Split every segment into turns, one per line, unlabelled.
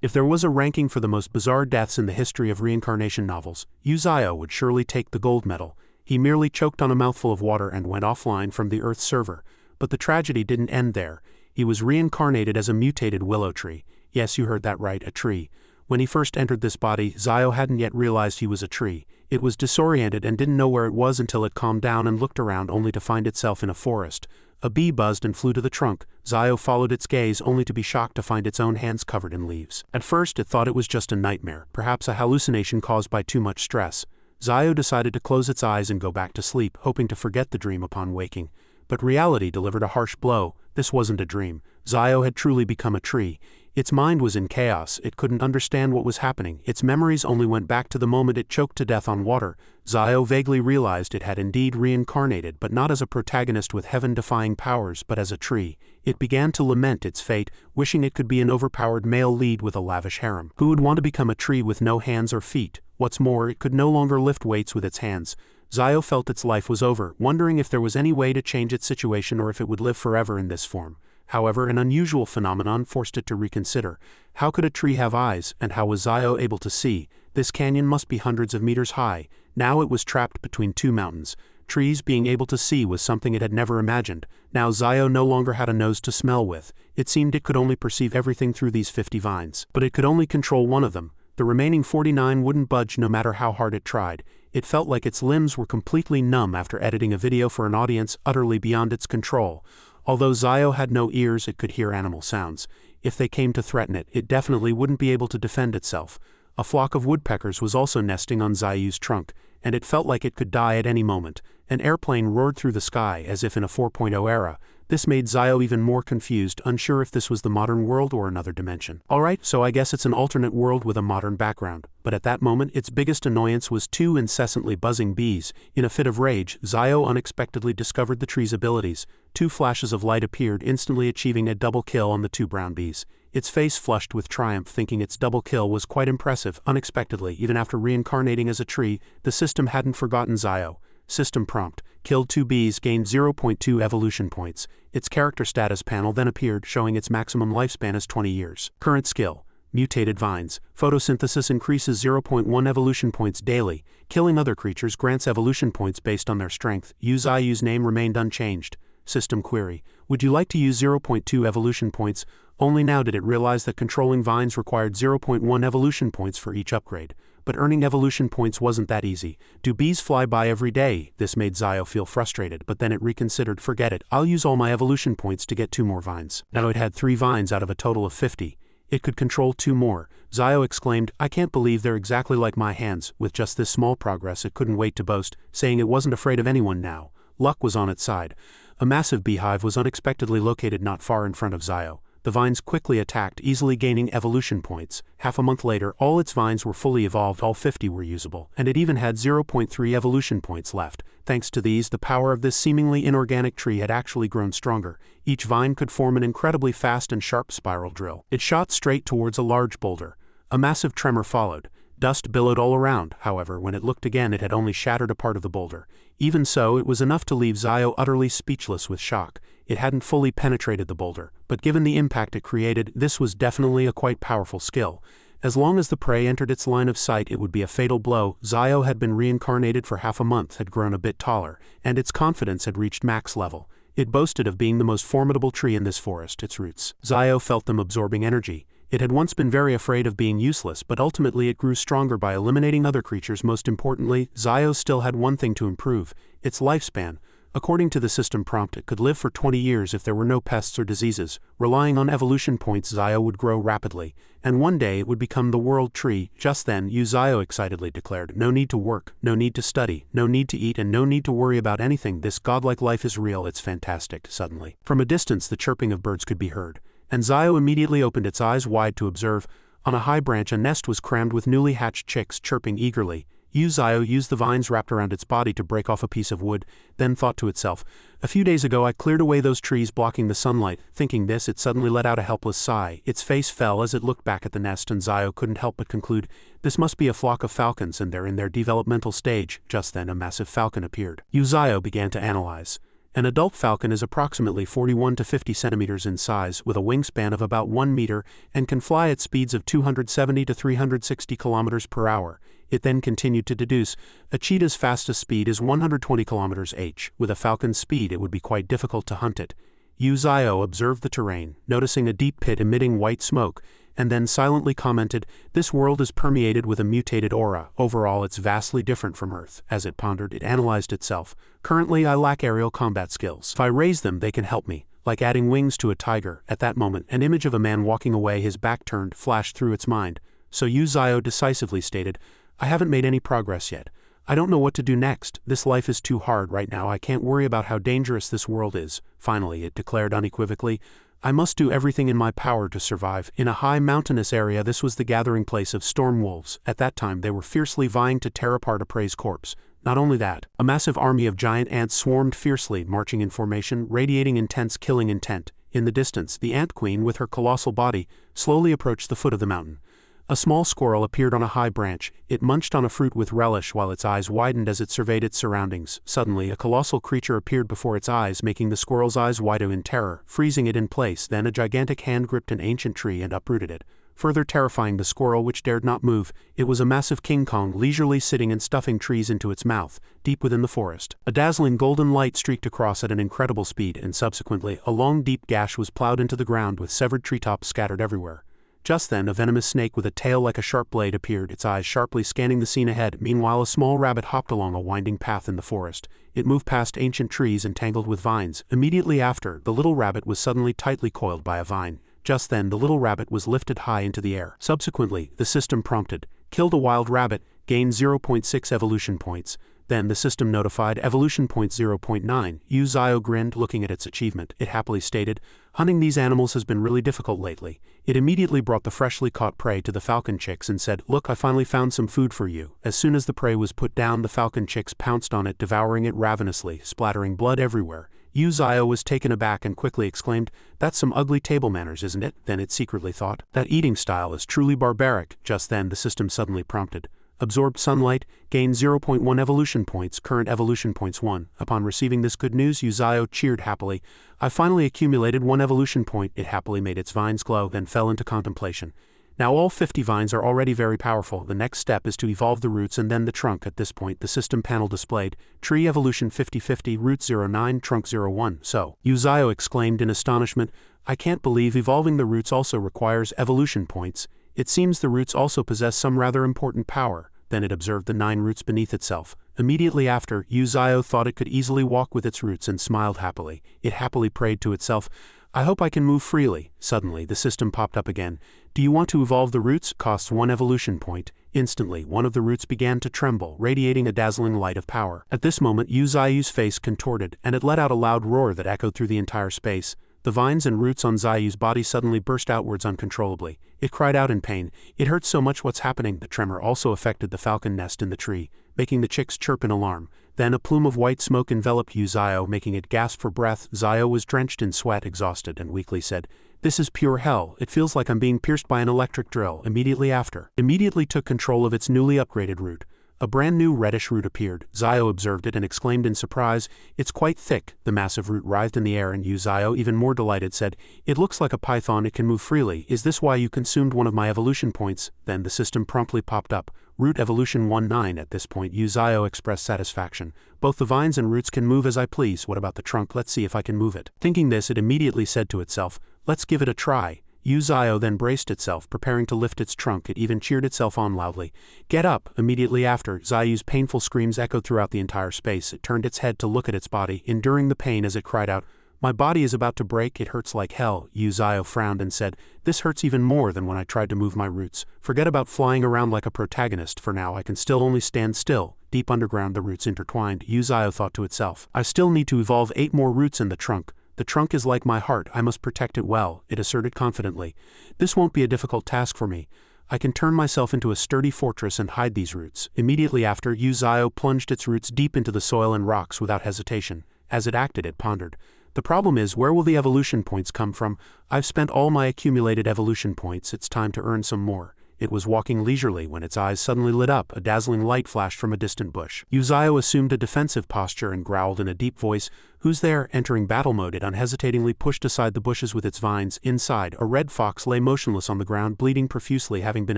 If there was a ranking for the most bizarre deaths in the history of reincarnation novels, Zio would surely take the gold medal. He merely choked on a mouthful of water and went offline from the Earth's server. But the tragedy didn't end there. He was reincarnated as a mutated willow tree. Yes, you heard that right, a tree. When he first entered this body, Zio hadn't yet realized he was a tree. It was disoriented and didn't know where it was until it calmed down and looked around only to find itself in a forest. A bee buzzed and flew to the trunk. Zio followed its gaze only to be shocked to find its own hands covered in leaves. At first it thought it was just a nightmare, perhaps a hallucination caused by too much stress. Zio decided to close its eyes and go back to sleep, hoping to forget the dream upon waking. But reality delivered a harsh blow. This wasn't a dream. Zio had truly become a tree. Its mind was in chaos. It couldn't understand what was happening. Its memories only went back to the moment it choked to death on water. Zio vaguely realized it had indeed reincarnated, but not as a protagonist with heaven-defying powers, but as a tree. It began to lament its fate, wishing it could be an overpowered male lead with a lavish harem. Who would want to become a tree with no hands or feet? What's more, it could no longer lift weights with its hands. Zio felt its life was over, wondering if there was any way to change its situation or if it would live forever in this form. However, an unusual phenomenon forced it to reconsider. How could a tree have eyes, and how was Zio able to see? This canyon must be hundreds of meters high. Now it was trapped between two mountains. Trees being able to see was something it had never imagined. Now Zio no longer had a nose to smell with. It seemed it could only perceive everything through these 50 vines. But it could only control one of them. The remaining 49 wouldn't budge no matter how hard it tried. It felt like its limbs were completely numb after editing a video for an audience utterly beyond its control. Although Zio had no ears, it could hear animal sounds. If they came to threaten it, it definitely wouldn't be able to defend itself. A flock of woodpeckers was also nesting on Zio's trunk, and it felt like it could die at any moment. An airplane roared through the sky as if in a 4.0 era. This made Zio even more confused, unsure if this was the modern world or another dimension. Alright, so I guess it's an alternate world with a modern background. But at that moment, its biggest annoyance was two incessantly buzzing bees. In a fit of rage, Zio unexpectedly discovered the tree's abilities. 2 flashes of light appeared, instantly achieving a double kill on the 2 brown bees. Its face flushed with triumph, thinking its double kill was quite impressive. Unexpectedly, even after reincarnating as a tree, the system hadn't forgotten Zio. System prompt: killed 2 bees, gained 0.2 evolution points. Its character status panel then appeared, showing its maximum lifespan as 20 years. Current skill: mutated vines. Photosynthesis increases 0.1 evolution points daily. Killing other creatures grants evolution points based on their strength. Zio's name remained unchanged. System query: would you like to use 0.2 evolution points? Only now did it realize that controlling vines required 0.1 evolution points for each upgrade. But earning evolution points wasn't that easy. Do bees fly by every day? This made Zio feel frustrated, but then it reconsidered. Forget it, I'll use all my evolution points to get 2 more vines. Now it had 3 vines out of a total of 50. It could control 2 more. Zio exclaimed, I can't believe they're exactly like my hands. With just this small progress, it couldn't wait to boast, saying it wasn't afraid of anyone now. Luck was on its side. A massive beehive was unexpectedly located not far in front of Zio. The vines quickly attacked, easily gaining evolution points. Half a month later, all its vines were fully evolved, all 50 were usable, and it even had 0.3 evolution points left. Thanks to these, the power of this seemingly inorganic tree had actually grown stronger. Each vine could form an incredibly fast and sharp spiral drill. It shot straight towards a large boulder. A massive tremor followed. Dust billowed all around. However, when it looked again, it had only shattered a part of the boulder. Even so, it was enough to leave Zio utterly speechless with shock. It hadn't fully penetrated the boulder, but given the impact it created, this was definitely a quite powerful skill. As long as the prey entered its line of sight, it would be a fatal blow. Zio had been reincarnated for half a month, had grown a bit taller, and its confidence had reached max level. It boasted of being the most formidable tree in this forest. Its roots, Zio felt them absorbing energy. It had once been very afraid of being useless, but ultimately it grew stronger by eliminating other creatures. Most importantly, Zio still had one thing to improve: its lifespan. According to the system prompt, it could live for 20 years if there were no pests or diseases. Relying on evolution points, Zio would grow rapidly, and one day it would become the world tree. Just then, Zio excitedly declared, no need to work, no need to study, no need to eat, and no need to worry about anything. This godlike life is real, it's fantastic. Suddenly, from a distance, the chirping of birds could be heard, and Zio immediately opened its eyes wide to observe. On a high branch, a nest was crammed with newly hatched chicks, chirping eagerly. Zio used the vines wrapped around its body to break off a piece of wood, then thought to itself, a few days ago I cleared away those trees blocking the sunlight. Thinking this, it suddenly let out a helpless sigh. Its face fell as it looked back at the nest, and Zio couldn't help but conclude, this must be a flock of falcons, and they're in their developmental stage. Just then a massive falcon appeared. Zio began to analyze. An adult falcon is approximately 41 to 50 centimeters in size, with a wingspan of about 1 meter, and can fly at speeds of 270 to 360 kilometers per hour. It then continued to deduce, a cheetah's fastest speed is 120 km/h. With a falcon's speed it would be quite difficult to hunt it. Yu Zio observed the terrain, noticing a deep pit emitting white smoke, and then silently commented, "This world is permeated with a mutated aura. Overall it's vastly different from Earth." As it pondered, it analyzed itself. "Currently I lack aerial combat skills. If I raise them they can help me. Like adding wings to a tiger." At that moment, an image of a man walking away, his back turned, flashed through its mind. So Yu Zio decisively stated, "I haven't made any progress yet. I don't know what to do next. This life is too hard right now. I can't worry about how dangerous this world is." Finally, it declared unequivocally, "I must do everything in my power to survive." In a high mountainous area, this was the gathering place of storm wolves. At that time, they were fiercely vying to tear apart a prey's corpse. Not only that, a massive army of giant ants swarmed fiercely, marching in formation, radiating intense killing intent. In the distance, the ant queen, with her colossal body, slowly approached the foot of the mountain. A small squirrel appeared on a high branch. It munched on a fruit with relish while its eyes widened as it surveyed its surroundings. Suddenly, a colossal creature appeared before its eyes, making the squirrel's eyes widen in terror, freezing it in place. Then a gigantic hand gripped an ancient tree and uprooted it, further terrifying the squirrel, which dared not move. It was a massive King Kong, leisurely sitting and stuffing trees into its mouth, deep within the forest. A dazzling golden light streaked across at an incredible speed, and subsequently, a long deep gash was plowed into the ground with severed treetops scattered everywhere. Just then, a venomous snake with a tail like a sharp blade appeared, its eyes sharply scanning the scene ahead. Meanwhile, a small rabbit hopped along a winding path in the forest. It moved past ancient trees and tangled with vines. Immediately after, the little rabbit was suddenly tightly coiled by a vine. Just then, the little rabbit was lifted high into the air. Subsequently, the system prompted, "Killed a wild rabbit, gained 0.6 evolution points." Then the system notified evolution point 0.9. Yu Zio grinned, looking at its achievement. It happily stated, "Hunting these animals has been really difficult lately." It immediately brought the freshly caught prey to the falcon chicks and said, "Look, I finally found some food for you." As soon as the prey was put down, the falcon chicks pounced on it, devouring it ravenously, splattering blood everywhere. Yu Zio was taken aback and quickly exclaimed, "That's some ugly table manners, isn't it?" Then it secretly thought, "That eating style is truly barbaric." Just then the system suddenly prompted, "Absorbed sunlight, gain 0.1 evolution points, current evolution points 1. Upon receiving this good news, Yu Zio cheered happily. "I finally accumulated 1 evolution point." It happily made its vines glow, then fell into contemplation. Now all 50 vines are already very powerful. The next step is to evolve the roots and then the trunk. At this point, the system panel displayed, "Tree evolution 50-50, roots 0.9, trunk 0.1. So, Yu Zio exclaimed in astonishment, "I can't believe evolving the roots also requires evolution points. It seems the roots also possess some rather important power." Then it observed the 9 roots beneath itself. Immediately after, Yu Zio thought it could easily walk with its roots and smiled happily. It happily prayed to itself, "I hope I can move freely." Suddenly, the system popped up again. "Do you want to evolve the roots? Costs 1 evolution point." Instantly, one of the roots began to tremble, radiating a dazzling light of power. At this moment, Yu Zio's face contorted, and it let out a loud roar that echoed through the entire space. The vines and roots on Zio's body suddenly burst outwards uncontrollably. It cried out in pain. It hurt so much. What's happening? The tremor also affected the falcon nest in the tree, making the chicks chirp in alarm. Then a plume of white smoke enveloped Yu Zio, making it gasp for breath. Zio was drenched in sweat, exhausted, and weakly said, "This is pure hell. It feels like I'm being pierced by an electric drill." Immediately after, immediately took control of its newly upgraded root. A brand new reddish root appeared. Zio observed it and exclaimed in surprise, "It's quite thick." The massive root writhed in the air, and Yu Zio, even more delighted, said, "It looks like a python. It can move freely. Is this why you consumed 1 of my evolution points?" Then the system promptly popped up, "Root evolution 1.9. At this point, Yu Zio expressed satisfaction. "Both the vines and roots can move as I please. What about the trunk? Let's see if I can move it." Thinking this, it immediately said to itself, "Let's give it a try." Yu Zio then braced itself, preparing to lift its trunk. It even cheered itself on loudly. "Get up!" Immediately after, Zio's painful screams echoed throughout the entire space. It turned its head to look at its body, enduring the pain as it cried out, "My body is about to break. It hurts like hell." Yu Zio frowned and said, "This hurts even more than when I tried to move my roots. Forget about flying around like a protagonist. For now, I can still only stand still." Deep underground, the roots intertwined. Yu Zio thought to itself, "I still need to evolve 8 more roots in the trunk. The trunk is like my heart. I must protect it well," it asserted confidently. "This won't be a difficult task for me. I can turn myself into a sturdy fortress and hide these roots." Immediately after, Yu Zio plunged its roots deep into the soil and rocks without hesitation. As it acted, it pondered, "The problem is, where will the evolution points come from? I've spent all my accumulated evolution points. It's time to earn some more." It was walking leisurely when its eyes suddenly lit up. A dazzling light flashed from a distant bush. Yuzayo assumed a defensive posture and growled in a deep voice, "Who's there?" Entering battle mode, it unhesitatingly pushed aside the bushes with its vines. Inside, a red fox lay motionless on the ground, bleeding profusely, having been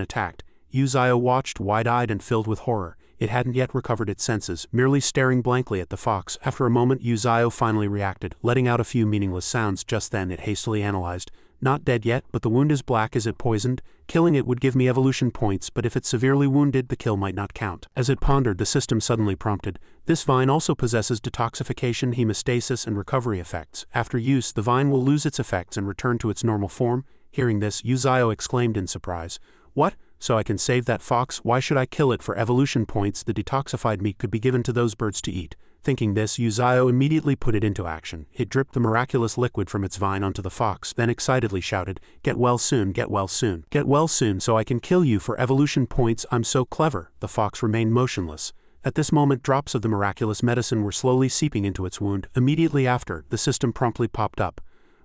attacked. Yuzayo watched, wide-eyed and filled with horror. It hadn't yet recovered its senses, merely staring blankly at the fox. After a moment, Yuzayo finally reacted, letting out a few meaningless sounds. Just then, it hastily analyzed. "Not dead yet, but the wound is black. Is it poisoned? Killing it would give me evolution points, but if it's severely wounded, the kill might not count." As it pondered, the system suddenly prompted, "This vine also possesses detoxification, hemostasis, and recovery effects. After use, the vine will lose its effects and return to its normal form." Hearing this, Yuzayo exclaimed in surprise, "What? So I can save that fox? Why should I kill it for evolution points? The detoxified meat could be given to those birds to eat." Thinking this, Yuzayo immediately put it into action. It dripped the miraculous liquid from its vine onto the fox, then excitedly shouted, "Get well soon, get well soon. Get well soon so I can kill you for evolution points. I'm so clever." The fox remained motionless. At this moment, drops of the miraculous medicine were slowly seeping into its wound. Immediately after, the system promptly popped up.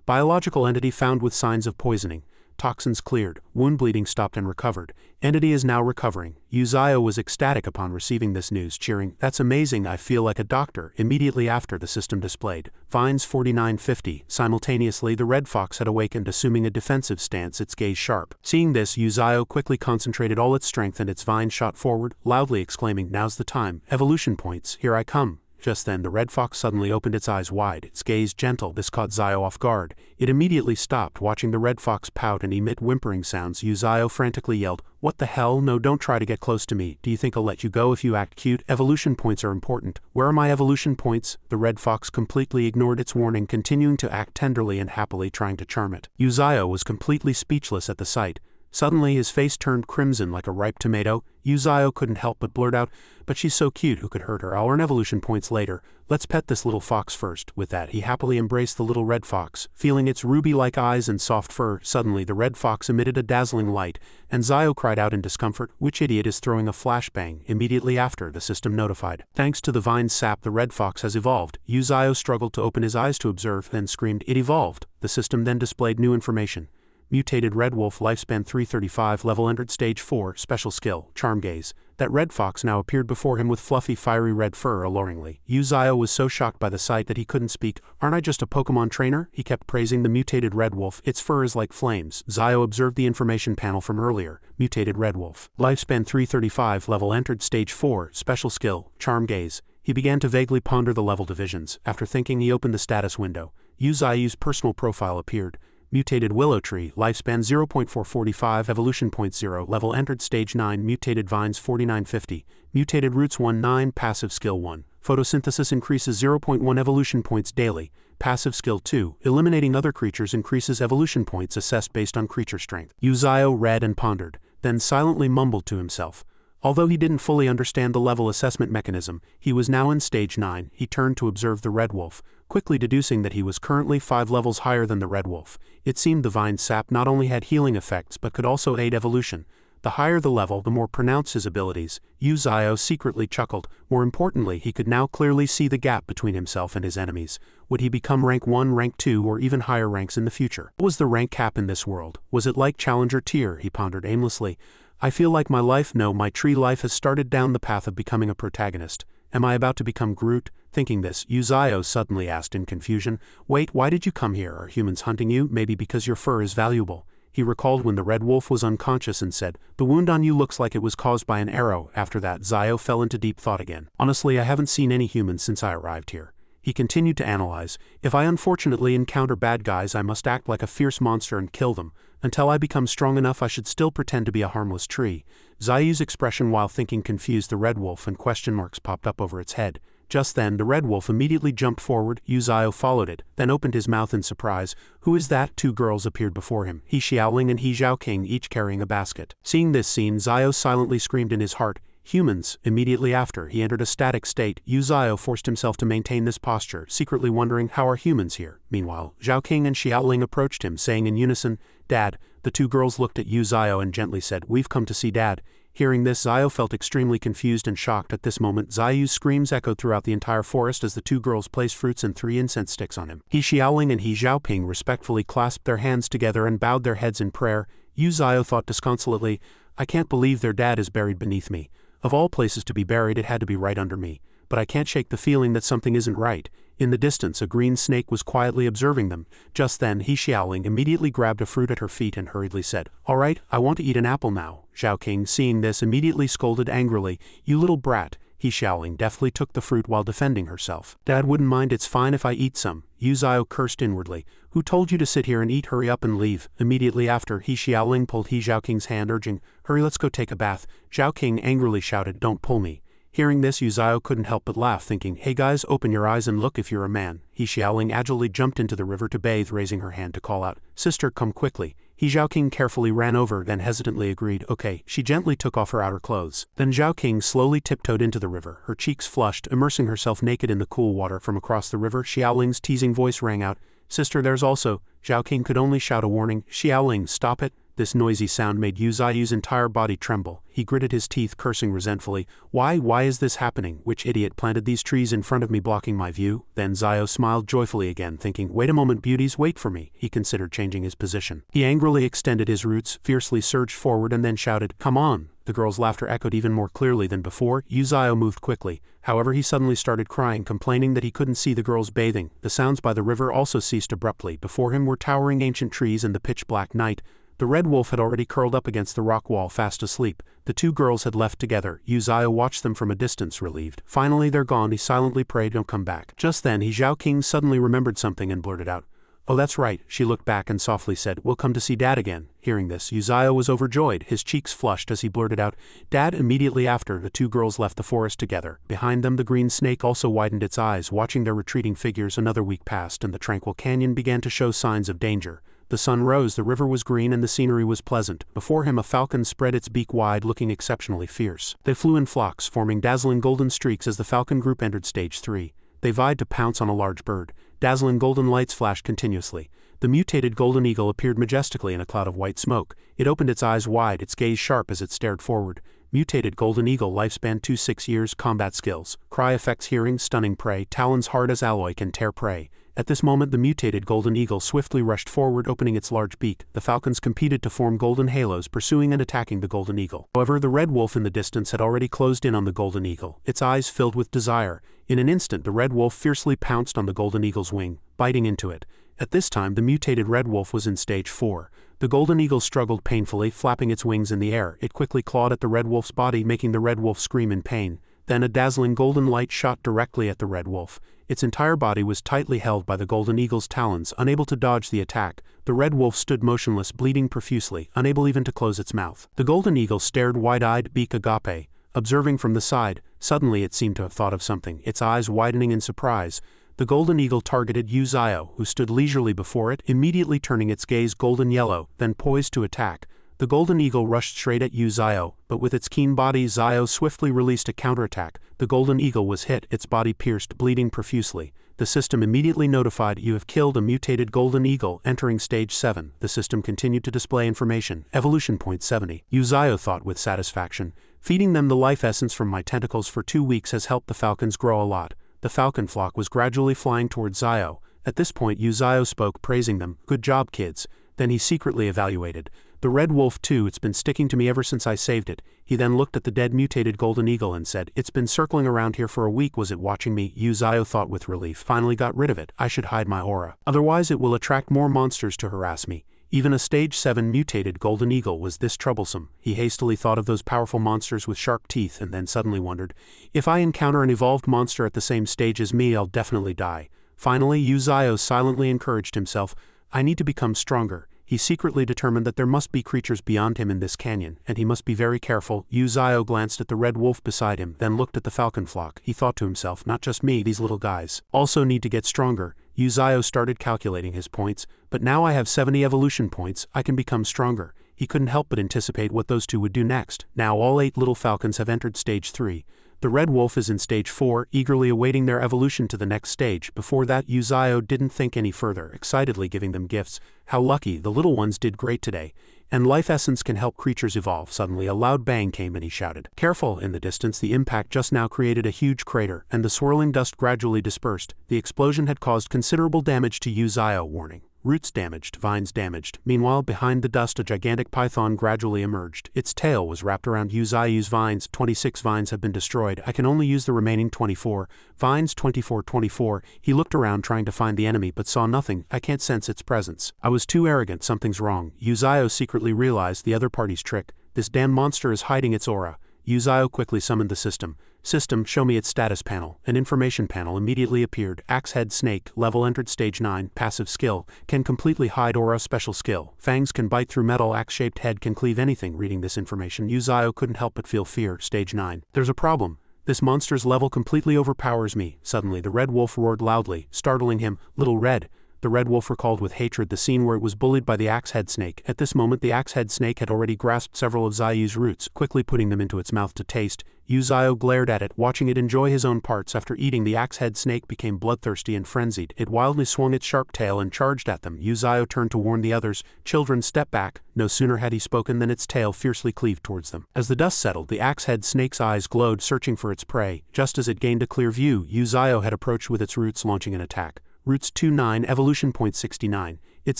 Biological entity found with signs of poisoning. Toxins cleared, wound bleeding stopped and recovered. Entity is now recovering. Yuzayo was ecstatic upon receiving this news, cheering, "That's amazing, I feel like a doctor." Immediately after, the system displayed Vines 4950. Simultaneously, the red fox had awakened, assuming a defensive stance, its gaze sharp. Seeing this, Yuzayo quickly concentrated all its strength and its vine shot forward, loudly exclaiming, "Now's the time. Evolution points, here I come." Just then, the red fox suddenly opened its eyes wide, its gaze gentle. This caught Zayo off guard. It immediately stopped, watching the red fox pout and emit whimpering sounds. Yuzayo frantically yelled, "What the hell? No, don't try to get close to me. Do you think I'll let you go if you act cute? Evolution points are important. Where are my evolution points?" The red fox completely ignored its warning, continuing to act tenderly and happily, trying to charm it. Yuzayo was completely speechless at the sight. Suddenly his face turned crimson like a ripe tomato. Yuzayo couldn't help but blurt out, "But she's so cute, who could hurt her? I'll earn evolution points later. Let's pet this little fox first." With that, he happily embraced the little red fox, feeling its ruby-like eyes and soft fur. Suddenly the red fox emitted a dazzling light, and Zayo cried out in discomfort, "Which idiot is throwing a flashbang?" Immediately after, the system notified, "Thanks to the vine sap, the red fox has evolved." Yuzayo struggled to open his eyes to observe, then screamed, "It evolved!" The system then displayed new information. Mutated red wolf, lifespan 335, level entered stage 4, special skill, charm gaze. That red fox now appeared before him with fluffy fiery red fur alluringly. Yuzayo was so shocked by the sight that he couldn't speak. "Aren't I just a Pokemon trainer?" He kept praising the mutated red wolf. "Its fur is like flames." Zayo observed the information panel from earlier. Mutated red wolf, lifespan 335, level entered stage 4, special skill, charm gaze. He began to vaguely ponder the level divisions. After thinking, he opened the status window. Yuzayo's personal profile appeared. Mutated willow tree, lifespan 0.445, evolution point 0, level entered stage 9, mutated vines 4950, mutated roots 19, passive skill 1, photosynthesis increases 0.1 evolution points daily, passive skill 2, eliminating other creatures increases evolution points assessed based on creature strength. Yuzayo read and pondered, then silently mumbled to himself. Although he didn't fully understand the level assessment mechanism, he was now in stage 9. He turned to observe the red wolf, quickly deducing that he was currently 5 levels higher than the red wolf. It seemed the vine sap not only had healing effects but could also aid evolution. The higher the level, the more pronounced his abilities. Yuzayo secretly chuckled. More importantly, he could now clearly see the gap between himself and his enemies. Would he become rank 1, rank 2, or even higher ranks in the future? What was the rank cap in this world? Was it like Challenger tier? He pondered aimlessly. "I feel like my life, no, my tree life has started down the path of becoming a protagonist. Am I about to become Groot?" Thinking this, Yuzayo suddenly asked in confusion, "Wait, why did you come here? Are humans hunting you? Maybe because your fur is valuable." He recalled when the red wolf was unconscious and said, "The wound on you looks like it was caused by an arrow." After that, Zayo fell into deep thought again. "Honestly, I haven't seen any humans since I arrived here." He continued to analyze. "If I unfortunately encounter bad guys, I must act like a fierce monster and kill them. Until I become strong enough, I should still pretend to be a harmless tree." Zayo's expression while thinking confused the red wolf, and question marks popped up over its head. Just then, the red wolf immediately jumped forward. Yuzayo followed it, then opened his mouth in surprise. "Who is that?" Two girls appeared before him, He Xiaoling and He Zhaoking, each carrying a basket. Seeing this scene, Zayo silently screamed in his heart, "Humans!" Immediately after, he entered a static state. Yuzayo forced himself to maintain this posture, secretly wondering, how are humans here? Meanwhile, Zhaoking and Xiaoling approached him, saying in unison, "Dad." The two girls looked at Yuzayo and gently said, "We've come to see Dad." Hearing this, Zayo felt extremely confused and shocked. At this moment, Zayu's screams echoed throughout the entire forest as the two girls placed fruits and 3 incense sticks on him. He Xiaoling and He Zhaoping respectfully clasped their hands together and bowed their heads in prayer. Yuzayo thought disconsolately, I can't believe their dad is buried beneath me. Of all places to be buried, it had to be right under me. But I can't shake the feeling that something isn't right. In the distance, a green snake was quietly observing them. Just then, he Xiaoling immediately grabbed a fruit at her feet and hurriedly said, "All right, I want to eat an apple now." Zhao King, seeing this, immediately scolded angrily, "You little brat." He Xiaoling deftly took the fruit while defending herself. "Dad wouldn't mind, it's fine if I eat some." Yu Zhao cursed inwardly. "Who told you to sit here and eat? Hurry up and leave." Immediately after, He Xiaoling pulled He Zhao King's hand, urging, "Hurry, let's go take a bath." Zhao King angrily shouted, "Don't pull me." Hearing this, Yu Zhao couldn't help but laugh, thinking, "Hey guys, open your eyes and look if you're a man." He Xiaoling agilely jumped into the river to bathe, raising her hand to call out, "Sister, come quickly." He Zhao King carefully ran over, then hesitantly agreed, "Okay." She gently took off her outer clothes. Then Zhao King slowly tiptoed into the river, her cheeks flushed, immersing herself naked in the cool water. From across the river, Xiaoling's teasing voice rang out, "Sister, there's also." Zhao King could only shout a warning, "Xiaoling, stop it." This noisy sound made Yu Zhayu's entire body tremble. He gritted his teeth, cursing resentfully, Why is this happening? Which idiot planted these trees in front of me, blocking my view?" Then Zhao smiled joyfully again, thinking, "Wait a moment, beauties, wait for me." He considered changing his position. He angrily extended his roots, fiercely surged forward, and then shouted, "Come on!" The girl's laughter echoed even more clearly than before. Yu Zhao moved quickly. However, he suddenly started crying, complaining that he couldn't see the girls bathing. The sounds by the river also ceased abruptly. Before him were towering ancient trees and the pitch-black night. The red wolf had already curled up against the rock wall, fast asleep. The two girls had left together. Yu Zhao watched them from a distance, relieved. "Finally, they're gone," he silently prayed, "don't come back." Just then, He Zhao King suddenly remembered something and blurted out, "Oh, that's right." She looked back and softly said, "We'll come to see Dad again." Hearing this, Yu Zhao was overjoyed. His cheeks flushed as he blurted out, "Dad." Immediately after, the two girls left the forest together. Behind them, the green snake also widened its eyes, watching their retreating figures. Another week passed, and the tranquil canyon began to show signs of danger. The sun rose, the river was green, and the scenery was pleasant. Before him, a falcon spread its beak wide, looking exceptionally fierce. They flew in flocks, forming dazzling golden streaks as the falcon group entered stage 3. They vied to pounce on a large bird. Dazzling golden lights flashed continuously. The mutated golden eagle appeared majestically in a cloud of white smoke. It opened its eyes wide, its gaze sharp as it stared forward. Mutated golden eagle, lifespan 2-6 years, combat skills, cry effects, hearing, stunning prey, talons hard as alloy, can tear prey. At this moment, the mutated golden eagle swiftly rushed forward, opening its large beak. The falcons competed to form golden halos, pursuing and attacking the golden eagle. However, the red wolf in the distance had already closed in on the golden eagle, its eyes filled with desire. In an instant, the red wolf fiercely pounced on the golden eagle's wing, biting into it. At this time, the mutated red wolf was in stage 4. The golden eagle struggled painfully, flapping its wings in the air. It quickly clawed at the red wolf's body, making the red wolf scream in pain. Then a dazzling golden light shot directly at the red wolf. Its entire body was tightly held by the golden eagle's talons, unable to dodge the attack. The red wolf stood motionless, bleeding profusely, unable even to close its mouth. The golden eagle stared wide-eyed, beak agape, observing from the side. Suddenly it seemed to have thought of something, its eyes widening in surprise. The golden eagle targeted Yu Zhao, who stood leisurely before it, immediately turning its gaze golden yellow, then poised to attack. The golden eagle rushed straight at Yu Zhao, but with its keen body, Zhao swiftly released a counterattack. The golden eagle was hit, its body pierced, bleeding profusely. The system immediately notified, "You have killed a mutated golden eagle, entering stage 7. The system continued to display information. Evolution point 70. Yu Zhao thought with satisfaction, "Feeding them the life essence from my tentacles for 2 weeks has helped the falcons grow a lot." The falcon flock was gradually flying towards Zhao. At this point, Yu Zhao spoke, praising them, "Good job, kids." Then he secretly evaluated, "The red wolf too, it's been sticking to me ever since I saved it." He then looked at the dead mutated golden eagle and said, "It's been circling around here for a week, was it watching me?" Yu Zhao thought with relief, "Finally got rid of it. I should hide my aura. Otherwise it will attract more monsters to harass me." Even a stage 7 mutated golden eagle was this troublesome. He hastily thought of those powerful monsters with sharp teeth and then suddenly wondered, "If I encounter an evolved monster at the same stage as me, I'll definitely die." Finally, Yu Zhao silently encouraged himself, "I need to become stronger." He secretly determined that there must be creatures beyond him in this canyon, and he must be very careful. Yu Zhao glanced at the red wolf beside him, then looked at the falcon flock. He thought to himself, "Not just me, these little guys also need to get stronger." Yu Zhao started calculating his points, "But now I have 70 evolution points, I can become stronger." He couldn't help but anticipate what those two would do next. Now all 8 little falcons have entered stage 3. The red wolf is in stage 4, eagerly awaiting their evolution to the next stage. Before that, Yu Zhao didn't think any further, excitedly giving them gifts. "How lucky, the little ones did great today. And life essence can help creatures evolve." Suddenly a loud bang came and he shouted, "Careful!" In the distance, the impact just now created a huge crater, and the swirling dust gradually dispersed. The explosion had caused considerable damage to Yu Zhao, warning, roots damaged, vines damaged. Meanwhile, behind the dust a gigantic python gradually emerged. Its tail was wrapped around Uzayu's vines. 26 vines have been destroyed. I can only use the remaining 24. Vines 24. He looked around trying to find the enemy but saw nothing. I can't sense its presence. I was too arrogant, something's wrong. Uzayo secretly realized the other party's trick. This damn monster is hiding its aura. Uzayo quickly summoned the system. System, show me its status panel. An information panel immediately appeared. Axe head snake, level entered stage 9, passive skill, can completely hide aura, special skill. Fangs can bite through metal, axe-shaped head can cleave anything. Reading this information, Uzayo couldn't help but feel fear. Stage 9. There's a problem. This monster's level completely overpowers me. Suddenly the red wolf roared loudly, startling him. Little Red. The red wolf recalled with hatred the scene where it was bullied by the axe-head snake. At this moment the axe-head snake had already grasped several of Zayu's roots, quickly putting them into its mouth to taste. Uzayo glared at it, watching it enjoy his own parts. After eating, the axe-head snake became bloodthirsty and frenzied. It wildly swung its sharp tail and charged at them. Uzayo turned to warn the others. Children, step back. No sooner had he spoken than its tail fiercely cleaved towards them. As the dust settled, the axe-head snake's eyes glowed, searching for its prey. Just as it gained a clear view, Uzayo had approached with its roots, launching an attack. Roots 29, evolution point 69. Its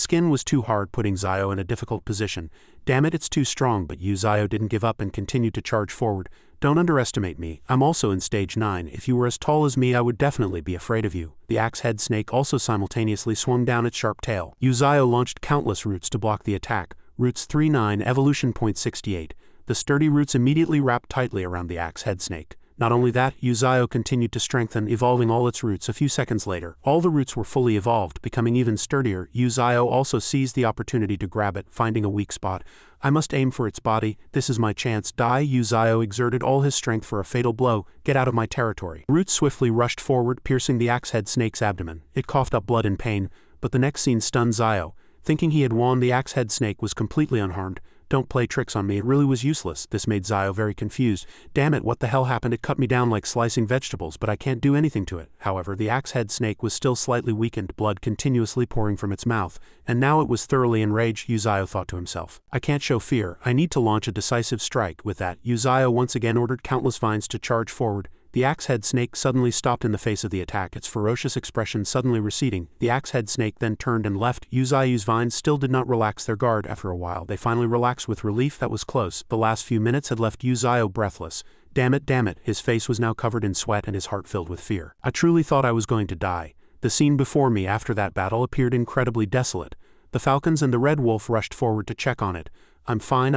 skin was too hard, putting Zayo in a difficult position. Damn it, it's too strong, but Uzayo didn't give up and continued to charge forward. Don't underestimate me. I'm also in stage 9. If you were as tall as me, I would definitely be afraid of you. The axe-head snake also simultaneously swung down its sharp tail. Uzayo launched countless roots to block the attack. Roots 39, evolution point 68. The sturdy roots immediately wrapped tightly around the axe-head snake. Not only that, Uzayo continued to strengthen, evolving all its roots. A few seconds later, all the roots were fully evolved, becoming even sturdier. Uzayo also seized the opportunity to grab it, finding a weak spot. I must aim for its body. This is my chance. Die. Uzayo exerted all his strength for a fatal blow. Get out of my territory. Roots swiftly rushed forward, piercing the axe-head snake's abdomen. It coughed up blood in pain, but the next scene stunned Zayo. Thinking he had won, the axe-head snake was completely unharmed. Don't play tricks on me, it really was useless. This made Zayo very confused. Damn it, what the hell happened? It cut me down like slicing vegetables, but I can't do anything to it. However, the axe-head snake was still slightly weakened, blood continuously pouring from its mouth, and now it was thoroughly enraged. Uzayo thought to himself. I can't show fear, I need to launch a decisive strike. With that, Uzayo once again ordered countless vines to charge forward. The axe-head snake suddenly stopped in the face of the attack, its ferocious expression suddenly receding. The axe-head snake then turned and left. Uzayu's vines still did not relax their guard. After a while, they finally relaxed with relief. That was close. The last few minutes had left Uzayo breathless. Damn it, his face was now covered in sweat and his heart filled with fear. I truly thought I was going to die. The scene before me after that battle appeared incredibly desolate. The falcons and the red wolf rushed forward to check on it. I'm fine,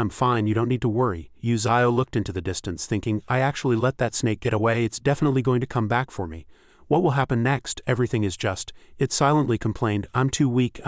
you don't need to worry. Uzayo looked into the distance, thinking, I actually let that snake get away, it's definitely going to come back for me. What will happen next? Everything is just. It silently complained, I'm too weak.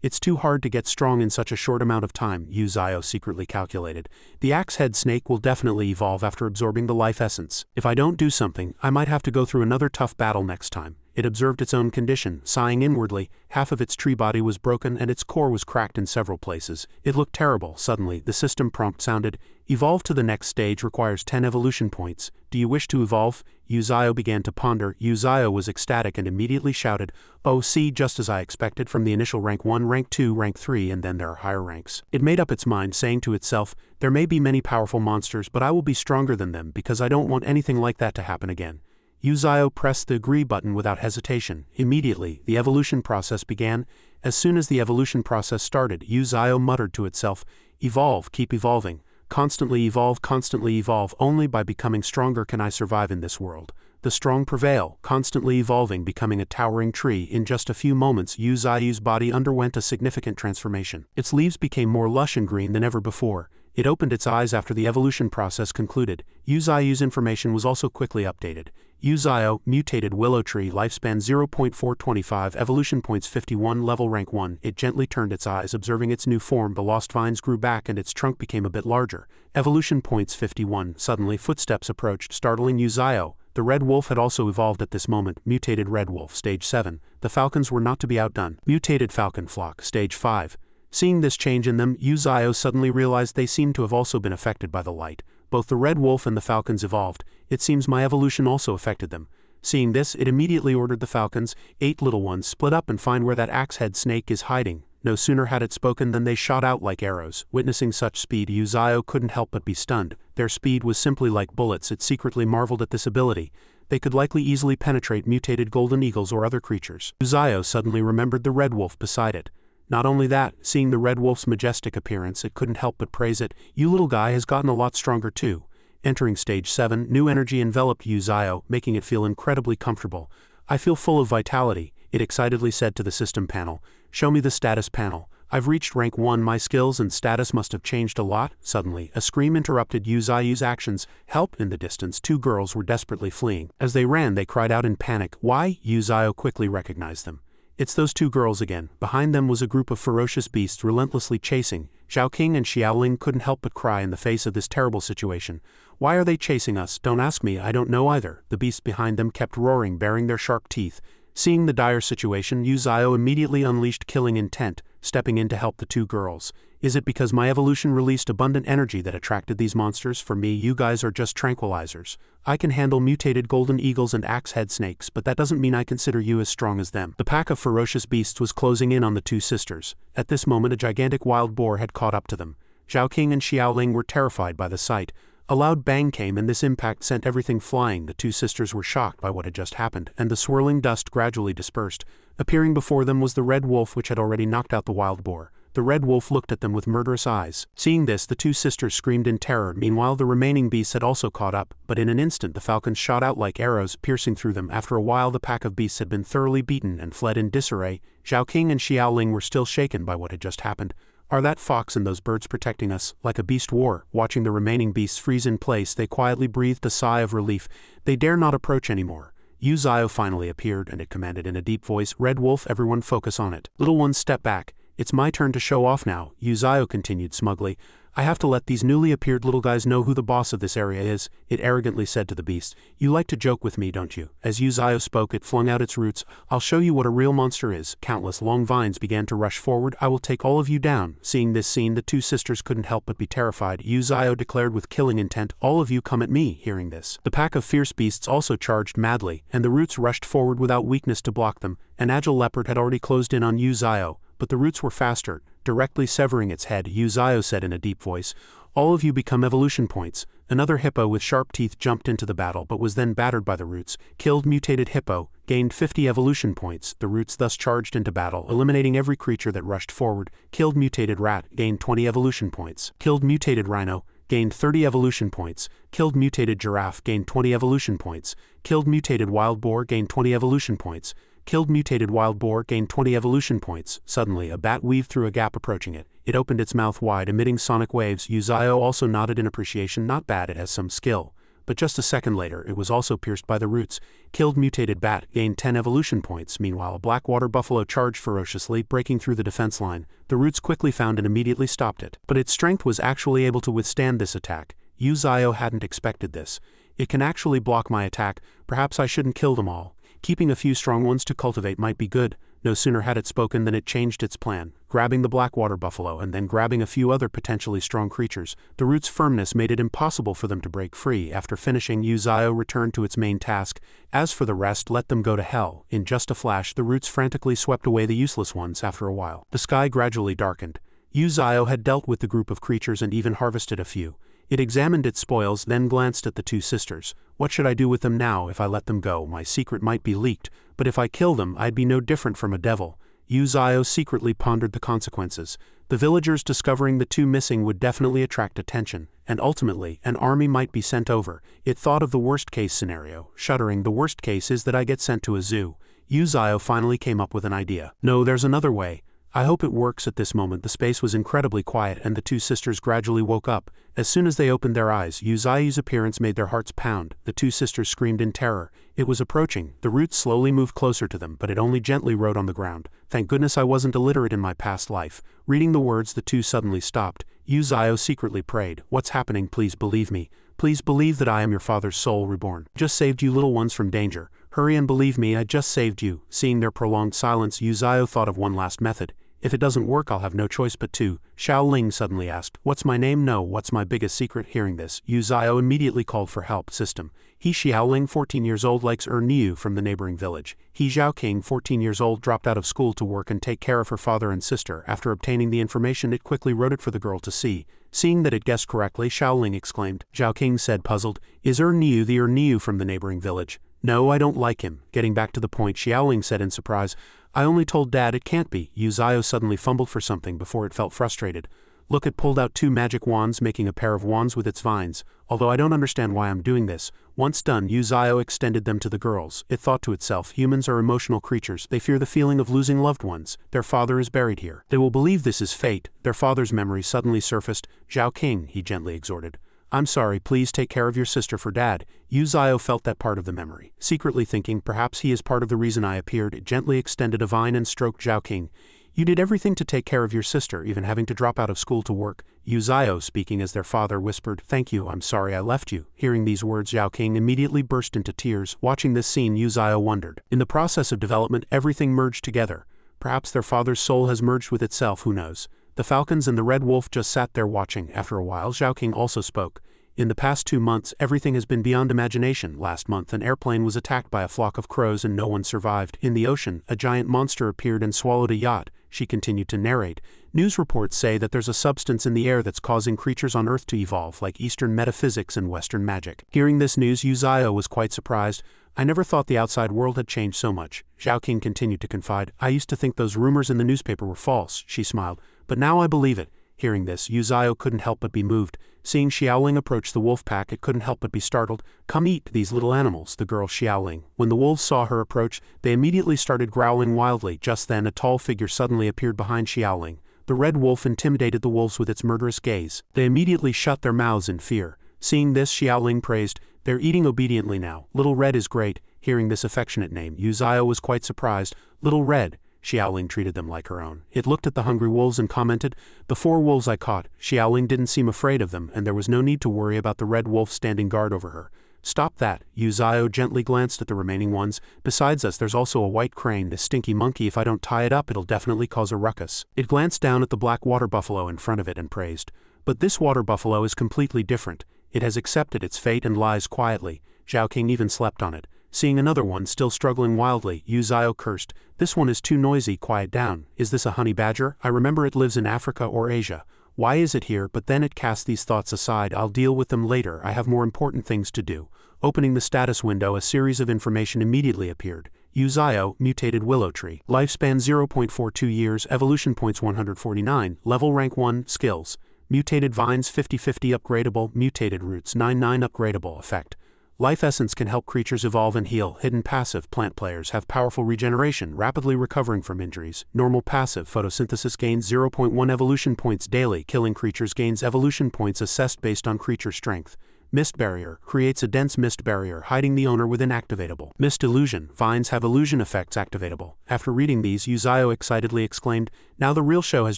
It's too hard to get strong in such a short amount of time, Uzayo secretly calculated. The axe-head snake will definitely evolve after absorbing the life essence. If I don't do something, I might have to go through another tough battle next time. It observed its own condition, sighing inwardly. Half of its tree body was broken and its core was cracked in several places. It looked terrible. Suddenly, the system prompt sounded, Evolve to the next stage requires 10 evolution points. Do you wish to evolve? Uzayo began to ponder. Uzayo was ecstatic and immediately shouted, Oh, see, just as I expected. From the initial rank 1, rank 2, rank 3, and then there are higher ranks. It made up its mind, saying to itself, there may be many powerful monsters, but I will be stronger than them because I don't want anything like that to happen again. Uzayo pressed the agree button without hesitation. Immediately, the evolution process began. As soon as the evolution process started, Uzayo muttered to itself, Evolve, keep evolving. Constantly evolve, only by becoming stronger can I survive in this world. The strong prevail, constantly evolving, becoming a towering tree. In just a few moments, Uzayo's body underwent a significant transformation. Its leaves became more lush and green than ever before. It opened its eyes after the evolution process concluded. Uzayo's information was also quickly updated. Uzayo, mutated willow tree, lifespan 0.425, evolution points 51, level rank 1. It gently turned its eyes, observing its new form. The lost vines grew back and its trunk became a bit larger. Evolution points 51. Suddenly, footsteps approached, startling Uzayo. The red wolf had also evolved at this moment. Mutated red wolf, stage 7. The falcons were not to be outdone. Mutated falcon flock, stage 5. Seeing this change in them, Uzayo suddenly realized they seemed to have also been affected by the light. Both the red wolf and the falcons evolved. It seems my evolution also affected them. Seeing this, it immediately ordered the falcons, 8 little ones, split up and find where that axe-head snake is hiding. No sooner had it spoken than they shot out like arrows. Witnessing such speed, Uzayo couldn't help but be stunned. Their speed was simply like bullets. It secretly marveled at this ability. they could likely easily penetrate mutated golden eagles or other creatures. Yuzayo suddenly remembered the red wolf beside it. Not only that, seeing the red wolf's majestic appearance, it couldn't help but praise it. "You little guy has gotten a lot stronger too." Entering stage 7, new energy enveloped Yuzayo, making it feel incredibly comfortable. "I feel full of vitality," it excitedly said to the system panel. "Show me the status panel. I've reached rank 1, my skills and status must have changed a lot." Suddenly, a scream interrupted Yuzayo's actions. "Help!" In the distance, 2 girls were desperately fleeing. As they ran, they cried out in panic. "Why?" Yuzayo quickly recognized them. "It's those 2 girls again." Behind them was a group of ferocious beasts relentlessly chasing. Zhao King and Xiaoling couldn't help but cry in the face of this terrible situation. "Why are they chasing us? Don't ask me, I don't know either." The beasts behind them kept roaring, baring their sharp teeth. Seeing the dire situation, Yuzayo immediately unleashed killing intent, stepping in to help the 2 girls. "Is it because my evolution released abundant energy that attracted these monsters? For me, you guys are just tranquilizers. I can handle mutated golden eagles and axe-head snakes, but that doesn't mean I consider you as strong as them." The pack of ferocious beasts was closing in on the 2 sisters. At this moment, a gigantic wild boar had caught up to them. Zhao King and Xiaoling were terrified by the sight. A loud bang came, and this impact sent everything flying. The 2 sisters were shocked by what had just happened, and the swirling dust gradually dispersed. Appearing before them was the red wolf, which had already knocked out the wild boar. The red wolf looked at them with murderous eyes. Seeing this, the 2 sisters screamed in terror. Meanwhile, the remaining beasts had also caught up, but in an instant the falcons shot out like arrows, piercing through them. After a while, the pack of beasts had been thoroughly beaten and fled in disarray. Zhao King and Xiaoling were still shaken by what had just happened. "Are that fox and those birds protecting us?" Like a beast war, watching the remaining beasts freeze in place, they quietly breathed a sigh of relief. They dare not approach anymore. Yuzayo finally appeared, and it commanded in a deep voice, "Red wolf, everyone focus on it. Little ones, step back. It's my turn to show off now." Yuzayo continued smugly. "I have to let these newly appeared little guys know who the boss of this area is," it arrogantly said to the beast. "You like to joke with me, don't you?" As Yuzayo spoke, it flung out its roots. "I'll show you what a real monster is." Countless long vines began to rush forward. "I will take all of you down." Seeing this scene, the 2 sisters couldn't help but be terrified. Yuzayo declared with killing intent, "All of you come at me." Hearing this, the pack of fierce beasts also charged madly, and the roots rushed forward without weakness to block them. An agile leopard had already closed in on Yuzayo, but the roots were faster, directly severing its head. Yuzayo said in a deep voice, "All of you become evolution points." Another hippo with sharp teeth jumped into the battle, but was then battered by the roots. Killed mutated hippo, gained 50 evolution points. The roots thus charged into battle, eliminating every creature that rushed forward. Killed mutated rat, gained 20 evolution points. Killed mutated rhino, gained 30 evolution points. Killed mutated giraffe, gained 20 evolution points. Killed mutated wild boar, gained 20 evolution points. Killed mutated wild boar, gained 20 evolution points. Suddenly, a bat weaved through a gap approaching it. It opened its mouth wide, emitting sonic waves. Yuzayo also nodded in appreciation. "Not bad, it has some skill." But just a second later, it was also pierced by the roots. Killed mutated bat, gained 10 evolution points. Meanwhile, a black water buffalo charged ferociously, breaking through the defense line. The roots quickly found and immediately stopped it. But its strength was actually able to withstand this attack. Yuzayo hadn't expected this. "It can actually block my attack. Perhaps I shouldn't kill them all. Keeping a few strong ones to cultivate might be good." No sooner had it spoken than it changed its plan, grabbing the black water buffalo and then grabbing a few other potentially strong creatures. The roots' firmness made it impossible for them to break free. After finishing, Yuzayo returned to its main task. As for the rest, let them go to hell. In just a flash, the roots frantically swept away the useless ones. After a while, the sky gradually darkened. Yuzayo had dealt with the group of creatures and even harvested a few. It examined its spoils, then glanced at the 2 sisters. "What should I do with them now? If I let them go, my secret might be leaked, but if I kill them, I'd be no different from a devil." Yuzayo secretly pondered the consequences. The villagers discovering the 2 missing would definitely attract attention, and ultimately, an army might be sent over. It thought of the worst-case scenario, shuddering. "The worst case is that I get sent to a zoo." Yuzayo finally came up with an idea. "No, there's another way. I hope it works." At this moment, the space was incredibly quiet, and the 2 sisters gradually woke up. As soon as they opened their eyes, Yuzayo's appearance made their hearts pound. The 2 sisters screamed in terror. It was approaching. The roots slowly moved closer to them, but it only gently rode on the ground. "Thank goodness I wasn't illiterate in my past life." Reading the words, the 2 suddenly stopped. Yuzayo secretly prayed, "What's happening? Please believe me. Please believe that I am your father's soul reborn. Just saved you little ones from danger. Hurry and believe me, I just saved you." Seeing their prolonged silence, Yuzayo thought of one last method. "If it doesn't work, I'll have no choice but to." Xiaoling suddenly asked, "What's my name?" "No, what's my biggest secret?" Hearing this, Yuzayo immediately called for help. System. He Xiaoling, 14 years old, likes Niu from the neighboring village. He Zhao King, 14 years old, dropped out of school to work and take care of her father and sister. After obtaining the information, it quickly wrote it for the girl to see. Seeing that it guessed correctly, Xiaoling exclaimed. Zhao King said, puzzled, "Is Niu the Niu from the neighboring village?" No, I don't like him. Getting back to the point, Xiaoling said in surprise. I only told Dad it can't be. Yu Zhao suddenly fumbled for something before it felt frustrated. Look, it pulled out 2 magic wands, making a pair of wands with its vines. Although I don't understand why I'm doing this. Once done, Yu Zhao extended them to the girls. It thought to itself, humans are emotional creatures. They fear the feeling of losing loved ones. Their father is buried here. They will believe this is fate. Their father's memory suddenly surfaced. Zhao King, he gently exhorted. I'm sorry, please take care of your sister for Dad. Yu Zhao felt that part of the memory. Secretly thinking, perhaps he is part of the reason I appeared, it gently extended a vine and stroked Zhao King. You did everything to take care of your sister, even having to drop out of school to work. Yu Zhao, speaking as their father, whispered, Thank you, I'm sorry I left you. Hearing these words, Zhao King immediately burst into tears. Watching this scene, Yu Zhao wondered. In the process of development, everything merged together. Perhaps their father's soul has merged with itself, who knows. The falcons and the red wolf just sat there watching. After a while, Zhao King also spoke. In the past 2 months, everything has been beyond imagination. Last month, an airplane was attacked by a flock of crows and no one survived. In the ocean, a giant monster appeared and swallowed a yacht. She continued to narrate. News reports say that there's a substance in the air that's causing creatures on Earth to evolve, like Eastern metaphysics and Western magic. Hearing this news, Yu Zhao was quite surprised. I never thought the outside world had changed so much. Zhao King continued to confide. I used to think those rumors in the newspaper were false, she smiled. But now I believe it. Hearing this, Yu Zhao couldn't help but be moved. Seeing Xiaoling approach the wolf pack, it couldn't help but be startled. Come eat these little animals, the girl Xiaoling. When the wolves saw her approach, they immediately started growling wildly. Just then, a tall figure suddenly appeared behind Xiaoling. The red wolf intimidated the wolves with its murderous gaze. They immediately shut their mouths in fear. Seeing this, Xiaoling praised, They're eating obediently now. Little Red is great. Hearing this affectionate name, Yu Zhao was quite surprised. Little Red. Xiaoling treated them like her own. It looked at the hungry wolves and commented, The 4 wolves I caught. Xiaoling didn't seem afraid of them, and there was no need to worry about the red wolf standing guard over her. Stop that. Yu Zhao gently glanced at the remaining ones. Besides us, there's also a white crane, this stinky monkey. If I don't tie it up, it'll definitely cause a ruckus. It glanced down at the black water buffalo in front of it and praised. But this water buffalo is completely different. It has accepted its fate and lies quietly. Zhao King even slept on it. Seeing another one still struggling wildly, Yu Zhao cursed. This one is too noisy, quiet down. Is this a honey badger? I remember it lives in Africa or Asia. Why is it here? But then it cast these thoughts aside. I'll deal with them later. I have more important things to do. Opening the status window, a series of information immediately appeared. Yu Zhao, mutated willow tree. Lifespan 0.42 years, evolution points 149, level rank 1, skills. Mutated vines 50/50 upgradable, mutated roots 99 upgradable, effect. Life essence can help creatures evolve and heal. Hidden passive, plant players have powerful regeneration, rapidly recovering from injuries. Normal passive, photosynthesis gains 0.1 evolution points daily. Killing creatures gains evolution points assessed based on creature strength. Mist barrier, creates a dense mist barrier, hiding the owner within activatable. Mist illusion, vines have illusion effects activatable. After reading these, Yu Zhao excitedly exclaimed, Now the real show has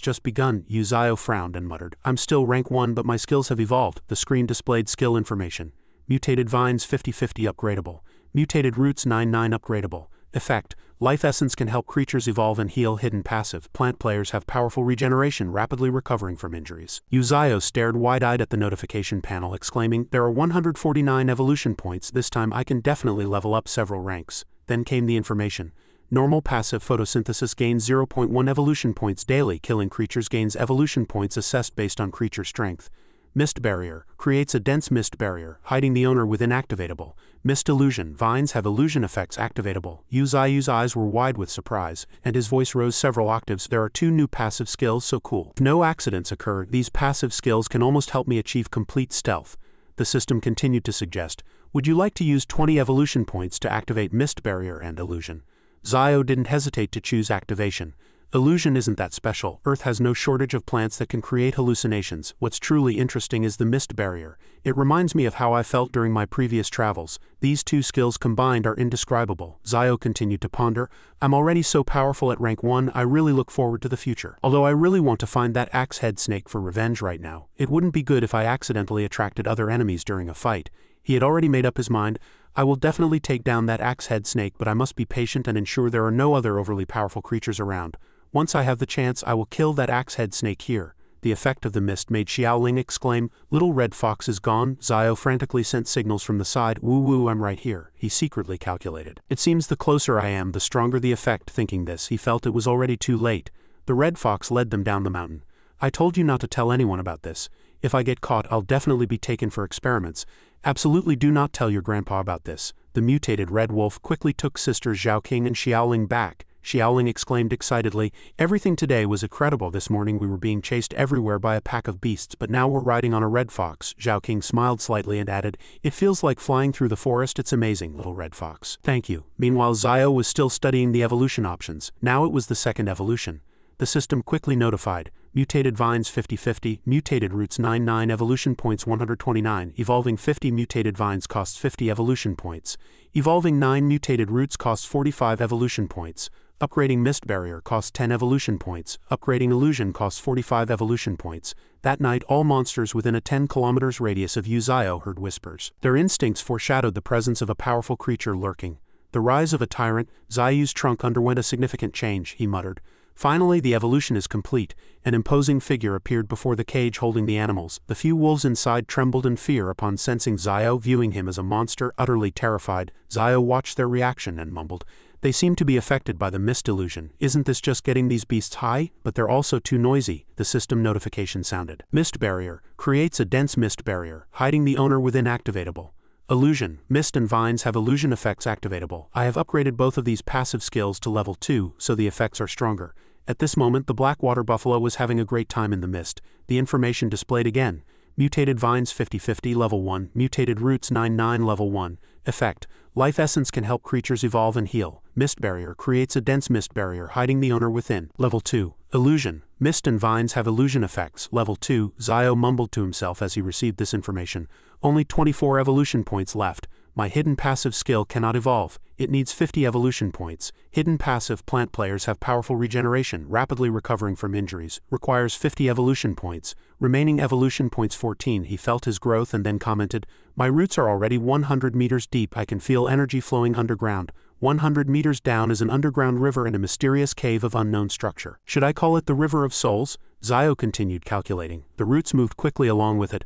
just begun. Yu Zhao frowned and muttered, I'm still rank 1 but my skills have evolved. The screen displayed skill information. Mutated vines 50/50 upgradable. Mutated roots 99 upgradable. Effect, life essence can help creatures evolve and heal. Hidden passive, plant players have powerful regeneration, rapidly recovering from injuries. Yu Zhao stared wide-eyed at the notification panel, exclaiming, There are 149 evolution points. This time I can definitely level up several ranks. Then came the information. Normal passive, photosynthesis gains 0.1 evolution points daily. Killing creatures gains evolution points assessed based on creature strength. Mist barrier, creates a dense mist barrier, hiding the owner within activatable. Mist illusion, vines have illusion effects activatable. Yu Zhao's eyes were wide with surprise, and his voice rose several octaves. There are 2 new passive skills, so cool. If no accidents occur, these passive skills can almost help me achieve complete stealth. The system continued to suggest, Would you like to use 20 evolution points to activate mist barrier and illusion? Zhao didn't hesitate to choose activation. Illusion isn't that special. Earth has no shortage of plants that can create hallucinations. What's truly interesting is the mist barrier. It reminds me of how I felt during my previous travels. These 2 skills combined are indescribable. Zhao continued to ponder. I'm already so powerful at rank 1, I really look forward to the future. Although I really want to find that axe-head snake for revenge right now. It wouldn't be good if I accidentally attracted other enemies during a fight. He had already made up his mind. I will definitely take down that axe-head snake, but I must be patient and ensure there are no other overly powerful creatures around. Once I have the chance, I will kill that axe-head snake here. The effect of the mist made Xiaoling exclaim, Little Red Fox is gone. Zhao frantically sent signals from the side. Woo, I'm right here. He secretly calculated. It seems the closer I am, the stronger the effect. Thinking this, he felt it was already too late. The Red Fox led them down the mountain. I told you not to tell anyone about this. If I get caught, I'll definitely be taken for experiments. Absolutely do not tell your grandpa about this. The mutated red wolf quickly took sisters Zhaoqing and Xiaoling back. Xiaoling exclaimed excitedly, "Everything today was incredible. This morning we were being chased everywhere by a pack of beasts, but now we're riding on a red fox." Zhaoqing smiled slightly and added, "It feels like flying through the forest. It's amazing, little red fox." "Thank you." Meanwhile, Zio was still studying the evolution options. Now it was the second evolution. The system quickly notified, mutated vines 50-50, mutated roots 99 evolution points 129, evolving 50 mutated vines costs 50 evolution points. Evolving 9 mutated roots costs 45 evolution points. Upgrading Mist Barrier costs 10 evolution points. Upgrading Illusion costs 45 evolution points. That night, all monsters within a 10 kilometers radius of Zio heard whispers. Their instincts foreshadowed the presence of a powerful creature lurking. The rise of a tyrant, Zio's trunk underwent a significant change, he muttered. Finally, the evolution is complete. An imposing figure appeared before the cage holding the animals. The few wolves inside trembled in fear upon sensing Zio, viewing him as a monster. Utterly terrified, Zio watched their reaction and mumbled, "They seem to be affected by the mist illusion. Isn't this just getting these beasts high? But they're also too noisy." The system notification sounded. Mist Barrier creates a dense mist barrier, hiding the owner within. Activatable. Illusion. Mist and vines have illusion effects activatable. I have upgraded both of these passive skills to level 2, so the effects are stronger. At this moment, the black water buffalo was having a great time in the mist. The information displayed again. Mutated vines 50-50 level 1, mutated roots 99 level 1. Effect. Life essence can help creatures evolve and heal. Mist barrier creates a dense mist barrier hiding the owner within. Level 2. Illusion. Mist and vines have illusion effects. Level 2. Zio mumbled to himself as he received this information. Only 24 evolution points left. My hidden passive skill cannot evolve. It needs 50 evolution points. Hidden passive plant players have powerful regeneration, rapidly recovering from injuries. Requires 50 evolution points. Remaining evolution points 14. He felt his growth and then commented, "My roots are already 100 meters deep. I can feel energy flowing underground. 100 meters down is an underground river in a mysterious cave of unknown structure. Should I call it the River of Souls?" Zio continued calculating. The roots moved quickly along with it.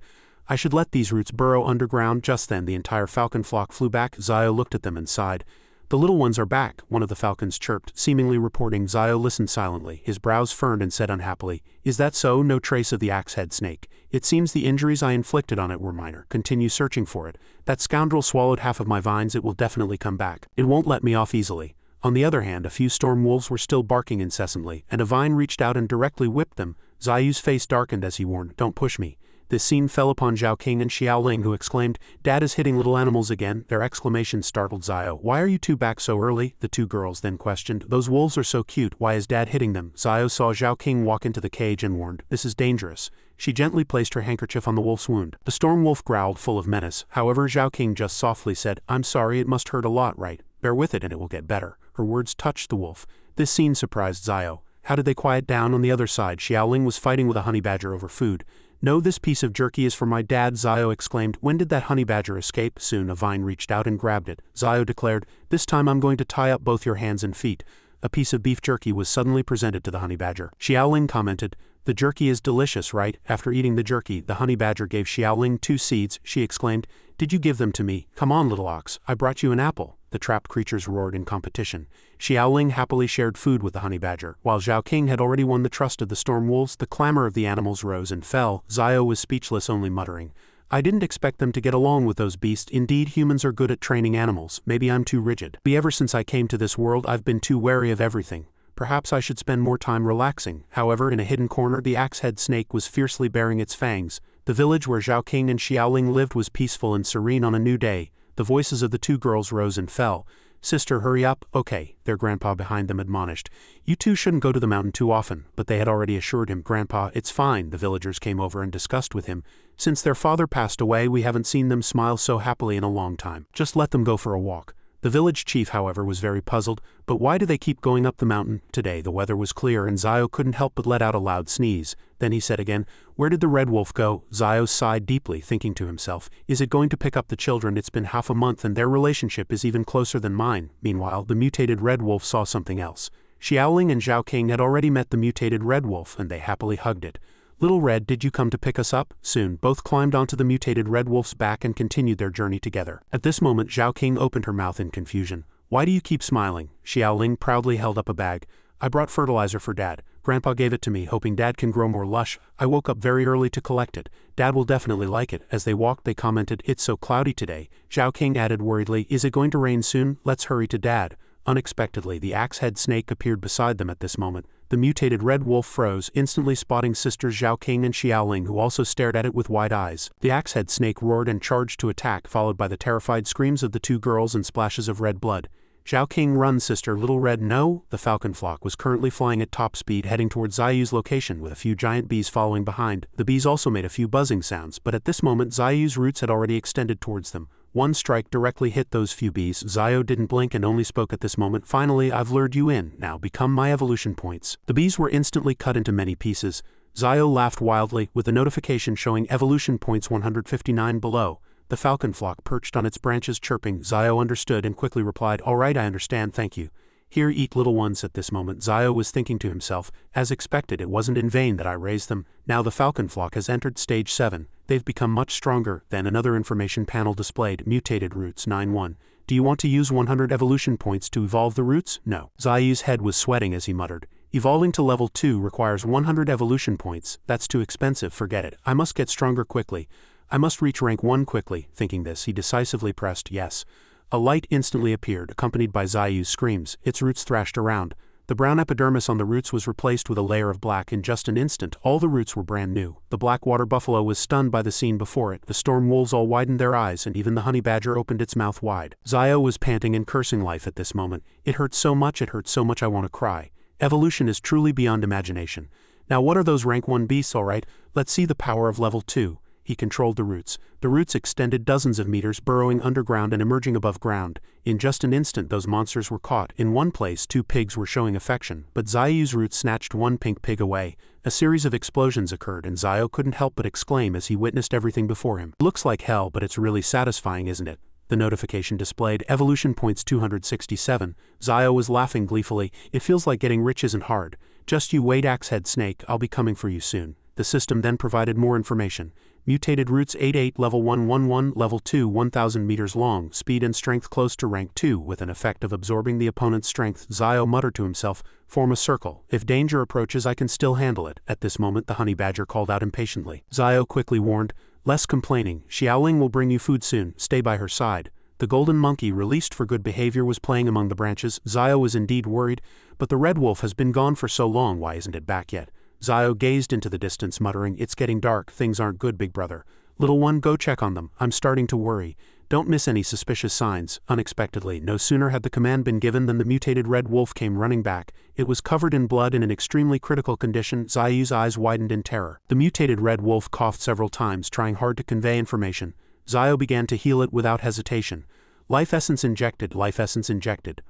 "I should let these roots burrow underground." Just then the entire falcon flock flew back. Zio looked at them and sighed. "The little ones are back," one of the falcons chirped, seemingly reporting. Zio listened silently, his brows furrowed, and said unhappily, "Is that so? No trace of the axe-head snake. It seems the injuries I inflicted on it were minor. Continue searching for it. That scoundrel swallowed half of my vines. It will definitely come back. It won't let me off easily." On the other hand, a few storm wolves were still barking incessantly, and a vine reached out and directly whipped them. Zio's face darkened as he warned, "Don't push me." This scene fell upon Zhaoqing and Xiaoling, who exclaimed, "Dad is hitting little animals again." Their exclamations startled Zio. "Why are you two back so early?" The two girls then questioned. "Those wolves are so cute. Why is Dad hitting them?" Zio saw Zhaoqing walk into the cage and warned, "This is dangerous." She gently placed her handkerchief on the wolf's wound. The storm wolf growled, full of menace. However, Zhaoqing just softly said, "I'm sorry, it must hurt a lot, right? Bear with it and it will get better." Her words touched the wolf. This scene surprised Zio. How did they quiet down? On the other side, Xiaoling was fighting with a honey badger over food. "No, this piece of jerky is for my dad," Zio exclaimed. "When did that honey badger escape?" Soon a vine reached out and grabbed it. Zio declared, "This time I'm going to tie up both your hands and feet." A piece of beef jerky was suddenly presented to the honey badger. Xiaoling commented, "The jerky is delicious, right?" After eating the jerky, the honey badger gave Xiaoling 2 seeds. She exclaimed, "Did you give them to me? Come on, little ox, I brought you an apple." The trapped creatures roared in competition. Xiaoling happily shared food with the honey badger. While Zhaoqing had already won the trust of the storm wolves, the clamor of the animals rose and fell. Zio was speechless, only muttering, "I didn't expect them to get along with those beasts. Indeed, humans are good at training animals. Maybe I'm too rigid. Ever since I came to this world, I've been too wary of everything. Perhaps I should spend more time relaxing." However, in a hidden corner, the axe-head snake was fiercely baring its fangs. The village where Zhaoqing and Xiaoling lived was peaceful and serene on a new day. The voices of the two girls rose and fell. "Sister, hurry up." "Okay," their grandpa behind them admonished. "You two shouldn't go to the mountain too often." But they had already assured him, "Grandpa, it's fine." The villagers came over and discussed with him. "Since their father passed away, we haven't seen them smile so happily in a long time. Just let them go for a walk." The village chief, however, was very puzzled. "But why do they keep going up the mountain?" Today the weather was clear and Zio couldn't help but let out a loud sneeze. Then he said again, "Where did the red wolf go?" Zio sighed deeply, thinking to himself, "Is it going to pick up the children? It's been half a month and their relationship is even closer than mine." Meanwhile, the mutated red wolf saw something else. Xiaoling and Zhaoqing had already met the mutated red wolf and they happily hugged it. "Little Red, did you come to pick us up?" Soon, both climbed onto the mutated red wolf's back and continued their journey together. At this moment, Zhaoqing opened her mouth in confusion. "Why do you keep smiling?" Xiaoling proudly held up a bag. "I brought fertilizer for Dad. Grandpa gave it to me, hoping Dad can grow more lush. I woke up very early to collect it. Dad will definitely like it. As they walked, they commented, "It's so cloudy today." Zhao King added worriedly, "Is it going to rain soon? Let's hurry to Dad." Unexpectedly, the axe-head snake appeared beside them at this moment. The mutated red wolf froze, instantly spotting sisters Zhao King and Xiaoling, who also stared at it with wide eyes. The axe-head snake roared and charged to attack, followed by the terrified screams of the two girls and splashes of red blood. Zhao King, run, sister, little red. No! The falcon flock was currently flying at top speed, heading towards Zayu's location, with a few giant bees following behind. The bees also made a few buzzing sounds, but at this moment Zayu's roots had already extended towards them. One strike directly hit those few bees. Zio didn't blink and only spoke at this moment. "Finally, I've lured you in. Now become my evolution points." The bees were instantly cut into many pieces. Zio laughed wildly, with the notification showing evolution points 159 below. The falcon flock perched on its branches chirping. Zio understood and quickly replied, "All right, I understand, thank you." "Here, eat, little ones." At this moment Zio was thinking to himself, "As expected, it wasn't in vain that I raised them. Now the falcon flock has entered stage 7. They've become much stronger." Then another information panel displayed, "Mutated roots 9-1. Do you want to use 100 evolution points to evolve the roots?" "No." Zio's head was sweating as he muttered. "Evolving to level 2 requires 100 evolution points. That's too expensive, forget it. I must get stronger quickly. I must reach rank 1 quickly." Thinking this, he decisively pressed yes. A light instantly appeared, accompanied by Zayu's screams. Its roots thrashed around. The brown epidermis on the roots was replaced with a layer of black. In just an instant, all the roots were brand new. The black water buffalo was stunned by the scene before it. The storm wolves all widened their eyes, and even the honey badger opened its mouth wide. Zio was panting and cursing life at this moment. "It hurts so much, I want to cry. Evolution is truly beyond imagination. Now what are those rank 1 beasts, alright? Let's see the power of level 2. He controlled the roots. The roots extended dozens of meters, burrowing underground and emerging above ground. In just an instant those monsters were caught. In one place 2 pigs were showing affection, but Zayu's roots snatched one pink pig away. A series of explosions occurred, and Zio couldn't help but exclaim as he witnessed everything before him. "Looks like hell, but it's really satisfying, isn't it?" The notification displayed, evolution points 267. Zio was laughing gleefully. "It feels like getting rich isn't hard. Just you wait, axe-head snake, I'll be coming for you soon." The system then provided more information. Mutated roots 88, level 111, level 2 1000 meters long, speed and strength close to rank 2 with an effect of absorbing the opponent's strength. Zio muttered to himself, "Form a circle. If danger approaches I can still handle it." At this moment the honey badger called out impatiently. Zio quickly warned, "Less complaining. Xiaoling will bring you food soon. Stay by her side." The golden monkey, released for good behavior, was playing among the branches. Zio was indeed worried, but the red wolf has been gone for so long, why isn't it back yet? Zio gazed into the distance, muttering, "It's getting dark, things aren't good, big brother. Little one, go check on them. I'm starting to worry. Don't miss any suspicious signs." Unexpectedly, no sooner had the command been given than the mutated red wolf came running back. It was covered in blood in an extremely critical condition. Zayu's eyes widened in terror. The mutated red wolf coughed several times, trying hard to convey information. Zio began to heal it without hesitation. Life essence injected,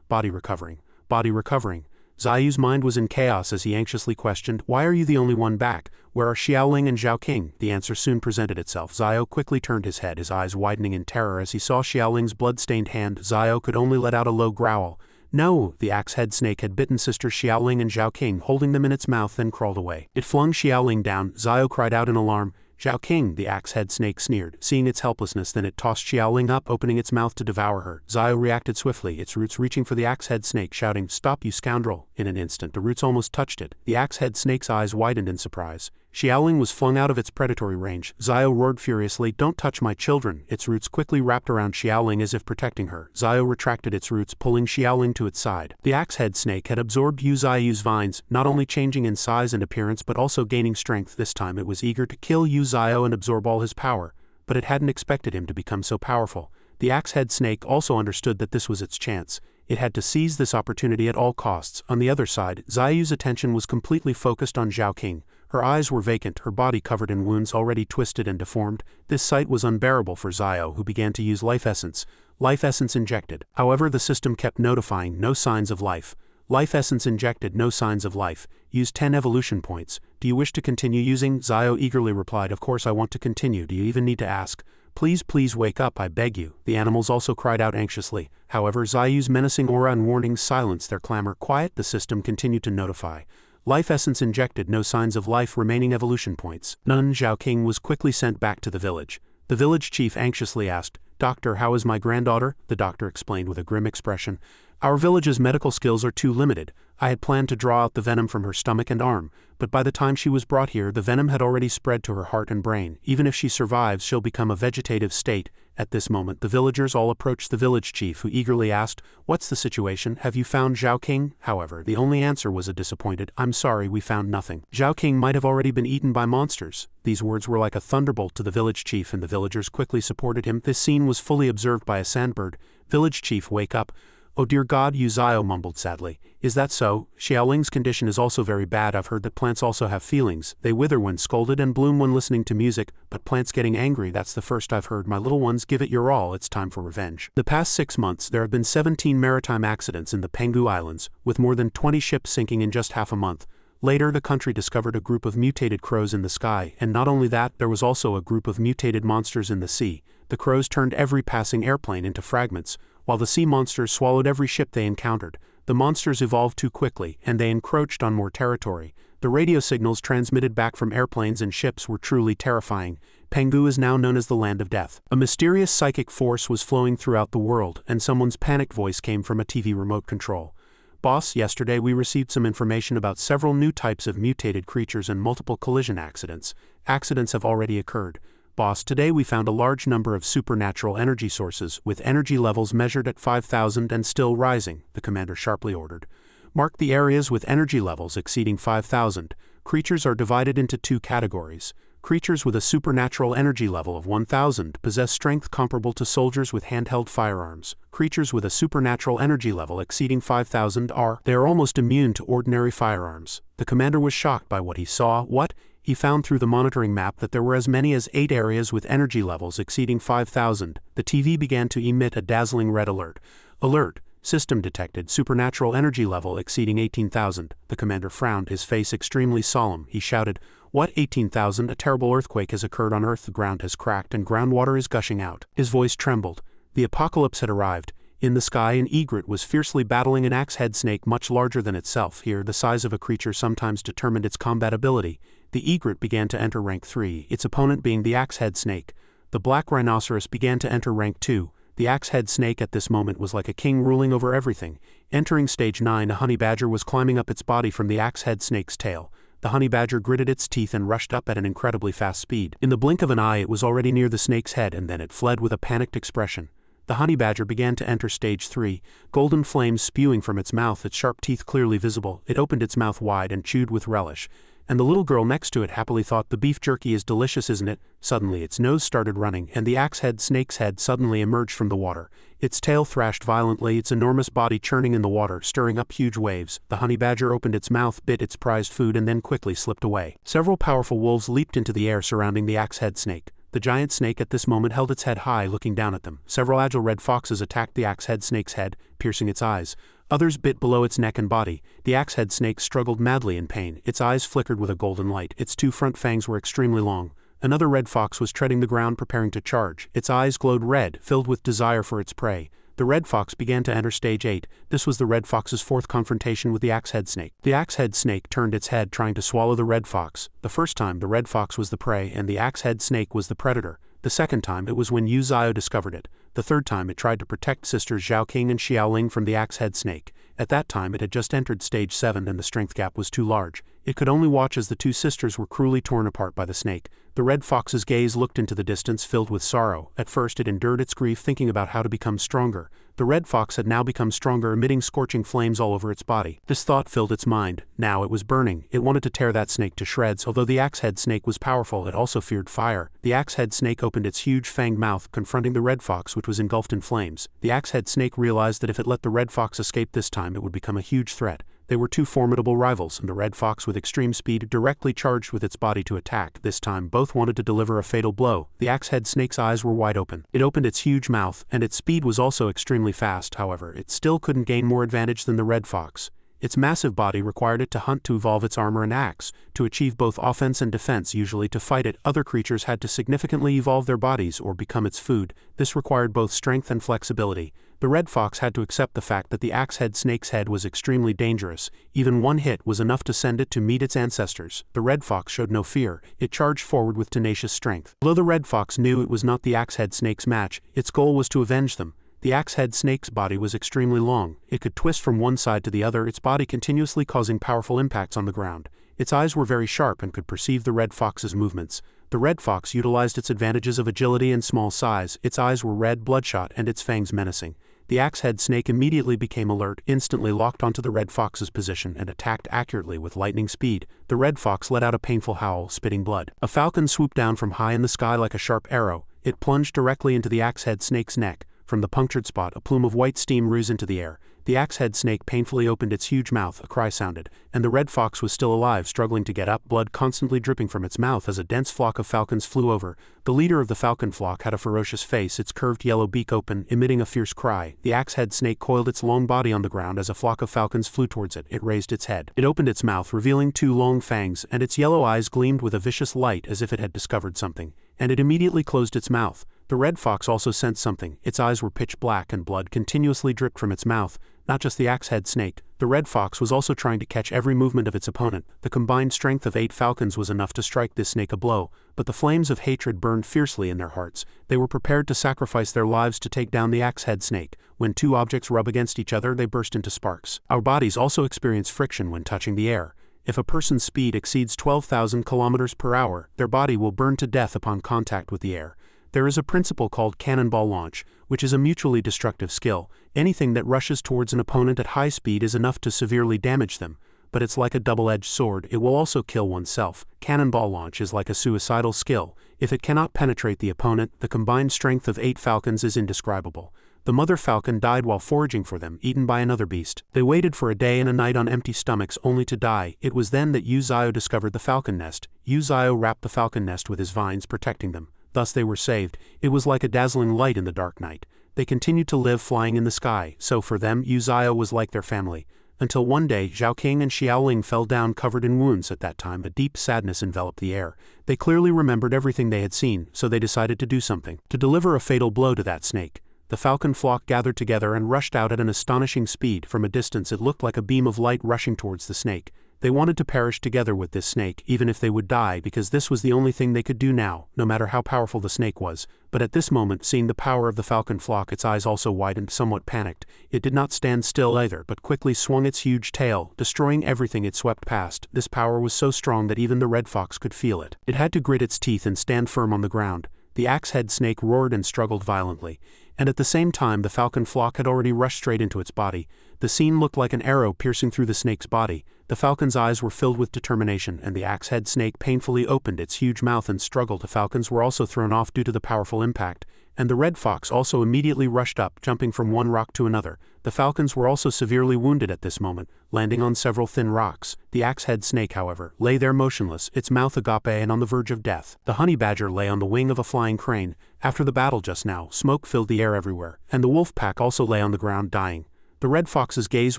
body recovering, body recovering. Zayu's mind was in chaos as he anxiously questioned, "Why are you the only one back? Where are Xiaoling and Zhao King?" The answer soon presented itself. Zio quickly turned his head, his eyes widening in terror as he saw Xiaoling's blood-stained hand. Zio could only let out a low growl. No! The axe-head snake had bitten sisters Xiaoling and Zhao King, holding them in its mouth, then crawled away. It flung Xiaoling down. Zio cried out in alarm. "Zhao King," the axe-head snake sneered, seeing its helplessness. Then it tossed Xiaoling up, opening its mouth to devour her. Zio reacted swiftly, its roots reaching for the axe-head snake, shouting, "Stop, you scoundrel!" In an instant, the roots almost touched it. The axe-head snake's eyes widened in surprise. Xiaoling was flung out of its predatory range. Zio roared furiously, "Don't touch my children!" Its roots quickly wrapped around Xiaoling as if protecting her. Zio retracted its roots, pulling Xiaoling to its side. The axe-head snake had absorbed Zio's vines, not only changing in size and appearance but also gaining strength. This time it was eager to kill Zio and absorb all his power, but it hadn't expected him to become so powerful. The axe-head snake also understood that this was its chance. It had to seize this opportunity at all costs. On the other side, Zayu's attention was completely focused on Zhao King. Her eyes were vacant, her body covered in wounds already twisted and deformed. This sight was unbearable for Zio, who began to use life essence. Life essence injected. However, the system kept notifying, "No signs of life. Life essence injected, no signs of life. Use 10 evolution points. Do you wish to continue using?" Zio eagerly replied, "Of course I want to continue. Do you even need to ask? Please wake up, I beg you." The animals also cried out anxiously. However, Zayu's menacing aura and warnings silenced their clamor. "Quiet," the system continued to notify. "Life essence injected, no signs of life, remaining evolution points." None. Zhao King was quickly sent back to the village. The village chief anxiously asked, "Doctor, how is my granddaughter?" The doctor explained with a grim expression, "Our village's medical skills are too limited. I had planned to draw out the venom from her stomach and arm, but by the time she was brought here the venom had already spread to her heart and brain. Even if she survives she'll become a vegetative state. At this moment the villagers all approached the village chief, who eagerly asked, "What's the situation? Have you found Zhao King?" However, the only answer was a disappointed, "I'm sorry, we found nothing. Zhao King might have already been eaten by monsters." These words were like a thunderbolt to the village chief, and the villagers quickly supported him. This scene was fully observed by a sandbird. "Village chief, wake up." "Oh dear God," Yu Zio mumbled sadly. "Is that so? Xiaoling's condition is also very bad. I've heard that plants also have feelings. They wither when scolded and bloom when listening to music, but plants getting angry, that's the first I've heard. My little ones, give it your all, it's time for revenge." The past 6 months there have been 17 maritime accidents in the Penghu Islands, with more than 20 ships sinking in just half a month. Later the country discovered a group of mutated crows in the sky, and not only that, there was also a group of mutated monsters in the sea. The crows turned every passing airplane into fragments, while the sea monsters swallowed every ship they encountered. The monsters evolved too quickly, and they encroached on more territory. The radio signals transmitted back from airplanes and ships were truly terrifying. Penghu is now known as the Land of Death. A mysterious psychic force was flowing throughout the world, and someone's panicked voice came from a TV remote control. "Boss, yesterday we received some information about several new types of mutated creatures and multiple collision accidents. Accidents have already occurred. Boss, today we found a large number of supernatural energy sources, with energy levels measured at 5,000 and still rising," the commander sharply ordered. "Mark the areas with energy levels exceeding 5,000. Creatures are divided into 2 categories. Creatures with a supernatural energy level of 1,000 possess strength comparable to soldiers with handheld firearms. Creatures with a supernatural energy level exceeding 5,000 they are almost immune to ordinary firearms." The commander was shocked by what he saw. What? He found through the monitoring map that there were as many as 8 areas with energy levels exceeding 5,000. The TV began to emit a dazzling red alert. "Alert! System detected supernatural energy level exceeding 18,000. The commander frowned, his face extremely solemn. He shouted, "What, 18,000? A terrible earthquake has occurred on Earth. The ground has cracked and groundwater is gushing out." His voice trembled. The apocalypse had arrived. In the sky an egret was fiercely battling an axe-head snake much larger than itself. Here the size of a creature sometimes determined its combat ability. The egret began to enter rank 3, its opponent being the axe-head snake. The black rhinoceros began to enter rank 2. The axe-head snake at this moment was like a king ruling over everything. Entering stage 9, a honey badger was climbing up its body from the axe-head snake's tail. The honey badger gritted its teeth and rushed up at an incredibly fast speed. In the blink of an eye it was already near the snake's head, and then it fled with a panicked expression. The honey badger began to enter stage 3, golden flames spewing from its mouth, its sharp teeth clearly visible. It opened its mouth wide and chewed with relish. And the little girl next to it happily thought, "The beef jerky is delicious, isn't it?" Suddenly its nose started running, and the axe-head snake's head suddenly emerged from the water. Its tail thrashed violently, its enormous body churning in the water, stirring up huge waves. The honey badger opened its mouth, bit its prized food, and then quickly slipped away. Several powerful wolves leaped into the air surrounding the axe-head snake. The giant snake at this moment held its head high, looking down at them. Several agile red foxes attacked the axe-head snake's head, piercing its eyes. Others bit below its neck and body. The axe-head snake struggled madly in pain. Its eyes flickered with a golden light. Its 2 front fangs were extremely long. Another red fox was treading the ground preparing to charge. Its eyes glowed red, filled with desire for its prey. The red fox began to enter stage 8. This was the red fox's 4th confrontation with the axe-head snake. The axe-head snake turned its head trying to swallow the red fox. The first time the red fox was the prey and the axe-head snake was the predator. The second time it was when Yu Zio discovered it. The third time it tried to protect sisters Zhao King and Xiaoling from the axe-head snake. At that time it had just entered stage 7 and the strength gap was too large. It could only watch as the 2 sisters were cruelly torn apart by the snake. The red fox's gaze looked into the distance, filled with sorrow. At first it endured its grief, thinking about how to become stronger. The red fox had now become stronger, emitting scorching flames all over its body. This thought filled its mind. Now it was burning. It wanted to tear that snake to shreds. Although the axe-head snake was powerful, it also feared fire. The axe-head snake opened its huge fanged mouth, confronting the red fox, which was engulfed in flames. The axe-head snake realized that if it let the red fox escape this time, it would become a huge threat. They were 2 formidable rivals, and the red fox with extreme speed directly charged with its body to attack. This time both wanted to deliver a fatal blow. The axe-head snake's eyes were wide open. It opened its huge mouth, and its speed was also extremely fast. However, it still couldn't gain more advantage than the red fox. Its massive body required it to hunt to evolve its armor and axe. To achieve both offense and defense, usually to fight it, other creatures had to significantly evolve their bodies or become its food. This required both strength and flexibility. The red fox had to accept the fact that the axe-head snake's head was extremely dangerous. Even one hit was enough to send it to meet its ancestors. The red fox showed no fear. It charged forward with tenacious strength. Although the red fox knew it was not the axe-head snake's match, its goal was to avenge them. The axe-head snake's body was extremely long. It could twist from one side to the other, its body continuously causing powerful impacts on the ground. Its eyes were very sharp and could perceive the red fox's movements. The red fox utilized its advantages of agility and small size. Its eyes were red, bloodshot, and its fangs menacing. The axe-head snake immediately became alert, instantly locked onto the red fox's position and attacked accurately with lightning speed. The red fox let out a painful howl, spitting blood. A falcon swooped down from high in the sky like a sharp arrow. It plunged directly into the axe-head snake's neck. From the punctured spot, a plume of white steam rose into the air. The axe-head snake painfully opened its huge mouth, a cry sounded, and the red fox was still alive, struggling to get up, blood constantly dripping from its mouth as a dense flock of falcons flew over. The leader of the falcon flock had a ferocious face, its curved yellow beak open, emitting a fierce cry. The axe-head snake coiled its long body on the ground as a flock of falcons flew towards it. It raised its head. It opened its mouth, revealing two long fangs, and its yellow eyes gleamed with a vicious light as if it had discovered something, and it immediately closed its mouth. The red fox also sensed something. Its eyes were pitch black and blood continuously dripped from its mouth. Not just the axe-head snake, the red fox was also trying to catch every movement of its opponent. The combined strength of 8 falcons was enough to strike this snake a blow, but the flames of hatred burned fiercely in their hearts. They were prepared to sacrifice their lives to take down the axe-head snake. When two objects rub against each other, they burst into sparks. Our bodies also experience friction when touching the air. If a person's speed exceeds 12,000 kilometers per hour, their body will burn to death upon contact with the air. There is a principle called cannonball launch, which is a mutually destructive skill. Anything that rushes towards an opponent at high speed is enough to severely damage them, but it's like a double-edged sword, it will also kill oneself. Cannonball launch is like a suicidal skill. If it cannot penetrate the opponent, the combined strength of 8 falcons is indescribable. The mother falcon died while foraging for them, eaten by another beast. They waited for a day and a night on empty stomachs only to die. It was then that Uziyo discovered the falcon nest. Uziyo wrapped the falcon nest with his vines, protecting them. Thus they were saved. It was like a dazzling light in the dark night. They continued to live flying in the sky, so for them Uziyo was like their family. Until one day Zhao King and Xiaoling fell down covered in wounds. At that time a deep sadness enveloped the air. They clearly remembered everything they had seen, so they decided to do something, to deliver a fatal blow to that snake. The falcon flock gathered together and rushed out at an astonishing speed. From a distance it looked like a beam of light rushing towards the snake. They wanted to perish together with this snake, even if they would die, because this was the only thing they could do now, no matter how powerful the snake was. But at this moment, seeing the power of the falcon flock, its eyes also widened, somewhat panicked. It did not stand still either, but quickly swung its huge tail, destroying everything it swept past. This power was so strong that even the red fox could feel it. It had to grit its teeth and stand firm on the ground. The axe-head snake roared and struggled violently, and at the same time the falcon flock had already rushed straight into its body. The scene looked like an arrow piercing through the snake's body. The falcon's eyes were filled with determination, and the axe-head snake painfully opened its huge mouth and struggled. The falcons were also thrown off due to the powerful impact, and the red fox also immediately rushed up, jumping from one rock to another. The falcons were also severely wounded at this moment, landing on several thin rocks. The axe-head snake, however, lay there motionless, its mouth agape and on the verge of death. The honey badger lay on the wing of a flying crane. After the battle just now, smoke filled the air everywhere, and the wolf pack also lay on the ground dying. The red fox's gaze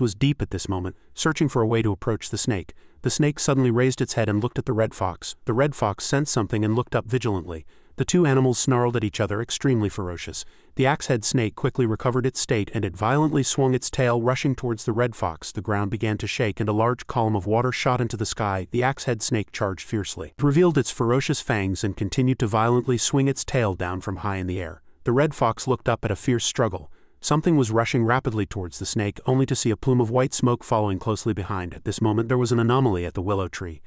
was deep at this moment, searching for a way to approach the snake. The snake suddenly raised its head and looked at the red fox. The red fox sensed something and looked up vigilantly. The two animals snarled at each other, extremely ferocious. The axe-head snake quickly recovered its state and it violently swung its tail, rushing towards the red fox. The ground began to shake and a large column of water shot into the sky. The axe-head snake charged fiercely. It revealed its ferocious fangs and continued to violently swing its tail down from high in the air. The red fox looked up at a fierce struggle. Something was rushing rapidly towards the snake, only to see a plume of white smoke following closely behind. At this moment there was an anomaly at the willow tree.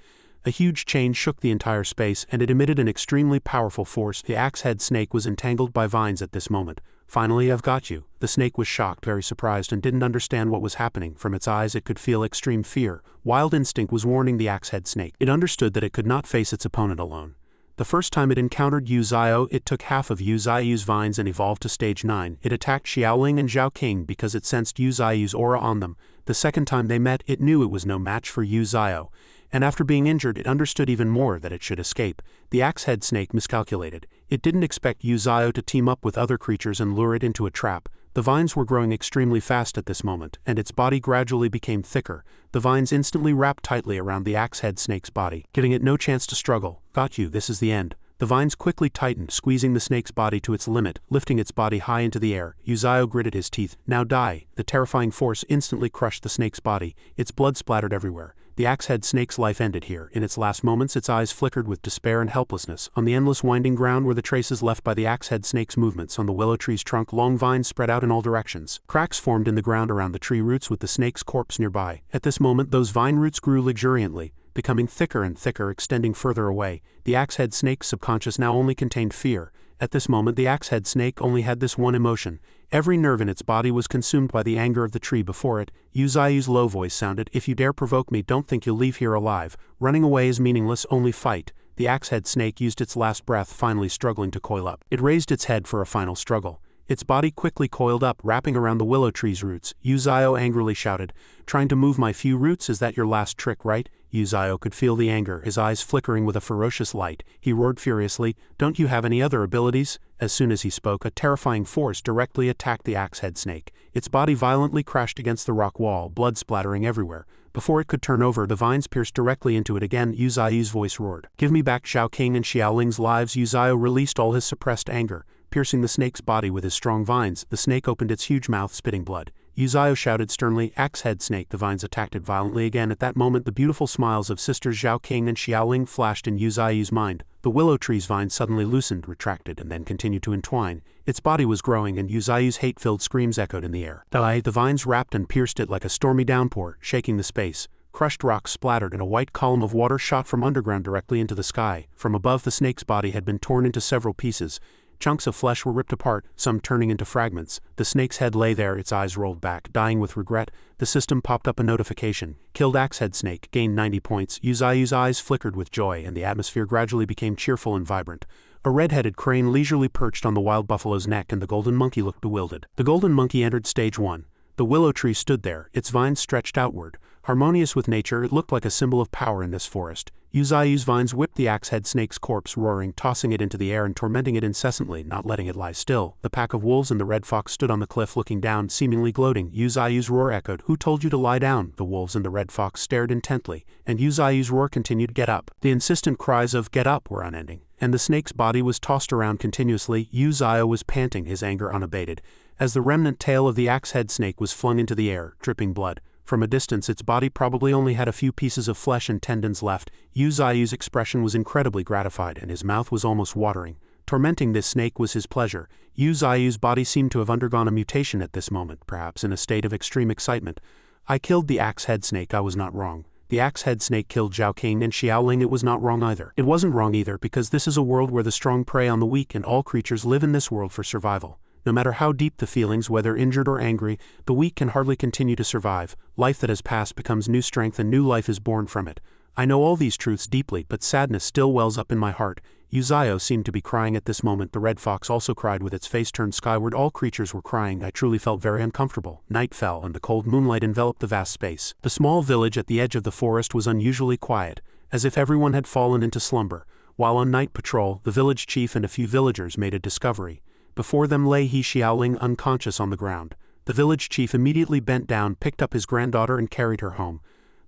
A huge change shook the entire space, and it emitted an extremely powerful force. The axe-head snake was entangled by vines at this moment. Finally, I've got you. The snake was shocked, very surprised, and didn't understand what was happening. From its eyes it could feel extreme fear. Wild instinct was warning the axe-head snake. It understood that it could not face its opponent alone. The first time it encountered Uziyo, it took half of Uziyo's vines and evolved to stage 9. It attacked Xiaoling and Zhao King because it sensed Uziyo's aura on them. The second time they met, it knew it was no match for Uziyo, and after being injured it understood even more that it should escape. The axe-head snake miscalculated. It didn't expect Uziyo to team up with other creatures and lure it into a trap. The vines were growing extremely fast at this moment, and its body gradually became thicker. The vines instantly wrapped tightly around the axe-head snake's body, giving it no chance to struggle. Got you, this is the end. The vines quickly tightened, squeezing the snake's body to its limit, lifting its body high into the air. Uziyo gritted his teeth. Now die. The terrifying force instantly crushed the snake's body. Its blood splattered everywhere. The axe-head snake's life ended here. In its last moments, its eyes flickered with despair and helplessness. On the endless winding ground were the traces left by the axe-head snake's movements. On the willow tree's trunk, long vines spread out in all directions. Cracks formed in the ground around the tree roots with the snake's corpse nearby. At this moment, those vine roots grew luxuriantly, becoming thicker and thicker, extending further away. The axe-head snake's subconscious now only contained fear. At this moment, the axe-head snake only had this one emotion. Every nerve in its body was consumed by the anger of the tree before it. Uzayu's low voice sounded, "If you dare provoke me, don't think you'll leave here alive. Running away is meaningless, only fight." The axe-head snake used its last breath, finally struggling to coil up. It raised its head for a final struggle. Its body quickly coiled up, wrapping around the willow tree's roots. Uzayo angrily shouted, "Trying to move my few roots? Is that your last trick, right?" Uzayo could feel the anger, his eyes flickering with a ferocious light. He roared furiously, "Don't you have any other abilities?" As soon as he spoke, a terrifying force directly attacked the axe-head snake. Its body violently crashed against the rock wall, blood splattering everywhere. Before it could turn over, the vines pierced directly into it again. Uzayu's voice roared, "Give me back Xiao King and Xiaoling's lives." Uzayo released all his suppressed anger. Piercing the snake's body with his strong vines, the snake opened its huge mouth, spitting blood. Uzayo shouted sternly, "Axe-head snake!" The vines attacked it violently again. At that moment, the beautiful smiles of sisters Xiao King and Xiaoling flashed in Uzayu's mind. The willow tree's vines suddenly loosened, retracted, and then continued to entwine. Its body was growing, and Uzayu's hate-filled screams echoed in the air. The vines wrapped and pierced it like a stormy downpour, shaking the space. Crushed rocks splattered, and a white column of water shot from underground directly into the sky. From above, the snake's body had been torn into several pieces. Chunks of flesh were ripped apart, some turning into fragments. The snake's head lay there, its eyes rolled back, dying with regret. The system popped up a notification. Killed axe-head snake, gained 90 points. Uzayu's eyes flickered with joy, and the atmosphere gradually became cheerful and vibrant. A red-headed crane leisurely perched on the wild buffalo's neck, and the golden monkey looked bewildered. The golden monkey entered stage 1. The willow tree stood there, its vines stretched outward. Harmonious with nature, it looked like a symbol of power in this forest. Uzayu's vines whipped the axe-head snake's corpse, roaring, tossing it into the air and tormenting it incessantly, not letting it lie still. The pack of wolves and the red fox stood on the cliff looking down, seemingly gloating. Uzayu's roar echoed, "Who told you to lie down?" The wolves and the red fox stared intently, and Uzayu's roar continued, "Get up." The insistent cries of "Get up" were unending, and the snake's body was tossed around continuously. Uzayo was panting, his anger unabated, as the remnant tail of the axe-head snake was flung into the air, dripping blood. From a distance, its body probably only had a few pieces of flesh and tendons left. Uzayu's expression was incredibly gratified, and his mouth was almost watering. Tormenting this snake was his pleasure. Uzayu's body seemed to have undergone a mutation at this moment, perhaps in a state of extreme excitement. "I killed the axe-head snake, I was not wrong. The axe-head snake killed Zhao King and Xiaoling, it was not wrong either. It wasn't wrong either, because this is a world where the strong prey on the weak, and all creatures live in this world for survival. No matter how deep the feelings, whether injured or angry, the weak can hardly continue to survive. Life that has passed becomes new strength, and new life is born from it. I know all these truths deeply, but sadness still wells up in my heart." Uzayo seemed to be crying at this moment. The red fox also cried with its face turned skyward. All creatures were crying. I truly felt very uncomfortable. Night fell, and the cold moonlight enveloped the vast space. The small village at the edge of the forest was unusually quiet, as if everyone had fallen into slumber. While on night patrol, the village chief and a few villagers made a discovery. Before them lay He Xiaoling unconscious on the ground. The village chief immediately bent down, picked up his granddaughter and carried her home.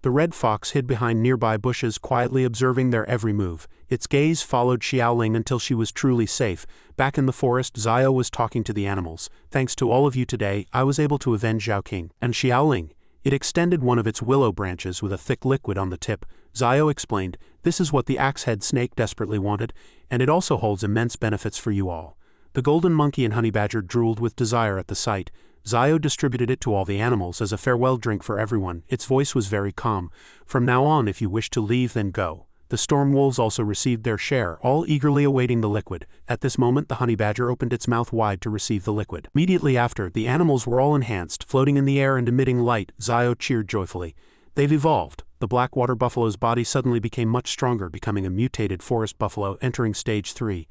The red fox hid behind nearby bushes, quietly observing their every move. Its gaze followed Xiaoling until she was truly safe. Back in the forest, Zio was talking to the animals. "Thanks to all of you today, I was able to avenge Zhao King and Xiaoling." It extended one of its willow branches with a thick liquid on the tip. Zio explained, "This is what the axe-head snake desperately wanted, and it also holds immense benefits for you all." The golden monkey and honey badger drooled with desire at the sight. Zio distributed it to all the animals as a farewell drink for everyone. Its voice was very calm. "From now on, if you wish to leave, then go." The storm wolves also received their share, all eagerly awaiting the liquid. At this moment, the honey badger opened its mouth wide to receive the liquid. Immediately after, the animals were all enhanced, floating in the air and emitting light. Zio cheered joyfully. "They've evolved." The black water buffalo's body suddenly became much stronger, becoming a mutated forest buffalo, entering stage 3.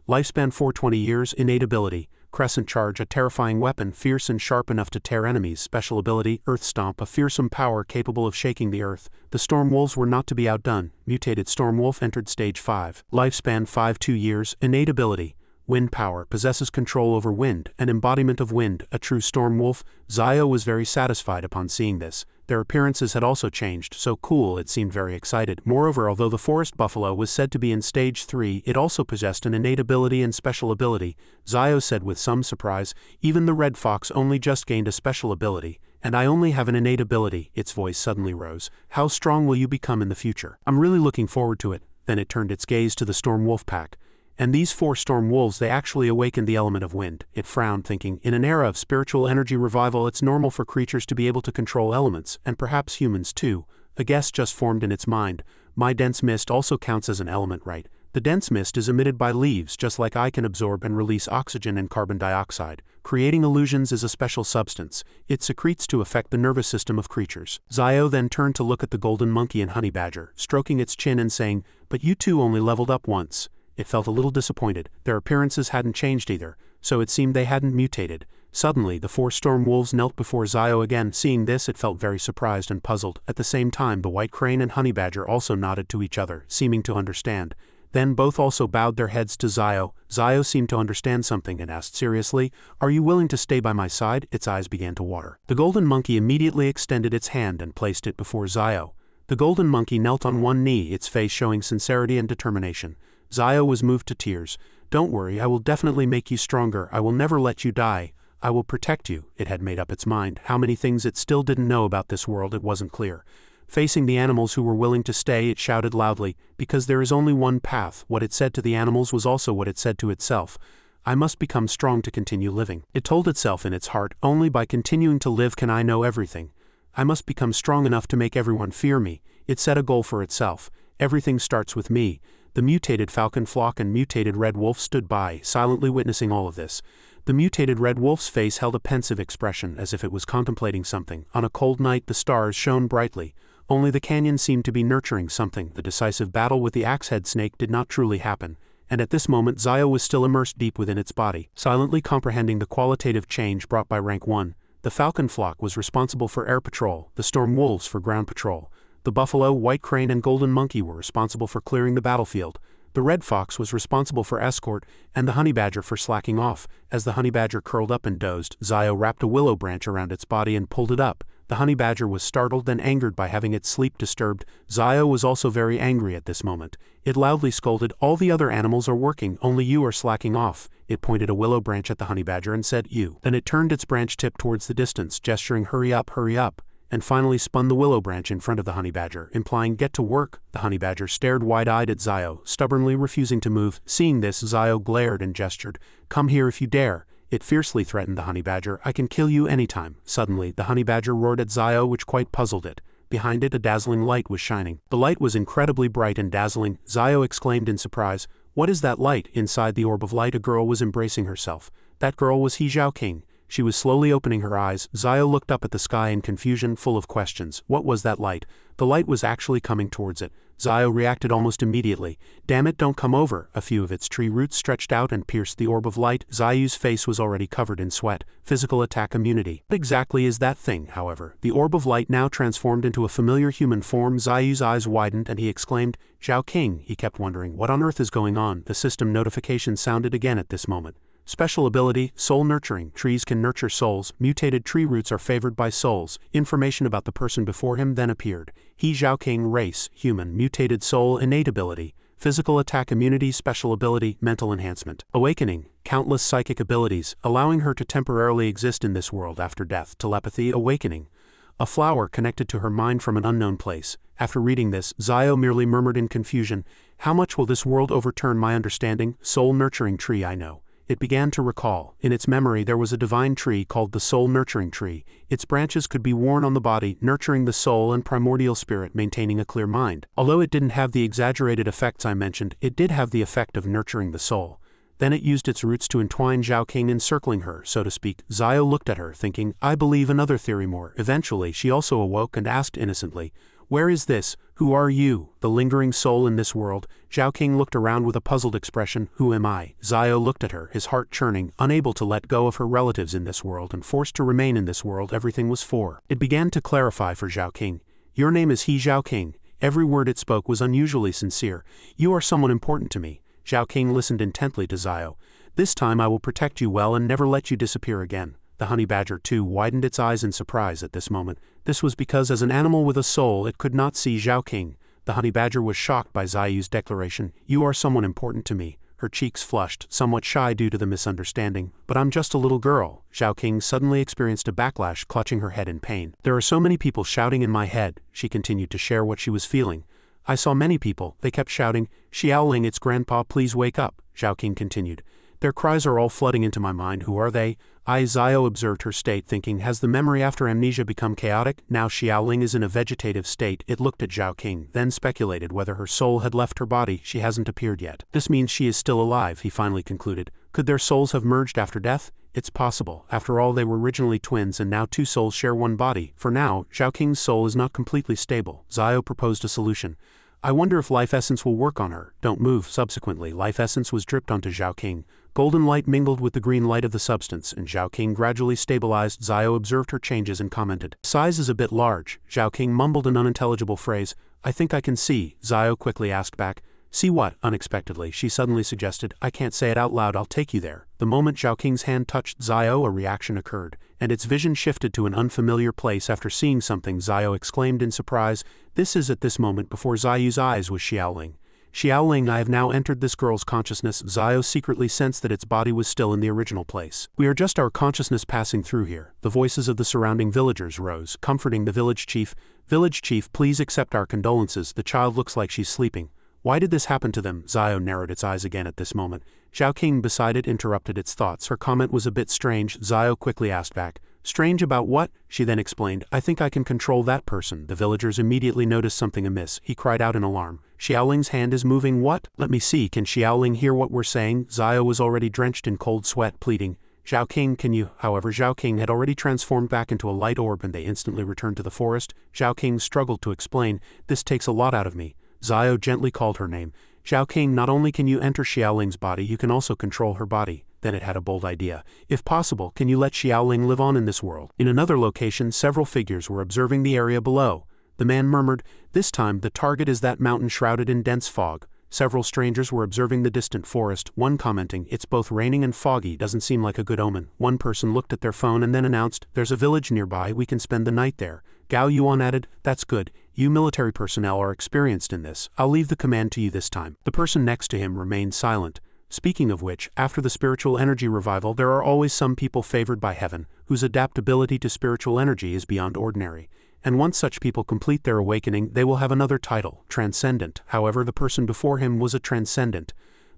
Lifespan 420 years, innate ability, Crescent Charge, a terrifying weapon, fierce and sharp enough to tear enemies. Special ability, Earth Stomp, a fearsome power capable of shaking the earth. The Storm Wolves were not to be outdone. Mutated Storm Wolf entered stage 5. Lifespan 52 years, innate ability, Wind Power, possesses control over wind, an embodiment of wind, a true Storm Wolf. Zio was very satisfied upon seeing this. Their appearances had also changed, so cool it seemed very excited. Moreover, although the forest buffalo was said to be in stage 3, it also possessed an innate ability and special ability. Zio said with some surprise, even the red fox only just gained a special ability, And I only have an innate ability, its voice suddenly rose. How strong will you become in the future? I'm really looking forward to it. Then it turned its gaze to the storm wolf pack. And these 4 storm wolves, they actually awakened the element of wind. It frowned, thinking, in an era of spiritual energy revival, it's normal for creatures to be able to control elements, and perhaps humans too. A guess just formed in its mind. My dense mist also counts as an element, right? The dense mist is emitted by leaves, just like I can absorb and release oxygen and carbon dioxide. Creating illusions is a special substance. It secretes to affect the nervous system of creatures. Zio then turned to look at the golden monkey and honey badger, stroking its chin and saying, but you two only leveled up once. It felt a little disappointed. Their appearances hadn't changed either, so it seemed they hadn't mutated. Suddenly, the 4 storm wolves knelt before Zio again. Seeing this, it felt very surprised and puzzled. At the same time, the white crane and honey badger also nodded to each other, seeming to understand. Then both also bowed their heads to Zio. Zio seemed to understand something and asked seriously, are you willing to stay by my side? Its eyes began to water. The golden monkey immediately extended its hand and placed it before Zio. The golden monkey knelt on one knee, its face showing sincerity and determination. Zio was moved to tears. Don't worry, I will definitely make you stronger. I will never let you die. I will protect you. It had made up its mind. How many things it still didn't know about this world, it wasn't clear. Facing the animals who were willing to stay, it shouted loudly, because there is only one path. What it said to the animals was also what it said to itself. I must become strong to continue living. It told itself in its heart, only by continuing to live can I know everything. I must become strong enough to make everyone fear me. It set a goal for itself. Everything starts with me. The mutated falcon flock and mutated red wolf stood by, silently witnessing all of this. The mutated red wolf's face held a pensive expression, as if it was contemplating something. On a cold night, the stars shone brightly. Only the canyon seemed to be nurturing something. The decisive battle with the axe-head snake did not truly happen, and at this moment Zio was still immersed deep within its body, silently comprehending the qualitative change brought by rank 1. The falcon flock was responsible for air patrol, the storm wolves for ground patrol. The buffalo, white crane and golden monkey were responsible for clearing the battlefield. The red fox was responsible for escort, and the honey badger for slacking off. As the honey badger curled up and dozed, Zio wrapped a willow branch around its body and pulled it up. The honey badger was startled and angered by having its sleep disturbed. Zio was also very angry at this moment. It loudly scolded, all the other animals are working, only you are slacking off. It pointed a willow branch at the honey badger and said, you. Then it turned its branch tip towards the distance, gesturing hurry up, and finally spun the willow branch in front of the honey badger, implying get to work. The honey badger stared wide-eyed at Zio, stubbornly refusing to move. Seeing this, Zio glared and gestured, come here if you dare. It fiercely threatened the honey badger, I can kill you anytime. Suddenly, the honey badger roared at Zio, which quite puzzled it. Behind it, a dazzling light was shining. The light was incredibly bright and dazzling. Zio exclaimed in surprise, what is that light? Inside the orb of light, a girl was embracing herself. That girl was He Zhao King. She was slowly opening her eyes. Zio looked up at the sky in confusion, full of questions. What was that light? The light was actually coming towards it. Zio reacted almost immediately. Damn it, don't come over. A few of its tree roots stretched out and pierced the orb of light. Zio's face was already covered in sweat. Physical attack immunity. What exactly is that thing, however? The orb of light now transformed into a familiar human form. Zio's eyes widened and he exclaimed, Zhao King. He kept wondering, what on earth is going on? The system notification sounded again at this moment. Special ability, soul nurturing. Trees can nurture souls. Mutated tree roots are favored by souls. Information about the person before him then appeared. He Zhao King, race, human. Mutated soul, innate ability. Physical attack immunity, special ability, mental enhancement. Awakening, countless psychic abilities, allowing her to temporarily exist in this world after death. Telepathy, awakening. A flower connected to her mind from an unknown place. After reading this, Zio merely murmured in confusion, how much will this world overturn my understanding? Soul nurturing tree, I know. It began to recall. In its memory there was a divine tree called the soul nurturing tree. Its branches could be worn on the body, nurturing the soul and primordial spirit, maintaining a clear mind. Although it didn't have the exaggerated effects I mentioned, it did have the effect of nurturing the soul. Then it used its roots to entwine Zhao King, encircling her, so to speak. Zio looked at her, thinking, I believe another theory more. Eventually she also awoke and asked innocently, where is this? Who are you? The lingering soul in this world? Zhao King looked around with a puzzled expression. Who am I? Zio looked at her, his heart churning, unable to let go of her relatives in this world and forced to remain in this world everything was for. It began to clarify for Zhao King. Your name is He Zhao King. Every word it spoke was unusually sincere. You are someone important to me. Zhao King listened intently to Zio. This time I will protect you well and never let you disappear again. The honey badger too widened its eyes in surprise at this moment. This was because as an animal with a soul it could not see Zhao King. The honey badger was shocked by Zio's declaration. You are someone important to me. her cheeks flushed, somewhat shy due to the misunderstanding. "But I'm just a little girl." Zhao King suddenly experienced a backlash, clutching her head in pain. "There are so many people shouting in my head," she continued to share what she was feeling. "I saw many people, they kept shouting, 'Xiaoling, it's Grandpa, please wake up,'" Zhao King continued. "Their cries are all flooding into my mind. Who are they?" Zhao observed her state, thinking, has the memory after amnesia become chaotic? Now Xiaoling is in a vegetative state. It looked at Zhao King, then speculated whether her soul had left her body. She hasn't appeared yet. "This means she is still alive," he finally concluded. "Could their souls have merged after death? It's possible. After all, they were originally twins and now two souls share one body. For now, Zhao King's soul is not completely stable." Zhao proposed a solution. "I wonder if life essence will work on her." "Don't move." Subsequently, life essence was dripped onto Zhao King. Golden light mingled with the green light of the substance, and Zhao King gradually stabilized. Zhao observed her changes and commented, "Size is a bit large." Zhao King mumbled an unintelligible phrase. "I think I can see." Zhao quickly asked back, "See what?" Unexpectedly, she suddenly suggested, "I can't say it out loud, I'll take you there." The moment Zhao King's hand touched Zhao, a reaction occurred, and its vision shifted to an unfamiliar place. After seeing something, Zhao exclaimed in surprise. This is at this moment before Zhayu's eyes was Xiaoling. "Xiaoling, I have now entered this girl's consciousness." Zhao secretly sensed that its body was still in the original place. "We are just our consciousness passing through here." The voices of the surrounding villagers rose, comforting the village chief. "Village chief, please accept our condolences. The child looks like she's sleeping." "Why did this happen to them?" Zhao narrowed its eyes again at this moment. Zhao King beside it interrupted its thoughts. Her comment was a bit strange. Zhao quickly asked back, "Strange about what?" She then explained, "I think I can control that person." The villagers immediately noticed something amiss. He cried out in alarm. "Xiaoling's hand is moving." "What? Let me see. Can Xiaoling hear what we're saying?" Zhao was already drenched in cold sweat, pleading, "Zhao King, can you?" However, Zhao King had already transformed back into a light orb and they instantly returned to the forest. Zhao King struggled to explain, "This takes a lot out of me." Zhao gently called her name. "Zhao King, not only can you enter Xiaoling's body, you can also control her body." Then it had a bold idea. "If possible, can you let Xiaoling live on in this world?" In another location, several figures were observing the area below. The man murmured, "This time, the target is that mountain shrouded in dense fog." Several strangers were observing the distant forest, one commenting, "It's both raining and foggy, doesn't seem like a good omen." One person looked at their phone and then announced, "There's a village nearby, we can spend the night there." Gao Yuan added, "That's good. You military personnel are experienced in this. I'll leave the command to you this time." The person next to him remained silent. Speaking of which, after the spiritual energy revival, there are always some people favored by heaven, whose adaptability to spiritual energy is beyond ordinary. And once such people complete their awakening, they will have another title, Transcendent. However, the person before him was a Transcendent.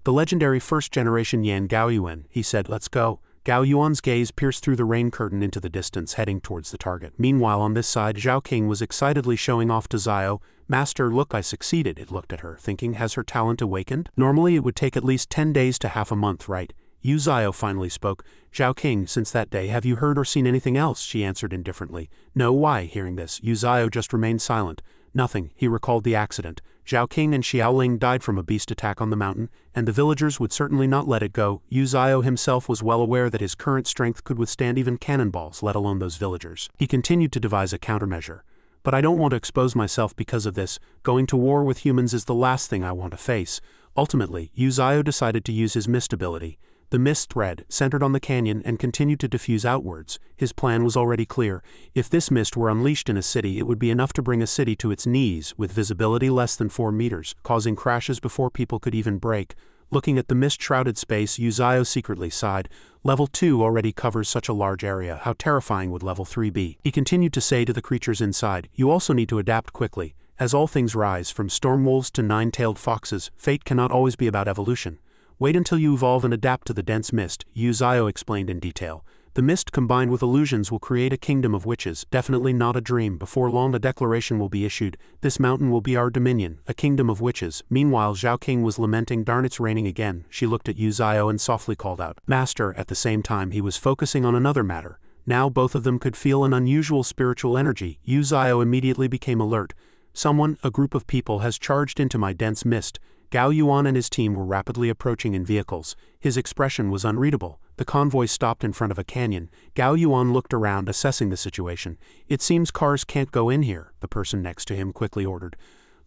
The legendary first-generation Yan Gaoyuan, he said, "Let's go." Gao Yuan's gaze pierced through the rain curtain into the distance, heading towards the target. Meanwhile, on this side, Zhao King was excitedly showing off to Zhao. "Master, look, I succeeded." It looked at her, thinking, has her talent awakened? Normally it would take at least 10 days to half a month, right? Yu Zhao finally spoke. "Zhao King, since that day, have you heard or seen anything else?" She answered indifferently. "No." Why? Hearing this, Yu Zhao just remained silent. "Nothing." He recalled the accident. Zhao King and Xiaoling died from a beast attack on the mountain, and the villagers would certainly not let it go. Yu Zhao himself was well aware that his current strength could withstand even cannonballs, let alone those villagers. He continued to devise a countermeasure. "But I don't want to expose myself because of this. Going to war with humans is the last thing I want to face." Ultimately, Yu Zhao decided to use his mist ability. The mist thread centered on the canyon and continued to diffuse outwards. His plan was already clear. If this mist were unleashed in a city, it would be enough to bring a city to its knees, with visibility less than 4 meters, causing crashes before people could even brake. Looking at the mist-shrouded space, Yu Zhao secretly sighed. Level 2 already covers such a large area. How terrifying would Level 3 be? He continued to say to the creatures inside, "You also need to adapt quickly. As all things rise, from storm wolves to 9-tailed foxes, fate cannot always be about evolution. Wait until you evolve and adapt to the dense mist," Yu Zhao explained in detail. "The mist combined with illusions will create a kingdom of witches, definitely not a dream. Before long a declaration will be issued. This mountain will be our dominion, a kingdom of witches." Meanwhile, Zhao King was lamenting, "Darn, it's raining again." She looked at Yu Zhao and softly called out, "Master." At the same time, he was focusing on another matter. Now both of them could feel an unusual spiritual energy. Yu Zhao immediately became alert. "Someone, a group of people, has charged into my dense mist." Gao Yuan and his team were rapidly approaching in vehicles. His expression was unreadable. The convoy stopped in front of a canyon. Gao Yuan looked around, assessing the situation. "It seems cars can't go in here," the person next to him quickly ordered.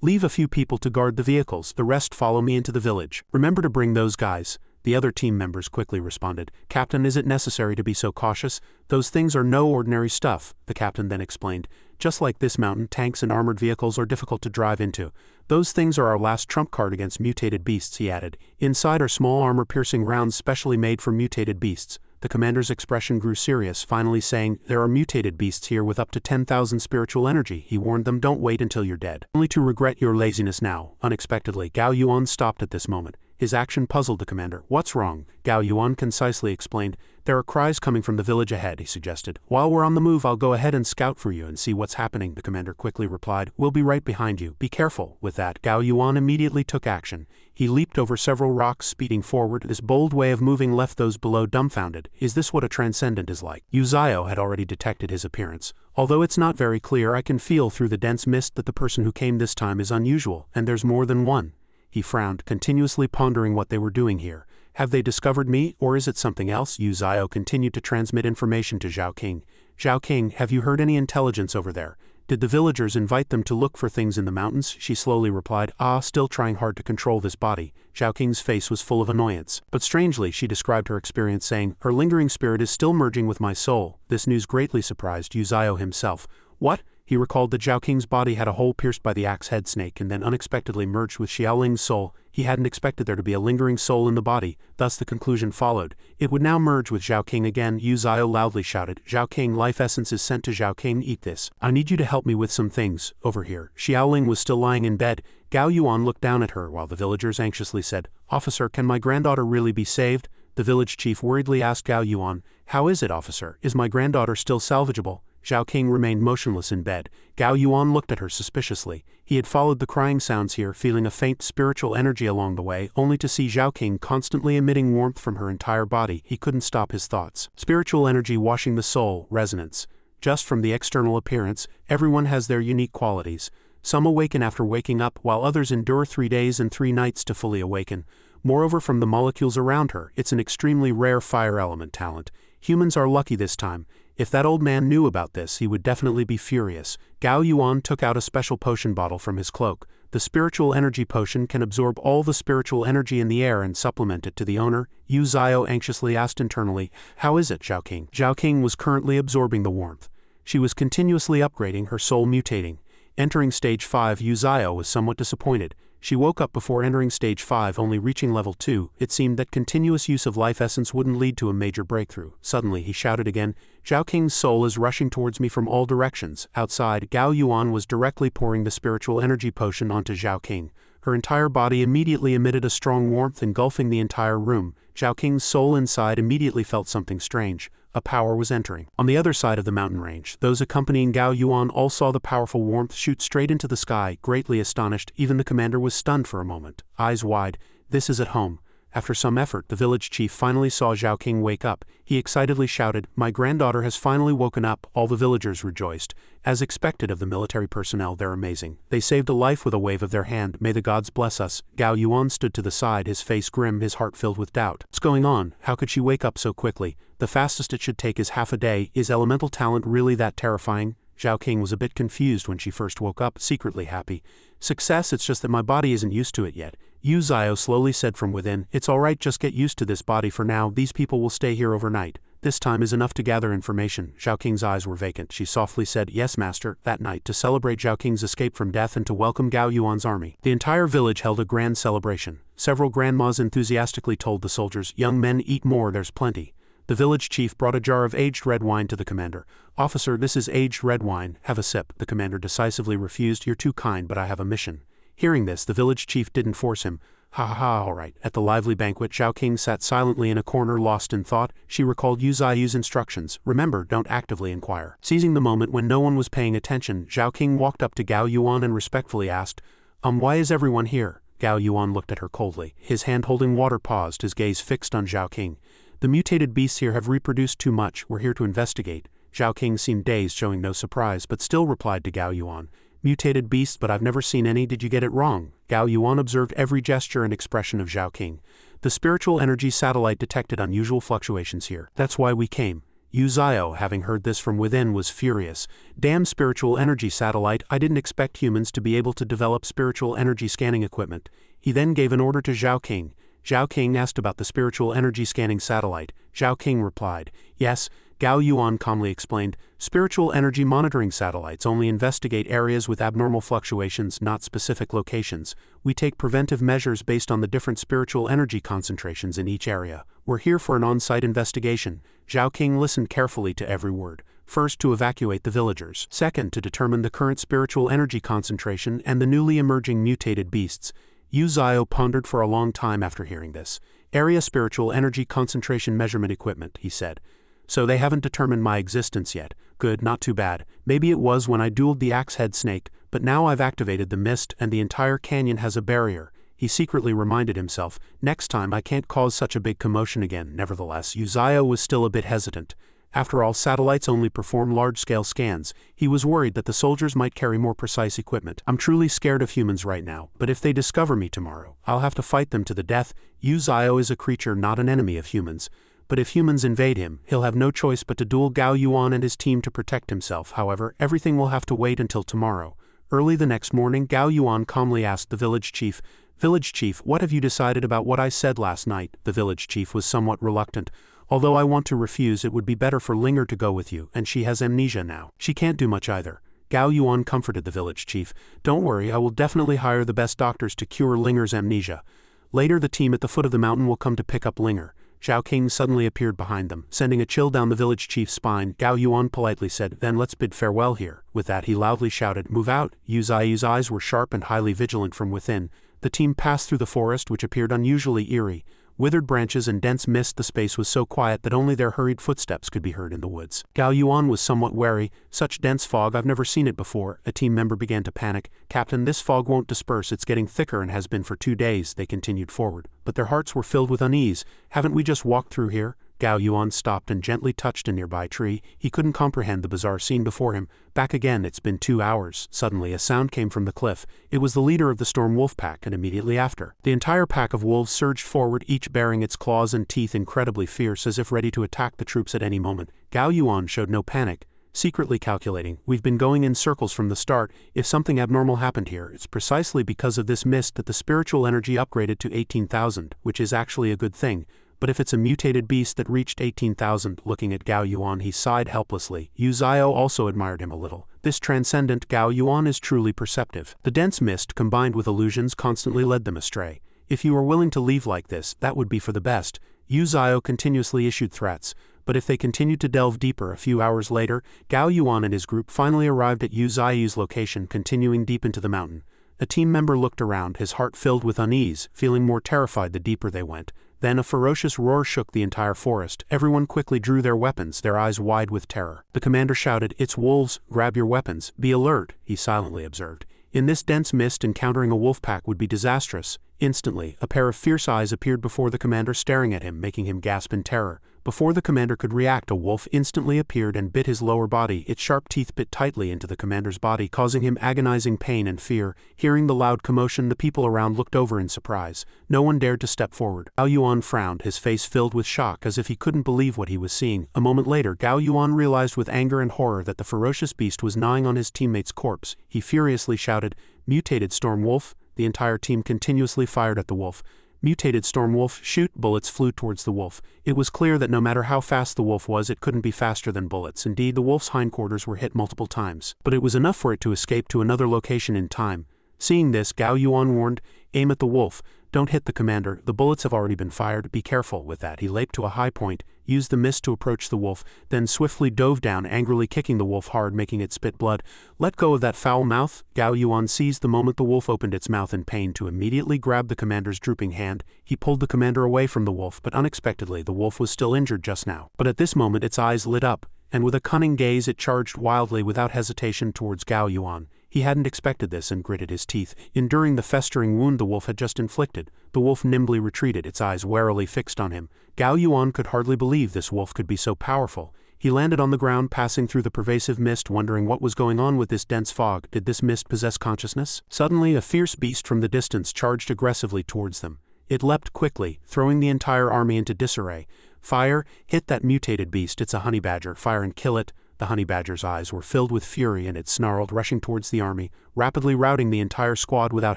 "Leave a few people to guard the vehicles. The rest follow me into the village. Remember to bring those guys." The other team members quickly responded. "Captain, is it necessary to be so cautious? Those things are no ordinary stuff," the captain then explained. "Just like this mountain, tanks and armored vehicles are difficult to drive into. Those things are our last trump card against mutated beasts, he added. Inside are small armor-piercing rounds specially made for mutated beasts. The commander's expression grew serious, finally saying, there are mutated beasts here with up to 10,000 spiritual energy. He warned them, don't wait until you're dead. Only to regret your laziness now. Unexpectedly, Gao Yuan stopped at this moment. His action puzzled the commander. What's wrong? Gao Yuan concisely explained. There are cries coming from the village ahead, he suggested. While we're on the move, I'll go ahead and scout for you and see what's happening, the commander quickly replied. We'll be right behind you. Be careful. With that, Gao Yuan immediately took action. He leaped over several rocks, speeding forward. This bold way of moving left those below dumbfounded. Is this what a transcendent is like? Uzio had already detected his appearance. Although it's not very clear, I can feel through the dense mist that the person who came this time is unusual, and there's more than one. He frowned, continuously pondering what they were doing here. Have they discovered me, or is it something else? Uzio continued to transmit information to Zhao King. Zhao King, have you heard any intelligence over there? Did the villagers invite them to look for things in the mountains? She slowly replied, still trying hard to control this body. Zhao King's face was full of annoyance. But strangely, she described her experience saying, her lingering spirit is still merging with my soul. This news greatly surprised Uzio himself. What? He recalled that Zhao King's body had a hole pierced by the axe head snake and then unexpectedly merged with Xiaoling's soul. He hadn't expected there to be a lingering soul in the body, thus the conclusion followed. It would now merge with Zhao King again. Uzio loudly shouted, Zhao King, life essence is sent to Zhao King, eat this. I need you to help me with some things, over here. Xiaoling was still lying in bed. Gao Yuan looked down at her while the villagers anxiously said, Officer, can my granddaughter really be saved? The village chief worriedly asked Gao Yuan, how is it, officer? Is my granddaughter still salvageable? Zhao King remained motionless in bed. Gao Yuan looked at her suspiciously. He had followed the crying sounds here, feeling a faint spiritual energy along the way, only to see Zhao King constantly emitting warmth from her entire body. He couldn't stop his thoughts. Spiritual energy washing the soul, resonance. Just from the external appearance, everyone has their unique qualities. Some awaken after waking up, while others endure 3 days and 3 nights to fully awaken. Moreover, from the molecules around her, it's an extremely rare fire element talent. Humans are lucky this time. If that old man knew about this, he would definitely be furious. Gao Yuan took out a special potion bottle from his cloak. The spiritual energy potion can absorb all the spiritual energy in the air and supplement it to the owner. Uzio anxiously asked internally, how is it, Zhao King? Zhao King was currently absorbing the warmth. She was continuously upgrading, her soul mutating. Entering stage 5, Uzio was somewhat disappointed. She woke up before entering stage 5, only reaching level 2. It seemed that continuous use of life essence wouldn't lead to a major breakthrough. Suddenly, he shouted again, Zhao King's soul is rushing towards me from all directions. Outside, Gao Yuan was directly pouring the spiritual energy potion onto Zhao King. Her entire body immediately emitted a strong warmth engulfing the entire room. Zhao King's soul inside immediately felt something strange. A power was entering. On the other side of the mountain range, those accompanying Gao Yuan all saw the powerful warmth shoot straight into the sky. Greatly astonished, even the commander was stunned for a moment. Eyes wide, this is at home. After some effort, the village chief finally saw Zhao King wake up. He excitedly shouted, my granddaughter has finally woken up. All the villagers rejoiced. As expected of the military personnel, they're amazing. They saved a life with a wave of their hand. May the gods bless us. Gao Yuan stood to the side, his face grim, his heart filled with doubt. What's going on? How could she wake up so quickly? The fastest it should take is half a day. Is elemental talent really that terrifying? Zhao King was a bit confused when she first woke up, secretly happy. Success, it's just that my body isn't used to it yet. Uzio slowly said from within, it's alright, just get used to this body for now. These people will stay here overnight. This time is enough to gather information. Zhao King's eyes were vacant. She softly said, yes, master. That night, to celebrate Zhao King's escape from death and to welcome Gao Yuan's army, the entire village held a grand celebration. Several grandmas enthusiastically told the soldiers, young men, eat more, there's plenty. The village chief brought a jar of aged red wine to the commander. Officer, this is aged red wine. Have a sip. The commander decisively refused. You're too kind, but I have a mission. Hearing this, the village chief didn't force him. Ha ha ha, all right. At the lively banquet, Zhao King sat silently in a corner, lost in thought. She recalled Uzio's instructions. Remember, don't actively inquire. Seizing the moment when no one was paying attention, Zhao King walked up to Gao Yuan and respectfully asked, why is everyone here? Gao Yuan looked at her coldly. His hand holding water paused, his gaze fixed on Zhao King. The mutated beasts here have reproduced too much. We're here to investigate. Zhao King seemed dazed, showing no surprise, but still replied to Gao Yuan. Mutated beasts, but I've never seen any. Did you get it wrong? Gao Yuan observed every gesture and expression of Zhao King. The spiritual energy satellite detected unusual fluctuations here. That's why we came. Uzio, having heard this from within, was furious. Damn spiritual energy satellite, I didn't expect humans to be able to develop spiritual energy scanning equipment. He then gave an order to Zhao King. Zhao King asked about the spiritual energy scanning satellite. Zhao King replied, yes, Gao Yuan calmly explained, spiritual energy monitoring satellites only investigate areas with abnormal fluctuations, not specific locations. We take preventive measures based on the different spiritual energy concentrations in each area. We're here for an on-site investigation. Zhao King listened carefully to every word. First, to evacuate the villagers. Second, to determine the current spiritual energy concentration and the newly emerging mutated beasts. Yu Zio pondered for a long time after hearing this. Area spiritual energy concentration measurement equipment, he said. So they haven't determined my existence yet. Good, not too bad. Maybe it was when I dueled the axe-head snake, but now I've activated the mist and the entire canyon has a barrier. He secretly reminded himself, next time I can't cause such a big commotion again. Nevertheless, Uzio was still a bit hesitant. After all, satellites only perform large-scale scans. He was worried that the soldiers might carry more precise equipment. I'm truly scared of humans right now, but if they discover me tomorrow, I'll have to fight them to the death. Uzio is a creature, not an enemy of humans. But if humans invade him, he'll have no choice but to duel Gao Yuan and his team to protect himself. However, everything will have to wait until tomorrow. Early the next morning, Gao Yuan calmly asked the village chief, "Village chief, what have you decided about what I said last night?" The village chief was somewhat reluctant. "Although I want to refuse, it would be better for Linger to go with you, and she has amnesia now. She can't do much either." Gao Yuan comforted the village chief. "Don't worry, I will definitely hire the best doctors to cure Linger's amnesia. Later the team at the foot of the mountain will come to pick up Linger." Zhao King suddenly appeared behind them, sending a chill down the village chief's spine. Gao Yuan politely said, "Then let's bid farewell here." With that he loudly shouted, "Move out!" Yu Zai's eyes were sharp and highly vigilant from within. The team passed through the forest, which appeared unusually eerie. Withered branches and dense mist, the space was so quiet that only their hurried footsteps could be heard in the woods. Gao Yuan was somewhat wary. "Such dense fog, I've never seen it before." A team member began to panic. "Captain, this fog won't disperse, it's getting thicker and has been for 2 days." They continued forward, but their hearts were filled with unease. "Haven't we just walked through here?" Gao Yuan stopped and gently touched a nearby tree. He couldn't comprehend the bizarre scene before him. "Back again, it's been 2 hours. Suddenly a sound came from the cliff. It was the leader of the storm wolf pack, and immediately after, the entire pack of wolves surged forward, each bearing its claws and teeth incredibly fierce, as if ready to attack the troops at any moment. Gao Yuan showed no panic, secretly calculating, "We've been going in circles from the start. If something abnormal happened here, it's precisely because of this mist that the spiritual energy upgraded to 18,000, which is actually a good thing. But if it's a mutated beast that reached 18,000, looking at Gao Yuan, he sighed helplessly. Yu Zio also admired him a little. This transcendent Gao Yuan is truly perceptive. The dense mist, combined with illusions, constantly led them astray. If you are willing to leave like this, that would be for the best. Yu Zio continuously issued threats, but if they continued to delve deeper, a few hours later, Gao Yuan and his group finally arrived at Yu Zio's location, continuing deep into the mountain. A team member looked around, his heart filled with unease, feeling more terrified the deeper they went. Then a ferocious roar shook the entire forest. Everyone quickly drew their weapons, their eyes wide with terror. The commander shouted, "It's wolves! Grab your weapons! Be alert!" he silently observed. In this dense mist, encountering a wolf pack would be disastrous. Instantly, a pair of fierce eyes appeared before the commander, staring at him, making him gasp in terror. Before the commander could react, a wolf instantly appeared and bit his lower body. Its sharp teeth bit tightly into the commander's body, causing him agonizing pain and fear. Hearing the loud commotion, the people around looked over in surprise. No one dared to step forward. Gao Yuan frowned, his face filled with shock, as if he couldn't believe what he was seeing. A moment later, Gao Yuan realized with anger and horror that the ferocious beast was gnawing on his teammate's corpse. He furiously shouted, "Mutated storm wolf!" The entire team continuously fired at the wolf. "Mutated storm wolf, shoot!" Bullets flew towards the wolf. It was clear that no matter how fast the wolf was, it couldn't be faster than bullets. Indeed, the wolf's hindquarters were hit multiple times, but it was enough for it to escape to another location in time. Seeing this, Gao Yuan warned, "Aim at the wolf. Don't hit the commander. The bullets have already been fired. Be careful." With that, he leaped to a high point, used the mist to approach the wolf, then swiftly dove down, angrily kicking the wolf hard, making it spit blood. "Let go of that foul mouth!" Gao Yuan seized the moment the wolf opened its mouth in pain to immediately grab the commander's drooping hand. He pulled the commander away from the wolf, but unexpectedly the wolf was still injured just now. But at this moment its eyes lit up, and with a cunning gaze it charged wildly without hesitation towards Gao Yuan. He hadn't expected this and gritted his teeth, enduring the festering wound the wolf had just inflicted. The wolf nimbly retreated, its eyes warily fixed on him. Gao Yuan could hardly believe this wolf could be so powerful. He landed on the ground, passing through the pervasive mist, wondering what was going on with this dense fog. Did this mist possess consciousness? Suddenly, a fierce beast from the distance charged aggressively towards them. It leapt quickly, throwing the entire army into disarray. "Fire! Hit that mutated beast! It's a honey badger! Fire and kill it!" The honey badger's eyes were filled with fury and it snarled, rushing towards the army, rapidly routing the entire squad without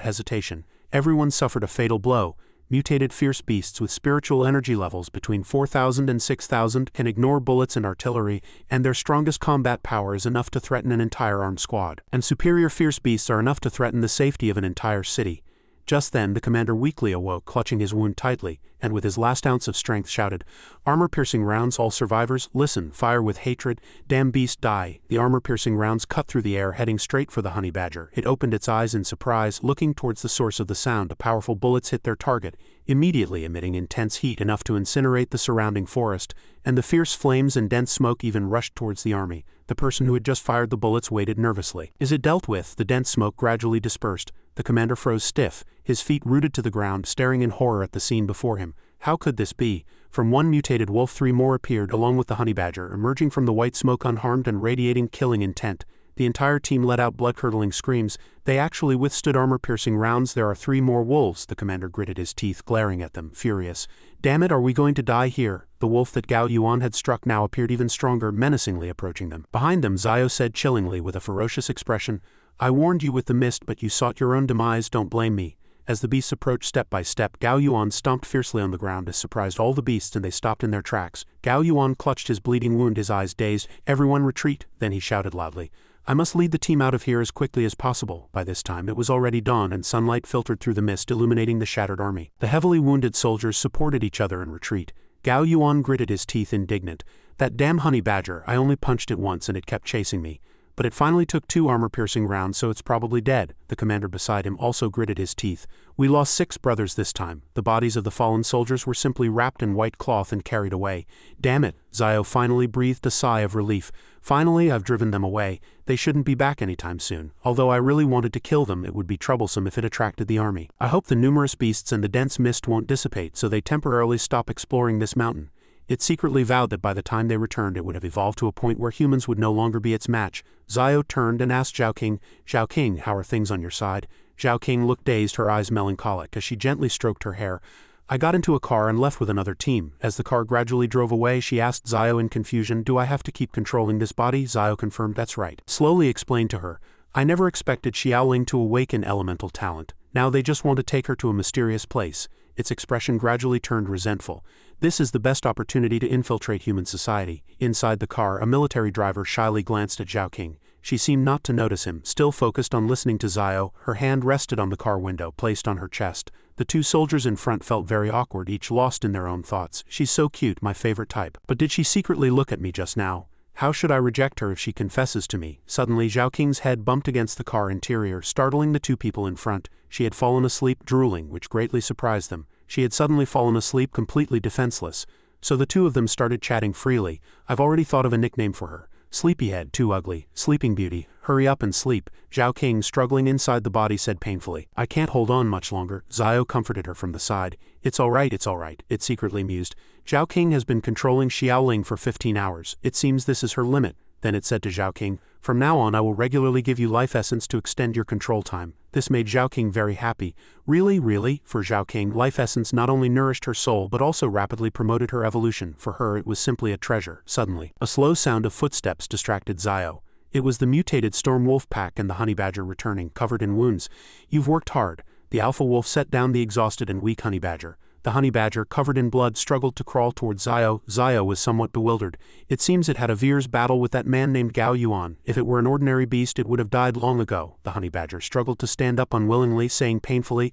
hesitation. Everyone suffered a fatal blow. mutated fierce beasts with spiritual energy levels between 4,000 and 6,000 can ignore bullets and artillery, and their strongest combat power is enough to threaten an entire armed squad. And superior fierce beasts are enough to threaten the safety of an entire city. Just then the commander weakly awoke, clutching his wound tightly, and with his last ounce of strength shouted, "Armor-piercing rounds, all survivors, listen, fire with hatred, damn beast die." The armor-piercing rounds cut through the air, heading straight for the honey badger. It opened its eyes in surprise, looking towards the source of the sound. Powerful bullets hit their target, immediately emitting intense heat enough to incinerate the surrounding forest, and the fierce flames and dense smoke even rushed towards the army. The person who had just fired the bullets waited nervously. Is it dealt with? The dense smoke gradually dispersed. The commander froze stiff, his feet rooted to the ground, staring in horror at the scene before him. How could this be? From one mutated wolf 3 more appeared along with the honey badger, emerging from the white smoke unharmed and radiating killing intent. The entire team let out blood-curdling screams. They actually withstood armor-piercing rounds. There are 3 more wolves. The commander gritted his teeth, glaring at them, furious. Damn it, are we going to die here? The wolf that Gao Yuan had struck now appeared even stronger, menacingly approaching them. Behind them, Zio said chillingly with a ferocious expression, "I warned you with the mist, but you sought your own demise, don't blame me." As the beasts approached step by step, Gao Yuan stomped fiercely on the ground. This surprised all the beasts and they stopped in their tracks. Gao Yuan clutched his bleeding wound, his eyes dazed. "Everyone retreat." Then he shouted loudly, "I must lead the team out of here as quickly as possible." By this time it was already dawn and sunlight filtered through the mist, illuminating the shattered army. The heavily wounded soldiers supported each other in retreat. Gao Yuan gritted his teeth, indignant. "That damn honey badger, I only punched it once and it kept chasing me. But it finally took 2 armor-piercing rounds, so it's probably dead." The commander beside him also gritted his teeth. "We lost 6 brothers this time." The bodies of the fallen soldiers were simply wrapped in white cloth and carried away. "Damn it," Zio finally breathed a sigh of relief. "Finally, I've driven them away. They shouldn't be back anytime soon. Although I really wanted to kill them, it would be troublesome if it attracted the army. I hope the numerous beasts and the dense mist won't dissipate, so they temporarily stop exploring this mountain." It secretly vowed that by the time they returned it would have evolved to a point where humans would no longer be its match. Zio turned and asked Zhao King, "Zhao King, how are things on your side?" Zhao King looked dazed, her eyes melancholic, as she gently stroked her hair. "I got into a car and left with another team." As the car gradually drove away, she asked Zio in confusion, "Do I have to keep controlling this body?" Zio confirmed, "That's right." Slowly explained to her, "I never expected Xiaoling to awaken elemental talent. Now they just want to take her to a mysterious place." Its expression gradually turned resentful. "This is the best opportunity to infiltrate human society." Inside the car, a military driver shyly glanced at Zhao King. She seemed not to notice him, still focused on listening to Zio. Her hand rested on the car window, placed on her chest. The 2 soldiers in front felt very awkward, each lost in their own thoughts. "She's so cute, my favorite type. But did she secretly look at me just now? How should I reject her if she confesses to me?" Suddenly Zhao King's head bumped against the car interior, startling the 2 people in front. She had fallen asleep, drooling, which greatly surprised them. She had suddenly fallen asleep, completely defenseless. So the 2 of them started chatting freely. "I've already thought of a nickname for her. Sleepyhead, too ugly. Sleeping Beauty. Hurry up and sleep." Zhao King, struggling inside the body, said painfully, "I can't hold on much longer." Zio comforted her from the side. It's all right, it secretly mused. "Zhao King has been controlling Xiaoling for 15 hours. It seems this is her limit." Then it said to Zhao King, "From now on I will regularly give you life essence to extend your control time." This made Zhao King very happy. Really? For Zhao King, life essence not only nourished her soul but also rapidly promoted her evolution. For her it was simply a treasure. Suddenly, a slow sound of footsteps distracted Zio. It was the mutated storm wolf pack and the honey badger returning, covered in wounds. "You've worked hard." The alpha wolf set down the exhausted and weak honey badger. The honey badger, covered in blood, struggled to crawl towards Zio. Zio was somewhat bewildered. It seems it had a fierce battle with that man named Gao Yuan. If it were an ordinary beast it would have died long ago. The honey badger struggled to stand up unwillingly, saying painfully,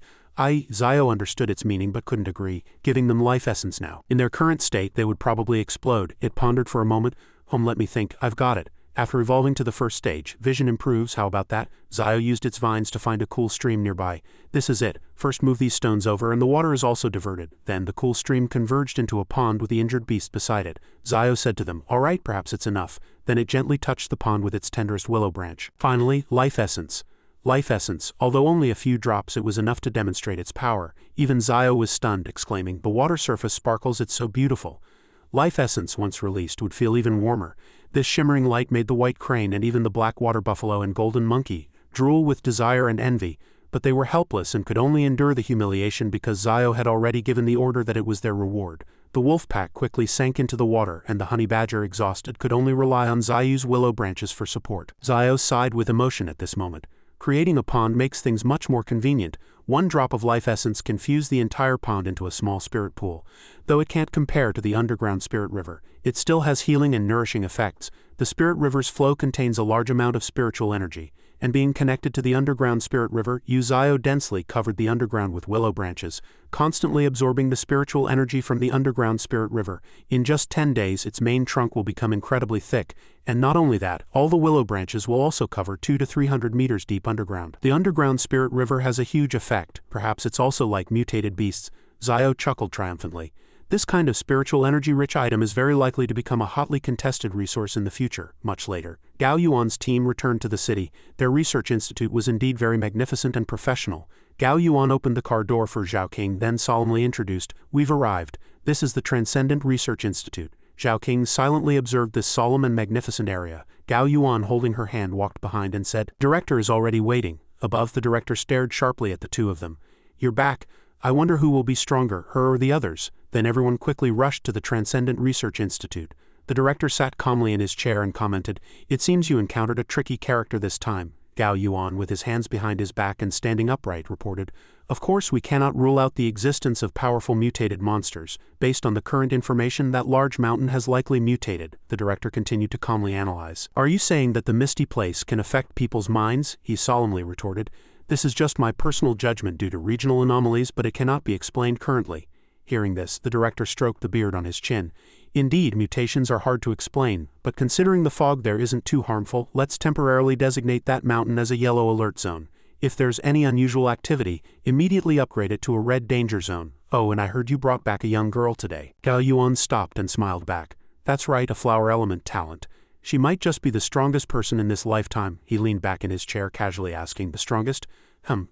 Zio understood its meaning but couldn't agree, giving them life essence now. In their current state they would probably explode. It pondered for a moment. Let me think, I've got it. After evolving to the first stage, vision improves, how about that? Zio used its vines to find a cool stream nearby. This is it. First move these stones over and the water is also diverted. Then the cool stream converged into a pond with the injured beast beside it. Zio said to them, "All right, perhaps it's enough." Then it gently touched the pond with its tenderest willow branch. Finally, life essence. Life essence, although only a few drops, it was enough to demonstrate its power. Even Zio was stunned, exclaiming, "The water surface sparkles, it's so beautiful." Life essence, once released, would feel even warmer. This shimmering light made the white crane and even the black water buffalo and golden monkey drool with desire and envy, but they were helpless and could only endure the humiliation because Zio had already given the order that it was their reward. The wolf pack quickly sank into the water, and the honey badger, exhausted, could only rely on Zio's willow branches for support. Zio sighed with emotion at this moment. Creating a pond makes things much more convenient. One drop of life essence can fuse the entire pond into a small spirit pool. Though it can't compare to the underground spirit river, it still has healing and nourishing effects. The spirit river's flow contains a large amount of spiritual energy, and being connected to the underground spirit river, Uzio densely covered the underground with willow branches, constantly absorbing the spiritual energy from the underground spirit river. In just 10 days, its main trunk will become incredibly thick, and not only that, all the willow branches will also cover 200 to 300 meters deep underground. The underground spirit river has a huge effect. Perhaps it's also like mutated beasts. Zio chuckled triumphantly. This kind of spiritual energy-rich item is very likely to become a hotly contested resource in the future. Much later, Gao Yuan's team returned to the city. Their research institute was indeed very magnificent and professional. Gao Yuan opened the car door for Zhao King, then solemnly introduced, "We've arrived. This is the Transcendent Research Institute." Zhao King silently observed this solemn and magnificent area. Gao Yuan, holding her hand, walked behind and said, "Director is already waiting." Above, the director stared sharply at the two of them. "You're back. I wonder who will be stronger, her or the others." Then everyone quickly rushed to the Transcendent Research Institute. The director sat calmly in his chair and commented, "It seems you encountered a tricky character this time." Gao Yuan, with his hands behind his back and standing upright, reported, "Of course we cannot rule out the existence of powerful mutated monsters. Based on the current information, that large mountain has likely mutated." The director continued to calmly analyze. "Are you saying that the misty place can affect people's minds?" he solemnly retorted. "This is just my personal judgment due to regional anomalies, but it cannot be explained currently." Hearing this, the director stroked the beard on his chin. "Indeed, mutations are hard to explain, but considering the fog there isn't too harmful, let's temporarily designate that mountain as a yellow alert zone. If there's any unusual activity, immediately upgrade it to a red danger zone. Oh, and I heard you brought back a young girl today." Gao Yuan stopped and smiled back. "That's right, a flower element talent. She might just be the strongest person in this lifetime." He leaned back in his chair, casually asking, "The strongest?"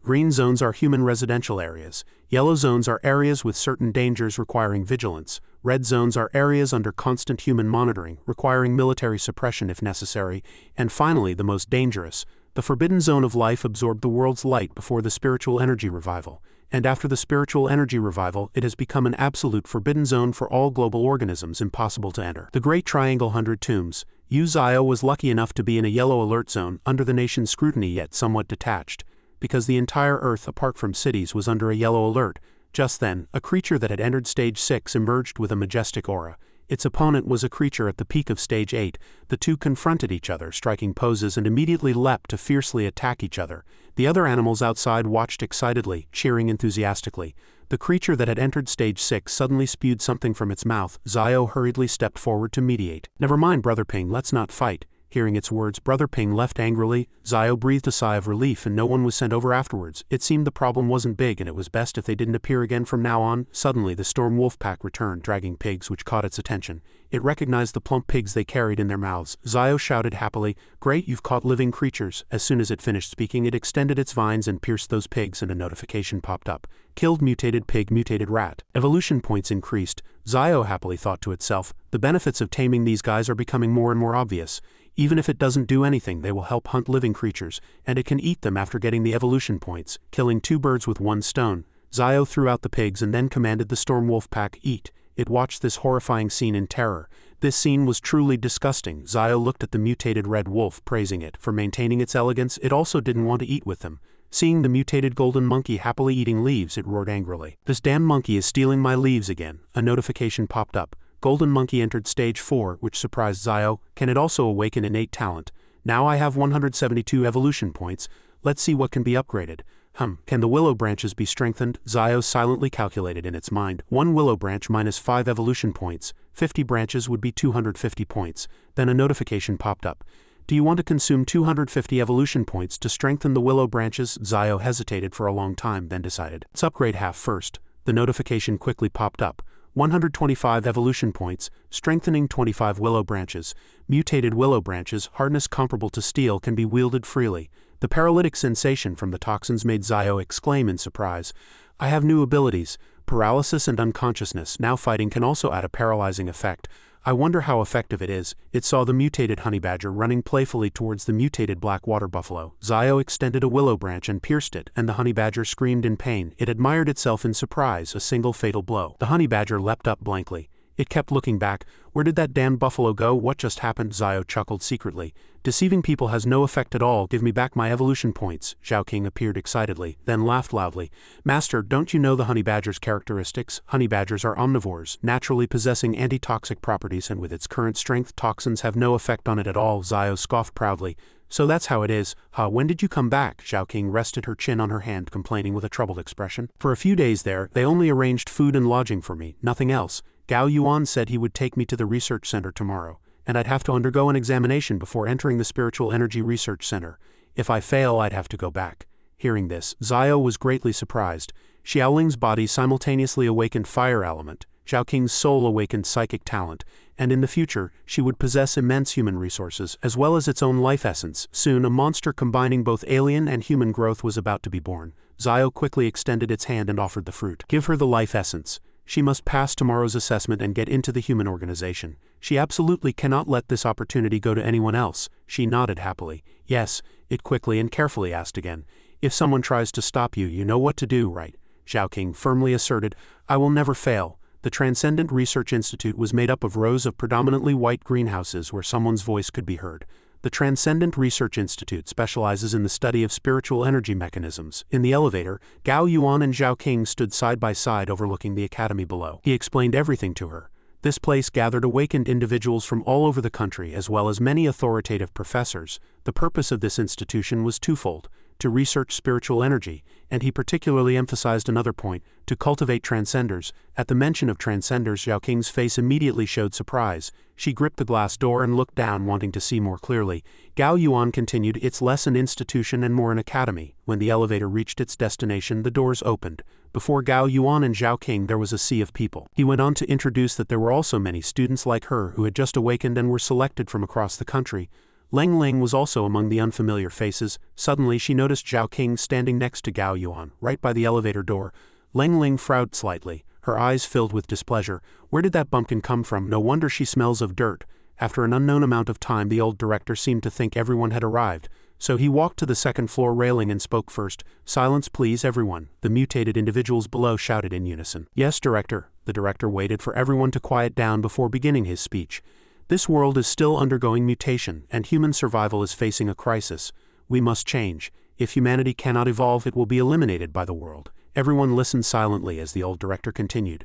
Green zones are human residential areas. Yellow zones are areas with certain dangers requiring vigilance. Red zones are areas under constant human monitoring, requiring military suppression if necessary. And finally, the most dangerous. The forbidden zone of life absorbed the world's light before the spiritual energy revival. And after the spiritual energy revival, it has become an absolute forbidden zone for all global organisms, impossible to enter. The Great Triangle 100 Tombs. Uzio was lucky enough to be in a yellow alert zone, under the nation's scrutiny yet somewhat detached, because the entire Earth, apart from cities, was under a yellow alert. Just then, a creature that had entered Stage 6 emerged with a majestic aura. Its opponent was a creature at the peak of Stage 8. The two confronted each other, striking poses, and immediately leapt to fiercely attack each other. The other animals outside watched excitedly, cheering enthusiastically. The creature that had entered Stage 6 suddenly spewed something from its mouth. Zio hurriedly stepped forward to mediate. "Never mind, Brother Ping, let's not fight." Hearing its words, Brother Ping left angrily. Zio breathed a sigh of relief, and no one was sent over afterwards. It seemed the problem wasn't big, and it was best if they didn't appear again from now on. Suddenly, the storm wolf pack returned, dragging pigs, which caught its attention. It recognized the plump pigs they carried in their mouths. Zio shouted happily, "Great, you've caught living creatures." As soon as it finished speaking, it extended its vines and pierced those pigs, and a notification popped up. "Killed mutated pig, mutated rat." Evolution points increased. Zio happily thought to itself, "The benefits of taming these guys are becoming more and more obvious. Even if it doesn't do anything, they will help hunt living creatures, and it can eat them after getting the evolution points, killing two birds with one stone." Zio threw out the pigs and then commanded the storm wolf pack, "Eat." It watched this horrifying scene in terror. This scene was truly disgusting. Zio looked at the mutated red wolf, praising it for maintaining its elegance. It also didn't want to eat with them. Seeing the mutated golden monkey happily eating leaves, it roared angrily, "This damn monkey is stealing my leaves again." A notification popped up. Golden monkey entered Stage 4, which surprised Zio. "Can it also awaken innate talent? Now I have 172 evolution points. Let's see what can be upgraded." Can the willow branches be strengthened? Zio silently calculated in its mind. 1 willow branch minus 5 evolution points. 50 branches would be 250 points. Then a notification popped up. "Do you want to consume 250 evolution points to strengthen the willow branches?" Zio hesitated for a long time, then decided, "Let's upgrade half first." The notification quickly popped up. 125 evolution points, strengthening 25 willow branches. Mutated willow branches, hardness comparable to steel, can be wielded freely. The paralytic sensation from the toxins made Zio exclaim in surprise. "I have new abilities, paralysis and unconsciousness. Now fighting can also add a paralyzing effect. I wonder how effective it is." It saw the mutated honey badger running playfully towards the mutated black water buffalo. Zio extended a willow branch and pierced it, and the honey badger screamed in pain. It admired itself in surprise, a single fatal blow. The honey badger leapt up blankly. It kept looking back. Where did that damned buffalo go? What just happened? Zio chuckled secretly. Deceiving people has no effect at all. Give me back my evolution points. Zhao King appeared excitedly, then laughed loudly. Master, don't you know the honey badger's characteristics? Honey badgers are omnivores, naturally possessing antitoxic properties, and with its current strength, toxins have no effect on it at all. Zio scoffed proudly. So that's how it is. When did you come back? Zhao King rested her chin on her hand, complaining with a troubled expression. For a few days there, they only arranged food and lodging for me, nothing else. Gao Yuan said he would take me to the research center tomorrow, and I'd have to undergo an examination before entering the Spiritual Energy Research Center. If I fail, I'd have to go back. Hearing this, Zio was greatly surprised. Xiaoling's body simultaneously awakened fire element, Zhao King's soul awakened psychic talent, and in the future, she would possess immense human resources, as well as its own life essence. Soon, a monster combining both alien and human growth was about to be born. Zio quickly extended its hand and offered the fruit. Give her the life essence. She must pass tomorrow's assessment and get into the human organization. She absolutely cannot let this opportunity go to anyone else. She nodded happily. Yes, it quickly and carefully asked again. If someone tries to stop you, you know what to do, right? Zhao King firmly asserted. I will never fail. The Transcendent Research Institute was made up of rows of predominantly white greenhouses where someone's voice could be heard. The Transcendent Research Institute specializes in the study of spiritual energy mechanisms. In the elevator, Gao Yuan and Zhao King stood side by side overlooking the academy below. He explained everything to her. This place gathered awakened individuals from all over the country as well as many authoritative professors. The purpose of this institution was twofold: to research spiritual energy, and he particularly emphasized another point, to cultivate transcenders. At the mention of transcenders, Zhao King's face immediately showed surprise. She gripped the glass door and looked down, wanting to see more clearly. Gao Yuan continued, it's less an institution and more an academy. When the elevator reached its destination, the doors opened. Before Gao Yuan and Zhao King there was a sea of people. He went on to introduce that there were also many students like her who had just awakened and were selected from across the country. Leng Ling was also among the unfamiliar faces. Suddenly she noticed Zhao King standing next to Gao Yuan, right by the elevator door. Leng Ling frowned slightly, her eyes filled with displeasure. Where did that bumpkin come from? No wonder she smells of dirt. After an unknown amount of time, the old director seemed to think everyone had arrived. So he walked to the second-floor railing and spoke first. Silence please, everyone. The mutated individuals below shouted in unison. Yes, director. The director waited for everyone to quiet down before beginning his speech. This world is still undergoing mutation, and human survival is facing a crisis. We must change. If humanity cannot evolve, it will be eliminated by the world. Everyone listened silently as the old director continued.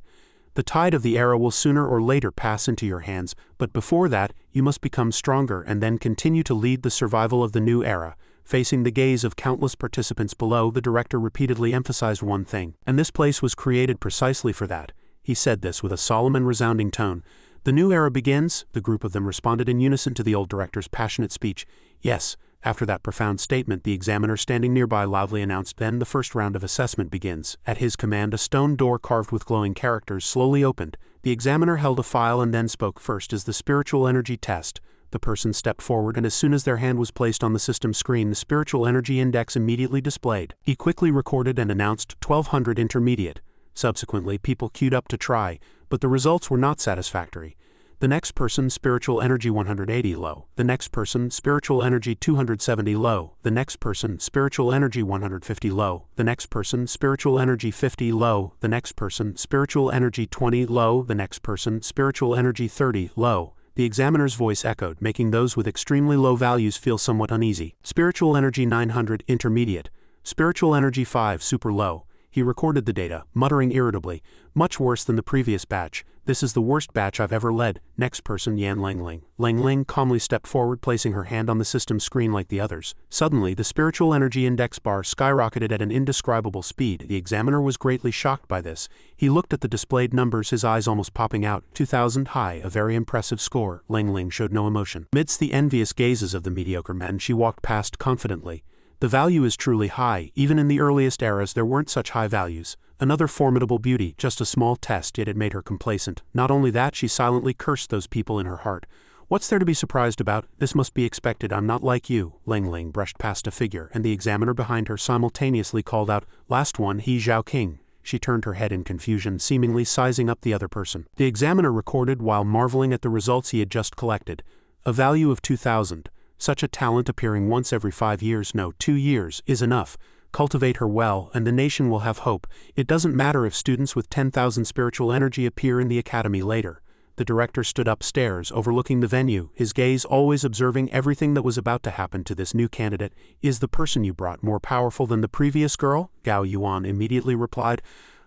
The tide of the era will sooner or later pass into your hands, but before that, you must become stronger and then continue to lead the survival of the new era. Facing the gaze of countless participants below, the director repeatedly emphasized one thing, and this place was created precisely for that. He said this with a solemn and resounding tone. The new era begins. The group of them responded in unison to the old director's passionate speech. Yes. After that profound statement, the examiner standing nearby loudly announced, then the first round of assessment begins. At his command, a stone door carved with glowing characters slowly opened. The examiner held a file and then spoke. First is the spiritual energy test. The person stepped forward, and as soon as their hand was placed on the system screen, the spiritual energy index immediately displayed. He quickly recorded and announced 1200 intermediate. Subsequently, people queued up to try, but the results were not satisfactory. The next person, spiritual energy 180 low. The next person, spiritual energy 270 low. The next person, spiritual energy 150 low. The next person, spiritual energy 50 low. The next person, spiritual energy 20 low. The next person, spiritual energy 30 low. The examiner's voice echoed, making those with extremely low values feel somewhat uneasy. Spiritual energy 900 intermediate. Spiritual energy 5 super low. He recorded the data, muttering irritably, much worse than the previous batch. This is the worst batch I've ever led. Next person, Yan Lengling. Lengling calmly stepped forward, placing her hand on the system screen like the others. Suddenly, the spiritual energy index bar skyrocketed at an indescribable speed. The examiner was greatly shocked by this. He looked at the displayed numbers, his eyes almost popping out. 2000 high, a very impressive score. Lengling showed no emotion. Amidst the envious gazes of the mediocre men, she walked past confidently. The value is truly high. Even in the earliest eras there weren't such high values. Another formidable beauty, just a small test, yet it made her complacent. Not only that, she silently cursed those people in her heart. What's there to be surprised about? This must be expected. I'm not like you. Lengling brushed past a figure, and the examiner behind her simultaneously called out, last one, he Zhao King. She turned her head in confusion, seemingly sizing up the other person. The examiner recorded while marveling at the results he had just collected. A value of 2000. Such a talent appearing once every 5 years, no, 2 years, is enough. Cultivate her well, and the nation will have hope. It doesn't matter if students with 10,000 spiritual energy appear in the academy later. The director stood upstairs, overlooking the venue, his gaze always observing everything that was about to happen to this new candidate. Is the person you brought more powerful than the previous girl? Gao Yuan immediately replied.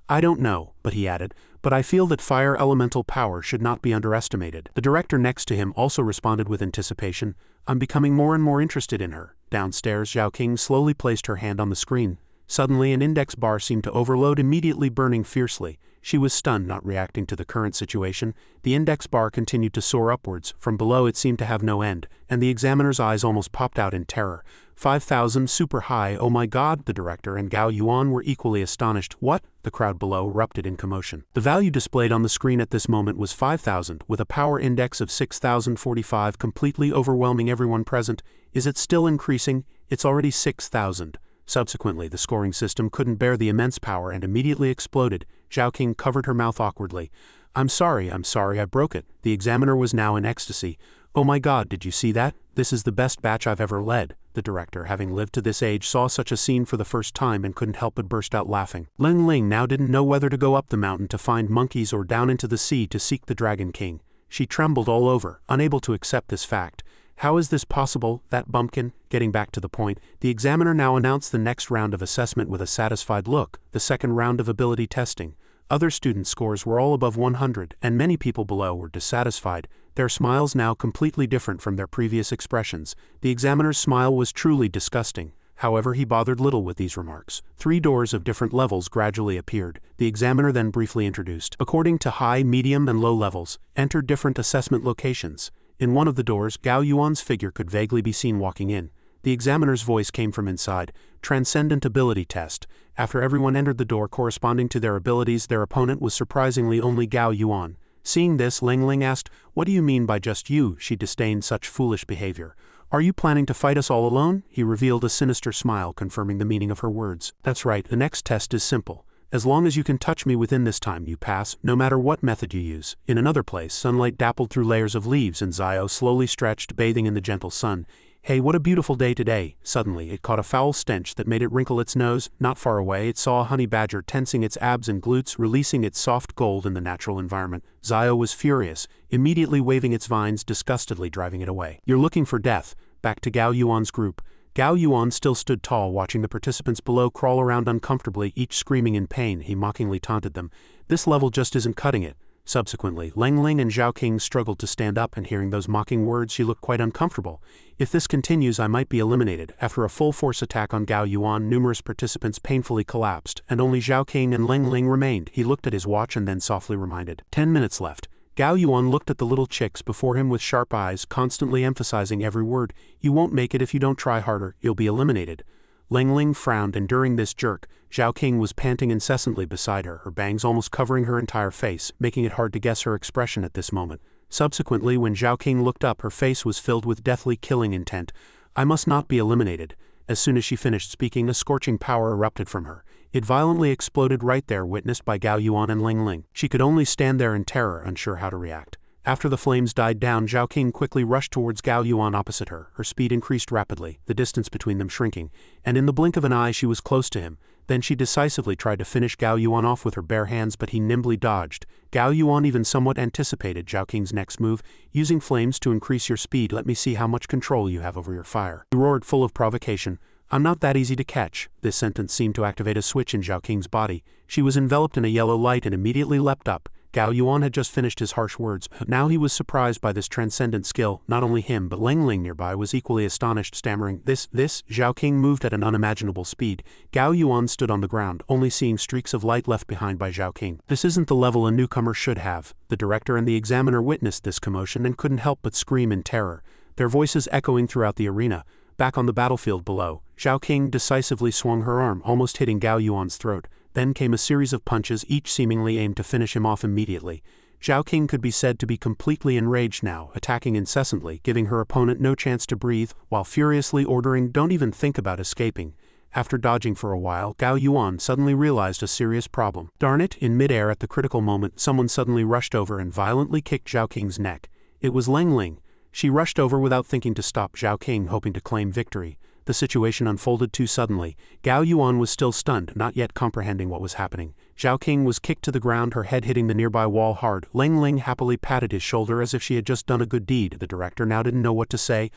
I don't know, but he added, but I feel that fire elemental power should not be underestimated. The director next to him also responded with anticipation. I'm becoming more and more interested in her. Downstairs, Zhao King slowly placed her hand on the screen. Suddenly an index bar seemed to overload, immediately burning fiercely. She was stunned, not reacting to the current situation. The index bar continued to soar upwards. From below it seemed to have no end, and the examiner's eyes almost popped out in terror. 5,000, super high, oh my god! The director and Gao Yuan were equally astonished. What? The crowd below erupted in commotion. The value displayed on the screen at this moment was 5,000, with a power index of 6,045, completely overwhelming everyone present. Is it still increasing? It's already 6,000. Subsequently, the scoring system couldn't bear the immense power and immediately exploded. Zhao King covered her mouth awkwardly. I'm sorry, I broke it. The examiner was now in ecstasy. Oh my god, did you see that? This is the best batch I've ever led. The director, having lived to this age, saw such a scene for the first time and couldn't help but burst out laughing. Ling Ling now didn't know whether to go up the mountain to find monkeys or down into the sea to seek the Dragon King. She trembled all over, unable to accept this fact. How is this possible, that bumpkin? Getting back to the point, the examiner now announced the next round of assessment with a satisfied look, the second round of ability testing. Other students' scores were all above 100, and many people below were dissatisfied, their smiles now completely different from their previous expressions. The examiner's smile was truly disgusting. However, he bothered little with these remarks. 3 doors of different levels gradually appeared. The examiner then briefly introduced, according to high, medium, and low levels, entered different assessment locations. In one of the doors, Gao Yuan's figure could vaguely be seen walking in. The examiner's voice came from inside. Transcendent ability test. After everyone entered the door corresponding to their abilities, their opponent was surprisingly only Gao Yuan. Seeing this, Ling Ling asked, What do you mean by just you? She disdained such foolish behavior. Are you planning to fight us all alone? He revealed a sinister smile, confirming the meaning of her words. That's right, the next test is simple. As long as you can touch me within this time, you pass, no matter what method you use. In another place, sunlight dappled through layers of leaves and Zio slowly stretched, bathing in the gentle sun. Hey, what a beautiful day today. Suddenly, it caught a foul stench that made it wrinkle its nose. Not far away, it saw a honey badger tensing its abs and glutes, releasing its soft gold in the natural environment. Zio was furious, immediately waving its vines, disgustedly driving it away. You're looking for death. Back to Gao Yuan's group. Gao Yuan still stood tall, watching the participants below crawl around uncomfortably, each screaming in pain. He mockingly taunted them. This level just isn't cutting it. Subsequently, Ling Ling and Zhao King struggled to stand up, and hearing those mocking words, she looked quite uncomfortable. If this continues, I might be eliminated. After a full-force attack on Gao Yuan, numerous participants painfully collapsed, and only Zhao King and Ling Ling remained. He looked at his watch and then softly reminded. 10 minutes left. Gao Yuan looked at the little chicks before him with sharp eyes, constantly emphasizing every word. You won't make it if you don't try harder. You'll be eliminated. Ling Ling frowned, and during this jerk, Zhao King was panting incessantly beside her, her bangs almost covering her entire face, making it hard to guess her expression at this moment. Subsequently, when Zhao King looked up, her face was filled with deathly killing intent. I must not be eliminated. As soon as she finished speaking, a scorching power erupted from her. It violently exploded right there, witnessed by Gao Yuan and Ling Ling. She could only stand there in terror, unsure how to react. After the flames died down, Zhao King quickly rushed towards Gao Yuan opposite her. Her speed increased rapidly, the distance between them shrinking, and in the blink of an eye she was close to him. Then she decisively tried to finish Gao Yuan off with her bare hands, but he nimbly dodged. Gao Yuan even somewhat anticipated Zhao King's next move. Using flames to increase your speed, let me see how much control you have over your fire. He roared, full of provocation. I'm not that easy to catch. This sentence seemed to activate a switch in Zhao King's body. She was enveloped in a yellow light and immediately leapt up. Gao Yuan had just finished his harsh words. Now he was surprised by this transcendent skill. Not only him, but Ling Ling nearby was equally astonished, stammering, This. Zhao King moved at an unimaginable speed. Gao Yuan stood on the ground, only seeing streaks of light left behind by Zhao King. This isn't the level a newcomer should have. The director and the examiner witnessed this commotion and couldn't help but scream in terror, their voices echoing throughout the arena. Back on the battlefield below, Zhao King decisively swung her arm, almost hitting Gao Yuan's throat. Then came a series of punches, each seemingly aimed to finish him off immediately. Zhao King could be said to be completely enraged now, attacking incessantly, giving her opponent no chance to breathe, while furiously ordering, don't even think about escaping. After dodging for a while, Gao Yuan suddenly realized a serious problem. Darn it, in midair at the critical moment, someone suddenly rushed over and violently kicked Zhao King's neck. It was Ling Ling. She rushed over without thinking to stop Zhao King, hoping to claim victory. The situation unfolded too suddenly. Gao Yuan was still stunned, not yet comprehending what was happening. Zhao King was kicked to the ground, her head hitting the nearby wall hard. Ling Ling happily patted his shoulder as if she had just done a good deed. The director now didn't know what to say.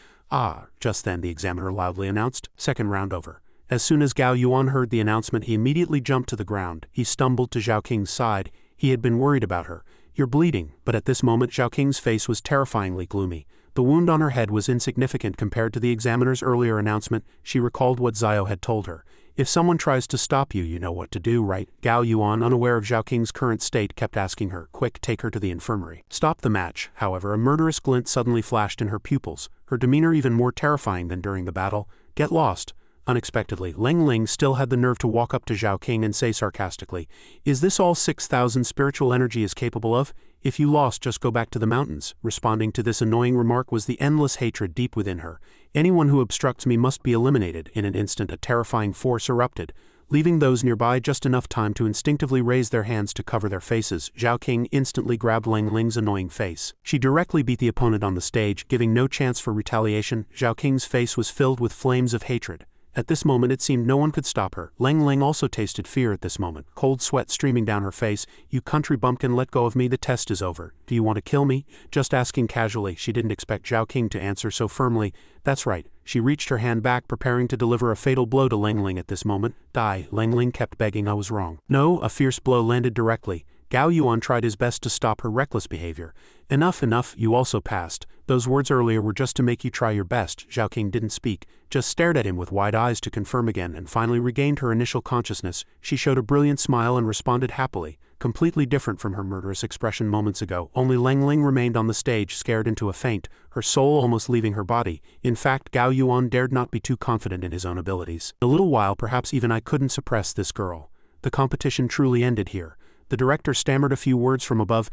Just then the examiner loudly announced, "Second round over." As soon as Gao Yuan heard the announcement, he immediately jumped to the ground. He stumbled to Zhao King's side. He had been worried about her. "You're bleeding," but at this moment Zhao King's face was terrifyingly gloomy. The wound on her head was insignificant compared to the examiner's earlier announcement. She recalled what Zio had told her. "If someone tries to stop you, you know what to do, right?" Gao Yuan, unaware of Zhao King's current state, kept asking her, "Quick, take her to the infirmary." Stop the match. However, a murderous glint suddenly flashed in her pupils, her demeanor even more terrifying than during the battle. "Get lost." Unexpectedly, Ling Ling still had the nerve to walk up to Zhao King and say sarcastically, "Is this all 6,000 spiritual energy is capable of? If you lost, just go back to the mountains." Responding to this annoying remark was the endless hatred deep within her. "Anyone who obstructs me must be eliminated." In an instant, a terrifying force erupted, leaving those nearby just enough time to instinctively raise their hands to cover their faces. Zhao King instantly grabbed Ling Ling's annoying face. She directly beat the opponent on the stage, giving no chance for retaliation. Zhao King's face was filled with flames of hatred. At this moment it seemed no one could stop her. Ling Ling also tasted fear at this moment, cold sweat streaming down her face. "You country bumpkin, let go of me, the test is over. Do you want to kill me?" Just asking casually. She didn't expect Zhao King to answer so firmly. "That's right." She reached her hand back, preparing to deliver a fatal blow to Ling Ling at this moment. "Die." Ling Ling kept begging. "I was wrong." "No." A fierce blow landed directly. Gao Yuan tried his best to stop her reckless behavior. "Enough, enough, you also passed. Those words earlier were just to make you try your best." Zhao King didn't speak, just stared at him with wide eyes to confirm again, and finally regained her initial consciousness. She showed a brilliant smile and responded happily, completely different from her murderous expression moments ago. Only Ling Ling remained on the stage, scared into a faint, her soul almost leaving her body. In fact, Gao Yuan dared not be too confident in his own abilities. "In a little while, perhaps even I couldn't suppress this girl." The competition truly ended here. The director stammered a few words from above.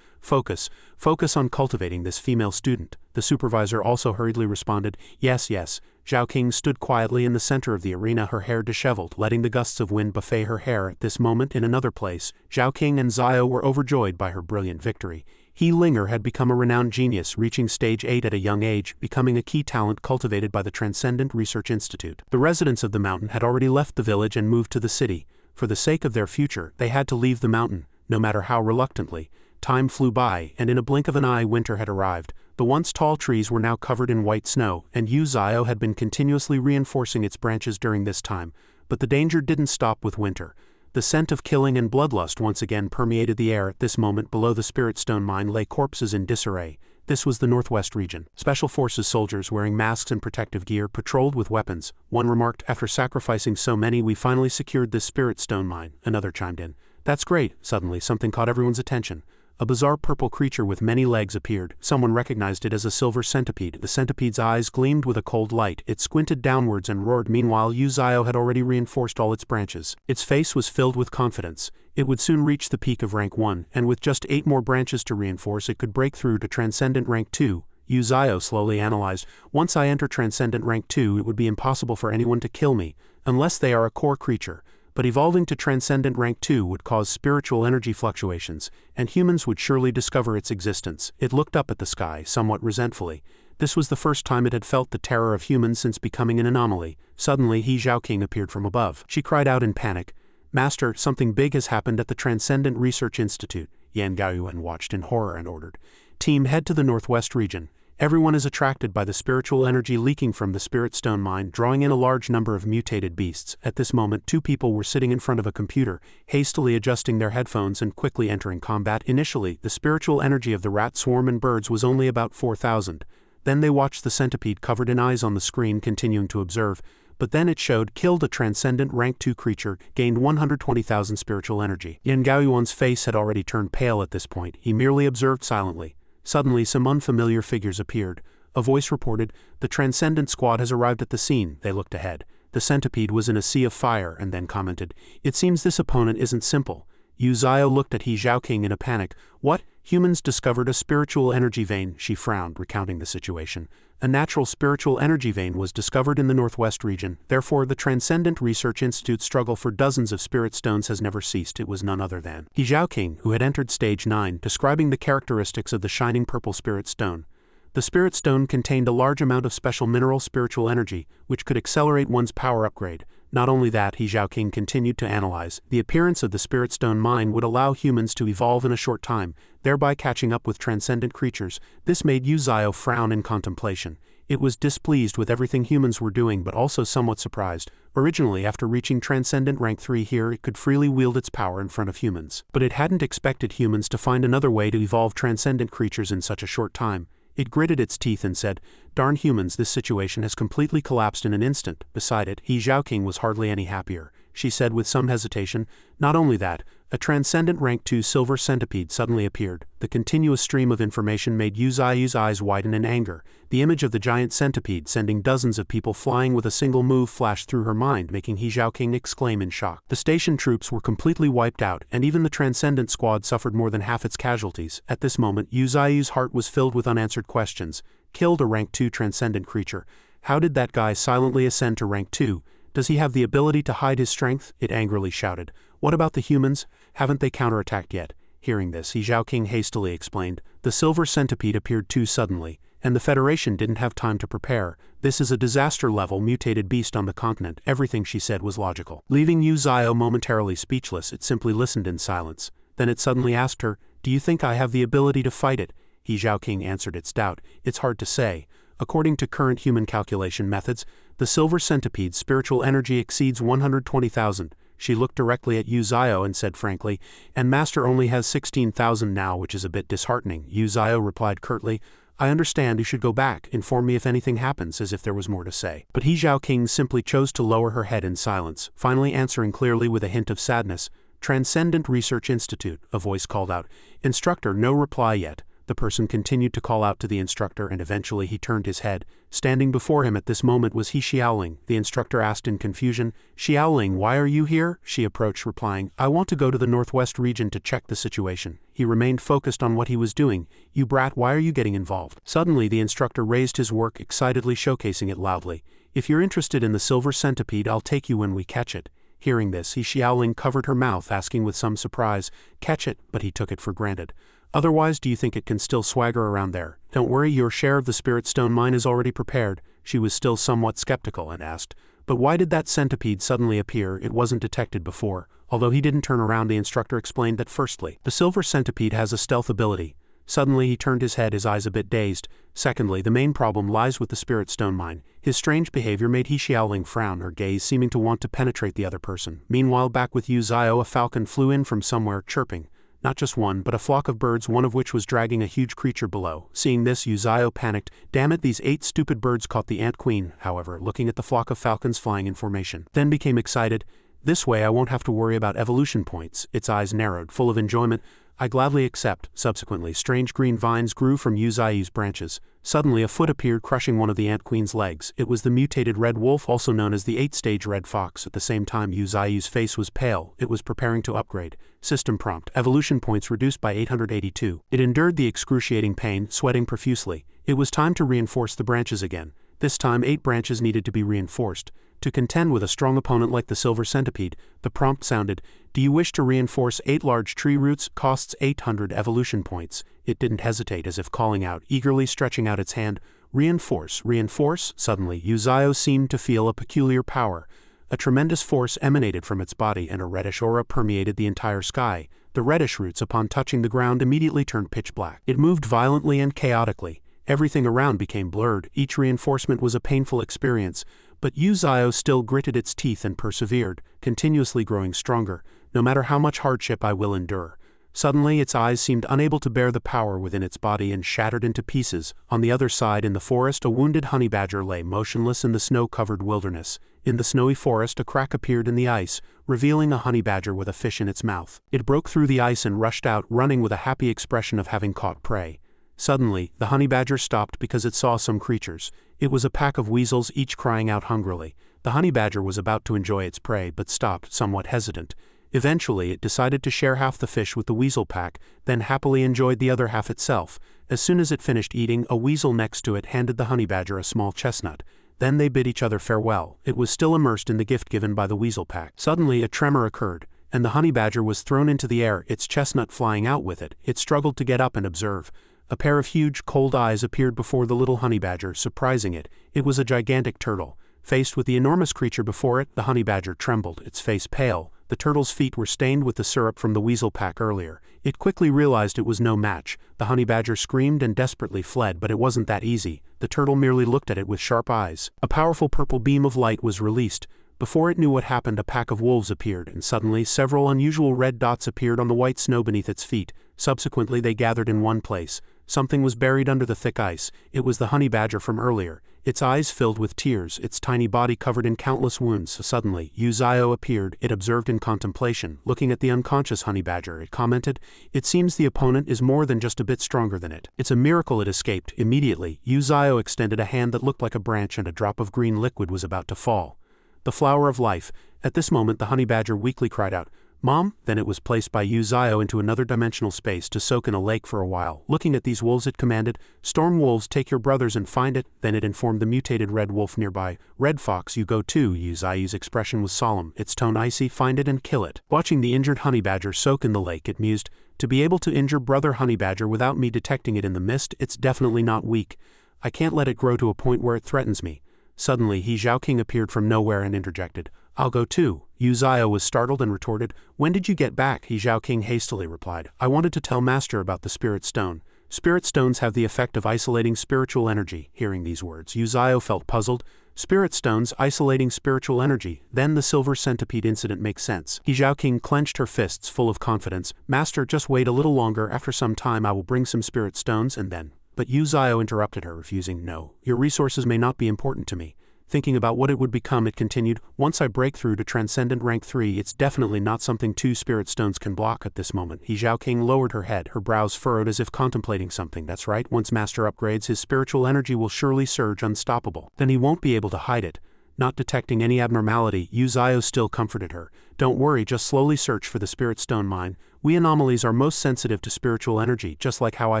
Focus. Focus on cultivating this female student." The supervisor also hurriedly responded, "Yes, yes." Zhao King stood quietly in the center of the arena, her hair disheveled, letting the gusts of wind buffet her hair. At this moment, in another place, Zhao King and Zio were overjoyed by her brilliant victory. He Linger had become a renowned genius, reaching stage 8 at a young age, becoming a key talent cultivated by the Transcendent Research Institute. The residents of the mountain had already left the village and moved to the city. For the sake of their future, they had to leave the mountain, no matter how reluctantly. Time flew by, and in a blink of an eye winter had arrived. The once tall trees were now covered in white snow, and Yu Zio had been continuously reinforcing its branches during this time. But the danger didn't stop with winter. The scent of killing and bloodlust once again permeated the air. At this moment, below the Spirit Stone mine lay corpses in disarray. This was the Northwest region. Special Forces soldiers wearing masks and protective gear patrolled with weapons. One remarked, "After sacrificing so many, we finally secured this Spirit Stone mine." Another chimed in, "That's great." Suddenly, something caught everyone's attention. A bizarre purple creature with many legs appeared. Someone recognized it as a silver centipede. The centipede's eyes gleamed with a cold light. It squinted downwards and roared. Meanwhile, Yu Zio had already reinforced all its branches. Its face was filled with confidence. It would soon reach the peak of rank 1, and with just 8 more branches to reinforce, it could break through to Transcendent rank 2. Yu Zio slowly analyzed, "Once I enter Transcendent rank 2, it would be impossible for anyone to kill me, unless they are a core creature. But evolving to Transcendent rank 2 would cause spiritual energy fluctuations, and humans would surely discover its existence." It looked up at the sky, somewhat resentfully. This was the first time it had felt the terror of humans since becoming an anomaly. Suddenly, Zhao King appeared from above. She cried out in panic, "Master, something big has happened at the Transcendent Research Institute." Yan Gaoyuan watched in horror and ordered, "Team, head to the Northwest region. Everyone is attracted by the spiritual energy leaking from the Spirit Stone mine, drawing in a large number of mutated beasts." At this moment, 2 people were sitting in front of a computer, hastily adjusting their headphones and quickly entering combat. Initially, the spiritual energy of the rat swarm and birds was only about 4,000. Then they watched the centipede covered in eyes on the screen, continuing to observe. But then it showed, "Killed a Transcendent rank 2 creature, gained 120,000 spiritual energy." Yan Gaoyuan's face had already turned pale at this point. He merely observed silently. Suddenly, some unfamiliar figures appeared. A voice reported, "The Transcendent squad has arrived at the scene." They looked ahead. The centipede was in a sea of fire, and then commented, "It seems this opponent isn't simple." Yu Zio looked at Zhao King in a panic. "What? Humans discovered a spiritual energy vein?" She frowned, recounting the situation. A natural spiritual energy vein was discovered in the Northwest region. Therefore, the Transcendent Research Institute's struggle for dozens of spirit stones has never ceased. It was none other than Zhao King, who had entered stage 9, describing the characteristics of the shining purple spirit stone. The spirit stone contained a large amount of special mineral spiritual energy, which could accelerate one's power upgrade. Not only that, He Zhaoqing continued to analyze, the appearance of the spirit stone mine would allow humans to evolve in a short time, thereby catching up with transcendent creatures. This made Yu Zhao frown in contemplation. It was displeased with everything humans were doing but also somewhat surprised. Originally, after reaching Transcendent Rank 3 here, it could freely wield its power in front of humans. But it hadn't expected humans to find another way to evolve transcendent creatures in such a short time. It gritted its teeth and said, "Darn humans, this situation has completely collapsed in an instant." Beside it, He Zhaoqing was hardly any happier. She said with some hesitation, "Not only that, a transcendent rank 2 silver centipede suddenly appeared." The continuous stream of information made Yu Zhai's eyes widen in anger. The image of the giant centipede sending dozens of people flying with a single move flashed through her mind, making He Zhaoqing exclaim in shock. The station troops were completely wiped out, and even the transcendent squad suffered more than half its casualties. At this moment, Yu Zhai's heart was filled with unanswered questions. Killed a rank 2 transcendent creature. How did that guy silently ascend to rank 2? Does he have the ability to hide his strength? It angrily shouted. What about the humans? Haven't they counterattacked yet? Hearing this, He Zhaoqing hastily explained, the silver centipede appeared too suddenly, and the Federation didn't have time to prepare. This is a disaster-level mutated beast on the continent. Everything she said was logical. Leaving Yu Zhao momentarily speechless, it simply listened in silence. Then it suddenly asked her, "Do you think I have the ability to fight it?" He Zhaoqing answered its doubt. "It's hard to say. According to current human calculation methods, the silver centipede's spiritual energy exceeds 120,000. She looked directly at Yu Zhao and said frankly, "And Master only has 16,000 now, which is a bit disheartening." Yu Zhao replied curtly, "I understand, you should go back, inform me if anything happens," as if there was more to say. But He Zhaoqing simply chose to lower her head in silence, finally answering clearly with a hint of sadness, "Transcendent Research Institute," a voice called out. "Instructor, no reply yet." The person continued to call out to the instructor and eventually he turned his head. Standing before him at this moment was He Xiaoling. The instructor asked in confusion, "Xiaoling, why are you here?" She approached replying, "I want to go to the northwest region to check the situation." He remained focused on what he was doing. "You brat, why are you getting involved?" Suddenly the instructor raised his work, excitedly showcasing it loudly. "If you're interested in the silver centipede, I'll take you when we catch it." Hearing this, He Xiaoling covered her mouth, asking with some surprise, "Catch it?" But he took it for granted. "Otherwise, do you think it can still swagger around there?" "Don't worry, your share of the spirit stone mine is already prepared." She was still somewhat skeptical and asked, "But why did that centipede suddenly appear? It wasn't detected before." Although he didn't turn around, the instructor explained that firstly, the silver centipede has a stealth ability. Suddenly he turned his head, his eyes a bit dazed. Secondly, the main problem lies with the spirit stone mine. His strange behavior made He Xiaoling frown, her gaze seeming to want to penetrate the other person. Meanwhile, back with Yu Zhao, a falcon flew in from somewhere, chirping. Not just one, but a flock of birds, one of which was dragging a huge creature below. Seeing this, Yu Zhao panicked. "Damn it, these 8 stupid birds caught the ant queen," however, looking at the flock of falcons flying in formation. Then became excited. "This way I won't have to worry about evolution points." Its eyes narrowed, full of enjoyment. "I gladly accept." Subsequently, strange green vines grew from Yu Zhai's branches. Suddenly a foot appeared, crushing one of the ant queen's legs. It was the mutated red wolf, also known as the 8-stage red fox. At the same time, Yu Zhai's face was pale. It was preparing to upgrade. System prompt: evolution points reduced by 882. It endured the excruciating pain, sweating profusely. It was time to reinforce the branches again. This time 8 branches needed to be reinforced. To contend with a strong opponent like the silver centipede, the prompt sounded, "Do you wish to reinforce 8 large tree roots? Costs 800 evolution points." It didn't hesitate, as if calling out, eagerly stretching out its hand. "Reinforce, reinforce." Suddenly, Yu Zhao seemed to feel a peculiar power. A tremendous force emanated from its body and a reddish aura permeated the entire sky. The reddish roots, upon touching the ground, immediately turned pitch black. It moved violently and chaotically. Everything around became blurred. Each reinforcement was a painful experience. But Yu Zhao still gritted its teeth and persevered, continuously growing stronger. "No matter how much hardship, I will endure." Suddenly its eyes seemed unable to bear the power within its body and shattered into pieces. On the other side in the forest, a wounded honey badger lay motionless in the snow-covered wilderness. In the snowy forest, a crack appeared in the ice, revealing a honey badger with a fish in its mouth. It broke through the ice and rushed out, running with a happy expression of having caught prey. Suddenly, the honey badger stopped because it saw some creatures. It was a pack of weasels, each crying out hungrily. The honey badger was about to enjoy its prey but stopped, somewhat hesitant. Eventually, it decided to share half the fish with the weasel pack, then happily enjoyed the other half itself. As soon as it finished eating, a weasel next to it handed the honey badger a small chestnut. Then they bid each other farewell. It was still immersed in the gift given by the weasel pack. Suddenly, a tremor occurred, and the honey badger was thrown into the air, its chestnut flying out with it. It struggled to get up and observe. A pair of huge, cold eyes appeared before the little honey badger, surprising it. It was a gigantic turtle. Faced with the enormous creature before it, the honey badger trembled, its face pale. The turtle's feet were stained with the syrup from the weasel pack earlier. It quickly realized it was no match. The honey badger screamed and desperately fled, but it wasn't that easy. The turtle merely looked at it with sharp eyes. A powerful purple beam of light was released. Before it knew what happened, a pack of wolves appeared, and suddenly several unusual red dots appeared on the white snow beneath its feet. Subsequently, they gathered in one place. Something was buried under the thick ice. It was the honey badger from earlier. Its eyes filled with tears, its tiny body covered in countless wounds. Suddenly, Uzio appeared. It observed in contemplation. Looking at the unconscious honey badger, it commented, "It seems the opponent is more than just a bit stronger than it. It's a miracle it escaped." Immediately, Uzio extended a hand that looked like a branch, and a drop of green liquid was about to fall. The flower of life. At this moment, the honey badger weakly cried out, "Mom?" Then it was placed by Uzio into another dimensional space to soak in a lake for a while. Looking at these wolves, it commanded, "Storm wolves, take your brothers and find it." Then it informed the mutated red wolf nearby, "Red fox, you go too." Uzio's expression was solemn, its tone icy. "Find it and kill it." Watching the injured honey badger soak in the lake, it mused, "To be able to injure brother honey badger without me detecting it in the mist, it's definitely not weak. I can't let it grow to a point where it threatens me." Suddenly, He Zhaoqing appeared from nowhere and interjected, "I'll go too." Uzio was startled and retorted, "When did you get back?" He Zhaoqing hastily replied, "I wanted to tell Master about the spirit stone. Spirit stones have the effect of isolating spiritual energy." Hearing these words, Uzio felt puzzled. Spirit stones isolating spiritual energy, then the silver centipede incident makes sense. He Zhaoqing clenched her fists full of confidence. "Master, just wait a little longer. After some time I will bring some spirit stones and then..." But Uzio interrupted her, refusing. "No, your resources may not be important to me." Thinking about what it would become, it continued, "Once I break through to Transcendent Rank 3, it's definitely not something 2 spirit stones can block at this moment." He Zhaoqing lowered her head, her brows furrowed as if contemplating something. "That's right, once Master upgrades, his spiritual energy will surely surge unstoppable. Then he won't be able to hide it." Not detecting any abnormality, Uzio still comforted her. "Don't worry, just slowly search for the spirit stone mine. We anomalies are most sensitive to spiritual energy, just like how I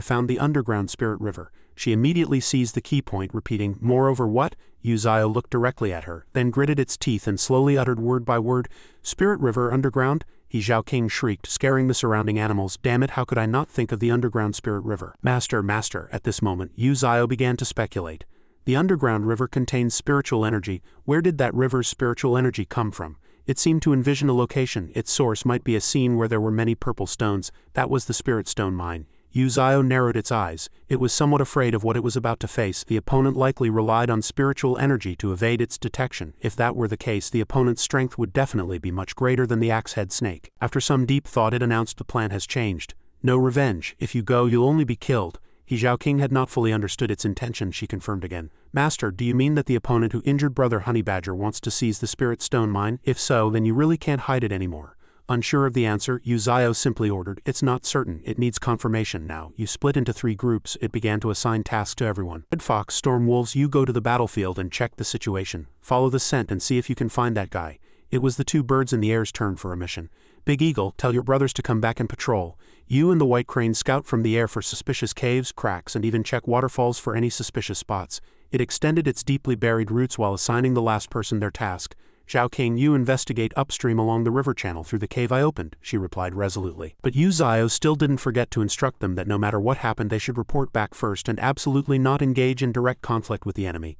found the underground spirit river." She immediately seized the key point, repeating, "Moreover what?" Uzio looked directly at her, then gritted its teeth and slowly uttered word by word, "Spirit river underground?" He Zhaoqing shrieked, scaring the surrounding animals. "Damn it, how could I not think of the underground spirit river?" Master. At this moment, Uzio began to speculate. The underground river contains spiritual energy. Where did that river's spiritual energy come from? It seemed to envision a location. Its source might be a scene where there were many purple stones. That was the spirit stone mine. Uzio narrowed its eyes. It was somewhat afraid of what it was about to face. The opponent likely relied on spiritual energy to evade its detection. If that were the case, the opponent's strength would definitely be much greater than the axe-head snake. After some deep thought, it announced, "The plan has changed. No revenge. If you go, you'll only be killed." He Zhaoqing had not fully understood its intention. She confirmed again, "Master, do you mean that the opponent who injured brother honey badger wants to seize the spirit stone mine? If so, then you really can't hide it anymore." Unsure of the answer, Uzio simply ordered, "It's not certain. It needs confirmation now." You split into 3 groups. It began to assign tasks to everyone. "Red Fox, Storm Wolves, you go to the battlefield and check the situation. Follow the scent and see if you can find that guy." It was the 2 birds in the air's turn for a mission. "Big Eagle, tell your brothers to come back and patrol. You and the White Crane scout from the air for suspicious caves, cracks, and even check waterfalls for any suspicious spots." It extended its deeply buried roots while assigning the last person their task. "Zhaoqing, you investigate upstream along the river channel through the cave I opened," she replied resolutely. But Uzio still didn't forget to instruct them that no matter what happened, they should report back first and absolutely not engage in direct conflict with the enemy.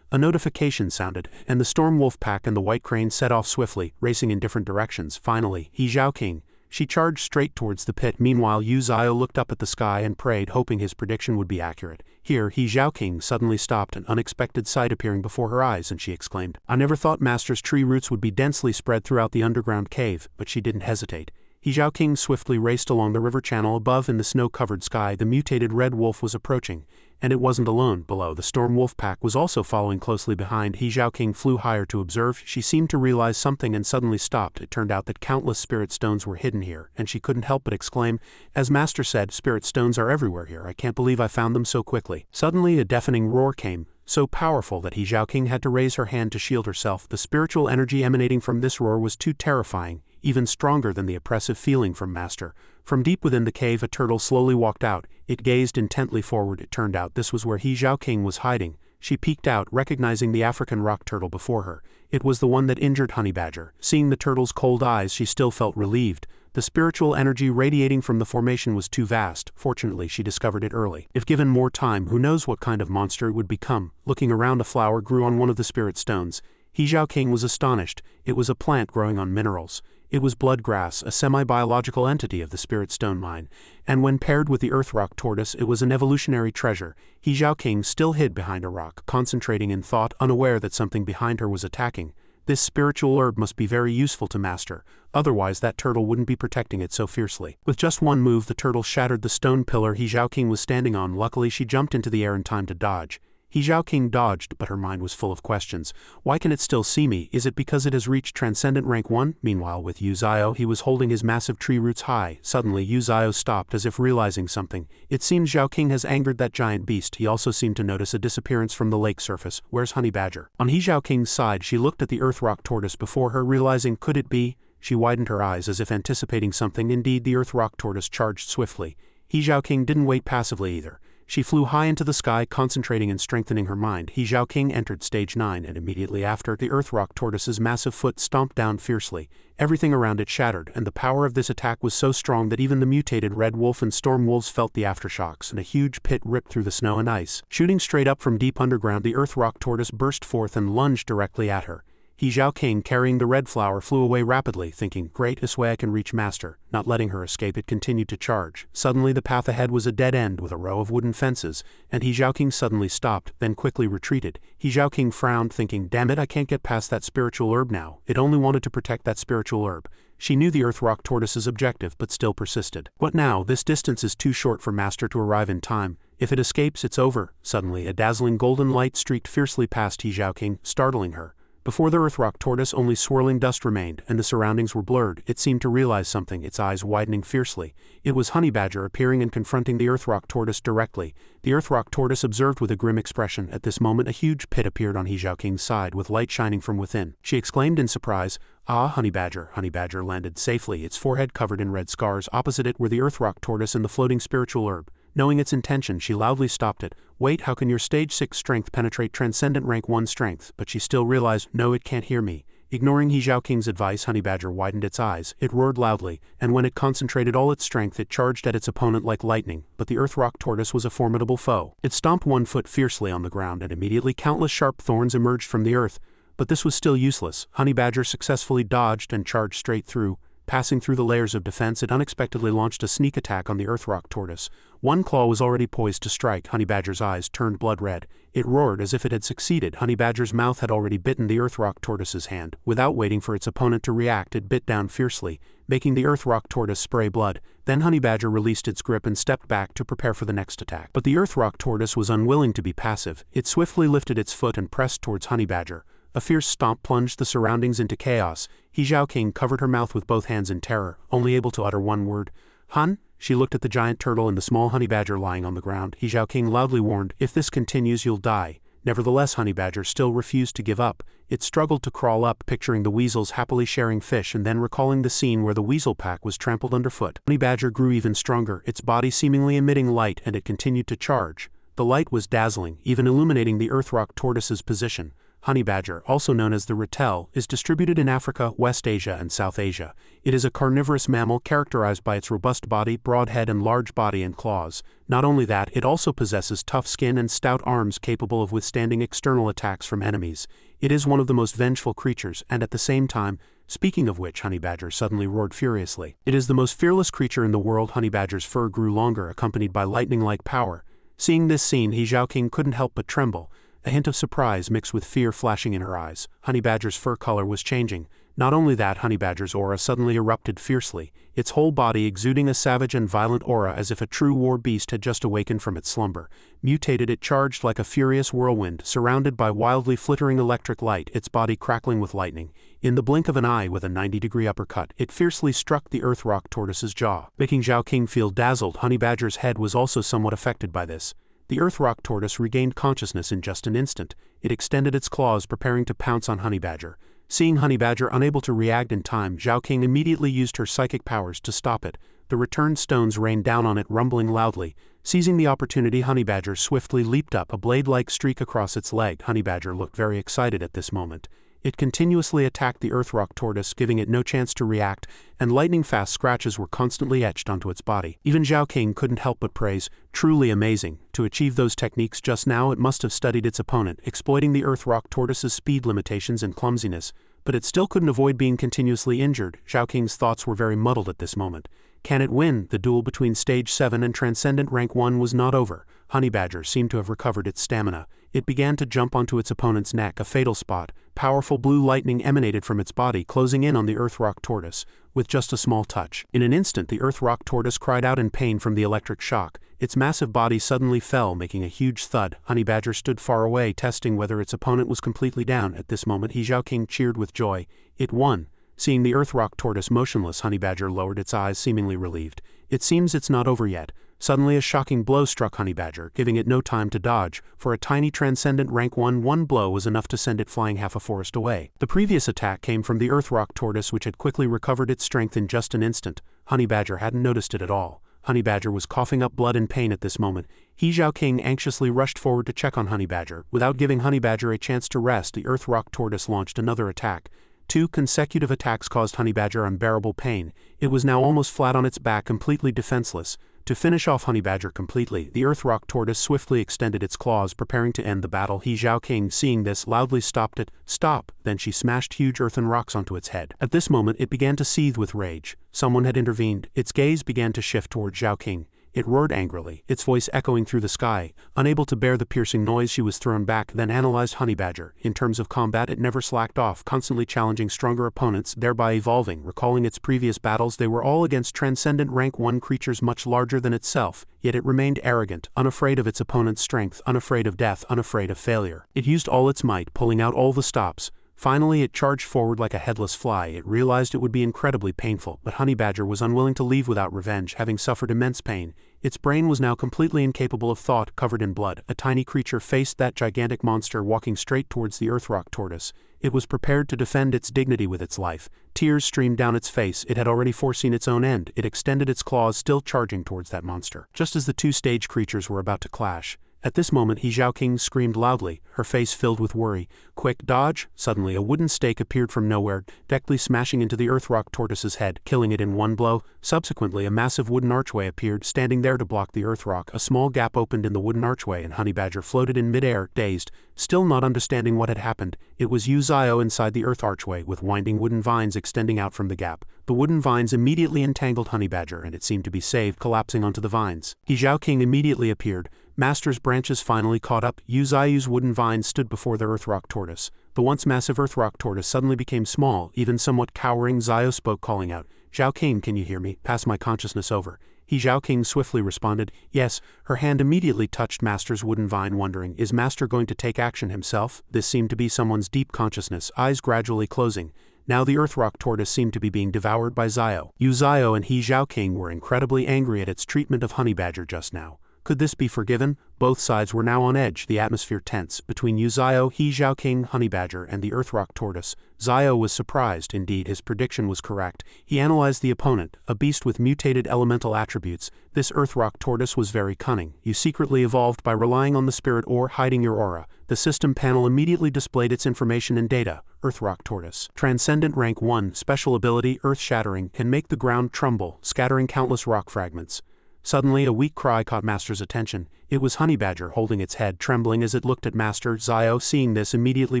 A notification sounded, and the Storm Wolf Pack and the White Crane set off swiftly, racing in different directions. Finally, He Zhaoqing. She charged straight towards the pit. Meanwhile, Uzio looked up at the sky and prayed, hoping his prediction would be accurate. Here, He Zhaoqing suddenly stopped, an unexpected sight appearing before her eyes, and she exclaimed, "I never thought Master's tree roots would be densely spread throughout the underground cave." But she didn't hesitate. He Zhaoqing swiftly raced along the river channel. Above in the snow-covered sky, the mutated red wolf was approaching. And it wasn't alone. Below, the Storm Wolf Pack was also following closely behind. He Zhaoqing flew higher to observe. She seemed to realize something and suddenly stopped. It turned out that countless spirit stones were hidden here, and she couldn't help but exclaim, "As Master said, spirit stones are everywhere here. I can't believe I found them so quickly." Suddenly, a deafening roar came, so powerful that He Zhaoqing had to raise her hand to shield herself. The spiritual energy emanating from this roar was too terrifying, even stronger than the oppressive feeling from Master. From deep within the cave, a turtle slowly walked out. It gazed intently forward. It turned out this was where He Zhaoqing was hiding. She peeked out, recognizing the African rock turtle before her. It was the one that injured Honey Badger. Seeing the turtle's cold eyes, she still felt relieved. The spiritual energy radiating from the formation was too vast. Fortunately, she discovered it early. If given more time, who knows what kind of monster it would become. Looking around, a flower grew on one of the spirit stones. He Zhaoking was astonished. It was a plant growing on minerals. It was bloodgrass, a semi-biological entity of the spirit stone mine, and when paired with the earth rock tortoise, it was an evolutionary treasure. He Zhaoking still hid behind a rock, concentrating in thought, unaware that something behind her was attacking. This spiritual herb must be very useful to master, otherwise that turtle wouldn't be protecting it so fiercely. With just one move, the turtle shattered the stone pillar He Zhaoking was standing on. Luckily, she jumped into the air in time to dodge. He Zhaoking dodged, but her mind was full of questions. Why can it still see me? Is it because it has reached Transcendent Rank 1? Meanwhile, with Yu Zio, he was holding his massive tree roots high. Suddenly, Yu Zio stopped as if realizing something. It seems Zhaoking has angered that giant beast. He also seemed to notice a disappearance from the lake surface. Where's Honey Badger? On He Zhaoking's side, she looked at the earth rock tortoise before her, realizing, could it be? She widened her eyes as if anticipating something. Indeed, the earth rock tortoise charged swiftly. He Zhaoking didn't wait passively either. She flew high into the sky, concentrating and strengthening her mind. He Zhaoking entered stage 9, and immediately after, the earth rock tortoise's massive foot stomped down fiercely. Everything around it shattered, and the power of this attack was so strong that even the mutated red wolf and storm wolves felt the aftershocks, and a huge pit ripped through the snow and ice. Shooting straight up from deep underground, the earth rock tortoise burst forth and lunged directly at her. He Zhaoking, carrying the red flower, flew away rapidly, thinking, great, this way I can reach Master. Not letting her escape, it continued to charge. Suddenly the path ahead was a dead end with a row of wooden fences, and He Zhaoking suddenly stopped, then quickly retreated. He Zhaoking frowned, thinking, damn it, I can't get past that spiritual herb now. It only wanted to protect that spiritual herb. She knew the earth rock tortoise's objective, but still persisted. What now? This distance is too short for Master to arrive in time. If it escapes, it's over. Suddenly, a dazzling golden light streaked fiercely past He Zhaoking, startling her. Before the earth rock tortoise, only swirling dust remained, and the surroundings were blurred. It seemed to realize something, its eyes widening fiercely. It was Honey Badger appearing and confronting the earth rock tortoise directly. The earth rock tortoise observed with a grim expression. At this moment, a huge pit appeared on He Zhaoking's side, with light shining from within. She exclaimed in surprise, "Ah, Honey Badger!" Honey Badger landed safely, its forehead covered in red scars. Opposite it were the earth rock tortoise and the floating spiritual herb. Knowing its intention, she loudly stopped it. Wait, how can your stage 6 strength penetrate Transcendent Rank 1 strength? But she still realized, no, it can't hear me. Ignoring He Zhaoking's advice, Honey Badger widened its eyes. It roared loudly, and when it concentrated all its strength, it charged at its opponent like lightning. But the earth rock tortoise was a formidable foe. It stomped one foot fiercely on the ground, and immediately countless sharp thorns emerged from the earth. But this was still useless. Honey Badger successfully dodged and charged straight through. Passing through the layers of defense, it unexpectedly launched a sneak attack on the earth rock tortoise. One claw was already poised to strike. Honey Badger's eyes turned blood red. It roared as if it had succeeded. Honey Badger's mouth had already bitten the earth rock tortoise's hand. Without waiting for its opponent to react, it bit down fiercely, making the earth rock tortoise spray blood. Then Honey Badger released its grip and stepped back to prepare for the next attack. But the earth rock tortoise was unwilling to be passive. It swiftly lifted its foot and pressed towards Honey Badger. A fierce stomp plunged the surroundings into chaos. He Zhaoking covered her mouth with both hands in terror, only able to utter one word. Hun? She looked at the giant turtle and the small Honey Badger lying on the ground. He Zhaoking loudly warned, if this continues, you'll die. Nevertheless, Honey Badger still refused to give up. It struggled to crawl up, picturing the weasels happily sharing fish and then recalling the scene where the weasel pack was trampled underfoot. Honey Badger grew even stronger, its body seemingly emitting light, and it continued to charge. The light was dazzling, even illuminating the earth rock tortoise's position. Honey Badger, also known as the ratel, is distributed in Africa, West Asia, and South Asia. It is a carnivorous mammal characterized by its robust body, broad head, and large body and claws. Not only that, it also possesses tough skin and stout arms capable of withstanding external attacks from enemies. It is one of the most vengeful creatures, and at the same time, speaking of which, Honey Badger suddenly roared furiously. It is the most fearless creature in the world. Honey Badger's fur grew longer, accompanied by lightning-like power. Seeing this scene, He Zhaoking couldn't help but tremble. A hint of surprise mixed with fear flashing in her eyes. Honey Badger's fur color was changing. Not only that, Honey Badger's aura suddenly erupted fiercely, its whole body exuding a savage and violent aura as if a true war beast had just awakened from its slumber. Mutated, it charged like a furious whirlwind, surrounded by wildly flickering electric light, its body crackling with lightning. In the blink of an eye, with a 90-degree uppercut, it fiercely struck the earth rock tortoise's jaw. Making Zhaoking feel dazzled, Honey Badger's head was also somewhat affected by this. The earth rock tortoise regained consciousness in just an instant. It extended its claws, preparing to pounce on Honey Badger. Seeing Honey Badger unable to react in time, Zhaoking immediately used her psychic powers to stop it. The returned stones rained down on it, rumbling loudly. Seizing the opportunity, Honey Badger swiftly leaped up, a blade-like streak across its leg. Honey Badger looked very excited at this moment. It continuously attacked the earth rock tortoise, giving it no chance to react, and lightning-fast scratches were constantly etched onto its body. Even Zhao King couldn't help but praise, "Truly amazing. To achieve those techniques just now, it must have studied its opponent, exploiting the earth rock tortoise's speed limitations and clumsiness. But it still couldn't avoid being continuously injured." Zhao King's thoughts were very muddled at this moment. Can it win? The duel between Stage 7 and Transcendent Rank 1 was not over. Honeybadger seemed to have recovered its stamina. It began to jump onto its opponent's neck, a fatal spot. Powerful blue lightning emanated from its body, closing in on the earth rock tortoise, with just a small touch. In an instant, the earth rock tortoise cried out in pain from the electric shock. Its massive body suddenly fell, making a huge thud. Honeybadger stood far away, testing whether its opponent was completely down. At this moment, Zhao King cheered with joy. It won. Seeing the earth rock tortoise motionless, Honeybadger lowered its eyes, seemingly relieved. It seems it's not over yet. Suddenly a shocking blow struck Honeybadger, giving it no time to dodge. For a tiny Transcendent Rank 1, one blow was enough to send it flying half a forest away. The previous attack came from the earth rock tortoise, which had quickly recovered its strength in just an instant. Honeybadger hadn't noticed it at all. Honeybadger was coughing up blood in pain at this moment. Zhao King anxiously rushed forward to check on Honeybadger. Without giving Honeybadger a chance to rest, the earth rock tortoise launched another attack. 2 consecutive attacks caused Honeybadger unbearable pain. It was now almost flat on its back, completely defenseless. To finish off Honeybadger completely, the earth rock tortoise swiftly extended its claws, preparing to end the battle. Zhao King, seeing this, loudly stopped it. "Stop!" Then she smashed huge earthen rocks onto its head. At this moment, it began to seethe with rage. Someone had intervened. Its gaze began to shift toward Zhao King. It roared angrily, its voice echoing through the sky. Unable to bear the piercing noise, she was thrown back, then analyzed Honeybadger. In terms of combat, it never slacked off, constantly challenging stronger opponents, thereby evolving. Recalling its previous battles, they were all against Transcendent Rank 1 creatures much larger than itself, yet it remained arrogant, unafraid of its opponent's strength, unafraid of death, unafraid of failure. It used all its might, pulling out all the stops. Finally, it charged forward like a headless fly. It realized it would be incredibly painful, but Honeybadger was unwilling to leave without revenge, having suffered immense pain. Its brain was now completely incapable of thought, covered in blood. A tiny creature faced that gigantic monster, walking straight towards the earth rock tortoise. It was prepared to defend its dignity with its life. Tears streamed down its face. It had already foreseen its own end. It extended its claws, still charging towards that monster. Just as the two stage creatures were about to clash, at this moment, Zhao King screamed loudly, her face filled with worry. "Quick, dodge!" Suddenly, a wooden stake appeared from nowhere, deftly smashing into the earth rock tortoise's head, killing it in one blow. Subsequently, a massive wooden archway appeared, standing there to block the earth rock. A small gap opened in the wooden archway, and Honeybadger floated in midair, dazed. Still not understanding what had happened, it was Zio inside the earth archway, with winding wooden vines extending out from the gap. The wooden vines immediately entangled Honeybadger, and it seemed to be saved, collapsing onto the vines. Zhao King immediately appeared. Master's branches finally caught up. Zio's wooden vines stood before the earth rock tortoise. The once massive earth rock tortoise suddenly became small, even somewhat cowering. Zio spoke, calling out, "Zhao King, can you hear me? Pass my consciousness over." Zhao King swiftly responded, "Yes." Her hand immediately touched Master's wooden vine, wondering, is Master going to take action himself? This seemed to be someone's deep consciousness, eyes gradually closing. Now the earth rock tortoise seemed to be being devoured by Zio. Zio and Zhao King were incredibly angry at its treatment of Honeybadger just now. Could this be forgiven? Both sides were now on edge, the atmosphere tense. Between Zio, Zhao King, Honeybadger, and the earth rock tortoise, Zio was surprised. Indeed, his prediction was correct. He analyzed the opponent, a beast with mutated elemental attributes. This earth rock tortoise was very cunning. You secretly evolved by relying on the spirit or hiding your aura. The system panel immediately displayed its information and data. Earth rock tortoise. Transcendent Rank 1, special ability, earth shattering, can make the ground tremble, scattering countless rock fragments. Suddenly, a weak cry caught Master's attention. It was Honeybadger, holding its head, trembling as it looked at Master. Zio, seeing this, immediately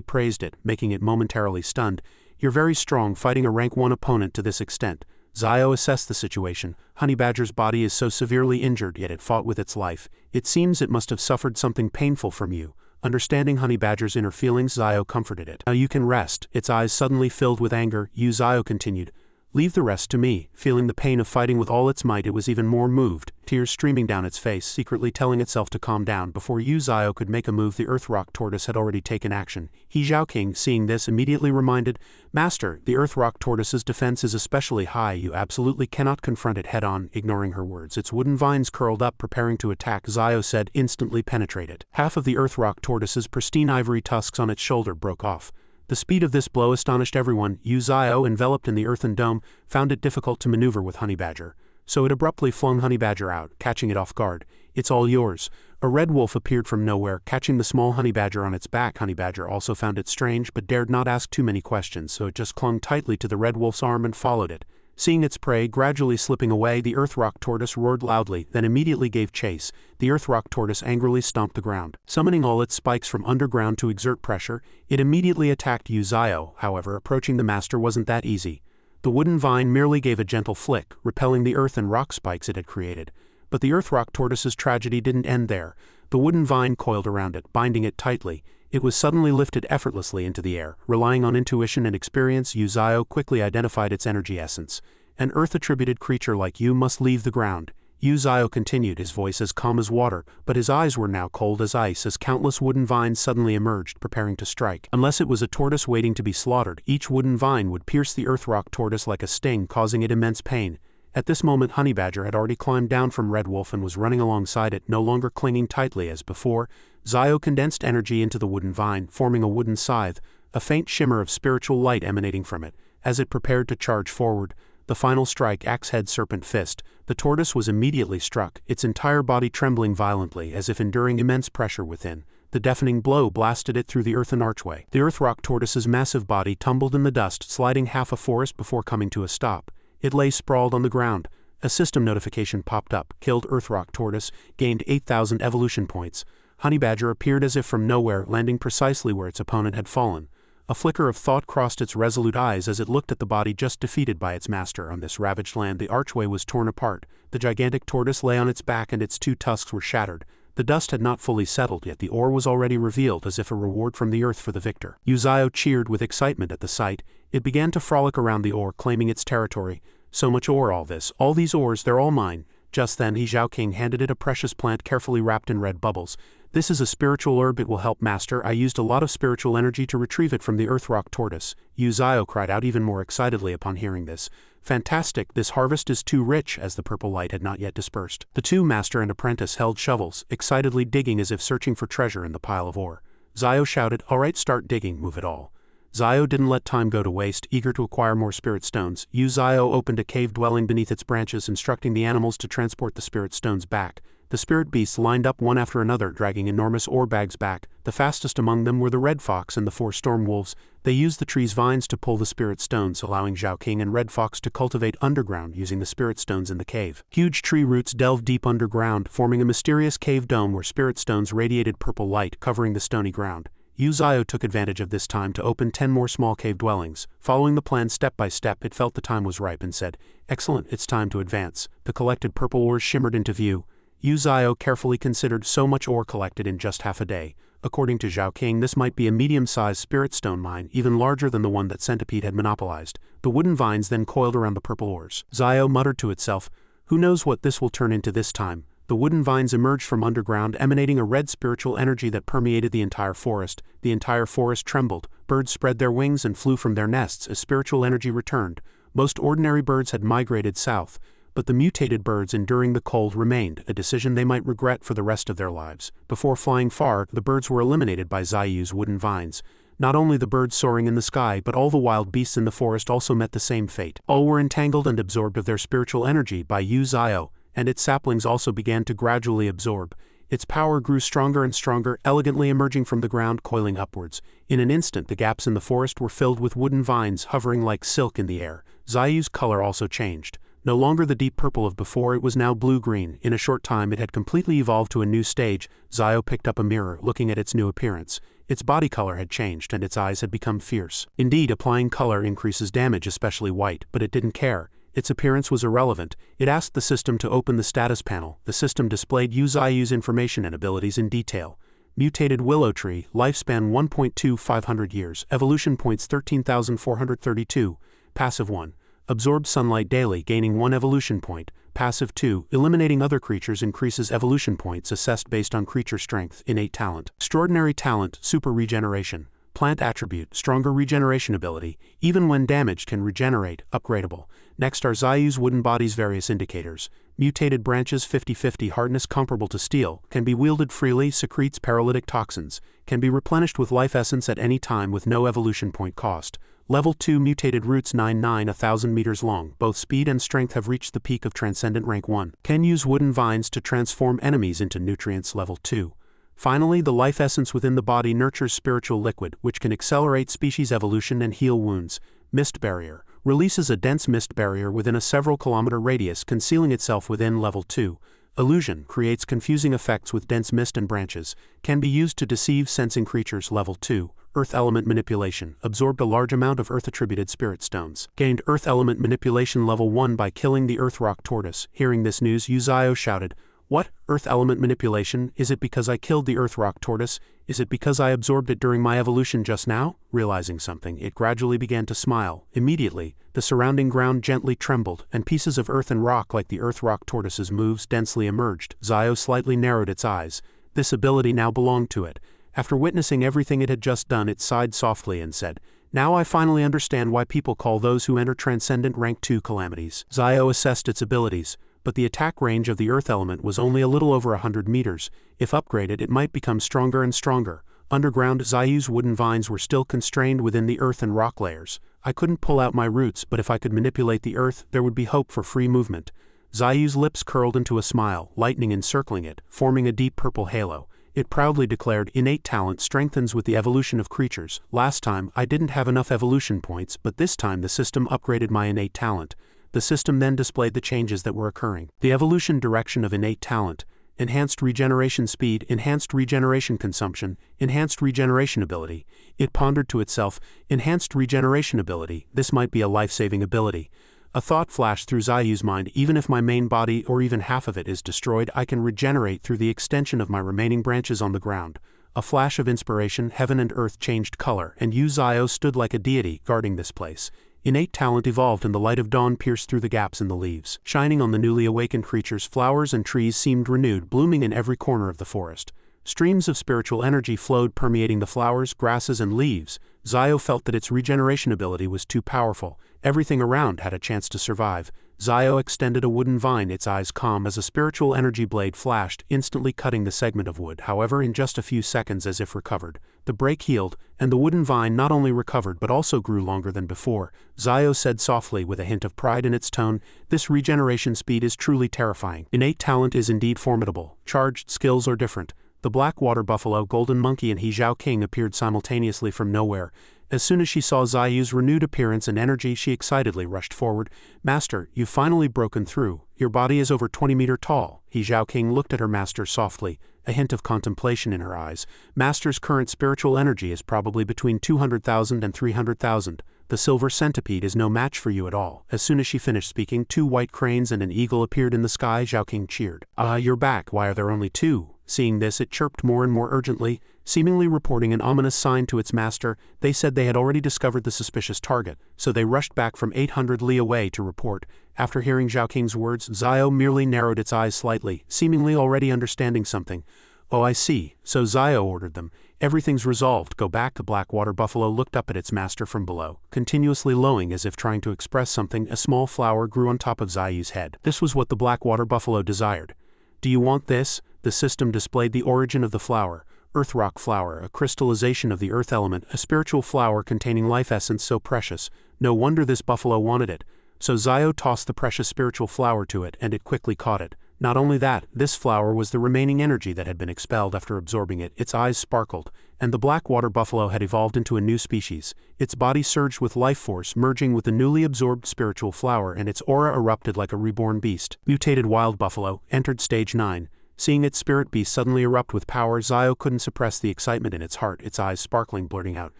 praised it, making it momentarily stunned. "You're very strong, fighting a rank 1 opponent to this extent." Zio assessed the situation. Honeybadger's body is so severely injured, yet it fought with its life. It seems it must have suffered something painful from you. Understanding Honeybadger's inner feelings, Zio comforted it. "Now you can rest." Its eyes suddenly filled with anger. Zio continued, "Leave the rest to me." Feeling the pain of fighting with all its might, it was even more moved, tears streaming down its face, secretly telling itself to calm down. Before Zio could make a move, the earth rock tortoise had already taken action. Zhao King, seeing this, immediately reminded, "Master, the earth rock tortoise's defense is especially high. You absolutely cannot confront it head-on." Ignoring her words, its wooden vines curled up, preparing to attack. Zio said, "Instantly penetrate it." Half of the earth rock tortoise's pristine ivory tusks on its shoulder broke off. The speed of this blow astonished everyone. Zio, enveloped in the earthen dome, found it difficult to maneuver with Honeybadger, so it abruptly flung Honeybadger out, catching it off guard. It's all yours. A red wolf appeared from nowhere, catching the small honey badger on its back. Honey badger also found it strange but dared not ask too many questions, so it just clung tightly to the red wolf's arm and followed it. Seeing its prey gradually slipping away, the earth rock tortoise roared loudly, then immediately gave chase. The earth rock tortoise angrily stomped the ground. Summoning all its spikes from underground to exert pressure, it immediately attacked Uzayo. However, approaching the master wasn't that easy. The wooden vine merely gave a gentle flick, repelling the earth and rock spikes it had created. But the earth rock tortoise's tragedy didn't end there. The wooden vine coiled around it, binding it tightly. It was suddenly lifted effortlessly into the air. Relying on intuition and experience, Uzayo quickly identified its energy essence. An earth-attributed creature like you must leave the ground. Uzayo continued, his voice as calm as water, but his eyes were now cold as ice as countless wooden vines suddenly emerged, preparing to strike. Unless it was a tortoise waiting to be slaughtered, each wooden vine would pierce the earth rock tortoise like a sting, causing it immense pain. At this moment, Honey Badger had already climbed down from Red Wolf and was running alongside it, no longer clinging tightly as before. Zayo condensed energy into the wooden vine, forming a wooden scythe, a faint shimmer of spiritual light emanating from it. As it prepared to charge forward, the final strike, axe-head serpent fist, the tortoise was immediately struck, its entire body trembling violently as if enduring immense pressure within. The deafening blow blasted it through the earthen archway. The earth rock tortoise's massive body tumbled in the dust, sliding half a forest before coming to a stop. It lay sprawled on the ground. A system notification popped up. Killed earth rock tortoise, gained 8,000 evolution points. Honey Badger appeared as if from nowhere, landing precisely where its opponent had fallen. A flicker of thought crossed its resolute eyes as it looked at the body just defeated by its master. On this ravaged land, the archway was torn apart. The gigantic tortoise lay on its back and its two tusks were shattered. The dust had not fully settled yet the ore was already revealed as if a reward from the earth for the victor. Uzayo cheered with excitement at the sight. It began to frolic around the ore, claiming its territory. So much ore, all these ores, they're all mine. Just then, Zhao King handed it a precious plant carefully wrapped in red bubbles. This is a spiritual herb, it will help master. I used a lot of spiritual energy to retrieve it from the earth rock tortoise. Uzayo cried out even more excitedly upon hearing this. Fantastic, this harvest is too rich, as the purple light had not yet dispersed. The two master and apprentice held shovels, excitedly digging as if searching for treasure in the pile of ore. Zayo shouted, "All right, start digging, move it all." Zayo didn't let time go to waste, eager to acquire more spirit stones. Uzayo opened a cave dwelling beneath its branches, instructing the animals to transport the spirit stones back. The spirit beasts lined up one after another, dragging enormous ore bags back. The fastest among them were the red fox and the 4 storm wolves. They used the tree's vines to pull the spirit stones, allowing Zhao King and Red Fox to cultivate underground using the spirit stones in the cave. Huge tree roots delved deep underground, forming a mysterious cave dome where spirit stones radiated purple light, covering the stony ground. Uzayo took advantage of this time to open 10 more small cave dwellings. Following the plan step by step, it felt the time was ripe and said, "Excellent, it's time to advance." The collected purple ores shimmered into view. Uzayo carefully considered so much ore collected in just half a day. According to Zhao King, this might be a medium-sized spirit stone mine, even larger than the one that Centipede had monopolized. The wooden vines then coiled around the purple ores. Zayo muttered to itself, "Who knows what this will turn into this time?" The wooden vines emerged from underground, emanating a red spiritual energy that permeated the entire forest. The entire forest trembled. Birds spread their wings and flew from their nests as spiritual energy returned. Most ordinary birds had migrated south, but the mutated birds enduring the cold remained, a decision they might regret for the rest of their lives. Before flying far, the birds were eliminated by Zayu's wooden vines. Not only the birds soaring in the sky, but all the wild beasts in the forest also met the same fate. All were entangled and absorbed of their spiritual energy by Uzayo, and its saplings also began to gradually absorb. Its power grew stronger and stronger, elegantly emerging from the ground, coiling upwards. In an instant, the gaps in the forest were filled with wooden vines hovering like silk in the air. Zayu's color also changed. No longer the deep purple of before, it was now blue-green. In a short time, it had completely evolved to a new stage. Zayo picked up a mirror, looking at its new appearance. Its body color had changed, and its eyes had become fierce. Indeed, applying color increases damage, especially white, but it didn't care. Its appearance was irrelevant. It asked the system to open the status panel. The system displayed Zayu's information and abilities in detail. Mutated willow tree, lifespan 1.2500 years, evolution points 13,432, passive 1. Absorbs sunlight daily, gaining 1 evolution point. Passive 2. Eliminating other creatures increases evolution points assessed based on creature strength. Innate talent. Extraordinary talent, super regeneration. Plant attribute, stronger regeneration ability. Even when damaged can regenerate, upgradable. Next are Zayu's wooden body's various indicators. Mutated branches 50-50 hardness comparable to steel. Can be wielded freely, secretes paralytic toxins. Can be replenished with life essence at any time with no evolution point cost. Level 2 mutated roots 9-9 1,000 meters long. Both speed and strength have reached the peak of Transcendent Rank 1. Can use wooden vines to transform enemies into nutrients. Level 2. Finally, the life essence within the body nurtures spiritual liquid, which can accelerate species evolution and heal wounds. Mist barrier. Releases a dense mist barrier within a several kilometer radius, concealing itself within. Level 2. Illusion. Creates confusing effects with dense mist and branches. Can be used to deceive sensing creatures. Level 2. Earth element manipulation. Absorbed a large amount of earth-attributed spirit stones. Gained earth element manipulation level 1 by killing the earth rock tortoise. Hearing this news, Uzio shouted, "What? Earth element manipulation? Is it because I killed the earth rock tortoise? Is it because I absorbed it during my evolution just now?" Realizing something, it gradually began to smile. Immediately, the surrounding ground gently trembled, and pieces of earth and rock like the earth rock tortoise's moves densely emerged. Zio slightly narrowed its eyes. This ability now belonged to it. After witnessing everything it had just done, it sighed softly and said, "Now I finally understand why people call those who enter Transcendent Rank 2 calamities." Zio assessed its abilities, but the attack range of the earth element was only a little over 100 meters. If upgraded, it might become stronger and stronger. Underground, Zio's wooden vines were still constrained within the earth and rock layers. I couldn't pull out my roots, but if I could manipulate the earth, there would be hope for free movement. Zio's lips curled into a smile, lightning encircling it, forming a deep purple halo. It proudly declared, "Innate talent strengthens with the evolution of creatures. Last time, I didn't have enough evolution points, but this time the system upgraded my innate talent." The system then displayed the changes that were occurring. The evolution direction of innate talent: enhanced regeneration speed, enhanced regeneration consumption, enhanced regeneration ability. It pondered to itself, enhanced regeneration ability, this might be a life-saving ability. A thought flashed through Zayu's mind: even if my main body or even half of it is destroyed, I can regenerate through the extension of my remaining branches on the ground. A flash of inspiration, heaven and earth changed color, and Yu Zio stood like a deity, guarding this place. Innate talent evolved and the light of dawn pierced through the gaps in the leaves. Shining on the newly awakened creatures, flowers and trees seemed renewed, blooming in every corner of the forest. Streams of spiritual energy flowed, permeating the flowers, grasses, and leaves. Zio felt that its regeneration ability was too powerful. Everything around had a chance to survive. Zio extended a wooden vine, its eyes calm as a spiritual energy blade flashed, instantly cutting the segment of wood. However, in just a few seconds, as if recovered, the break healed, and the wooden vine not only recovered but also grew longer than before. Zio said softly, with a hint of pride in its tone, "This regeneration speed is truly terrifying. Innate talent is indeed formidable. Charged skills are different." The black water buffalo, golden monkey, and He Zhao King appeared simultaneously from nowhere. As soon as she saw Zayu's renewed appearance and energy, she excitedly rushed forward. "Master, you've finally broken through. Your body is over 20 meters tall." He Zhao King looked at her master softly, a hint of contemplation in her eyes. "Master's current spiritual energy is probably between 200,000 and 300,000. The silver centipede is no match for you at all." As soon as she finished speaking, 2 white cranes and an eagle appeared in the sky. Zhao King cheered. "Ah, you're back. Why are there only 2? Seeing this, it chirped more and more urgently, seemingly reporting an ominous sign to its master. They said they had already discovered the suspicious target, so they rushed back from 800 li away to report. After hearing Zhao King's words, Zio merely narrowed its eyes slightly, seemingly already understanding something. "Oh, I see. So Zio ordered them. Everything's resolved. Go back." The black water buffalo looked up at its master from below. Continuously lowing as if trying to express something, a small flower grew on top of Zayu's head. This was what the black water buffalo desired. "Do you want this?" The system displayed the origin of the flower. Earth rock flower, a crystallization of the earth element, a spiritual flower containing life essence so precious. No wonder this buffalo wanted it. So Zio tossed the precious spiritual flower to it, and it quickly caught it. Not only that, this flower was the remaining energy that had been expelled after absorbing it. Its eyes sparkled, and the black water buffalo had evolved into a new species. Its body surged with life force, merging with the newly absorbed spiritual flower, and its aura erupted like a reborn beast. Mutated wild buffalo entered stage 9. Seeing its spirit beast suddenly erupt with power, Zio couldn't suppress the excitement in its heart, its eyes sparkling, blurting out,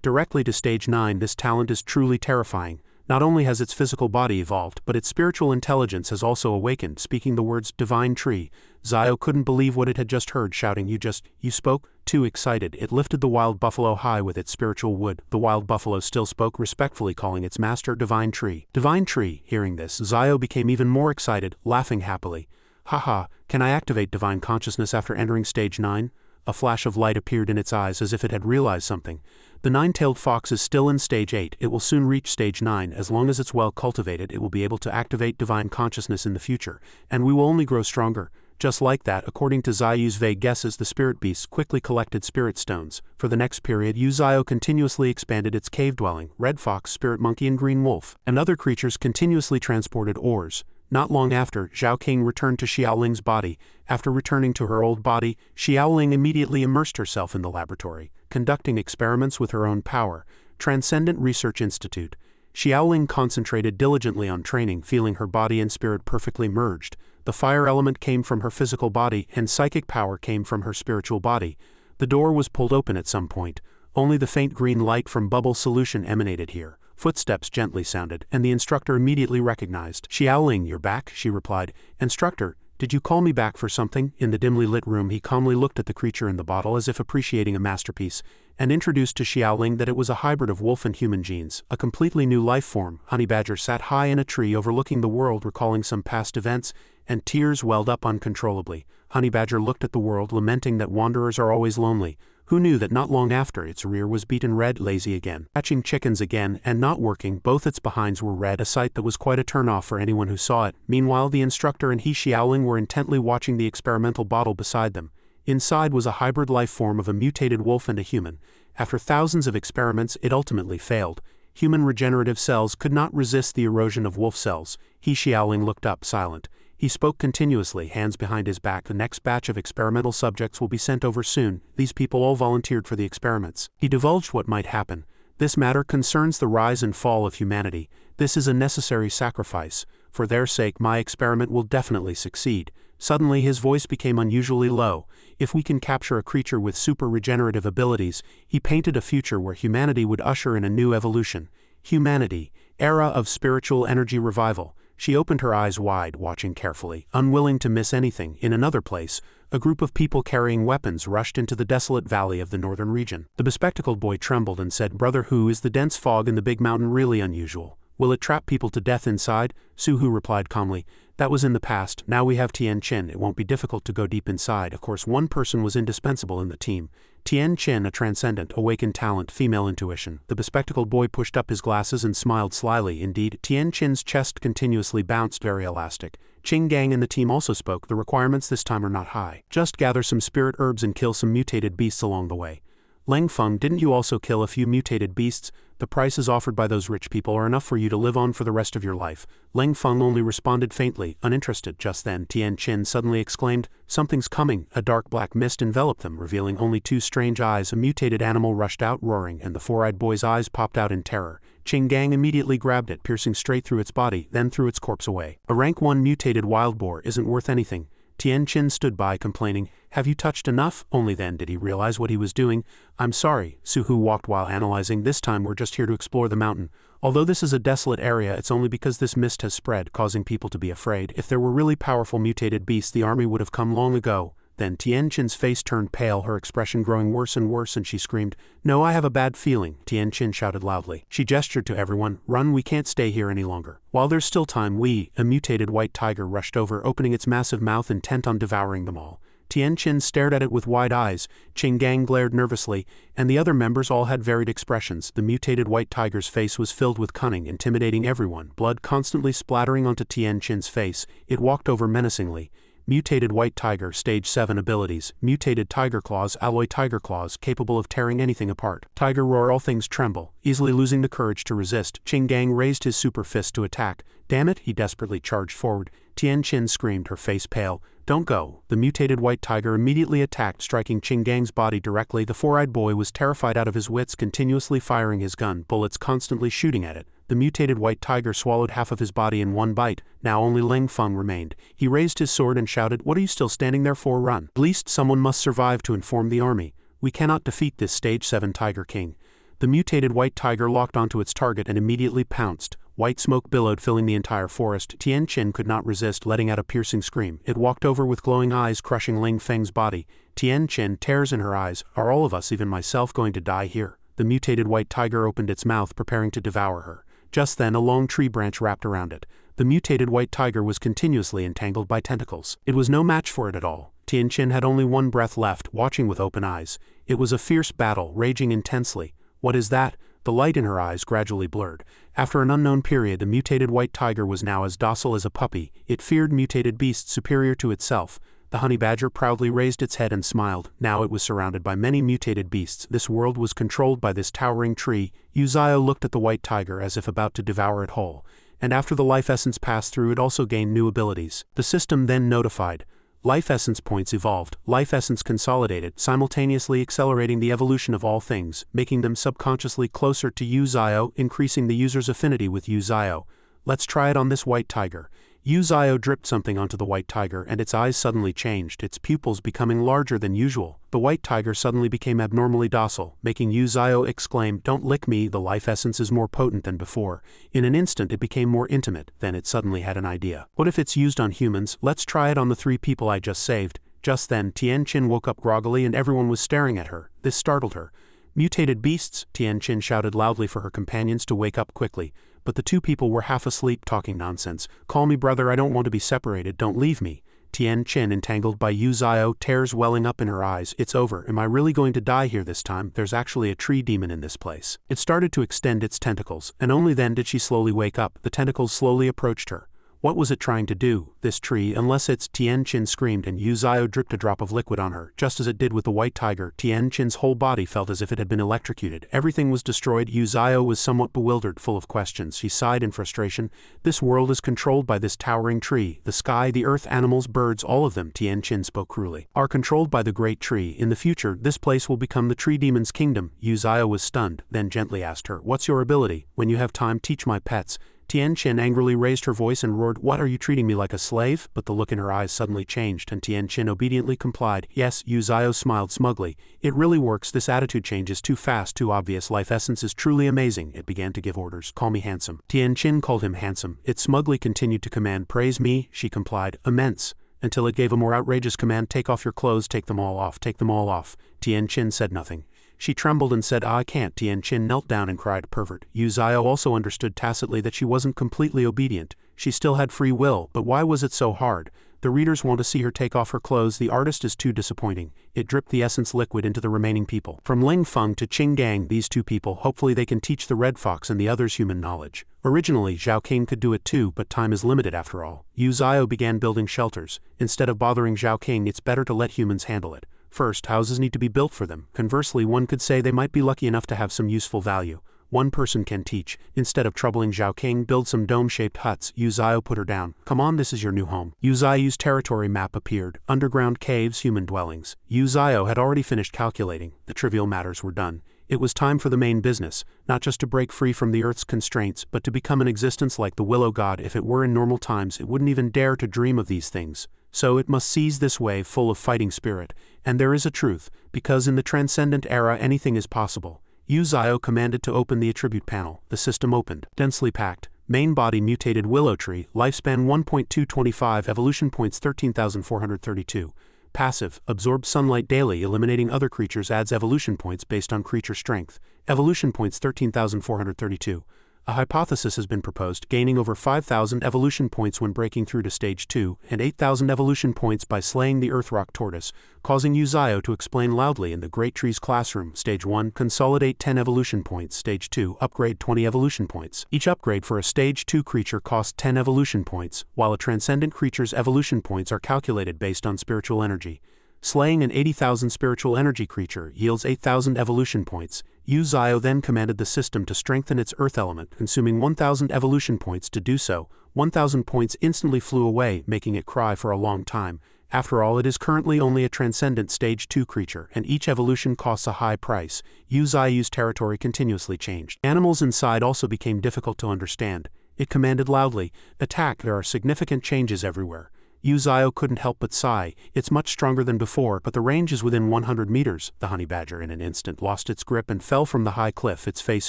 "Directly to stage 9, this talent is truly terrifying. Not only has its physical body evolved, but its spiritual intelligence has also awakened." Speaking the words "divine tree," Zio couldn't believe what it had just heard, shouting, You spoke?" Too excited, it lifted the wild buffalo high with its spiritual wood. The wild buffalo still spoke, respectfully calling its master Divine Tree. Divine Tree. Hearing this, Zio became even more excited, laughing happily. "Haha, can I activate divine consciousness after entering stage 9? A flash of light appeared in its eyes as if it had realized something. "The 9-tailed fox is still in stage 8. It will soon reach stage 9. As long as it's well cultivated, it will be able to activate divine consciousness in the future, and we will only grow stronger." Just like that, according to Zayu's vague guesses, the spirit beasts quickly collected spirit stones. For the next period, Yu-Zio continuously expanded its cave dwelling, red fox, spirit monkey and green wolf, and other creatures continuously transported ores. Not long after, Zhao King returned to Xiaoling's body. After returning to her old body, Xiaoling immediately immersed herself in the laboratory, conducting experiments with her own power. Transcendent Research Institute. Xiaoling concentrated diligently on training, feeling her body and spirit perfectly merged. The fire element came from her physical body, and psychic power came from her spiritual body. The door was pulled open at some point. Only the faint green light from bubble solution emanated here. Footsteps gently sounded, and the instructor immediately recognized. Xiaoling, you're back, she replied. Instructor, did you call me back for something? In the dimly lit room, he calmly looked at the creature in the bottle as if appreciating a masterpiece, and introduced to Xiaoling that it was a hybrid of wolf and human genes, a completely new life form. Honey Badger sat high in a tree overlooking the world, recalling some past events, and tears welled up uncontrollably. Honey Badger looked at the world, lamenting that wanderers are always lonely. Who knew that not long after, its rear was beaten red, lazy again, hatching chickens again, and not working, both its behinds were red, a sight that was quite a turn-off for anyone who saw it. Meanwhile, the instructor and he, Xiaoling, were intently watching the experimental bottle beside them. Inside was a hybrid life form of a mutated wolf and a human. After thousands of experiments, it ultimately failed. Human regenerative cells could not resist the erosion of wolf cells. He, Xiaoling, looked up, silent. He spoke continuously, hands behind his back. The next batch of experimental subjects will be sent over soon. These people all volunteered for the experiments. He divulged what might happen. This matter concerns the rise and fall of humanity. This is a necessary sacrifice. For their sake, my experiment will definitely succeed. Suddenly his voice became unusually low. If we can capture a creature with super regenerative abilities, he painted a future where humanity would usher in a new evolution. Humanity, era of spiritual energy revival. She opened her eyes wide, watching carefully, unwilling to miss anything. In another place, a group of people carrying weapons rushed into the desolate valley of the northern region. The bespectacled boy trembled and said, Brother Hu, is the dense fog in the big mountain really unusual? Will it trap people to death inside? Su Hu replied calmly, that was in the past. Now we have Tian Qin. It won't be difficult to go deep inside. Of course, one person was indispensable in the team. Tian Qin, a transcendent, awakened talent, female intuition. The bespectacled boy pushed up his glasses and smiled slyly. Indeed, Tian Qin's chest continuously bounced, very elastic. Qing Gang and the team also spoke. The requirements this time are not high. Just gather some spirit herbs and kill some mutated beasts along the way. Leng Feng, didn't you also kill a few mutated beasts? The prices offered by those rich people are enough for you to live on for the rest of your life. Leng Feng only responded faintly, uninterested. Just then, Tian Qin suddenly exclaimed, something's coming. A dark black mist enveloped them, revealing only two strange eyes. A mutated animal rushed out roaring, and the four-eyed boy's eyes popped out in terror. Qing Gang immediately grabbed it, piercing straight through its body, then threw its corpse away. A rank 1 mutated wild boar isn't worth anything. Tian Qin stood by, complaining, have you touched enough? Only then did he realize what he was doing. I'm sorry, Su Hu walked while analyzing. This time we're just here to explore the mountain. Although this is a desolate area, it's only because this mist has spread, causing people to be afraid. If there were really powerful mutated beasts, the army would have come long ago. Then Tian Qin's face turned pale, her expression growing worse and worse, and she screamed, no, I have a bad feeling. Tian Qin shouted loudly. She gestured to everyone, run, we can't stay here any longer. While there's still time, a mutated white tiger rushed over, opening its massive mouth intent on devouring them all. Tian Qin stared at it with wide eyes, Qing Gang glared nervously, and the other members all had varied expressions. The mutated white tiger's face was filled with cunning, intimidating everyone, blood constantly splattering onto Tian Qin's face. It walked over menacingly. Mutated white tiger, stage 7 abilities. Mutated tiger claws, alloy tiger claws, capable of tearing anything apart. Tiger roar, all things tremble. Easily losing the courage to resist, Qing Gang raised his super fist to attack. Damn it, he desperately charged forward. Tian Qin screamed, her face pale. Don't go. The mutated white tiger immediately attacked, striking Qing Gang's body directly. The four-eyed boy was terrified out of his wits, continuously firing his gun, bullets constantly shooting at it. The mutated white tiger swallowed half of his body in one bite. Now only Leng Feng remained. He raised his sword and shouted, what are you still standing there for? Run. At least someone must survive to inform the army. We cannot defeat this stage 7 Tiger King. The mutated white tiger locked onto its target and immediately pounced. White smoke billowed, filling the entire forest. Tian Qin could not resist, letting out a piercing scream. It walked over with glowing eyes, crushing Leng Feng's body. Tian Qin, tears in her eyes. Are all of us, even myself, going to die here? The mutated white tiger opened its mouth, preparing to devour her. Just then, a long tree branch wrapped around it. The mutated white tiger was continuously entangled by tentacles. It was no match for it at all. Tian Qin had only one breath left, watching with open eyes. It was a fierce battle, raging intensely. What is that? The light in her eyes gradually blurred. After an unknown period, the mutated white tiger was now as docile as a puppy. It feared mutated beasts superior to itself. The honey badger proudly raised its head and smiled. Now it was surrounded by many mutated beasts. This world was controlled by this towering tree. Uzio looked at the white tiger as if about to devour it whole, and after the life essence passed through it also gained new abilities. The system then notified. Life essence points evolved, life essence consolidated, simultaneously accelerating the evolution of all things, making them subconsciously closer to Uzio, increasing the user's affinity with Uzio. Let's try it on this white tiger. Uzio dripped something onto the white tiger and its eyes suddenly changed, its pupils becoming larger than usual. The white tiger suddenly became abnormally docile, making Uzio exclaim, "Don't lick me, the life essence is more potent than before." In an instant it became more intimate, then it suddenly had an idea. What if it's used on humans? Let's try it on the 3 people I just saved. Just then Tianqin woke up groggily and everyone was staring at her. This startled her. Mutated beasts, Tianqin shouted loudly for her companions to wake up quickly. But the 2 people were half asleep talking nonsense. "Call me brother, I don't want to be separated, don't leave me." Tianqin, entangled by Uzio, tears welling up in her eyes. "It's over, am I really going to die here this time? There's actually a tree demon in this place." It started to extend its tentacles, and only then did she slowly wake up. The tentacles slowly approached her. What was it trying to do, this tree, unless it's— Tianqin screamed and Uzio dripped a drop of liquid on her, just as it did with the white tiger. Tianqin's whole body felt as if it had been electrocuted. Everything was destroyed. Uzio was somewhat bewildered, full of questions. She sighed in frustration. "This world is controlled by this towering tree. The sky, the earth, animals, birds, all of them," Tianqin spoke cruelly, "are controlled by the great tree. In the future, this place will become the tree demon's kingdom." Uzio was stunned, then gently asked her, "What's your ability? When you have time, teach my pets." Tianqin angrily raised her voice and roared, "What, are you treating me like a slave?" But the look in her eyes suddenly changed and Tianqin obediently complied. "Yes," Uzio smiled smugly. "It really works. This attitude change is too fast, too obvious. Life essence is truly amazing." It began to give orders. "Call me handsome." Tianqin called him handsome. It smugly continued to command, "Praise me." She complied, "Immense." Until it gave a more outrageous command, "Take off your clothes, take them all off, take them all off." Tianqin said nothing. She trembled and said, "I can't." Tianqin knelt down and cried, "Pervert." Uzio also understood tacitly that she wasn't completely obedient. She still had free will, but why was it so hard? The readers want to see her take off her clothes. The artist is too disappointing. It dripped the essence liquid into the remaining people. From Ling Feng to Qing Gang, these 2 people, hopefully they can teach the Red Fox and the others human knowledge. Originally, Zhao King could do it too, but time is limited after all. Uzio began building shelters. Instead of bothering Zhao King, it's better to let humans handle it. First, houses need to be built for them. Conversely, one could say they might be lucky enough to have some useful value. One person can teach. Instead of troubling Zhao King, build some dome-shaped huts. Uzio put her down. "Come on, this is your new home." Uzio's territory map appeared. Underground caves, human dwellings. Uzio had already finished calculating. The trivial matters were done. It was time for the main business, not just to break free from the earth's constraints, but to become an existence like the willow god. If it were in normal times, it wouldn't even dare to dream of these things. So it must seize this wave full of fighting spirit. And there is a truth, because in the transcendent era anything is possible. Uzio commanded to open the attribute panel. The system opened. Densely packed. Main body mutated willow tree, lifespan 1.225, evolution points 13,432. Passive, absorbs sunlight daily, eliminating other creatures, adds evolution points based on creature strength. Evolution points 13,432. A hypothesis has been proposed, gaining over 5,000 evolution points when breaking through to Stage 2, and 8,000 evolution points by slaying the Earth Rock Tortoise, causing Uzio to explain loudly in the Great Tree's classroom. Stage 1, consolidate 10 evolution points. Stage 2, upgrade 20 evolution points. Each upgrade for a Stage 2 creature costs 10 evolution points, while a transcendent creature's evolution points are calculated based on spiritual energy. Slaying an 80,000 spiritual energy creature yields 8,000 evolution points. Uzio then commanded the system to strengthen its earth element, consuming 1,000 evolution points to do so. 1,000 points instantly flew away, making it cry for a long time. After all, it is currently only a transcendent Stage 2 creature, and each evolution costs a high price. Uzio's territory continuously changed. Animals inside also became difficult to understand. It commanded loudly, "Attack!" There are significant changes everywhere. Uzio couldn't help but sigh. It's much stronger than before, but the range is within 100 meters. The honey badger in an instant lost its grip and fell from the high cliff, its face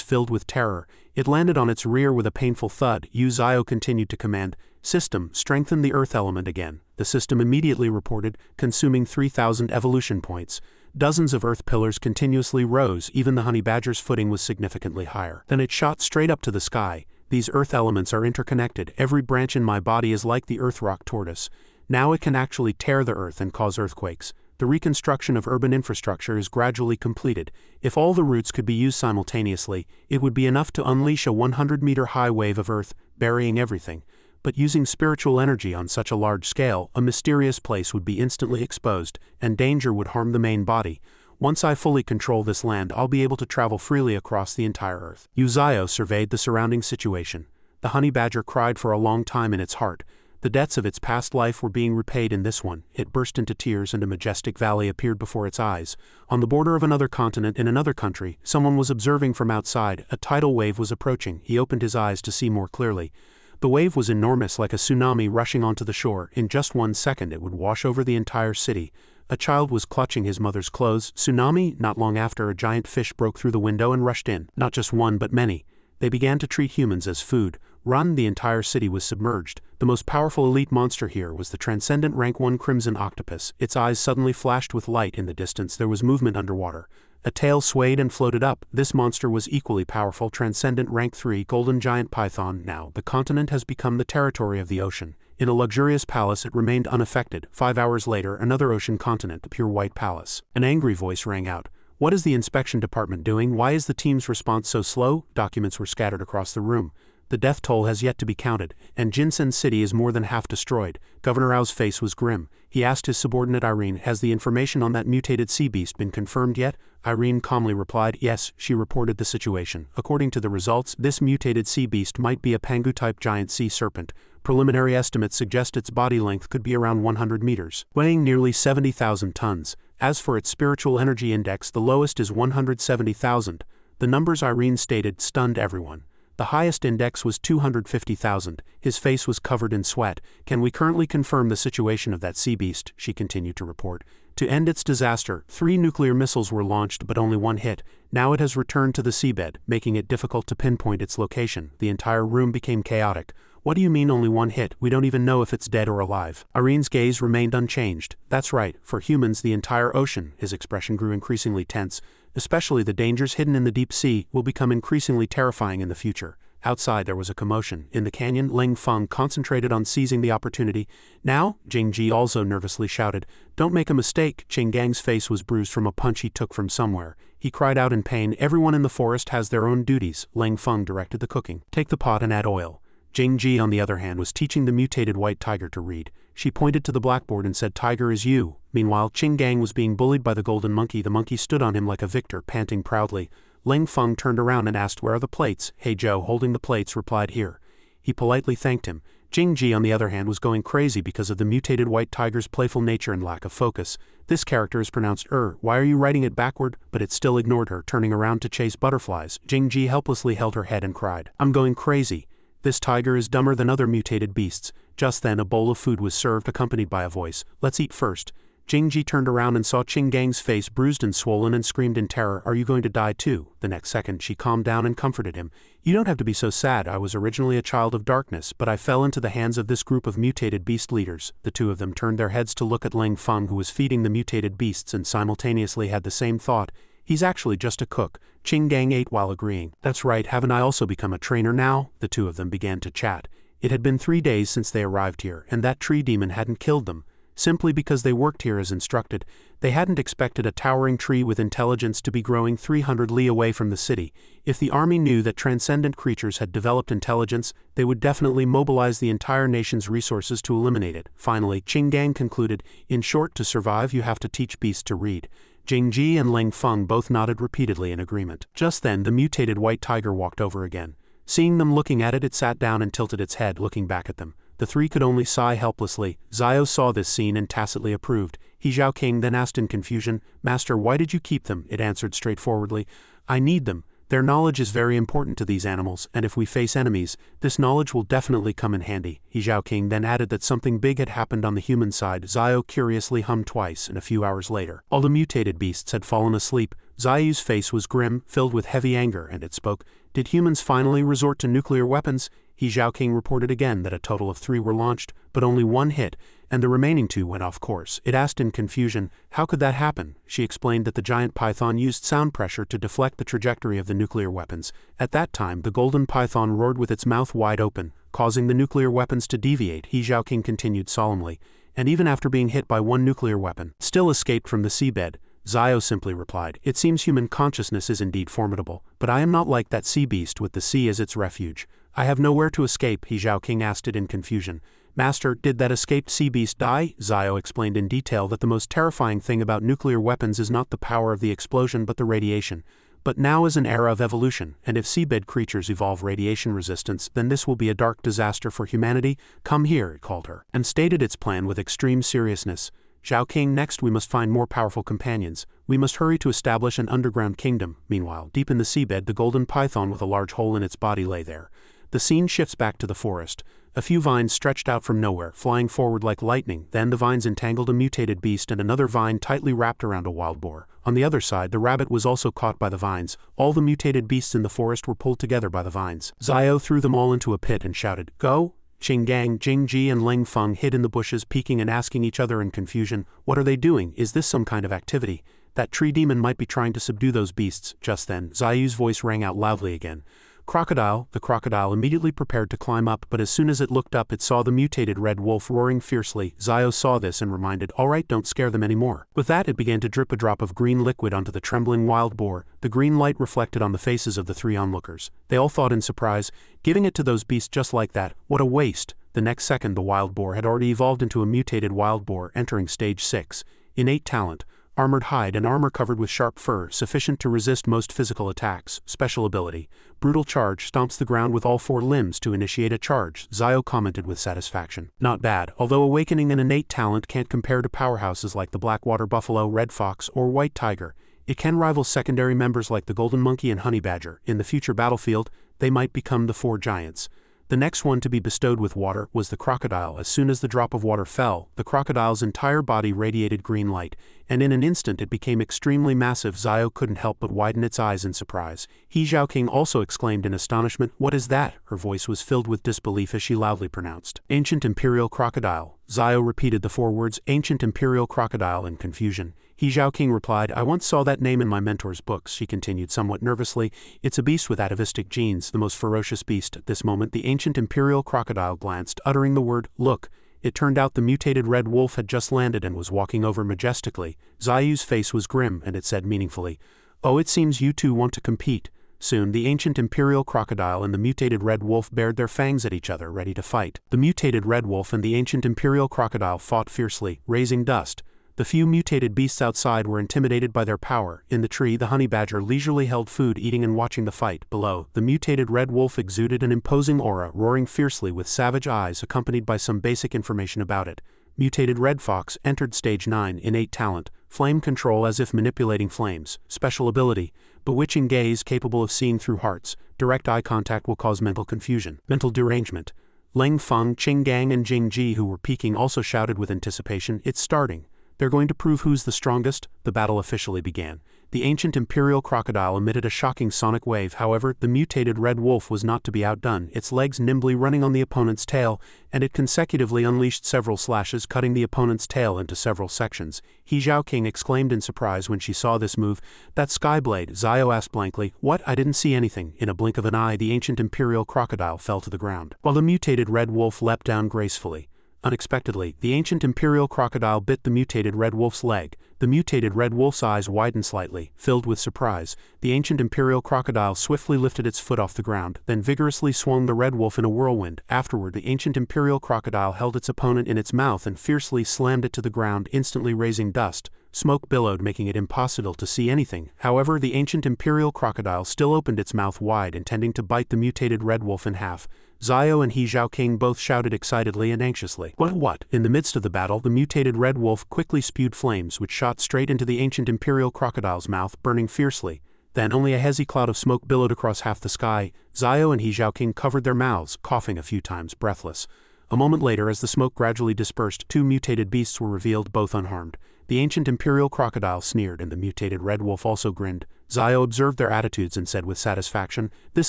filled with terror. It landed on its rear with a painful thud. Uzio continued to command, "System, strengthen the earth element again." The system immediately reported, consuming 3,000 evolution points. Dozens of earth pillars continuously rose, even the honey badger's footing was significantly higher. Then it shot straight up to the sky. These earth elements are interconnected. Every branch in my body is like the earth rock tortoise. Now it can actually tear the earth and cause earthquakes. The reconstruction of urban infrastructure is gradually completed. If all the roots could be used simultaneously, it would be enough to unleash a 100-meter high wave of earth, burying everything. but using spiritual energy on such a large scale, a mysterious place would be instantly exposed, and danger would harm the main body. Once I fully control this land, I'll be able to travel freely across the entire Earth. Uzio surveyed the surrounding situation. The honey badger cried for a long time in its heart. The debts of its past life were being repaid in this one. It burst into tears and a majestic valley appeared before its eyes. On the border of another continent in another country, someone was observing from outside. A tidal wave was approaching. He opened his eyes to see more clearly. The wave was enormous, like a tsunami rushing onto the shore. In just 1 second it would wash over the entire city. A child was clutching his mother's clothes. Tsunami? Not long after, a giant fish broke through the window and rushed in. Not just one, but many. They began to treat humans as food. Run, the entire city was submerged. The most powerful elite monster here was the transcendent rank 1 crimson octopus. Its eyes suddenly flashed with light. In the distance there was movement underwater. A tail swayed and floated up. This monster was equally powerful, transcendent rank 3 golden giant python. Now, the continent has become the territory of the ocean. In a luxurious palace it remained unaffected. 5 hours later, another ocean continent, the pure white palace. An angry voice rang out. What is the inspection department doing? Why is the team's response so slow? Documents were scattered across the room. The death toll has yet to be counted, and Jinsen City is more than half destroyed. Governor Ao's face was grim. He asked his subordinate Irene, has the information on that mutated sea beast been confirmed yet? Irene calmly replied, yes. She reported the situation. According to the results, this mutated sea beast might be a Pangu-type giant sea serpent. Preliminary estimates suggest its body length could be around 100 meters, weighing nearly 70,000 tons. As for its spiritual energy index, the lowest is 170,000. The numbers Irene stated stunned everyone. The highest index was 250,000. His face was covered in sweat. Can we currently confirm the situation of that sea beast? She continued to report. To end its disaster, 3 nuclear missiles were launched but only 1 hit. Now it has returned to the seabed, making it difficult to pinpoint its location. The entire room became chaotic. What do you mean only 1 hit? We don't even know if it's dead or alive. Irene's gaze remained unchanged. That's right, for humans the entire ocean. His expression grew increasingly tense. Especially the dangers hidden in the deep sea will become increasingly terrifying in the future. Outside there was a commotion. In the canyon, Ling Feng concentrated on seizing the opportunity. Now? Jing Ji also nervously shouted. Don't make a mistake. Qing Gang's face was bruised from a punch he took from somewhere. He cried out in pain. Everyone in the forest has their own duties. Ling Feng directed the cooking. Take the pot and add oil. Jing Ji, on the other hand, was teaching the mutated white tiger to read. She pointed to the blackboard and said, Tiger is you. Meanwhile, Qing Gang was being bullied by the golden monkey. The monkey stood on him like a victor, panting proudly. Ling Feng turned around and asked, where are the plates? Hey Joe, holding the plates, replied, here. He politely thanked him. Jing Ji, on the other hand, was going crazy because of the mutated white tiger's playful nature and lack of focus. This character is pronounced why are you writing it backward? But it still ignored her, turning around to chase butterflies. Jing Ji helplessly held her head and cried, I'm going crazy. This tiger is dumber than other mutated beasts. Just then a bowl of food was served, accompanied by a voice. Let's eat first. Jing Ji turned around and saw Qing Gang's face bruised and swollen and screamed in terror, are you going to die too? The next second she calmed down and comforted him. You don't have to be so sad. I was originally a child of darkness, but I fell into the hands of this group of mutated beast leaders. The two of them turned their heads to look at Ling Feng, who was feeding the mutated beasts, and simultaneously had the same thought. He's actually just a cook. Qing Gang ate while agreeing. That's right, haven't I also become a trainer now? The two of them began to chat. It had been 3 days since they arrived here, and that tree demon hadn't killed them. Simply because they worked here as instructed. They hadn't expected a towering tree with intelligence to be growing 300 li away from the city. If the army knew that transcendent creatures had developed intelligence, they would definitely mobilize the entire nation's resources to eliminate it. Finally, Qing Gang concluded, in short, to survive you have to teach beasts to read. Jing Ji and Ling Feng both nodded repeatedly in agreement. Just then the mutated white tiger walked over again. Seeing them looking at it, it sat down and tilted its head, looking back at them. The three could only sigh helplessly. Zio saw this scene and tacitly approved. He Zhao King then asked in confusion, Master, why did you keep them? It answered straightforwardly, I need them. Their knowledge is very important to these animals, and if we face enemies, this knowledge will definitely come in handy. He Zhao King then added that something big had happened on the human side. Zio curiously hummed twice, and a few hours later, all the mutated beasts had fallen asleep. Zio's face was grim, filled with heavy anger, and it spoke, Did humans finally resort to nuclear weapons? He Zhao King reported again that a total of 3 were launched, but only 1 hit, and the remaining 2 went off course. It asked in confusion, how could that happen? She explained that the giant python used sound pressure to deflect the trajectory of the nuclear weapons. At that time, the golden python roared with its mouth wide open, causing the nuclear weapons to deviate. He Zhao King continued solemnly, and even after being hit by 1 nuclear weapon, still escaped from the seabed. Zio simply replied, It seems human consciousness is indeed formidable, but I am not like that sea beast with the sea as its refuge. I have nowhere to escape, He Zhaoqing asked it in confusion. Master, did that escaped sea beast die? Zio explained in detail that the most terrifying thing about nuclear weapons is not the power of the explosion but the radiation. But now is an era of evolution, and if seabed creatures evolve radiation resistance, then this will be a dark disaster for humanity. Come here, it called her, and stated its plan with extreme seriousness. Zhaoqing, next we must find more powerful companions. We must hurry to establish an underground kingdom. Meanwhile, deep in the seabed, the golden python with a large hole in its body lay there. The scene shifts back to the forest. A few vines stretched out from nowhere, flying forward like lightning. Then the vines entangled a mutated beast and another vine tightly wrapped around a wild boar. On the other side, the rabbit was also caught by the vines. All the mutated beasts in the forest were pulled together by the vines. Zio threw them all into a pit and shouted, "Go!" Qinggang, Jingji and Ling Feng hid in the bushes, peeking and asking each other in confusion, "What are they doing? Is this some kind of activity? That tree demon might be trying to subdue those beasts." Just then, Zio's voice rang out loudly again. "Crocodile!" The crocodile immediately prepared to climb up, but as soon as it looked up it saw the mutated red wolf roaring fiercely. Zio saw this and reminded, "All right, don't scare them anymore." With that it began to drip a drop of green liquid onto the trembling wild boar. The green light reflected on the faces of the three onlookers. They all thought in surprise, "Giving it to those beasts just like that? What a waste!" The next second the wild boar had already evolved into a mutated wild boar, entering stage 6. Innate talent. Armored hide and armor covered with sharp fur, sufficient to resist most physical attacks. Special ability. Brutal charge, stomps the ground with all 4 limbs to initiate a charge. Zio commented with satisfaction. Not bad, although awakening an innate talent can't compare to powerhouses like the Blackwater Buffalo, Red Fox, or White Tiger. It can rival secondary members like the Golden Monkey and Honey Badger. In the future battlefield, they might become the 4 giants. The next one to be bestowed with water was the crocodile. As soon as the drop of water fell, the crocodile's entire body radiated green light, and in an instant it became extremely massive. Zio couldn't help but widen its eyes in surprise. He Zhaoqing also exclaimed in astonishment, "What is that?" Her voice was filled with disbelief as she loudly pronounced, "Ancient Imperial Crocodile." Zio repeated the 4 words, "Ancient Imperial Crocodile," in confusion. He Zhaoqing replied, "I once saw that name in my mentor's books," she continued somewhat nervously. "It's a beast with atavistic genes, the most ferocious beast." At this moment the ancient imperial crocodile glanced, uttering the word, "Look." It turned out the mutated red wolf had just landed and was walking over majestically. Zayu's face was grim, and it said meaningfully, "Oh, it seems you two want to compete." Soon the ancient imperial crocodile and the mutated red wolf bared their fangs at each other, ready to fight. The mutated red wolf and the ancient imperial crocodile fought fiercely, raising dust. The few mutated beasts outside were intimidated by their power. In the tree, the honey badger leisurely held food, eating and watching the fight. Below, the mutated red wolf exuded an imposing aura, roaring fiercely with savage eyes, accompanied by some basic information about it. Mutated red fox entered stage 9, innate talent, flame control as if manipulating flames. Special ability, bewitching gaze capable of seeing through hearts. Direct eye contact will cause mental confusion. Mental derangement. Ling Feng, Qinggang and Jingji, who were peeking, also shouted with anticipation, "It's starting. They're going to prove who's the strongest." The battle officially began. The ancient imperial crocodile emitted a shocking sonic wave. However, the mutated red wolf was not to be outdone, its legs nimbly running on the opponent's tail, and it consecutively unleashed several slashes, cutting the opponent's tail into several sections. He Zhaoqing exclaimed in surprise when she saw this move. "That skyblade?" Zio asked blankly. "What? I didn't see anything." In a blink of an eye, the ancient imperial crocodile fell to the ground, while the mutated red wolf leapt down gracefully. Unexpectedly, the ancient imperial crocodile bit the mutated red wolf's leg. The mutated red wolf's eyes widened slightly, filled with surprise. The ancient imperial crocodile swiftly lifted its foot off the ground, then vigorously swung the red wolf in a whirlwind. Afterward, the ancient imperial crocodile held its opponent in its mouth and fiercely slammed it to the ground, instantly raising dust. Smoke billowed, making it impossible to see anything. However, the ancient imperial crocodile still opened its mouth wide, intending to bite the mutated red wolf in half. Zio and He Zhaoqing both shouted excitedly and anxiously. What? In the midst of the battle, the mutated red wolf quickly spewed flames, which shot straight into the ancient imperial crocodile's mouth, burning fiercely. Then only a hazy cloud of smoke billowed across half the sky. Zio and He Zhaoqing covered their mouths, coughing a few times, breathless. A moment later, as the smoke gradually dispersed, 2 mutated beasts were revealed, both unharmed. The ancient imperial crocodile sneered, and the mutated red wolf also grinned. Zio observed their attitudes and said with satisfaction, "This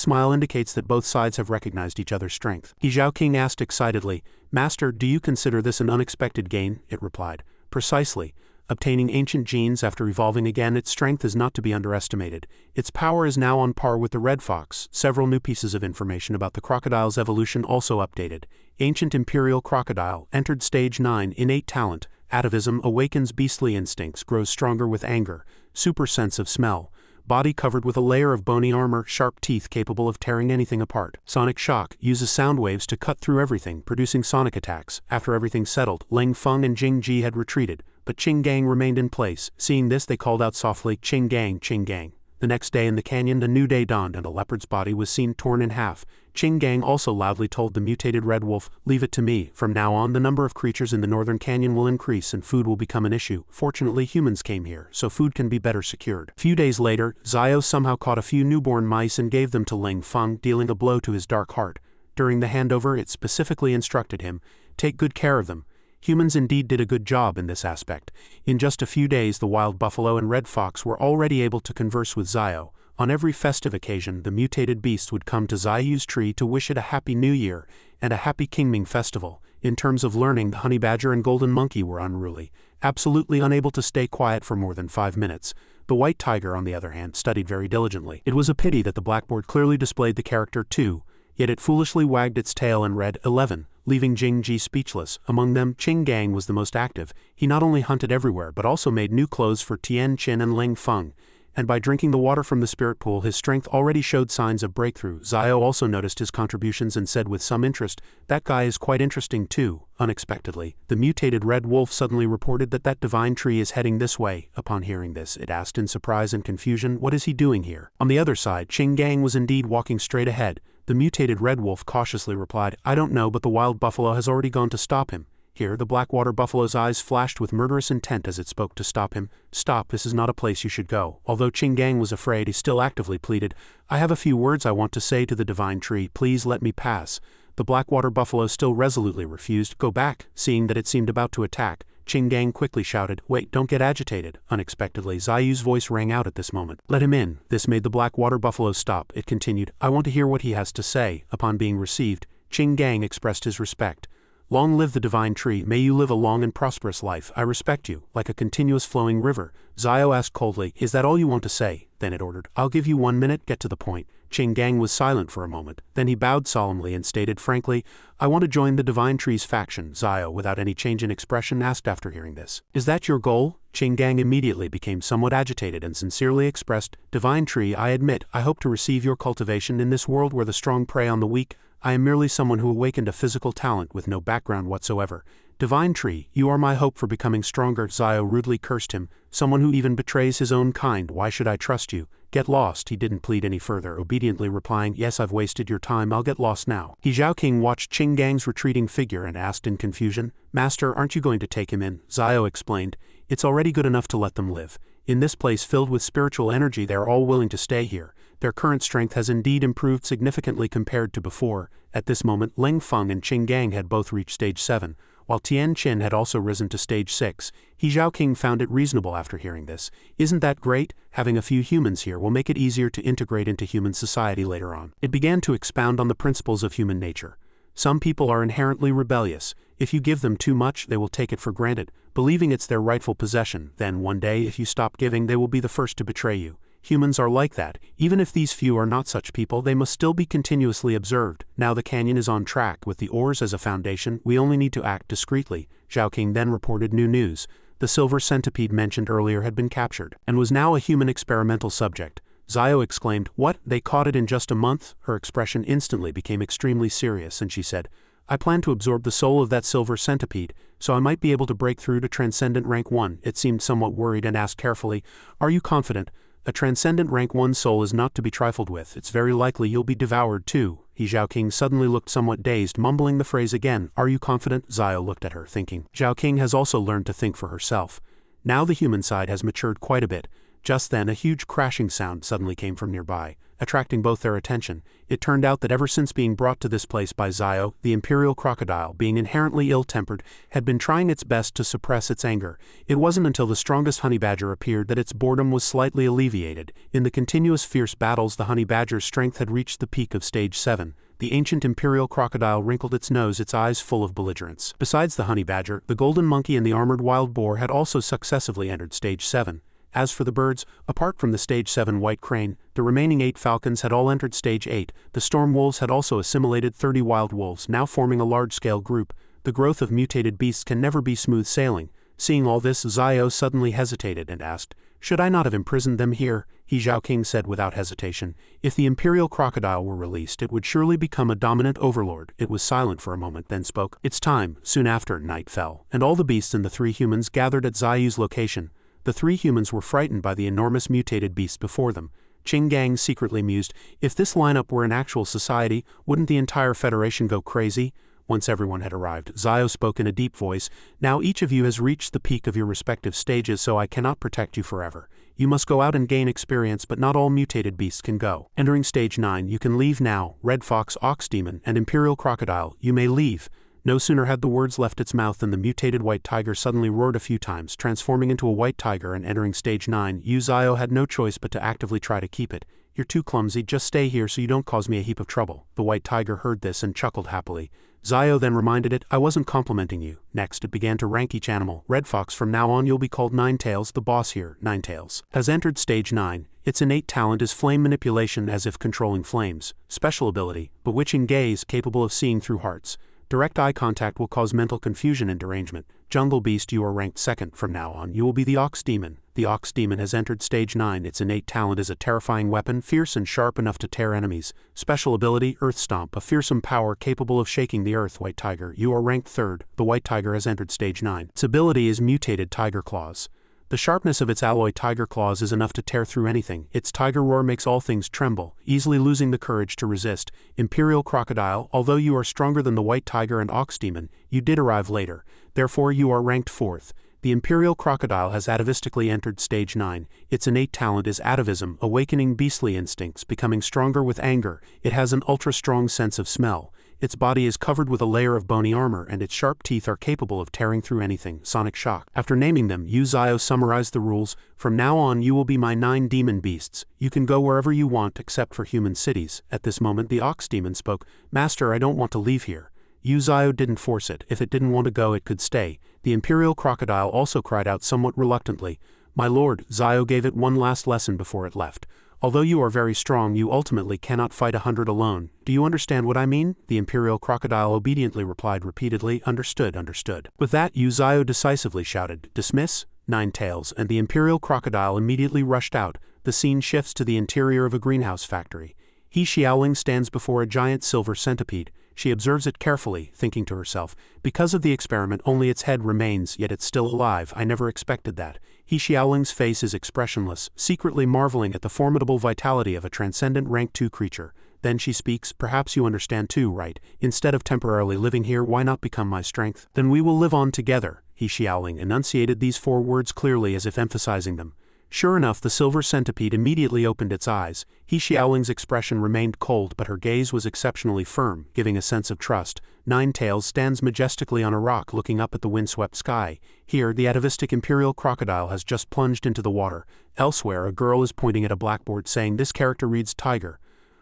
smile indicates that both sides have recognized each other's strength." He Zhaoqing asked excitedly, "Master, do you consider this an unexpected gain?" It replied, "Precisely. Obtaining ancient genes after evolving again, its strength is not to be underestimated. Its power is now on par with the red fox." Several new pieces of information about the crocodile's evolution also updated. Ancient imperial crocodile entered stage 9, innate talent. Atavism, awakens beastly instincts, grows stronger with anger. Super sense of smell. body covered with a layer of bony armor, sharp teeth capable of tearing anything apart. Sonic shock uses sound waves to cut through everything, producing sonic attacks. After everything settled, Ling Feng and Jing Ji had retreated, but Qing Gang remained in place. Seeing this, they called out softly, "Qing Gang, Qing Gang." The next day in the canyon, a new day dawned and a leopard's body was seen torn in half. Qing Gang also loudly told the mutated red wolf, "Leave it to me. From now on, the number of creatures in the northern canyon will increase and food will become an issue. Fortunately, humans came here, so food can be better secured." A few days later, Zio somehow caught a few newborn mice and gave them to Ling Feng, dealing a blow to his dark heart. During the handover, it specifically instructed him, "Take good care of them." Humans indeed did a good job in this aspect. In just a few days, the wild buffalo and red fox were already able to converse with Zio. On every festive occasion, the mutated beasts would come to Zio's tree to wish it a happy new year and a happy Qingming festival. In terms of learning, the honey badger and golden monkey were unruly, absolutely unable to stay quiet for more than 5 minutes. The white tiger, on the other hand, studied very diligently. It was a pity that the blackboard clearly displayed the character 2, yet it foolishly wagged its tail and read 11. Leaving Jing Ji speechless. Among them, Qing Gang was the most active. He not only hunted everywhere but also made new clothes for Tian Qin and Ling Feng, and by drinking the water from the spirit pool his strength already showed signs of breakthrough. Zio also noticed his contributions and said with some interest, "That guy is quite interesting too." Unexpectedly, the mutated red wolf suddenly reported that divine tree is heading this way. Upon hearing this, it asked in surprise and confusion, "What is he doing here?" On the other side, Qing Gang was indeed walking straight ahead. The mutated red wolf cautiously replied, "I don't know, but the wild buffalo has already gone to stop him." Here, the blackwater buffalo's eyes flashed with murderous intent as it spoke to stop him. "Stop, this is not a place you should go." Although Qing Gang was afraid, he still actively pleaded, "I have a few words I want to say to the divine tree, please let me pass." The blackwater buffalo still resolutely refused. "Go back." Seeing that it seemed about to attack, Qing Gang quickly shouted, "Wait, don't get agitated." Unexpectedly, Zio's voice rang out at this moment. "Let him in." This made the blackwater buffalo stop. It continued, "I want to hear what he has to say." Upon being received, Qing Gang expressed his respect. "Long live the divine tree, may you live a long and prosperous life. I respect you, like a continuous flowing river." Zio asked coldly, "Is that all you want to say?" Then it ordered, "I'll give you 1 minute, get to the point." Qing Gang was silent for a moment, then he bowed solemnly and stated frankly, "I want to join the divine tree's faction." Zio, without any change in expression, asked after hearing this, "Is that your goal?" Qing Gang immediately became somewhat agitated and sincerely expressed, "Divine tree, I admit, I hope to receive your cultivation in this world where the strong prey on the weak. I am merely someone who awakened a physical talent with no background whatsoever. Divine tree, you are my hope for becoming stronger." Zio rudely cursed him, "Someone who even betrays his own kind, why should I trust you?" "Get lost." He didn't plead any further, obediently replying, "Yes, I've wasted your time, I'll get lost now." Zhao King watched Qing Gang's retreating figure and asked in confusion, "Master, aren't you going to take him in?" Zio explained, "It's already good enough to let them live. In this place filled with spiritual energy, they are all willing to stay here. Their current strength has indeed improved significantly compared to before." At this moment, Ling Feng and Qing Gang had both reached stage 7, while Tian Qin had also risen to stage 6. Zhao King found it reasonable after hearing this. "Isn't that great? Having a few humans here will make it easier to integrate into human society later on." It began to expound on the principles of human nature. Some people are inherently rebellious. If you give them too much, they will take it for granted, believing it's their rightful possession. Then one day, if you stop giving, they will be the first to betray you. Humans are like that. Even if these few are not such people, they must still be continuously observed. Now the canyon is on track. With the ores as a foundation, we only need to act discreetly. Zhao King then reported new news. The silver centipede mentioned earlier had been captured, and was now a human experimental subject. Zio exclaimed, "What? They caught it in just a month?" Her expression instantly became extremely serious, and she said, "I plan to absorb the soul of that silver centipede, so I might be able to break through to Transcendent Rank 1. It seemed somewhat worried and asked carefully, "Are you confident? A Transcendent Rank 1 soul is not to be trifled with. It's very likely you'll be devoured too." Zhao King suddenly looked somewhat dazed, mumbling the phrase again, "Are you confident?" Zio looked at her, thinking. Zhao King has also learned to think for herself. Now the human side has matured quite a bit. Just then a huge crashing sound suddenly came from nearby, attracting both their attention. It turned out that ever since being brought to this place by Zio, the imperial crocodile, being inherently ill-tempered, had been trying its best to suppress its anger. It wasn't until the strongest honey badger appeared that its boredom was slightly alleviated. In the continuous fierce battles, the honey badger's strength had reached the peak of stage 7. The ancient imperial crocodile wrinkled its nose, its eyes full of belligerence. Besides the honey badger, the golden monkey and the armored wild boar had also successively entered stage 7. As for the birds, apart from the stage 7 white crane, the remaining 8 falcons had all entered stage 8. The storm wolves had also assimilated 30 wild wolves, now forming a large-scale group. The growth of mutated beasts can never be smooth sailing. Seeing all this, Zio suddenly hesitated and asked, Should I not have imprisoned them here? He Zhaoqing said without hesitation. If the imperial crocodile were released, it would surely become a dominant overlord. It was silent for a moment, then spoke. It's time. Soon after, night fell, and all the beasts and the three humans gathered at Zayu's location. The three humans were frightened by the enormous mutated beast before them. Qing Gang secretly mused, if this lineup were an actual society, wouldn't the entire Federation go crazy? Once everyone had arrived, Zio spoke in a deep voice, now each of you has reached the peak of your respective stages, so I cannot protect you forever. You must go out and gain experience, but not all mutated beasts can go. Entering stage 9, you can leave now. Red Fox, Ox Demon, and Imperial Crocodile, you may leave. No sooner had the words left its mouth than the mutated white tiger suddenly roared a few times, transforming into a white tiger and entering stage 9. Yu Zio had no choice but to actively try to keep it. You're too clumsy, just stay here so you don't cause me a heap of trouble. The white tiger heard this and chuckled happily. Zio then reminded it, I wasn't complimenting you. Next, it began to rank each animal. Red Fox, from now on you'll be called Ninetails. The boss here, Ninetails, has entered stage 9. Its innate talent is flame manipulation, as if controlling flames. Special ability, bewitching gaze, capable of seeing through hearts. Direct eye contact will cause mental confusion and derangement. Jungle Beast, you are ranked 2nd. From now on, you will be the Ox Demon. The Ox Demon has entered stage 9. Its innate talent is a terrifying weapon, fierce and sharp enough to tear enemies. Special ability, Earth Stomp, a fearsome power capable of shaking the earth. White Tiger, you are ranked 3rd. The White Tiger has entered stage 9. Its ability is Mutated Tiger Claws. The sharpness of its alloy tiger claws is enough to tear through anything. Its tiger roar makes all things tremble, easily losing the courage to resist. Imperial Crocodile, although you are stronger than the White Tiger and Ox Demon, you did arrive later. Therefore you are ranked 4th. The Imperial Crocodile has atavistically entered stage 9. Its innate talent is atavism, awakening beastly instincts, becoming stronger with anger. It has an ultra-strong sense of smell. Its body is covered with a layer of bony armor, and its sharp teeth are capable of tearing through anything. Sonic Shock. After naming them, Yu Zio summarized the rules. From now on you will be my 9 demon beasts. You can go wherever you want except for human cities. At this moment the Ox Demon spoke, Master, I don't want to leave here. Yu Zio didn't force it. If it didn't want to go, it could stay. The Imperial Crocodile also cried out somewhat reluctantly, My lord. Zio gave it one last lesson before it left. Although you are very strong, you ultimately cannot fight 100 alone. Do you understand what I mean? The Imperial Crocodile obediently replied repeatedly, Understood, understood. With that, Yu Zio decisively shouted, Dismiss, Ninetails, and the Imperial Crocodile immediately rushed out. The scene shifts to the interior of a greenhouse factory. He Xiaoling stands before a giant silver centipede. She observes it carefully, thinking to herself, because of the experiment only its head remains, yet it's still alive. I never expected that. He Xiaoling's face is expressionless, secretly marveling at the formidable vitality of a transcendent rank 2 creature. Then she speaks, Perhaps you understand too, right? Instead of temporarily living here, why not become my strength? Then we will live on together. He Xiaoling enunciated these 4 words clearly, as if emphasizing them. Sure enough, the silver centipede immediately opened its eyes. He Xiaoling's expression remained cold, but her gaze was exceptionally firm, giving a sense of trust. Ninetails stands majestically on a rock looking up at the windswept sky. Here, the atavistic Imperial Crocodile has just plunged into the water. Elsewhere, a girl is pointing at a blackboard saying, This character reads tiger.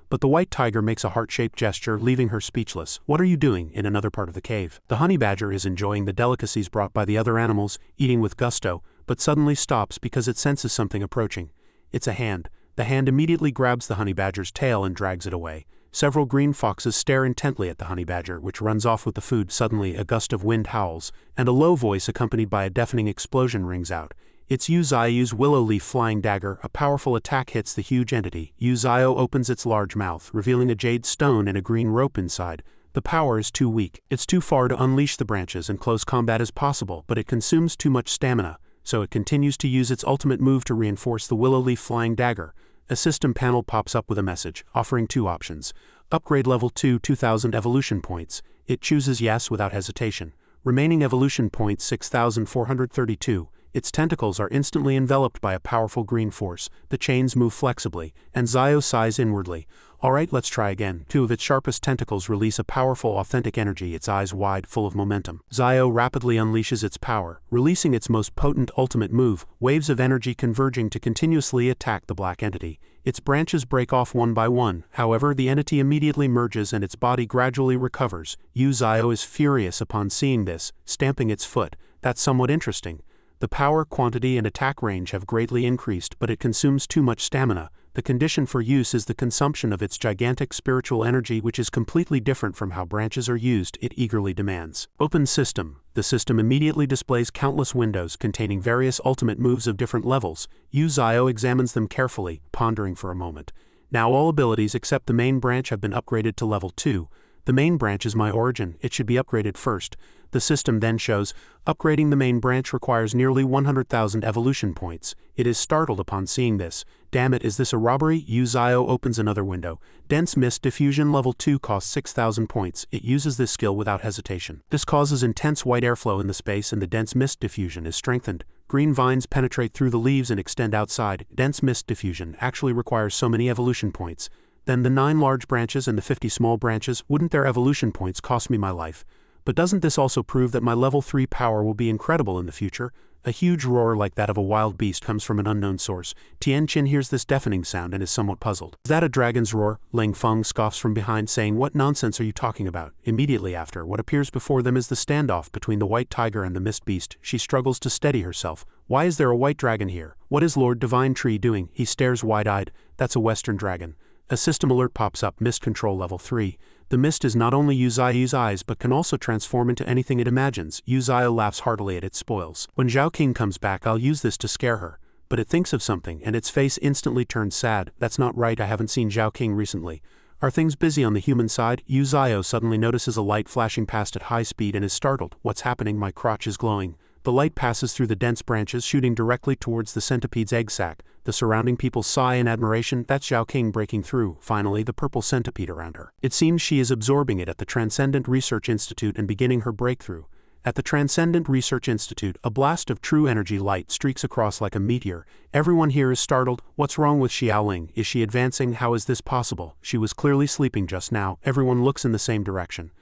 But the white tiger makes a heart-shaped gesture, leaving her speechless. What are you doing? In another part of the cave, the honey badger is enjoying the delicacies brought by the other animals, eating with gusto, but suddenly stops because it senses something approaching. It's a hand. The hand immediately grabs the honey badger's tail and drags it away. Several green foxes stare intently at the honey badger, which runs off with the food. Suddenly, a gust of wind howls, and a low voice accompanied by a deafening explosion rings out. It's Yu Zio's willow leaf flying dagger. A powerful attack hits the huge entity. Yu Zio opens its large mouth, revealing a jade stone and a green rope inside. The power is too weak. It's too far to unleash the branches and close combat as possible, but it consumes too much stamina, so it continues to use its ultimate move to reinforce the willow leaf flying dagger. A system panel pops up with a message, offering 2 options. Upgrade level 2, 2000 evolution points. It chooses yes without hesitation. Remaining evolution points 6432. Its tentacles are instantly enveloped by a powerful green force. The chains move flexibly, and Zio sighs inwardly. Alright, let's try again. 2 of its sharpest tentacles release a powerful authentic energy, its eyes wide, full of momentum. Zio rapidly unleashes its power, releasing its most potent ultimate move, waves of energy converging to continuously attack the black entity. Its branches break off one by one, however the entity immediately merges and its body gradually recovers. Yu Zio is furious upon seeing this, stamping its foot. That's somewhat interesting. The power, quantity, and attack range have greatly increased, but it consumes too much stamina. The condition for use is the consumption of its gigantic spiritual energy, which is completely different from how branches are used, it eagerly demands. Open system. The system immediately displays countless windows containing various ultimate moves of different levels. Yu Zio examines them carefully, pondering for a moment. Now all abilities except the main branch have been upgraded to level 2. The main branch is my origin, it should be upgraded first. The system then shows, upgrading the main branch requires nearly 100,000 evolution points. It is startled upon seeing this. Damn it, is this a robbery? Yu Zio opens another window. Dense Mist Diffusion level 2 costs 6,000 points. It uses this skill without hesitation. This causes intense white airflow in the space and the Dense Mist Diffusion is strengthened. Green vines penetrate through the leaves and extend outside. Dense Mist Diffusion actually requires so many evolution points. Then the 9 large branches and the 50 small branches, wouldn't their evolution points cost me my life? But doesn't this also prove that my level 3 power will be incredible in the future? A huge roar like that of a wild beast comes from an unknown source. Tian Qin hears this deafening sound and is somewhat puzzled. Is that a dragon's roar? Ling Feng scoffs from behind, saying, what nonsense are you talking about? Immediately after, what appears before them is the standoff between the white tiger and the mist beast. She struggles to steady herself. Why is there a white dragon here? What is Lord Divine Tree doing? He stares wide-eyed. That's a western dragon. A system alert pops up, Mist Control Level 3. The mist is not only Yu Zio's eyes but can also transform into anything it imagines. Yu Zio laughs heartily at its spoils. When Zhao King comes back, I'll use this to scare her. But it thinks of something and its face instantly turns sad. That's not right, I haven't seen Zhao King recently. Are things busy on the human side? Yu Zio suddenly notices a light flashing past at high speed and is startled. What's happening? My crotch is glowing. The light passes through the dense branches, shooting directly towards the centipede's egg sac. The surrounding people sigh in admiration. That's Zhao King breaking through, finally, the purple centipede around her. It seems she is absorbing it at the Transcendent Research Institute and beginning her breakthrough. At the Transcendent Research Institute, a blast of true energy light streaks across like a meteor. Everyone here is startled. What's wrong with Xiaoling? Is she advancing? How is this possible? She was clearly sleeping just now. Everyone looks in the same direction.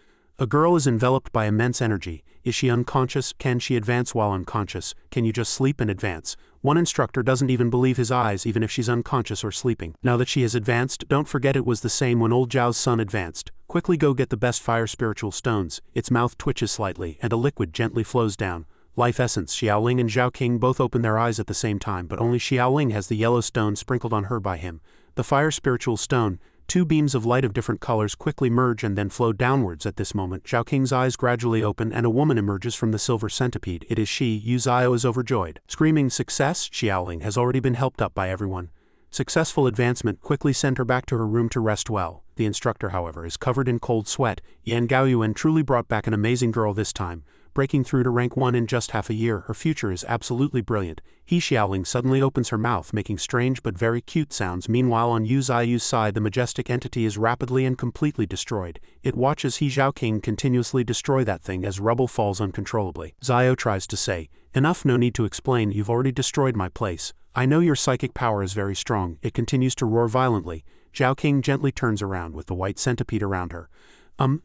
A girl is enveloped by immense energy. Is she unconscious? Can she advance while unconscious? Can you just sleep and advance? One instructor doesn't even believe his eyes even if she's unconscious or sleeping. Now that she has advanced, don't forget it was the same when old Zhao's son advanced. Quickly go get the best fire spiritual stones. Its mouth twitches slightly and a liquid gently flows down. Life Essence. Xiaoling and Zhao King both open their eyes at the same time, but only Xiaoling has the yellow stone sprinkled on her by him. The fire spiritual stone. 2 beams of light of different colors quickly merge and then flow downwards. At this moment, Zhao King's eyes gradually open and a woman emerges from the silver centipede. It is she. Yu Zio is overjoyed. Screaming success, Xiaoling has already been helped up by everyone. Successful advancement quickly sent her back to her room to rest well. The instructor, however, is covered in cold sweat. Yan Gaoyuan truly brought back an amazing girl this time. Breaking through to rank 1 in just half a year, her future is absolutely brilliant. He Xiaoling suddenly opens her mouth, making strange but very cute sounds. Meanwhile, on Yu Zio's side, the majestic entity is rapidly and completely destroyed. It watches He Zhao King continuously destroy that thing as rubble falls uncontrollably. Zio tries to say, enough, no need to explain, you've already destroyed my place. I know your psychic power is very strong. It continues to roar violently. Zhao King gently turns around with the white centipede around her.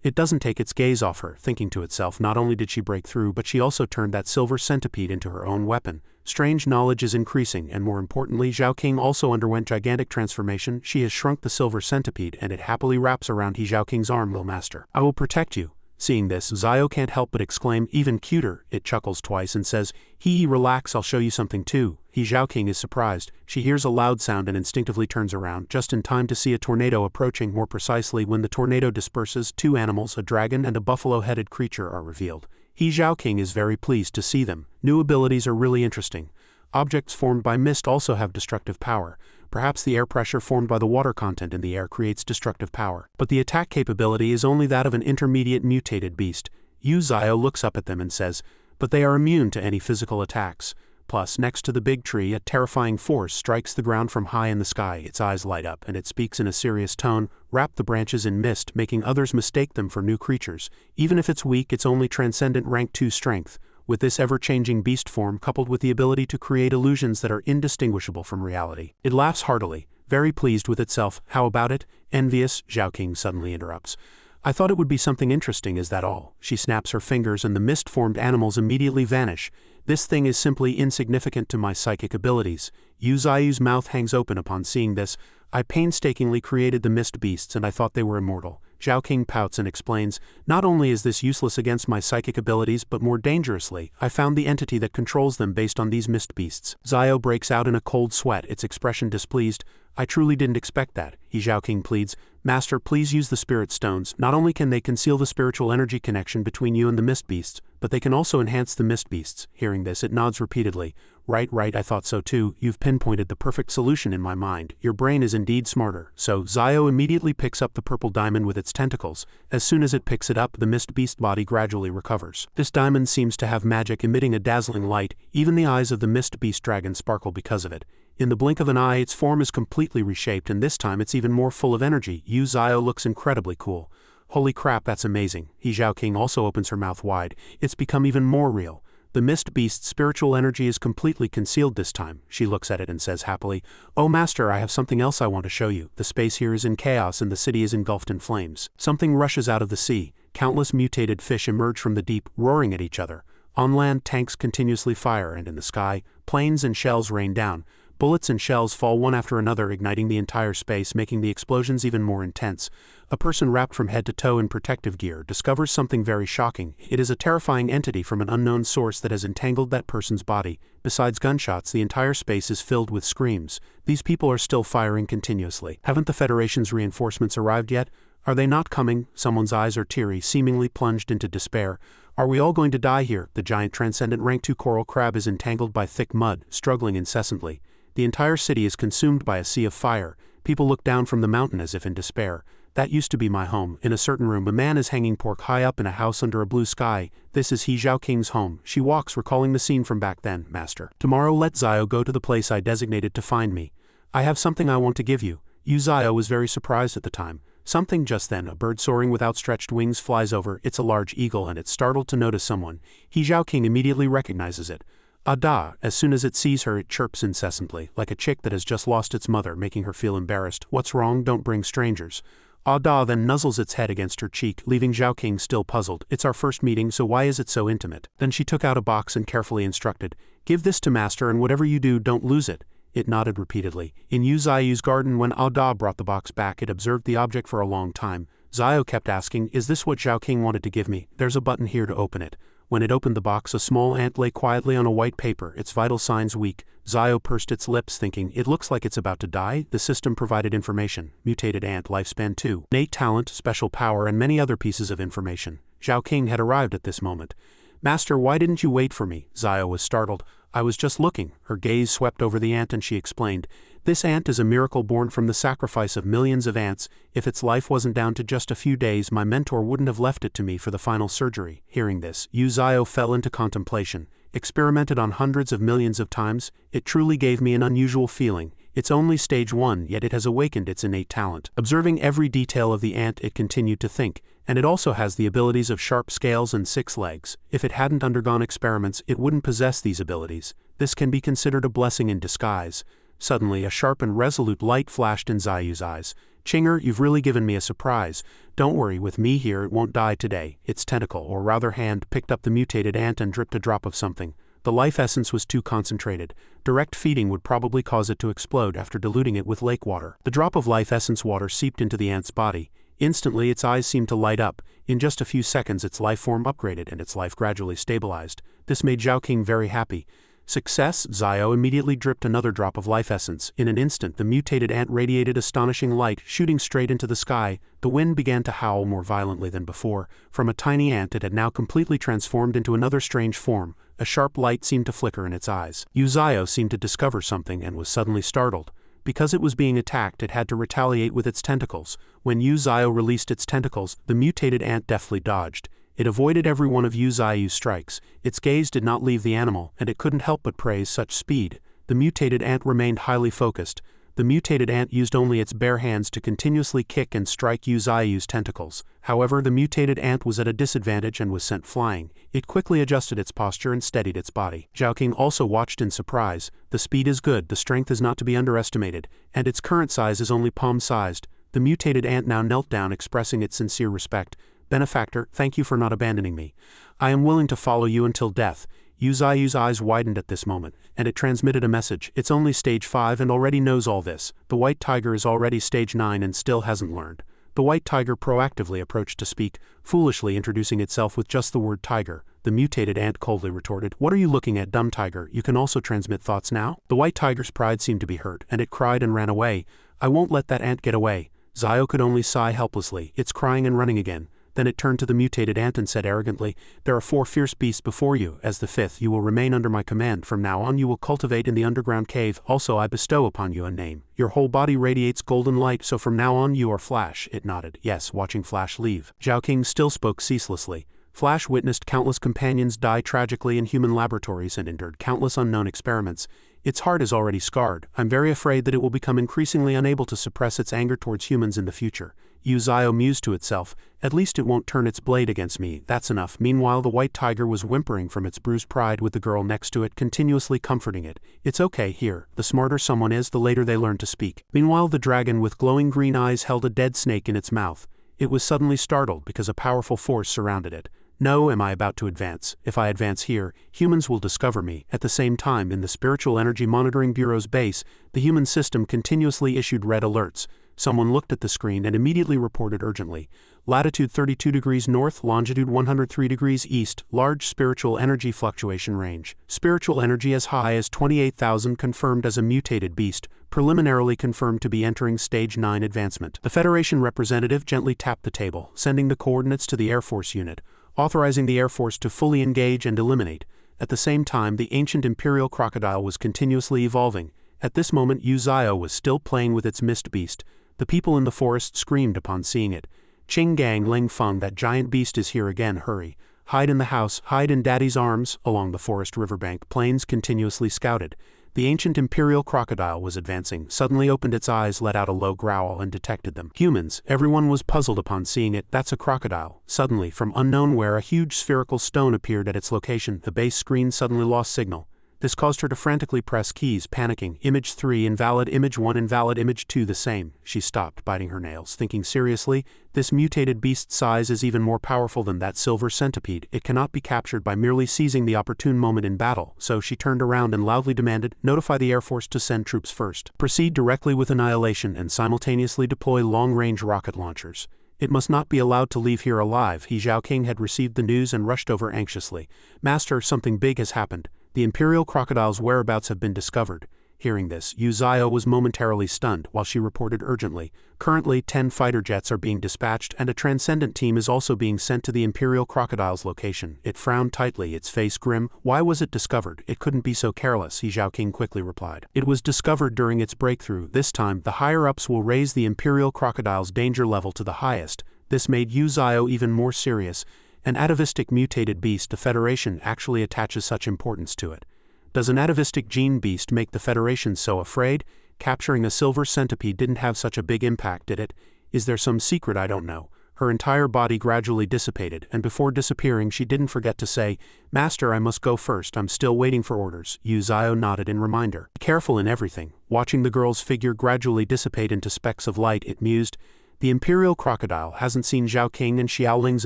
It doesn't take its gaze off her, thinking to itself, not only did she break through, but she also turned that silver centipede into her own weapon. Strange knowledge is increasing, and more importantly, Zhao King also underwent gigantic transformation. She has shrunk the silver centipede, and it happily wraps around He Zhao King's arm. Will master, I will protect you. Seeing this, Zio can't help but exclaim, even cuter. It chuckles twice and says, relax, I'll show you something too. He Zhao King is surprised. She hears a loud sound and instinctively turns around, just in time to see a tornado approaching. More precisely, when the tornado disperses, 2 animals, a dragon and a buffalo-headed creature, are revealed. He Zhao King is very pleased to see them. New abilities are really interesting. Objects formed by mist also have destructive power. Perhaps the air pressure formed by the water content in the air creates destructive power. But the attack capability is only that of an intermediate mutated beast. Yu Zio looks up at them and says, but they are immune to any physical attacks. Plus, next to the big tree, a terrifying force strikes the ground from high in the sky. Its eyes light up, and it speaks in a serious tone. Wrap the branches in mist, making others mistake them for new creatures. Even if it's weak, it's only transcendent rank 2 strength. With this ever-changing beast form coupled with the ability to create illusions that are indistinguishable from reality, it laughs heartily, very pleased with itself. How about it? Envious? Zhao King suddenly interrupts. I thought it would be something interesting, is that all? She snaps her fingers and the mist-formed animals immediately vanish. This thing is simply insignificant to my psychic abilities. Yu Zio's mouth hangs open upon seeing this. I painstakingly created the mist beasts and I thought they were immortal. Zhao King pouts and explains, not only is this useless against my psychic abilities, but more dangerously, I found the entity that controls them based on these mist beasts. Zio breaks out in a cold sweat, its expression displeased. I truly didn't expect that. He Zhaoking pleads, Master, please use the spirit stones. Not only can they conceal the spiritual energy connection between you and the mist beasts, but they can also enhance the mist beasts. Hearing this, it nods repeatedly. Right, I thought so too. You've pinpointed the perfect solution in my mind. Your brain is indeed smarter. So, Zio immediately picks up the purple diamond with its tentacles. As soon as it picks it up, the mist beast body gradually recovers. This diamond seems to have magic, emitting a dazzling light. Even the eyes of the mist beast dragon sparkle because of it. In the blink of an eye, its form is completely reshaped, and this time it's even more full of energy. Yu Zio looks incredibly cool. Holy crap, that's amazing. He Zhaoking also opens her mouth wide. It's become even more real. The mist beast's spiritual energy is completely concealed this time. She looks at it and says happily, Oh master, I have something else I want to show you. The space here is in chaos and the city is engulfed in flames. Something rushes out of the sea. Countless mutated fish emerge from the deep, roaring at each other. On land, tanks continuously fire, and in the sky, planes and shells rain down. Bullets and shells fall one after another, igniting the entire space, making the explosions even more intense. A person wrapped from head to toe in protective gear discovers something very shocking. It is a terrifying entity from an unknown source that has entangled that person's body. Besides gunshots, the entire space is filled with screams. These people are still firing continuously. Haven't the Federation's reinforcements arrived yet? Are they not coming? Someone's eyes are teary, seemingly plunged into despair. Are we all going to die here? The giant transcendent rank 2 coral crab is entangled by thick mud, struggling incessantly. The entire city is consumed by a sea of fire. People look down from the mountain as if in despair. That used to be my home. In a certain room, a man is hanging pork high up in a house under a blue sky. This is He Zhaoking's home. She walks, recalling the scene from back then. Master, tomorrow let Zio go to the place I designated to find me. I have something I want to give you. Yu Zio was very surprised at the time. Something just then, a bird soaring with outstretched wings flies over. It's a large eagle, and it's startled to notice someone. He Zhaoking immediately recognizes it. Ada, as soon as it sees her, it chirps incessantly, like a chick that has just lost its mother, making her feel embarrassed. What's wrong? Don't bring strangers. Ada then nuzzles its head against her cheek, leaving Zhaoking still puzzled. It's our first meeting, so why is it so intimate? Then she took out a box and carefully instructed, Give this to master, and whatever you do, don't lose it. It nodded repeatedly. In Yu Zio's garden, when Ada brought the box back, it observed the object for a long time. Zio kept asking, Is this what Zhaoking wanted to give me? There's a button here to open it. When it opened the box, a small ant lay quietly on a white paper, its vital signs weak. Zio pursed its lips, thinking, It looks like it's about to die. The system provided information. Mutated ant, lifespan 2. Innate talent, special power, and many other pieces of information. Zhaoking had arrived at this moment. Master, why didn't you wait for me? Zio was startled. I was just looking. Her gaze swept over the ant and she explained, This ant is a miracle born from the sacrifice of millions of ants. If its life wasn't down to just a few days, my mentor wouldn't have left it to me for the final surgery. Hearing this, Yu Zio fell into contemplation. Experimented on hundreds of millions of times, it truly gave me an unusual feeling. It's only stage 1, yet it has awakened its innate talent. Observing every detail of the ant, it continued to think, and it also has the abilities of sharp scales and 6 legs. If it hadn't undergone experiments, it wouldn't possess these abilities. This can be considered a blessing in disguise. Suddenly, a sharp and resolute light flashed in Zio's eyes. Chinger, you've really given me a surprise. Don't worry, with me here, it won't die today. Its tentacle, or rather hand, picked up the mutated ant and dripped a drop of something. The life essence was too concentrated. Direct feeding would probably cause it to explode after diluting it with lake water. The drop of life essence water seeped into the ant's body. Instantly, its eyes seemed to light up. In just a few seconds, its life form upgraded and its life gradually stabilized. This made Zhaoking very happy. Success! Zio immediately dripped another drop of life essence. In an instant, the mutated ant radiated astonishing light, shooting straight into the sky. The wind began to howl more violently than before. From a tiny ant, it had now completely transformed into another strange form. A sharp light seemed to flicker in its eyes. Yu Zio seemed to discover something and was suddenly startled. Because it was being attacked, it had to retaliate with its tentacles. When Yu Zio released its tentacles, the mutated ant deftly dodged. It avoided every one of Yu Zio's strikes. Its gaze did not leave the animal, and it couldn't help but praise such speed. The mutated ant remained highly focused. The mutated ant used only its bare hands to continuously kick and strike Yu Zio's tentacles. However, the mutated ant was at a disadvantage and was sent flying. It quickly adjusted its posture and steadied its body. Zhaoking also watched in surprise. The speed is good, the strength is not to be underestimated, and its current size is only palm-sized. The mutated ant now knelt down, expressing its sincere respect. Benefactor, thank you for not abandoning me. I am willing to follow you until death. Yu Zio's eyes widened at this moment, and it transmitted a message. It's only stage 5 and already knows all this. The white tiger is already stage 9 and still hasn't learned. The white tiger proactively approached to speak, foolishly introducing itself with just the word tiger. The mutated ant coldly retorted, What are you looking at, dumb tiger? You can also transmit thoughts now? The white tiger's pride seemed to be hurt, and it cried and ran away. I won't let that ant get away. Zio could only sigh helplessly. It's crying and running again. Then it turned to the mutated ant and said arrogantly, there are 4 fierce beasts before you. As the 5th, you will remain under my command. From now on you will cultivate in the underground cave. Also I bestow upon you a name. Your whole body radiates golden light, so from now on you are Flash. It nodded, yes, watching Flash leave. Zhao King still spoke ceaselessly. Flash witnessed countless companions die tragically in human laboratories and endured countless unknown experiments. Its heart is already scarred. I'm very afraid that it will become increasingly unable to suppress its anger towards humans in the future. Zio mused to itself, at least it won't turn its blade against me, that's enough. Meanwhile the white tiger was whimpering from its bruised pride with the girl next to it continuously comforting it. It's okay, here, the smarter someone is the later they learn to speak. Meanwhile the dragon with glowing green eyes held a dead snake in its mouth. It was suddenly startled because a powerful force surrounded it. No, am I about to advance? If I advance here, humans will discover me. At the same time, in the Spiritual Energy Monitoring Bureau's base, the human system continuously issued red alerts. Someone looked at the screen and immediately reported urgently. Latitude 32 degrees north, longitude 103 degrees east, large spiritual energy fluctuation range. Spiritual energy as high as 28,000 confirmed as a mutated beast, preliminarily confirmed to be entering stage 9 advancement. The Federation representative gently tapped the table, sending the coordinates to the Air Force unit, authorizing the Air Force to fully engage and eliminate. At the same time, the ancient Imperial crocodile was continuously evolving. At this moment Zio was still playing with its mist beast. The people in the forest screamed upon seeing it. Qing Gang Ling Feng, that giant beast is here again, hurry. Hide in the house, hide in daddy's arms. Along the forest riverbank, planes continuously scouted. The ancient imperial crocodile was advancing, suddenly opened its eyes, let out a low growl and detected them. Humans, everyone was puzzled upon seeing it. That's a crocodile. Suddenly, from unknown where, a huge spherical stone appeared at its location. The base screen suddenly lost signal. This caused her to frantically press keys, panicking. Image 3 invalid, image 1 invalid, image 2 the same. She stopped, biting her nails, thinking seriously, this mutated beast's size is even more powerful than that silver centipede. It cannot be captured by merely seizing the opportune moment in battle. So she turned around and loudly demanded, notify the Air Force to send troops first. Proceed directly with annihilation and simultaneously deploy long-range rocket launchers. It must not be allowed to leave here alive. Zhao King had received the news and rushed over anxiously. Master, something big has happened. The imperial crocodile's whereabouts have been discovered. Hearing this, Zio was momentarily stunned while she reported urgently. Currently, 10 fighter jets are being dispatched and a transcendent team is also being sent to the imperial crocodile's location. It frowned tightly, its face grim. Why was it discovered? It couldn't be so careless, Zhao King quickly replied. It was discovered during its breakthrough. This time, the higher-ups will raise the imperial crocodile's danger level to the highest. This made Zio even more serious. An atavistic mutated beast, the Federation actually attaches such importance to it. Does an atavistic gene beast make the Federation so afraid? Capturing a silver centipede didn't have such a big impact, did it? Is there some secret I don't know? Her entire body gradually dissipated, and before disappearing she didn't forget to say, Master, I must go first, I'm still waiting for orders. Zio nodded in reminder. Be careful in everything. Watching the girl's figure gradually dissipate into specks of light, it mused, the imperial crocodile hasn't seen Zhao King and Xiaoling's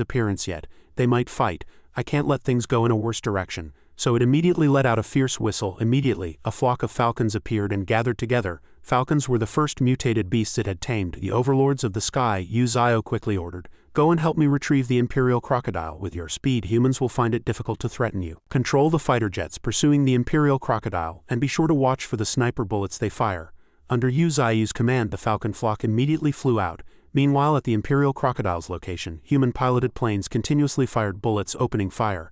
appearance yet. They might fight. I can't let things go in a worse direction. So it immediately let out a fierce whistle. Immediately, a flock of falcons appeared and gathered together. Falcons were the first mutated beasts it had tamed. The overlords of the sky, Zio quickly ordered. Go and help me retrieve the imperial crocodile. With your speed, humans will find it difficult to threaten you. Control the fighter jets pursuing the imperial crocodile, and be sure to watch for the sniper bullets they fire. Under Zio's command, the falcon flock immediately flew out. Meanwhile, at the imperial crocodile's location, human-piloted planes continuously fired bullets, opening fire.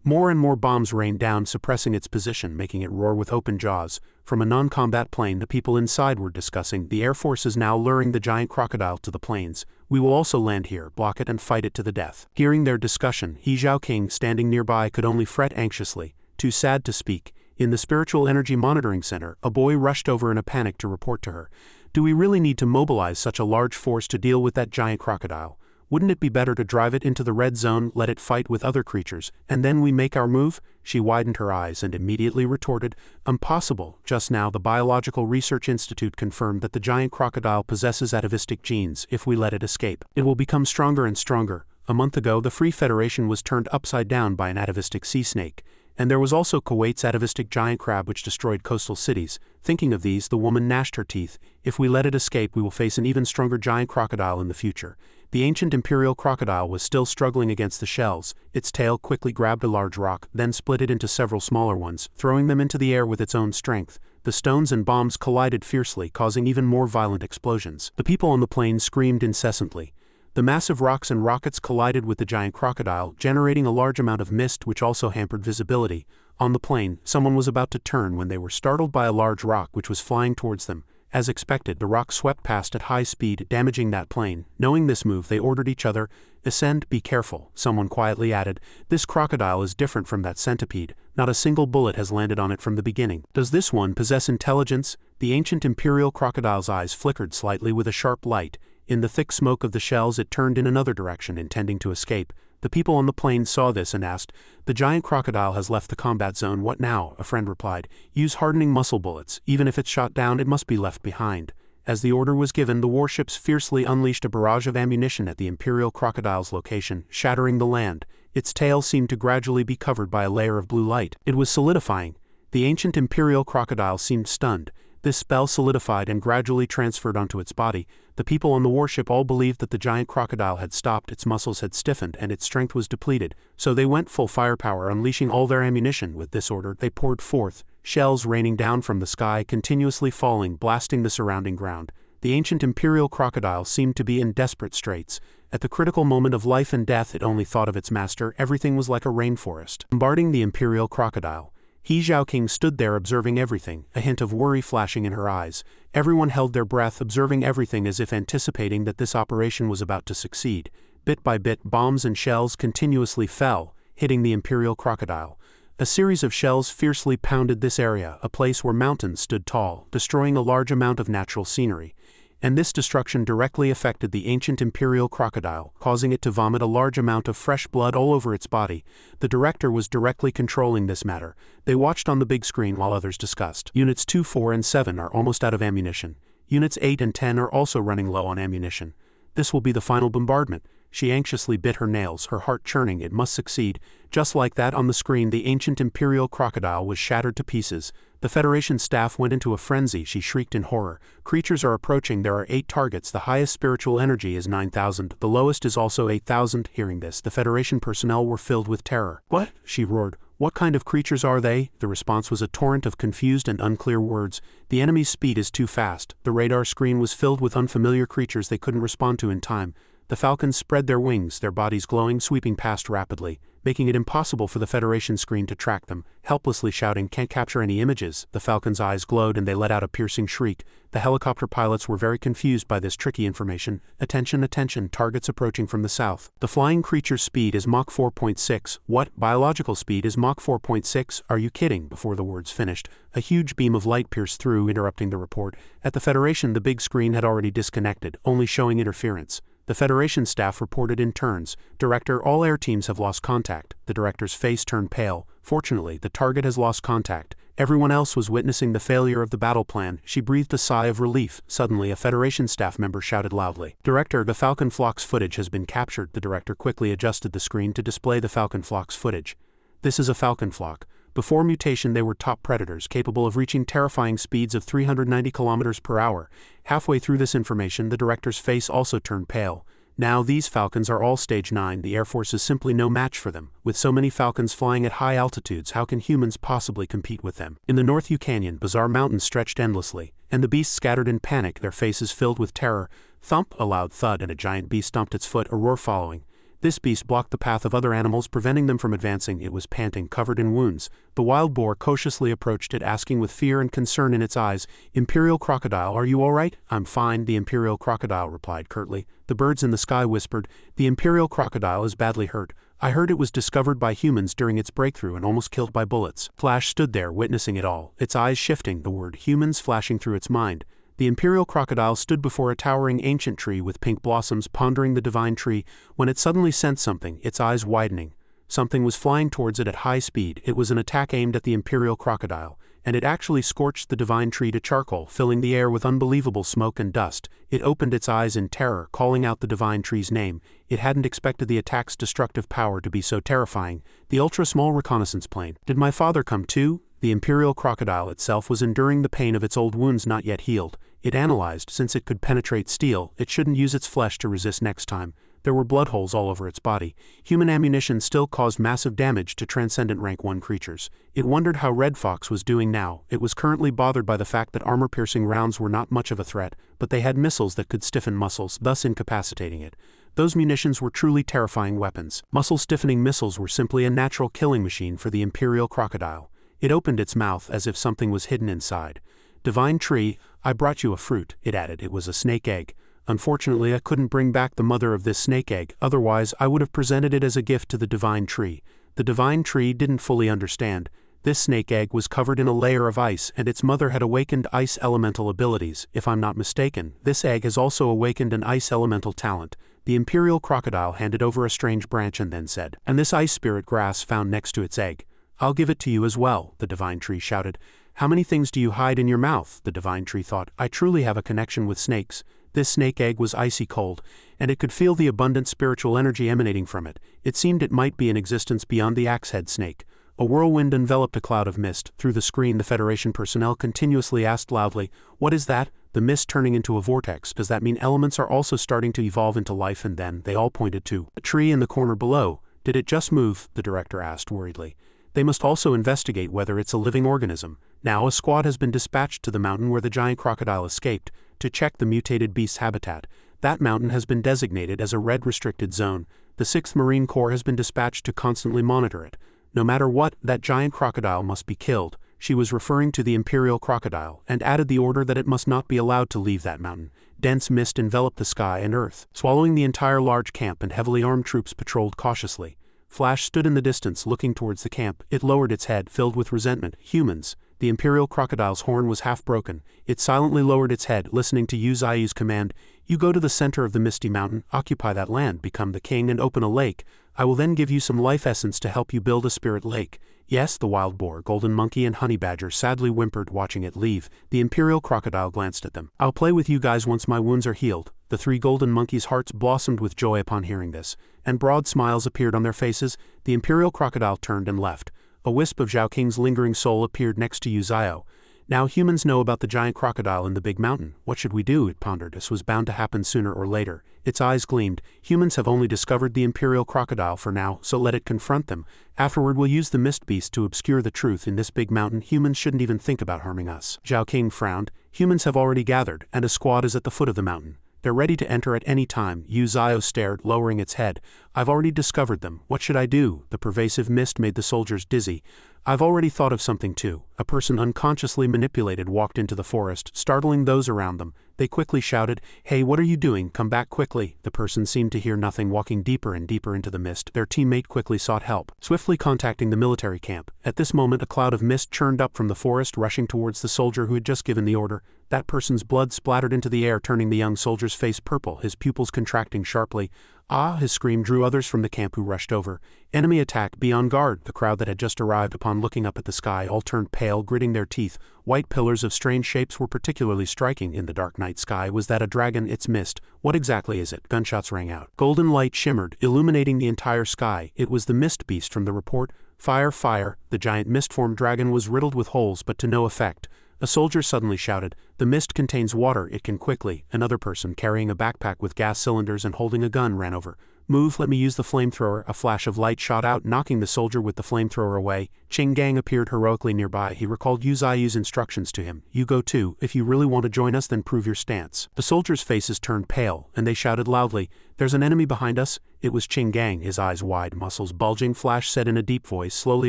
More and more bombs rained down, suppressing its position, making it roar with open jaws. From a non-combat plane, the people inside were discussing, the Air Force is now luring the giant crocodile to the plains. We will also land here, block it and fight it to the death. Hearing their discussion, Zhao King, standing nearby, could only fret anxiously. Too sad to speak. In the Spiritual Energy Monitoring Center, a boy rushed over in a panic to report to her. Do we really need to mobilize such a large force to deal with that giant crocodile? Wouldn't it be better to drive it into the red zone, let it fight with other creatures, and then we make our move? She widened her eyes and immediately retorted, Impossible. Just now the Biological Research Institute confirmed that the giant crocodile possesses atavistic genes. If we let it escape, it will become stronger and stronger. A month ago, the Free Federation was turned upside down by an atavistic sea snake. And there was also Kuwait's atavistic giant crab which destroyed coastal cities. Thinking of these, the woman gnashed her teeth. If we let it escape, we will face an even stronger giant crocodile in the future. The ancient imperial crocodile was still struggling against the shells. Its tail quickly grabbed a large rock, then split it into several smaller ones, throwing them into the air with its own strength. The stones and bombs collided fiercely, causing even more violent explosions. The people on the plain screamed incessantly. The massive rocks and rockets collided with the giant crocodile, generating a large amount of mist which also hampered visibility. On the plain, someone was about to turn when they were startled by a large rock which was flying towards them. As expected, the rock swept past at high speed, damaging that plane. Knowing this move, they ordered each other, "Ascend, be careful," someone quietly added. "This crocodile is different from that centipede. Not a single bullet has landed on it from the beginning. Does this one possess intelligence?" The ancient imperial crocodile's eyes flickered slightly with a sharp light. In the thick smoke of the shells it turned in another direction, intending to escape. The people on the plain saw this and asked, "The giant crocodile has left the combat zone, what now?" A friend replied, "Use hardening muscle bullets. Even if it's shot down, it must be left behind." As the order was given, the warships fiercely unleashed a barrage of ammunition at the imperial crocodile's location, shattering the land. Its tail seemed to gradually be covered by a layer of blue light. It was solidifying. The ancient imperial crocodile seemed stunned. This spell solidified and gradually transferred onto its body. The people on the warship all believed that the giant crocodile had stopped, its muscles had stiffened, and its strength was depleted, so they went full firepower, unleashing all their ammunition. With this order, they poured forth, shells raining down from the sky, continuously falling, blasting the surrounding ground. The ancient imperial crocodile seemed to be in desperate straits. At the critical moment of life and death, it only thought of its master. Everything was like a rainforest, bombarding the imperial crocodile. He Zhaoqing stood there observing everything, a hint of worry flashing in her eyes. Everyone held their breath, observing everything as if anticipating that this operation was about to succeed. Bit by bit, bombs and shells continuously fell, hitting the imperial crocodile. A series of shells fiercely pounded this area, a place where mountains stood tall, destroying a large amount of natural scenery. And this destruction directly affected the ancient imperial crocodile, causing it to vomit a large amount of fresh blood all over its body. The director was directly controlling this matter. They watched on the big screen while others discussed. Units 2, 4, and 7 are almost out of ammunition. Units 8 and 10 are also running low on ammunition. This will be the final bombardment. She anxiously bit her nails, her heart churning. It must succeed. Just like that, on the screen, the ancient imperial crocodile was shattered to pieces. The Federation staff went into a frenzy. She shrieked in horror. "Creatures are approaching. There are 8 targets. The highest spiritual energy is 9,000. The lowest is also 8,000. Hearing this, the Federation personnel were filled with terror. "What?" she roared. "What kind of creatures are they?" The response was a torrent of confused and unclear words. "The enemy's speed is too fast." The radar screen was filled with unfamiliar creatures they couldn't respond to in time. The falcons spread their wings, their bodies glowing, sweeping past rapidly, making it impossible for the Federation screen to track them. Helplessly shouting, "Can't capture any images." The falcons' eyes glowed and they let out a piercing shriek. The helicopter pilots were very confused by this tricky information. "Attention, attention, targets approaching from the south. The flying creature's speed is Mach 4.6. What? Biological speed is Mach 4.6? Are you kidding?" Before the words finished, a huge beam of light pierced through, interrupting the report. At the Federation, the big screen had already disconnected, only showing interference. The Federation staff reported in turns. "Director, all air teams have lost contact." The director's face turned pale. "Fortunately, the target has lost contact." Everyone else was witnessing the failure of the battle plan. She breathed a sigh of relief. Suddenly, a Federation staff member shouted loudly, "Director, the Falcon Flock's footage has been captured." The director quickly adjusted the screen to display the Falcon Flock's footage. This is a Falcon Flock. Before mutation, they were top predators, capable of reaching terrifying speeds of 390 kilometers per hour. Halfway through this information, the director's face also turned pale. Now these falcons are all stage 9. The Air Force is simply no match for them. With so many falcons flying at high altitudes, how can humans possibly compete with them? In the North Canyon, bizarre mountains stretched endlessly, and the beasts scattered in panic, their faces filled with terror. Thump! A loud thud, and a giant beast stomped its foot, a roar following. This beast blocked the path of other animals, preventing them from advancing. It was panting, covered in wounds. The wild boar cautiously approached it, asking with fear and concern in its eyes, "Imperial crocodile, are you all right?" "I'm fine," the imperial crocodile replied curtly. The birds in the sky whispered, "The imperial crocodile is badly hurt. I heard it was discovered by humans during its breakthrough and almost killed by bullets." Flash stood there, witnessing it all, its eyes shifting, the word humans flashing through its mind. The imperial crocodile stood before a towering ancient tree with pink blossoms, pondering the divine tree, when it suddenly sensed something, its eyes widening. Something was flying towards it at high speed. It was an attack aimed at the imperial crocodile, and it actually scorched the divine tree to charcoal, filling the air with unbelievable smoke and dust. It opened its eyes in terror, calling out the divine tree's name. It hadn't expected the attack's destructive power to be so terrifying. The ultra-small reconnaissance plane. "Did my father come too?" The imperial crocodile itself was enduring the pain of its old wounds not yet healed. It analyzed, since it could penetrate steel, it shouldn't use its flesh to resist next time. There were blood holes all over its body. Human ammunition still caused massive damage to Transcendent Rank 1 creatures. It wondered how Red Fox was doing now. It was currently bothered by the fact that armor-piercing rounds were not much of a threat, but they had missiles that could stiffen muscles, thus incapacitating it. Those munitions were truly terrifying weapons. Muscle-stiffening missiles were simply a natural killing machine for the Imperial Crocodile. It opened its mouth as if something was hidden inside. "Divine Tree, I brought you a fruit," it added. It was a snake egg. "Unfortunately, I couldn't bring back the mother of this snake egg, otherwise I would have presented it as a gift to the Divine Tree." The Divine Tree didn't fully understand. This snake egg was covered in a layer of ice, and its mother had awakened ice elemental abilities. If I'm not mistaken, this egg has also awakened an ice elemental talent. The Imperial Crocodile handed over a strange branch and then said, "And this ice spirit grass found next to its egg. I'll give it to you as well," the Divine Tree shouted. "How many things do you hide in your mouth?" The Divine Tree thought. "I truly have a connection with snakes." This snake egg was icy cold, and it could feel the abundant spiritual energy emanating from it. It seemed it might be in existence beyond the axe-head snake. A whirlwind enveloped a cloud of mist. Through the screen, the Federation personnel continuously asked loudly, "What is that?" The mist turning into a vortex. "Does that mean elements are also starting to evolve into life?" And then they all pointed to a tree in the corner below. "Did it just move?" the director asked worriedly. "They must also investigate whether it's a living organism." Now a squad has been dispatched to the mountain where the giant crocodile escaped, to check the mutated beast's habitat. That mountain has been designated as a red restricted zone. The 6th Marine Corps has been dispatched to constantly monitor it. No matter what, that giant crocodile must be killed. She was referring to the Imperial Crocodile, and added the order that it must not be allowed to leave that mountain. Dense mist enveloped the sky and earth, swallowing the entire large camp, and heavily armed troops patrolled cautiously. Flash stood in the distance, looking towards the camp. It lowered its head, filled with resentment. "Humans." The Imperial Crocodile's horn was half broken. It silently lowered its head, listening to Yu Zayu's command. "You go to the center of the Misty Mountain, occupy that land, become the king, and open a lake. I will then give you some life essence to help you build a spirit lake." "Yes," the wild boar, golden monkey, and honey badger sadly whimpered, watching it leave. The Imperial Crocodile glanced at them. "I'll play with you guys once my wounds are healed." The 3 golden monkeys' hearts blossomed with joy upon hearing this, and broad smiles appeared on their faces. The Imperial Crocodile turned and left. A wisp of Zhao King's lingering soul appeared next to Yu Zio. "Now humans know about the giant crocodile in the big mountain. What should we do?" it pondered. This was bound to happen sooner or later. Its eyes gleamed. "Humans have only discovered the Imperial Crocodile for now, so let it confront them. Afterward we'll use the Mist Beast to obscure the truth. In this big mountain, humans shouldn't even think about harming us." Zhao King frowned. "Humans have already gathered, and a squad is at the foot of the mountain. They're ready to enter at any time." Yu Zio stared, lowering its head. "I've already discovered them. What should I do?" The pervasive mist made the soldiers dizzy. "I've already thought of something too." A person unconsciously manipulated walked into the forest, startling those around them. They quickly shouted, "Hey, what are you doing? Come back quickly." The person seemed to hear nothing, walking deeper and deeper into the mist. Their teammate quickly sought help, swiftly contacting the military camp. At this moment, a cloud of mist churned up from the forest, rushing towards the soldier who had just given the order. That person's blood splattered into the air, turning the young soldier's face purple, his pupils contracting sharply. "Ah!" His scream drew others from the camp who rushed over. "Enemy attack, be on guard." The crowd that had just arrived, upon looking up at the sky, all turned pale, gritting their teeth. White pillars of strange shapes were particularly striking in the dark night sky. Was that a dragon? It's mist. What exactly is it? Gunshots rang out. Golden light shimmered, illuminating the entire sky. It was the mist beast from the report. "Fire, fire!" The giant mist-formed dragon was riddled with holes, but to no effect. A soldier suddenly shouted, "The mist contains water, it can quickly." Another person, carrying a backpack with gas cylinders and holding a gun, ran over. "Move, let me use the flamethrower." A flash of light shot out, knocking the soldier with the flamethrower away. Ching Gang appeared heroically nearby. He recalled Yu Zayu's instructions to him. "You go too. If you really want to join us, then prove your stance." The soldiers' faces turned pale, and they shouted loudly, "There's an enemy behind us." It was Ching Gang, his eyes wide, muscles bulging. Flash said in a deep voice, slowly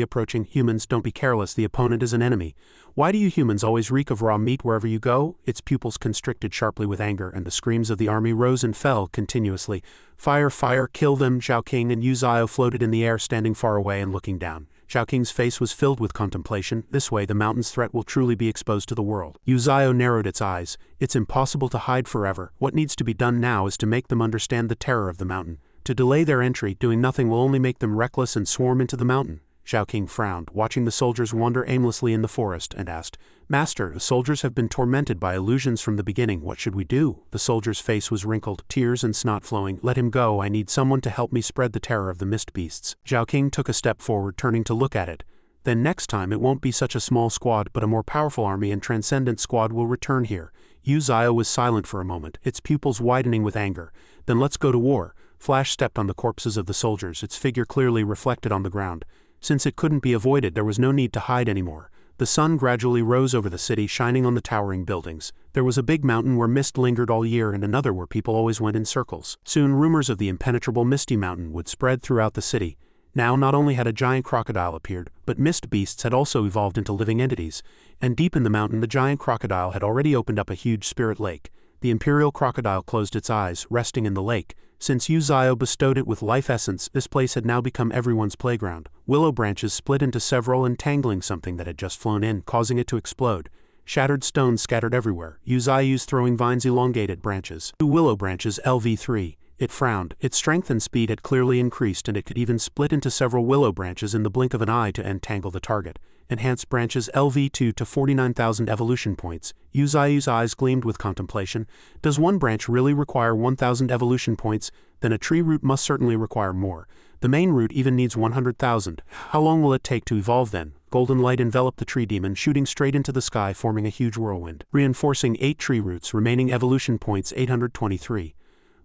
approaching, "Humans, don't be careless. The opponent is an enemy. Why do you humans always reek of raw meat wherever you go?" Its pupils constricted sharply with anger, and the screams of the army rose and fell continuously. "Fire, fire, kill them!" Zhao King and Yu Zio floated in the air, standing far away and looking down. Zhao King's face was filled with contemplation. This way the mountain's threat will truly be exposed to the world. Yu Zio narrowed its eyes. "It's impossible to hide forever. What needs to be done now is to make them understand the terror of the mountain. To delay their entry, doing nothing will only make them reckless and swarm into the mountain." Zhao King frowned, watching the soldiers wander aimlessly in the forest, and asked, "Master, the soldiers have been tormented by illusions from the beginning. What should we do?" The soldier's face was wrinkled, tears and snot flowing. "Let him go. I need someone to help me spread the terror of the mist beasts." Zhao King took a step forward, turning to look at it. "Then next time it won't be such a small squad, but a more powerful army, and Transcendent Squad will return here." Yu Zio was silent for a moment, its pupils widening with anger. "Then let's go to war. Flash stepped on the corpses of the soldiers, its figure clearly reflected on the ground. Since it couldn't be avoided, there was no need to hide anymore. The sun gradually rose over the city, shining on the towering buildings. There was a big mountain where mist lingered all year and another where people always went in circles. Soon rumors of the impenetrable misty mountain would spread throughout the city. Now not only had a giant crocodile appeared, but mist beasts had also evolved into living entities. And deep in the mountain the giant crocodile had already opened up a huge spirit lake. The imperial crocodile closed its eyes, resting in the lake. Since Uziyo bestowed it with life essence, this place had now become everyone's playground. Willow branches split into several, entangling something that had just flown in, causing it to explode. Shattered stones scattered everywhere. Uziyo's throwing vines elongated branches. 2 willow branches LV3. It frowned. Its strength and speed had clearly increased, and it could even split into several willow branches in the blink of an eye to entangle the target. Enhanced branches LV2 to 49,000 evolution points. Uziyo's eyes gleamed with contemplation. Does one branch really require 1,000 evolution points? Then a tree root must certainly require more. The main root even needs 100,000. How long will it take to evolve then? Golden light enveloped the tree demon, shooting straight into the sky, forming a huge whirlwind. Reinforcing 8 tree roots, remaining evolution points 823.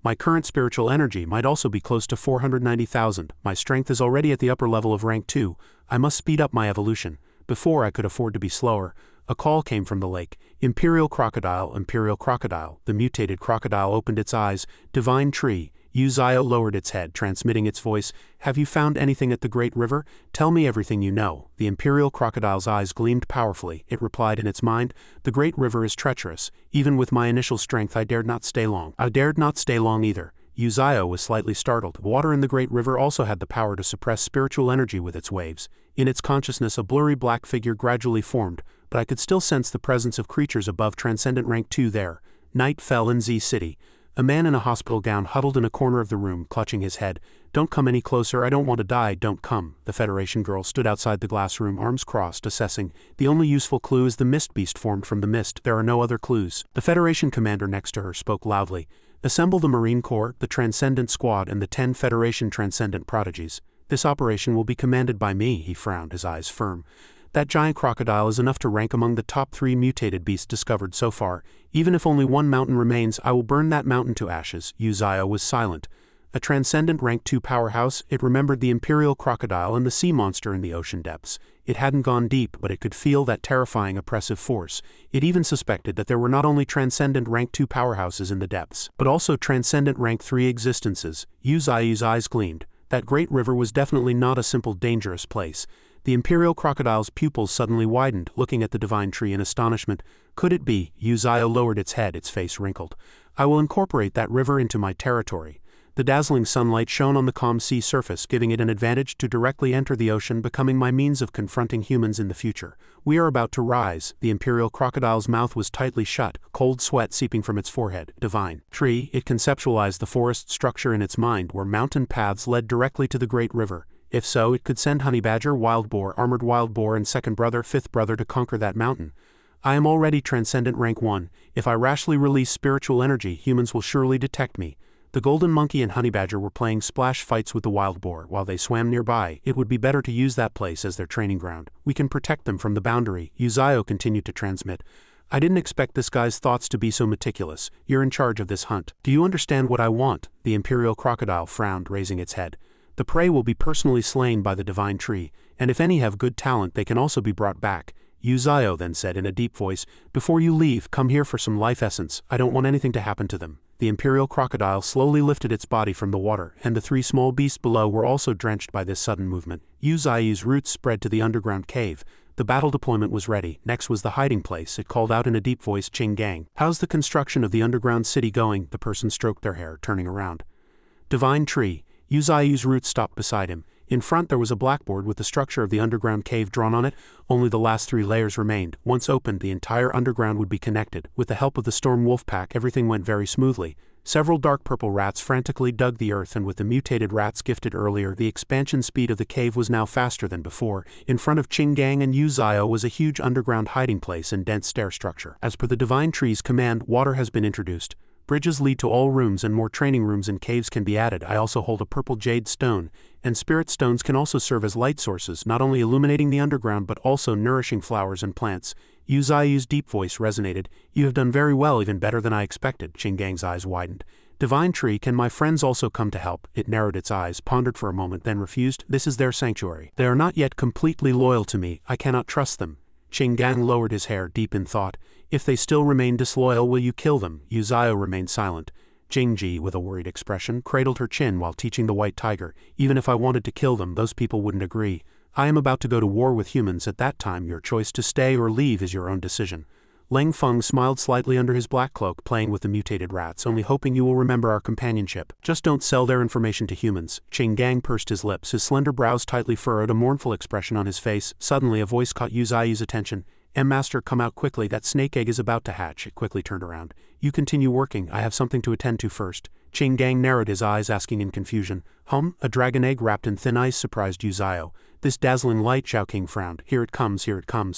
My current spiritual energy might also be close to 490,000. My strength is already at the upper level of rank 2. I must speed up my evolution. Before I could afford to be slower. A call came from the lake. Imperial crocodile, imperial crocodile. The mutated crocodile opened its eyes. Divine tree. Uziyo lowered its head, transmitting its voice. Have you found anything at the great river? Tell me everything you know. The imperial crocodile's eyes gleamed powerfully. It replied in its mind, the great river is treacherous. Even with my initial strength I dared not stay long. I dared not stay long either. Uziyo was slightly startled. Water in the great river also had the power to suppress spiritual energy with its waves. In its consciousness a blurry black figure gradually formed, but I could still sense the presence of creatures above transcendent rank 2 there. Night fell in Z City. A man in a hospital gown huddled in a corner of the room, clutching his head. Don't come any closer, I don't want to die, don't come. The Federation girl stood outside the glass room, arms crossed, assessing. The only useful clue is the mist beast formed from the mist. There are no other clues. The Federation commander next to her spoke loudly. Assemble the Marine Corps, the Transcendent Squad, and the 10 Federation Transcendent Prodigies. This operation will be commanded by me, he frowned, his eyes firm. That giant crocodile is enough to rank among the top 3 mutated beasts discovered so far. Even if only one mountain remains, I will burn that mountain to ashes. Uziyo was silent. A transcendent rank 2 powerhouse, it remembered the imperial crocodile and the sea monster in the ocean depths. It hadn't gone deep, but it could feel that terrifying oppressive force. It even suspected that there were not only transcendent rank 2 powerhouses in the depths, but also transcendent rank 3 existences. Uziyo's eyes gleamed. That great river was definitely not a simple dangerous place. The imperial crocodile's pupils suddenly widened, looking at the divine tree in astonishment. Could it be? Uziyo lowered its head, its face wrinkled. I will incorporate that river into my territory. The dazzling sunlight shone on the calm sea surface, giving it an advantage to directly enter the ocean, becoming my means of confronting humans in the future. We are about to rise. The imperial crocodile's mouth was tightly shut, cold sweat seeping from its forehead. Divine tree, it conceptualized the forest structure in its mind, where mountain paths led directly to the great river. If so, it could send honey badger, wild boar, armored wild boar, and second brother, fifth brother to conquer that mountain. I am already transcendent rank 1. If I rashly release spiritual energy, humans will surely detect me. The golden monkey and honey badger were playing splash fights with the wild boar while they swam nearby. It would be better to use that place as their training ground. We can protect them from the boundary. Uziyo continued to transmit. I didn't expect this guy's thoughts to be so meticulous. You're in charge of this hunt. Do you understand what I want? The imperial crocodile frowned, raising its head. The prey will be personally slain by the divine tree, and if any have good talent they can also be brought back. Uziyo then said in a deep voice, before you leave, come here for some life essence. I don't want anything to happen to them. The imperial crocodile slowly lifted its body from the water, and the 3 small beasts below were also drenched by this sudden movement. Uziyo's roots spread to the underground cave. The battle deployment was ready. Next was the hiding place. It called out in a deep voice, Ching-gang. How's the construction of the underground city going? The person stroked their hair, turning around. Divine tree. Uziyo's roots stopped beside him. In front there was a blackboard with the structure of the underground cave drawn on it. Only the last 3 layers remained. Once opened, the entire underground would be connected. With the help of the storm wolf pack, everything went very smoothly. Several dark purple rats frantically dug the earth, and with the mutated rats gifted earlier, the expansion speed of the cave was now faster than before. In front of Ching-gang and Uziyo was a huge underground hiding place and dense stair structure. As per the divine tree's command, water has been introduced. Bridges lead to all rooms, and more training rooms and caves can be added. I also hold a purple jade stone, and spirit stones can also serve as light sources, not only illuminating the underground but also nourishing flowers and plants. Uziyo's deep voice resonated. You have done very well, even better than I expected. Ching-gang's eyes widened. Divine Tree, can my friends also come to help? It narrowed its eyes, pondered for a moment, then refused. This is their sanctuary. They are not yet completely loyal to me. I cannot trust them. Gang lowered his hair, deep in thought. If they still remain disloyal, will you kill them? Uzio remained silent. Jingji, with a worried expression, cradled her chin while teaching the white tiger. Even if I wanted to kill them, those people wouldn't agree. I am about to go to war with humans. At that time, your choice to stay or leave is your own decision. Leng Feng smiled slightly under his black cloak, playing with the mutated rats, only hoping you will remember our companionship. Just don't sell their information to humans. Gang pursed his lips, his slender brows tightly furrowed, a mournful expression on his face. Suddenly a voice caught Uzio's attention. Master, come out quickly, that snake egg is about to hatch. It quickly turned around. You continue working, I have something to attend to first. Gang narrowed his eyes, asking in confusion. A dragon egg wrapped in thin ice surprised Uzio. This dazzling light, King frowned. Here it comes,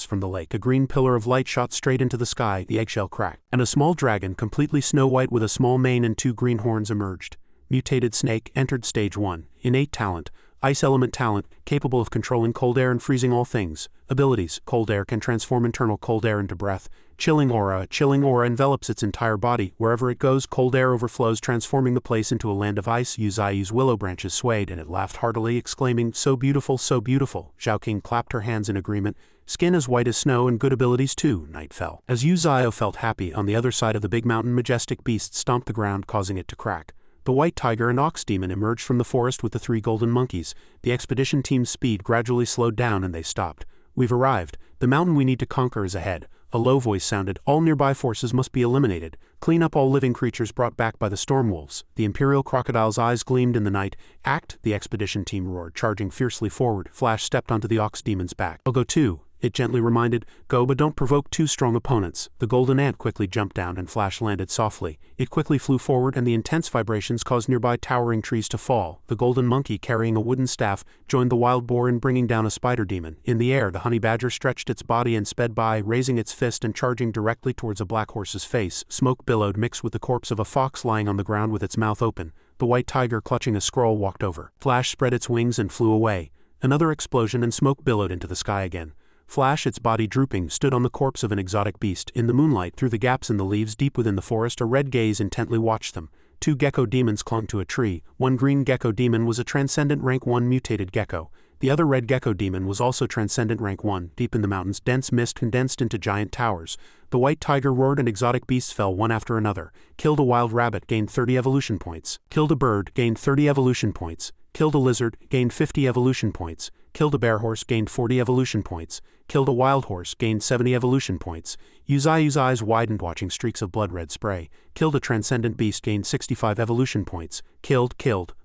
from the lake. A green pillar of light shot straight into the sky, the eggshell cracked, and a small dragon, completely snow-white with a small mane and 2 green horns, emerged. Mutated snake entered stage 1. Innate talent. Ice element talent, capable of controlling cold air and freezing all things. Abilities: cold air can transform internal cold air into breath. Chilling aura. A chilling aura envelops its entire body. Wherever it goes, cold air overflows, transforming the place into a land of ice. Uzio's willow branches swayed, and it laughed heartily, exclaiming, "So beautiful, so beautiful." King clapped her hands in agreement. Skin as white as snow and good abilities too. Night fell. As Uzio felt happy, on the other side of the big mountain, majestic beasts stomped the ground, causing it to crack. The white tiger and ox demon emerged from the forest with the 3 golden monkeys. The expedition team's speed gradually slowed down and they stopped. We've arrived. The mountain we need to conquer is ahead. A low voice sounded. All nearby forces must be eliminated. Clean up all living creatures brought back by the storm wolves. The imperial crocodile's eyes gleamed in the night. Act, the expedition team roared, charging fiercely forward. Flash stepped onto the ox demon's back. I'll go too. It gently reminded. Go, but don't provoke 2 strong opponents. The golden ant quickly jumped down and Flash landed softly. It quickly flew forward and the intense vibrations caused nearby towering trees to fall. The golden monkey, carrying a wooden staff, joined the wild boar in bringing down a spider demon. In the air, the honey badger stretched its body and sped by, raising its fist and charging directly towards a black horse's face. Smoke billowed, mixed with the corpse of a fox lying on the ground with its mouth open. The white tiger, clutching a scroll, walked over. Flash spread its wings and flew away. Another explosion and smoke billowed into the sky again. Flash, its body drooping, stood on the corpse of an exotic beast. In the moonlight, through the gaps in the leaves deep within the forest, a red gaze intently watched them. 2 gecko demons clung to a tree. One green gecko demon was a transcendent rank 1 mutated gecko. The other red gecko demon was also transcendent rank 1. Deep in the mountains, dense mist condensed into giant towers. The white tiger roared and exotic beasts fell one after another. Killed a wild rabbit, gained 30 evolution points. Killed a bird, gained 30 evolution points. Killed a lizard, gained 50 evolution points. Killed a bear horse, gained 40 evolution points. Killed a wild horse, gained 70 evolution points. Uzio's eyes widened, watching streaks of blood-red spray. Killed a transcendent beast, gained 65 evolution points. Killed.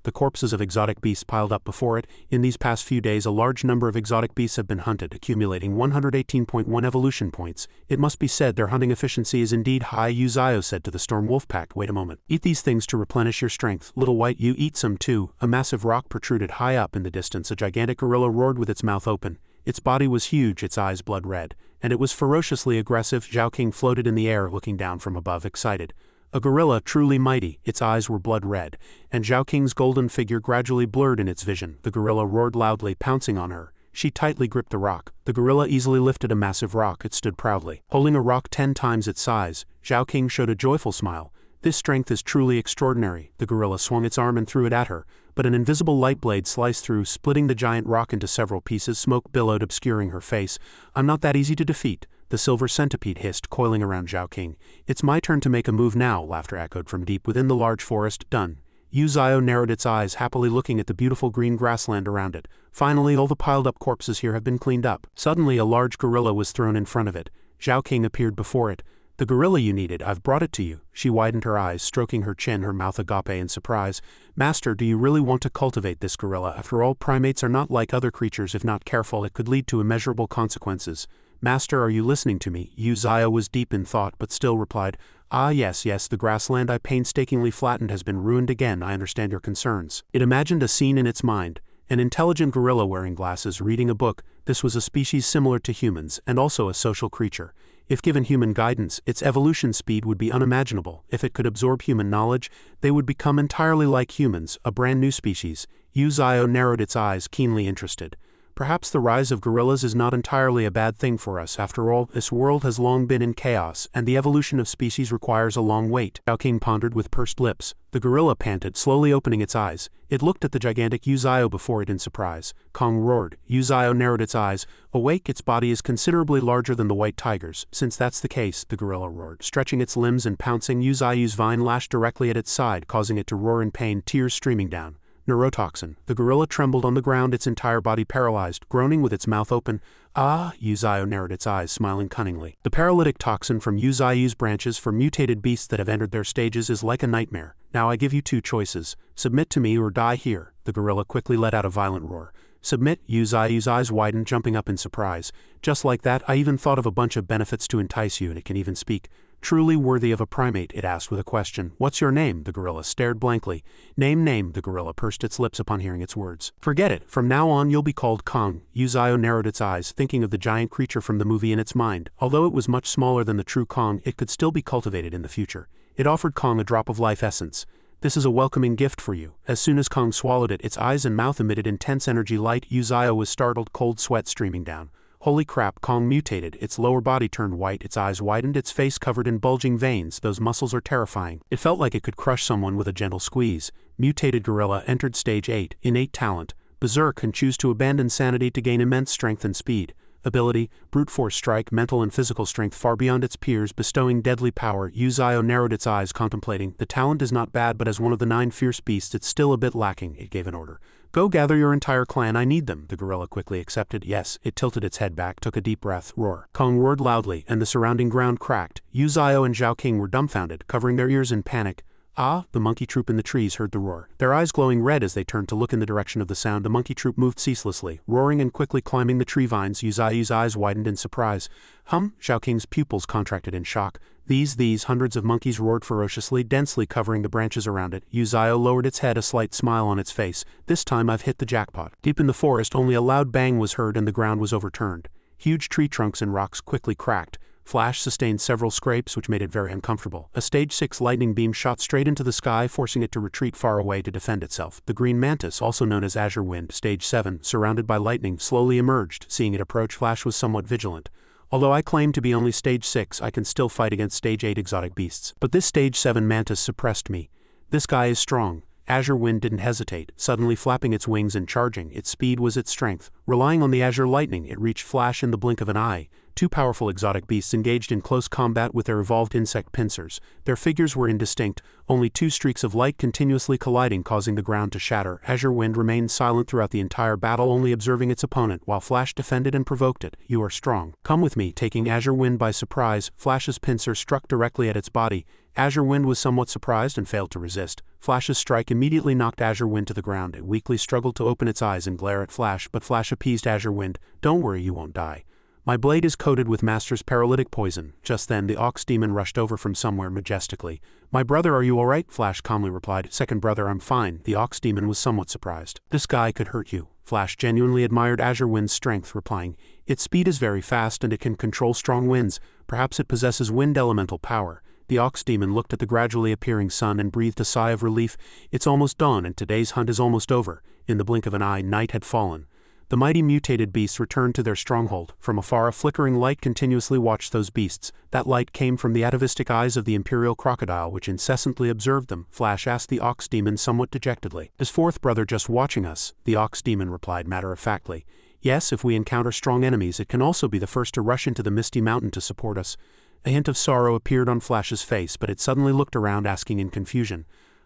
The corpses of exotic beasts piled up before it. In these past few days, a large number of exotic beasts have been hunted, accumulating 118.1 evolution points. It must be said their hunting efficiency is indeed high. Uzio said to the Storm Wolf Pack, "Wait a moment. Eat these things to replenish your strength. Little White, you eat some too." A massive rock protruded high up in the distance. A gigantic gorilla roared with its mouth open. Its body was huge, its eyes blood red, and it was ferociously aggressive. King floated in the air, looking down from above, excited. A gorilla, truly mighty. Its eyes were blood red, and King's golden figure gradually blurred in its vision. The gorilla roared loudly, pouncing on her. She tightly gripped the rock. The gorilla easily lifted a massive rock. It stood proudly, holding a rock 10 times its size. King showed a joyful smile. This strength is truly extraordinary. The gorilla swung its arm and threw it at her, but an invisible light blade sliced through, splitting the giant rock into several pieces. Smoke billowed, obscuring her face. "I'm not that easy to defeat," the silver centipede hissed, coiling around King. "It's my turn to make a move now," laughter echoed from deep within the large forest. "Done." Uzio narrowed its eyes, happily looking at the beautiful green grassland around it. "Finally, all the piled-up corpses here have been cleaned up." Suddenly, a large gorilla was thrown in front of it. King appeared before it. "The gorilla you needed, I've brought it to you." She widened her eyes, stroking her chin, her mouth agape in surprise. "Master, do you really want to cultivate this gorilla? After all, primates are not like other creatures. If not careful, it could lead to immeasurable consequences." "Master, are you listening to me?" Uzio was deep in thought, but still replied, "Ah yes, the grassland I painstakingly flattened has been ruined again. I understand your concerns." It imagined a scene in its mind. An intelligent gorilla wearing glasses, reading a book. This was a species similar to humans, and also a social creature. If given human guidance, its evolution speed would be unimaginable. If it could absorb human knowledge, they would become entirely like humans, a brand new species. Uzio narrowed its eyes, keenly interested. Perhaps the rise of gorillas is not entirely a bad thing for us. After all, this world has long been in chaos, and the evolution of species requires a long wait. Xiaoqing pondered with pursed lips. The gorilla panted, slowly opening its eyes. It looked at the gigantic Uzio before it in surprise. Kong roared. Uzio narrowed its eyes. Awake, its body is considerably larger than the white tiger's. Since that's the case, the gorilla roared. Stretching its limbs and pouncing, Uzio's vine lashed directly at its side, causing it to roar in pain, tears streaming down. Neurotoxin. The gorilla trembled on the ground, its entire body paralyzed, groaning with its mouth open. Ah, Uzio narrowed its eyes, smiling cunningly. The paralytic toxin from Uzio's branches for mutated beasts that have entered their stages is like a nightmare. Now I give you two choices. Submit to me or die here. The gorilla quickly let out a violent roar. Submit, Uzio's eyes widened, jumping up in surprise. Just like that, I even thought of a bunch of benefits to entice you, and it can even speak. Truly worthy of a primate, it asked with a question. What's your name? The gorilla stared blankly. Name, the gorilla pursed its lips upon hearing its words. Forget it. From now on you'll be called Kong. Uzio narrowed its eyes, thinking of the giant creature from the movie in its mind. Although it was much smaller than the true Kong, it could still be cultivated in the future. It offered Kong a drop of life essence. This is a welcoming gift for you. As soon as Kong swallowed it, its eyes and mouth emitted intense energy light. Uzio was startled, cold sweat streaming down. Holy crap, Kong mutated. Its lower body turned white, its eyes widened, its face covered in bulging veins. Those muscles are terrifying. It felt like it could crush someone with a gentle squeeze. Mutated gorilla entered stage 8, innate talent. Berserk can choose to abandon sanity to gain immense strength and speed. Ability, brute force strike, mental and physical strength far beyond its peers, bestowing deadly power. Uzio narrowed its eyes, contemplating. The talent is not bad, but as one of the 9 fierce beasts it's still a bit lacking. It gave an order. Go gather your entire clan, I need them. The gorilla quickly accepted. Yes. It tilted its head back, took a deep breath. Roar. Kong roared loudly, and the surrounding ground cracked. Uzio and Xiaoqing were dumbfounded, covering their ears in panic. Ah, the monkey troop in the trees heard the roar. Their eyes glowing red as they turned to look in the direction of the sound. The monkey troop moved ceaselessly, roaring and quickly climbing the tree vines. Uzio's eyes widened in surprise. Xiaoqing's pupils contracted in shock. These hundreds of monkeys roared ferociously, densely covering the branches around it. Uzio lowered its head, a slight smile on its face. This time I've hit the jackpot. Deep in the forest, only a loud bang was heard and the ground was overturned. Huge tree trunks and rocks quickly cracked. Flash sustained several scrapes, which made it very uncomfortable. A stage 6 lightning beam shot straight into the sky, forcing it to retreat far away to defend itself. The green mantis, also known as azure wind, stage 7, surrounded by lightning, slowly emerged. Seeing it approach, Flash was somewhat vigilant. Although I claim to be only stage 6, I can still fight against stage 8 exotic beasts. But this stage 7 mantis suppressed me. This guy is strong. Azure Wind didn't hesitate, suddenly flapping its wings and charging. Its speed was its strength. Relying on the azure lightning, it reached Flash in the blink of an eye. 2 powerful exotic beasts engaged in close combat with their evolved insect pincers. Their figures were indistinct, only 2 streaks of light continuously colliding, causing the ground to shatter. Azure Wind remained silent throughout the entire battle, only observing its opponent, while Flash defended and provoked it. You are strong. Come with me. Taking Azure Wind by surprise, Flash's pincer struck directly at its body. Azure Wind was somewhat surprised and failed to resist. Flash's strike immediately knocked Azure Wind to the ground. It weakly struggled to open its eyes and glare at Flash, but Flash appeased Azure Wind. Don't worry, you won't die. My blade is coated with Master's paralytic poison. Just then the ox demon rushed over from somewhere majestically. My brother, are you alright? Flash calmly replied. Second brother, I'm fine. The ox demon was somewhat surprised. This guy could hurt you. Flash genuinely admired Azure Wind's strength, replying, its speed is very fast and it can control strong winds. Perhaps it possesses wind elemental power. The ox demon looked at the gradually appearing sun and breathed a sigh of relief. It's almost dawn and today's hunt is almost over. In the blink of an eye, night had fallen. The mighty mutated beasts returned to their stronghold. From afar, a flickering light continuously watched those beasts. That light came from the atavistic eyes of the imperial crocodile, which incessantly observed them. Flash asked the ox demon somewhat dejectedly. Is fourth brother just watching us? The ox demon replied matter-of-factly. Yes, if we encounter strong enemies, it can also be the first to rush into the misty mountain to support us. A hint of sorrow appeared on Flash's face, but it suddenly looked around, asking in confusion.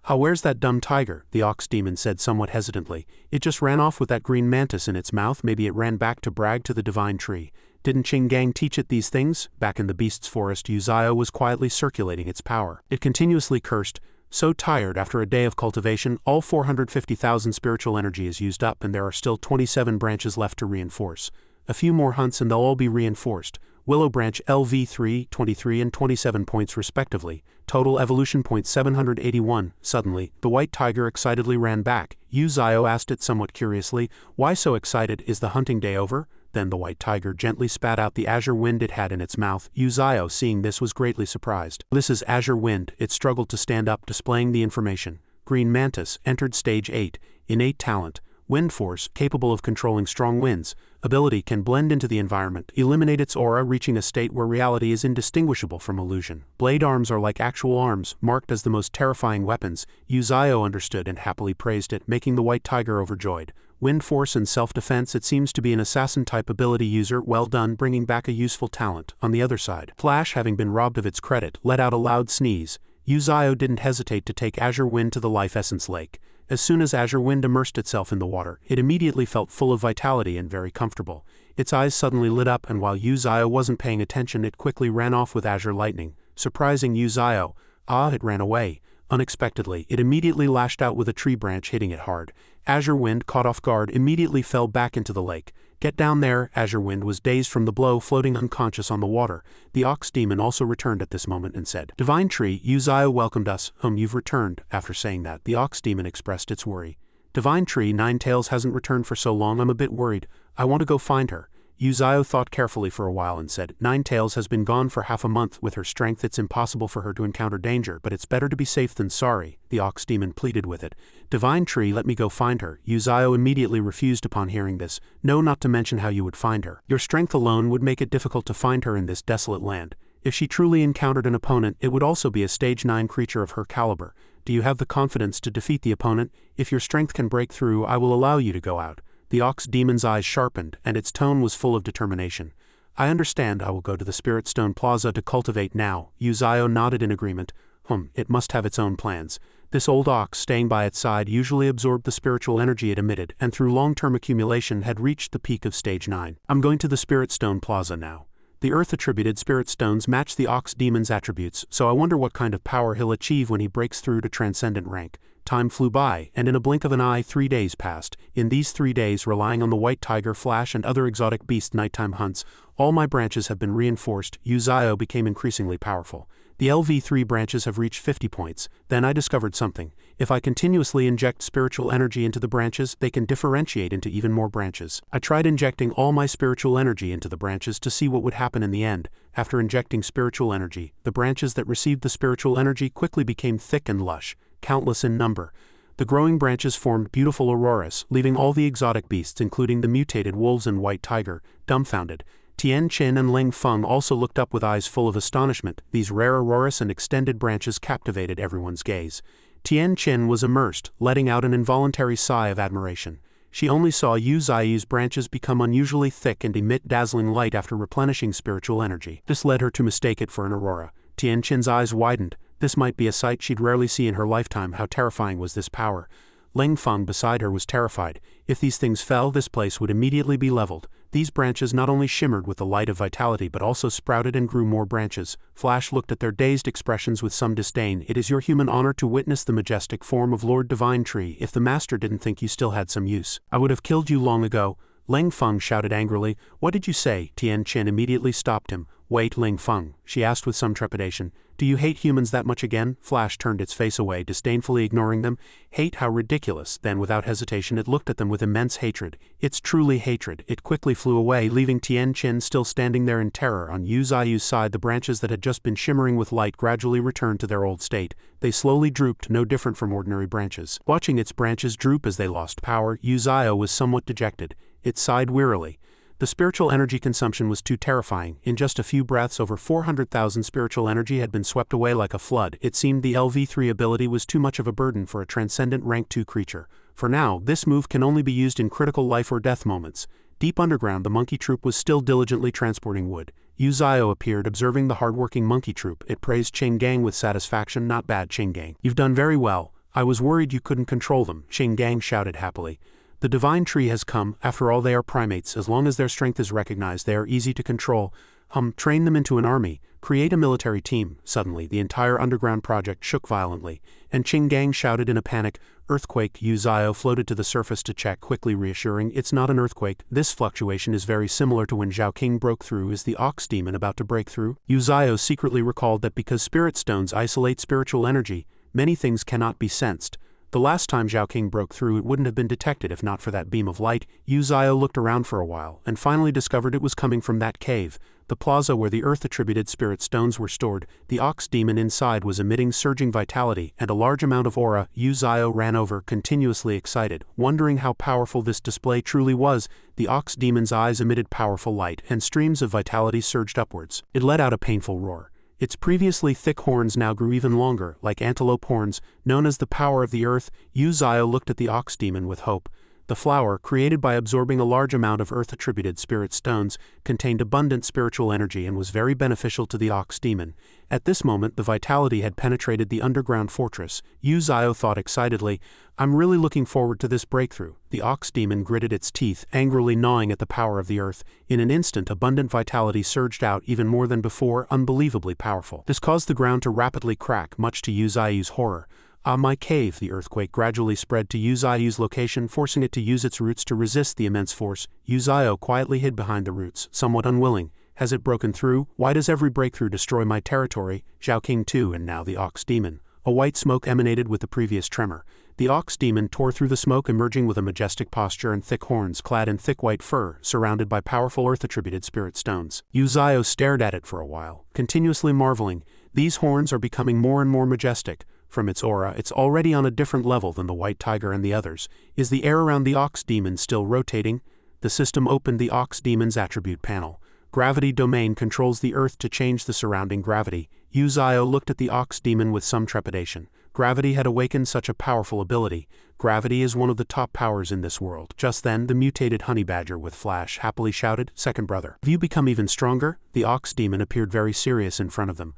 Where's that dumb tiger? The ox demon said somewhat hesitantly. It just ran off with that green mantis in its mouth. Maybe it ran back to brag to the divine tree. Didn't Qinggang teach it these things? Back in the beast's forest, Uzio was quietly circulating its power. It continuously cursed. So tired after a day of cultivation, all 450,000 spiritual energy is used up and there are still 27 branches left to reinforce. A few more hunts and they'll all be reinforced. Willow branch LV3, 23 and 27 points respectively. Total evolution point 781. Suddenly, the white tiger excitedly ran back. Uzio asked it somewhat curiously, why so excited? Is the hunting day over? Then the white tiger gently spat out the azure wind it had in its mouth. Uzio, seeing this, was greatly surprised. This is azure wind. It struggled to stand up, displaying the information. Green mantis entered stage 8. Innate talent. Wind force, capable of controlling strong winds. Ability can blend into the environment, eliminate its aura, reaching a state where reality is indistinguishable from illusion. Blade arms are like actual arms, marked as the most terrifying weapons. Uzio understood and happily praised it, making the white tiger overjoyed. Wind force and self-defense, it seems to be an assassin-type ability user, well done, bringing back a useful talent. On the other side, Flash, having been robbed of its credit, let out a loud sneeze. Uzio didn't hesitate to take Azure Wind to the Life Essence Lake. As soon as Azure Wind immersed itself in the water, it immediately felt full of vitality and very comfortable. Its eyes suddenly lit up, and while Uzio wasn't paying attention, it quickly ran off with Azure Lightning. Surprising Uzio, it ran away. Unexpectedly, it immediately lashed out with a tree branch, hitting it hard. Azure Wind, caught off guard, immediately fell back into the lake. Get down there! Azure Wind was dazed from the blow, floating unconscious on the water. The Ox Demon also returned at this moment and said, "Divine Tree, Uzio welcomed us. You've returned." After saying that, the Ox Demon expressed its worry. "Divine Tree, Ninetails hasn't returned for so long, I'm a bit worried. I want to go find her." Uzio thought carefully for a while and said, "Ninetails has been gone for half a month. With her strength, it's impossible for her to encounter danger, but it's better to be safe than sorry." The Ox Demon pleaded with it. "Divine Tree, let me go find her." Uzio immediately refused upon hearing this. "No, not to mention how you would find her. Your strength alone would make it difficult to find her in this desolate land. If she truly encountered an opponent, it would also be a stage 9 creature of her caliber. Do you have the confidence to defeat the opponent? If your strength can break through, I will allow you to go out." The Ox Demon's eyes sharpened, and its tone was full of determination. "I understand. I will go to the Spirit Stone Plaza to cultivate now." Uzio nodded in agreement. It must have its own plans. This old ox, staying by its side, usually absorbed the spiritual energy it emitted, and through long-term accumulation had reached the peak of stage 9. "I'm going to the Spirit Stone Plaza now." The Earth-attributed Spirit Stones match the Ox Demon's attributes, so I wonder what kind of power he'll achieve when he breaks through to Transcendent rank. Time flew by, and in a blink of an eye 3 days passed. In these 3 days, relying on the White Tiger, Flash, and other exotic beast nighttime hunts, all my branches have been reinforced. Uzio became increasingly powerful. The LV3 branches have reached 50 points. Then I discovered something. If I continuously inject spiritual energy into the branches, they can differentiate into even more branches. I tried injecting all my spiritual energy into the branches to see what would happen in the end. After injecting spiritual energy, the branches that received the spiritual energy quickly became thick and lush, countless in number. The growing branches formed beautiful auroras, leaving all the exotic beasts, including the mutated wolves and white tiger, dumbfounded. Tian Qin and Ling Feng also looked up with eyes full of astonishment. These rare auroras and extended branches captivated everyone's gaze. Tian Qin was immersed, letting out an involuntary sigh of admiration. She only saw Uzio's branches become unusually thick and emit dazzling light after replenishing spiritual energy. This led her to mistake it for an aurora. Tian Qin's eyes widened. This might be a sight she'd rarely see in her lifetime. How terrifying was this power? Ling Feng beside her was terrified. If these things fell, this place would immediately be leveled. These branches not only shimmered with the light of vitality but also sprouted and grew more branches. Flash looked at their dazed expressions with some disdain. "It is your human honor to witness the majestic form of Lord Divine Tree. If the master didn't think you still had some use, I would have killed you long ago." Ling Feng shouted angrily. "What did you say?" Tian Qin immediately stopped him. "Wait, Ling Feng," she asked with some trepidation. "Do you hate humans that much again?" Flash turned its face away, disdainfully ignoring them. "Hate? How ridiculous." Then without hesitation it looked at them with immense hatred. "It's truly hatred." It quickly flew away, leaving Tian Qin still standing there in terror. On Uzio's side, the branches that had just been shimmering with light gradually returned to their old state. They slowly drooped, no different from ordinary branches. Watching its branches droop as they lost power, Uzio was somewhat dejected. It sighed wearily. The spiritual energy consumption was too terrifying. In just a few breaths, over 400,000 spiritual energy had been swept away like a flood. It seemed the LV3 ability was too much of a burden for a transcendent rank 2 creature. For now, this move can only be used in critical life or death moments. Deep underground, the monkey troop was still diligently transporting wood. Uzio appeared, observing the hardworking monkey troop. It praised Qinggang with satisfaction. "Not bad, Qinggang. You've done very well. I was worried you couldn't control them." Qinggang shouted happily. "The Divine Tree has come. After all, they are primates. As long as their strength is recognized, they are easy to control. Train them into an army. Create a military team." Suddenly, the entire underground project shook violently, and Qinggang shouted in a panic, "Earthquake!" Uzio floated to the surface to check, quickly reassuring, "It's not an earthquake. This fluctuation is very similar to when Zhao King broke through. Is the Ox Demon about to break through?" Uzio secretly recalled that because spirit stones isolate spiritual energy, many things cannot be sensed. The last time Zhao King broke through, it wouldn't have been detected if not for that beam of light. Yu Zhao looked around for a while, and finally discovered it was coming from that cave, the plaza where the earth-attributed spirit stones were stored. The ox demon inside was emitting surging vitality and a large amount of aura. Yu Zhao ran over, continuously excited, wondering how powerful this display truly was. The ox demon's eyes emitted powerful light, and streams of vitality surged upwards. It let out a painful roar. Its previously thick horns now grew even longer, like antelope horns, known as the power of the earth. Yu Zhao looked at the ox demon with hope. The flower, created by absorbing a large amount of earth-attributed spirit stones, contained abundant spiritual energy and was very beneficial to the ox demon. At this moment, the vitality had penetrated the underground fortress. Yu Zhao thought excitedly, "I'm really looking forward to this breakthrough." The ox demon gritted its teeth, angrily gnawing at the power of the earth. In an instant, abundant vitality surged out even more than before, unbelievably powerful. This caused the ground to rapidly crack, much to Yu Zhao's horror. "Ah, my cave!" The earthquake gradually spread to Yu Zhao's location, forcing it to use its roots to resist the immense force. Yu Zhao quietly hid behind the roots, somewhat unwilling. Has it broken through? Why does every breakthrough destroy my territory? Zhao King too, and now the ox demon. A white smoke emanated with the previous tremor. The ox demon tore through the smoke, emerging with a majestic posture and thick horns, clad in thick white fur, surrounded by powerful earth-attributed spirit stones. Yu Zhao stared at it for a while, continuously marveling. These horns are becoming more and more majestic. From its aura, it's already on a different level than the white tiger and the others. Is the air around the ox demon still rotating? The system opened the ox demon's attribute panel. Gravity domain controls the earth to change the surrounding gravity. Yu Zhao looked at the ox demon with some trepidation. Gravity had awakened such a powerful ability. Gravity is one of the top powers in this world. Just then, the mutated honey badger with flash happily shouted, "Second brother, have you become even stronger?" The ox demon appeared very serious in front of them.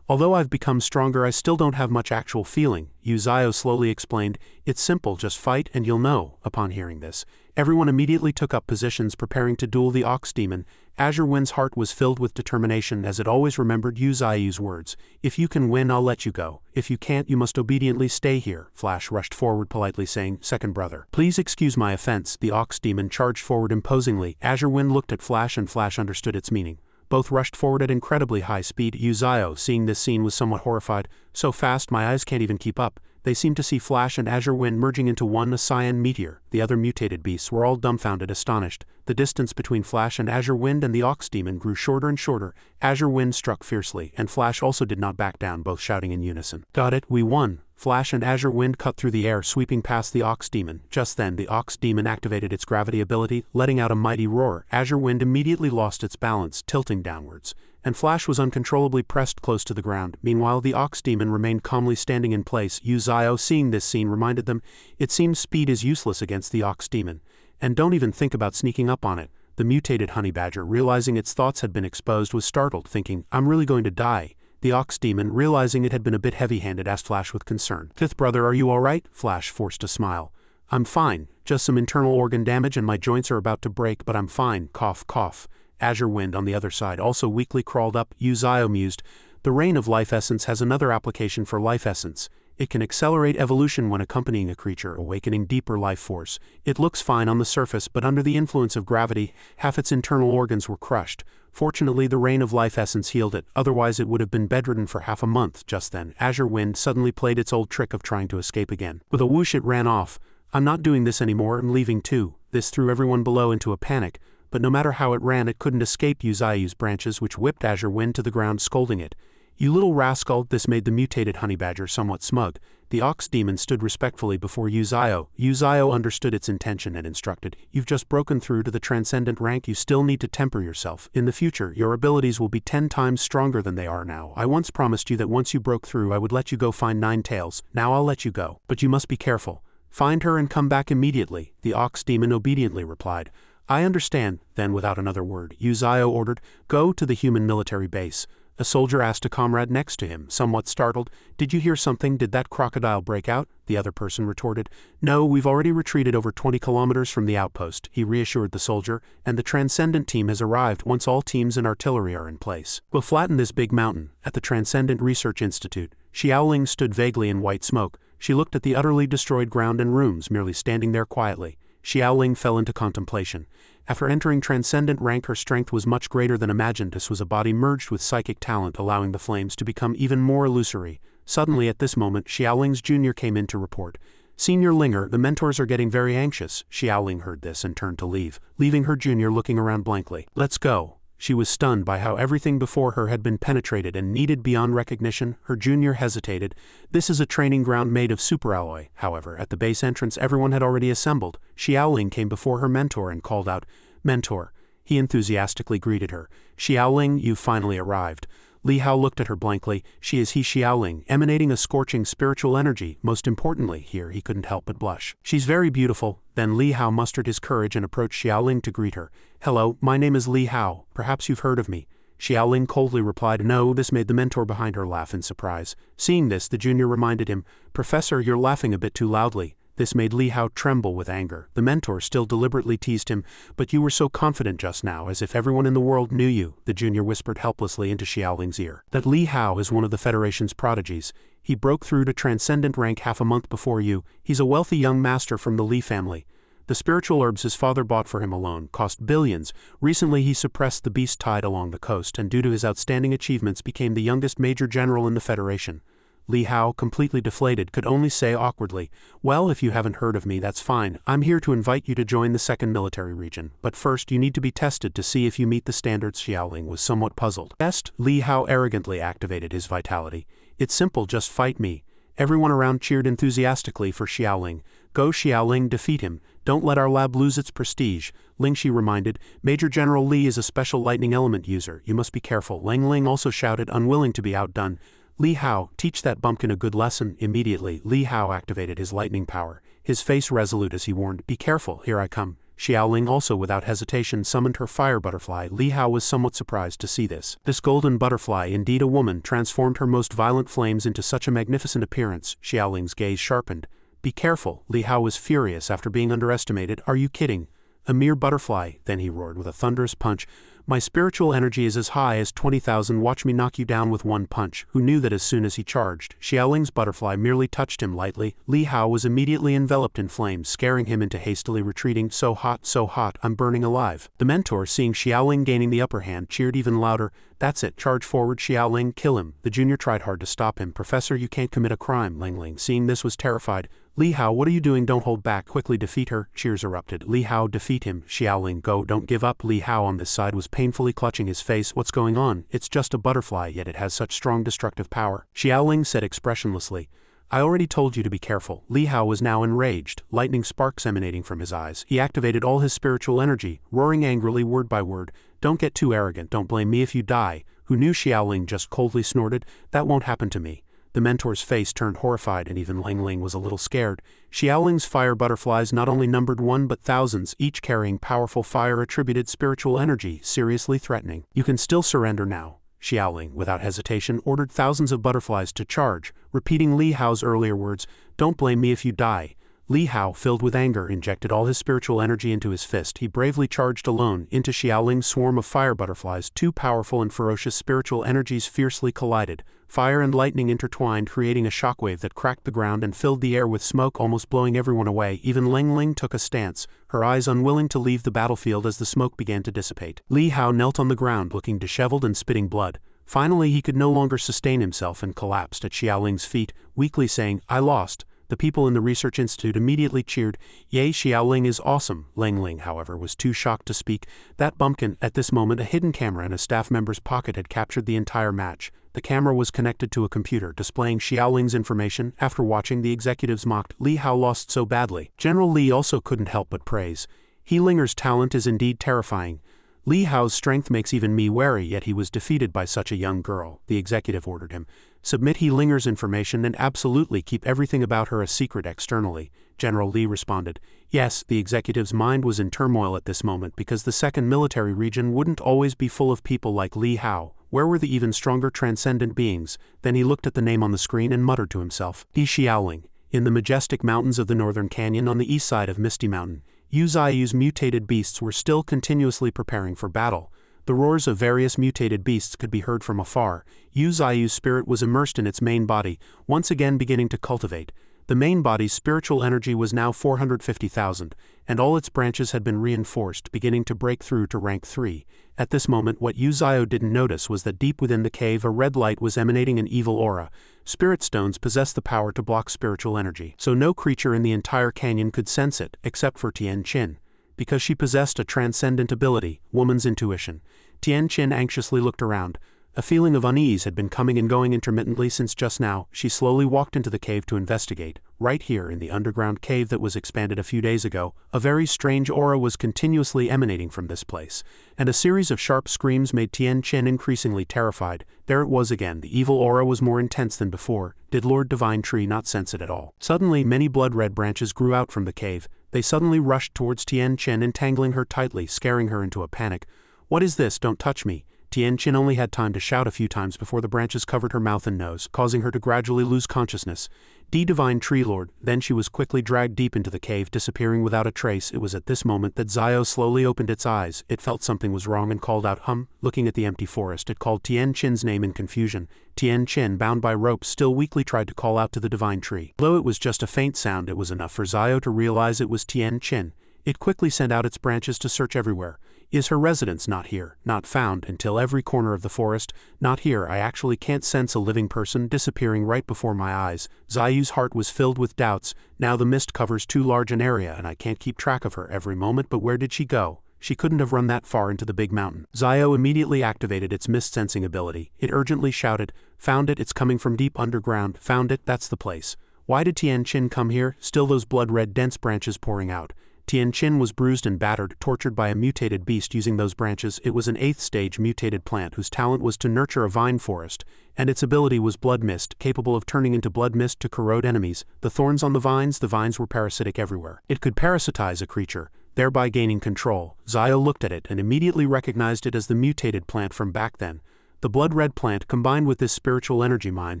"Although I've become stronger, I still don't have much actual feeling," Yu Zhao slowly explained. "It's simple, just fight and you'll know." Upon hearing this, everyone immediately took up positions, preparing to duel the ox demon. Azure Wind's heart was filled with determination, as it always remembered Yu Zhao's words. "If you can win, I'll let you go. If you can't, you must obediently stay here." Flash rushed forward, politely saying, "Second brother, please excuse my offense." The ox demon charged forward imposingly. Azure Wind looked at Flash, and Flash understood its meaning. Both rushed forward at incredibly high speed. Yu Zhao, seeing this scene, was somewhat horrified. "So fast, my eyes can't even keep up." They seemed to see Flash and Azure Wind merging into one, a cyan meteor. The other mutated beasts were all dumbfounded, astonished. The distance between Flash and Azure Wind and the ox demon grew shorter and shorter. Azure Wind struck fiercely, and Flash also did not back down, both shouting in unison, "Got it, we won!" Flash and Azure Wind cut through the air, sweeping past the ox demon. Just then, the ox demon activated its gravity ability, letting out a mighty roar. Azure Wind immediately lost its balance, tilting downwards, and Flash was uncontrollably pressed close to the ground. Meanwhile, the ox demon remained calmly standing in place. Yu Zhao, seeing this scene, reminded them, "It seems speed is useless against the ox demon. And don't even think about sneaking up on it." The mutated honey badger, realizing its thoughts had been exposed, was startled, thinking, "I'm really going to die." The ox demon, realizing it had been a bit heavy-handed, asked Flash with concern, "Fifth brother, are you alright?" Flash forced a smile. "I'm fine, just some internal organ damage and my joints are about to break, but I'm fine, cough cough." Azure Wind on the other side also weakly crawled up. Yu Zhao mused, "The Rain of Life Essence has another application for Life Essence. It can accelerate evolution when accompanying a creature, awakening deeper life force. It looks fine on the surface, but under the influence of gravity, half its internal organs were crushed. Fortunately, the Rain of Life Essence healed it, otherwise it would have been bedridden for half a month." Just then, Azure Wind suddenly played its old trick of trying to escape again. With a whoosh, it ran off. "I'm not doing this anymore, I'm leaving too." This threw everyone below into a panic, but no matter how it ran, it couldn't escape Yu Zhao's branches, which whipped Azure Wind to the ground, scolding it. "You little rascal." This made the mutated honey badger somewhat smug. The ox demon stood respectfully before Yu Zhao. Yu Zhao understood its intention and instructed, "You've just broken through to the transcendent rank, you still need to temper yourself. In the future, your abilities will be 10 times stronger than they are now. I once promised you that once you broke through, I would let you go find 9 tails. Now I'll let you go. But you must be careful. Find her and come back immediately." The ox demon obediently replied, "I understand." Then, without another word, Yu Zhao ordered, "Go to the human military base." A soldier asked a comrade next to him, somewhat startled, "Did you hear something? Did that crocodile break out?" The other person retorted, "No, we've already retreated over 20 kilometers from the outpost." He reassured the soldier, "And the Transcendent team has arrived once all teams and artillery are in place. We'll flatten this big mountain." At the Transcendent Research Institute, Xiaoling stood vaguely in white smoke. She looked at the utterly destroyed ground and rooms, merely standing there quietly. Xiaoling fell into contemplation. After entering transcendent rank, her strength was much greater than imagined. This was a body merged with psychic talent, allowing the flames to become even more illusory. Suddenly, at this moment, Xiaoling's junior came in to report. Senior Linger, the mentors are getting very anxious. Xiaoling heard this and turned to leave, leaving her junior looking around blankly. Let's go. She was stunned by how everything before her had been penetrated and needed beyond recognition. Her junior hesitated. This is a training ground made of superalloy. However, at the base entrance everyone had already assembled. Xiaoling came before her mentor and called out, "Mentor." He enthusiastically greeted her. "Xiaoling, you finally arrived." Li Hao looked at her blankly. She is he Xiaoling, emanating a scorching spiritual energy. Most importantly, here he couldn't help but blush. She's very beautiful. Then Li Hao mustered his courage and approached Xiaoling to greet her. "Hello, my name is Li Hao. Perhaps you've heard of me." Xiaoling coldly replied no. This made the mentor behind her laugh in surprise. Seeing this, the junior reminded him, "Professor, you're laughing a bit too loudly." This made Li Hao tremble with anger. The mentor still deliberately teased him, "But you were so confident just now, as if everyone in the world knew you." The junior whispered helplessly into Xiaoling's ear. "That Li Hao is one of the Federation's prodigies. He broke through to transcendent rank half a month before you. He's a wealthy young master from the Li family. The spiritual herbs his father bought for him alone cost billions. Recently he suppressed the beast tide along the coast and due to his outstanding achievements became the youngest major general in the Federation." Li Hao, completely deflated, could only say awkwardly, "Well, if you haven't heard of me, that's fine. I'm here to invite you to join the 2nd Military Region. But first you need to be tested to see if you meet the standards." Xiaoling was somewhat puzzled. "Test?" Li Hao arrogantly activated his vitality. "It's simple, just fight me." Everyone around cheered enthusiastically for Xiaoling. "Go Xiaoling, defeat him. Don't let our lab lose its prestige." Lingxi reminded, "Major General Li is a special lightning element user. You must be careful." Lang Ling also shouted, unwilling to be outdone, "Li Hao, teach that bumpkin a good lesson." Immediately, Li Hao activated his lightning power, his face resolute as he warned, "Be careful, here I come." Xiaoling also without hesitation summoned her fire butterfly. Li Hao was somewhat surprised to see this. This golden butterfly, indeed a woman, transformed her most violent flames into such a magnificent appearance. Xiaoling's gaze sharpened. "Be careful." Li Hao was furious after being underestimated. "Are you kidding? A mere butterfly." Then he roared with a thunderous punch, "My spiritual energy is as high as 20,000. Watch me knock you down with one punch." Who knew that as soon as he charged, Xiaoling's butterfly merely touched him lightly. Li Hao was immediately enveloped in flames, scaring him into hastily retreating. So hot, I'm burning alive." The mentor, seeing Xiaoling gaining the upper hand, cheered even louder, "That's it, charge forward Xiaoling, kill him." The junior tried hard to stop him. "Professor, you can't commit a crime." Lang Ling, seeing this, was terrified. "Li Hao, what are you doing? Don't hold back. Quickly defeat her." Cheers erupted. "Li Hao, defeat him." Xiaoling, go, don't give up." Li Hao on this side was painfully clutching his face. "What's going on? It's just a butterfly, yet it has such strong destructive power." Xiaoling said expressionlessly, "I already told you to be careful." Li Hao was now enraged, lightning sparks emanating from his eyes. He activated all his spiritual energy, roaring angrily word by word, "Don't get too arrogant, don't blame me if you die." Who knew? Xiaoling just coldly snorted, "That won't happen to me." The mentor's face turned horrified and even Lang Ling was a little scared. Xiaoling's fire butterflies not only numbered one but thousands, each carrying powerful fire-attributed spiritual energy, seriously threatening. "You can still surrender now." Xiaoling, without hesitation, ordered thousands of butterflies to charge, repeating Li Hao's earlier words, "Don't blame me if you die." Li Hao, filled with anger, injected all his spiritual energy into his fist. He bravely charged alone into Xiaoling's swarm of fire butterflies. Two powerful and ferocious spiritual energies fiercely collided. Fire and lightning intertwined, creating a shockwave that cracked the ground and filled the air with smoke, almost blowing everyone away. Even Lang Ling took a stance, her eyes unwilling to leave the battlefield as the smoke began to dissipate. Li Hao knelt on the ground, looking disheveled and spitting blood. Finally, he could no longer sustain himself and collapsed at Xiaoling's feet, weakly saying, "I lost." The people in the research institute immediately cheered, "Yay, Xiaoling is awesome." Lang Ling, however, was too shocked to speak. That bumpkin. At this moment, a hidden camera in a staff member's pocket had captured the entire match. The camera was connected to a computer, displaying Xiaoling's information. After watching the executives mocked, Li Hao lost so badly. General Li also couldn't help but praise. "He Linger's talent is indeed terrifying. Li Hao's strength makes even me wary, yet he was defeated by such a young girl." The executive ordered him, "Submit He Linger's information and absolutely keep everything about her a secret externally." General Li responded, "Yes." The executive's mind was in turmoil at this moment because the 2nd Military Region wouldn't always be full of people like Li Hao. Where were the even stronger transcendent beings? Then he looked at the name on the screen and muttered to himself, "Di Xiaoling." In the majestic mountains of the northern canyon on the east side of Misty Mountain, Yu Ziyu's mutated beasts were still continuously preparing for battle. The roars of various mutated beasts could be heard from afar. Yu Ziyu's spirit was immersed in its main body, once again beginning to cultivate. The main body's spiritual energy was now 450,000, and all its branches had been reinforced, beginning to break through to rank 3. At this moment, what Uzio didn't notice was that deep within the cave a red light was emanating an evil aura. Spirit stones possess the power to block spiritual energy, so no creature in the entire canyon could sense it, except for Tianqin. Because she possessed a transcendent ability, woman's intuition. Tianqin anxiously looked around. A feeling of unease had been coming and going intermittently since just now. She slowly walked into the cave to investigate. Right here in the underground cave that was expanded a few days ago, a very strange aura was continuously emanating from this place, and a series of sharp screams made Tianqin increasingly terrified. There it was again, the evil aura was more intense than before. Did Lord Divine Tree not sense it at all? Suddenly many blood-red branches grew out from the cave. They suddenly rushed towards Tianqin, entangling her tightly, scaring her into a panic. "What is this? Don't touch me." Tianqin only had time to shout a few times before the branches covered her mouth and nose, causing her to gradually lose consciousness. Divine Tree Lord. Then she was quickly dragged deep into the cave, disappearing without a trace. It was at this moment that Zio slowly opened its eyes. It felt something was wrong and called out, "Hum." Looking at the empty forest, it called Tianqin's name in confusion. Tianqin, bound by ropes, still weakly tried to call out to the Divine Tree. Though it was just a faint sound, it was enough for Zio to realize it was Tianqin. It quickly sent out its branches to search everywhere. Is her residence not here? Not found. Until every corner of the forest. Not here. I actually can't sense a living person, disappearing right before my eyes. Zayu's heart was filled with doubts. Now the mist covers too large an area and I can't keep track of her every moment, but where did she go? She couldn't have run that far into the big mountain. Zio immediately activated its mist-sensing ability. It urgently shouted, "Found it, it's coming from deep underground. Found it, that's the place." Why did Tianqin come here? Still those blood-red dense branches pouring out. Tianqin was bruised and battered, tortured by a mutated beast using those branches. It was an 8th-stage mutated plant whose talent was to nurture a vine forest, and its ability was blood mist, capable of turning into blood mist to corrode enemies. The thorns on the vines were parasitic everywhere. It could parasitize a creature, thereby gaining control. Zio looked at it and immediately recognized it as the mutated plant from back then. The blood-red plant, combined with this spiritual energy mine,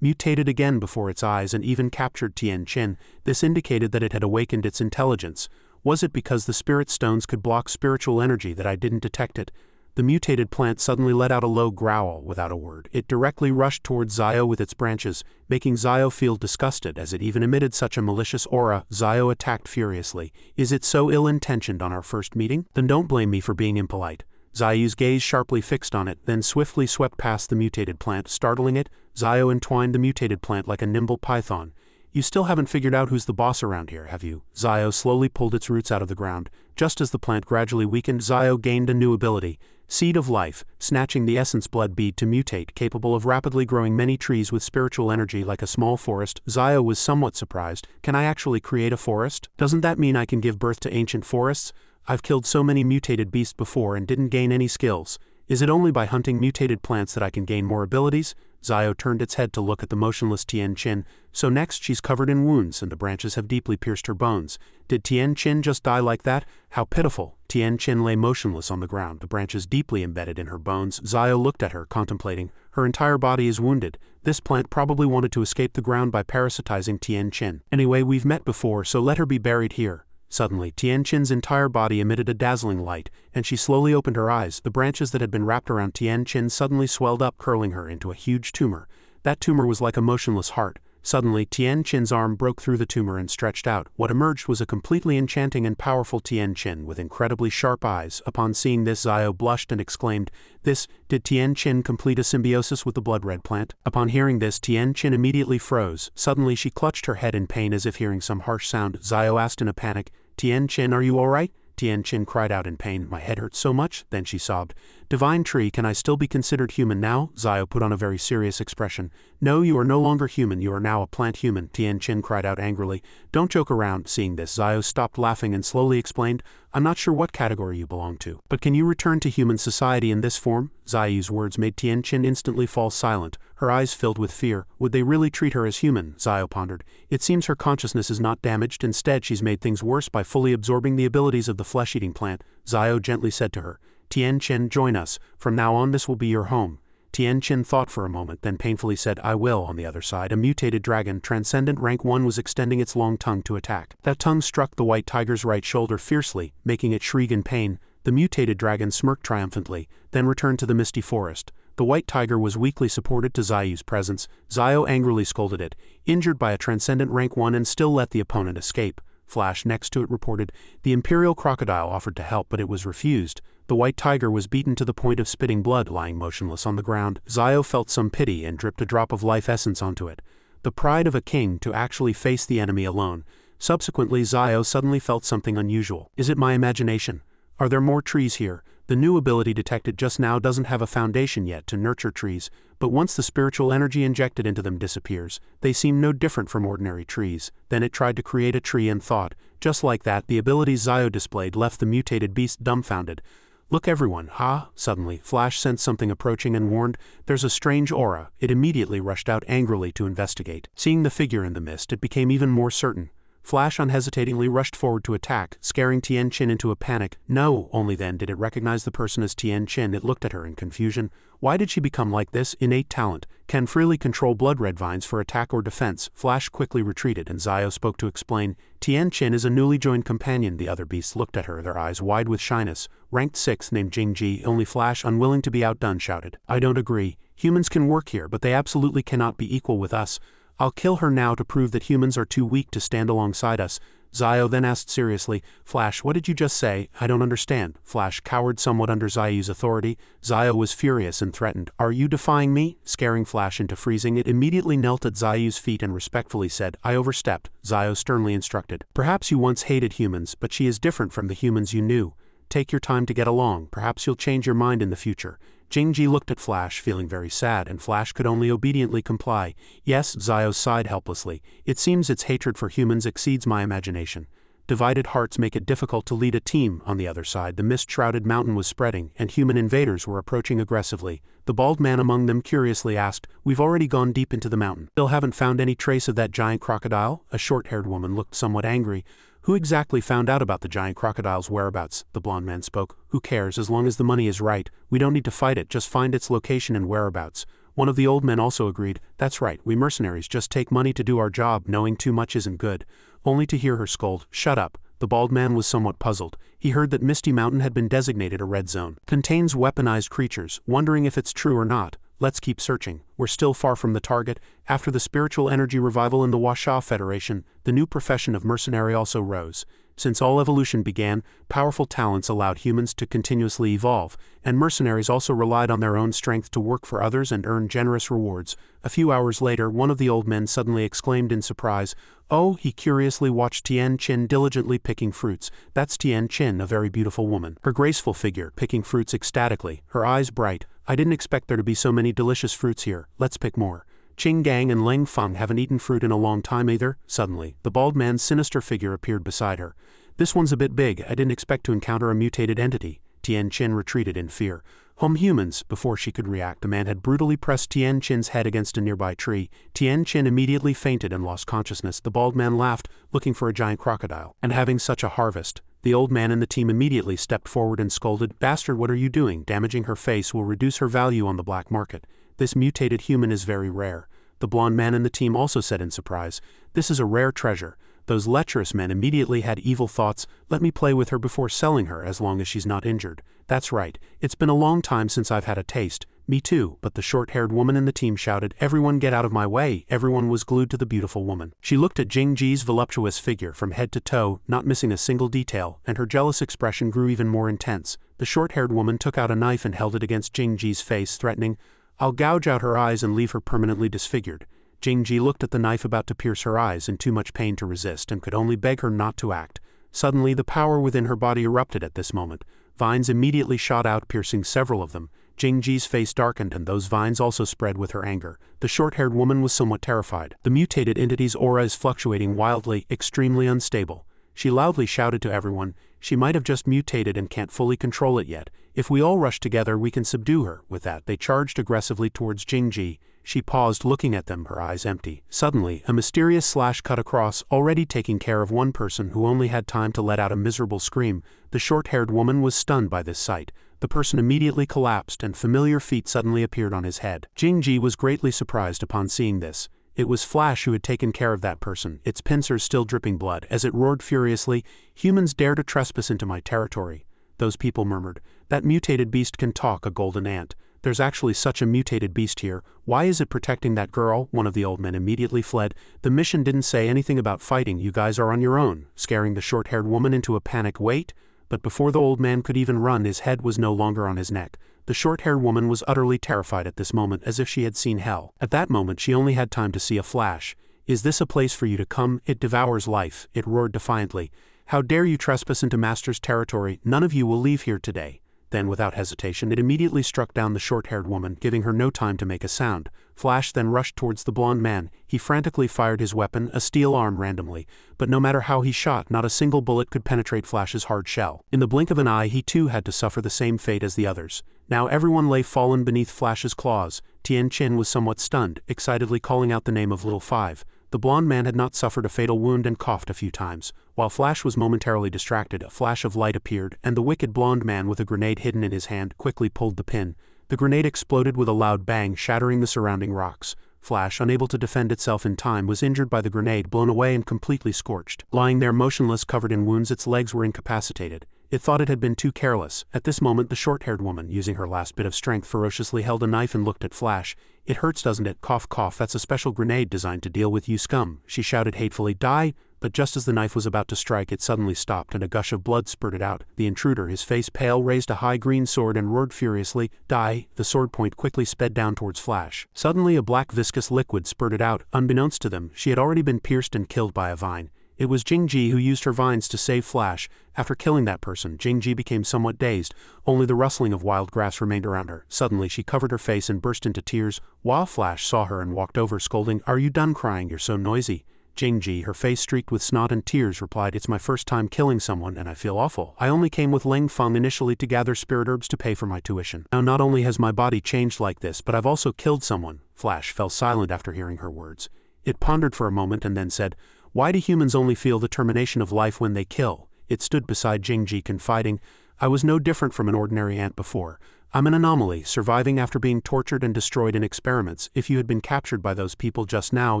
mutated again before its eyes and even captured Tianqin. This indicated that it had awakened its intelligence. Was it because the spirit stones could block spiritual energy that I didn't detect it? The mutated plant suddenly let out a low growl without a word. It directly rushed towards Zio with its branches, making Zio feel disgusted as it even emitted such a malicious aura. Zio attacked furiously. "Is it so ill-intentioned on our first meeting? Then don't blame me for being impolite." Zio's gaze sharply fixed on it, then swiftly swept past the mutated plant, startling it. Zio entwined the mutated plant like a nimble python. "You still haven't figured out who's the boss around here, have you?" Zio slowly pulled its roots out of the ground. Just as the plant gradually weakened, Zio gained a new ability, Seed of Life, snatching the essence blood bead to mutate, capable of rapidly growing many trees with spiritual energy like a small forest. Zio was somewhat surprised. "Can I actually create a forest? Doesn't that mean I can give birth to ancient forests? I've killed so many mutated beasts before and didn't gain any skills. Is it only by hunting mutated plants that I can gain more abilities?" Zio turned its head to look at the motionless Tianqin. "So next she's covered in wounds and the branches have deeply pierced her bones. Did Tianqin just die like that? How pitiful." Tianqin lay motionless on the ground, the branches deeply embedded in her bones. Zio looked at her, contemplating. Her entire body is wounded. This plant probably wanted to escape the ground by parasitizing Tianqin. "Anyway, we've met before, so let her be buried here." Suddenly, Tianqin's entire body emitted a dazzling light, and she slowly opened her eyes. The branches that had been wrapped around Tianqin suddenly swelled up, curling her into a huge tumor. That tumor was like a motionless heart. Suddenly, Tianqin's arm broke through the tumor and stretched out. What emerged was a completely enchanting and powerful Tianqin with incredibly sharp eyes. Upon seeing this, Zio blushed and exclaimed, "This, did Tianqin complete a symbiosis with the blood-red plant?" Upon hearing this, Tianqin immediately froze. Suddenly, she clutched her head in pain as if hearing some harsh sound. Zio asked in a panic, "Tianqin, are you all right?" Tianqin cried out in pain. "My head hurts so much." Then she sobbed. "Divine Tree, can I still be considered human now?" Zio put on a very serious expression. "No, you are no longer human. You are now a plant human," Tianqin cried out angrily. "Don't joke around." Seeing this, Zio stopped laughing and slowly explained, "I'm not sure what category you belong to, but can you return to human society in this form?" Zio's words made Tianqin instantly fall silent, her eyes filled with fear. Would they really treat her as human? Zio pondered. It seems her consciousness is not damaged. Instead, she's made things worse by fully absorbing the abilities of the flesh-eating plant. Zio gently said to her, "Tianqin, join us. From now on this will be your home." Tianqin thought for a moment, then painfully said, "I will." On the other side, a mutated dragon, transcendent rank 1, was extending its long tongue to attack. That tongue struck the white tiger's right shoulder fiercely, making it shriek in pain. The mutated dragon smirked triumphantly, then returned to the misty forest. The white tiger was weakly supported to Zayu's presence. Zayu angrily scolded it, injured by a transcendent rank 1 and still let the opponent escape. Flash next to it reported, the imperial crocodile offered to help but it was refused. The white tiger was beaten to the point of spitting blood, lying motionless on the ground. Zayu felt some pity and dripped a drop of life essence onto it. The pride of a king to actually face the enemy alone. Subsequently, Zayu suddenly felt something unusual. Is it my imagination? Are there more trees here? The new ability detected just now doesn't have a foundation yet to nurture trees, but once the spiritual energy injected into them disappears, they seem no different from ordinary trees. Then it tried to create a tree and thought. Just like that, the abilities Zayu displayed left the mutated beast dumbfounded. Look everyone, ha! Suddenly, Flash sensed something approaching and warned, there's a strange aura. It immediately rushed out angrily to investigate. Seeing the figure in the mist, it became even more certain. Flash unhesitatingly rushed forward to attack, scaring Tian Qin into a panic. No, only then did it recognize the person as Tian Qin. It looked at her in confusion. Why did she become like this? Innate talent. Can freely control blood red vines for attack or defense. Flash quickly retreated and Zayu spoke to explain. Tian Qin is a newly joined companion. The other beasts looked at her, their eyes wide with shyness. Ranked 6th named Jingji, only Flash, unwilling to be outdone, shouted. I don't agree. Humans can work here, but they absolutely cannot be equal with us. I'll kill her now to prove that humans are too weak to stand alongside us. Zayu then asked seriously, Flash, what did you just say? I don't understand. Flash cowered somewhat under Zayu's authority. Zayu was furious and threatened. Are you defying me? Scaring Flash into freezing, it immediately knelt at Zayu's feet and respectfully said, I overstepped. Zayu sternly instructed. Perhaps you once hated humans, but she is different from the humans you knew. Take your time to get along. Perhaps you'll change your mind in the future. Jingji looked at Flash, feeling very sad, and Flash could only obediently comply. Yes, Zayu sighed helplessly. It seems its hatred for humans exceeds my imagination. Divided hearts make it difficult to lead a team. On the other side, the mist-shrouded mountain was spreading, and human invaders were approaching aggressively. The bald man among them curiously asked, We've already gone deep into the mountain. Still haven't found any trace of that giant crocodile? A short-haired woman looked somewhat angry. Who exactly found out about the giant crocodile's whereabouts? The blond man spoke. Who cares, as long as the money is right. We don't need to fight it, just find its location and whereabouts. One of the old men also agreed. That's right, we mercenaries just take money to do our job, knowing too much isn't good. Only to hear her scold, shut up. The bald man was somewhat puzzled. He heard that Misty Mountain had been designated a red zone. Contains weaponized creatures, wondering if it's true or not. Let's keep searching. We're still far from the target. After the spiritual energy revival in the Washa Federation, the new profession of mercenary also rose. Since all evolution began, powerful talents allowed humans to continuously evolve, and mercenaries also relied on their own strength to work for others and earn generous rewards. A few hours later, one of the old men suddenly exclaimed in surprise, Oh, he curiously watched Tian Qin diligently picking fruits. That's Tian Qin, a very beautiful woman. Her graceful figure, picking fruits ecstatically, her eyes bright. I didn't expect there to be so many delicious fruits here. Let's pick more. Qing Gang and Leng Feng haven't eaten fruit in a long time either. Suddenly, the bald man's sinister figure appeared beside her. This one's a bit big. I didn't expect to encounter a mutated entity. Tian Qin retreated in fear. Humans. Before she could react, the man had brutally pressed Tian Qin's head against a nearby tree. Tian Qin immediately fainted and lost consciousness. The bald man laughed, looking for a giant crocodile. And having such a harvest. The old man and the team immediately stepped forward and scolded, Bastard, what are you doing? Damaging her face will reduce her value on the black market. This mutated human is very rare. The blond man and the team also said in surprise, This is a rare treasure. Those lecherous men immediately had evil thoughts. Let me play with her before selling her as long as she's not injured. That's right. It's been a long time since I've had a taste. Me too. But the short-haired woman in the team shouted, Everyone get out of my way. Everyone was glued to the beautiful woman. She looked at Jingji's voluptuous figure from head to toe, not missing a single detail, and her jealous expression grew even more intense. The short-haired woman took out a knife and held it against Jingji's face, threatening, I'll gouge out her eyes and leave her permanently disfigured. Jingji looked at the knife about to pierce her eyes in too much pain to resist and could only beg her not to act. Suddenly, the power within her body erupted at this moment. Vines immediately shot out, piercing several of them. Jingji's face darkened and those vines also spread with her anger. The short-haired woman was somewhat terrified. The mutated entity's aura is fluctuating wildly, extremely unstable. She loudly shouted to everyone, She might have just mutated and can't fully control it yet. If we all rush together, we can subdue her. With that, they charged aggressively towards Jingji. She paused, looking at them, her eyes empty. Suddenly, a mysterious slash cut across, already taking care of one person who only had time to let out a miserable scream. The short-haired woman was stunned by this sight. The person immediately collapsed and familiar feet suddenly appeared on his head. Jingji was greatly surprised upon seeing this. It was Flash who had taken care of that person, its pincers still dripping blood, as it roared furiously, Humans dare to trespass into my territory. Those people murmured, That mutated beast can talk, a golden ant. there's actually such a mutated beast here. Why is it protecting that girl?" One of the old men immediately fled. "The mission didn't say anything about fighting. You guys are on your own," scaring the short-haired woman into a panic. "Wait." But before the old man could even run, his head was no longer on his neck. The short-haired woman was utterly terrified at this moment, as if she had seen hell. At that moment she only had time to see a flash. "Is this a place for you to come? It devours life," it roared defiantly. "How dare you trespass into Master's territory? None of you will leave here today." Then, without hesitation, it immediately struck down the short-haired woman, giving her no time to make a sound. Flash then rushed towards the blonde man. He frantically fired his weapon, a steel arm, randomly, but no matter how he shot, not a single bullet could penetrate Flash's hard shell. In the blink of an eye, he too had to suffer the same fate as the others. Now everyone lay fallen beneath Flash's claws. Tien Chin was somewhat stunned, excitedly calling out the name of Little Five. The blonde man had not suffered a fatal wound and coughed a few times. While Flash was momentarily distracted, a flash of light appeared, and the wicked blonde man with a grenade hidden in his hand quickly pulled the pin. The grenade exploded with a loud bang, shattering the surrounding rocks. Flash, unable to defend itself in time, was injured by the grenade, blown away and completely scorched. Lying there motionless, covered in wounds, its legs were incapacitated. It thought it had been too careless. At this moment, the short-haired woman, using her last bit of strength, ferociously held a knife and looked at Flash. "It hurts, doesn't it? Cough, cough. That's a special grenade designed to deal with you scum," she shouted hatefully. "Die!" But just as the knife was about to strike, it suddenly stopped and a gush of blood spurted out. The intruder, his face pale, raised a high green sword and roared furiously. "Die!" The sword point quickly sped down towards Flash. Suddenly a black viscous liquid spurted out. Unbeknownst to them, she had already been pierced and killed by a vine. It was Jingji who used her vines to save Flash. After killing that person, Jingji became somewhat dazed. Only the rustling of wild grass remained around her. Suddenly she covered her face and burst into tears. While Flash saw her and walked over, scolding, "Are you done crying? You're so noisy." Jingji, her face streaked with snot and tears, replied, "It's my first time killing someone and I feel awful. I only came with Ling Feng initially to gather spirit herbs to pay for my tuition. Now not only has my body changed like this, but I've also killed someone." Flash fell silent after hearing her words. It pondered for a moment and then said, "Why do humans only feel the termination of life when they kill?" It stood beside Jingji, confiding, "I was no different from an ordinary ant before. I'm an anomaly, surviving after being tortured and destroyed in experiments. If you had been captured by those people just now,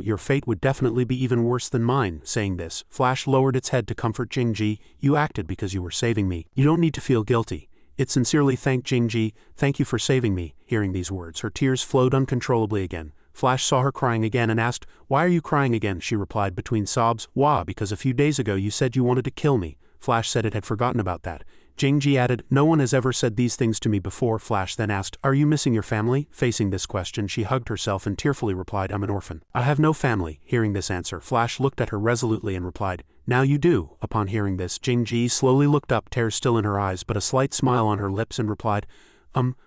your fate would definitely be even worse than mine." Saying this, Flash lowered its head to comfort Jingji. "You acted because you were saving me. You don't need to feel guilty." It sincerely thanked Jingji. "Thank you for saving me." Hearing these words, her tears flowed uncontrollably again. Flash saw her crying again and asked, "Why are you crying again?" She replied between sobs, "Wah, because a few days ago you said you wanted to kill me." Flash said it had forgotten about that. Jingji added, "No one has ever said these things to me before." Flash then asked, "Are you missing your family?" Facing this question, she hugged herself and tearfully replied, "I'm an orphan. I have no family." Hearing this answer, Flash looked at her resolutely and replied, "Now you do." Upon hearing this, Jingji slowly looked up, tears still in her eyes but a slight smile on her lips, and replied,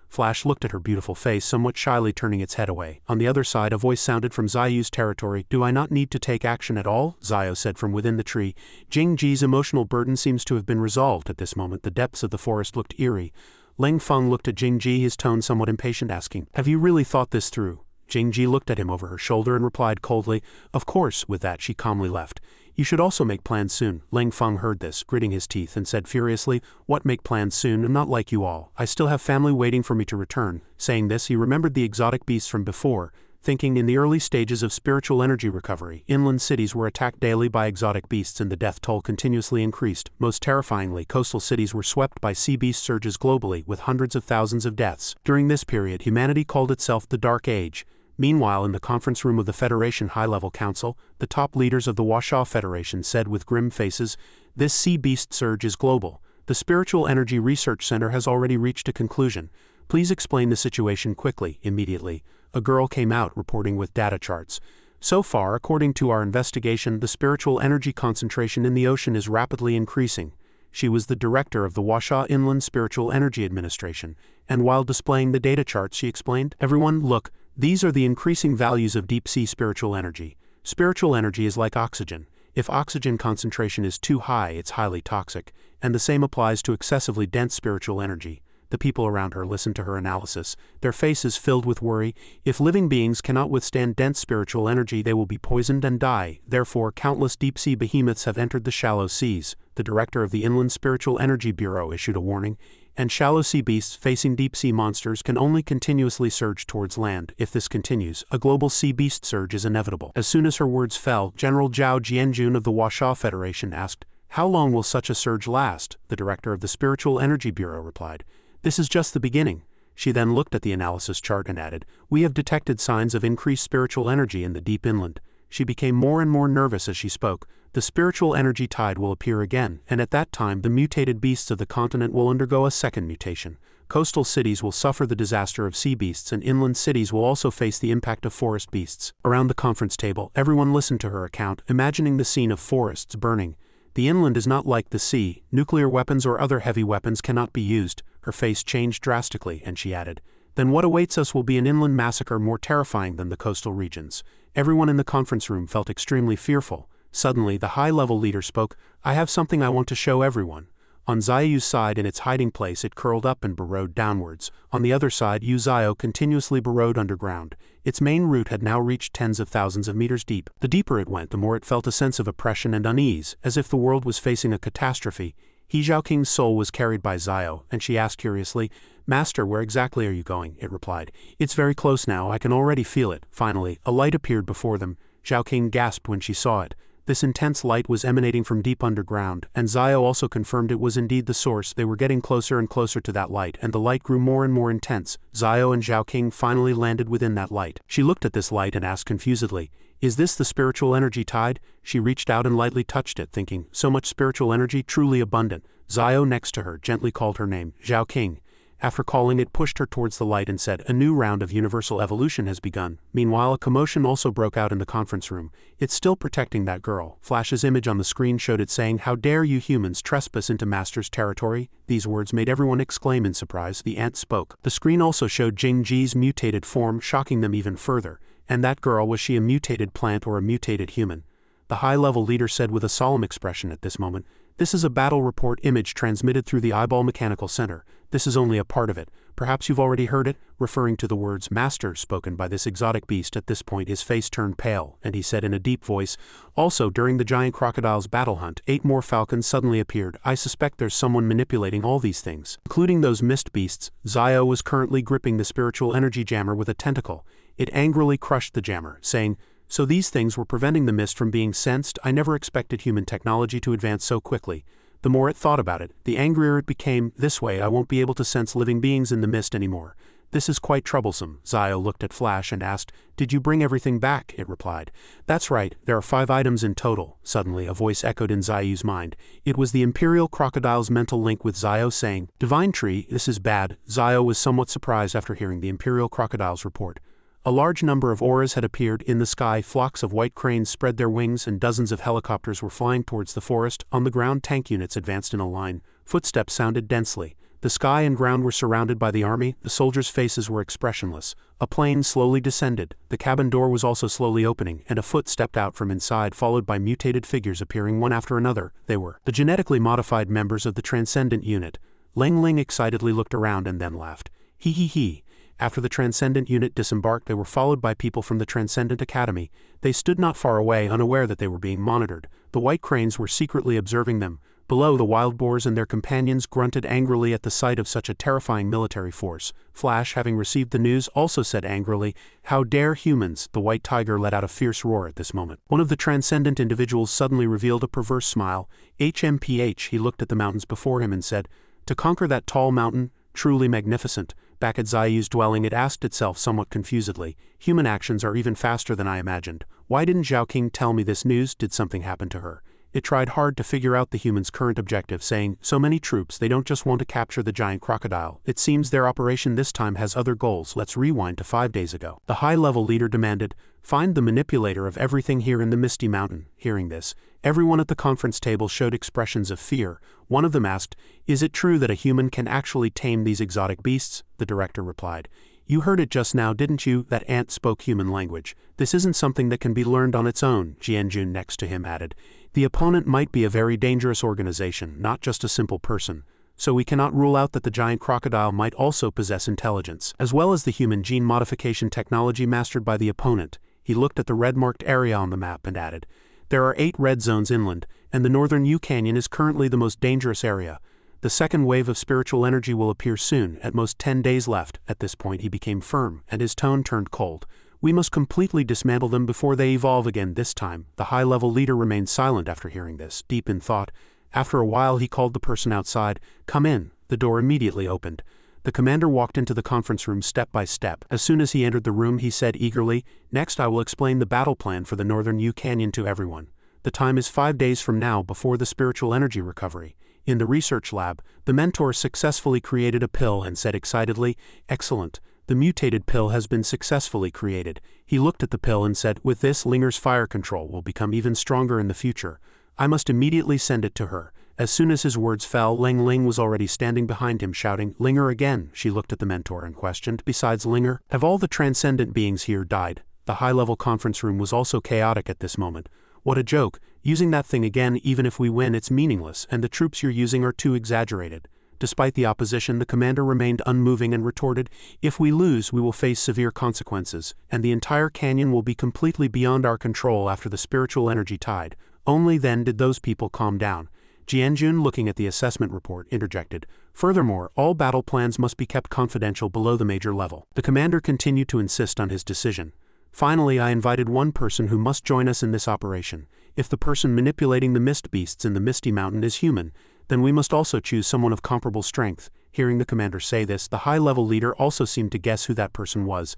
Flash looked at her beautiful face, somewhat shyly turning its head away. On the other side, a voice sounded from Zayu's territory. "Do I not need to take action at all?" Zayu said from within the tree. Jingji's emotional burden seems to have been resolved at this moment. The depths of the forest looked eerie. Ling Feng looked at Jingji, his tone somewhat impatient, asking, "Have you really thought this through?" Jingji looked at him over her shoulder and replied coldly, "Of course." With that, she calmly left. "You should also make plans soon." Ling Feng heard this, gritting his teeth, and said furiously, "What make plans soon? I'm not like you all. I still have family waiting for me to return." Saying this, he remembered the exotic beasts from before, thinking in the early stages of spiritual energy recovery, inland cities were attacked daily by exotic beasts and the death toll continuously increased. Most terrifyingly, coastal cities were swept by sea beast surges globally, with hundreds of thousands of deaths. During this period, humanity called itself the Dark Age. Meanwhile, in the conference room of the Federation High-Level Council, the top leaders of the Washaw Federation said with grim faces, "This sea beast surge is global. The Spiritual Energy Research Center has already reached a conclusion. Please explain the situation quickly." Immediately, a girl came out reporting with data charts. "So far, according to our investigation, the spiritual energy concentration in the ocean is rapidly increasing." She was the director of the Washaw Inland Spiritual Energy Administration, and while displaying the data charts, she explained, "Everyone, look. These are the increasing values of deep-sea spiritual energy. Spiritual energy is like oxygen. If oxygen concentration is too high, it's highly toxic, and the same applies to excessively dense spiritual energy." The people around her listened to her analysis, their faces filled with worry. If living beings cannot withstand dense spiritual energy, they will be poisoned and die. Therefore, countless deep-sea behemoths have entered the shallow seas. The director of the Inland Spiritual Energy Bureau issued a warning, and shallow sea beasts facing deep-sea monsters can only continuously surge towards land. If this continues, a global sea beast surge is inevitable. As soon as her words fell, General Zhao Jianjun of the Washaw Federation asked, "How long will such a surge last?" The director of the Spiritual Energy Bureau replied, "This is just the beginning." She then looked at the analysis chart and added, "We have detected signs of increased spiritual energy in the deep inland." She became more and more nervous as she spoke. "The spiritual energy tide will appear again, and at that time the mutated beasts of the continent will undergo a second mutation. Coastal cities will suffer the disaster of sea beasts, and inland cities will also face the impact of forest beasts." Around the conference table, everyone listened to her account, imagining the scene of forests burning. "The inland is not like the sea. Nuclear weapons or other heavy weapons cannot be used." Her face changed drastically, and she added, "Then what awaits us will be an inland massacre more terrifying than the coastal regions." Everyone in the conference room felt extremely fearful. Suddenly, the high-level leader spoke, "I have something I want to show everyone." On Zayu's side, in its hiding place, it curled up and burrowed downwards. On the other side, Zayu continuously burrowed underground. Its main root had now reached tens of thousands of meters deep. The deeper it went, the more it felt a sense of oppression and unease, as if the world was facing a catastrophe. Zhaoking's soul was carried by Zayu, and she asked curiously, "Master, where exactly are you going?" It replied, "It's very close now, I can already feel it." Finally, a light appeared before them. Zhaoking gasped when she saw it. This intense light was emanating from deep underground, and Zayu also confirmed it was indeed the source. They were getting closer and closer to that light, and the light grew more and more intense. Zayu and Zhaoking finally landed within that light. She looked at this light and asked confusedly, "Is this the spiritual energy tide?" She reached out and lightly touched it, thinking, "So much spiritual energy, truly abundant." Zayu next to her gently called her name, Zhaoking. After calling it, pushed her towards the light and said, "A new round of universal evolution has begun." Meanwhile, a commotion also broke out in the conference room. "It's still protecting that girl." Flash's image on the screen showed it saying, "How dare you humans trespass into Master's territory?" These words made everyone exclaim in surprise. The ant spoke. The screen also showed Jingji's mutated form, shocking them even further. And that girl, was she a mutated plant or a mutated human? The high-level leader said with a solemn expression at this moment, "This is a battle report image transmitted through the eyeball mechanical center. This is only a part of it. Perhaps you've already heard it," referring to the words "master" spoken by this exotic beast. At this point his face turned pale, and he said in a deep voice, "Also, during the giant crocodile's battle hunt, 8 more falcons suddenly appeared. I suspect there's someone manipulating all these things, including those mist beasts." Zayu was currently gripping the spiritual energy jammer with a tentacle. It angrily crushed the jammer, saying, "So these things were preventing the mist from being sensed? I never expected human technology to advance so quickly." The more it thought about it, the angrier it became. "This way I won't be able to sense living beings in the mist anymore. This is quite troublesome." Zayu looked at Flash and asked, "Did you bring everything back?" It replied, "That's right, there are 5 items in total." Suddenly a voice echoed in Zayu's mind. It was the Imperial Crocodile's mental link with Zayu saying, "Divine Tree, this is bad." Zayu was somewhat surprised after hearing the Imperial Crocodile's report. A large number of auras had appeared in the sky. Flocks of white cranes spread their wings, and dozens of helicopters were flying towards the forest. On the ground, tank units advanced in a line. Footsteps sounded densely. The sky and ground were surrounded by the army. The soldiers' faces were expressionless. A plane slowly descended. The cabin door was also slowly opening, and a foot stepped out from inside, followed by mutated figures appearing one after another. They were the genetically modified members of the Transcendent Unit. Ling Ling excitedly looked around and then laughed. "He he he." After the Transcendent Unit disembarked, they were followed by people from the Transcendent Academy. They stood not far away, unaware that they were being monitored. The white cranes were secretly observing them. Below, the wild boars and their companions grunted angrily at the sight of such a terrifying military force. Flash, having received the news, also said angrily, "How dare humans!" The white tiger let out a fierce roar at this moment. One of the transcendent individuals suddenly revealed a perverse smile. HMPH, he looked at the mountains before him and said, "To conquer that tall mountain, truly magnificent." Back at Zayu's dwelling, it asked itself somewhat confusedly, "Human actions are even faster than I imagined. Why didn't Zhaoking tell me this news? Did something happen to her?" It tried hard to figure out the humans' current objective, saying, "So many troops, they don't just want to capture the giant crocodile. It seems their operation this time has other goals. Let's rewind to 5 days ago." The high-level leader demanded, "Find the manipulator of everything here in the Misty Mountain." Hearing this, everyone at the conference table showed expressions of fear. One of them asked, "Is it true that a human can actually tame these exotic beasts?" The director replied, "You heard it just now, didn't you? That ant spoke human language. This isn't something that can be learned on its own." Jianjun next to him added, "The opponent might be a very dangerous organization, not just a simple person. So we cannot rule out that the giant crocodile might also possess intelligence, as well as the human gene modification technology mastered by the opponent." He looked at the red-marked area on the map and added, "There are 8 red zones inland, and the northern U Canyon is currently the most dangerous area. The second wave of spiritual energy will appear soon, at most 10 days left." At this point he became firm, and his tone turned cold. "We must completely dismantle them before they evolve again this time." The high-level leader remained silent after hearing this, deep in thought. After a while he called the person outside, "Come in." The door immediately opened. The commander walked into the conference room step by step. As soon as he entered the room, he said eagerly, "Next I will explain the battle plan for the Northern U Canyon to everyone. The time is 5 days from now before the spiritual energy recovery." In the research lab, the mentor successfully created a pill and said excitedly, "Excellent. The mutated pill has been successfully created." He looked at the pill and said, "With this, Linger's fire control will become even stronger in the future. I must immediately send it to her." As soon as his words fell, Ling Ling was already standing behind him shouting, "Linger again." She looked at the mentor and questioned, "Besides Linger, have all the transcendent beings here died?" The high-level conference room was also chaotic at this moment. "What a joke. Using that thing again, even if we win, it's meaningless, and the troops you're using are too exaggerated." Despite the opposition, the commander remained unmoving and retorted, "If we lose, we will face severe consequences, and the entire canyon will be completely beyond our control after the spiritual energy tide." Only then did those people calm down. Jianjun, looking at the assessment report, interjected, "Furthermore, all battle plans must be kept confidential below the major level." The commander continued to insist on his decision. "Finally, I invited one person who must join us in this operation. If the person manipulating the mist beasts in the Misty Mountain is human, then we must also choose someone of comparable strength." Hearing the commander say this, the high-level leader also seemed to guess who that person was.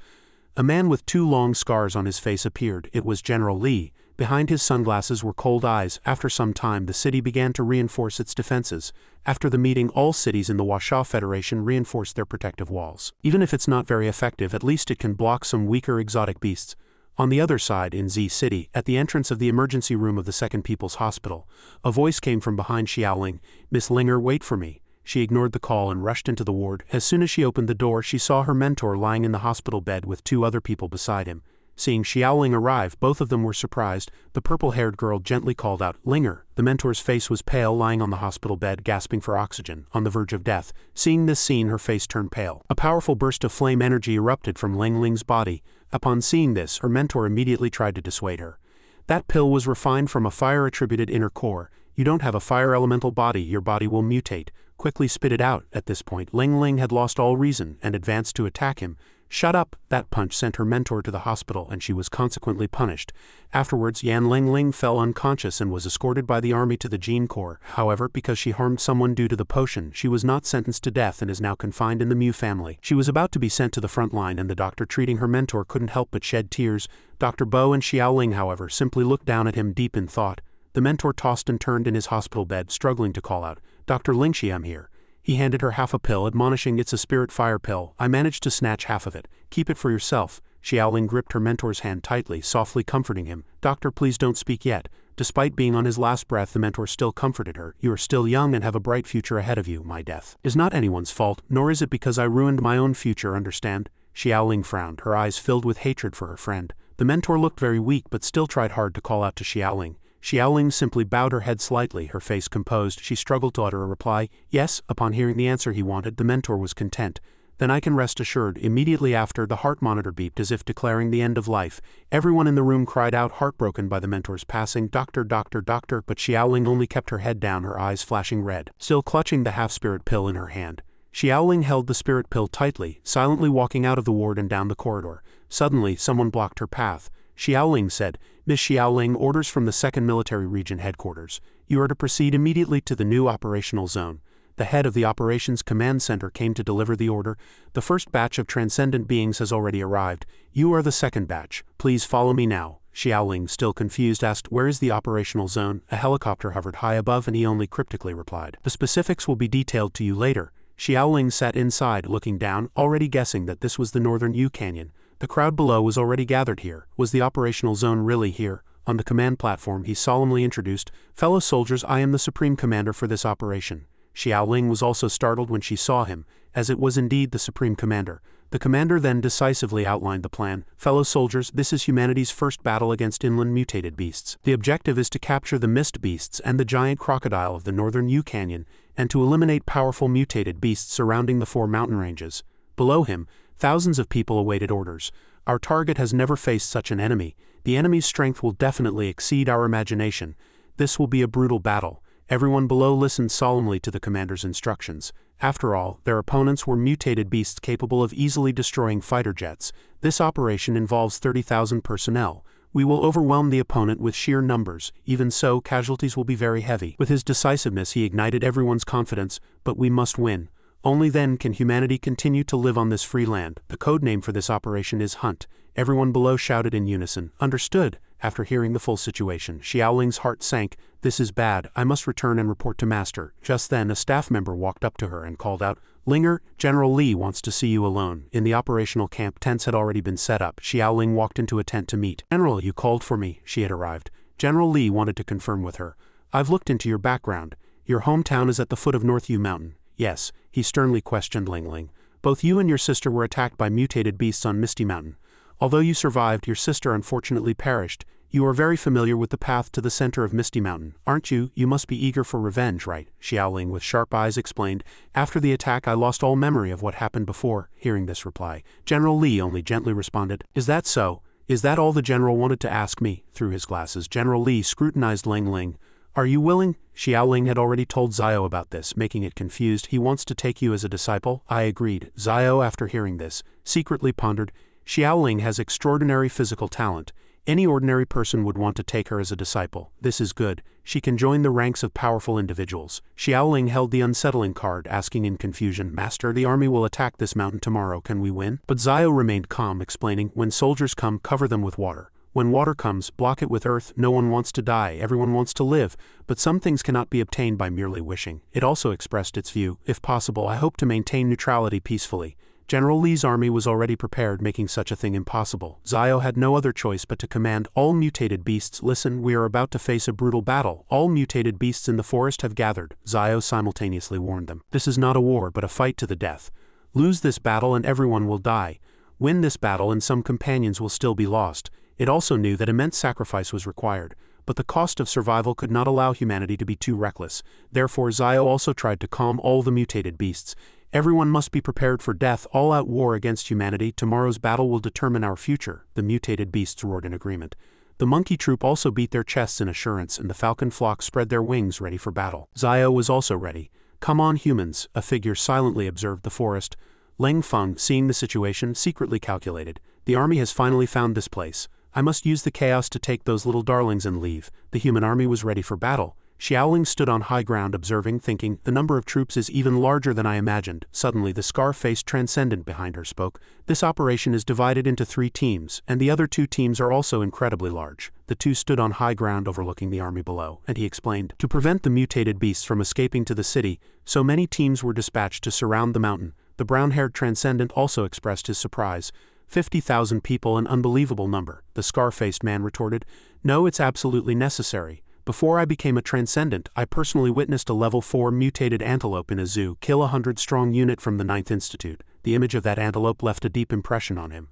A man with 2 long scars on his face appeared. It was General Li. Behind his sunglasses were cold eyes. After some time, the city began to reinforce its defenses. After the meeting, all cities in the Washa Federation reinforced their protective walls. Even if it's not very effective, at least it can block some weaker exotic beasts. On the other side, in Z City, at the entrance of the emergency room of the Second People's Hospital, a voice came from behind Xiaoling. "Miss Linger, wait for me." She ignored the call and rushed into the ward. As soon as she opened the door, she saw her mentor lying in the hospital bed with 2 other people beside him. Seeing Xiaoling arrive, both of them were surprised. The purple-haired girl gently called out, "Linger." The mentor's face was pale, lying on the hospital bed, gasping for oxygen, on the verge of death. Seeing this scene, her face turned pale. A powerful burst of flame energy erupted from Ling Ling's body. Upon seeing this, her mentor immediately tried to dissuade her. "That pill was refined from a fire-attributed inner core. You don't have a fire elemental body, your body will mutate. Quickly spit it out." At this point, Ling Ling had lost all reason and advanced to attack him. "Shut up!" That punch sent her mentor to the hospital and she was consequently punished. Afterwards, Yan Ling Ling fell unconscious and was escorted by the army to the Gene Corps. However, because she harmed someone due to the potion, she was not sentenced to death and is now confined in the Mu family. She was about to be sent to the front line and the doctor treating her mentor couldn't help but shed tears. Dr. Bo and Xiaoling, however, simply looked down at him deep in thought. The mentor tossed and turned in his hospital bed, struggling to call out, "Dr. Lingxi, I'm here." He handed her half a pill, admonishing, "It's a spirit fire pill. I managed to snatch half of it. Keep it for yourself." Xiaoling gripped her mentor's hand tightly, softly comforting him. "Doctor, please don't speak yet." Despite being on his last breath, the mentor still comforted her. "You are still young and have a bright future ahead of you. My death is not anyone's fault, nor is it because I ruined my own future, understand?" Xiaoling frowned, her eyes filled with hatred for her friend. The mentor looked very weak but still tried hard to call out to Xiaoling. Xiaoling simply bowed her head slightly, her face composed. She struggled to utter a reply, "Yes." Upon hearing the answer he wanted, the mentor was content. "Then I can rest assured." Immediately after, the heart monitor beeped as if declaring the end of life. Everyone in the room cried out, heartbroken by the mentor's passing, "Doctor, doctor, doctor," but Xiaoling only kept her head down, her eyes flashing red, still clutching the half-spirit pill in her hand. Xiaoling held the spirit pill tightly, silently walking out of the ward and down the corridor. Suddenly, someone blocked her path. Xiaoling said, "Miss Xiaoling, orders from the 2nd Military Region Headquarters. You are to proceed immediately to the new operational zone." The head of the Operations Command Center came to deliver the order. "The first batch of transcendent beings has already arrived. You are the second batch. Please follow me now." Xiaoling, still confused, asked, "Where is the operational zone?" A helicopter hovered high above and he only cryptically replied, "The specifics will be detailed to you later." Xiaoling sat inside, looking down, already guessing that this was the Northern U Canyon. The crowd below was already gathered here. Was the operational zone really here? On the command platform, he solemnly introduced, "Fellow soldiers, I am the Supreme Commander for this operation." Xiaoling was also startled when she saw him, as it was indeed the Supreme Commander. The commander then decisively outlined the plan. "Fellow soldiers, this is humanity's first battle against inland mutated beasts. The objective is to capture the mist beasts and the giant crocodile of the Northern U Canyon, and to eliminate powerful mutated beasts surrounding the 4 mountain ranges." Below him, thousands of people awaited orders. "Our target has never faced such an enemy. The enemy's strength will definitely exceed our imagination. This will be a brutal battle." Everyone below listened solemnly to the commander's instructions. After all, their opponents were mutated beasts capable of easily destroying fighter jets. "This operation involves 30,000 personnel. We will overwhelm the opponent with sheer numbers. Even so, casualties will be very heavy." With his decisiveness he ignited everyone's confidence. "But we must win. Only then can humanity continue to live on this free land. The code name for this operation is Hunt. Everyone below shouted in unison, "Understood." After hearing the full situation, Xiaoling's heart sank. "This is bad. I must return and report to Master." Just then a staff member walked up to her and called out, "Linger, General Li wants to see you alone." In the operational camp, tents had already been set up. Xiaoling walked into a tent to meet. "General, you called for me." She had arrived. General Li wanted to confirm with her. "I've looked into your background. Your hometown is at the foot of North Yu Mountain." "Yes," he sternly questioned Ling Ling. "Both you and your sister were attacked by mutated beasts on Misty Mountain. Although you survived, your sister unfortunately perished. You are very familiar with the path to the center of Misty Mountain, aren't you? You must be eager for revenge, right?" Xiaoling with sharp eyes explained. "After the attack I lost all memory of what happened before." Hearing this reply, General Li only gently responded, "Is that so? Is that all the general wanted to ask me?" Through his glasses, General Li scrutinized Ling Ling. "Are you willing?" Xiaoling had already told Zio about this, making it confused. "He wants to take you as a disciple?" I agreed. Zio, after hearing this, secretly pondered, "Xiaoling has extraordinary physical talent. Any ordinary person would want to take her as a disciple. This is good. She can join the ranks of powerful individuals." Xiaoling held the unsettling card, asking in confusion, "Master, the army will attack this mountain tomorrow. Can we win?" But Zio remained calm, explaining, "When soldiers come, cover them with water. When water comes, block it with earth. No one wants to die, everyone wants to live, but some things cannot be obtained by merely wishing." It also expressed its view, "If possible, I hope to maintain neutrality peacefully." General Li's army was already prepared, making such a thing impossible. Zio had no other choice but to command all mutated beasts, "Listen, we are about to face a brutal battle. All mutated beasts in the forest have gathered." Zio simultaneously warned them. "This is not a war but a fight to the death. Lose this battle and everyone will die. Win this battle and some companions will still be lost." It also knew that immense sacrifice was required, but the cost of survival could not allow humanity to be too reckless. Therefore Zio also tried to calm all the mutated beasts. "Everyone must be prepared for death, all-out war against humanity. Tomorrow's battle will determine our future." The mutated beasts roared in agreement. The monkey troop also beat their chests in assurance, and the falcon flock spread their wings ready for battle. Zio was also ready. "Come on, humans," a figure silently observed the forest. Leng Feng, seeing the situation, secretly calculated, "The army has finally found this place. I must use the chaos to take those little darlings and leave." The human army was ready for battle. Xiaoling stood on high ground observing, thinking, "The number of troops is even larger than I imagined." Suddenly the scar-faced transcendent behind her spoke. "This operation is divided into 3 teams, and the other 2 teams are also incredibly large." The 2 stood on high ground overlooking the army below, and he explained, "To prevent the mutated beasts from escaping to the city, so many teams were dispatched to surround the mountain." The brown-haired transcendent also expressed his surprise. 50,000 people, an unbelievable number." The scar-faced man retorted, "No, it's absolutely necessary. Before I became a transcendent, I personally witnessed a level 4 mutated antelope in a zoo kill a 100-strong unit from the 9th Institute. The image of that antelope left a deep impression on him.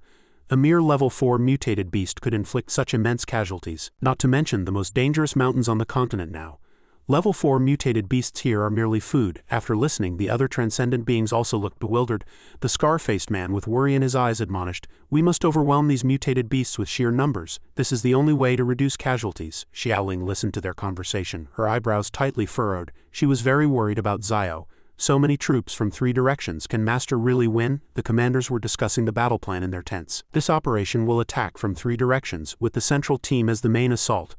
A mere level 4 mutated beast could inflict such immense casualties, not to mention the most dangerous mountains on the continent now. Level 4 mutated beasts here are merely food." After listening, the other transcendent beings also looked bewildered. The scar-faced man with worry in his eyes admonished, "We must overwhelm these mutated beasts with sheer numbers. This is the only way to reduce casualties." Xiaoling listened to their conversation, her eyebrows tightly furrowed. She was very worried about Zio. So many troops from 3 directions, can Master really win? The commanders were discussing the battle plan in their tents. "This operation will attack from 3 directions, with the central team as the main assault.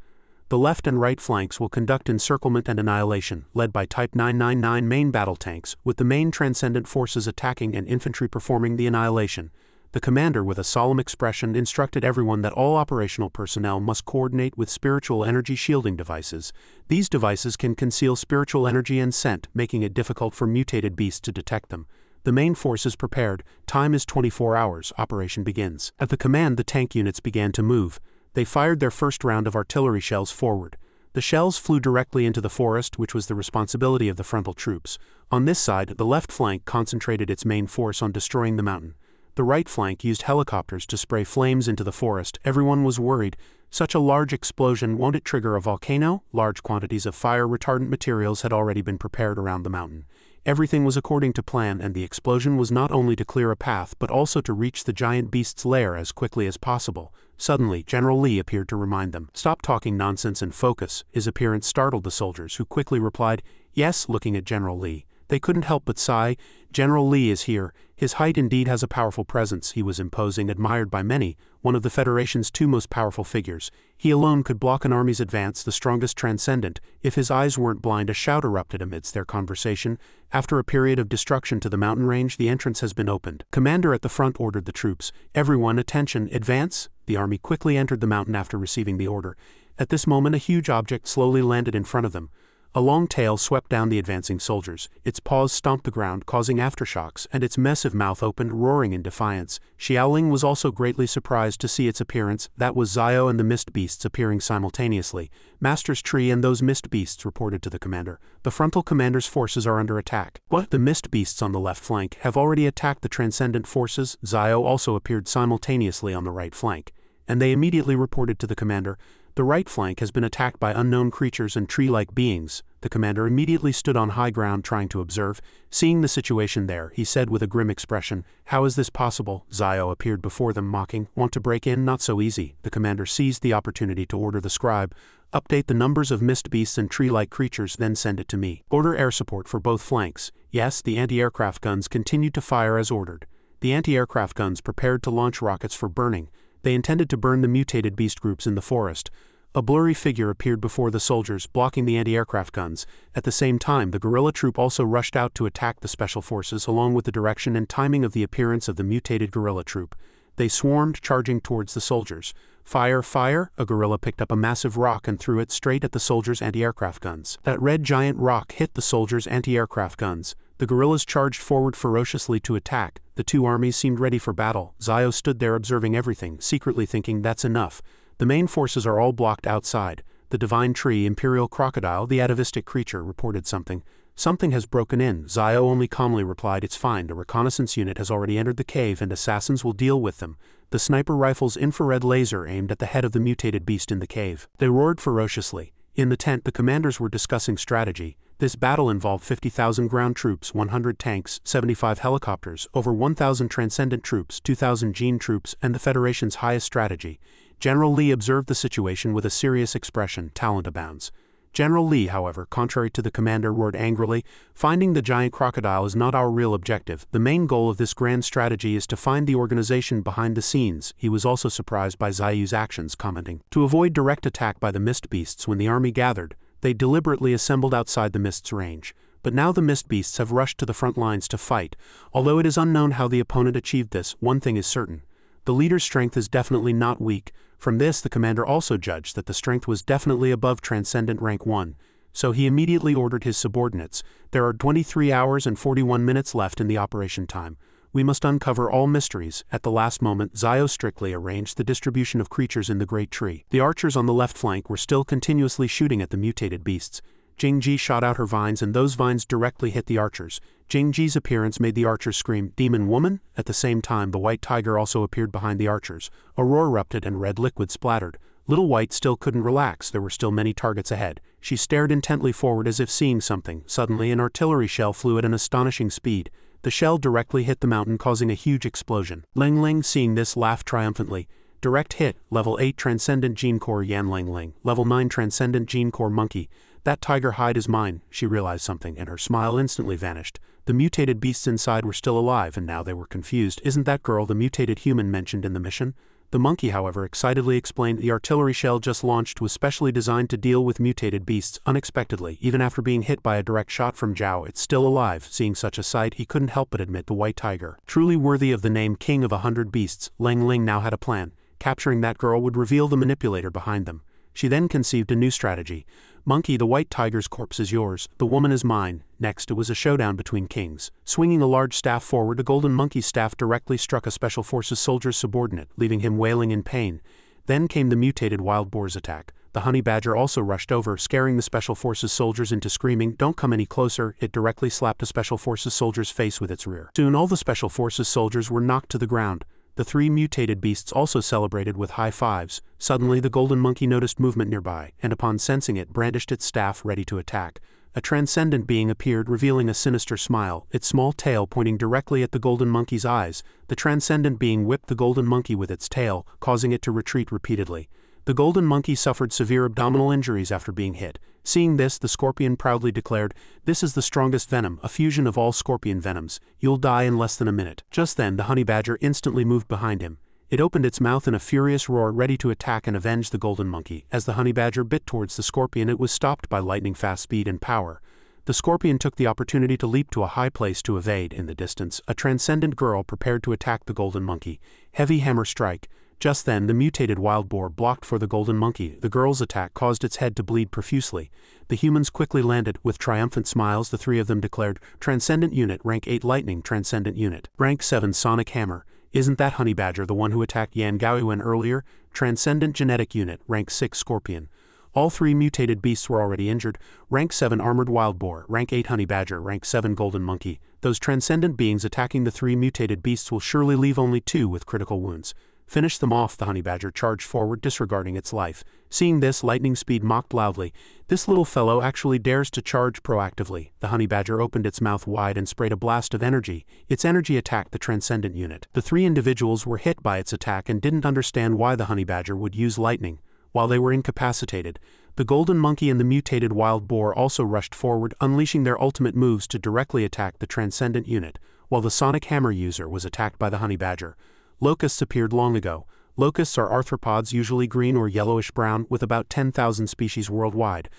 The left and right flanks will conduct encirclement and annihilation, led by Type 999 main battle tanks, with the main transcendent forces attacking and infantry performing the annihilation." The commander, with a solemn expression, instructed everyone that all operational personnel must coordinate with spiritual energy shielding devices. These devices can conceal spiritual energy and scent, making it difficult for mutated beasts to detect them. The main force is prepared. Time is 24 hours. Operation begins. At the command, the tank units began to move. They fired their first round of artillery shells forward. The shells flew directly into the forest, which was the responsibility of the frontal troops. On this side, the left flank concentrated its main force on destroying the mountain. The right flank used helicopters to spray flames into the forest. Everyone was worried. Such a large explosion, won't it trigger a volcano? Large quantities of fire-retardant materials had already been prepared around the mountain. Everything was according to plan, and the explosion was not only to clear a path but also to reach the giant beast's lair as quickly as possible. Suddenly, General Li appeared to remind them, "Stop talking nonsense and focus." His appearance startled the soldiers, who quickly replied, "Yes." Looking at General Li, They couldn't help but sigh. General Lee is here. His height indeed has a powerful presence. He was imposing, admired by many, one of the Federation's two most powerful figures. He alone could block an army's advance, the strongest transcendent. If his eyes weren't blind, a shout erupted amidst their conversation. After a period of destruction to the mountain range, the entrance has been opened. Commander at the front ordered the troops. Everyone, attention, advance! The army quickly entered the mountain after receiving the order. At this moment, a huge object slowly landed in front of them. A long tail swept down the advancing soldiers. Its paws stomped the ground, causing aftershocks, and its massive mouth opened, roaring in defiance. Xiaoling was also greatly surprised to see its appearance. That was Zio and the mist beasts appearing simultaneously. Master's Tree and those mist beasts reported to the commander. The frontal commander's forces are under attack. What? The mist beasts on the left flank have already attacked the transcendent forces. Zio also appeared simultaneously on the right flank, and they immediately reported to the commander. The right flank has been attacked by unknown creatures and tree-like beings. The commander immediately stood on high ground trying to observe. Seeing the situation there, he said with a grim expression, "How is this possible?" Zio appeared before them, mocking, "Want to break in? Not so easy." The commander seized the opportunity to order the scribe, "Update the numbers of mist beasts and tree-like creatures, then send it to me. Order air support for both flanks." Yes, the anti-aircraft guns continued to fire as ordered. The anti-aircraft guns prepared to launch rockets for burning. They intended to burn the mutated beast groups in the forest. A blurry figure appeared before the soldiers, blocking the anti-aircraft guns. At the same time, the guerrilla troop also rushed out to attack the special forces, along with the direction and timing of the appearance of the mutated guerrilla troop. They swarmed, charging towards the soldiers. Fire, fire! A guerrilla picked up a massive rock and threw it straight at the soldiers' anti-aircraft guns. That red giant rock hit the soldiers' anti-aircraft guns. The guerrillas charged forward ferociously to attack. The two armies seemed ready for battle. Zio stood there observing everything, secretly thinking, "That's enough." The main forces are all blocked outside. The divine tree, imperial crocodile, the atavistic creature, reported something. "Something has broken in." Zio only calmly replied, "It's fine. A reconnaissance unit has already entered the cave and assassins will deal with them." The sniper rifle's infrared laser aimed at the head of the mutated beast in the cave. They roared ferociously. In the tent, the commanders were discussing strategy. This battle involved 50,000 ground troops, 100 tanks, 75 helicopters, over 1,000 transcendent troops, 2,000 gene troops, and the Federation's highest strategy. General Lee observed the situation with a serious expression. Talent abounds. General Lee, however, contrary to the commander, roared angrily, "Finding the giant crocodile is not our real objective. The main goal of this grand strategy is to find the organization behind the scenes." He was also surprised by Zayu's actions, commenting, "To avoid direct attack by the mist beasts when the army gathered, they deliberately assembled outside the mist's range. But now the mist beasts have rushed to the front lines to fight. Although it is unknown how the opponent achieved this, one thing is certain. The leader's strength is definitely not weak." From this, the commander also judged that the strength was definitely above Transcendent Rank 1, so he immediately ordered his subordinates. "There are 23 hours and 41 minutes left in the operation time. We must uncover all mysteries." At the last moment, Zio strictly arranged the distribution of creatures in the great tree. The archers on the left flank were still continuously shooting at the mutated beasts. Jingji shot out her vines and those vines directly hit the archers. Jingji's appearance made the archers scream, "Demon woman!" At the same time, the white tiger also appeared behind the archers. A roar erupted and red liquid splattered. Little White still couldn't relax. There were still many targets ahead. She stared intently forward as if seeing something. Suddenly, an artillery shell flew at an astonishing speed. The shell directly hit the mountain, causing a huge explosion. Ling Ling, seeing this, laughed triumphantly. Direct hit, level 8 Transcendent Gene Core Yan Ling Ling, level 9 Transcendent Gene Core Monkey. "That tiger hide is mine." She realized something, and her smile instantly vanished. The mutated beasts inside were still alive, and now they were confused. "Isn't that girl the mutated human mentioned in the mission?" The monkey, however, excitedly explained the artillery shell just launched was specially designed to deal with mutated beasts unexpectedly. Even after being hit by a direct shot from Zhao, it's still alive. Seeing such a sight, he couldn't help but admit the white tiger. Truly worthy of the name King of 100 Beasts, Ling Ling now had a plan. Capturing that girl would reveal the manipulator behind them. She then conceived a new strategy. "Monkey, the white tiger's corpse is yours. The woman is mine." Next, it was a showdown between kings. Swinging a large staff forward, a golden monkey's staff directly struck a special forces soldier's subordinate, leaving him wailing in pain. Then came the mutated wild boar's attack. The honey badger also rushed over, scaring the special forces soldiers into screaming, "Don't come any closer." It directly slapped a special forces soldier's face with its rear. Soon all the special forces soldiers were knocked to the ground. The three mutated beasts also celebrated with high fives. Suddenly the golden monkey noticed movement nearby, and upon sensing it, brandished its staff ready to attack. A transcendent being appeared, revealing a sinister smile, its small tail pointing directly at the golden monkey's eyes. The transcendent being whipped the golden monkey with its tail, causing it to retreat repeatedly. The golden monkey suffered severe abdominal injuries after being hit. Seeing this, the scorpion proudly declared, "This is the strongest venom, a fusion of all scorpion venoms. You'll die in less than a minute." Just then, the honey badger instantly moved behind him. It opened its mouth in a furious roar, ready to attack and avenge the golden monkey. As the honey badger bit towards the scorpion, it was stopped by lightning-fast speed and power. The scorpion took the opportunity to leap to a high place to evade. In the distance, a transcendent girl prepared to attack the golden monkey. Heavy hammer strike. Just then, the mutated wild boar blocked for the golden monkey. The girl's attack caused its head to bleed profusely. The humans quickly landed. With triumphant smiles, the three of them declared, "Transcendent Unit, Rank 8 Lightning, Transcendent Unit. Rank 7 Sonic Hammer. Isn't that honey badger the one who attacked Yan Gaoyuan earlier? Transcendent Genetic Unit, Rank 6 Scorpion." All three mutated beasts were already injured. Rank 7 Armored Wild Boar, Rank 8 Honey Badger, Rank 7 Golden Monkey. Those transcendent beings attacking the three mutated beasts will surely leave only two with critical wounds. Finish them off. The honey badger charged forward, disregarding its life. Seeing this, Lightning Speed mocked loudly. "This little fellow actually dares to charge proactively." The honey badger opened its mouth wide and sprayed a blast of energy. Its energy attacked the transcendent unit. The three individuals were hit by its attack and didn't understand why the honey badger would use lightning. While they were incapacitated, the golden monkey and the mutated wild boar also rushed forward, unleashing their ultimate moves to directly attack the transcendent unit, while the sonic hammer user was attacked by the honey badger. Locusts appeared long ago. Locusts are arthropods, usually green or yellowish-brown, with about 10,000 species worldwide.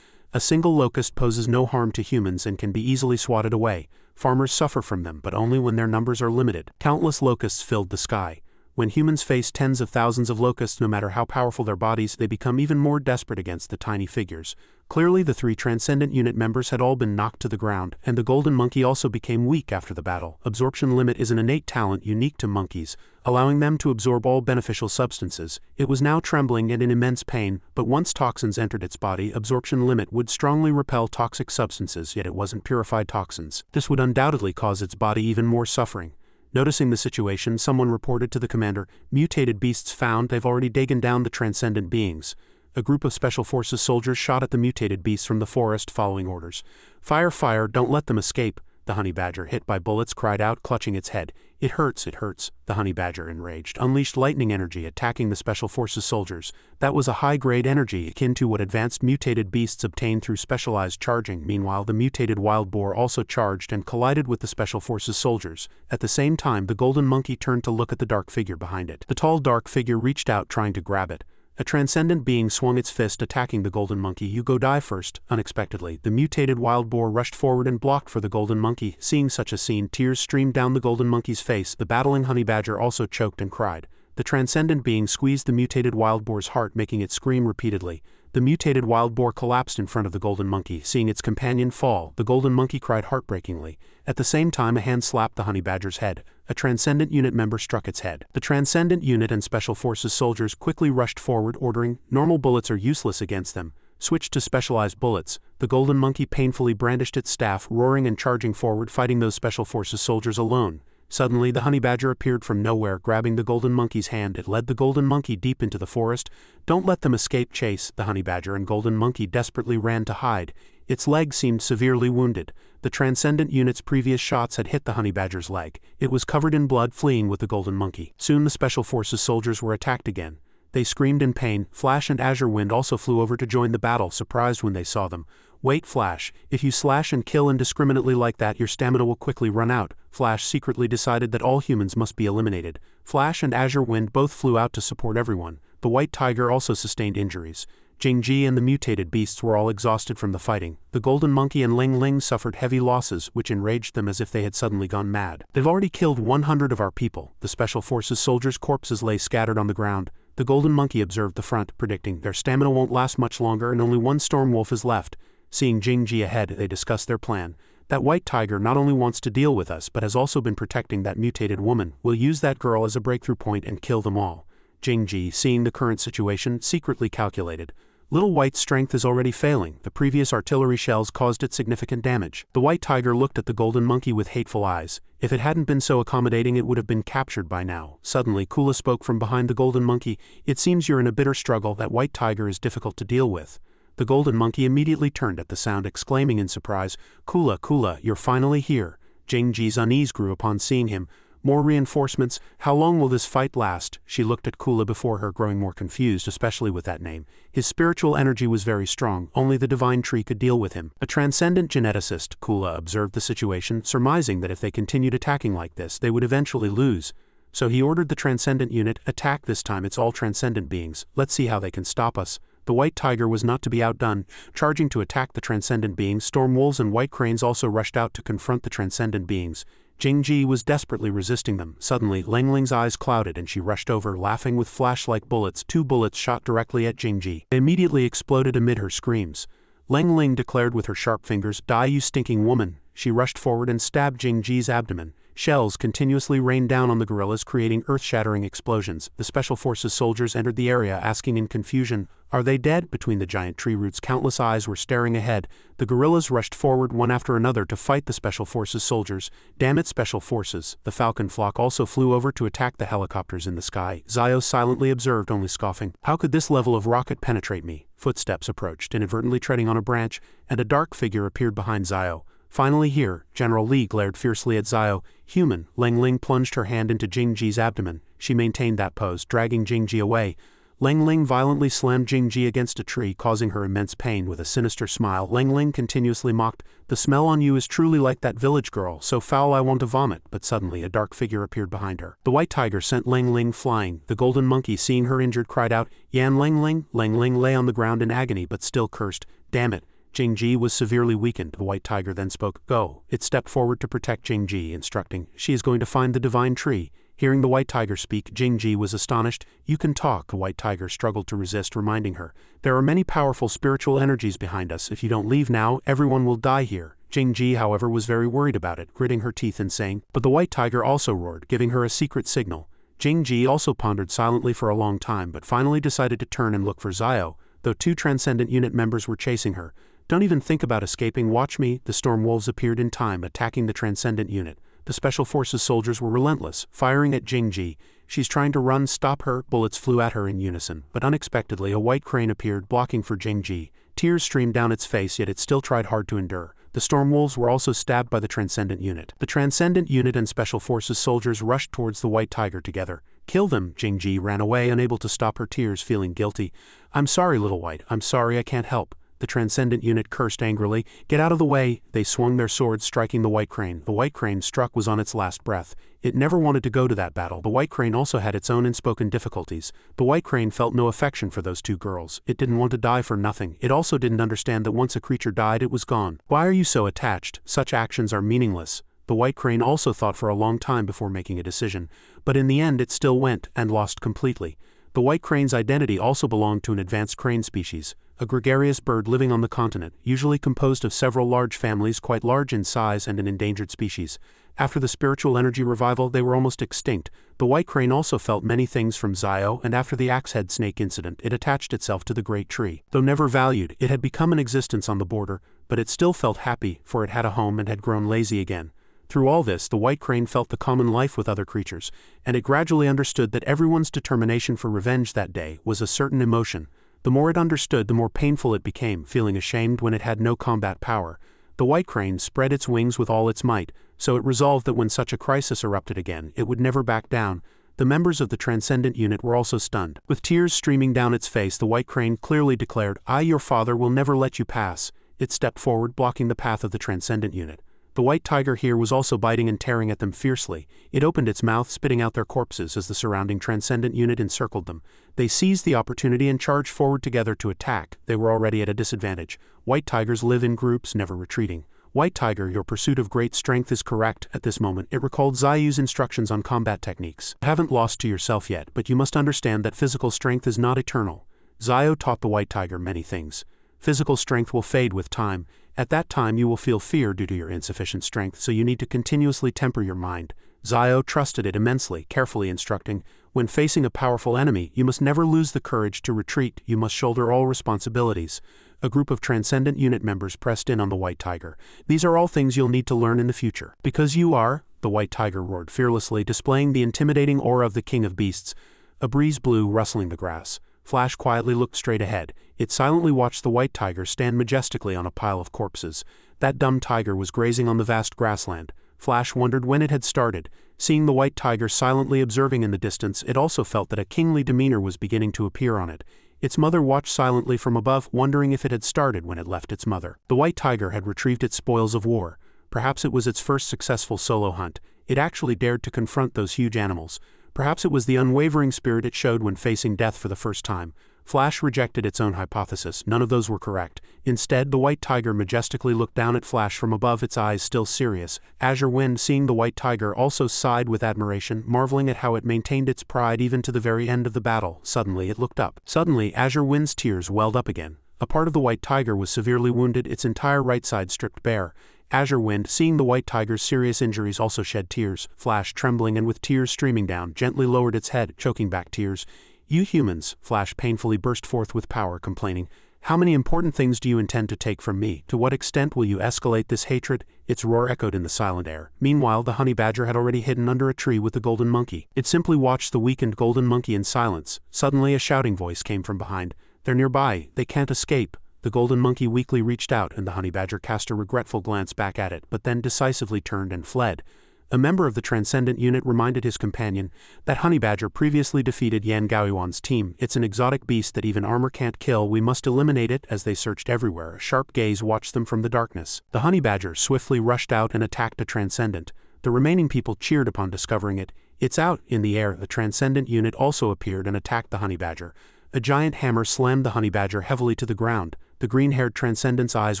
A single locust poses no harm to humans and can be easily swatted away. Farmers suffer from them, but only when their numbers are limited. Countless locusts filled the sky. When humans face tens of thousands of locusts, no matter how powerful their bodies, they become even more desperate against the tiny figures. Clearly, the three Transcendent Unit members had all been knocked to the ground, and the golden monkey also became weak after the battle. Absorption limit is an innate talent unique to monkeys, allowing them to absorb all beneficial substances. It was now trembling and in immense pain, but once toxins entered its body, absorption limit would strongly repel toxic substances, yet it wasn't purified toxins. This would undoubtedly cause its body even more suffering. Noticing the situation, someone reported to the commander, "Mutated beasts found. They've already taken down the transcendent beings." A group of Special Forces soldiers shot at the mutated beasts from the forest, following orders. "Fire, fire, don't let them escape." The honey badger, hit by bullets, cried out, clutching its head. "It hurts, it hurts." The honey badger, enraged, unleashed lightning energy, attacking the Special Forces soldiers. That was a high-grade energy akin to what advanced mutated beasts obtain through specialized charging. Meanwhile, the mutated wild boar also charged and collided with the Special Forces soldiers. At the same time, the golden monkey turned to look at the dark figure behind it. The tall dark figure reached out, trying to grab it. A transcendent being swung its fist, attacking the golden monkey. "You go die first." Unexpectedly, the mutated wild boar rushed forward and blocked for the golden monkey. Seeing such a scene, tears streamed down the golden monkey's face. The battling honey badger also choked and cried. The transcendent being squeezed the mutated wild boar's heart, making it scream repeatedly. The mutated wild boar collapsed in front of the golden monkey. Seeing its companion fall, the golden monkey cried heartbreakingly. At the same time, a hand slapped the honey badger's head. A Transcendent Unit member struck its head. The Transcendent Unit and Special Forces soldiers quickly rushed forward, ordering, "Normal bullets are useless against them. Switch to specialized bullets." The golden monkey painfully brandished its staff, roaring and charging forward, fighting those Special Forces soldiers alone. Suddenly, the honey badger appeared from nowhere, grabbing the golden monkey's hand. It led the golden monkey deep into the forest. "Don't let them escape." Chase. The honey badger and golden monkey desperately ran to hide. Its leg seemed severely wounded. The Transcendent Unit's previous shots had hit the honey badger's leg. It was covered in blood, fleeing with the golden monkey. Soon the Special Forces soldiers were attacked again. They screamed in pain. Flash and Azure Wind also flew over to join the battle, surprised when they saw them. "Wait, Flash, if you slash and kill indiscriminately like that, your stamina will quickly run out." Flash secretly decided that all humans must be eliminated. Flash and Azure Wind both flew out to support everyone. The White Tiger also sustained injuries. Jingji and the mutated beasts were all exhausted from the fighting. The golden monkey and Ling Ling suffered heavy losses, which enraged them as if they had suddenly gone mad. "They've already killed 100 of our people." The Special Forces soldiers' corpses lay scattered on the ground. The golden monkey observed the front, predicting their stamina won't last much longer and only one storm wolf is left. Seeing Jingji ahead, they discussed their plan. "That White Tiger not only wants to deal with us but has also been protecting that mutated woman. We'll use that girl as a breakthrough point and kill them all." Jingji, seeing the current situation, secretly calculated. Little White's strength is already failing. The previous artillery shells caused it significant damage. The White Tiger looked at the golden monkey with hateful eyes. If it hadn't been so accommodating, it would have been captured by now. Suddenly, Kula spoke from behind the golden monkey. "It seems you're in a bitter struggle. That White Tiger is difficult to deal with." The golden monkey immediately turned at the sound, exclaiming in surprise, "Kula, Kula, you're finally here." Jingji's unease grew upon seeing him. More reinforcements? How long will this fight last? She looked at Kula before her, growing more confused, especially with that name. His spiritual energy was very strong, only the divine tree could deal with him. A transcendent geneticist, Kula observed the situation, surmising that if they continued attacking like this, they would eventually lose. So he ordered the transcendent unit, attack this time, it's all transcendent beings, let's see how they can stop us. The white tiger was not to be outdone, charging to attack the transcendent beings. Storm wolves and white cranes also rushed out to confront the transcendent beings. Jingji was desperately resisting them. Suddenly, Langling's eyes clouded and she rushed over, laughing with flash-like bullets. 2 bullets shot directly at Jingji. They immediately exploded amid her screams. Langling declared with her sharp fingers, "Die, you stinking woman!" She rushed forward and stabbed Jingji's abdomen. Shells continuously rained down on the gorillas, creating earth-shattering explosions. The Special Forces soldiers entered the area, asking in confusion, "Are they dead?" Between the giant tree roots, countless eyes were staring ahead. The gorillas rushed forward one after another to fight the Special Forces soldiers. Damn it, Special Forces! The falcon flock also flew over to attack the helicopters in the sky. Zio silently observed, only scoffing. How could this level of rocket penetrate me? Footsteps approached, inadvertently treading on a branch, and a dark figure appeared behind Zio. Finally here, General Li glared fiercely at Zio. Human. Langling plunged her hand into Jingji's abdomen. She maintained that pose, dragging Jingji away. Langling violently slammed Jingji against a tree, causing her immense pain. With a sinister smile, Langling continuously mocked, "The smell on you is truly like that village girl, so foul I want to vomit." But suddenly a dark figure appeared behind her. The white tiger sent Langling flying. The golden monkey, seeing her injured, cried out, "Yan Langling!" Langling lay on the ground in agony but still cursed, "Damn it!" Jingji was severely weakened. The white tiger then spoke, "Go." It stepped forward to protect Jingji, instructing, "She is going to find the divine tree." Hearing the white tiger speak, Jingji was astonished. "You can talk." The white tiger struggled to resist, reminding her, "There are many powerful spiritual energies behind us. If you don't leave now, everyone will die here." Jingji, however, was very worried about it, gritting her teeth and saying, but the white tiger also roared, giving her a secret signal. Jingji also pondered silently for a long time, but finally decided to turn and look for Zio, though 2 Transcendent Unit members were chasing her. "Don't even think about escaping, watch me." The storm wolves appeared in time, attacking the Transcendent Unit. The Special Forces soldiers were relentless, firing at Jingji. "She's trying to run, stop her." Bullets flew at her in unison, but unexpectedly a white crane appeared, blocking for Jingji. Tears streamed down its face, yet it still tried hard to endure. The storm wolves were also stabbed by the Transcendent Unit. The Transcendent Unit and Special Forces soldiers rushed towards the white tiger together. "Kill them!" Jingji ran away, unable to stop her tears, feeling guilty. "I'm sorry, little white, I'm sorry, I can't help." The Transcendent Unit cursed angrily. "Get out of the way!" They swung their swords, striking the white crane. The white crane struck was on its last breath. It never wanted to go to that battle. The white crane also had its own unspoken difficulties. The white crane felt no affection for those 2 girls. It didn't want to die for nothing. It also didn't understand that once a creature died, it was gone. "Why are you so attached? Such actions are meaningless." The white crane also thought for a long time before making a decision, but in the end it still went, and lost completely. The white crane's identity also belonged to an advanced crane species, a gregarious bird living on the continent, usually composed of several large families, quite large in size and an endangered species. After the spiritual energy revival, they were almost extinct. The white crane also felt many things from Zio, and after the axe-head snake incident, it attached itself to the great tree. Though never valued, it had become an existence on the border, but it still felt happy, for it had a home and had grown lazy again. Through all this, the white crane felt the common life with other creatures, and it gradually understood that everyone's determination for revenge that day was a certain emotion. The more it understood, the more painful it became, feeling ashamed when it had no combat power. The white crane spread its wings with all its might, so it resolved that when such a crisis erupted again, it would never back down. The members of the Transcendent Unit were also stunned. With tears streaming down its face, the white crane clearly declared, "I, your father, will never let you pass." It stepped forward, blocking the path of the Transcendent Unit. The white tiger here was also biting and tearing at them fiercely. It opened its mouth, spitting out their corpses as the surrounding Transcendent Unit encircled them. They seized the opportunity and charged forward together to attack. They were already at a disadvantage. White tigers live in groups, never retreating. "White tiger, your pursuit of great strength is correct." At this moment, it recalled Zayu's instructions on combat techniques. "You haven't lost to yourself yet, but you must understand that physical strength is not eternal." Zayu taught the white tiger many things. Physical strength will fade with time. At that time you will feel fear due to your insufficient strength, so you need to continuously temper your mind. Zayu trusted it immensely, carefully instructing, "When facing a powerful enemy, you must never lose the courage to retreat. You must shoulder all responsibilities." A group of Transcendent Unit members pressed in on the white tiger. "These are all things you'll need to learn in the future." "Because you are," the white tiger roared fearlessly, displaying the intimidating aura of the king of beasts. A breeze blew, rustling the grass. Flash quietly looked straight ahead. It silently watched the white tiger stand majestically on a pile of corpses. That dumb tiger was grazing on the vast grassland. Flash wondered when it had started. Seeing the white tiger silently observing in the distance, it also felt that a kingly demeanor was beginning to appear on it. Its mother watched silently from above, wondering if it had started when it left its mother. The white tiger had retrieved its spoils of war. Perhaps it was its first successful solo hunt. It actually dared to confront those huge animals. Perhaps it was the unwavering spirit it showed when facing death for the first time. Flash rejected its own hypothesis. None of those were correct. Instead, the white tiger majestically looked down at Flash from above, its eyes still serious. Azure Wind, seeing the white tiger, also sighed with admiration, marveling at how it maintained its pride even to the very end of the battle. Suddenly, it looked up. Suddenly, Azure Wind's tears welled up again. A part of the white tiger was severely wounded, its entire right side stripped bare. Azure Wind, seeing the white tiger's serious injuries, also shed tears. Flash, trembling and with tears streaming down, gently lowered its head, choking back tears. "You humans," Flash painfully burst forth with power, complaining. "How many important things do you intend to take from me? To what extent will you escalate this hatred?" Its roar echoed in the silent air. Meanwhile, the honey badger had already hidden under a tree with the golden monkey. It simply watched the weakened golden monkey in silence. Suddenly a shouting voice came from behind. "They're nearby. They can't escape." The golden monkey weakly reached out, and the honey badger cast a regretful glance back at it, but then decisively turned and fled. A member of the Transcendent unit reminded his companion that honey badger previously defeated Yan Gaoyuan's team. "It's an exotic beast that even armor can't kill. We must eliminate it." As they searched everywhere, a sharp gaze watched them from the darkness. The honey badger swiftly rushed out and attacked a Transcendent. The remaining people cheered upon discovering it. "It's out!" In the air, the Transcendent unit also appeared and attacked the honey badger. A giant hammer slammed the honey badger heavily to the ground. The green-haired Transcendent's eyes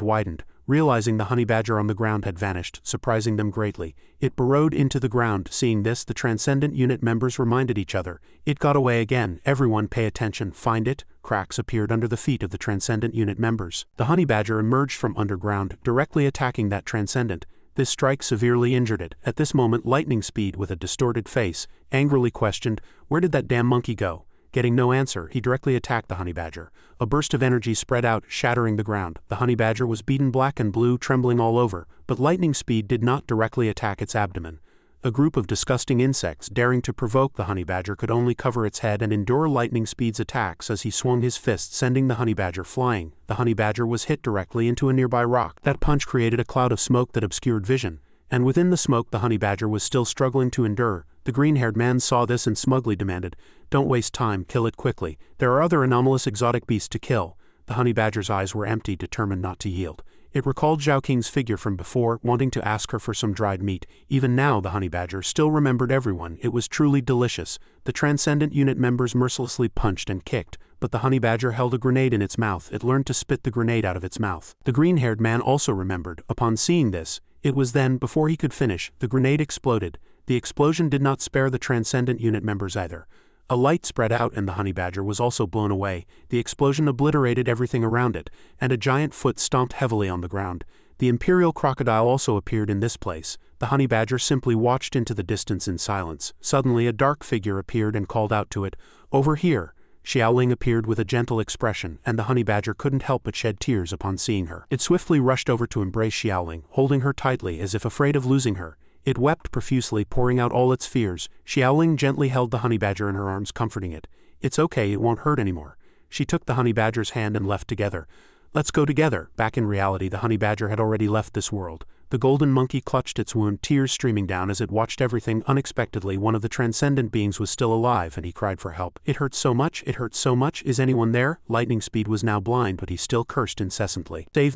widened, realizing the honey badger on the ground had vanished, surprising them greatly. It burrowed into the ground. Seeing this, the Transcendent unit members reminded each other. "It got away again. Everyone pay attention. Find it." Cracks appeared under the feet of the Transcendent unit members. The honey badger emerged from underground, directly attacking that Transcendent. This strike severely injured it. At this moment, Lightning Speed, with a distorted face, angrily questioned, "Where did that damn monkey go?" Getting no answer, he directly attacked the honey badger. A burst of energy spread out, shattering the ground. The honey badger was beaten black and blue, trembling all over, but Lightning Speed did not directly attack its abdomen. A group of disgusting insects, daring to provoke the honey badger, could only cover its head and endure Lightning Speed's attacks as he swung his fist, sending the honey badger flying. The honey badger was hit directly into a nearby rock. That punch created a cloud of smoke that obscured vision, and within the smoke the honey badger was still struggling to endure. The green-haired man saw this and smugly demanded, "Don't waste time, kill it quickly. There are other anomalous exotic beasts to kill." The honey badger's eyes were empty, determined not to yield. It recalled Zhao Qing's figure from before, wanting to ask her for some dried meat. Even now the honey badger still remembered everyone. It was truly delicious. The Transcendent unit members mercilessly punched and kicked, but the honey badger held a grenade in its mouth. It learned to spit the grenade out of its mouth. The green-haired man also remembered. Upon seeing this, it was then, before he could finish, the grenade exploded. The explosion did not spare the Transcendent unit members either. A light spread out and the honey badger was also blown away. The explosion obliterated everything around it, and a giant foot stomped heavily on the ground. The imperial crocodile also appeared in this place. The honey badger simply watched into the distance in silence. Suddenly a dark figure appeared and called out to it, "Over here." Xiaoling appeared with a gentle expression, and the honey badger couldn't help but shed tears upon seeing her. It swiftly rushed over to embrace Xiaoling, holding her tightly as if afraid of losing her. It wept profusely, pouring out all its fears. Xiaoling gently held the honey badger in her arms, comforting it. "It's okay, it won't hurt anymore." She took the honey badger's hand and left together. "Let's go together." Back in reality, the honey badger had already left this world. The golden monkey clutched its wound, tears streaming down as it watched everything. Unexpectedly, one of the Transcendent beings was still alive, and he cried for help. "It hurts so much, it hurts so much. Is anyone there?" Lightning Speed was now blind, but he still cursed incessantly. Save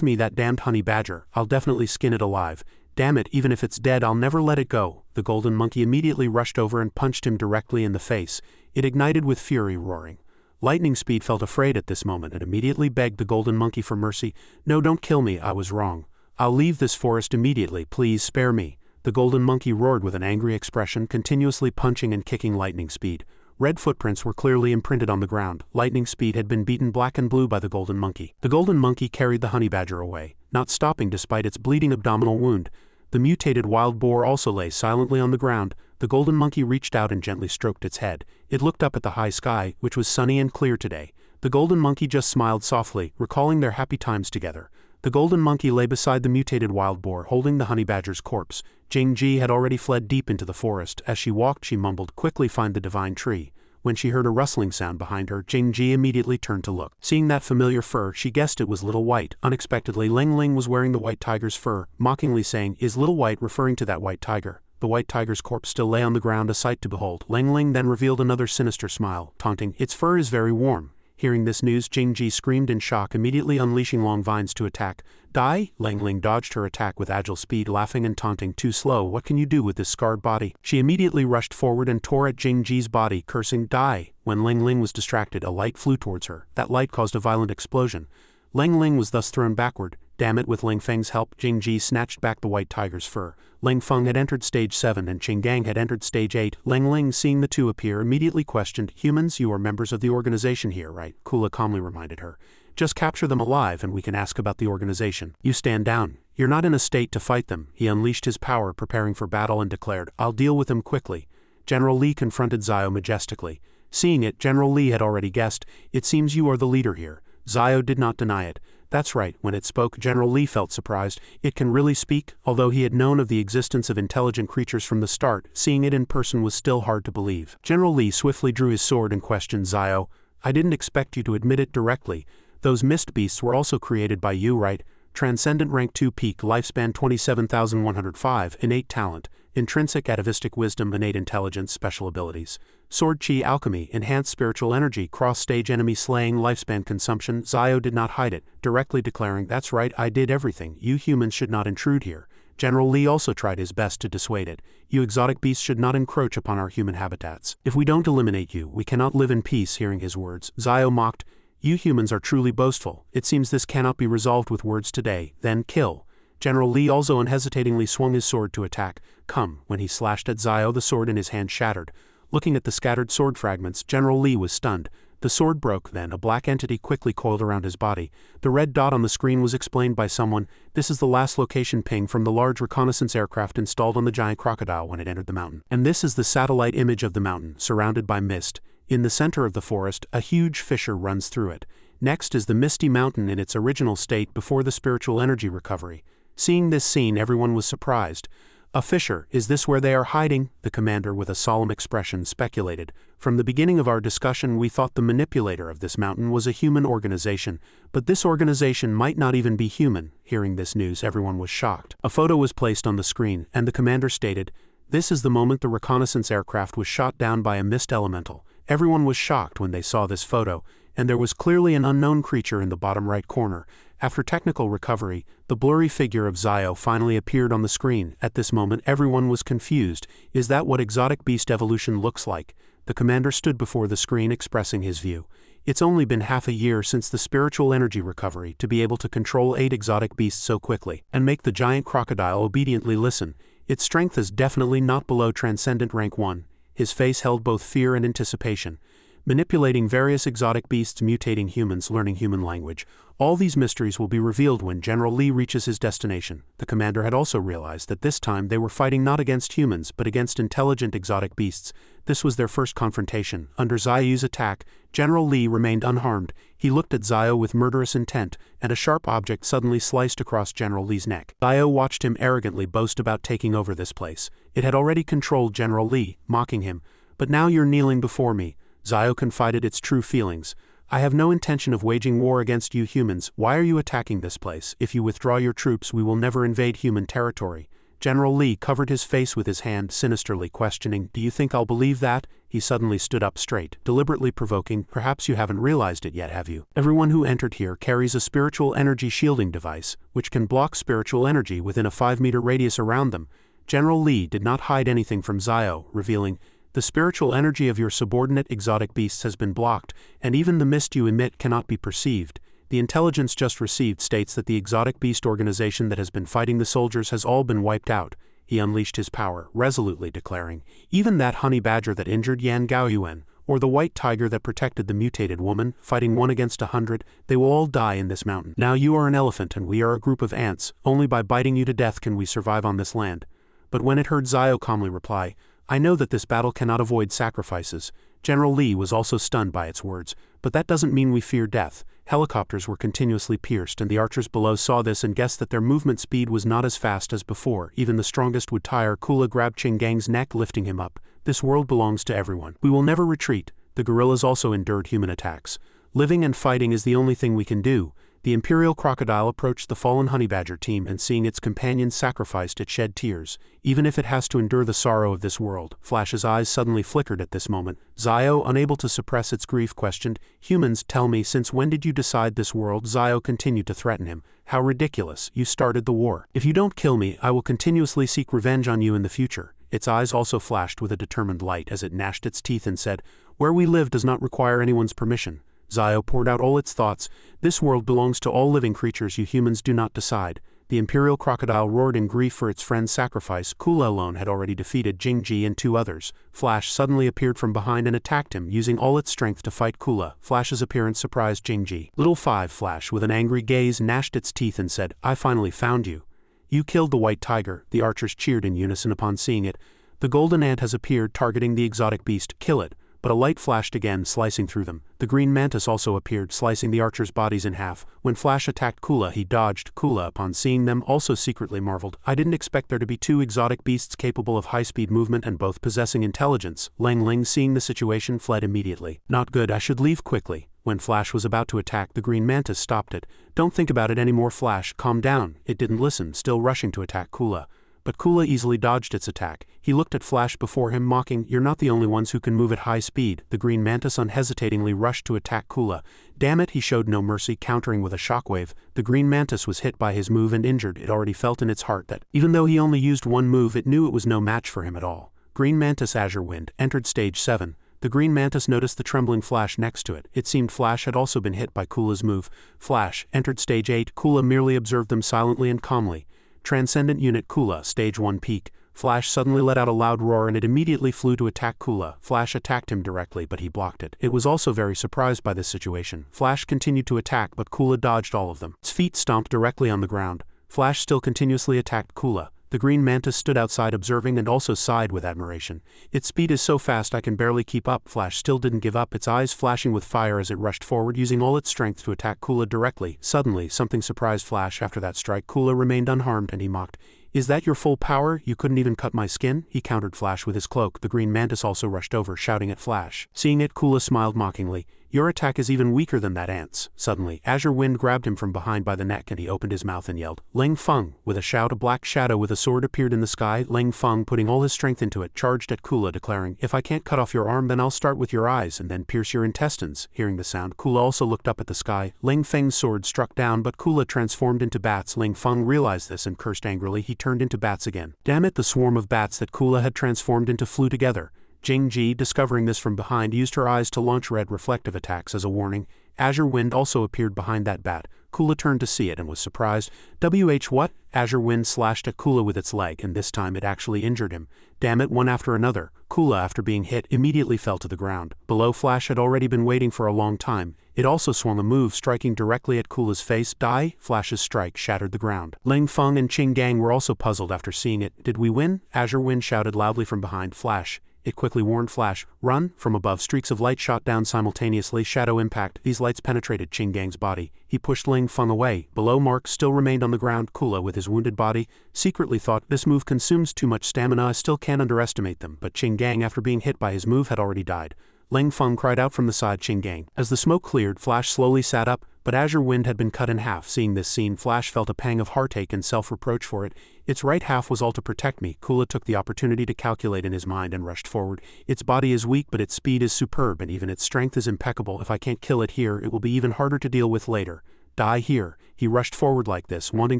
me, that damned honey badger. I'll definitely skin it alive. Damn it, even if it's dead, I'll never let it go." The golden monkey immediately rushed over and punched him directly in the face. It ignited with fury, roaring. Lightning Speed felt afraid at this moment and immediately begged the golden monkey for mercy. "No, don't kill me, I was wrong. I'll leave this forest immediately, please spare me." The golden monkey roared with an angry expression, continuously punching and kicking Lightning Speed. Red footprints were clearly imprinted on the ground. Lightning Speed had been beaten black and blue by the golden monkey. The golden monkey carried the honey badger away, not stopping despite its bleeding abdominal wound. The mutated wild boar also lay silently on the ground. The golden monkey reached out and gently stroked its head. It looked up at the high sky, which was sunny and clear today. The golden monkey just smiled softly, recalling their happy times together. The golden monkey lay beside the mutated wild boar, holding the honey badger's corpse. Jing-Ji had already fled deep into the forest. As she walked, she mumbled, "Quickly find the divine tree." When she heard a rustling sound behind her, Jing-Ji immediately turned to look. Seeing that familiar fur, she guessed it was Little White. Unexpectedly, Ling Ling was wearing the white tiger's fur, mockingly saying, "Is Little White referring to that white tiger?" The white tiger's corpse still lay on the ground, a sight to behold. Lang Ling then revealed another sinister smile, taunting, "Its fur is very warm." Hearing this news, Jingji screamed in shock, immediately unleashing long vines to attack. "Die!" Lang Ling dodged her attack with agile speed, laughing and taunting, "Too slow, what can you do with this scarred body?" She immediately rushed forward and tore at Jingji's body, cursing, "Die!" When Lang Ling was distracted, a light flew towards her. That light caused a violent explosion. Lang Ling was thus thrown backward. Damn it, with Ling Feng's help, Jingji snatched back the white tiger's fur. Ling Feng had entered stage 7 and Qinggang had entered stage 8. Lang Ling, seeing the two appear, immediately questioned, "Humans, you are members of the organization here, right?" Kula calmly reminded her. "Just capture them alive and we can ask about the organization. You stand down. You're not in a state to fight them." He unleashed his power, preparing for battle, and declared, "I'll deal with them quickly." General Li confronted Zio majestically. Seeing it, General Li had already guessed, "It seems you are the leader here." Zio did not deny it. That's right, when it spoke, General Li felt surprised. It can really speak? Although he had known of the existence of intelligent creatures from the start, seeing it in person was still hard to believe. General Li swiftly drew his sword and questioned Zio. "I didn't expect you to admit it directly. Those mist beasts were also created by you, right? Transcendent rank 2 peak, lifespan 27,105, innate talent, intrinsic atavistic wisdom, innate intelligence, special abilities. Sword chi alchemy, enhanced spiritual energy, cross-stage enemy slaying, lifespan consumption." Zio did not hide it, directly declaring, "That's right, I did everything. You humans should not intrude here." General Li also tried his best to dissuade it. "You exotic beasts should not encroach upon our human habitats. If we don't eliminate you, we cannot live in peace." Hearing his words, Zio mocked, "You humans are truly boastful. It seems this cannot be resolved with words today. Then kill." General Li also unhesitatingly swung his sword to attack. "Come." When he slashed at Zio, the sword in his hand shattered. Looking at the scattered sword fragments, General Li was stunned. The sword broke, then a black entity quickly coiled around his body. The red dot on the screen was explained by someone. "This is the last location ping from the large reconnaissance aircraft installed on the giant crocodile when it entered the mountain. And this is the satellite image of the mountain, surrounded by mist. In the center of the forest, a huge fissure runs through it. Next is the misty mountain in its original state before the spiritual energy recovery." Seeing this scene, everyone was surprised. "A fissure, is this where they are hiding?" the commander with a solemn expression speculated. "From the beginning of our discussion we thought the manipulator of this mountain was a human organization, but this organization might not even be human." Hearing this news, everyone was shocked. A photo was placed on the screen, and the commander stated, "This is the moment the reconnaissance aircraft was shot down by a mist elemental." Everyone was shocked when they saw this photo, and there was clearly an unknown creature in the bottom right corner. After technical recovery, the blurry figure of Zio finally appeared on the screen. At this moment, everyone was confused. Is that what exotic beast evolution looks like? The commander stood before the screen expressing his view. "It's only been half a year since the spiritual energy recovery to be able to control 8 exotic beasts so quickly, and make the giant crocodile obediently listen. Its strength is definitely not below transcendent rank 1. His face held both fear and anticipation. Manipulating various exotic beasts, mutating humans, learning human language. All these mysteries will be revealed when General Li reaches his destination." The commander had also realized that this time they were fighting not against humans but against intelligent exotic beasts. This was their first confrontation. Under Zio's attack, General Li remained unharmed. He looked at Zio with murderous intent, and a sharp object suddenly sliced across General Li's neck. Zio watched him arrogantly boast about taking over this place. It had already controlled General Li, mocking him. "But now you're kneeling before me." Zio confided its true feelings. "I have no intention of waging war against you humans. Why are you attacking this place? If you withdraw your troops, we will never invade human territory." General Li covered his face with his hand, sinisterly questioning, "Do you think I'll believe that?" He suddenly stood up straight, deliberately provoking, "Perhaps you haven't realized it yet, have you? Everyone who entered here carries a spiritual energy shielding device, which can block spiritual energy within a 5-meter radius around them." General Li did not hide anything from Zio, revealing, "The spiritual energy of your subordinate exotic beasts has been blocked, and even the mist you emit cannot be perceived. The intelligence just received states that the exotic beast organization that has been fighting the soldiers has all been wiped out." He unleashed his power, resolutely declaring, "Even that honey badger that injured Yan Gaoyuan, or the white tiger that protected the mutated woman, fighting 1 against 100, they will all die in this mountain. Now you are an elephant and we are a group of ants. Only by biting you to death can we survive on this land." But when it heard Zio calmly reply, "I know that this battle cannot avoid sacrifices," General Li was also stunned by its words. "But that doesn't mean we fear death." Helicopters were continuously pierced, and the archers below saw this and guessed that their movement speed was not as fast as before. Even the strongest would tire. Kula grabbed Qinggang's neck, lifting him up. "This world belongs to everyone. We will never retreat." The gorillas also endured human attacks. "Living and fighting is the only thing we can do." The Imperial Crocodile approached the fallen Honey Badger team, and seeing its companions sacrificed, it shed tears. Even if it has to endure the sorrow of this world. Flash's eyes suddenly flickered at this moment. Zio, unable to suppress its grief, questioned, "Humans, tell me, since when did you decide this world?" Zio continued to threaten him. "How ridiculous. You started the war. If you don't kill me, I will continuously seek revenge on you in the future." Its eyes also flashed with a determined light as it gnashed its teeth and said, "Where we live does not require anyone's permission." Zio poured out all its thoughts. "This world belongs to all living creatures. You humans do not decide." The Imperial Crocodile roared in grief for its friend's sacrifice. Kula alone had already defeated Jingji and 2 others. Flash suddenly appeared from behind and attacked him, using all its strength to fight Kula. Flash's appearance surprised Jingji. Little 5 Flash, with an angry gaze, gnashed its teeth and said, "I finally found you. You killed the white tiger." The archers cheered in unison upon seeing it. "The golden ant has appeared, targeting the exotic beast. Kill it." But a light flashed again, slicing through them. The green mantis also appeared, slicing the archers' bodies in half. When Flash attacked Kula, he dodged. Kula, upon seeing them, also secretly marveled. "I didn't expect there to be 2 exotic beasts capable of high-speed movement and both possessing intelligence." Lang Ling, seeing the situation, fled immediately. "Not good, I should leave quickly." When Flash was about to attack, the green mantis stopped it. "Don't think about it anymore, Flash. Calm down." It didn't listen, still rushing to attack Kula. But Kula easily dodged its attack. He looked at Flash before him, mocking, "You're not the only ones who can move at high speed." The green mantis unhesitatingly rushed to attack Kula. Damn it, he showed no mercy, countering with a shockwave. The green mantis was hit by his move and injured. It already felt in its heart that, even though he only used 1 move, it knew it was no match for him at all. Green Mantis Azure Wind entered stage 7. The green mantis noticed the trembling Flash next to it. It seemed Flash had also been hit by Kula's move. Flash entered stage 8. Kula merely observed them silently and calmly. Transcendent Unit Kula, stage 1 peak. Flash suddenly let out a loud roar and it immediately flew to attack Kula. Flash attacked him directly, but he blocked it. It was also very surprised by this situation. Flash continued to attack, but Kula dodged all of them. Its feet stomped directly on the ground. Flash still continuously attacked Kula. The green mantis stood outside observing and also sighed with admiration. "Its speed is so fast I can barely keep up." Flash still didn't give up, its eyes flashing with fire as it rushed forward, using all its strength to attack Kula directly. Suddenly, something surprised Flash. After that strike, Kula remained unharmed and he mocked, "Is that your full power? You couldn't even cut my skin?" He countered Flash with his cloak. The green mantis also rushed over, shouting at Flash. Seeing it, Kula smiled mockingly. "Your attack is even weaker than that ant's." Suddenly, Azure Wind grabbed him from behind by the neck and he opened his mouth and yelled, "Leng Feng!" With a shout, a black shadow with a sword appeared in the sky. Leng Feng, putting all his strength into it, charged at Kula, declaring, "If I can't cut off your arm, then I'll start with your eyes and then pierce your intestines." Hearing the sound, Kula also looked up at the sky. Leng Feng's sword struck down, but Kula transformed into bats. Leng Feng realized this and cursed angrily. He turned into bats again. Damn it, the swarm of bats that Kula had transformed into flew together. Jing-Ji, discovering this from behind, used her eyes to launch red reflective attacks as a warning. Azure Wind also appeared behind that bat. Kula turned to see it and was surprised. What? Azure Wind slashed at Kula with its leg, and this time it actually injured him. Damn it, one after another. Kula, after being hit, immediately fell to the ground. Below, Flash had already been waiting for a long time. It also swung a move, striking directly at Kula's face. Die! Flash's strike shattered the ground. Leng Feng and Qing Gang were also puzzled after seeing it. Did we win? Azure Wind shouted loudly from behind Flash. It quickly warned Flash, "Run!" From above, streaks of light shot down simultaneously. Shadow impact. These lights penetrated Qing Gang's body. He pushed Leng Feng away. Below, Mark still remained on the ground. Kula, with his wounded body, secretly thought, "This move consumes too much stamina. I still can't underestimate them." But Qing Gang, after being hit by his move, had already died. Leng Feng cried out from the side Qing Gang. As the smoke cleared, Flash slowly sat up, but Azure Wind had been cut in half. Seeing this scene, Flash felt a pang of heartache and self-reproach for it. Its right half was all to protect me. Kula took the opportunity to calculate in his mind and rushed forward. Its body is weak, but its speed is superb, and even its strength is impeccable. If I can't kill it here, it will be even harder to deal with later. Die here. He rushed forward like this, wanting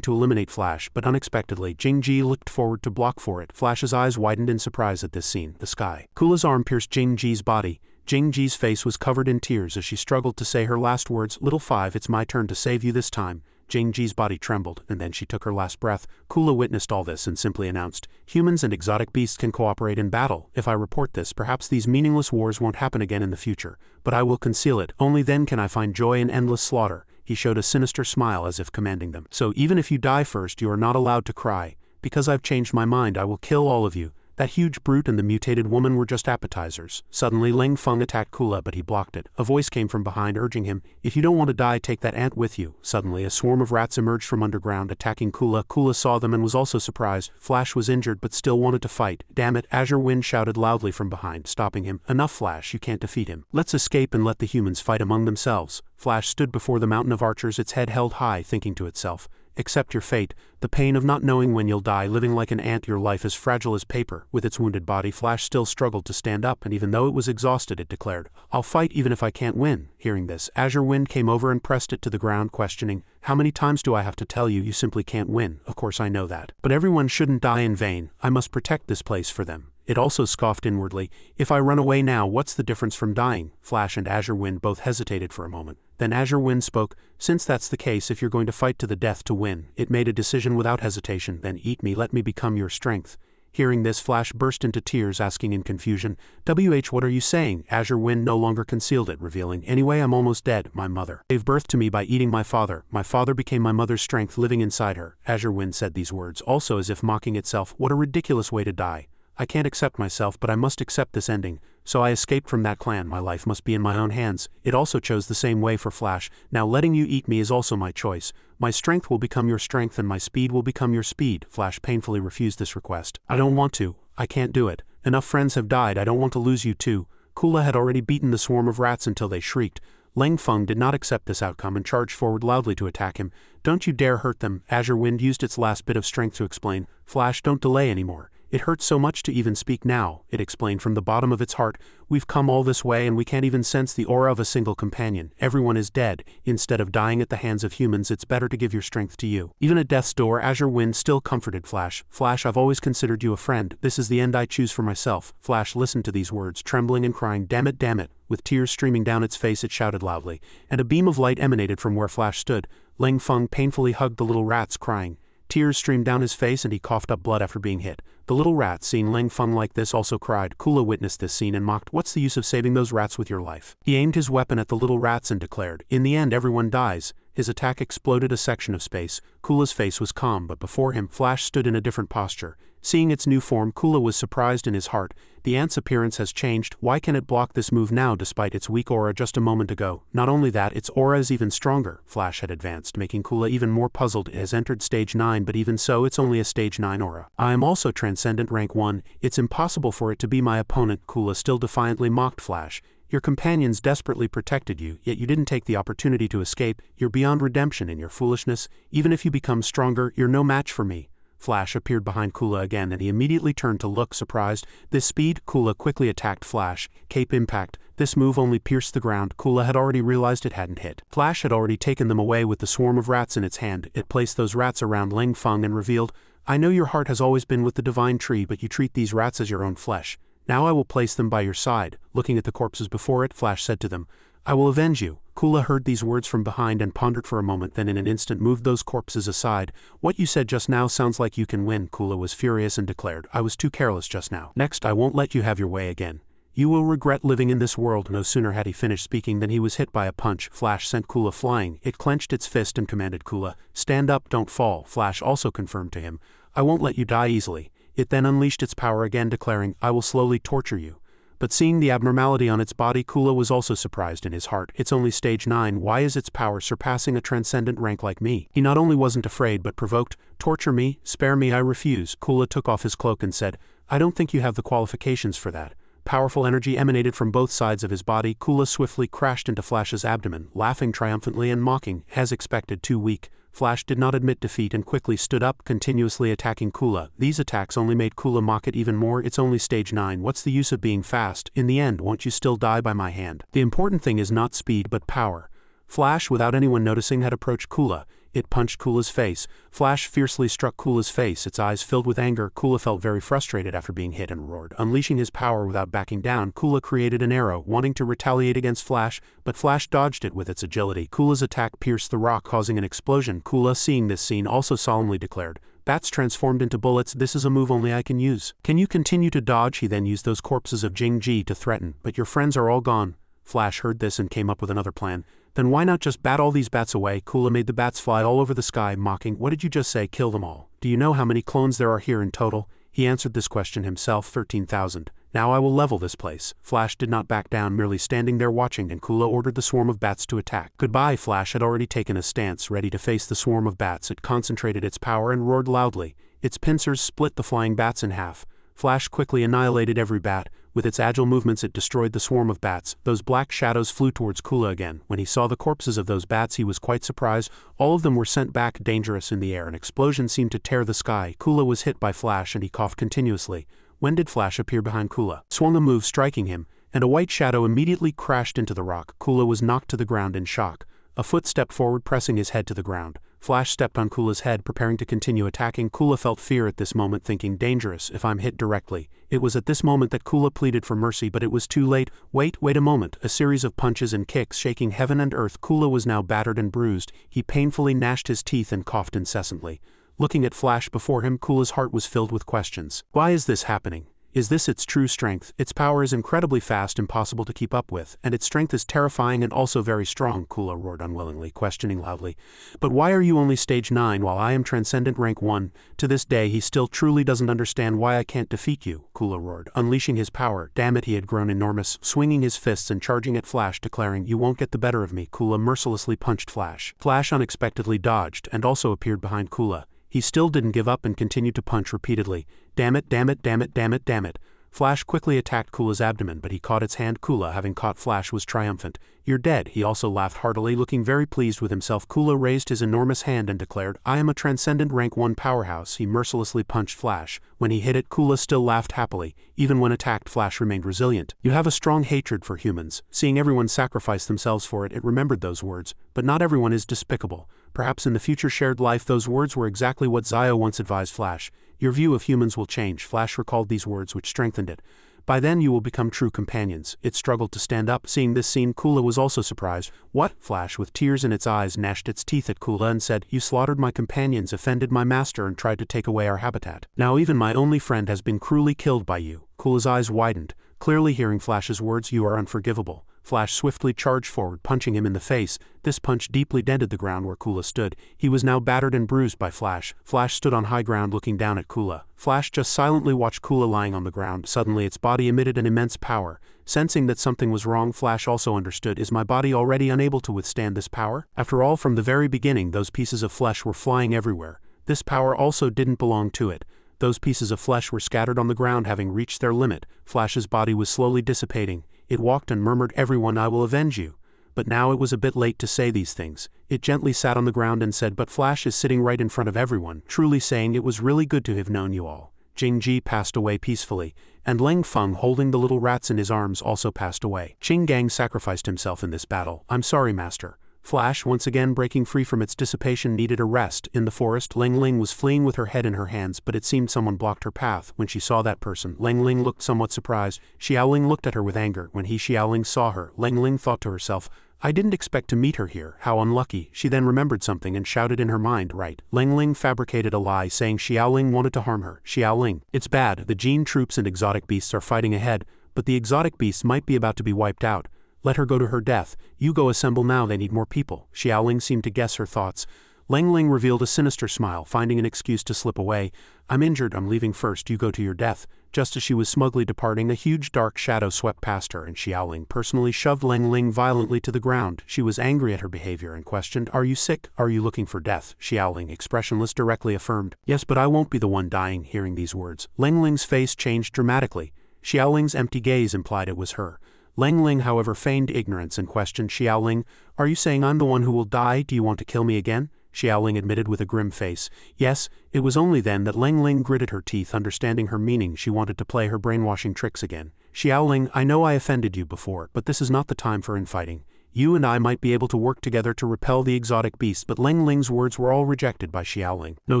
to eliminate Flash, but unexpectedly, Jing-Ji looked forward to block for it. Flash's eyes widened in surprise at this scene. The sky. Kula's arm pierced Jing-Ji's body. Jing-Ji's face was covered in tears as she struggled to say her last words. "Little 5, it's my turn to save you this time." Jing-Ji's body trembled, and then she took her last breath. Kula witnessed all this and simply announced, "Humans and exotic beasts can cooperate in battle. If I report this, perhaps these meaningless wars won't happen again in the future. But I will conceal it. Only then can I find joy in endless slaughter." He showed a sinister smile as if commanding them. "So even if you die first, you are not allowed to cry. Because I've changed my mind, I will kill all of you. That huge brute and the mutated woman were just appetizers. Suddenly Ling Feng attacked Kula, but he blocked it. A voice came from behind urging him, "If you don't want to die, take that ant with you." Suddenly a swarm of rats emerged from underground, attacking Kula. Kula saw them and was also surprised. Flash was injured but still wanted to fight. "Damn it," Azure Wind shouted loudly from behind, stopping him. "Enough, Flash, you can't defeat him. Let's escape and let the humans fight among themselves." Flash stood before the mountain of archers, its head held high, thinking to itself, "Accept your fate, the pain of not knowing when you'll die, living like an ant, your life as fragile as paper." With its wounded body, Flash still struggled to stand up, and even though it was exhausted, it declared, "I'll fight even if I can't win." Hearing this, Azure Wind came over and pressed it to the ground, questioning, "How many times do I have to tell you you simply can't win? Of course I know that. But everyone shouldn't die in vain. I must protect this place for them." It also scoffed inwardly, "If I run away now, what's the difference from dying?" Flash and Azure Wind both hesitated for a moment. Then Azure Wind spoke, "Since that's the case, if you're going to fight to the death to win," it made a decision without hesitation, "then eat me, let me become your strength." Hearing this, Flash burst into tears, asking in confusion, "What are you saying?" Azure Wind no longer concealed it, revealing, "Anyway, I'm almost dead. My mother gave birth to me by eating my father. My father became my mother's strength living inside her." Azure Wind said these words, also as if mocking itself. "What a ridiculous way to die. I can't accept myself, but I must accept this ending. So I escaped from that clan. My life must be in my own hands." It also chose the same way for Flash. "Now letting you eat me is also my choice. My strength will become your strength and my speed will become your speed." Flash painfully refused this request. "I don't want to. I can't do it. Enough friends have died. I don't want to lose you too." Kula had already beaten the swarm of rats until they shrieked. Ling Feng did not accept this outcome and charged forward loudly to attack him. "Don't you dare hurt them." Azure Wind used its last bit of strength to explain, "Flash, don't delay anymore. It hurts so much to even speak now," it explained from the bottom of its heart. "We've come all this way and we can't even sense the aura of a single companion. Everyone is dead. Instead of dying at the hands of humans, it's better to give your strength to you." Even at death's door, Azure Wind still comforted Flash. "Flash, I've always considered you a friend. This is the end I choose for myself." Flash listened to these words, trembling and crying, "Damn it, damn it." With tears streaming down its face, it shouted loudly, and a beam of light emanated from where Flash stood. Ling Feng painfully hugged the little rats, crying. Tears streamed down his face and he coughed up blood after being hit. The little rats, seeing Ling Feng like this, also cried. Kula witnessed this scene and mocked, "What's the use of saving those rats with your life?" He aimed his weapon at the little rats and declared, "In the end everyone dies." His attack exploded a section of space. Kula's face was calm, but before him, Flash stood in a different posture. Seeing its new form, Kula was surprised in his heart. The ant's appearance has changed. Why can it block this move now despite its weak aura just a moment ago? Not only that, its aura is even stronger. Flash had advanced, making Kula even more puzzled. It has entered stage 9, but even so, it's only a stage 9 aura. "I am also transcendent rank 1. It's impossible for it to be my opponent." Kula still defiantly mocked Flash. "Your companions desperately protected you, yet you didn't take the opportunity to escape. You're beyond redemption in your foolishness. Even if you become stronger, you're no match for me." Flash appeared behind Kula again and he immediately turned to look surprised. This speed, Kula quickly attacked Flash. Cape impact. This move only pierced the ground. Kula had already realized it hadn't hit. Flash had already taken them away with the swarm of rats in its hand. It placed those rats around Ling Feng and revealed, "I know your heart has always been with the divine tree, but you treat these rats as your own flesh. Now I will place them by your side." Looking at the corpses before it, Flash said to them, "I will avenge you." Kula heard these words from behind and pondered for a moment, then in an instant moved those corpses aside. "What you said just now sounds like you can win." Kula was furious and declared, "I was too careless just now. Next I won't let you have your way again. You will regret living in this world." No sooner had he finished speaking than he was hit by a punch. Flash sent Kula flying. It clenched its fist and commanded Kula, "Stand up, don't fall." Flash also confirmed to him, "I won't let you die easily." It then unleashed its power again, declaring, "I will slowly torture you." But seeing the abnormality on its body, Kula was also surprised in his heart. "It's only stage 9, why is its power surpassing a transcendent rank like me?" He not only wasn't afraid but provoked. "Torture me? Spare me, I refuse." Kula took off his cloak and said, "I don't think you have the qualifications for that." Powerful energy emanated from both sides of his body. Kula swiftly crashed into Flash's abdomen, laughing triumphantly and mocking, as expected, too weak. Flash did not admit defeat and quickly stood up, continuously attacking Kula. These attacks only made Kula mock it even more. "It's only stage 9, what's the use of being fast? In the end, won't you still die by my hand? The important thing is not speed but power." Flash, without anyone noticing, had approached Kula. It punched Kula's face. Flash fiercely struck Kula's face, its eyes filled with anger. Kula felt very frustrated after being hit and roared. Unleashing his power without backing down, Kula created an arrow, wanting to retaliate against Flash, but Flash dodged it with its agility. Kula's attack pierced the rock, causing an explosion. Kula, seeing this scene, also solemnly declared, "Bats transformed into bullets, this is a move only I can use. Can you continue to dodge?" He then used those corpses of Jing-Ji to threaten, "But your friends are all gone." Flash heard this and came up with another plan. "Then why not just bat all these bats away?" Kula made the bats fly all over the sky, mocking, "What did you just say? Kill them all. Do you know how many clones there are here in total?" He answered this question himself. 13,000. Now I will level this place. Flash did not back down, merely standing there watching, and Kula ordered the swarm of bats to attack. Goodbye. Flash had already taken a stance, ready to face the swarm of bats. It concentrated its power and roared loudly. Its pincers split the flying bats in half. Flash quickly annihilated every bat. With its agile movements it destroyed the swarm of bats. Those black shadows flew towards Kula again. When he saw the corpses of those bats he was quite surprised. All of them were sent back dangerous in the air. An explosion seemed to tear the sky. Kula was hit by Flash and he coughed continuously. When did Flash appear behind Kula? Swung a move striking him, and a white shadow immediately crashed into the rock. Kula was knocked to the ground in shock. A foot stepped forward, pressing his head to the ground. Flash stepped on Kula's head, preparing to continue attacking. Kula felt fear at this moment, thinking, dangerous if I'm hit directly. It was at this moment that Kula pleaded for mercy, but it was too late. Wait a moment. A series of punches and kicks shaking heaven and earth. Kula was now battered and bruised. He painfully gnashed his teeth and coughed incessantly. Looking at Flash before him, Kula's heart was filled with questions. Why is this happening? Is this its true strength? Its power is incredibly fast, impossible to keep up with, and its strength is terrifying and also very strong, Kula roared unwillingly, questioning loudly. But why are you only stage 9 while I am transcendent rank 1? To this day he still truly doesn't understand why I can't defeat you, Kula roared, unleashing his power. Damn it, he had grown enormous, swinging his fists and charging at Flash, declaring, you won't get the better of me. Kula mercilessly punched Flash. Flash unexpectedly dodged and also appeared behind Kula. He still didn't give up and continued to punch repeatedly. Damn it, damn it, damn it, damn it, damn it. Flash quickly attacked Kula's abdomen, but he caught its hand. Kula, having caught Flash, was triumphant. You're dead. He also laughed heartily, looking very pleased with himself. Kula raised his enormous hand and declared, I am a transcendent rank 1 powerhouse. He mercilessly punched Flash. When he hit it, Kula still laughed happily. Even when attacked, Flash remained resilient. You have a strong hatred for humans. Seeing everyone sacrifice themselves for it, it remembered those words. But not everyone is despicable. Perhaps in the future shared life those words were exactly what Zio once advised Flash. Your view of humans will change. Flash recalled these words, which strengthened it. By then you will become true companions. It struggled to stand up. Seeing this scene, Kula was also surprised. What? Flash, with tears in its eyes, gnashed its teeth at Kula and said, you slaughtered my companions, offended my master, and tried to take away our habitat. Now even my only friend has been cruelly killed by you. Kula's eyes widened, clearly hearing Flash's words, you are unforgivable. Flash swiftly charged forward, punching him in the face. This punch deeply dented the ground where Kula stood. He was now battered and bruised by Flash. Flash stood on high ground looking down at Kula. Flash just silently watched Kula lying on the ground. Suddenly its body emitted an immense power. Sensing that something was wrong, Flash also understood, is my body already unable to withstand this power? After all, from the very beginning those pieces of flesh were flying everywhere. This power also didn't belong to it. Those pieces of flesh were scattered on the ground, having reached their limit. Flash's body was slowly dissipating. It walked and murmured, everyone, I will avenge you. But now it was a bit late to say these things. It gently sat on the ground and said, but Flash is sitting right in front of everyone, truly saying it was really good to have known you all. Jing-Ji passed away peacefully, and Leng Feng, holding the little rats in his arms, also passed away. Qing Gang sacrificed himself in this battle. I'm sorry, master. Flash, once again breaking free from its dissipation, needed a rest. In the forest, Ling Ling was fleeing with her head in her hands, but it seemed someone blocked her path. When she saw that person, Ling Ling looked somewhat surprised. Xiaoling looked at her with anger. When Xiaoling saw her, Ling Ling thought to herself, I didn't expect to meet her here, how unlucky. She then remembered something and shouted in her mind, right. Ling Ling fabricated a lie, saying Xiaoling wanted to harm her. Xiaoling, it's bad, the Gene troops and exotic beasts are fighting ahead, but the exotic beasts might be about to be wiped out. Let her go to her death. You go assemble now, they need more people. Xiaoling seemed to guess her thoughts. Ling Ling revealed a sinister smile, finding an excuse to slip away. I'm injured, I'm leaving first, you go to your death. Just as she was smugly departing, a huge dark shadow swept past her, and Xiaoling personally shoved Ling Ling violently to the ground. She was angry at her behavior and questioned, are you sick? Are you looking for death? Xiaoling, expressionless, directly affirmed, yes, but I won't be the one dying. Hearing these words, Ling Ling's face changed dramatically. Xiaoling's empty gaze implied it was her. Ling Ling, however, feigned ignorance and questioned Xiaoling, are you saying I'm the one who will die? Do you want to kill me again? Xiaoling admitted with a grim face. Yes. It was only then that Ling Ling gritted her teeth, understanding her meaning. She wanted to play her brainwashing tricks again. Xiaoling, I know I offended you before, but this is not the time for infighting. You and I might be able to work together to repel the exotic beast, but Ling Ling's words were all rejected by Xiaoling. No,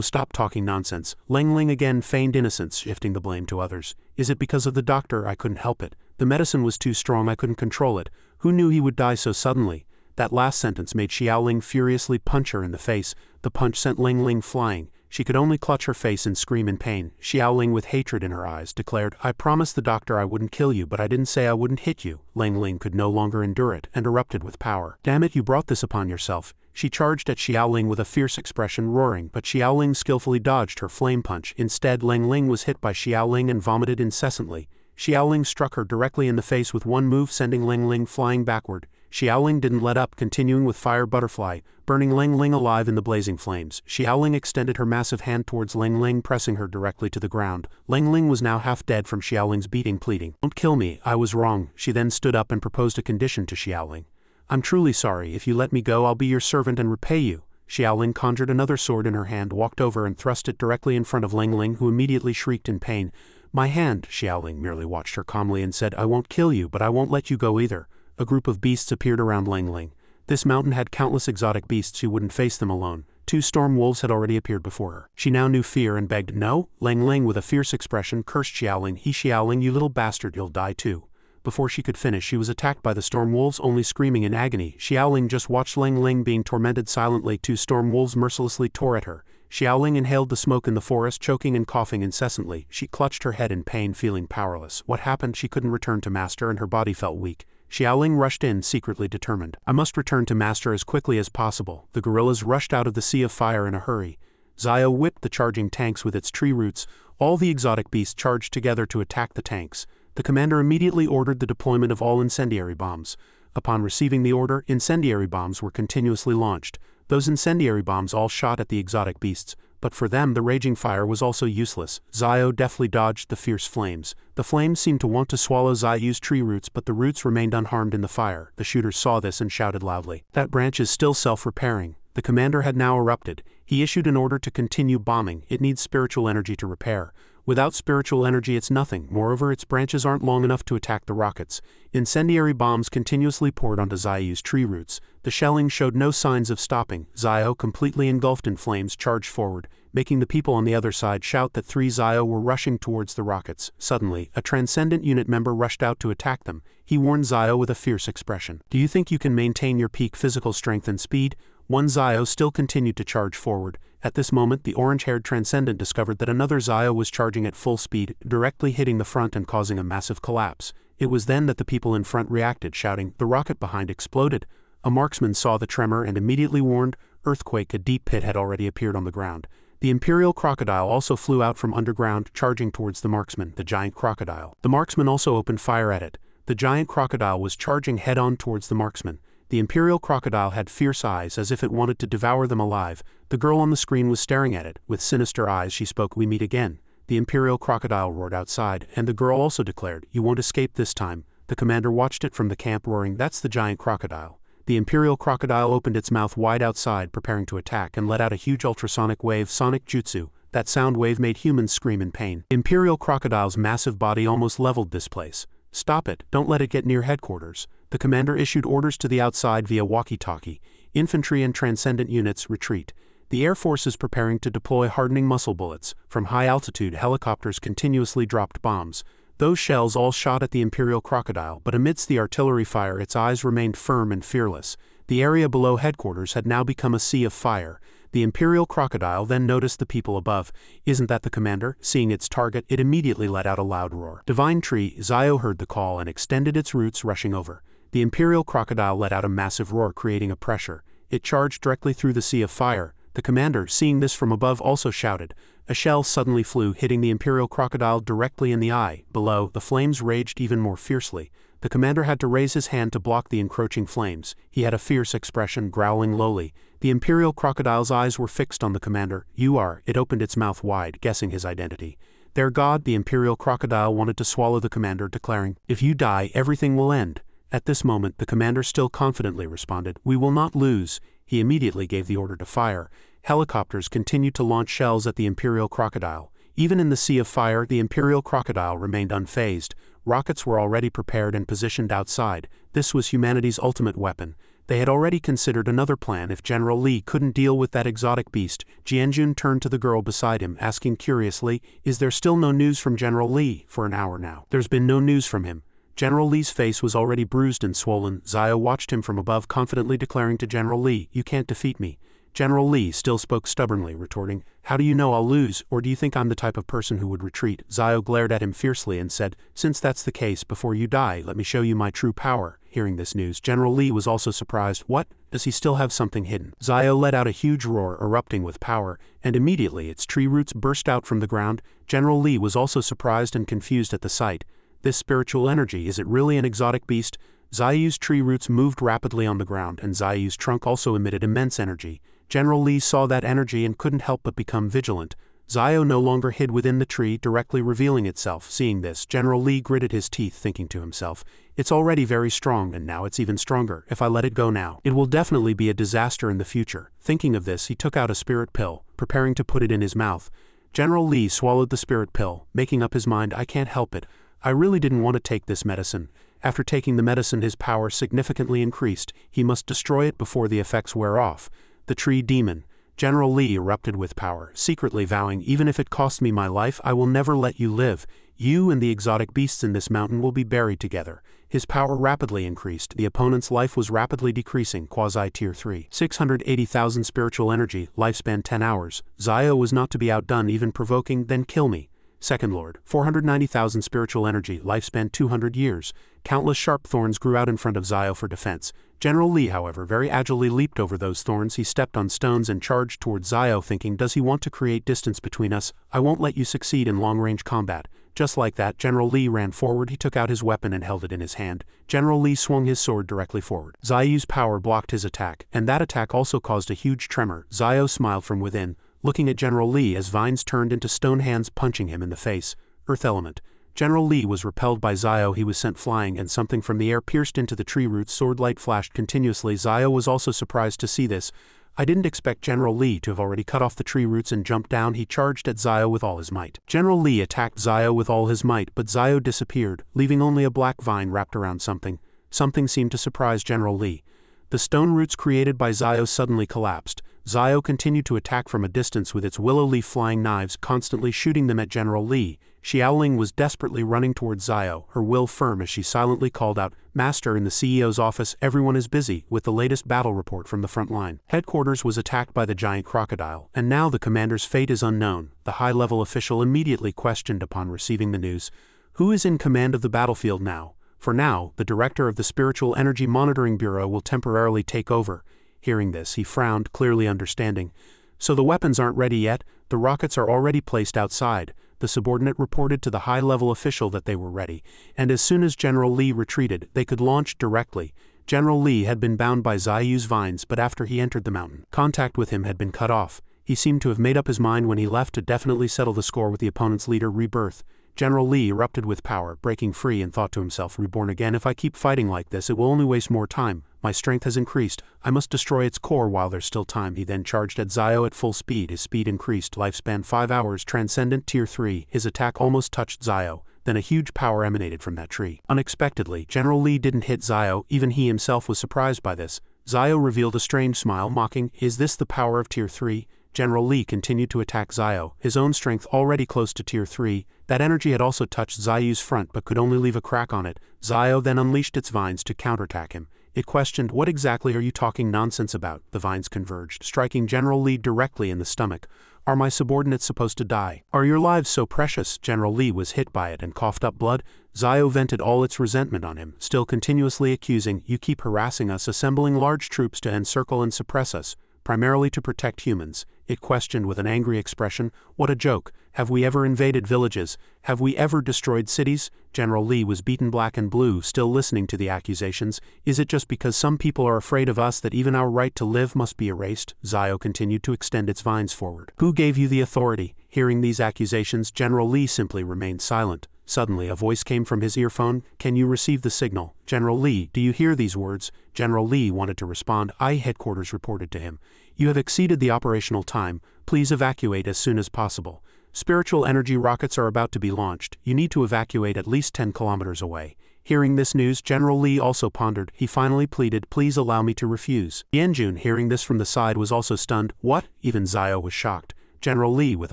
stop talking nonsense. Ling Ling again feigned innocence, shifting the blame to others. Is it because of the doctor? I couldn't help it. The medicine was too strong, I couldn't control it. Who knew he would die so suddenly? That last sentence made Xiaoling furiously punch her in the face. The punch sent Ling Ling flying. She could only clutch her face and scream in pain. Xiaoling, with hatred in her eyes, declared, I promised the doctor I wouldn't kill you, but I didn't say I wouldn't hit you. Ling Ling could no longer endure it, and erupted with power. Damn it, you brought this upon yourself. She charged at Xiaoling with a fierce expression, roaring, but Xiaoling skillfully dodged her flame punch. Instead, Langling was hit by Xiaoling and vomited incessantly. Xiaoling struck her directly in the face with one move, sending Langling flying backward. Xiaoling didn't let up, continuing with Fire Butterfly, burning Langling alive in the blazing flames. Xiaoling extended her massive hand towards Langling, pressing her directly to the ground. Langling was now half dead from Xiaoling's beating, pleading, "Don't kill me, I was wrong." She then stood up and proposed a condition to Xiaoling. "I'm truly sorry. If you let me go, I'll be your servant and repay you." Xiaoling conjured another sword in her hand, walked over and thrust it directly in front of Langling, who immediately shrieked in pain. "My hand." Xiaoling merely watched her calmly and said, "I won't kill you, but I won't let you go either." A group of beasts appeared around Langling. This mountain had countless exotic beasts who wouldn't face them alone. 2 storm wolves had already appeared before her. She now knew fear and begged, "No." Langling, with a fierce expression, cursed Xiaoling. Xiaoling, you little bastard, you'll die too." Before she could finish, she was attacked by the storm wolves, only screaming in agony. Xiaoling just watched Langling being tormented silently. 2 storm wolves mercilessly tore at her. Xiaoling inhaled the smoke in the forest, choking and coughing incessantly. She clutched her head in pain, feeling powerless. What happened? She couldn't return to Master and her body felt weak. Xiaoling rushed in, secretly determined. "I must return to Master as quickly as possible." The gorillas rushed out of the sea of fire in a hurry. Zio whipped the charging tanks with its tree roots. All the exotic beasts charged together to attack the tanks. The commander immediately ordered the deployment of all incendiary bombs. Upon receiving the order, incendiary bombs were continuously launched. Those incendiary bombs all shot at the exotic beasts, but for them the raging fire was also useless. Zio deftly dodged the fierce flames. The flames seemed to want to swallow Zio's tree roots, but the roots remained unharmed in the fire. The shooters saw this and shouted loudly, "That branch is still self-repairing." The commander had now erupted. He issued an order to continue bombing. It needs spiritual energy to repair. Without spiritual energy it's nothing. Moreover, its branches aren't long enough to attack the rockets. Incendiary bombs continuously poured onto Zio's tree roots. The shelling showed no signs of stopping. Zio, completely engulfed in flames, charged forward, making the people on the other side shout that 3 Zio were rushing towards the rockets. Suddenly, a Transcendent Unit member rushed out to attack them. He warned Zio with a fierce expression, "Do you think you can maintain your peak physical strength and speed?" 1 Zio still continued to charge forward. At this moment, the orange-haired Transcendent discovered that another Zio was charging at full speed, directly hitting the front and causing a massive collapse. It was then that the people in front reacted, shouting, "The rocket behind exploded." A marksman saw the tremor and immediately warned, "Earthquake." A deep pit had already appeared on the ground. The Imperial Crocodile also flew out from underground, charging towards the marksman, the giant crocodile. The marksman also opened fire at it. The giant crocodile was charging head-on towards the marksman. The Imperial Crocodile had fierce eyes, as if it wanted to devour them alive. The girl on the screen was staring at it. With sinister eyes she spoke, "We meet again." The Imperial Crocodile roared outside, and the girl also declared, "You won't escape this time." The commander watched it from the camp, roaring, "That's the giant crocodile." The Imperial Crocodile opened its mouth wide outside, preparing to attack, and let out a huge ultrasonic wave, sonic jutsu. That sound wave made humans scream in pain. Imperial Crocodile's massive body almost leveled this place. "Stop it, don't let it get near headquarters." The commander issued orders to the outside via walkie-talkie. "Infantry and Transcendent units, retreat." The Air Force is preparing to deploy hardening muscle bullets. From high altitude, helicopters continuously dropped bombs. Those shells all shot at the Imperial Crocodile, but amidst the artillery fire its eyes remained firm and fearless. The area below headquarters had now become a sea of fire. The Imperial Crocodile then noticed the people above. "Isn't that the commander?" Seeing its target, it immediately let out a loud roar. "Divine Tree." Zio heard the call and extended its roots, rushing over. The Imperial Crocodile let out a massive roar, creating a pressure. It charged directly through the sea of fire. The commander, seeing this from above, also shouted. A shell suddenly flew, hitting the Imperial Crocodile directly in the eye. Below, the flames raged even more fiercely. The commander had to raise his hand to block the encroaching flames. He had a fierce expression, growling lowly. The Imperial Crocodile's eyes were fixed on the commander. "You are." It opened its mouth wide, guessing his identity. "Their god." The Imperial Crocodile wanted to swallow the commander, declaring, "If you die, everything will end." At this moment, the commander still confidently responded, "We will not lose." He immediately gave the order to fire. Helicopters continued to launch shells at the Imperial Crocodile. Even in the sea of fire, the Imperial Crocodile remained unfazed. Rockets were already prepared and positioned outside. This was humanity's ultimate weapon. They had already considered another plan if General Li couldn't deal with that exotic beast. Jianjun turned to the girl beside him, asking curiously, "Is there still no news from General Li?" "For an hour now. There's been no news from him." General Li's face was already bruised and swollen. Zio watched him from above, confidently declaring to General Li, "You can't defeat me." General Li still spoke stubbornly, retorting, "How do you know I'll lose, or do you think I'm the type of person who would retreat?" Zio glared at him fiercely and said, "Since that's the case, before you die, let me show you my true power." Hearing this news, General Lee was also surprised. What? Does he still have something hidden? Zio let out a huge roar, erupting with power, and immediately its tree roots burst out from the ground. General Lee was also surprised and confused at the sight. This spiritual energy, is it really an exotic beast? Zio's tree roots moved rapidly on the ground, and Zio's trunk also emitted immense energy. General Lee saw that energy and couldn't help but become vigilant. Zio no longer hid within the tree, directly revealing itself. Seeing this, General Lee gritted his teeth, thinking to himself, it's already very strong, and now it's even stronger. If I let it go now, it will definitely be a disaster in the future. Thinking of this, he took out a spirit pill, preparing to put it in his mouth. General Lee swallowed the spirit pill, making up his mind, I can't help it. I really didn't want to take this medicine. After taking the medicine, his power significantly increased. He must destroy it before the effects wear off. The tree demon. General Lee erupted with power, secretly vowing, even if it costs me my life, I will never let you live. You and the exotic beasts in this mountain will be buried together. His power rapidly increased. The opponent's life was rapidly decreasing. Quasi Tier 3. 680,000 spiritual energy, lifespan 10 hours. Zio was not to be outdone, even provoking, then kill me. Second Lord. 490,000 spiritual energy, lifespan 200 years. Countless sharp thorns grew out in front of Zio for defense. General Lee, however, very agilely leaped over those thorns. He stepped on stones and charged towards Zio, thinking, does he want to create distance between us? I won't let you succeed in long-range combat. Just like that, General Lee ran forward. He took out his weapon and held it in his hand. General Lee swung his sword directly forward. Zio's power blocked his attack, and that attack also caused a huge tremor. Zio smiled from within, looking at General Lee as vines turned into stone hands, punching him in the face. Earth element. General Lee was repelled by Zio. He was sent flying, and something from the air pierced into the tree roots. Sword light flashed continuously. Zio was also surprised to see this. I didn't expect General Lee to have already cut off the tree roots and jumped down. He charged at Zio with all his might. General Lee attacked Zio with all his might, but Zio disappeared, leaving only a black vine wrapped around something. Something seemed to surprise General Lee. The stone roots created by Zio suddenly collapsed. Zio continued to attack from a distance with its willow leaf flying knives, constantly shooting them at General Lee. Xiaoling was desperately running towards Zio, her will firm as she silently called out, Master, in the CEO's office, everyone is busy with the latest battle report from the front line. Headquarters was attacked by the giant crocodile, and now the commander's fate is unknown. The high-level official immediately questioned upon receiving the news. Who is in command of the battlefield now? For now, the director of the Spiritual Energy Monitoring Bureau will temporarily take over. Hearing this, he frowned, clearly understanding. So the weapons aren't ready yet? The rockets are already placed outside. The subordinate reported to the high-level official that they were ready, and as soon as General Lee retreated, they could launch directly. General Lee had been bound by Zio's vines, but after he entered the mountain, contact with him had been cut off. He seemed to have made up his mind when he left to definitely settle the score with the opponent's leader, Rebirth. General Lee erupted with power, breaking free, and thought to himself, Reborn again. If I keep fighting like this, it will only waste more time. My strength has increased. I must destroy its core while there's still time. He then charged at Zio at full speed. His speed increased. Lifespan 5 hours. Transcendent Tier 3. His attack almost touched Zio. Then a huge power emanated from that tree. Unexpectedly, General Lee didn't hit Zio. Even he himself was surprised by this. Zio revealed a strange smile, mocking, Is this the power of Tier 3? General Lee continued to attack Zio, his own strength already close to Tier 3. That energy had also touched Zio's front but could only leave a crack on it. Zio then unleashed its vines to counterattack him. It questioned, What exactly are you talking nonsense about? The vines converged, striking General Lee directly in the stomach. Are my subordinates supposed to die? Are your lives so precious? General Lee was hit by it and coughed up blood. Zio vented all its resentment on him, still continuously accusing, You keep harassing us, assembling large troops to encircle and suppress us, primarily to protect humans. It questioned with an angry expression, What a joke. Have we ever invaded villages? Have we ever destroyed cities? General Lee was beaten black and blue, still listening to the accusations. Is it just because some people are afraid of us that even our right to live must be erased? Zio continued to extend its vines forward. Who gave you the authority? Hearing these accusations, General Lee simply remained silent. Suddenly, a voice came from his earphone. Can you receive the signal? General Lee, do you hear these words? General Lee wanted to respond. Headquarters reported to him. You have exceeded the operational time. Please evacuate as soon as possible. Spiritual energy rockets are about to be launched. You need to evacuate at least 10 kilometers away. Hearing this news, General Lee also pondered. He finally pleaded, Please allow me to refuse. Yanjun, hearing this from the side, was also stunned. What? Even Zio was shocked. General Lee, with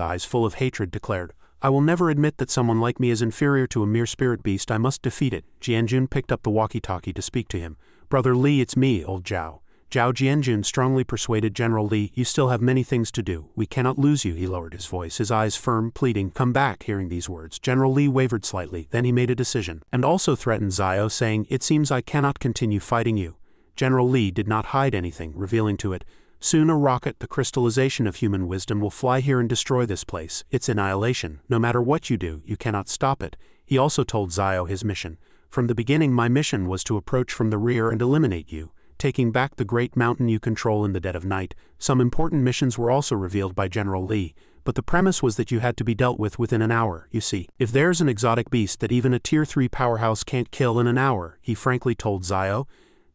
eyes full of hatred, declared, I will never admit that someone like me is inferior to a mere spirit beast. I must defeat it. Jianjun picked up the walkie-talkie to speak to him. Brother Lee, it's me, old Zhao. Zhao Jianjun strongly persuaded General Li, "You still have many things to do. We cannot lose you." He lowered his voice, his eyes firm, pleading, "Come back." Hearing these words, General Li wavered slightly, then he made a decision, and also threatened Zhao, saying, "It seems I cannot continue fighting you." General Li did not hide anything, revealing to it, "Soon a rocket, the crystallization of human wisdom, will fly here and destroy this place. It's annihilation. No matter what you do, you cannot stop it." He also told Zhao his mission. "From the beginning my mission was to approach from the rear and eliminate you, taking back the great mountain you control in the dead of night." Some important missions were also revealed by General Li, but the premise was that you had to be dealt with within an hour. You see, if there's an exotic beast that even a tier 3 powerhouse can't kill in an hour, he frankly told Zhao,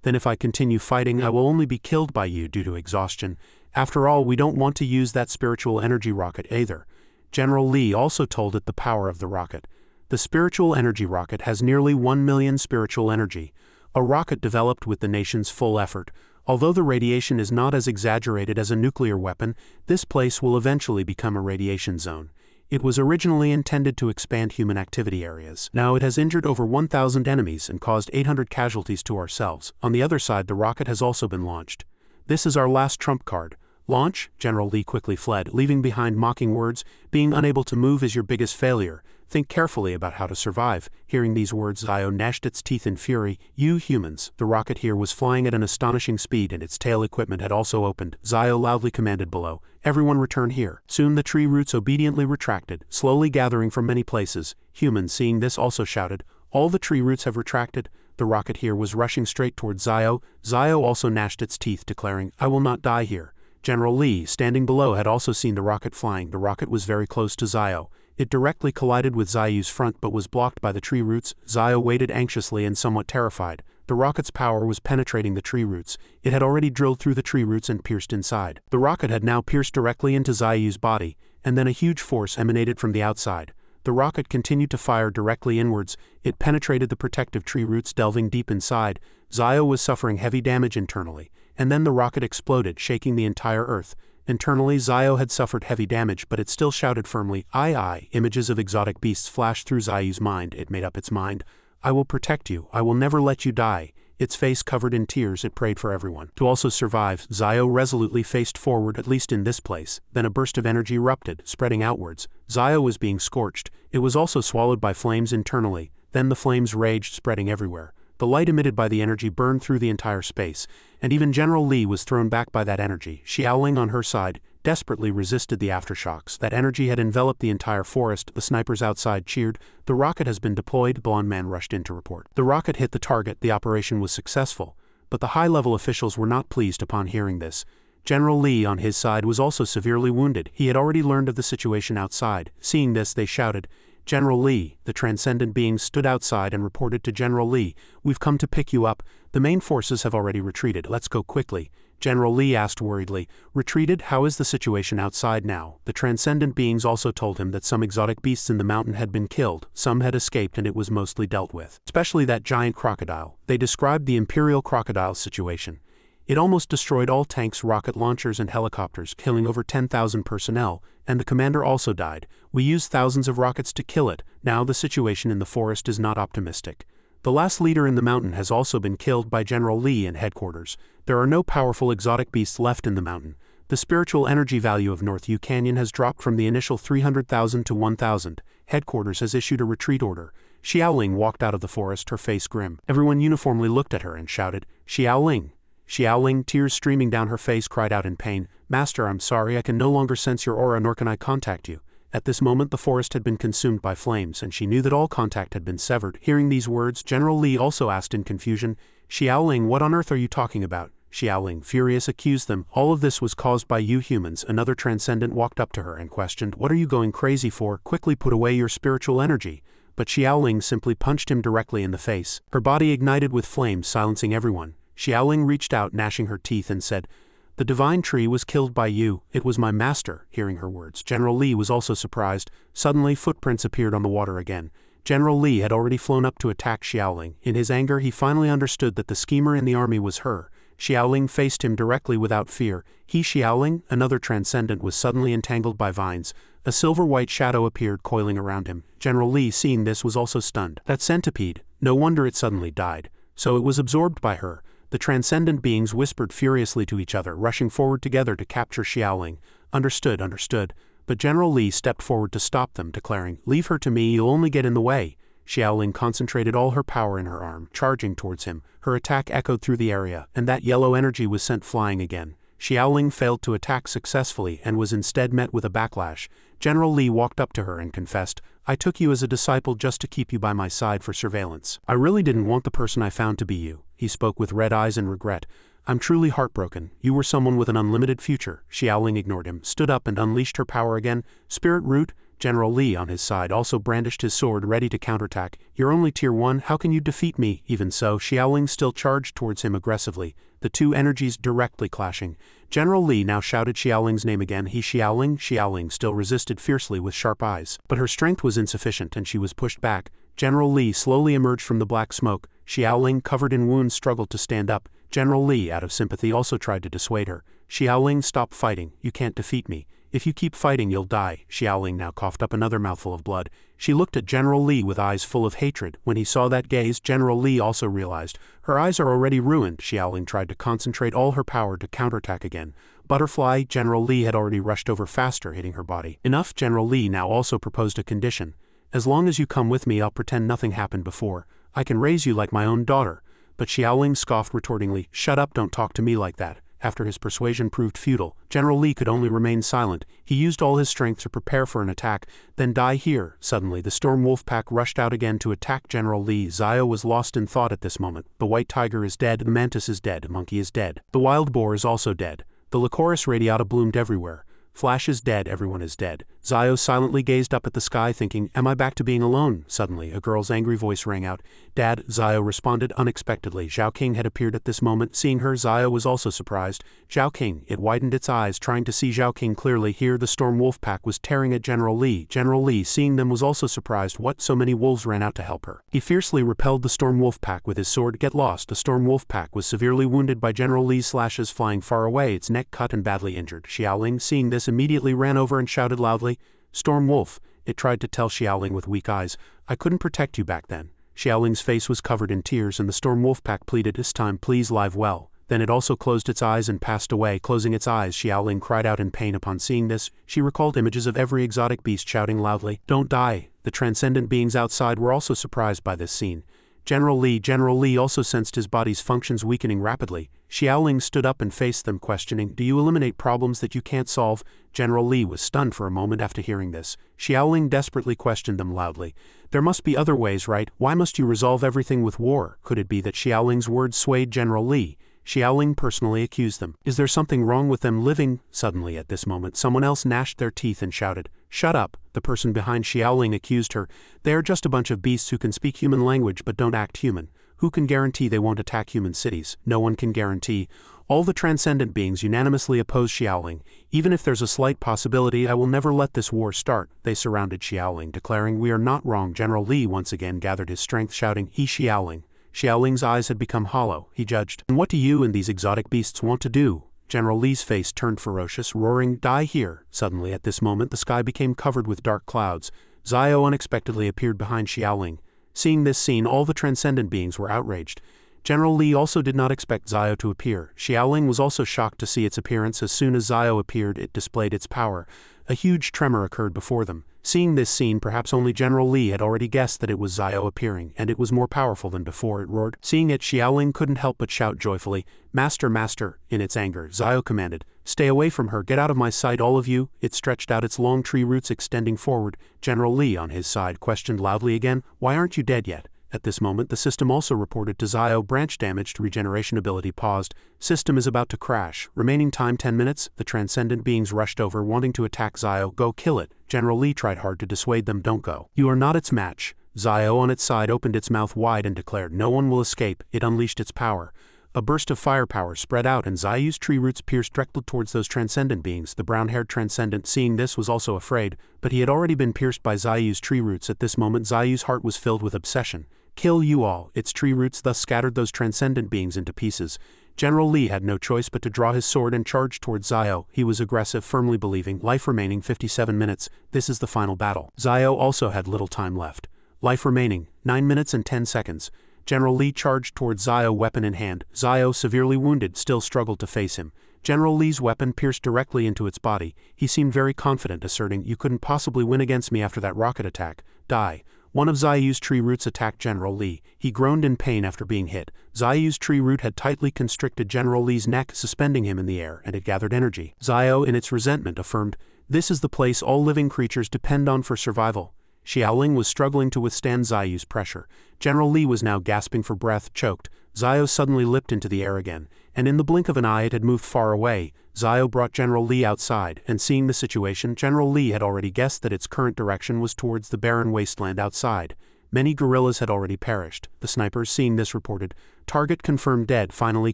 then if I continue fighting I will only be killed by you due to exhaustion. After all, we don't want to use that spiritual energy rocket either. General Li also told it the power of the rocket. The spiritual energy rocket has nearly 1 million spiritual energy, a rocket developed with the nation's full effort. Although the radiation is not as exaggerated as a nuclear weapon, this place will eventually become a radiation zone. It was originally intended to expand human activity areas. Now it has injured over 1,000 enemies and caused 800 casualties to ourselves. On the other side, the rocket has also been launched. This is our last trump card. Launch? General Li quickly fled, leaving behind mocking words. Being unable to move is your biggest failure. Think carefully about how to survive. Hearing these words, Zhao gnashed its teeth in fury. You humans. The rocket here was flying at an astonishing speed and its tail equipment had also opened. Zhao loudly commanded below, "Everyone return here." Soon the tree roots obediently retracted, slowly gathering from many places. Humans, seeing this, also shouted, "All the tree roots have retracted." The rocket here was rushing straight towards Zhao. Zhao also gnashed its teeth, declaring, "I will not die here." General Li, standing below, had also seen the rocket flying. The rocket was very close to Zhao. It directly collided with Zhayu's front but was blocked by the tree roots. Zhao waited anxiously and somewhat terrified. The rocket's power was penetrating the tree roots. It had already drilled through the tree roots and pierced inside. The rocket had now pierced directly into Zhayu's body, and then a huge force emanated from the outside. The rocket continued to fire directly inwards. It penetrated the protective tree roots, delving deep inside. Zhao was suffering heavy damage internally, and then the rocket exploded, shaking the entire earth. Internally, Zhao had suffered heavy damage, but it still shouted firmly, "I." Images of exotic beasts flashed through Zhayu's mind. It made up its mind. "I will protect you. I will never let you die." Its face covered in tears, it prayed for everyone to also survive. Zhao resolutely faced forward, at least in this place. Then a burst of energy erupted, spreading outwards. Zhao was being scorched. It was also swallowed by flames internally. Then the flames raged, spreading everywhere. The light emitted by the energy burned through the entire space, and even General Li was thrown back by that energy. Xiaoling, on her side, desperately resisted the aftershocks. That energy had enveloped the entire forest. The snipers outside cheered. "The rocket has been deployed." The blonde man rushed in to report. The rocket hit the target. The operation was successful, but the high-level officials were not pleased upon hearing this. General Li, on his side, was also severely wounded. He had already learned of the situation outside. Seeing this, they shouted, "General Li." The transcendent beings stood outside and reported to General Li, "We've come to pick you up. The main forces have already retreated. Let's go quickly." General Li asked worriedly, "Retreated? How is the situation outside now?" The transcendent beings also told him that some exotic beasts in the mountain had been killed, some had escaped, and it was mostly dealt with. Especially that giant crocodile. They described the imperial crocodile situation. It almost destroyed all tanks, rocket launchers, and helicopters, killing over 10,000 personnel, and the commander also died. "We used thousands of rockets to kill it. Now the situation in the forest is not optimistic. The last leader in the mountain has also been killed by General Li in headquarters. There are no powerful exotic beasts left in the mountain. The spiritual energy value of North Yu Canyon has dropped from the initial 300,000 to 1,000. Headquarters has issued a retreat order." Xiaoling walked out of the forest, her face grim. Everyone uniformly looked at her and shouted, "Xiaoling!" Xiaoling, tears streaming down her face, cried out in pain, "Master, I'm sorry, I can no longer sense your aura nor can I contact you." At this moment the forest had been consumed by flames, and she knew that all contact had been severed. Hearing these words, General Li also asked in confusion, "Xiaoling, what on earth are you talking about?" Xiaoling, furious, accused them, "All of this was caused by you humans." Another transcendent walked up to her and questioned, "What are you going crazy for? Quickly put away your spiritual energy." But Xiaoling simply punched him directly in the face. Her body ignited with flames, silencing everyone. Xiaoling reached out, gnashing her teeth, and said, "The divine tree was killed by you. It was my master." Hearing her words, General Li was also surprised. Suddenly, footprints appeared on the water again. General Li had already flown up to attack Xiaoling. In his anger, he finally understood that the schemer in the army was her. Xiaoling faced him directly without fear. Xiaoling, another transcendent, was suddenly entangled by vines. A silver-white shadow appeared, coiling around him. General Li, seeing this, was also stunned. That centipede, no wonder it suddenly died. So it was absorbed by her. The transcendent beings whispered furiously to each other, rushing forward together to capture Xiaoling. Understood, understood. But General Li stepped forward to stop them, declaring, "Leave her to me, you'll only get in the way." Xiaoling concentrated all her power in her arm, charging towards him. Her attack echoed through the area, and that yellow energy was sent flying again. Xiaoling failed to attack successfully and was instead met with a backlash. General Li walked up to her and confessed, "I took you as a disciple just to keep you by my side for surveillance. I really didn't want the person I found to be you." He spoke with red eyes and regret. "I'm truly heartbroken. You were someone with an unlimited future." Xiaoling ignored him, stood up and unleashed her power again. Spirit Root. General Li on his side also brandished his sword ready to counterattack. "You're only tier 1, how can you defeat me?" Even so, Xiaoling still charged towards him aggressively, the two energies directly clashing. General Li now shouted Xiaoling's name again. Xiaoling. Xiaoling still resisted fiercely with sharp eyes, but her strength was insufficient and she was pushed back. General Li slowly emerged from the black smoke. Xiaoling, covered in wounds, struggled to stand up. General Li, out of sympathy, also tried to dissuade her. "Xiaoling, stop fighting. You can't defeat me. If you keep fighting, you'll die." Xiaoling now coughed up another mouthful of blood. She looked at General Li with eyes full of hatred. When he saw that gaze, General Li also realized, her eyes are already ruined. Xiaoling tried to concentrate all her power to counterattack again. Butterfly. General Li had already rushed over faster, hitting her body. Enough. General Li now also proposed a condition. "As long as you come with me, I'll pretend nothing happened before. I can raise you like my own daughter." But Xiaoling scoffed retortingly, "Shut up, don't talk to me like that." After his persuasion proved futile, General Li could only remain silent. He used all his strength to prepare for an attack. "Then die here." Suddenly, the Storm Wolf Pack rushed out again to attack General Li. Xiao was lost in thought at this moment. The white tiger is dead, the mantis is dead, monkey is dead. The wild boar is also dead. The Lycoris radiata bloomed everywhere. Flash is dead, everyone is dead. Xiao silently gazed up at the sky thinking, "Am I back to being alone?" Suddenly, a girl's angry voice rang out. "Dad," Xiao responded unexpectedly. Zhao King had appeared at this moment. Seeing her, Xiao was also surprised. "Zhao King." It widened its eyes, trying to see Zhao King clearly. Here the Storm Wolf Pack was tearing at General Li. General Li, seeing them, was also surprised. What? So many wolves ran out to help her. He fiercely repelled the Storm Wolf Pack with his sword. "Get lost." The Storm Wolf Pack was severely wounded by General Li's slashes, flying far away, its neck cut and badly injured. Xiaoling, seeing this, immediately ran over and shouted loudly, "Storm Wolf." It tried to tell Xiaoling with weak eyes, "I couldn't protect you back then." Xiaoling's face was covered in tears and the Storm Wolf Pack pleaded, "This time please live well." Then it also closed its eyes and passed away. Closing its eyes, Xiaoling cried out in pain. Upon seeing this, she recalled images of every exotic beast shouting loudly, "Don't die." The transcendent beings outside were also surprised by this scene. General Li also sensed his body's functions weakening rapidly. Xiaoling stood up and faced them, questioning, "Do you eliminate problems that you can't solve?" General Li was stunned for a moment after hearing this. Xiaoling desperately questioned them loudly. "There must be other ways, right? Why must you resolve everything with war?" Could it be that Xiaoling's words swayed General Li? Xiaoling personally accused them. "Is there something wrong with them living?" Suddenly at this moment someone else gnashed their teeth and shouted, "Shut up!" The person behind Xiaoling accused her. "They are just a bunch of beasts who can speak human language but don't act human. Who can guarantee they won't attack human cities? No one can guarantee." All the transcendent beings unanimously opposed Xiaoling. "Even if there's a slight possibility, I will never let this war start." They surrounded Xiaoling, declaring, "We are not wrong." General Li once again gathered his strength, shouting, Xiaoling." Xiaoling's eyes had become hollow. He judged, "And what do you and these exotic beasts want to do?" General Li's face turned ferocious, roaring, "Die here." Suddenly at this moment the sky became covered with dark clouds. Xiao unexpectedly appeared behind Xiaoling. Seeing this scene, all the transcendent beings were outraged. General Li also did not expect Xiao to appear. Xiaoling was also shocked to see its appearance. As soon as Xiao appeared, it displayed its power. A huge tremor occurred before them. Seeing this scene, perhaps only General Li had already guessed that it was Xiao appearing, and it was more powerful than before. It roared. Seeing it, Xiaoling couldn't help but shout joyfully, "Master, master!" In its anger, Xiao commanded, "Stay away from her, get out of my sight, all of you." It stretched out its long tree roots extending forward. General Li on his side questioned loudly again, "Why aren't you dead yet?" At this moment the system also reported to Xiao, "Branch damaged, regeneration ability paused. System is about to crash. Remaining time 10 minutes. The transcendent beings rushed over, wanting to attack Xiao. "Go kill it." General Li tried hard to dissuade them, "Don't go. You are not its match." Xiao on its side opened its mouth wide and declared, "No one will escape." It unleashed its power. A burst of firepower spread out and Xiao's tree roots pierced directly towards those transcendent beings. The brown-haired transcendent, seeing this, was also afraid, but he had already been pierced by Xiao's tree roots. At this moment Xiao's heart was filled with obsession. "Kill you all." Its tree roots thus scattered those transcendent beings into pieces. General Li had no choice but to draw his sword and charge towards Xiao. He was aggressive, firmly believing, life remaining 57 minutes, this is the final battle. Xiao also had little time left. Life remaining, 9 minutes and 10 seconds. General Li charged towards Zio, weapon in hand. Zio, severely wounded, still struggled to face him. General Li's weapon pierced directly into its body. He seemed very confident, asserting, "You couldn't possibly win against me after that rocket attack. Die." One of Zio's tree roots attacked General Li. He groaned in pain after being hit. Zio's tree root had tightly constricted General Li's neck, suspending him in the air, and it gathered energy. Zio, in its resentment, affirmed, "This is the place all living creatures depend on for survival." Xiaoling was struggling to withstand Zio's pressure. General Li was now gasping for breath, choked. Zio suddenly leapt into the air again, and in the blink of an eye it had moved far away. Zio brought General Li outside, and seeing the situation, General Li had already guessed that its current direction was towards the barren wasteland outside. Many guerrillas had already perished. The snipers, seeing this, reported, "Target confirmed dead, finally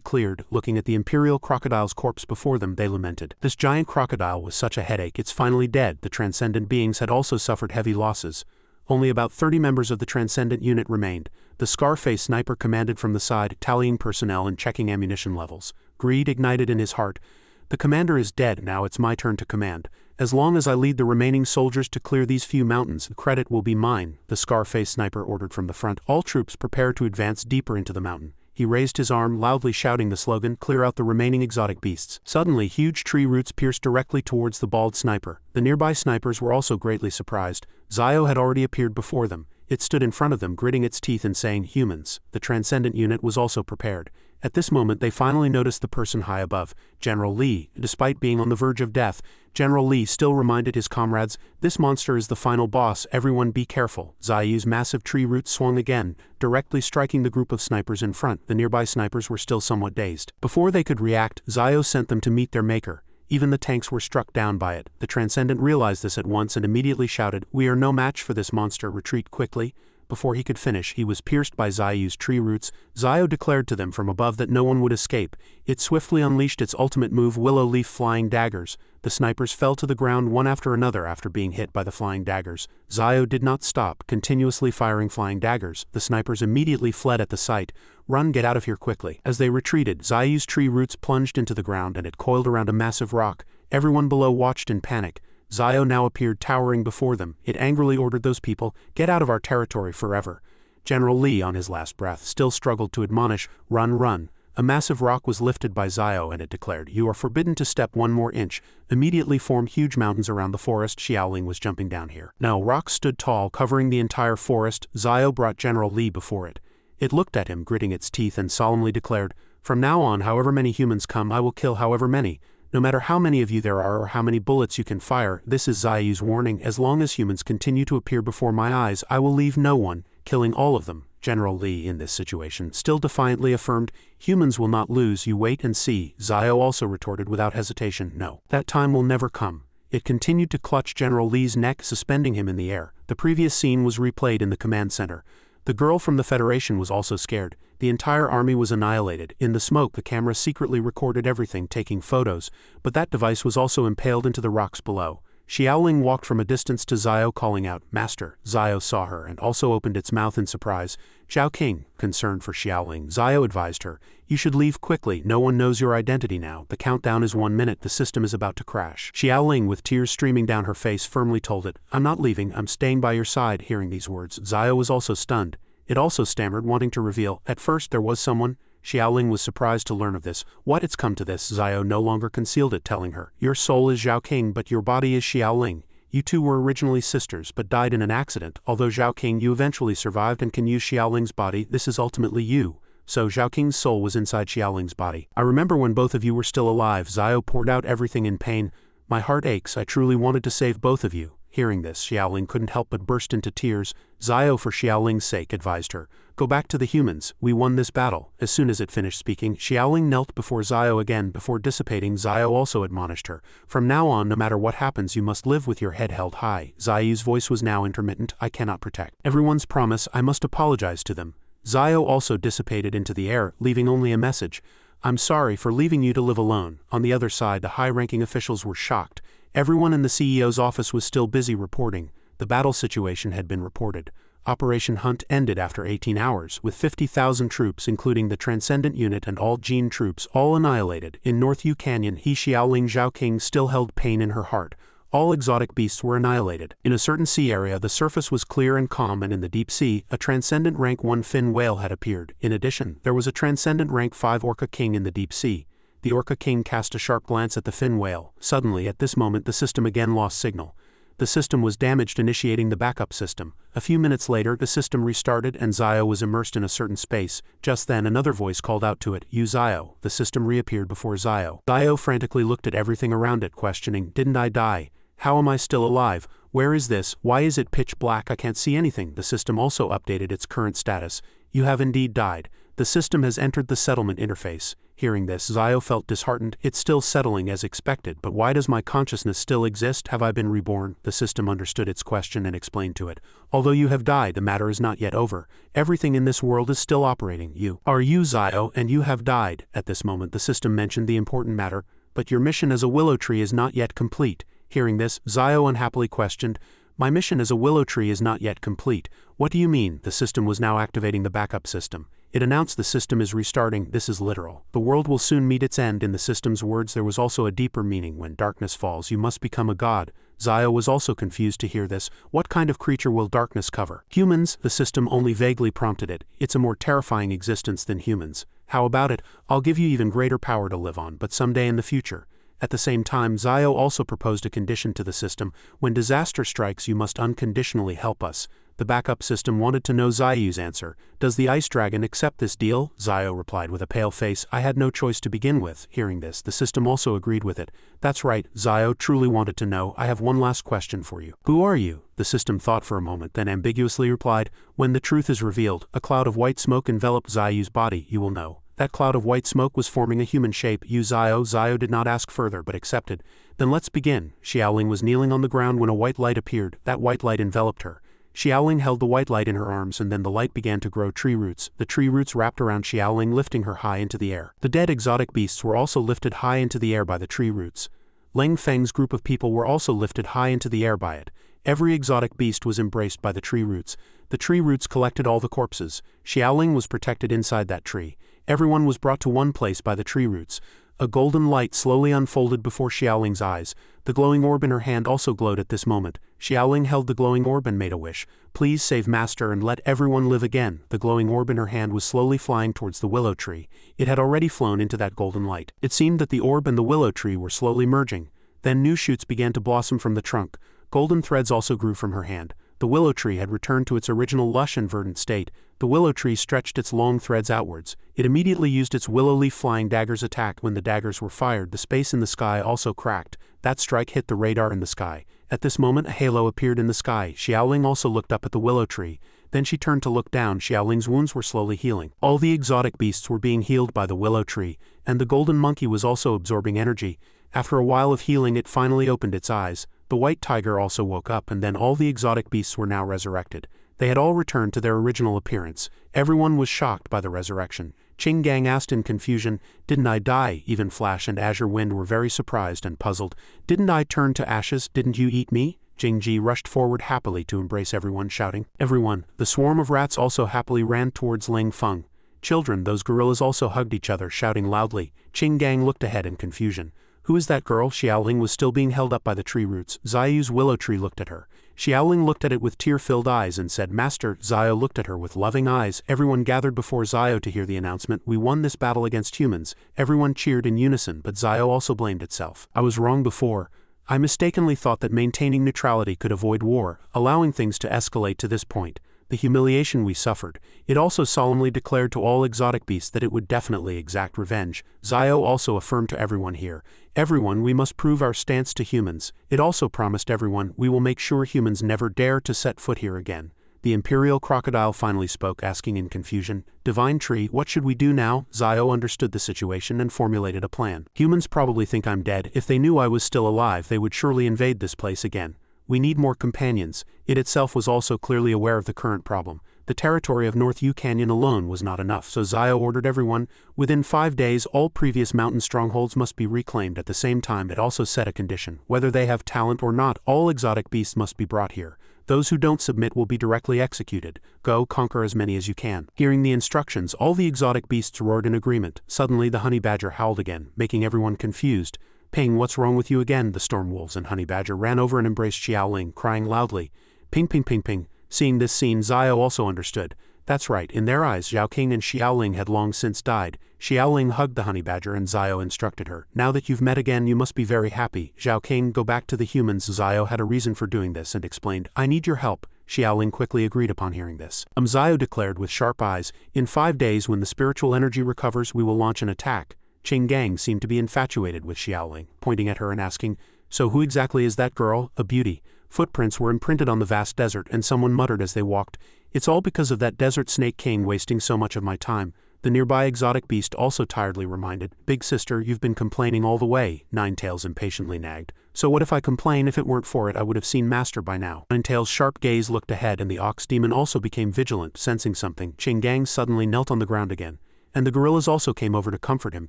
cleared." Looking at the Imperial crocodile's corpse before them, they lamented. This giant crocodile was such a headache, it's finally dead. The transcendent beings had also suffered heavy losses. Only about 30 members of the transcendent unit remained. The Scarface sniper commanded from the side, tallying personnel and checking ammunition levels. Greed ignited in his heart. "The commander is dead, now it's my turn to command. As long as I lead the remaining soldiers to clear these few mountains, the credit will be mine," the Scarface sniper ordered from the front. All troops prepare to advance deeper into the mountain. He raised his arm, loudly shouting the slogan, "Clear out the remaining exotic beasts." Suddenly, huge tree roots pierced directly towards the bald sniper. The nearby snipers were also greatly surprised. Zio had already appeared before them. It stood in front of them, gritting its teeth and saying, "Humans." The transcendent unit was also prepared. At this moment they finally noticed the person high above, General Li. Despite being on the verge of death, General Li still reminded his comrades, "This monster is the final boss, everyone be careful." Zio's massive tree roots swung again, directly striking the group of snipers in front. The nearby snipers were still somewhat dazed. Before they could react, Zio sent them to meet their maker. Even the tanks were struck down by it. The Transcendent realized this at once and immediately shouted, "We are no match for this monster, retreat quickly." Before he could finish, he was pierced by Zio's tree roots. Zio declared to them from above that no one would escape. It swiftly unleashed its ultimate move, willow leaf flying daggers. The snipers fell to the ground one after another after being hit by the flying daggers. Zio did not stop, continuously firing flying daggers. The snipers immediately fled at the sight. "Run, get out of here quickly." As they retreated, Zio's tree roots plunged into the ground and it coiled around a massive rock. Everyone below watched in panic. Zio now appeared towering before them. It angrily ordered those people, "Get out of our territory forever." General Li, on his last breath, still struggled to admonish, "Run, run." A massive rock was lifted by Zio and it declared, "You are forbidden to step one more inch." Immediately formed huge mountains around the forest. Xiaoling was jumping down here. Now rocks stood tall, covering the entire forest. Zio brought General Li before it. It looked at him, gritting its teeth, and solemnly declared, "From now on, however many humans come, I will kill however many. No matter how many of you there are or how many bullets you can fire, this is Zio's warning. As long as humans continue to appear before my eyes, I will leave no one, killing all of them." General Li, in this situation, still defiantly affirmed, "Humans will not lose, you wait and see." Zio also retorted without hesitation, "No, that time will never come." It continued to clutch General Li's neck, suspending him in the air. The previous scene was replayed in the command center. The girl from the Federation was also scared. The entire army was annihilated. In the smoke, the camera secretly recorded everything, taking photos, but that device was also impaled into the rocks below. Xiaoling walked from a distance to Zio, calling out, "Master." Zio saw her and also opened its mouth in surprise. "Zhao King," concerned for Xiaoling, Zio advised her, "You should leave quickly. No one knows your identity now. The countdown is 1 minute. The system is about to crash." Xiaoling, with tears streaming down her face, firmly told it, "I'm not leaving. I'm staying by your side." Hearing these words, Zio was also stunned. It also stammered, wanting to reveal, "At first there was someone." Xiaoling was surprised to learn of this. "What? It's come to this." Zio no longer concealed it, telling her, "Your soul is Zhao King, but your body is Xiaoling. You two were originally sisters, but died in an accident. Although Zhao King, you eventually survived and can use Xiaoling's body. This is ultimately you." So Zhao King's soul was inside Xiaoling's body. "I remember when both of you were still alive." Zio poured out everything in pain. "My heart aches. I truly wanted to save both of you." Hearing this, Xiaoling couldn't help but burst into tears. Zio, for Xiaoling's sake, advised her, "Go back to the humans. We won this battle." As soon as it finished speaking, Xiaoling knelt before Zio again. Before dissipating, Zio also admonished her, "From now on, no matter what happens, you must live with your head held high." Zio's voice was now intermittent. "I cannot protect everyone's promise. I must apologize to them." Zio also dissipated into the air, leaving only a message, "I'm sorry for leaving you to live alone." On the other side, the high-ranking officials were shocked. Everyone in the CEO's office was still busy reporting. The battle situation had been reported. Operation Hunt ended after 18 hours, with 50,000 troops, including the Transcendent Unit and all Gene troops, all annihilated. In North Yu Canyon, Xiaoling Zhao King still held pain in her heart. all exotic beasts were annihilated. In a certain sea area, the surface was clear and calm, and in the deep sea, a transcendent rank 1 fin whale had appeared. In addition, there was a transcendent rank 5 orca king in the deep sea. The orca king cast a sharp glance at the fin whale. Suddenly, at this moment, the system again lost signal. The system was damaged, initiating the backup system. A few minutes later, the system restarted and Zio was immersed in a certain space. Just then, another voice called out to it, "You Zio." The system reappeared before Zio. Zio frantically looked at everything around it, questioning, "Didn't I die? How am I still alive? Where is this? Why is it pitch black? I can't see anything." The system also updated its current status. "You have indeed died. The system has entered the settlement interface." Hearing this, Zio felt disheartened. "It's still settling as expected, but why does my consciousness still exist? Have I been reborn?" The system understood its question and explained to it. "Although you have died, the matter is not yet over. Everything in this world is still operating. You are you, Zio, and you have died." At this moment, the system mentioned the important matter, "But your mission as a willow tree is not yet complete." Hearing this, Zio unhappily questioned, "My mission as a willow tree is not yet complete. What do you mean?" The system was now activating the backup system. It announced the system is restarting. This is literal. The world will soon meet its end. In the system's words, there was also a deeper meaning. When darkness falls, you must become a god. Zio was also confused to hear this. What kind of creature will darkness cover? Humans, the system only vaguely prompted it. It's a more terrifying existence than humans. How about it? I'll give you even greater power to live on, but someday in the future. At the same time, Zio also proposed a condition to the system. When disaster strikes, you must unconditionally help us. The backup system wanted to know Zio's answer. "Does the ice dragon accept this deal?" Zio replied with a pale face, "I had no choice to begin with." Hearing this, the system also agreed with it. "That's right," Zio truly wanted to know. "I have one last question for you. Who are you?" The system thought for a moment, then ambiguously replied, "When the truth is revealed, a cloud of white smoke enveloped Zio's body, you will know." That cloud of white smoke was forming a human shape. "You Zio." Zio did not ask further, but accepted. "Then let's begin." Xiaoling was kneeling on the ground when a white light appeared. That white light enveloped her. Xiaoling held the white light in her arms, and then the light began to grow tree roots. The tree roots wrapped around Xiaoling, lifting her high into the air. The dead exotic beasts were also lifted high into the air by the tree roots. Leng Feng's group of people were also lifted high into the air by it. Every exotic beast was embraced by the tree roots. The tree roots collected all the corpses. Xiaoling was protected inside that tree. Everyone was brought to one place by the tree roots. A golden light slowly unfolded before Xiaoling's eyes. The glowing orb in her hand also glowed at this moment. Xiaoling held the glowing orb and made a wish. "Please save Master and let everyone live again." The glowing orb in her hand was slowly flying towards the willow tree. It had already flown into that golden light. It seemed that the orb and the willow tree were slowly merging. Then new shoots began to blossom from the trunk. Golden threads also grew from her hand. The willow tree had returned to its original lush and verdant state. The willow tree stretched its long threads outwards. It immediately used its willow leaf flying daggers attack. When the daggers were fired, the space in the sky also cracked. That strike hit the radar in the sky. At this moment, a halo appeared in the sky. Xiaoling also looked up at the willow tree. Then she turned to look down. Xiaoling's wounds were slowly healing. All the exotic beasts were being healed by the willow tree, and the golden monkey was also absorbing energy. After a while of healing, it finally opened its eyes. The white tiger also woke up, and then all the exotic beasts were now resurrected. They had all returned to their original appearance. Everyone was shocked by the resurrection. Qing Gang asked in confusion, "Didn't I die?" Even Flash and Azure Wind were very surprised and puzzled. "Didn't I turn to ashes? Didn't you eat me?" Jingji rushed forward happily to embrace everyone, shouting, "Everyone!" The swarm of rats also happily ran towards Ling Feng. Children, those gorillas also hugged each other, shouting loudly. Qing Gang looked ahead in confusion. "Who is that girl?" Xiaoling was still being held up by the tree roots. Zio's willow tree looked at her. Xiaoling looked at it with tear-filled eyes and said, "Master." Zio looked at her with loving eyes. Everyone gathered before Zio to hear the announcement. "We won this battle against humans." Everyone cheered in unison, but Zio also blamed itself. "I was wrong before. I mistakenly thought that maintaining neutrality could avoid war, allowing things to escalate to this point. The humiliation we suffered." It also solemnly declared to all exotic beasts that it would definitely exact revenge. Zio also affirmed to everyone here, "Everyone, we must prove our stance to humans." It also promised everyone, "We will make sure humans never dare to set foot here again." The imperial crocodile finally spoke, asking in confusion, "Divine Tree, what should we do now?" Zio understood the situation and formulated a plan. "Humans probably think I'm dead. If they knew I was still alive, they would surely invade this place again. We need more companions." It itself was also clearly aware of the current problem. The territory of North U Canyon alone was not enough, so Zio ordered everyone, within 5 days all previous mountain strongholds must be reclaimed. At the same time, it also set a condition. Whether they have talent or not, all exotic beasts must be brought here. Those who don't submit will be directly executed. Go, conquer as many as you can. Hearing the instructions, all the exotic beasts roared in agreement. Suddenly the honey badger howled again, making everyone confused. Ping, what's wrong with you again? The storm wolves and honey badger ran over and embraced Xiaoling, crying loudly. Ping ping ping ping. Seeing this scene, Xiao also understood. That's right, in their eyes Zhao King and Xiaoling had long since died. Xiaoling hugged the honey badger and Xiao instructed her. Now that you've met again, you must be very happy. Zhao King, go back to the humans. Xiao had a reason for doing this and explained, I need your help. Xiaoling quickly agreed upon hearing this. Xiao declared with sharp eyes, in 5 days when the spiritual energy recovers, we will launch an attack. Qing Gang seemed to be infatuated with Xiaoling, pointing at her and asking, so who exactly is that girl? A beauty. Footprints were imprinted on the vast desert and someone muttered as they walked, it's all because of that desert snake king wasting so much of my time. The nearby exotic beast also tiredly reminded, Big sister, you've been complaining all the way, Ninetails impatiently nagged. So what if I complain? If it weren't for it, I would have seen Master by now. Ninetails' sharp gaze looked ahead and the ox demon also became vigilant, sensing something. Qing Gang suddenly knelt on the ground again. And the gorillas also came over to comfort him.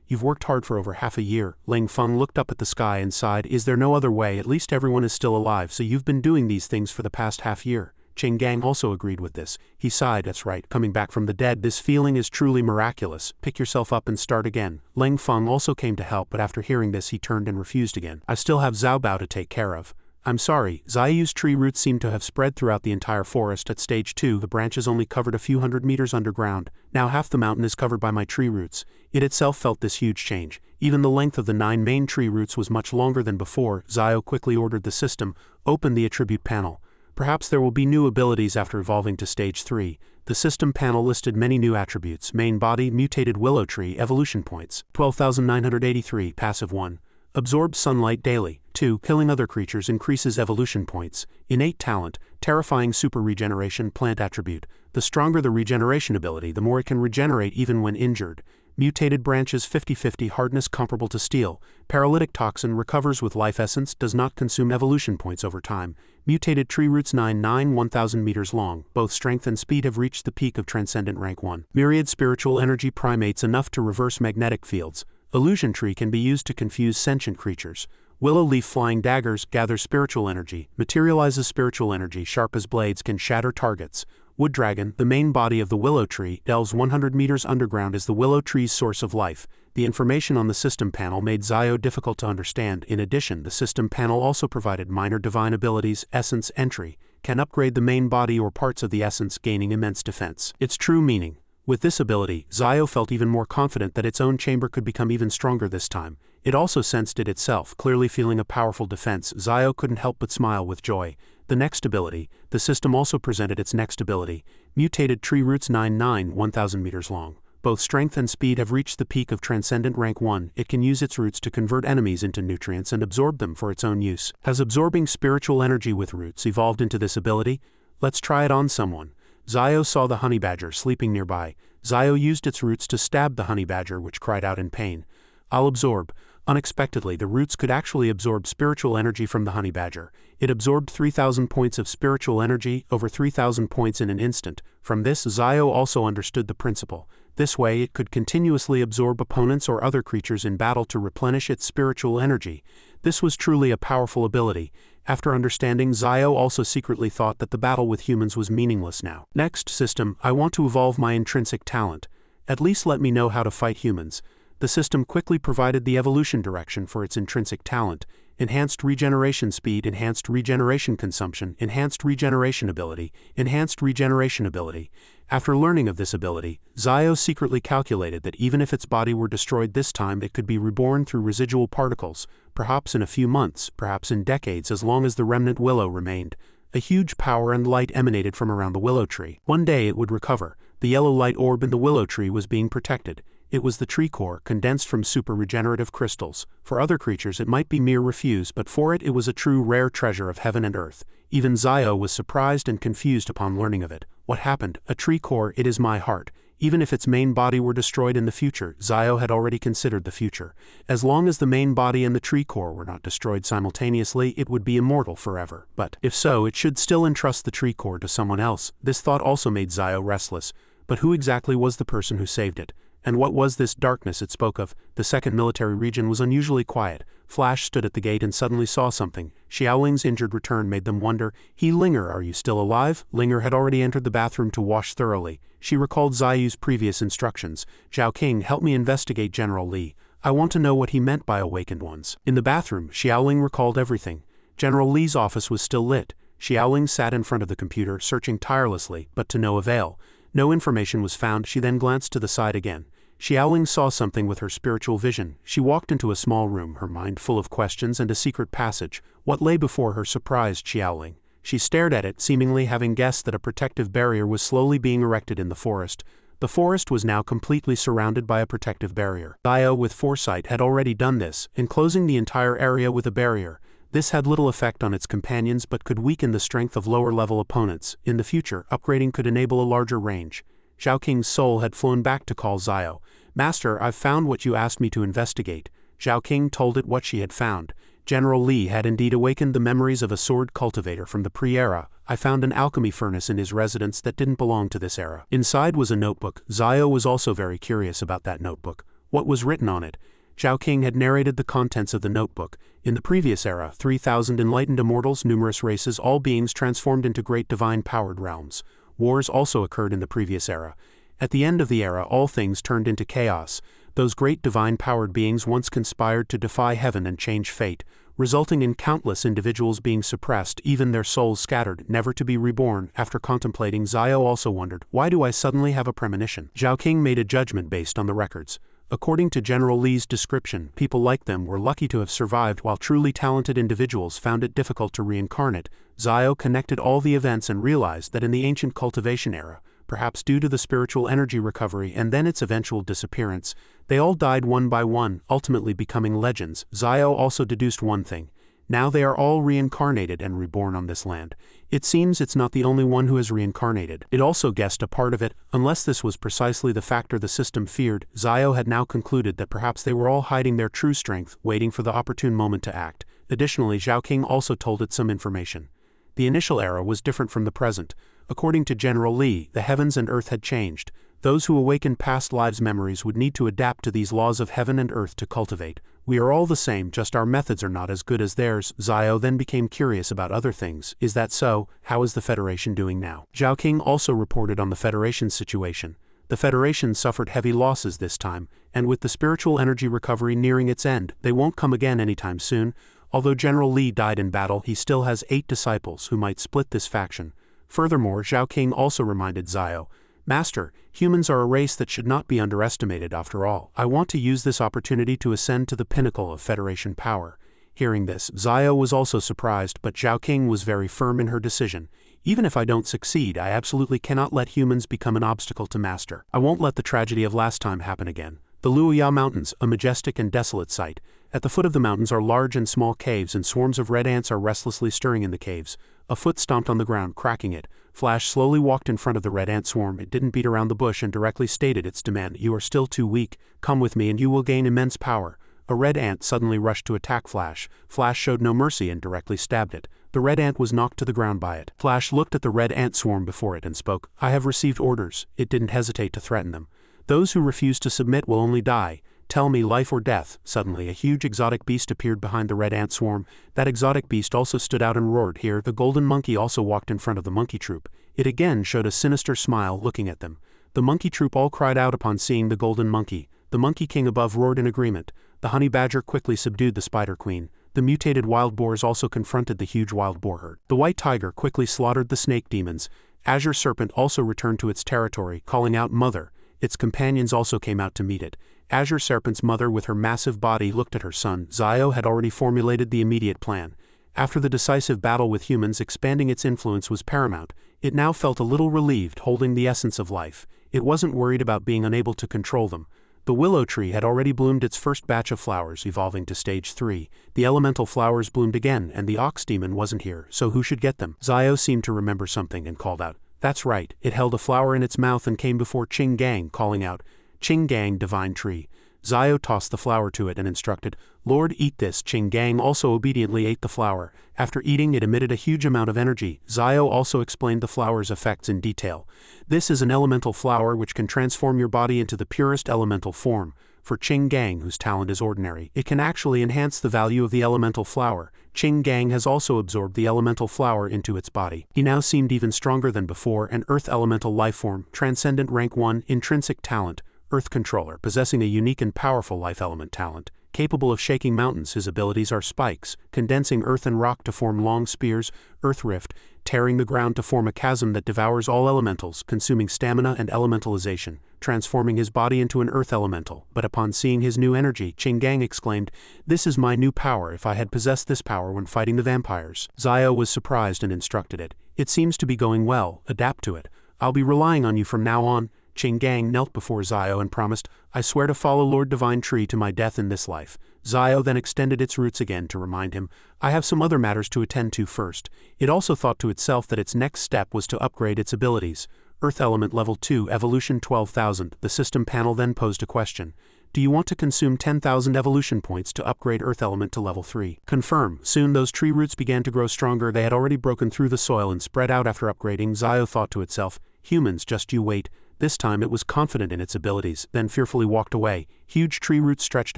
You've worked hard for over half a year. Ling Feng looked up at the sky and sighed, is there no other way? At least everyone is still alive, so you've been doing these things for the past half year. Qing Gang also agreed with this. He sighed, that's right, coming back from the dead, this feeling is truly miraculous. Pick yourself up and start again. Ling Feng also came to help, but after hearing this he turned and refused again. I still have Zhao Bao to take care of. I'm sorry, Zayu's tree roots seem to have spread throughout the entire forest. At stage 2, the branches only covered a few hundred meters underground. Now half the mountain is covered by my tree roots. It itself felt this huge change. Even the length of the 9 main tree roots was much longer than before. Zio quickly ordered the system, open the attribute panel. Perhaps there will be new abilities after evolving to stage 3. The system panel listed many new attributes. Main body, mutated willow tree, evolution points. 12,983, passive 1. Absorbs sunlight daily. 2. Killing other creatures increases evolution points. Innate talent, terrifying super regeneration, plant attribute. The stronger the regeneration ability, the more it can regenerate even when injured. Mutated branches 50-50, hardness comparable to steel. Paralytic toxin recovers with life essence, does not consume evolution points over time. Mutated tree roots 9-9, 1000 meters long. Both strength and speed have reached the peak of transcendent rank 1. Myriad spiritual energy primates enough to reverse magnetic fields. Illusion tree can be used to confuse sentient creatures. Willow leaf flying daggers gathers spiritual energy, materializes spiritual energy, sharp as blades, can shatter targets. Wood dragon, the main body of the willow tree, delves 100 meters underground, is the willow tree's source of life. The information on the system panel made Zio difficult to understand. In addition, the system panel also provided minor divine abilities, essence entry, can upgrade the main body or parts of the essence, gaining immense defense. Its true meaning. With this ability, Zio felt even more confident that its own chamber could become even stronger this time. It also sensed it itself, clearly feeling a powerful defense. Zio couldn't help but smile with joy. The next ability, the system also presented its next ability, mutated tree roots 9-9, 1000 meters long. Both strength and speed have reached the peak of transcendent rank 1. It can use its roots to convert enemies into nutrients and absorb them for its own use. Has absorbing spiritual energy with roots evolved into this ability? Let's try it on someone. Zio saw the honey badger sleeping nearby. Zio used its roots to stab the honey badger, which cried out in pain. I'll absorb. Unexpectedly, the roots could actually absorb spiritual energy from the honey badger. It absorbed 3,000 points of spiritual energy, over 3,000 points in an instant. From this, Zio also understood the principle. This way, it could continuously absorb opponents or other creatures in battle to replenish its spiritual energy. This was truly a powerful ability. After understanding, Zio also secretly thought that the battle with humans was meaningless now. Next system, I want to evolve my intrinsic talent. At least let me know how to fight humans. The system quickly provided the evolution direction for its intrinsic talent. Enhanced regeneration speed, enhanced regeneration consumption, enhanced regeneration ability, enhanced regeneration ability. After learning of this ability, Zio secretly calculated that even if its body were destroyed this time, it could be reborn through residual particles, perhaps in a few months, perhaps in decades, as long as the remnant willow remained. A huge power and light emanated from around the willow tree. One day it would recover. The yellow light orb in the willow tree was being protected. It was the tree core, condensed from super regenerative crystals. For other creatures it might be mere refuse, but for it was a true rare treasure of heaven and earth. Even Zio was surprised and confused upon learning of it. What happened? A tree core, it is my heart. Even if its main body were destroyed in the future, Zio had already considered the future. As long as the main body and the tree core were not destroyed simultaneously, it would be immortal forever. But, if so, it should still entrust the tree core to someone else. This thought also made Zio restless. But who exactly was the person who saved it? And what was this darkness it spoke of? The second military region was unusually quiet. Flash stood at the gate and suddenly saw something. Xiaoling's injured return made them wonder. Linger, are you still alive? Linger had already entered the bathroom to wash thoroughly. She recalled Zayu's previous instructions. Zhao King, help me investigate General Li. I want to know what he meant by awakened ones. In the bathroom, Xiaoling recalled everything. General Li's office was still lit. Xiaoling sat in front of the computer, searching tirelessly, but to no avail. No information was found. She then glanced to the side again. Xiaoling saw something with her spiritual vision. She walked into a small room, her mind full of questions and a secret passage. What lay before her surprised Xiaoling. She stared at it, seemingly having guessed that a protective barrier was slowly being erected in the forest. The forest was now completely surrounded by a protective barrier. Dio, with foresight, had already done this, enclosing the entire area with a barrier. This had little effect on its companions but could weaken the strength of lower-level opponents. In the future, upgrading could enable a larger range. Zhao Qing's soul had flown back to call Zio. "Master, I've found what you asked me to investigate." Zhao Qing told it what she had found. General Li had indeed awakened the memories of a sword cultivator from the pre-era. I found an alchemy furnace in his residence that didn't belong to this era. Inside was a notebook. Zio was also very curious about that notebook. What was written on it? Zhao Qing had narrated the contents of the notebook. In the previous era, 3,000 enlightened immortals, numerous races, all beings transformed into great divine-powered realms. Wars also occurred in the previous era. At the end of the era, all things turned into chaos. Those great divine-powered beings once conspired to defy heaven and change fate, resulting in countless individuals being suppressed, even their souls scattered, never to be reborn. After contemplating, Zio also wondered, why do I suddenly have a premonition? Zhao Qing made a judgment based on the records. According to General Li's description, people like them were lucky to have survived, while truly talented individuals found it difficult to reincarnate. Zio connected all the events and realized that in the ancient cultivation era, perhaps due to the spiritual energy recovery and then its eventual disappearance, they all died one by one, ultimately becoming legends. Zio also deduced one thing. Now they are all reincarnated and reborn on this land. It seems it's not the only one who is reincarnated. It also guessed a part of it, unless this was precisely the factor the system feared. Zio had now concluded that perhaps they were all hiding their true strength, waiting for the opportune moment to act. Additionally, Zhao Qing also told it some information. The initial era was different from the present. According to General Li, the heavens and earth had changed. Those who awakened past lives' memories would need to adapt to these laws of heaven and earth to cultivate. We are all the same, just our methods are not as good as theirs. Zio then became curious about other things. Is that so? How is the Federation doing now? Zhao Qing also reported on the Federation's situation. The Federation suffered heavy losses this time, and with the spiritual energy recovery nearing its end, they won't come again anytime soon. Although General Li died in battle, he still has 8 disciples who might split this faction. Furthermore, Zhao Qing also reminded Zio, "Master, humans are a race that should not be underestimated after all. I want to use this opportunity to ascend to the pinnacle of Federation power." Hearing this, Zio was also surprised, but Zhao Qing was very firm in her decision. "Even if I don't succeed, I absolutely cannot let humans become an obstacle to Master. I won't let the tragedy of last time happen again." The Luoya Mountains, a majestic and desolate sight. At the foot of the mountains are large and small caves, and swarms of red ants are restlessly stirring in the caves. A foot stomped on the ground, cracking it. Flash slowly walked in front of the red ant swarm. It didn't beat around the bush and directly stated its demand. "You are still too weak. Come with me and you will gain immense power." A red ant suddenly rushed to attack Flash. Flash showed no mercy and directly stabbed it. The red ant was knocked to the ground by it. Flash looked at the red ant swarm before it and spoke. "I have received orders." It didn't hesitate to threaten them. "Those who refuse to submit will only die. Tell me, life or death." Suddenly, a huge exotic beast appeared behind the red ant swarm. That exotic beast also stood out and roared. Here, the golden monkey also walked in front of the monkey troop. It again showed a sinister smile, looking at them. The monkey troop all cried out upon seeing the golden monkey. The monkey king above roared in agreement. The honey badger quickly subdued the spider queen. The mutated wild boars also confronted the huge wild boar herd. The white tiger quickly slaughtered the snake demons. Azure serpent also returned to its territory, calling out "Mother." Its companions also came out to meet it. Azure Serpent's mother with her massive body looked at her son. Zio had already formulated the immediate plan. After the decisive battle with humans, expanding its influence was paramount. It now felt a little relieved, holding the essence of life. It wasn't worried about being unable to control them. The willow tree had already bloomed its first batch of flowers, evolving to stage 3. The elemental flowers bloomed again, and the ox demon wasn't here, so who should get them? Zio seemed to remember something and called out. That's right, it held a flower in its mouth and came before Qing Gang, calling out, "Qing Gang, divine tree." Zio tossed the flower to it and instructed, "Lord, eat this." Qing Gang also obediently ate the flower. After eating, it emitted a huge amount of energy. Zio also explained the flower's effects in detail. "This is an elemental flower which can transform your body into the purest elemental form. For Qing Gang, whose talent is ordinary, it can actually enhance the value of the elemental flower. Qing Gang has also absorbed the elemental flower into its body. He now seemed even stronger than before, an earth elemental lifeform, transcendent rank 1, intrinsic talent, Earth Controller, possessing a unique and powerful life element talent. Capable of shaking mountains, his abilities are spikes, condensing earth and rock to form long spears, earth rift, tearing the ground to form a chasm that devours all elementals, consuming stamina and elementalization, transforming his body into an earth elemental. But upon seeing his new energy, Qinggang exclaimed, "This is my new power. If I had possessed this power when fighting the vampires." Zio was surprised and instructed it. "It seems to be going well. Adapt to it. I'll be relying on you from now on." Qinggang knelt before Zio and promised, "I swear to follow Lord Divine Tree to my death in this life." Zio then extended its roots again to remind him, "I have some other matters to attend to first." It also thought to itself that its next step was to upgrade its abilities. Earth Element Level 2 Evolution 12,000. The system panel then posed a question. "Do you want to consume 10,000 evolution points to upgrade Earth Element to Level 3? Confirm." Soon those tree roots began to grow stronger. They had already broken through the soil and spread out after upgrading. Zio thought to itself, "Humans, just you wait." This time it was confident in its abilities, then fearfully walked away. Huge tree roots stretched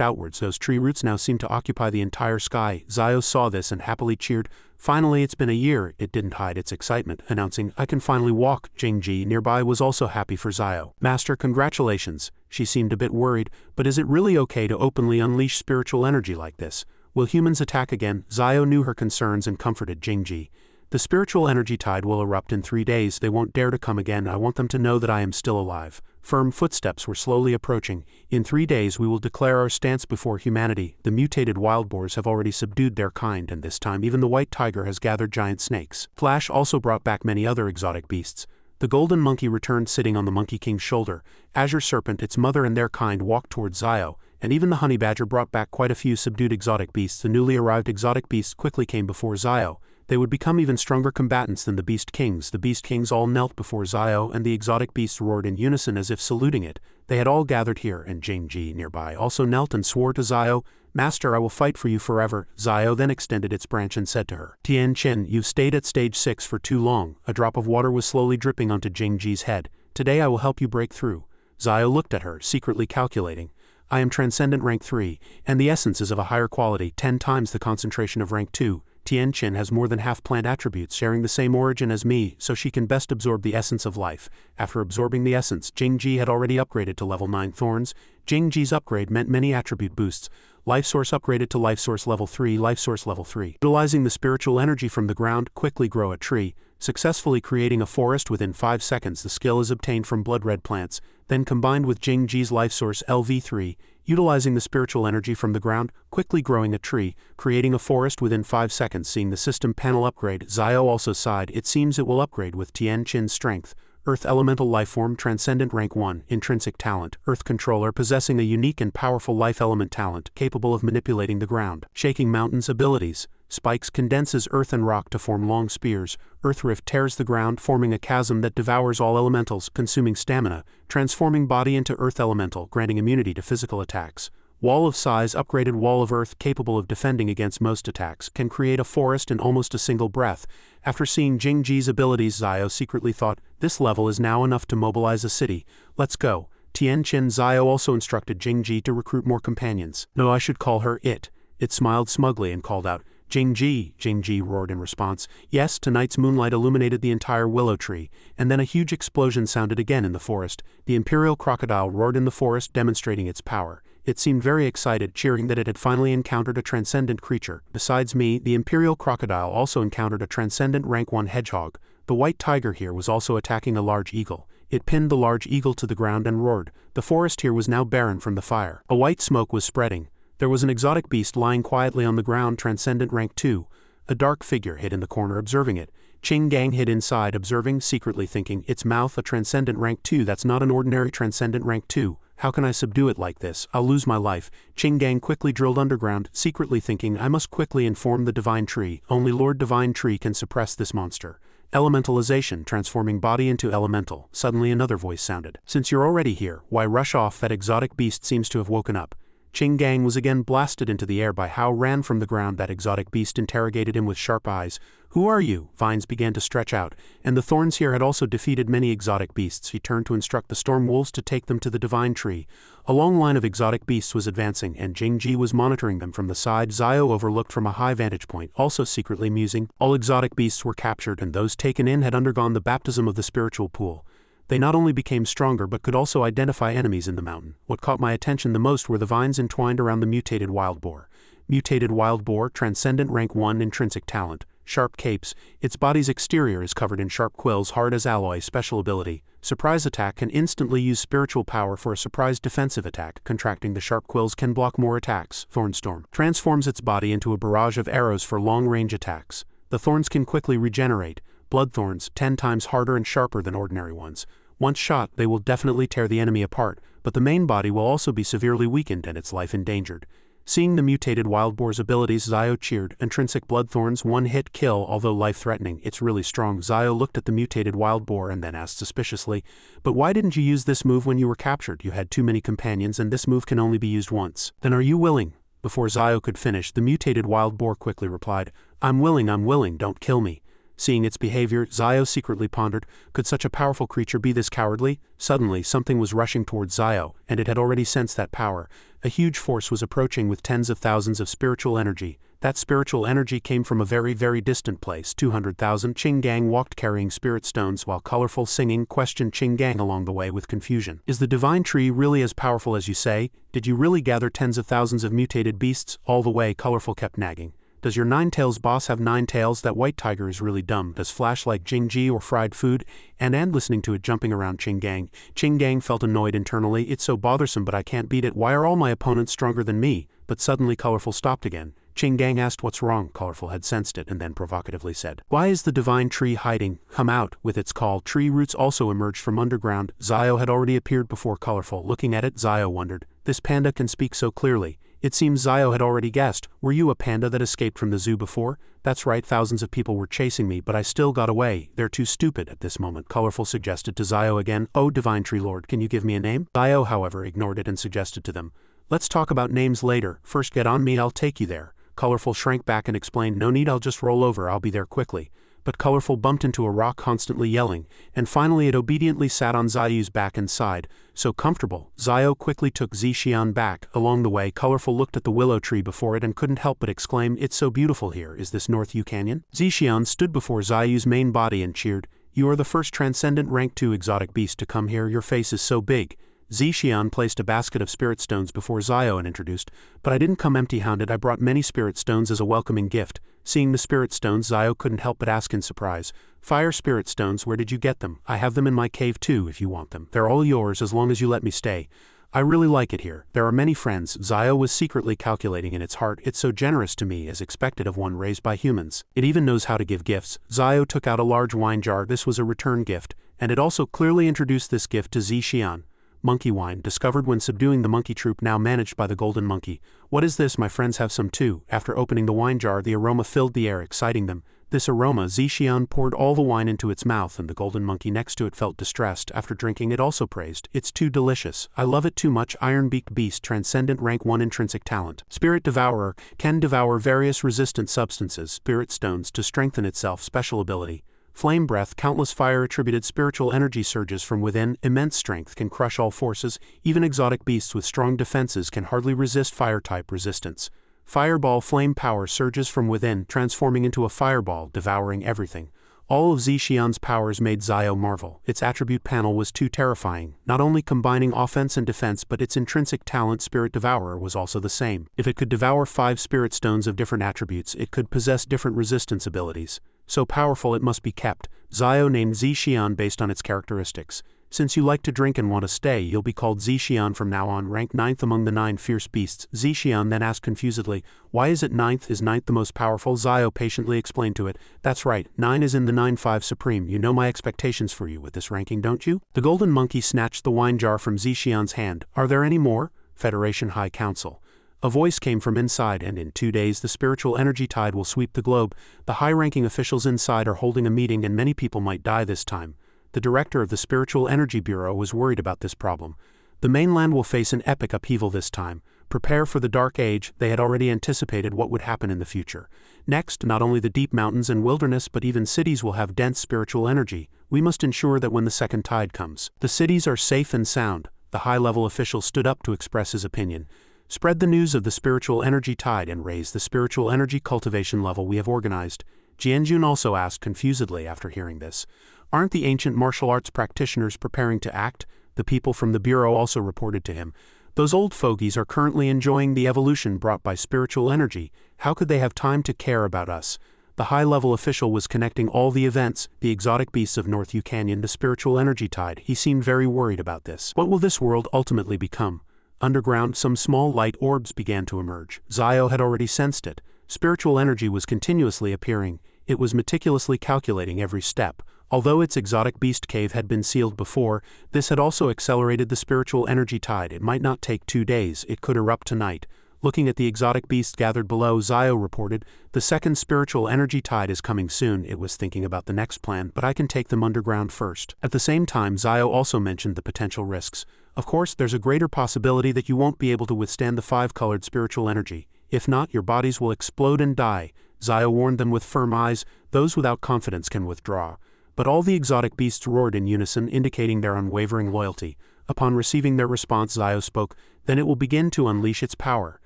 outwards. Those tree roots now seemed to occupy the entire sky. Zio saw this and happily cheered. "Finally, it's been a year." It didn't hide its excitement, announcing, "I can finally walk." Jingji nearby was also happy for Zio. "Master, congratulations." She seemed a bit worried, "But is it really okay to openly unleash spiritual energy like this? Will humans attack again?" Zio knew her concerns and comforted Jingji. "The spiritual energy tide will erupt in 3 days. They won't dare to come again. I want them to know that I am still alive." Firm footsteps were slowly approaching. "In 3 days we will declare our stance before humanity. The mutated wild boars have already subdued their kind, and this time even the white tiger has gathered giant snakes." Flash also brought back many other exotic beasts. The golden monkey returned sitting on the Monkey King's shoulder. Azure Serpent, its mother and their kind walked towards Zio, and even the honey badger brought back quite a few subdued exotic beasts. The newly arrived exotic beasts quickly came before Zio. They would become even stronger combatants than the Beast Kings. The Beast Kings all knelt before Zio, and the exotic beasts roared in unison as if saluting it. They had all gathered here, and Jingji nearby also knelt and swore to Zio, "Master, I will fight for you forever." Zio then extended its branch and said to her, "Tian Qin, you've stayed at stage 6 for too long." A drop of water was slowly dripping onto Jingji's head. "Today I will help you break through." Zio looked at her, secretly calculating. "I am Transcendent Rank 3, and the essence is of a higher quality, 10 times the concentration of Rank 2. Tian Qin has more than half plant attributes sharing the same origin as me, so she can best absorb the essence of life." After absorbing the essence, Jingji had already upgraded to level 9 thorns. Jingji's upgrade meant many attribute boosts. Life Source upgraded to Life Source Level 3, Life Source Level 3. Utilizing the spiritual energy from the ground, quickly grow a tree, successfully creating a forest within 5 seconds. The skill is obtained from blood red plants, then combined with Jingji's Life Source LV3, utilizing the spiritual energy from the ground, quickly growing a tree, creating a forest within 5 seconds. Seeing the system panel upgrade, Zio also sighed. It seems it will upgrade with Tian Qin's strength. Earth Elemental Lifeform Transcendent Rank 1 Intrinsic Talent. Earth Controller, possessing a unique and powerful life element talent, capable of manipulating the ground. Shaking mountains abilities. Spikes condenses earth and rock to form long spears. Earth Rift tears the ground, forming a chasm that devours all elementals, consuming stamina, transforming body into earth elemental, granting immunity to physical attacks. Wall of Size upgraded Wall of Earth, capable of defending against most attacks, can create a forest in almost a single breath. After seeing Jingji's abilities, Zio secretly thought, "This level is now enough to mobilize a city. Let's go." Tian Qin. Zio also instructed Jingji to recruit more companions. "No, I should call her it." It smiled smugly and called out, "Jingji!" Jingji roared in response. Yes, tonight's moonlight illuminated the entire willow tree, and then a huge explosion sounded again in the forest. The imperial crocodile roared in the forest, demonstrating its power. It seemed very excited, cheering that it had finally encountered a transcendent creature. Besides me, the imperial crocodile also encountered a transcendent rank 1 hedgehog. The white tiger here was also attacking a large eagle. It pinned the large eagle to the ground and roared. The forest here was now barren from the fire. A white smoke was spreading. There was an exotic beast lying quietly on the ground, Transcendent Rank 2. A dark figure hid in the corner observing it. Qinggang hid inside, observing, secretly thinking, "Its mouth, a Transcendent Rank 2, that's not an ordinary Transcendent Rank 2. How can I subdue it like this? I'll lose my life." Qinggang quickly drilled underground, secretly thinking, "I must quickly inform the Divine Tree. Only Lord Divine Tree can suppress this monster." Elementalization, transforming body into elemental. Suddenly another voice sounded. "Since you're already here, why rush off? That exotic beast seems to have woken up." Qinggang was again blasted into the air by Hao ran from the ground. That exotic beast interrogated him with sharp eyes. "Who are you?" Vines began to stretch out, and the thorns here had also defeated many exotic beasts. He turned to instruct the storm wolves to take them to the Divine Tree. A long line of exotic beasts was advancing, and Jingji was monitoring them from the side. Zio overlooked from a high vantage point, also secretly musing. All exotic beasts were captured, and those taken in had undergone the baptism of the spiritual pool. They not only became stronger but could also identify enemies in the mountain. What caught my attention the most were the vines entwined around the mutated wild boar. Mutated wild boar, transcendent rank 1 intrinsic talent. Sharp capes, its body's exterior is covered in sharp quills hard as alloy. Special ability, surprise attack, can instantly use spiritual power for a surprise defensive attack. Contracting the sharp quills can block more attacks. Thornstorm, transforms its body into a barrage of arrows for long-range attacks. The thorns can quickly regenerate. Blood thorns, 10 times harder and sharper than ordinary ones. Once shot, they will definitely tear the enemy apart, but the main body will also be severely weakened and its life endangered. Seeing the mutated wild boar's abilities, Zio cheered. Intrinsic blood thorns, one-hit kill, although life-threatening. It's really strong. Zio looked at the mutated wild boar and then asked suspiciously, "But why didn't you use this move when you were captured? You had too many companions and this move can only be used once. Then are you willing?" Before Zio could finish, the mutated wild boar quickly replied, I'm willing, don't kill me." Seeing its behavior, Zio secretly pondered, could such a powerful creature be this cowardly? Suddenly, something was rushing towards Zio, and it had already sensed that power. A huge force was approaching with tens of thousands of spiritual energy. That spiritual energy came from a very, very distant place. 200,000. Qinggang walked carrying spirit stones while colorful singing questioned Qinggang along the way with confusion. Is the divine tree really as powerful as you say? Did you really gather tens of thousands of mutated beasts? All the way, Colorful kept nagging. Does your 9 tails boss have 9 tails? That white tiger is really dumb. Does Flash like Jingji or fried food? And listening to it jumping around Qinggang. Qinggang felt annoyed internally. It's so bothersome, but I can't beat it. Why are all my opponents stronger than me? But suddenly Colorful stopped again. Qinggang asked what's wrong. Colorful had sensed it and then provocatively said, "Why is the divine tree hiding? Come out." With its call, tree roots also emerged from underground. Zio had already appeared before Colorful. Looking at it, Zio wondered, this panda can speak so clearly. It seems Zio had already guessed. Were you a panda that escaped from the zoo before? That's right, thousands of people were chasing me, but I still got away. They're too stupid at this moment. Colorful suggested to Zio again, "Oh, Divine Tree Lord, can you give me a name?" Zio, however, ignored it and suggested to them, "Let's talk about names later. First get on me, I'll take you there." Colorful shrank back and explained, "No need, I'll just roll over, I'll be there quickly." But Colorful bumped into a rock, constantly yelling, and finally it obediently sat on Zio's back and sighed. So comfortable. Zio quickly took Zixian back. Along the way, Colorful looked at the willow tree before it and couldn't help but exclaim, "It's so beautiful here. Is this North U Canyon?" Zixian stood before Zio's main body and cheered, "You are the first transcendent rank 2 exotic beast to come here. Your face is so big." Zixian placed a basket of spirit stones before Zio and introduced, "But I didn't come empty-handed, I brought many spirit stones as a welcoming gift." Seeing the spirit stones, Zio couldn't help but ask in surprise, "Fire spirit stones, where did you get them? I have them in my cave too if you want them. They're all yours as long as you let me stay. I really like it here. There are many friends." Zio was secretly calculating in its heart, "It's so generous to me as expected of one raised by humans. It even knows how to give gifts." Zio took out a large wine jar. This was a return gift, and it also clearly introduced this gift to Zixian. Monkey wine, discovered when subduing the monkey troop now managed by the golden monkey. "What is this? My friends have some too." After opening the wine jar, the aroma filled the air, exciting them. This aroma, Zixian poured all the wine into its mouth, and the golden monkey next to it felt distressed. After drinking, it also praised, "It's too delicious. I love it too much." Iron-beaked beast, transcendent rank 1 intrinsic talent. Spirit devourer, can devour various resistant substances, spirit stones, to strengthen itself. Special ability. Flame breath, countless fire-attributed spiritual energy surges from within. Immense strength, can crush all forces. Even exotic beasts with strong defenses can hardly resist fire-type resistance. Fireball, flame power surges from within, transforming into a fireball, devouring everything. All of Zixian's powers made Zio marvel. Its attribute panel was too terrifying, not only combining offense and defense, but its intrinsic talent, Spirit Devourer, was also the same. If it could devour 5 spirit stones of different attributes, it could possess different resistance abilities. So powerful it must be kept. Zio named Zixian based on its characteristics. "Since you like to drink and want to stay, you'll be called Zixian from now on, ranked 9th among the 9 fierce beasts." Zixian then asked confusedly, "Why is it 9th? Is 9th the most powerful?" Zio patiently explained to it, "That's right, 9 is in the 9-5 supreme. You know my expectations for you with this ranking, don't you?" The golden monkey snatched the wine jar from Zixian's hand. "Are there any more?" Federation High Council. A voice came from inside, and in 2 days the spiritual energy tide will sweep the globe. The high-ranking officials inside are holding a meeting and many people might die this time. The director of the Spiritual Energy Bureau was worried about this problem. The mainland will face an epic upheaval this time. Prepare for the Dark Age. They had already anticipated what would happen in the future. Next, not only the deep mountains and wilderness but even cities will have dense spiritual energy. We must ensure that when the second tide comes, the cities are safe and sound. The high-level official stood up to express his opinion. "Spread the news of the spiritual energy tide and raise the spiritual energy cultivation level we have organized. Jianjun also asked confusedly after hearing this. Aren't the ancient martial arts practitioners preparing to act? The people from the bureau also reported to him. Those old fogies are currently enjoying the evolution brought by spiritual energy. How could they have time to care about us? The high-level official was connecting all the events, the exotic beasts of North U Canyon, the spiritual energy tide. He seemed very worried about this. What will this world ultimately become? Underground, some small light orbs began to emerge. Zio had already sensed it. Spiritual energy was continuously appearing. It was meticulously calculating every step. Although its exotic beast cave had been sealed before, this had also accelerated the spiritual energy tide. It might not take 2 days, it could erupt tonight. Looking at the exotic beast gathered below, Zio reported, "The second spiritual energy tide is coming soon." It was thinking about the next plan, but I can take them underground first. At the same time, Zio also mentioned the potential risks. Of course, there's a greater possibility that you won't be able to withstand the 5-colored spiritual energy. If not, your bodies will explode and die. Zio warned them with firm eyes. Those without confidence can withdraw. But all the exotic beasts roared in unison, indicating their unwavering loyalty. Upon receiving their response, Zio spoke, "Then it will begin to unleash its power."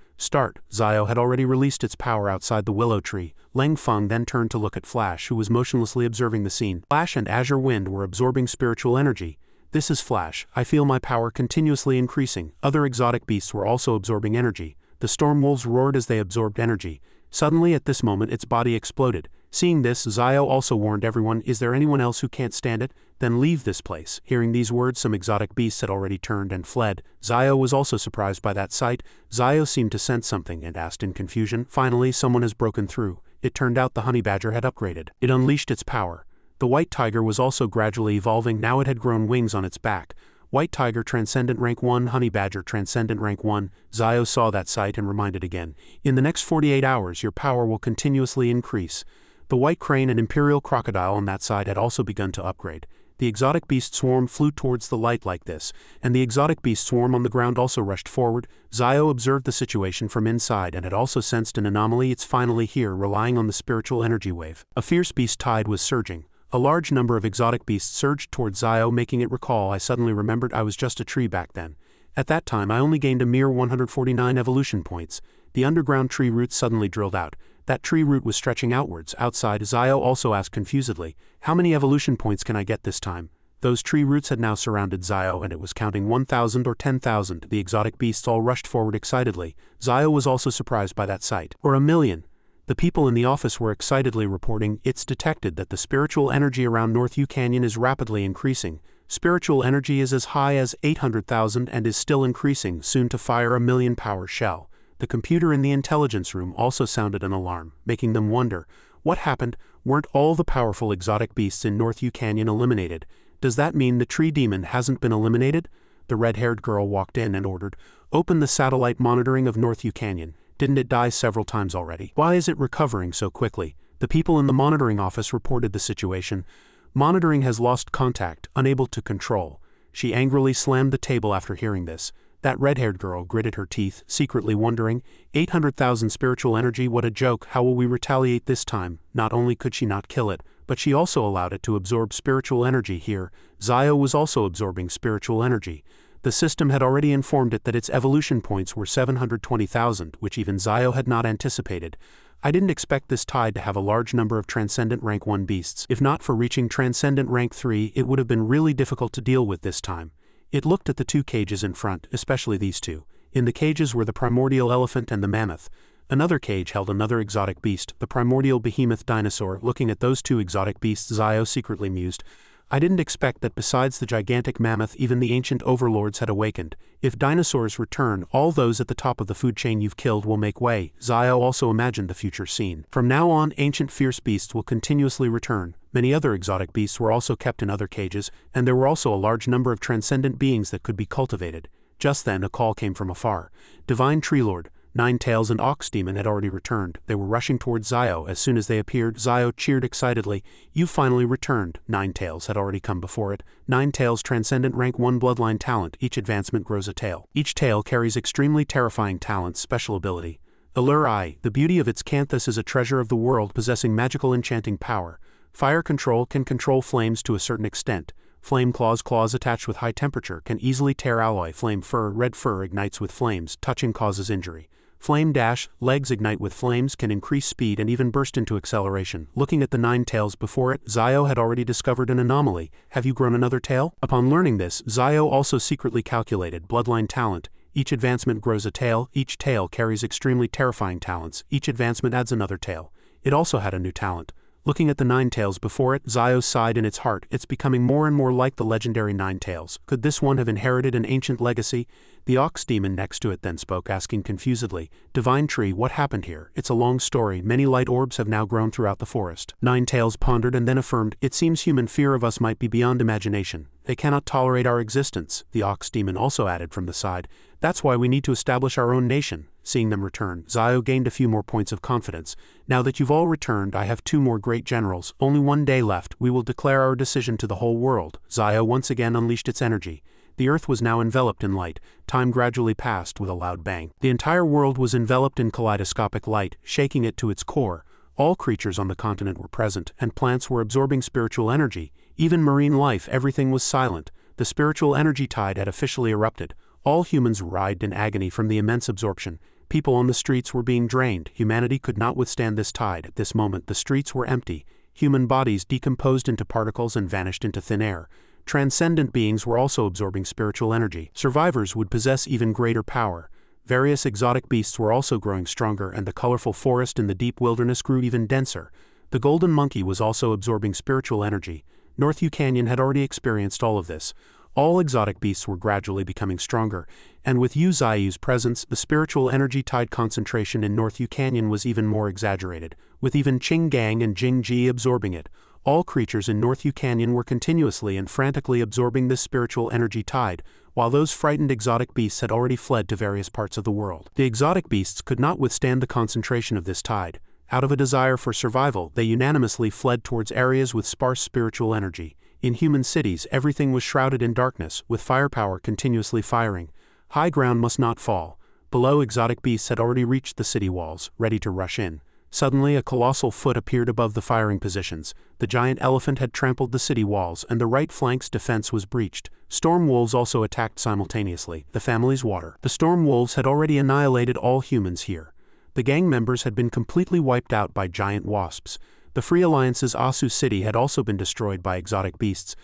Start. Zio had already released its power outside the willow tree. Leng Feng then turned to look at Flash, who was motionlessly observing the scene. Flash and Azure Wind were absorbing spiritual energy. "This is Flash. I feel my power continuously increasing." Other exotic beasts were also absorbing energy. The storm wolves roared as they absorbed energy. Suddenly, at this moment, its body exploded. Seeing this, Zio also warned everyone, "Is there anyone else who can't stand it? Then leave this place." Hearing these words, some exotic beasts had already turned and fled. Zio was also surprised by that sight. Zio seemed to sense something and asked in confusion, "Finally, someone has broken through." It turned out the honey badger had upgraded. It unleashed its power. The white tiger was also gradually evolving. Now it had grown wings on its back. White tiger transcendent rank 1, honey badger transcendent rank 1. Zio saw that sight and reminded again, "In the next 48 hours, your power will continuously increase." The white crane and imperial crocodile on that side had also begun to upgrade. The exotic beast swarm flew towards the light like this, and the exotic beast swarm on the ground also rushed forward. Zio observed the situation from inside and had also sensed an anomaly. It's finally here, relying on the spiritual energy wave. A fierce beast tide was surging. A large number of exotic beasts surged towards Zio, making it recall, "I suddenly remembered I was just a tree back then. At that time I only gained a mere 149 evolution points." The underground tree roots suddenly drilled out. That tree root was stretching outwards. Outside, Zio also asked confusedly, "How many evolution points can I get this time?" Those tree roots had now surrounded Zio, and it was counting 1,000 or 10,000. The exotic beasts all rushed forward excitedly. Zio was also surprised by that sight. Or 1,000,000. The people in the office were excitedly reporting, "It's detected that the spiritual energy around North U Canyon is rapidly increasing. Spiritual energy is as high as 800,000 and is still increasing, soon to fire a 1,000,000 power shell." The computer in the intelligence room also sounded an alarm, making them wonder, what happened? Weren't all the powerful exotic beasts in North U Canyon eliminated? Does that mean the tree demon hasn't been eliminated? The red-haired girl walked in and ordered, "Open the satellite monitoring of North U Canyon. Didn't it die several times already? Why is it recovering so quickly?" The people in the monitoring office reported the situation. "Monitoring has lost contact, unable to control." She angrily slammed the table after hearing this. That red-haired girl gritted her teeth, secretly wondering, 800,000 spiritual energy, what a joke, how will we retaliate this time? Not only could she not kill it, but she also allowed it to absorb spiritual energy here. Zio was also absorbing spiritual energy. The system had already informed it that its evolution points were 720,000, which even Zio had not anticipated. "I didn't expect this tide to have a large number of Transcendent Rank 1 beasts. If not for reaching Transcendent Rank 3, it would have been really difficult to deal with this time." It looked at the 2 cages in front, especially these 2. In the cages were the primordial elephant and the mammoth. Another cage held another exotic beast, the primordial behemoth dinosaur. Looking at those 2 exotic beasts, Zio secretly mused, "I didn't expect that besides the gigantic mammoth, even the ancient overlords had awakened. If dinosaurs return, all those at the top of the food chain you've killed will make way." Zio also imagined the future scene. From now on, ancient fierce beasts will continuously return. Many other exotic beasts were also kept in other cages, and there were also a large number of transcendent beings that could be cultivated. Just then a call came from afar. Divine Tree Lord, Ninetails and Ox Demon had already returned. They were rushing towards Zio. As soon as they appeared, Zio cheered excitedly. "You finally returned." Ninetails had already come before it. Ninetails Transcendent Rank 1 Bloodline Talent. Each advancement grows a tail. Each tail carries extremely terrifying talents, special ability. Allure Eye. The beauty of its canthus is a treasure of the world possessing magical enchanting power. Fire Control can control flames to a certain extent. Flame Claws. Claws attached with high temperature can easily tear alloy. Flame Fur. Red fur ignites with flames. Touching causes injury. Flame dash, legs ignite with flames, can increase speed and even burst into acceleration. Looking at the 9 tails before it, Zio had already discovered an anomaly. Have you grown another tail? Upon learning this, Zio also secretly calculated bloodline talent. Each advancement grows a tail, each tail carries extremely terrifying talents, each advancement adds another tail. It also had a new talent. Looking at the 9 tails before it, Zio sighed in its heart. It's becoming more and more like the legendary 9 tails. Could this one have inherited an ancient legacy? The ox demon next to it then spoke, asking confusedly, "Divine tree, what happened here? It's a long story. Many light orbs have now grown throughout the forest." 9 tails pondered and then affirmed, "It seems human fear of us might be beyond imagination. They cannot tolerate our existence." The ox demon also added from the side, "That's why we need to establish our own nation." Seeing them return, Zio gained a few more points of confidence. "Now that you've all returned, I have 2 more great generals. Only 1 day left. We will declare our decision to the whole world." Zio once again unleashed its energy. The earth was now enveloped in light. Time gradually passed with a loud bang. The entire world was enveloped in kaleidoscopic light, shaking it to its core. All creatures on the continent were present, and plants were absorbing spiritual energy. Even marine life, everything was silent. The spiritual energy tide had officially erupted. All humans writhed in agony from the immense absorption. People on the streets were being drained. Humanity could not withstand this tide. At this moment, the streets were empty. Human bodies decomposed into particles and vanished into thin air. Transcendent beings were also absorbing spiritual energy. Survivors would possess even greater power. Various exotic beasts were also growing stronger, and the colorful forest in the deep wilderness grew even denser. The golden monkey was also absorbing spiritual energy. North Canyon had already experienced all of this. All exotic beasts were gradually becoming stronger, and with Yu Ziyu's presence, the spiritual energy tide concentration in North Canyon was even more exaggerated, with even Qing Gang and Jing Ji absorbing it. All creatures in North Canyon were continuously and frantically absorbing this spiritual energy tide, while those frightened exotic beasts had already fled to various parts of the world. The exotic beasts could not withstand the concentration of this tide. Out of a desire for survival, they unanimously fled towards areas with sparse spiritual energy. In human cities, everything was shrouded in darkness, with firepower continuously firing. High ground must not fall. Below, exotic beasts had already reached the city walls, ready to rush in. Suddenly, a colossal foot appeared above the firing positions. The giant elephant had trampled the city walls, and the right flank's defense was breached. Storm wolves also attacked simultaneously. The family's water. The storm wolves had already annihilated all humans here. The gang members had been completely wiped out by giant wasps. The Free Alliance's Asu city had also been destroyed by exotic beasts.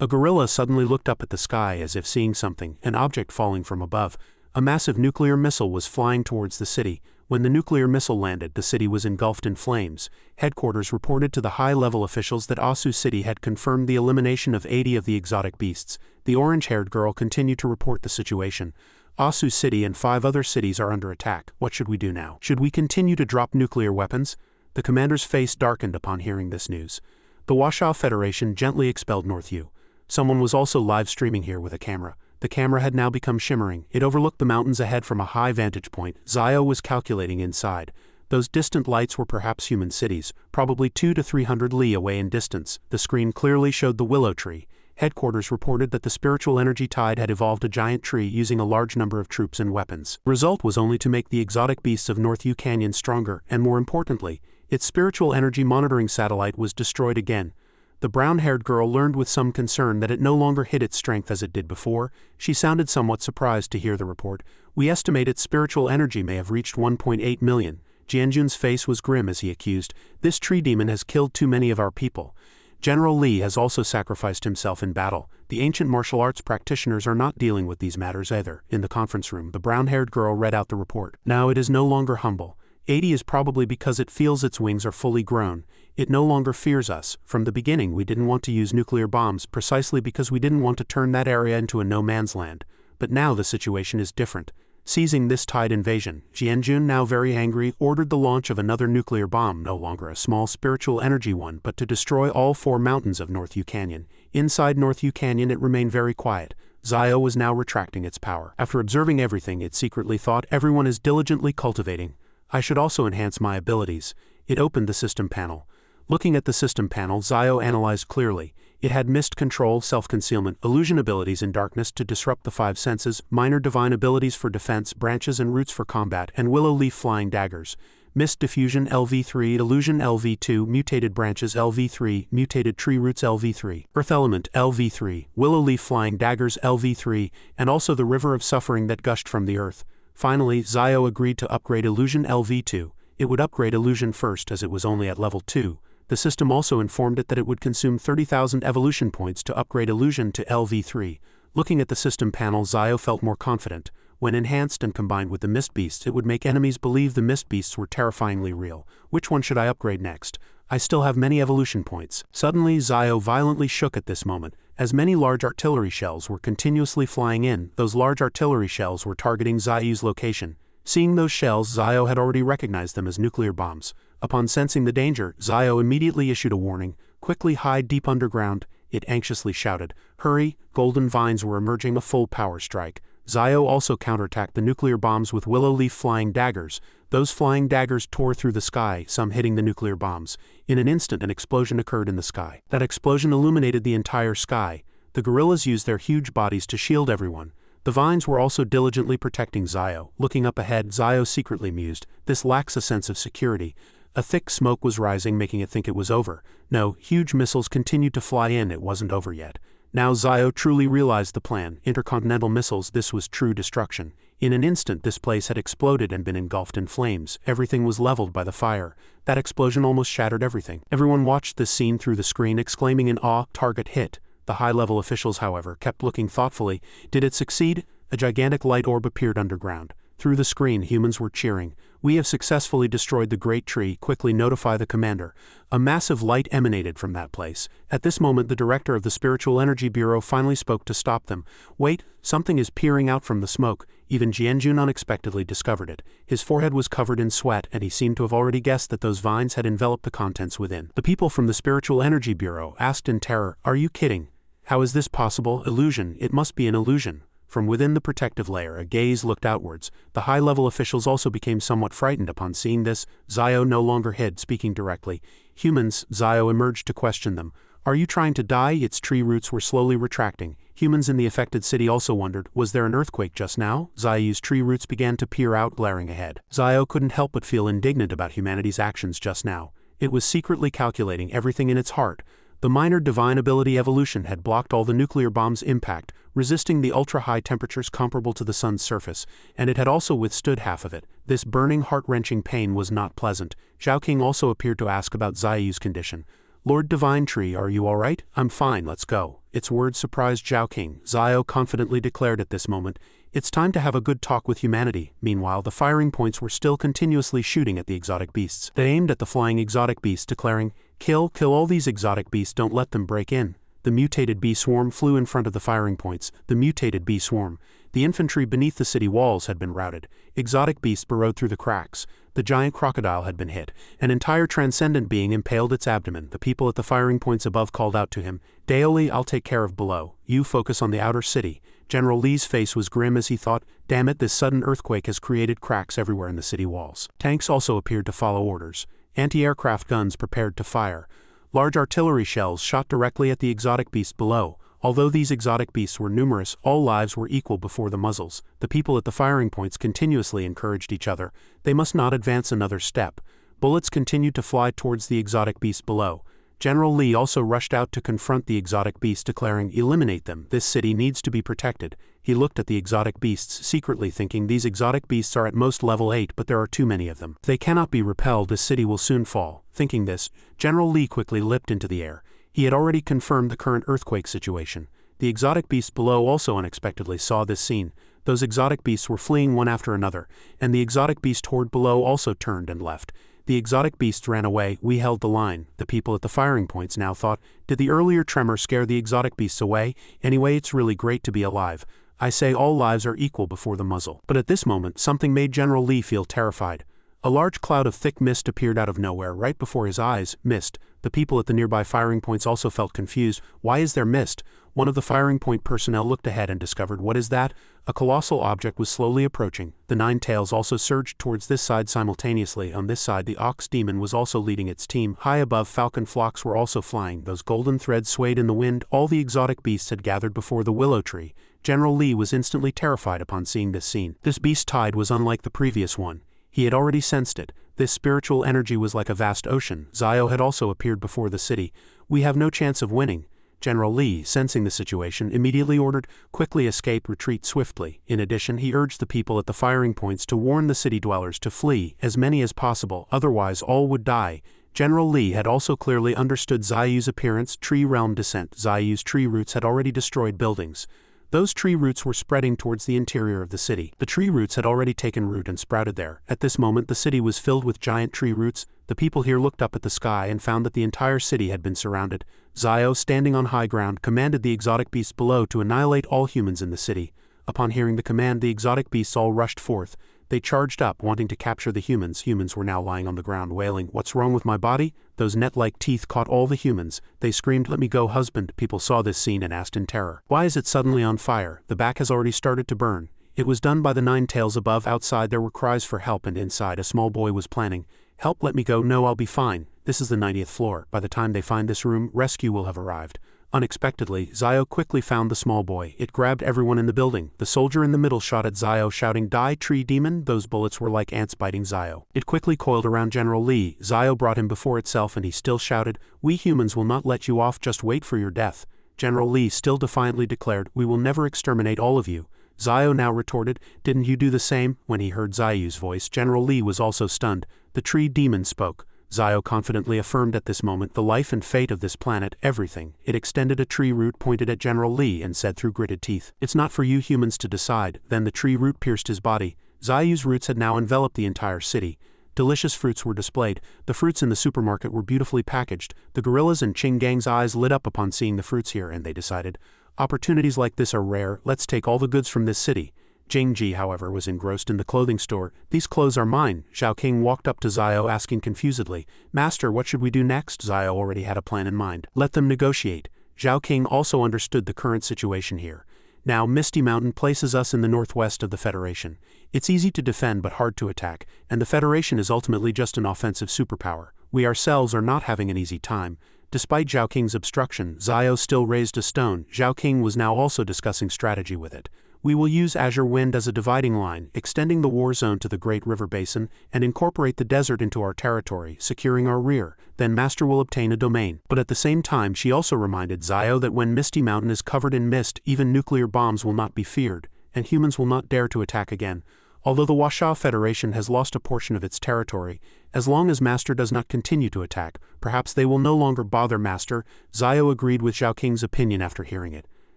A gorilla suddenly looked up at the sky as if seeing something, an object falling from above. A massive nuclear missile was flying towards the city. When the nuclear missile landed, the city was engulfed in flames. Headquarters reported to the high-level officials that Asu City had confirmed the elimination of 80 of the exotic beasts. The orange-haired girl continued to report the situation. Asu City and 5 other cities are under attack. What should we do now? Should we continue to drop nuclear weapons? The commander's face darkened upon hearing this news. The Washoe Federation gently expelled North U. Someone was also live-streaming here with a camera. The camera had now become shimmering. It overlooked the mountains ahead from a high vantage point. Zio was calculating inside. Those distant lights were perhaps human cities, probably 200 to 300 li away in distance. The screen clearly showed the willow tree. Headquarters reported that the spiritual energy tide had evolved a giant tree using a large number of troops and weapons. The result was only to make the exotic beasts of North U Canyon stronger, and more importantly, its spiritual energy monitoring satellite was destroyed again. The brown-haired girl learned with some concern that it no longer hid its strength as it did before. She sounded somewhat surprised to hear the report. "We estimate its spiritual energy may have reached 1.8 million. Jianjun's face was grim as he accused, "This tree demon has killed too many of our people. General Li has also sacrificed himself in battle. The ancient martial arts practitioners are not dealing with these matters either." In the conference room, the brown-haired girl read out the report. "Now it is no longer humble. 80 is probably because it feels its wings are fully grown. It no longer fears us. From the beginning we didn't want to use nuclear bombs precisely because we didn't want to turn that area into a no-man's land. But now the situation is different. Seizing this tide invasion, Jianjun, now very angry, ordered the launch of another nuclear bomb, no longer a small spiritual energy one, but to destroy all 4 mountains of North U Canyon. Inside North U Canyon it remained very quiet. Zio was now retracting its power. After observing everything, it secretly thought, "Everyone is diligently cultivating. I should also enhance my abilities." It opened the system panel. Looking at the system panel, Zio analyzed clearly. It had mist control, self-concealment, illusion abilities in darkness to disrupt the 5 senses, minor divine abilities for defense, branches and roots for combat, and willow leaf flying daggers. Mist diffusion LV3, illusion LV2, mutated branches LV3, mutated tree roots LV3, earth element LV3, willow leaf flying daggers LV3, and also the river of suffering that gushed from the earth. Finally, Zio agreed to upgrade Illusion LV2. It would upgrade Illusion first as it was only at level 2. The system also informed it that it would consume 30,000 evolution points to upgrade Illusion to LV3. Looking at the system panel, Zio felt more confident. When enhanced and combined with the Mist Beasts, it would make enemies believe the Mist Beasts were terrifyingly real. Which one should I upgrade next? I still have many evolution points. Suddenly, Zio violently shook at this moment, as many large artillery shells were continuously flying in. Those large artillery shells were targeting Zio's location. Seeing those shells, Zio had already recognized them as nuclear bombs. Upon sensing the danger, Zio immediately issued a warning. Quickly hide deep underground, it anxiously shouted. Hurry, golden vines were emerging, a full power strike. Zio also counterattacked the nuclear bombs with willow leaf flying daggers. Those flying daggers tore through the sky, some hitting the nuclear bombs. In an instant, an explosion occurred in the sky. That explosion illuminated the entire sky. The gorillas used their huge bodies to shield everyone. The vines were also diligently protecting Zio. Looking up ahead, Zio secretly mused, "This lacks a sense of security." A thick smoke was rising, making it think it was over. No, huge missiles continued to fly in, it wasn't over yet. Now Zio truly realized the plan. Intercontinental missiles, this was true destruction. In an instant, this place had exploded and been engulfed in flames. Everything was leveled by the fire. That explosion almost shattered everything. Everyone watched this scene through the screen, exclaiming in awe, "Target hit." The high-level officials, however, kept looking thoughtfully. Did it succeed? A gigantic light orb appeared underground. Through the screen, humans were cheering. "We have successfully destroyed the great tree. Quickly notify the commander." A massive light emanated from that place. At this moment, the director of the Spiritual Energy Bureau finally spoke to stop them. "Wait, something is peering out from the smoke." Even Jianjun unexpectedly discovered it. His forehead was covered in sweat, and he seemed to have already guessed that those vines had enveloped the contents within. The people from the Spiritual Energy Bureau asked in terror, "Are you kidding? How is this possible? Illusion, it must be an illusion." From within the protective layer, a gaze looked outwards. The high-level officials also became somewhat frightened upon seeing this. Zio no longer hid, speaking directly. "Humans," Zio emerged to question them. "Are you trying to die?" Its tree roots were slowly retracting. Humans in the affected city also wondered, was there an earthquake just now? Zio's tree roots began to peer out, glaring ahead. Zio couldn't help but feel indignant about humanity's actions just now. It was secretly calculating everything in its heart. The minor divine ability evolution had blocked all the nuclear bombs' impact, resisting the ultra-high temperatures comparable to the sun's surface, and it had also withstood half of it. This burning, heart-wrenching pain was not pleasant. Zhao King also appeared to ask about Ziyu's condition. "Lord Divine Tree, are you alright?" "I'm fine, let's go." Its words surprised Zhao King. Zio confidently declared at this moment, "It's time to have a good talk with humanity." Meanwhile, the firing points were still continuously shooting at the exotic beasts. They aimed at the flying exotic beasts, declaring, kill all these exotic beasts, don't let them break in." The mutated bee swarm flew in front of the firing points. The mutated bee swarm. The infantry beneath the city walls had been routed. Exotic beasts burrowed through the cracks. The giant crocodile had been hit. An entire transcendent being impaled its abdomen. The people at the firing points above called out to him, "Daoli, I'll take care of below. You focus on the outer city." General Li's face was grim as he thought, "Damn it, this sudden earthquake has created cracks everywhere in the city walls." Tanks also appeared to follow orders. Anti-aircraft guns prepared to fire. Large artillery shells shot directly at the exotic beasts below. Although these exotic beasts were numerous, all lives were equal before the muzzles. The people at the firing points continuously encouraged each other. They must not advance another step. Bullets continued to fly towards the exotic beasts below. General Li also rushed out to confront the exotic beasts, declaring, "Eliminate them. This city needs to be protected." He looked at the exotic beasts, secretly thinking, these exotic beasts are at most level 8, but there are too many of them. If they cannot be repelled, this city will soon fall. Thinking this, General Li quickly leapt into the air. He had already confirmed the current earthquake situation. The exotic beasts below also unexpectedly saw this scene. Those exotic beasts were fleeing one after another, and the exotic beast horde below also turned and left. The exotic beasts ran away. We held the line. The people at the firing points now thought, did the earlier tremor scare the exotic beasts away? Anyway, it's really great to be alive. I say all lives are equal before the muzzle. But at this moment, something made General Li feel terrified. A large cloud of thick mist appeared out of nowhere right before his eyes. Mist. The people at the nearby firing points also felt confused. Why is there mist? One of the firing point personnel looked ahead and discovered, what is that? A colossal object was slowly approaching. The 9 tails also surged towards this side simultaneously. On this side, the ox demon was also leading its team. High above, falcon flocks were also flying. Those golden threads swayed in the wind. All the exotic beasts had gathered before the willow tree. General Li was instantly terrified upon seeing this scene. This beast tide was unlike the previous one. He had already sensed it. This spiritual energy was like a vast ocean. Zio had also appeared before the city. We have no chance of winning. General Li, sensing the situation, immediately ordered, "Quickly escape, retreat swiftly." In addition, he urged the people at the firing points to warn the city dwellers to flee, as many as possible, otherwise all would die. General Li had also clearly understood Zayu's appearance, tree realm descent. Zayu's tree roots had already destroyed buildings. Those tree roots were spreading towards the interior of the city. The tree roots had already taken root and sprouted there. At this moment the city was filled with giant tree roots. The people here looked up at the sky and found that the entire city had been surrounded. Zayo, standing on high ground, commanded the exotic beasts below to annihilate all humans in the city. Upon hearing the command, the exotic beasts all rushed forth. They charged up, wanting to capture the humans. Humans were now lying on the ground, wailing, "What's wrong with my body?" Those net-like teeth caught all the humans. They screamed, "Let me go, husband." People saw this scene and asked in terror, "Why is it suddenly on fire? The back has already started to burn." It was done by the 9 tails above. Outside there were cries for help, and inside a small boy was planning, "Help, let me go." "No, I'll be fine. This is the 90th floor. By the time they find this room, rescue will have arrived." Unexpectedly, Zayo quickly found the small boy. It grabbed everyone in the building. The soldier in the middle shot at Zayo, shouting, "Die, tree demon!" Those bullets were like ants biting Zayo. It quickly coiled around General Li. Zayo brought him before itself and he still shouted, "We humans will not let you off, just wait for your death." General Li still defiantly declared, "We will never exterminate all of you." Zayo now retorted, "Didn't you do the same?" When he heard Zayu's voice, General Li was also stunned. The tree demon spoke. Zayo confidently affirmed at this moment the life and fate of this planet, everything. It extended a tree root, pointed at General Li, and said through gritted teeth, "It's not for you humans to decide." Then the tree root pierced his body. Zayu's roots had now enveloped the entire city. Delicious fruits were displayed. The fruits in the supermarket were beautifully packaged. The gorillas and Ching Gang's eyes lit up upon seeing the fruits here, and they decided, "Opportunities like this are rare, let's take all the goods from this city." Jingji, however, was engrossed in the clothing store. "These clothes are mine." Zhao King walked up to Zayo asking confusedly, "Master, what should we do next?" Zayo already had a plan in mind. "Let them negotiate." Zhao King also understood the current situation here. Now, Misty Mountain places us in the northwest of the Federation. It's easy to defend but hard to attack, and the Federation is ultimately just an offensive superpower. We ourselves are not having an easy time. Despite Zhao King's obstruction, Zayo still raised a stone. Zhao King was now also discussing strategy with it. "We will use Azure Wind as a dividing line, extending the war zone to the Great River Basin, and incorporate the desert into our territory, securing our rear. Then Master will obtain a domain." But at the same time she also reminded Zayo that when Misty Mountain is covered in mist, even nuclear bombs will not be feared, and humans will not dare to attack again. Although the Washa Federation has lost a portion of its territory, as long as Master does not continue to attack, perhaps they will no longer bother Master. Zayo agreed with Zhao King's opinion after hearing it.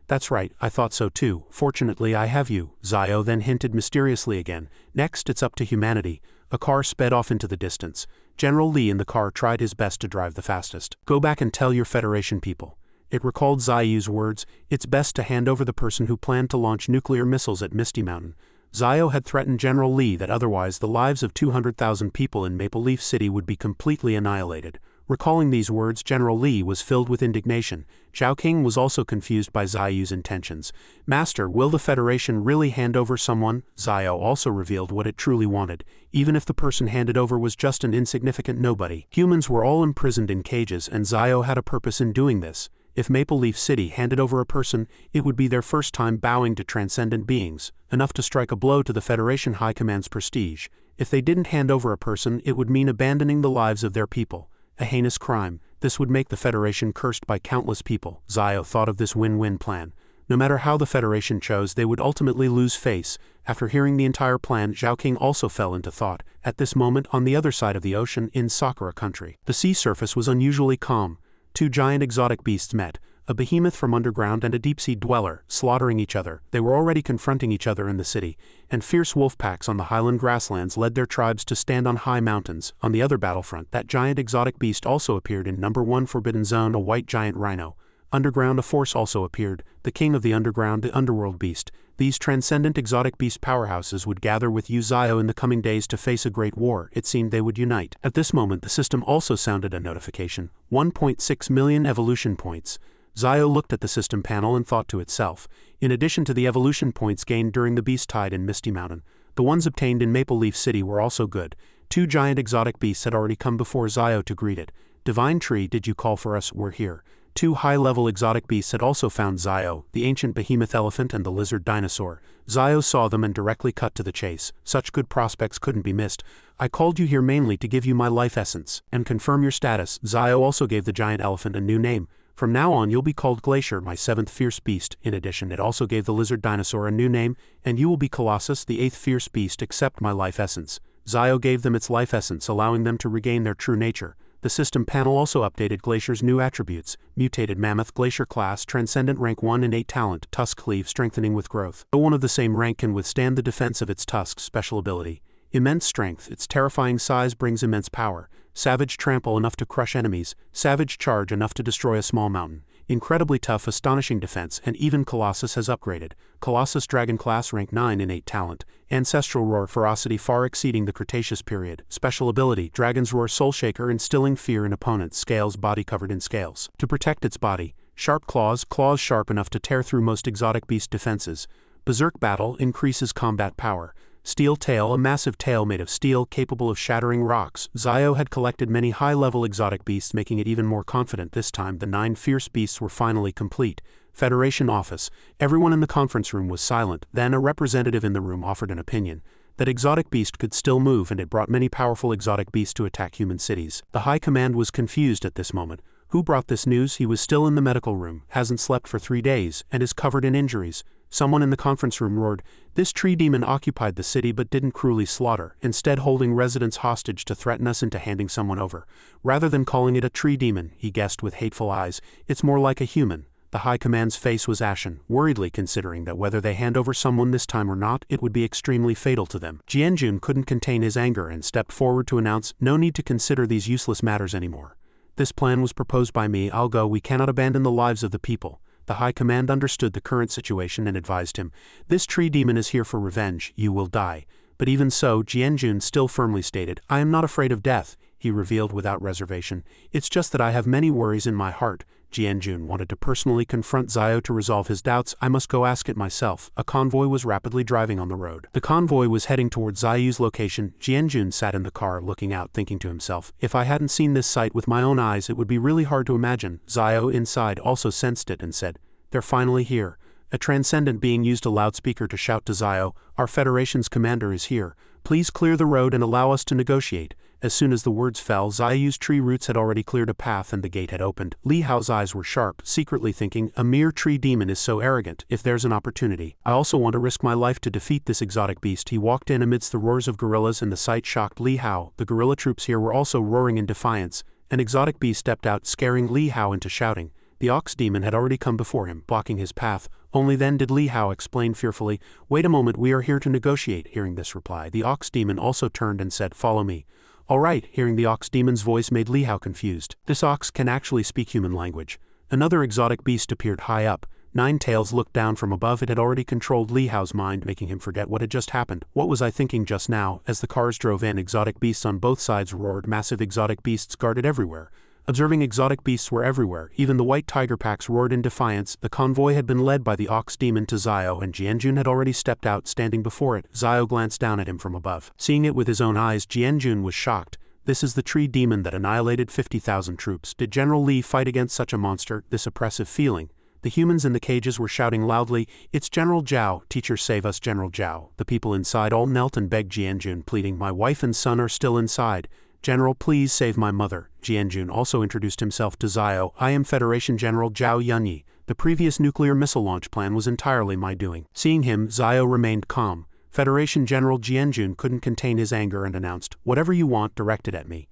"That's right, I thought so too. Fortunately I have you." Zayo then hinted mysteriously again, "Next it's up to humanity." A car sped off into the distance. General Li in the car tried his best to drive the fastest. "Go back and tell your Federation people." It recalled Zayu's words, "It's best to hand over the person who planned to launch nuclear missiles at Misty Mountain." Zayo had threatened General Li that otherwise the lives of 200,000 people in Maple Leaf City would be completely annihilated. Recalling these words, General Li was filled with indignation. Zhao King was also confused by Zayu's intentions. "Master, will the Federation really hand over someone?" Zayo also revealed what it truly wanted, even if the person handed over was just an insignificant nobody. Humans were all imprisoned in cages, and Zayo had a purpose in doing this. If Maple Leaf City handed over a person, it would be their first time bowing to transcendent beings, enough to strike a blow to the Federation High Command's prestige. If they didn't hand over a person, it would mean abandoning the lives of their people. A heinous crime. This would make the Federation cursed by countless people. Zayo thought of this win-win plan. No matter how the Federation chose, they would ultimately lose face. After hearing the entire plan, Zhao King also fell into thought. At this moment, on the other side of the ocean, in Sakura country, the sea surface was unusually calm. 2 giant exotic beasts met, a behemoth from underground and a deep-sea dweller, slaughtering each other. They were already confronting each other in the city, and fierce wolf packs on the highland grasslands led their tribes to stand on high mountains. On the other battlefront, that giant exotic beast also appeared in number 1 Forbidden Zone, a white giant rhino. Underground, a force also appeared, the king of the underground, the underworld beast. These transcendent exotic beast powerhouses would gather with Zayo in the coming days to face a great war. It seemed they would unite. At this moment the system also sounded a notification. 1.6 million evolution points. Zayo looked at the system panel and thought to itself, in addition to the evolution points gained during the Beast Tide in Misty Mountain, the ones obtained in Maple Leaf City were also good. 2 giant exotic beasts had already come before Zayo to greet it. "Divine Tree, did you call for us? We're here." 2 high-level exotic beasts had also found Zayo, the ancient behemoth elephant and the lizard dinosaur. Zayo saw them and directly cut to the chase. Such good prospects couldn't be missed. "I called you here mainly to give you my life essence and confirm your status." Zayo also gave the giant elephant a new name. From now on you'll be called Glacier, my 7th fierce beast. In addition, it also gave the lizard dinosaur a new name, and you will be Colossus, the 8th fierce beast. Accept my life essence. Zio gave them its life essence, allowing them to regain their true nature. The system panel also updated Glacier's new attributes: mutated mammoth, Glacier class, transcendent, rank 1 in 8 talent, tusk cleave, strengthening with growth. No one of the same rank can withstand the defense of its tusks. Special ability: immense strength. Its terrifying size brings immense power. Savage trample, enough to crush enemies. Savage charge, enough to destroy a small mountain. Incredibly tough, astonishing defense, and even Colossus has upgraded. Colossus dragon class, rank 9 in 8 talent. Ancestral roar, ferocity far exceeding the Cretaceous period. Special ability: dragon's roar, soul shaker, instilling fear in opponents. Scales, body covered in scales. To protect its body: sharp claws, claws sharp enough to tear through most exotic beast defenses. Berserk battle, increases combat power. Steel tail, a massive tail made of steel capable of shattering rocks. Zio had collected many high-level exotic beasts, making it even more confident. This time the 9 fierce beasts were finally complete. Federation office. Everyone in the conference room was silent. Then a representative in the room offered an opinion. That exotic beast could still move, and it brought many powerful exotic beasts to attack human cities. The High Command was confused at this moment. Who brought this news? He was still in the medical room, hasn't slept for 3 days, and is covered in injuries. Someone in the conference room roared, "This tree demon occupied the city but didn't cruelly slaughter, instead holding residents hostage to threaten us into handing someone over. Rather than calling it a tree demon," he guessed with hateful eyes, "it's more like a human." The High Command's face was ashen, worriedly considering that whether they hand over someone this time or not, it would be extremely fatal to them. Jianjun couldn't contain his anger and stepped forward to announce, "No need to consider these useless matters anymore. This plan was proposed by me. I'll go. We cannot abandon the lives of the people." The High Command understood the current situation and advised him, "This tree demon is here for revenge. You will die." But even so, Jianjun still firmly stated, "I am not afraid of death," he revealed without reservation. "It's just that I have many worries in my heart." Jianjun wanted to personally confront Zio to resolve his doubts. "I must go ask it myself." A convoy was rapidly driving on the road. The convoy was heading towards Zio's location. Jianjun sat in the car looking out, thinking to himself, "If I hadn't seen this sight with my own eyes, it would be really hard to imagine." Zio inside also sensed it and said, "They're finally here." A transcendent being used a loudspeaker to shout to Zio, "Our Federation's commander is here. Please clear the road and allow us to negotiate." As soon as the words fell, Zio's tree roots had already cleared a path and the gate had opened. Li Hao's eyes were sharp, secretly thinking, "A mere tree demon is so arrogant. If there's an opportunity, I also want to risk my life to defeat this exotic beast." He walked in amidst the roars of gorillas, and the sight shocked Li Hao. The gorilla troops here were also roaring in defiance. An exotic beast stepped out, scaring Li Hao into shouting. The ox demon had already come before him, blocking his path. Only then did Li Hao explain fearfully, "Wait a moment, we are here to negotiate." Hearing this reply, the ox demon also turned and said, "Follow me." "All right." Hearing the ox demon's voice made Li Hao confused. This ox can actually speak human language. Another exotic beast appeared high up. 9 Tails looked down from above. It had already controlled Li Hao's mind, making him forget what had just happened. "What was I thinking just now?" As the cars drove in, exotic beasts on both sides roared. Massive exotic beasts guarded everywhere. Observing exotic beasts were everywhere. Even the white tiger packs roared in defiance. The convoy had been led by the ox demon to Zio, and Jianjun had already stepped out, standing before it. Zio glanced down at him from above. Seeing it with his own eyes, Jianjun was shocked. "This is the tree demon that annihilated 50,000 troops. Did General Li fight against such a monster?" This oppressive feeling. The humans in the cages were shouting loudly, "It's General Zhao! Teacher, save us, General Zhao!" The people inside all knelt and begged Jianjun, pleading, "My wife and son are still inside. General, please save my mother." Jianjun also introduced himself to Zio. "I am Federation General Zhao Yunyi. The previous nuclear missile launch plan was entirely my doing." Seeing him, Zio remained calm. Federation General Jianjun couldn't contain his anger and announced, "Whatever you want, direct it at me.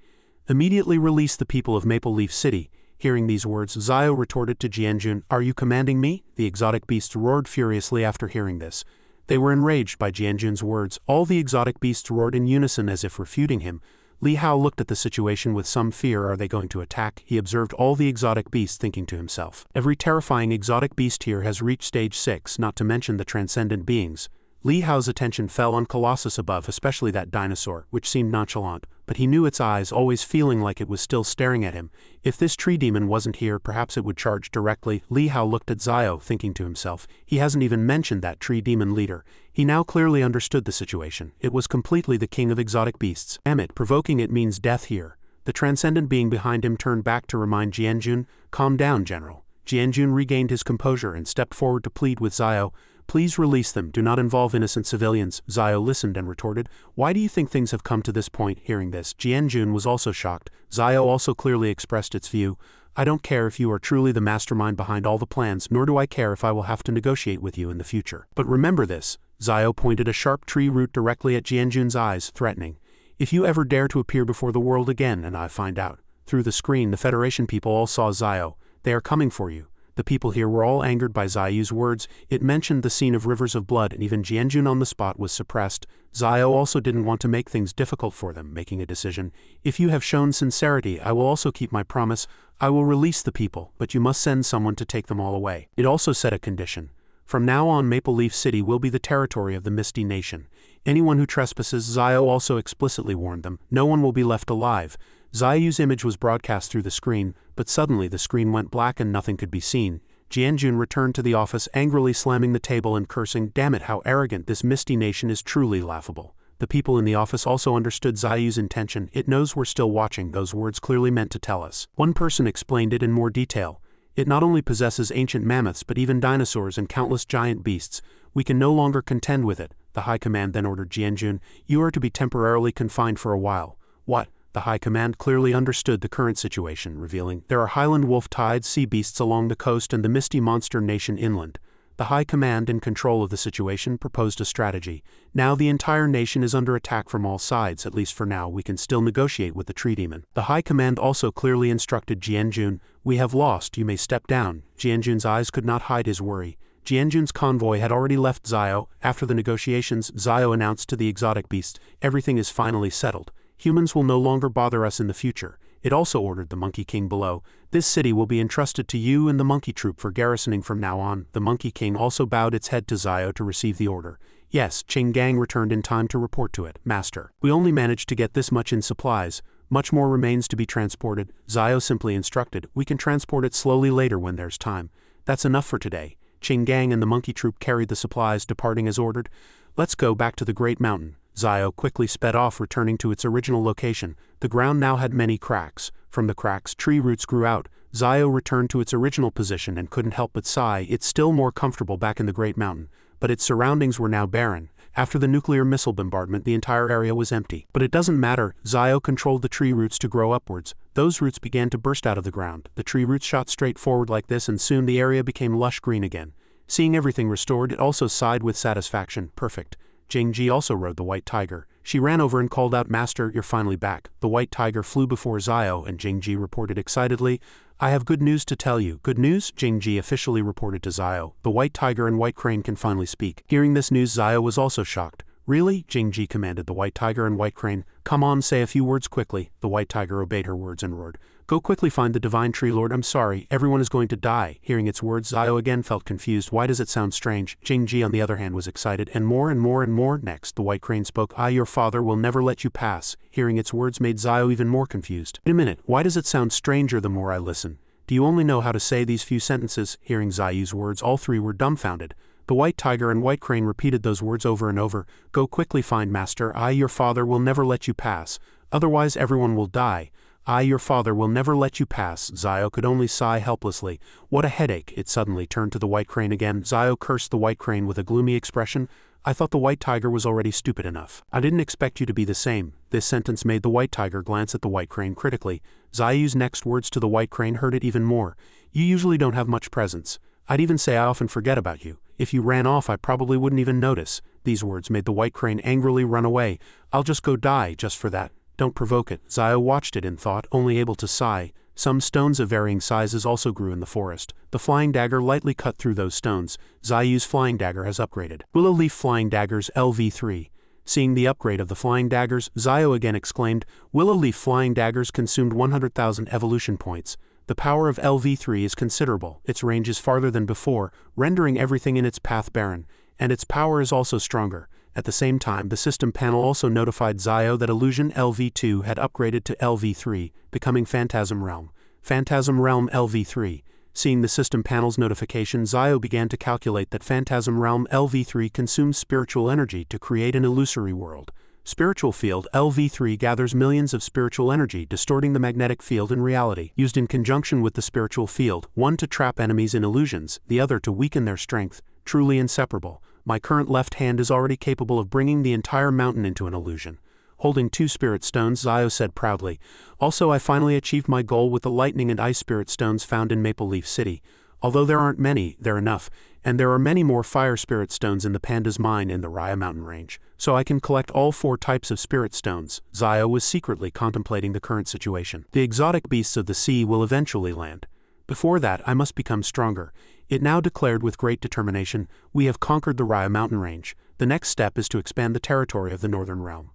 Immediately release the people of Maple Leaf City." Hearing these words, Zio retorted to Jianjun, "Are you commanding me?" The exotic beasts roared furiously after hearing this. They were enraged by Jianjun's words. All the exotic beasts roared in unison as if refuting him. Li Hao looked at the situation with some fear. Are they going to attack? He observed all the exotic beasts, thinking to himself, "Every terrifying exotic beast here has reached stage 6, not to mention the transcendent beings." Li Hao's attention fell on Colossus above, especially that dinosaur, which seemed nonchalant, but he knew its eyes, always feeling like it was still staring at him. If this tree demon wasn't here, perhaps it would charge directly. Li Hao looked at Zio, thinking to himself, he hasn't even mentioned that tree demon leader. He now clearly understood the situation. It was completely the king of exotic beasts. Damn it, provoking it means death here. The transcendent being behind him turned back to remind Jianjun, "Calm down, General." Jianjun regained his composure and stepped forward to plead with Zio, "Please release them. Do not involve innocent civilians." Zio listened and retorted, "Why do you think things have come to this point?" Hearing this, Jianjun was also shocked. Zio also clearly expressed its view. I don't care if you are truly the mastermind behind all the plans, nor do I care if I will have to negotiate with you in the future. But remember this, Zio pointed a sharp tree root directly at Jianjun's eyes, threatening. If you ever dare to appear before the world again and I find out. Through the screen the Federation people all saw Zio. They are coming for you. The people here were all angered by Zio's words. It mentioned the scene of rivers of blood, and even Jianjun on the spot was suppressed. Zio also didn't want to make things difficult for them, making a decision. If you have shown sincerity, I will also keep my promise. I will release the people, but you must send someone to take them all away. It also set a condition. From now on, Maple Leaf City will be the territory of the Misty Nation. Anyone who trespasses, Zio also explicitly warned them, no one will be left alive. Zio's image was broadcast through the screen, but suddenly the screen went black and nothing could be seen. Jianjun returned to the office, angrily slamming the table and cursing, "Damn it, how arrogant, this Misty Nation is truly laughable." The people in the office also understood Zio's intention. It knows we're still watching, those words clearly meant to tell us. One person explained it in more detail. It not only possesses ancient mammoths but even dinosaurs and countless giant beasts. We can no longer contend with it. The High Command then ordered Jianjun, "You are to be temporarily confined for a while." What? The High Command clearly understood the current situation, revealing, "There are highland wolf-tied sea beasts along the coast and the Misty Monster Nation inland." The High Command, in control of the situation, proposed a strategy. Now the entire nation is under attack from all sides. At least for now, we can still negotiate with the Tree Demon. The High Command also clearly instructed Jianjun, "We have lost, you may step down." Jianjun's eyes could not hide his worry. Jianjun's convoy had already left Zio. After the negotiations, Zio announced to the exotic beast, "Everything is finally settled. Humans will no longer bother us in the future." It also ordered the Monkey King below, "This city will be entrusted to you and the Monkey Troop for garrisoning from now on." The Monkey King also bowed its head to Zio to receive the order. Yes, Ching Gang returned in time to report to it. "Master, we only managed to get this much in supplies. Much more remains to be transported." Zio simply instructed, "We can transport it slowly later when there's time. That's enough for today." Ching Gang and the Monkey Troop carried the supplies, departing as ordered. "Let's go back to the Great Mountain." Zio quickly sped off, returning to its original location. The ground now had many cracks. From the cracks, tree roots grew out. Zio returned to its original position and couldn't help but sigh. It's still more comfortable back in the Great Mountain, but its surroundings were now barren. After the nuclear missile bombardment, the entire area was empty. But it doesn't matter. Zio controlled the tree roots to grow upwards. Those roots began to burst out of the ground. The tree roots shot straight forward like this, and soon the area became lush green again. Seeing everything restored, it also sighed with satisfaction. Perfect. Jingji also rode the white tiger. She ran over and called out, "Master, you're finally back." The white tiger flew before Zio, and Jingji reported excitedly, "I have good news to tell you." "Good news?" Jingji officially reported to Zio. "The white tiger and white crane can finally speak." Hearing this news, Zio was also shocked. "Really?" Jingji commanded the white tiger and white crane. "Come on, say a few words quickly." The white tiger obeyed her words and roared, "Go quickly find the divine tree lord. I'm sorry, everyone is going to die." Hearing its words, Zio again felt confused. Why does it sound strange? Jingji on the other hand was excited, and more and more and more. Next, the white crane spoke, "I, your father, will never let you pass." Hearing its words made Zio even more confused. "Wait a minute, why does it sound stranger the more I listen? Do you only know how to say these few sentences?" Hearing Zio's words, all three were dumbfounded. The white tiger and white crane repeated those words over and over. "Go quickly find master. I, your father, will never let you pass. Otherwise everyone will die. I, your father, will never let you pass." Zio could only sigh helplessly. What a headache. It suddenly turned to the white crane again. Zio cursed the white crane with a gloomy expression. "I thought the white tiger was already stupid enough. I didn't expect you to be the same." This sentence made the white tiger glance at the white crane critically. Zio's next words to the white crane hurt it even more. "You usually don't have much presence. I'd even say I often forget about you. If you ran off, I probably wouldn't even notice." These words made the white crane angrily run away. "I'll just go die just for that. Don't provoke it." Zio watched it in thought, only able to sigh. Some stones of varying sizes also grew in the forest. The flying dagger lightly cut through those stones. Zio's flying dagger has upgraded. Willow leaf flying daggers LV3. Seeing the upgrade of the flying daggers, Zio again exclaimed, "Willow leaf flying daggers consumed 100,000 evolution points. The power of LV3 is considerable. Its range is farther than before, rendering everything in its path barren, and its power is also stronger." At the same time, the system panel also notified Zio that Illusion LV2 had upgraded to LV3, becoming Phantasm Realm. Phantasm Realm LV3. Seeing the system panel's notification, Zio began to calculate that Phantasm Realm LV3 consumes spiritual energy to create an illusory world. Spiritual Field LV3 gathers millions of spiritual energy, distorting the magnetic field in reality. Used in conjunction with the spiritual field, one to trap enemies in illusions, the other to weaken their strength. Truly inseparable. My current left hand is already capable of bringing the entire mountain into an illusion. Holding 2 spirit stones, Zio said proudly. Also, I finally achieved my goal with the lightning and ice spirit stones found in Maple Leaf City. Although there aren't many, they're enough, and there are many more fire spirit stones in the Panda's mine in the Raya mountain range, so I can collect all 4 types of spirit stones. Zio was secretly contemplating the current situation. The exotic beasts of the sea will eventually land. Before that, I must become stronger. It now declared with great determination, we have conquered the Raya mountain range. The next step is to expand the territory of the Northern Realm.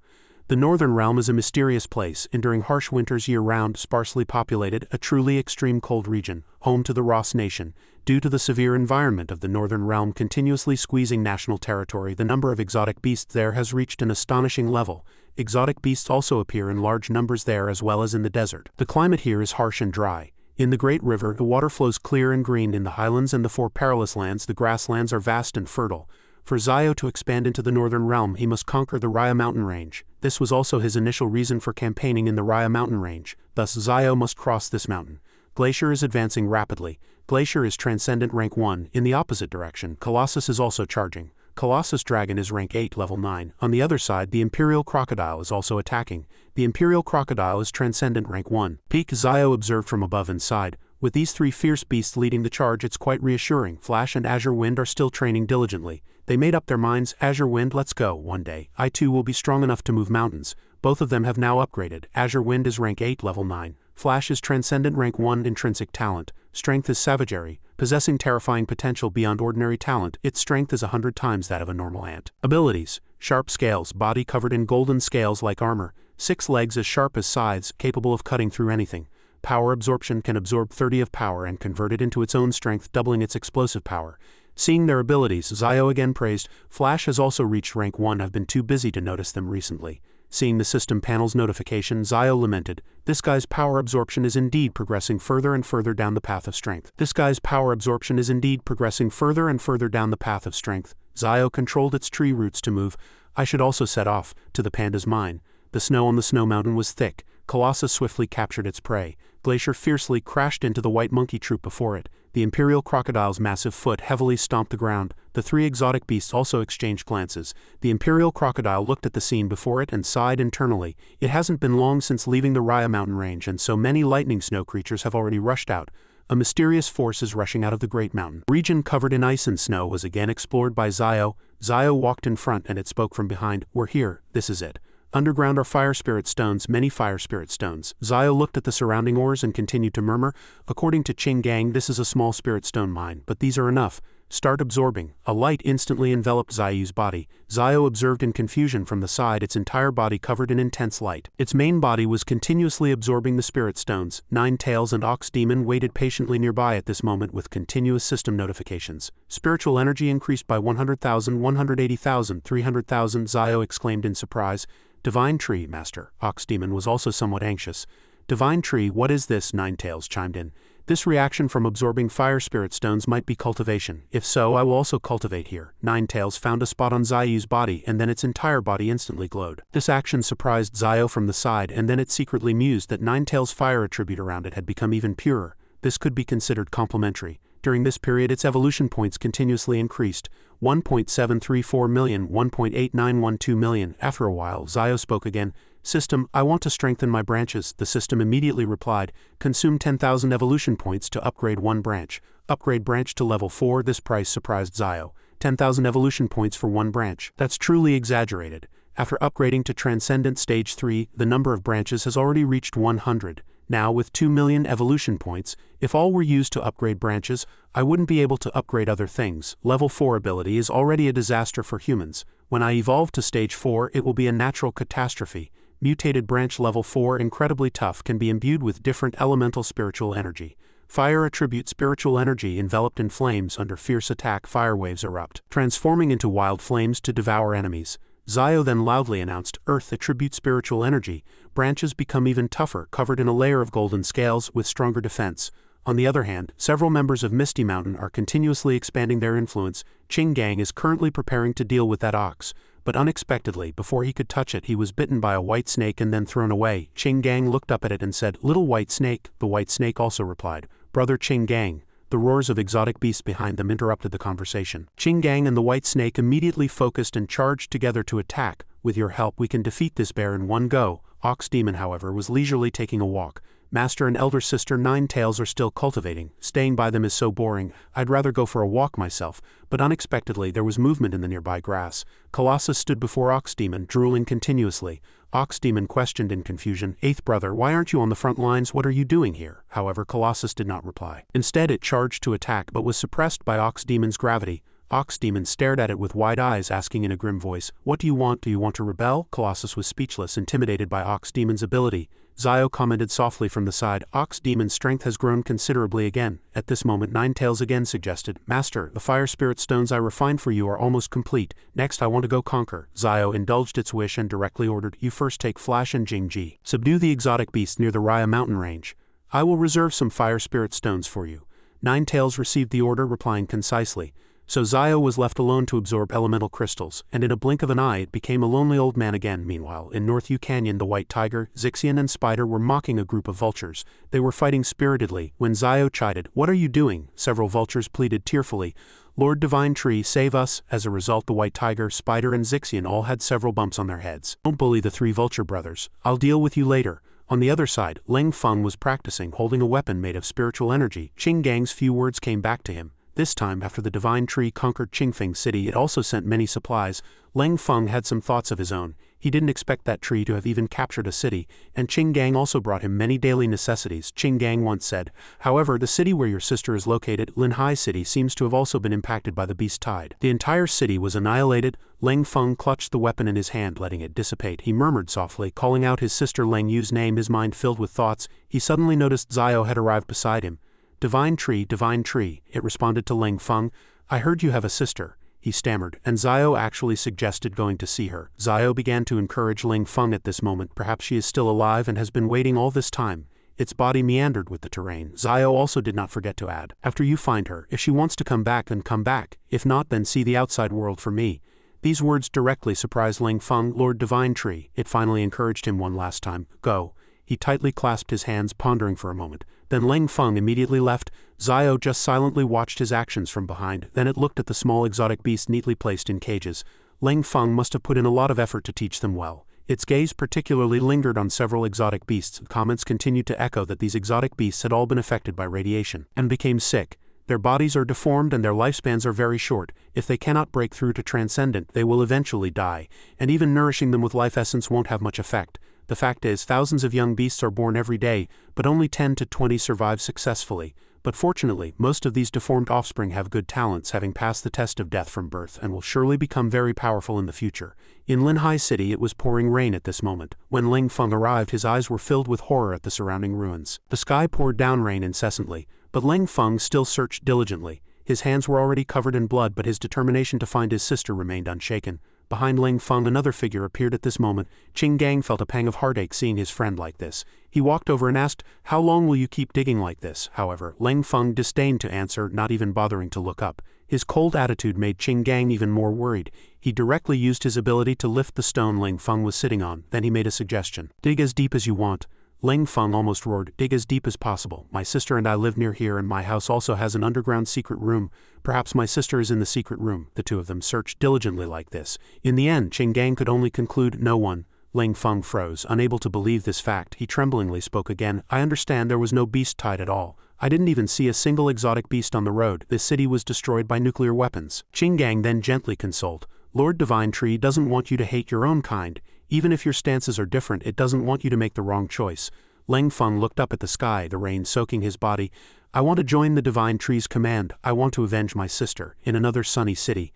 The Northern Realm is a mysterious place, enduring harsh winters year-round, sparsely populated, a truly extreme cold region, home to the Ross Nation. Due to the severe environment of the Northern Realm continuously squeezing national territory, the number of exotic beasts there has reached an astonishing level. Exotic beasts also appear in large numbers there as well as in the desert. The climate here is harsh and dry. In the Great River, the water flows clear and green. In the highlands and the 4 perilous lands, the grasslands are vast and fertile. For Zio to expand into the Northern Realm, he must conquer the Raya mountain range. This was also his initial reason for campaigning in the Raya mountain range. Thus, Zio must cross this mountain. Glacier is advancing rapidly. Glacier is Transcendent rank 1. In the opposite direction, Colossus is also charging. Colossus Dragon is rank 8 level 9. On the other side, the Imperial Crocodile is also attacking. The Imperial Crocodile is Transcendent rank 1. Peak, Zio observed from above and side. With these 3 fierce beasts leading the charge, it's quite reassuring. Flash and Azure Wind are still training diligently. They made up their minds, Azure Wind, let's go. One day, I too will be strong enough to move mountains. Both of them have now upgraded. Azure Wind is rank 8 level 9. Flash is Transcendent rank 1. Intrinsic talent. Strength is Savagery. Possessing terrifying potential beyond ordinary talent, its strength is 100 times that of a normal ant. Abilities. Sharp scales, body covered in golden scales like armor. 6 legs as sharp as scythes, capable of cutting through anything. Power absorption, can absorb 30 of power and convert it into its own strength, doubling its explosive power. Seeing their abilities, Zio again praised. Flash has also reached rank 1. I've been too busy to notice them recently. Seeing the system panel's notification, Zio lamented, this guy's power absorption is indeed progressing further and further down the path of strength. This guy's power absorption is indeed progressing further and further down the path of strength. Zio controlled its tree roots to move. I should also set off to the Panda's mine. The snow on the snow mountain was thick. Colossus swiftly captured its prey. Glacier fiercely crashed into the white monkey troop before it. The Imperial Crocodile's massive foot heavily stomped the ground. The 3 exotic beasts also exchanged glances. The Imperial Crocodile looked at the scene before it and sighed internally. It hasn't been long since leaving the Raya mountain range, and so many lightning snow creatures have already rushed out. A mysterious force is rushing out of the Great Mountain. Region covered in ice and snow was again explored by Zio. Zio walked in front and it spoke from behind. We're here, this is it. Underground are fire spirit stones, many fire spirit stones. Zio looked at the surrounding ores and continued to murmur. According to Ching Gang, this is a small spirit stone mine, but these are enough. Start absorbing. A light instantly enveloped Zio's body. Zio observed in confusion from the side, its entire body covered in intense light. Its main body was continuously absorbing the spirit stones. 9 Tails and Ox Demon waited patiently nearby at this moment with continuous system notifications. Spiritual energy increased by 100,000, 180,000, 300,000, Zio exclaimed in surprise. Divine Tree, Master. Ox Demon was also somewhat anxious. Divine Tree, what is this? 9 Tails chimed in. This reaction from absorbing fire spirit stones might be cultivation. If so, I will also cultivate here. 9 Tails found a spot on Zio's body and then its entire body instantly glowed. This action surprised Zio from the side, and then it secretly mused that 9 Tails' fire attribute around it had become even purer. This could be considered complementary. During this period, its evolution points continuously increased. 1.734 million, 1.8912 million. After a while, Zio spoke again. System, I want to strengthen my branches. The system immediately replied, consume 10,000 evolution points to upgrade 1 branch. Upgrade branch to level 4. This price surprised Zio. 10,000 evolution points for 1 branch. That's truly exaggerated. After upgrading to Transcendent Stage 3, the number of branches has already reached 100. Now, with 2 million evolution points, if all were used to upgrade branches, I wouldn't be able to upgrade other things. Level 4 ability is already a disaster for humans. When I evolve to Stage 4, it will be a natural catastrophe. Mutated branch level 4, incredibly tough, can be imbued with different elemental spiritual energy. Fire attribute spiritual energy enveloped in flames. Under fierce attack, fire waves erupt, transforming into wild flames to devour enemies. Zio then loudly announced, Earth attribute spiritual energy. Branches become even tougher, covered in a layer of golden scales, with stronger defense. On the other hand, several members of Misty Mountain are continuously expanding their influence. Ching Gang is currently preparing to deal with that ox. But unexpectedly, before he could touch it, he was bitten by a white snake and then thrown away. Ching Gang looked up at it and said, Little white snake. The white snake also replied, Brother Ching Gang. The roars of exotic beasts behind them interrupted the conversation. Ching Gang and the white snake immediately focused and charged together to attack. With your help we can defeat this bear in one go. Ox Demon, however, was leisurely taking a walk. Master and elder sister Nine Tails are still cultivating. Staying by them is so boring. I'd rather go for a walk myself. But unexpectedly there was movement in the nearby grass. Colossus stood before Ox Demon, drooling continuously. Ox Demon questioned in confusion, "Eighth brother, why aren't you on the front lines? What are you doing here?" However, Colossus did not reply. Instead it charged to attack but was suppressed by Ox Demon's gravity. Ox Demon stared at it with wide eyes, asking in a grim voice, "What do you want? Do you want to rebel?" Colossus was speechless, intimidated by Ox Demon's ability. Zio commented softly from the side, "Ox Demon's strength has grown considerably again." At this moment Nine Tails again suggested, "Master, the fire spirit stones I refined for you are almost complete. Next I want to go conquer." Zio indulged its wish and directly ordered, "You first take Flash and Jing-Ji. Subdue the exotic beast near the Raya mountain range. I will reserve some fire spirit stones for you." Nine Tails received the order, replying concisely. So Zio was left alone to absorb elemental crystals, and in a blink of an eye it became a lonely old man again. Meanwhile, in North U Canyon the White Tiger, Zixian and Spider were mocking a group of vultures. They were fighting spiritedly. When Zio chided, "What are you doing?" several vultures pleaded tearfully, "Lord Divine Tree, save us." As a result, the White Tiger, Spider and Zixian all had several bumps on their heads. "Don't bully the three vulture brothers. I'll deal with you later." On the other side, Ling Feng was practicing, holding a weapon made of spiritual energy. Qing Gang's few words came back to him. This time, after the Divine Tree conquered Qingfeng City, it also sent many supplies. Ling Feng had some thoughts of his own. He didn't expect that tree to have even captured a city, and Qing Gang also brought him many daily necessities. Qing Gang once said, "However, the city where your sister is located, Linhai City, seems to have also been impacted by the beast tide." The entire city was annihilated. Ling Feng clutched the weapon in his hand, letting it dissipate. He murmured softly, calling out his sister Ling Yu's name, his mind filled with thoughts. He suddenly noticed Zio had arrived beside him. Divine Tree, it responded to Ling Feng. "I heard you have a sister," he stammered, and Zio actually suggested going to see her. Zio began to encourage Ling Feng at this moment. Perhaps she is still alive and has been waiting all this time. Its body meandered with the terrain. Zio also did not forget to add, "After you find her, if she wants to come back, then come back. If not, then see the outside world for me." These words directly surprised Ling Feng. "Lord Divine Tree," it finally encouraged him one last time. "Go." He tightly clasped his hands, pondering for a moment. Then Ling Feng immediately left. Zio just silently watched his actions from behind. Then it looked at the small exotic beast neatly placed in cages. Ling Feng must have put in a lot of effort to teach them well. Its gaze particularly lingered on several exotic beasts. Comments continued to echo that these exotic beasts had all been affected by radiation and became sick. Their bodies are deformed and their lifespans are very short. If they cannot break through to transcendent, they will eventually die, and even nourishing them with life essence won't have much effect. The fact is, thousands of young beasts are born every day, but only 10 to 20 survive successfully. But fortunately, most of these deformed offspring have good talents, having passed the test of death from birth, and will surely become very powerful in the future. In Linhai City it was pouring rain at this moment. When Ling Feng arrived, his eyes were filled with horror at the surrounding ruins. The sky poured down rain incessantly, but Ling Feng still searched diligently. His hands were already covered in blood, but his determination to find his sister remained unshaken. Behind Ling Feng another figure appeared at this moment. Qing Gang felt a pang of heartache seeing his friend like this. He walked over and asked, "How long will you keep digging like this?" However, Ling Feng disdained to answer, not even bothering to look up. His cold attitude made Qing Gang even more worried. He directly used his ability to lift the stone Ling Feng was sitting on. Then he made a suggestion. "Dig as deep as you want." Ling Feng almost roared, "Dig as deep as possible. My sister and I live near here, and my house also has an underground secret room. Perhaps my sister is in the secret room." The two of them searched diligently like this. In the end, Qing Gang could only conclude, "No one." Ling Feng froze, unable to believe this fact. He tremblingly spoke again, "I understand there was no beast tide at all. I didn't even see a single exotic beast on the road. This city was destroyed by nuclear weapons." Qing Gang then gently consoled, "Lord Divine Tree doesn't want you to hate your own kind. Even if your stances are different, it doesn't want you to make the wrong choice." Ling Feng looked up at the sky, the rain soaking his body. "I want to join the Divine Tree's command. I want to avenge my sister in another sunny city."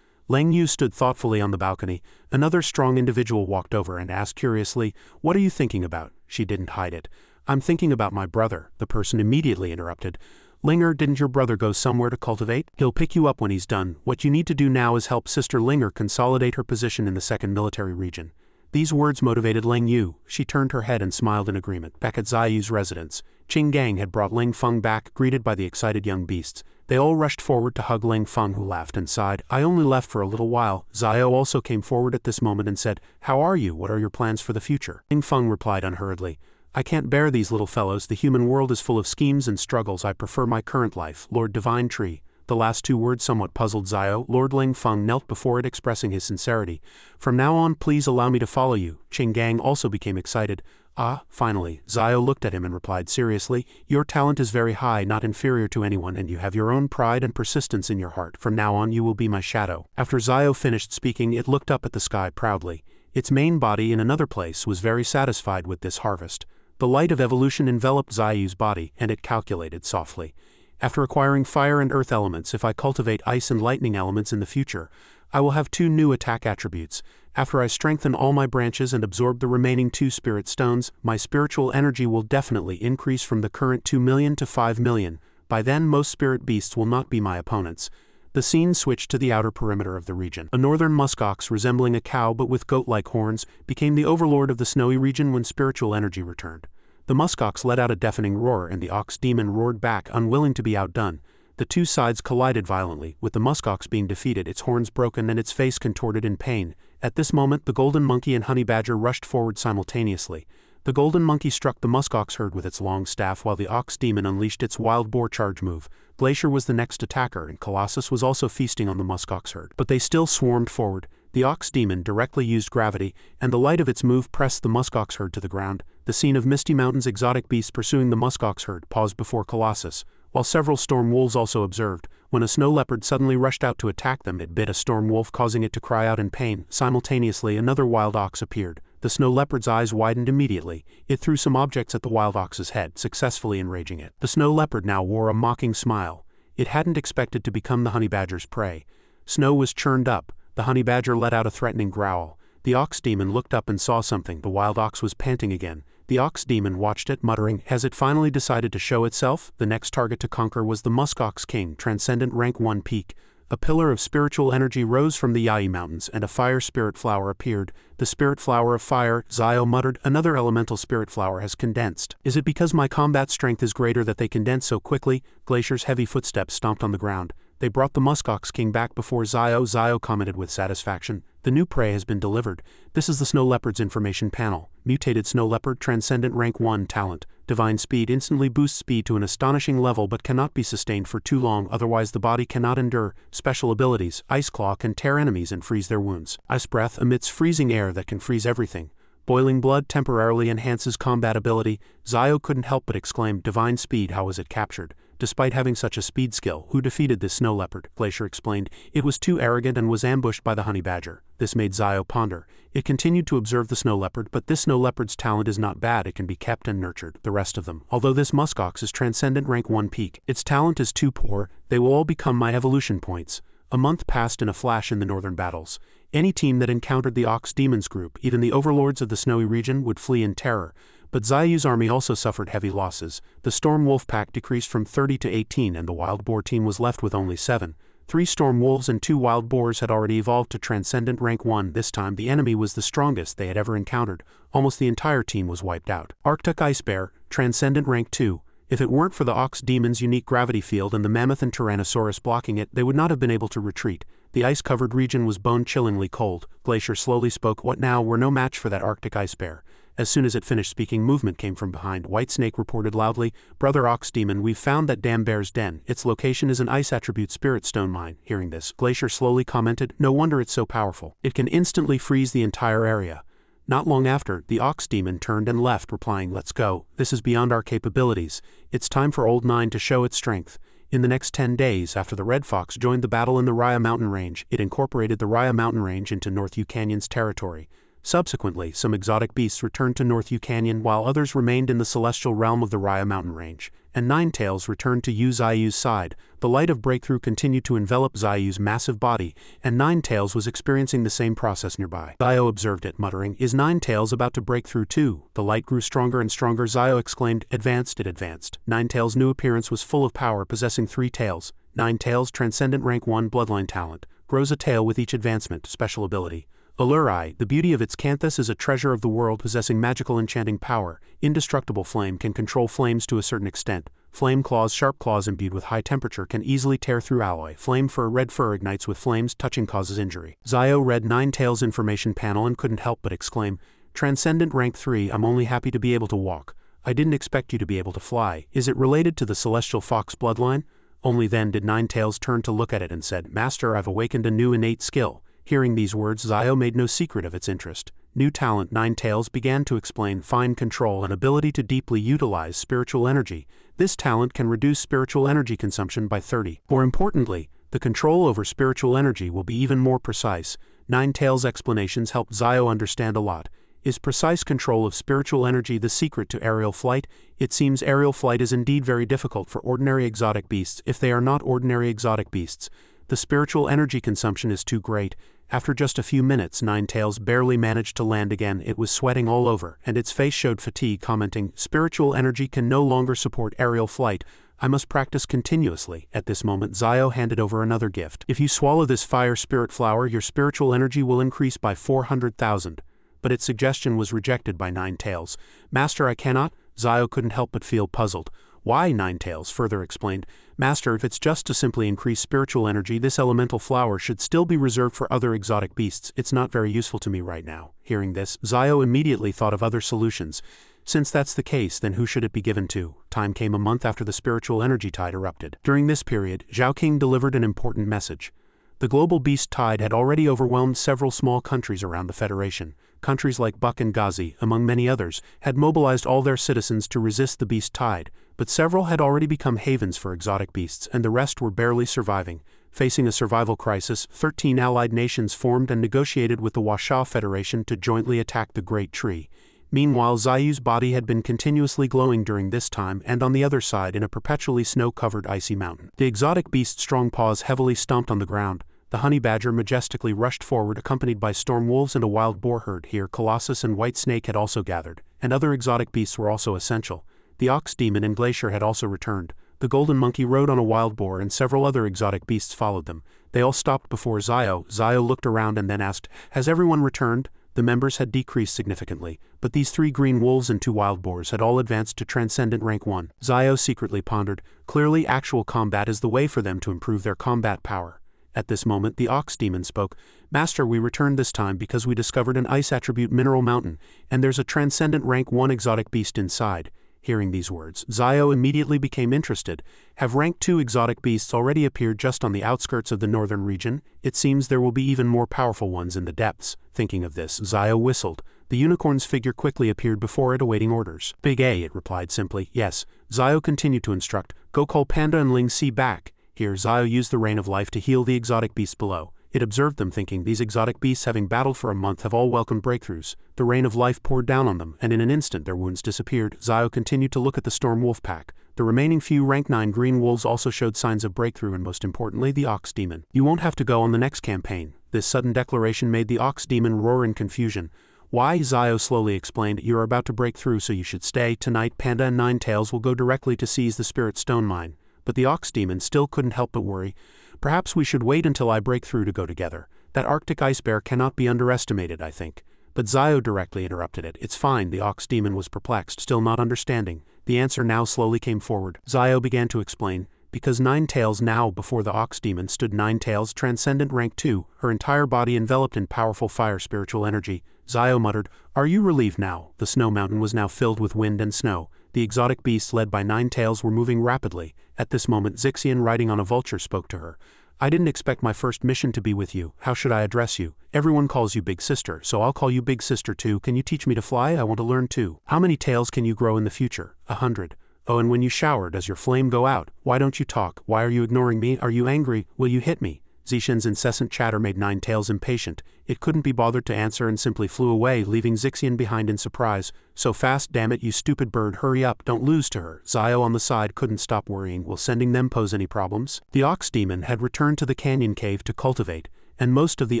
Lang Yu stood thoughtfully on the balcony. Another strong individual walked over and asked curiously, "What are you thinking about?" She didn't hide it. "I'm thinking about my brother," the person immediately interrupted. "Linger, didn't your brother go somewhere to cultivate? He'll pick you up when he's done. What you need to do now is help Sister Linger consolidate her position in the second military region." These words motivated Ling Yu. She turned her head and smiled in agreement. Back at Ziyu's residence, Qing Gang had brought Ling Feng back, greeted by the excited young beasts. They all rushed forward to hug Ling Feng, who laughed and sighed. "I only left for a little while." Ziyo also came forward at this moment and said, "How are you? What are your plans for the future?" Ling Feng replied unhurriedly, "I can't bear these little fellows. The human world is full of schemes and struggles. I prefer my current life. Lord Divine Tree, The last two words somewhat puzzled Zio. Lord Ling Feng knelt before it, expressing his sincerity. From now on, please allow me to follow you. Qing Gang also became excited. Ah, finally. Zio looked at him and replied seriously, your talent is very high, not inferior to anyone, and you have your own pride and persistence in your heart. From now on you will be my shadow. After Zio finished speaking, it looked up at the sky proudly. Its main body in another place was very satisfied with this harvest. The light of evolution enveloped Zio's body, and it calculated softly. After acquiring fire and earth elements, if I cultivate ice and lightning elements in the future, I will have 2 new attack attributes. After I strengthen all my branches and absorb the remaining 2 spirit stones, my spiritual energy will definitely increase from the current 2 million to 5 million. By then most spirit beasts will not be my opponents. The scene switched to the outer perimeter of the region. A northern muskox resembling a cow but with goat-like horns became the overlord of the snowy region when spiritual energy returned. The muskox let out a deafening roar, and the ox demon roared back, unwilling to be outdone. The two sides collided violently, with the muskox being defeated, its horns broken and its face contorted in pain. At this moment the golden monkey and honey badger rushed forward simultaneously. The golden monkey struck the muskox herd with its long staff while the ox demon unleashed its wild boar charge move. Glacier was the next attacker, and Colossus was also feasting on the muskox herd. But they still swarmed forward. The ox demon directly used gravity, and the light of its move pressed the muskox herd to the ground. The scene of Misty Mountain's exotic beasts pursuing the muskox herd paused before Colossus, while several storm wolves also observed. When a snow leopard suddenly rushed out to attack them, it bit a storm wolf, causing it to cry out in pain. Simultaneously, another wild ox appeared. The snow leopard's eyes widened immediately. It threw some objects at the wild ox's head, successfully enraging it. The snow leopard now wore a mocking smile. It hadn't expected to become the honey badger's prey. Snow was churned up. The honey badger let out a threatening growl. The ox demon looked up and saw something. The wild ox was panting again. The ox demon watched it, muttering, "Has it finally decided to show itself?" The next target to conquer was the muskox king, transcendent rank 1 peak. A pillar of spiritual energy rose from the Yai Mountains, and a fire spirit flower appeared. The spirit flower of fire, Zio muttered, another elemental spirit flower has condensed. Is it because my combat strength is greater that they condense so quickly? Glacier's heavy footsteps stomped on the ground. They brought the muskox king back before Zio. Zio commented with satisfaction, "The new prey has been delivered. This is the snow leopard's information panel. Mutated snow leopard, transcendent rank 1 talent. Divine speed instantly boosts speed to an astonishing level but cannot be sustained for too long, otherwise the body cannot endure. Special abilities, Ice Claw can tear enemies and freeze their wounds. Ice Breath emits freezing air that can freeze everything. Boiling Blood temporarily enhances combat ability." Zio couldn't help but exclaim, "Divine speed, how was it captured?" Despite having such a speed skill, who defeated this snow leopard? Glacier explained, "It was too arrogant and was ambushed by the honey badger." This made Zio ponder. It continued to observe the snow leopard, but this snow leopard's talent is not bad, it can be kept and nurtured. The rest of them, although this muskox is transcendent rank 1 peak, its talent is too poor, they will all become my evolution points. A month passed in a flash in the northern battles. Any team that encountered the ox demon's group, even the overlords of the snowy region, would flee in terror. But Zio's army also suffered heavy losses. The storm wolf pack decreased from 30 to 18, and the wild boar team was left with only 7. 3 storm wolves and 2 wild boars had already evolved to transcendent rank 1. This time the enemy was the strongest they had ever encountered. Almost the entire team was wiped out. Arctic Ice Bear, transcendent rank 2. If it weren't for the ox demon's unique gravity field and the mammoth and tyrannosaurus blocking it, they would not have been able to retreat. The ice-covered region was bone-chillingly cold. Glacier slowly spoke, "What now? We're no match for that Arctic Ice Bear." As soon as it finished speaking, movement came from behind. Whitesnake reported loudly, "Brother Ox Demon, we've found that damn bear's den. Its location is an ice attribute spirit stone mine." Hearing this, Glacier slowly commented, "No wonder it's so powerful. It can instantly freeze the entire area." Not long after, the Ox Demon turned and left, replying, "Let's go. This is beyond our capabilities. It's time for Old Nine to show its strength." In the next 10 days, after the Red Fox joined the battle in the Raya Mountain Range, it incorporated the Raya Mountain Range into North U Canyon's territory. Subsequently, some exotic beasts returned to North U Canyon while others remained in the celestial realm of the Raya Mountain Range, and Ninetails returned to Zio's side. The light of breakthrough continued to envelop Zio's massive body, and Ninetails was experiencing the same process nearby. Zio observed it, muttering, "Is Ninetails about to break through too?" The light grew stronger and stronger. Zio exclaimed, "Advanced!" It advanced. Ninetails' new appearance was full of power, possessing 3 tails. Ninetails, transcendent rank 1 bloodline talent, grows a tail with each advancement. Special ability. Allure Eye, the beauty of its canthus is a treasure of the world possessing magical enchanting power. Indestructible Flame can control flames to a certain extent. Flame Claws, sharp claws imbued with high temperature can easily tear through alloy. Flame Fur, red fur ignites with flames, touching causes injury. Zio read Ninetails' information panel and couldn't help but exclaim, "Transcendent rank 3, I'm only happy to be able to walk. I didn't expect you to be able to fly. Is it related to the celestial fox bloodline?" Only then did Ninetails turn to look at it and said, "Master, I've awakened a new innate skill." Hearing these words, Zio made no secret of its interest. New talent. Ninetails began to explain: fine control and ability to deeply utilize spiritual energy. This talent can reduce spiritual energy consumption by 30. More importantly, the control over spiritual energy will be even more precise. Ninetails' explanations helped Zio understand a lot. Is precise control of spiritual energy the secret to aerial flight? It seems aerial flight is indeed very difficult for ordinary exotic beasts if they are not ordinary exotic beasts. The spiritual energy consumption is too great. After just a few minutes, Ninetails barely managed to land again. It was sweating all over, and its face showed fatigue, commenting, "Spiritual energy can no longer support aerial flight. I must practice continuously." At this moment, Zio handed over another gift. "If you swallow this fire spirit flower, your spiritual energy will increase by 400,000. But its suggestion was rejected by Ninetails. "Master, I cannot." Zio couldn't help but feel puzzled. "Why?" Ninetails further explained. "Master, if it's just to simply increase spiritual energy, this elemental flower should still be reserved for other exotic beasts. It's not very useful to me right now." Hearing this, Zio immediately thought of other solutions. Since that's the case, then who should it be given to? Time came a month after the spiritual energy tide erupted. During this period, Zhao King delivered an important message. The global beast tide had already overwhelmed several small countries around the Federation. Countries like Buk and Gazi, among many others, had mobilized all their citizens to resist the beast tide, but several had already become havens for exotic beasts, and the rest were barely surviving. Facing a survival crisis, 13 allied nations formed and negotiated with the Washa Federation to jointly attack the Great Tree. Meanwhile, Zayu's body had been continuously glowing during this time, and on the other side, in a perpetually snow-covered icy mountain. The exotic beast's strong paws heavily stomped on the ground. The honey badger majestically rushed forward, accompanied by storm wolves and a wild boar herd. Here, Colossus and White Snake had also gathered, and other exotic beasts were also essential. The ox demon and glacier had also returned. The golden monkey rode on a wild boar, and several other exotic beasts followed them. They all stopped before Zio. Zio looked around and then asked, "Has everyone returned?" The members had decreased significantly, but these 3 green wolves and 2 wild boars had all advanced to Transcendent Rank 1. Zio secretly pondered. Clearly, actual combat is the way for them to improve their combat power. At this moment, the ox demon spoke. "Master, we returned this time because we discovered an ice attribute mineral mountain, and there's a Transcendent Rank 1 exotic beast inside." Hearing these words, Zio immediately became interested. Have Rank 2 exotic beasts already appeared just on the outskirts of the northern region? It seems there will be even more powerful ones in the depths. Thinking of this, Zio whistled. The unicorn's figure quickly appeared before it, awaiting orders. "Big A," it replied simply. "Yes." Zio continued to instruct. "Go call Panda and Ling Si back." Here, Zio used the Rain of Life to heal the exotic beasts below. It observed them, thinking, these exotic beasts, having battled for a month, have all welcomed breakthroughs. The Rain of Life poured down on them, and in an instant their wounds disappeared. Zio continued to look at the Storm Wolf pack. The remaining few Rank 9 green wolves also showed signs of breakthrough, and most importantly, the Ox Demon. "You won't have to go on the next campaign." This sudden declaration made the Ox Demon roar in confusion. "Why?" Zio slowly explained. "You're about to break through, so you should stay. Tonight, Panda and Ninetails will go directly to seize the Spirit Stone Mine." But the Ox Demon still couldn't help but worry. "Perhaps we should wait until I break through to go together. That Arctic ice bear cannot be underestimated, I think." But Zio directly interrupted it. "It's fine." The Ox Demon was perplexed, still not understanding. The answer now slowly came forward. Zio began to explain. Because Ninetails, now before the Ox Demon, stood Ninetails, Transcendent Rank 2, her entire body enveloped in powerful fire spiritual energy. Zio muttered, "Are you relieved now?" The snow mountain was now filled with wind and snow. The exotic beasts led by Ninetails were moving rapidly. At this moment, Zixian, riding on a vulture, spoke to her. "I didn't expect my first mission to be with you. How should I address you? Everyone calls you Big Sister, so I'll call you Big Sister too. Can you teach me to fly? I want to learn too. How many tails can you grow in the future?" 100. "Oh, and when you shower, does your flame go out? Why don't you talk? Why are you ignoring me? Are you angry? Will you hit me?" Zixian's incessant chatter made Ninetails impatient. It couldn't be bothered to answer and simply flew away, leaving Zixian behind in surprise. "So fast, damn it, you stupid bird, hurry up, don't lose to her." Zio on the side couldn't stop worrying. Will sending them pose any problems? The Ox Demon had returned to the canyon cave to cultivate, and most of the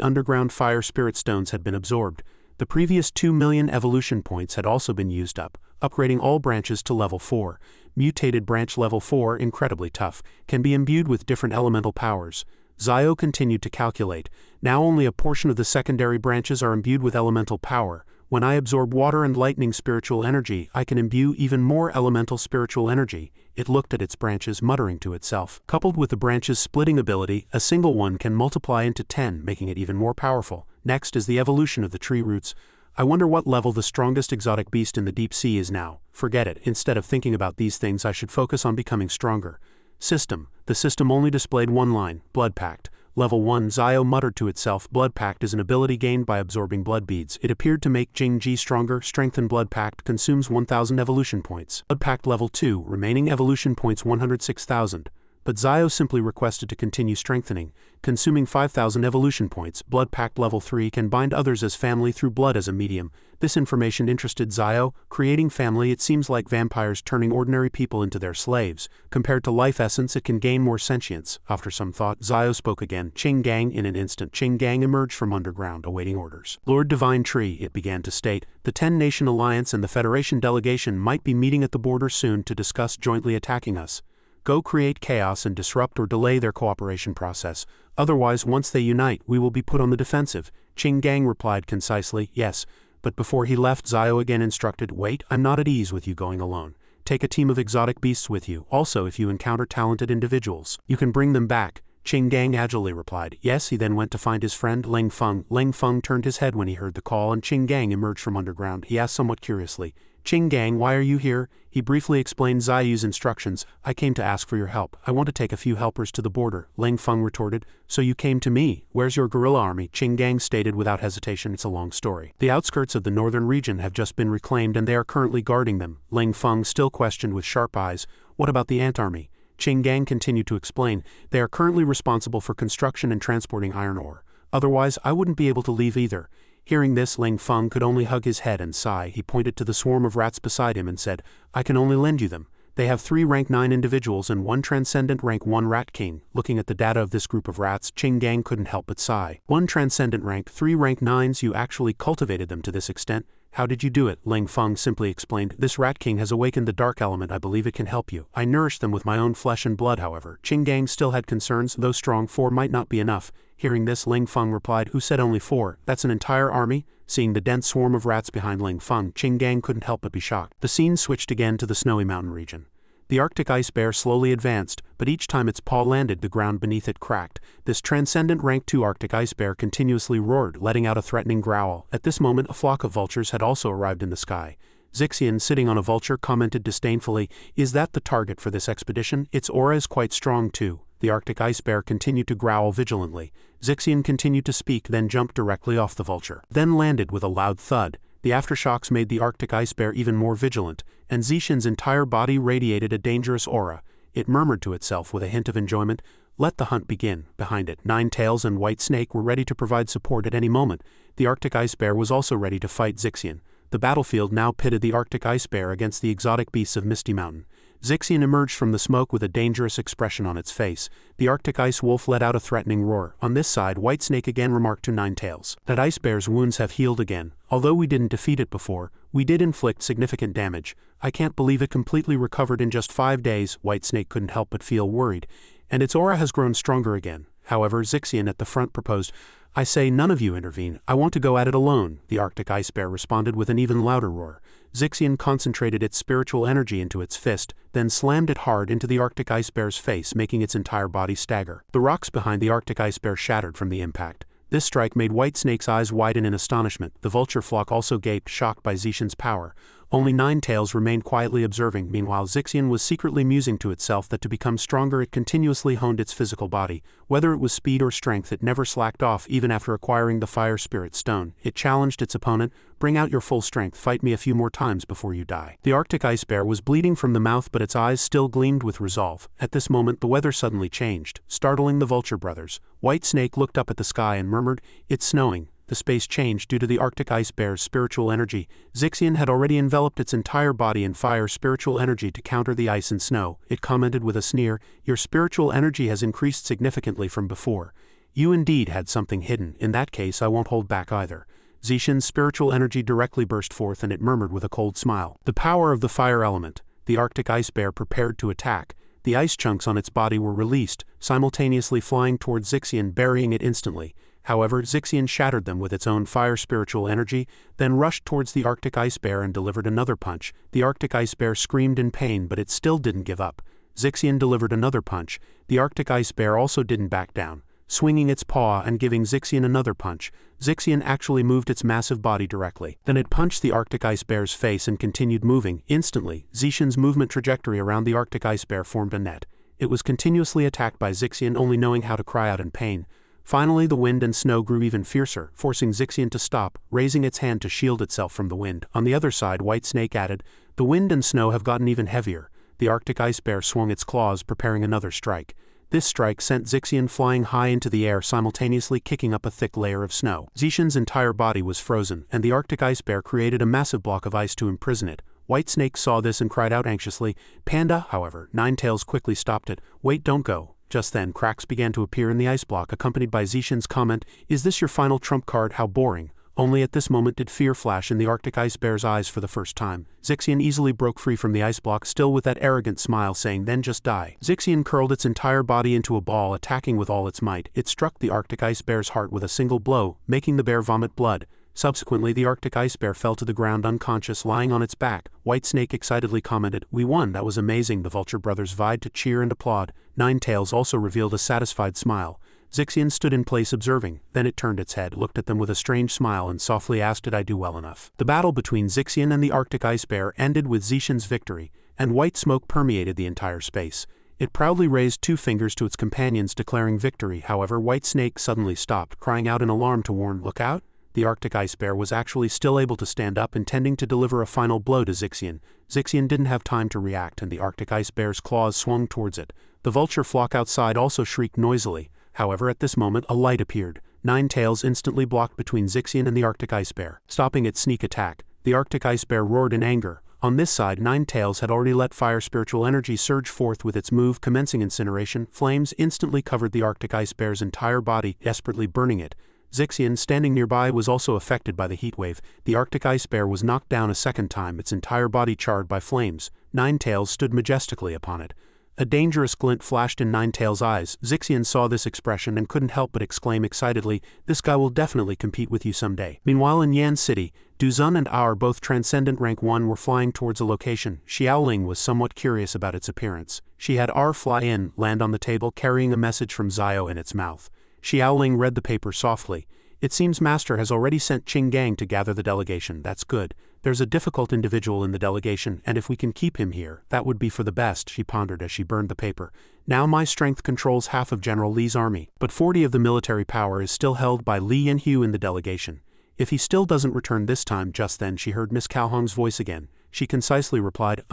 underground fire spirit stones had been absorbed. The previous 2 million evolution points had also been used up, upgrading all branches to level 4. Mutated branch level 4, incredibly tough, can be imbued with different elemental powers. Zio continued to calculate. Now only a portion of the secondary branches are imbued with elemental power. When I absorb water and lightning spiritual energy, I can imbue even more elemental spiritual energy. It looked at its branches, muttering to itself. Coupled with the branch's splitting ability, a single one can multiply into 10, making it even more powerful. Next is the evolution of the tree roots. I wonder what level the strongest exotic beast in the deep sea is now. Forget it. Instead of thinking about these things, I should focus on becoming stronger. System. The system only displayed one line, Blood Pact. Level 1. Zio muttered to itself, Blood Pact is an ability gained by absorbing blood beads. It appeared to make Jing-Ji stronger. Strengthen Blood Pact consumes 1000 evolution points. Blood Pact Level 2. Remaining evolution points 106,000. But Zio simply requested to continue strengthening, consuming 5,000 evolution points. Blood Pact Level 3 can bind others as family through blood as a medium. This information interested Zio. Creating family, it seems like vampires turning ordinary people into their slaves. Compared to life essence, it can gain more sentience. After some thought, Zio spoke again. Qing Gang. In an instant, Qing Gang emerged from underground, awaiting orders. Lord Divine Tree, it began to state, the 10-Nation Alliance and the Federation delegation might be meeting at the border soon to discuss jointly attacking us. Go create chaos and disrupt or delay their cooperation process. Otherwise, once they unite, we will be put on the defensive. Qing Gang replied concisely, yes. But before he left, Zio again instructed, wait, I'm not at ease with you going alone. Take a team of exotic beasts with you. Also, if you encounter talented individuals, you can bring them back. Qing Gang agilely replied, yes. He then went to find his friend Ling Feng. Ling Feng turned his head when he heard the call and Qing Gang emerged from underground. He asked somewhat curiously, Qing Gang, why are you here? He briefly explained Ziyu's instructions. I came to ask for your help. I want to take a few helpers to the border. Ling Feng retorted, so you came to me. Where's your guerrilla army? Qing Gang stated without hesitation. It's a long story. The outskirts of the northern region have just been reclaimed and they are currently guarding them. Ling Feng still questioned with sharp eyes, what about the ant army? Qing Gang continued to explain, they are currently responsible for construction and transporting iron ore. Otherwise, I wouldn't be able to leave either. Hearing this, Ling Feng could only hug his head and sigh. He pointed to the swarm of rats beside him and said, I can only lend you them. They have 3 rank 9 individuals and 1 transcendent rank 1 rat king. Looking at the data of this group of rats, Qing Gang couldn't help but sigh. 1 transcendent rank, 3 rank 9s, you actually cultivated them to this extent. How did you do it? Ling Feng simply explained, this rat king has awakened the dark element. I believe it can help you. I nourished them with my own flesh and blood, however. Qing Gang still had concerns, though strong 4 might not be enough. Hearing this, Ling Feng replied, who said only 4? That's an entire army? Seeing the dense swarm of rats behind Ling Feng, Qing Gang couldn't help but be shocked. The scene switched again to the snowy mountain region. The Arctic ice bear slowly advanced, but each time its paw landed, the ground beneath it cracked. This transcendent rank 2 Arctic ice bear continuously roared, letting out a threatening growl. At this moment, a flock of vultures had also arrived in the sky. Zixian, sitting on a vulture, commented disdainfully, is that the target for this expedition? Its aura is quite strong too. The Arctic ice bear continued to growl vigilantly. Zixian continued to speak, then jumped directly off the vulture. Then landed with a loud thud. The aftershocks made the Arctic ice bear even more vigilant, and Zixian's entire body radiated a dangerous aura. It murmured to itself with a hint of enjoyment, let the hunt begin. Behind it, Nine Tails and White Snake were ready to provide support at any moment. The Arctic ice bear was also ready to fight Zixian. The battlefield now pitted the Arctic ice bear against the exotic beasts of Misty Mountain. Zixian emerged from the smoke with a dangerous expression on its face. The Arctic ice wolf let out a threatening roar. On this side, White Snake again remarked to Nine Tails, that ice bear's wounds have healed again. Although we didn't defeat it before, we did inflict significant damage. I can't believe it completely recovered in just 5 days. White Snake couldn't help but feel worried. And its aura has grown stronger again. However, Zixian at the front proposed, I say none of you intervene. I want to go at it alone. The Arctic ice bear responded with an even louder roar. Zixian concentrated its spiritual energy into its fist, then slammed it hard into the Arctic ice bear's face, making its entire body stagger. The rocks behind the Arctic ice bear shattered from the impact. This strike made White Snake's eyes widen in astonishment. The vulture flock also gaped, shocked by Zixian's power. Only Nine Tails remained quietly observing. Meanwhile, Zixian was secretly musing to itself that to become stronger it continuously honed its physical body. Whether it was speed or strength, it never slacked off even after acquiring the Fire Spirit Stone. It challenged its opponent, bring out your full strength, fight me a few more times before you die. The Arctic ice bear was bleeding from the mouth, but its eyes still gleamed with resolve. At this moment the weather suddenly changed, startling the Vulture brothers. White Snake looked up at the sky and murmured, it's snowing. The space changed due to the Arctic ice bear's spiritual energy. Zixian had already enveloped its entire body in fire spiritual energy to counter the ice and snow. It commented with a sneer, your spiritual energy has increased significantly from before. You indeed had something hidden. In that case, I won't hold back either. Zixian's spiritual energy directly burst forth and it murmured with a cold smile. The power of the fire element. The Arctic ice bear prepared to attack. The ice chunks on its body were released, simultaneously flying towards Zixian, burying it instantly. However, Zixian shattered them with its own fire spiritual energy, then rushed towards the Arctic ice bear and delivered another punch. The Arctic ice bear screamed in pain, but it still didn't give up. Zixian delivered another punch. The Arctic ice bear also didn't back down, swinging its paw and giving Zixian another punch. Zixian actually moved its massive body directly. Then it punched the Arctic ice bear's face and continued moving. Instantly, Zixian's movement trajectory around the Arctic ice bear formed a net. It was continuously attacked by Zixian, only knowing how to cry out in pain. Finally the wind and snow grew even fiercer, forcing Zixian to stop, raising its hand to shield itself from the wind. On the other side, White Snake added, "The wind and snow have gotten even heavier." The Arctic ice bear swung its claws, preparing another strike. This strike sent Zixian flying high into the air, simultaneously kicking up a thick layer of snow. Zixian's entire body was frozen, and the Arctic ice bear created a massive block of ice to imprison it. White Snake saw this and cried out anxiously. "Panda!" However, Ninetails quickly stopped it. "Wait, don't go." Just then, cracks began to appear in the ice block, accompanied by Zixian's comment, "Is this your final trump card? How boring." Only at this moment did fear flash in the Arctic ice bear's eyes for the first time. Zixian easily broke free from the ice block, still with that arrogant smile, saying, "Then just die." Zixian curled its entire body into a ball, attacking with all its might. It struck the Arctic ice bear's heart with a single blow, making the bear vomit blood. Subsequently, the Arctic ice bear fell to the ground unconscious, lying on its back. White Snake excitedly commented, "We won, that was amazing." The Vulture brothers vied to cheer and applaud. Ninetails also revealed a satisfied smile. Zixian stood in place observing, then it turned its head, looked at them with a strange smile, and softly asked, "Did I do well enough?" The battle between Zixian and the Arctic ice bear ended with Zixian's victory, and white smoke permeated the entire space. It proudly raised 2 fingers to its companions, declaring victory. However, White Snake suddenly stopped, crying out in alarm to warn, "Look out!" The Arctic ice bear was actually still able to stand up, intending to deliver a final blow to Zixian. Zixian didn't have time to react, and the Arctic ice bear's claws swung towards it. The vulture flock outside also shrieked noisily. However, at this moment, a light appeared. Ninetails instantly blocked between Zixian and the Arctic ice bear, stopping its sneak attack. The Arctic ice bear roared in anger. On this side, Ninetails had already let fire spiritual energy surge forth with its move commencing incineration. Flames instantly covered the Arctic ice bear's entire body, desperately burning it. Zixian, standing nearby, was also affected by the heat wave. The Arctic ice bear was knocked down a second time, its entire body charred by flames. Ninetails stood majestically upon it. A dangerous glint flashed in Ninetails' eyes. Zixian saw this expression and couldn't help but exclaim excitedly, "This guy will definitely compete with you someday." Meanwhile in Yan City, Duzun and Our, both Transcendent Rank 1, were flying towards a location. Xiaoling was somewhat curious about its appearance. She had Our fly in, land on the table, carrying a message from Zio in its mouth. Xiaoling read the paper softly. "It seems Master has already sent Qing Gang to gather the delegation. That's good. There's a difficult individual in the delegation, and if we can keep him here, that would be for the best," she pondered as she burned the paper. "Now my strength controls half of General Li's army, but 40 of the military power is still held by Li Yanhu in the delegation. If he still doesn't return this time." Just then she heard Miss Calhoung's voice again. She concisely replied,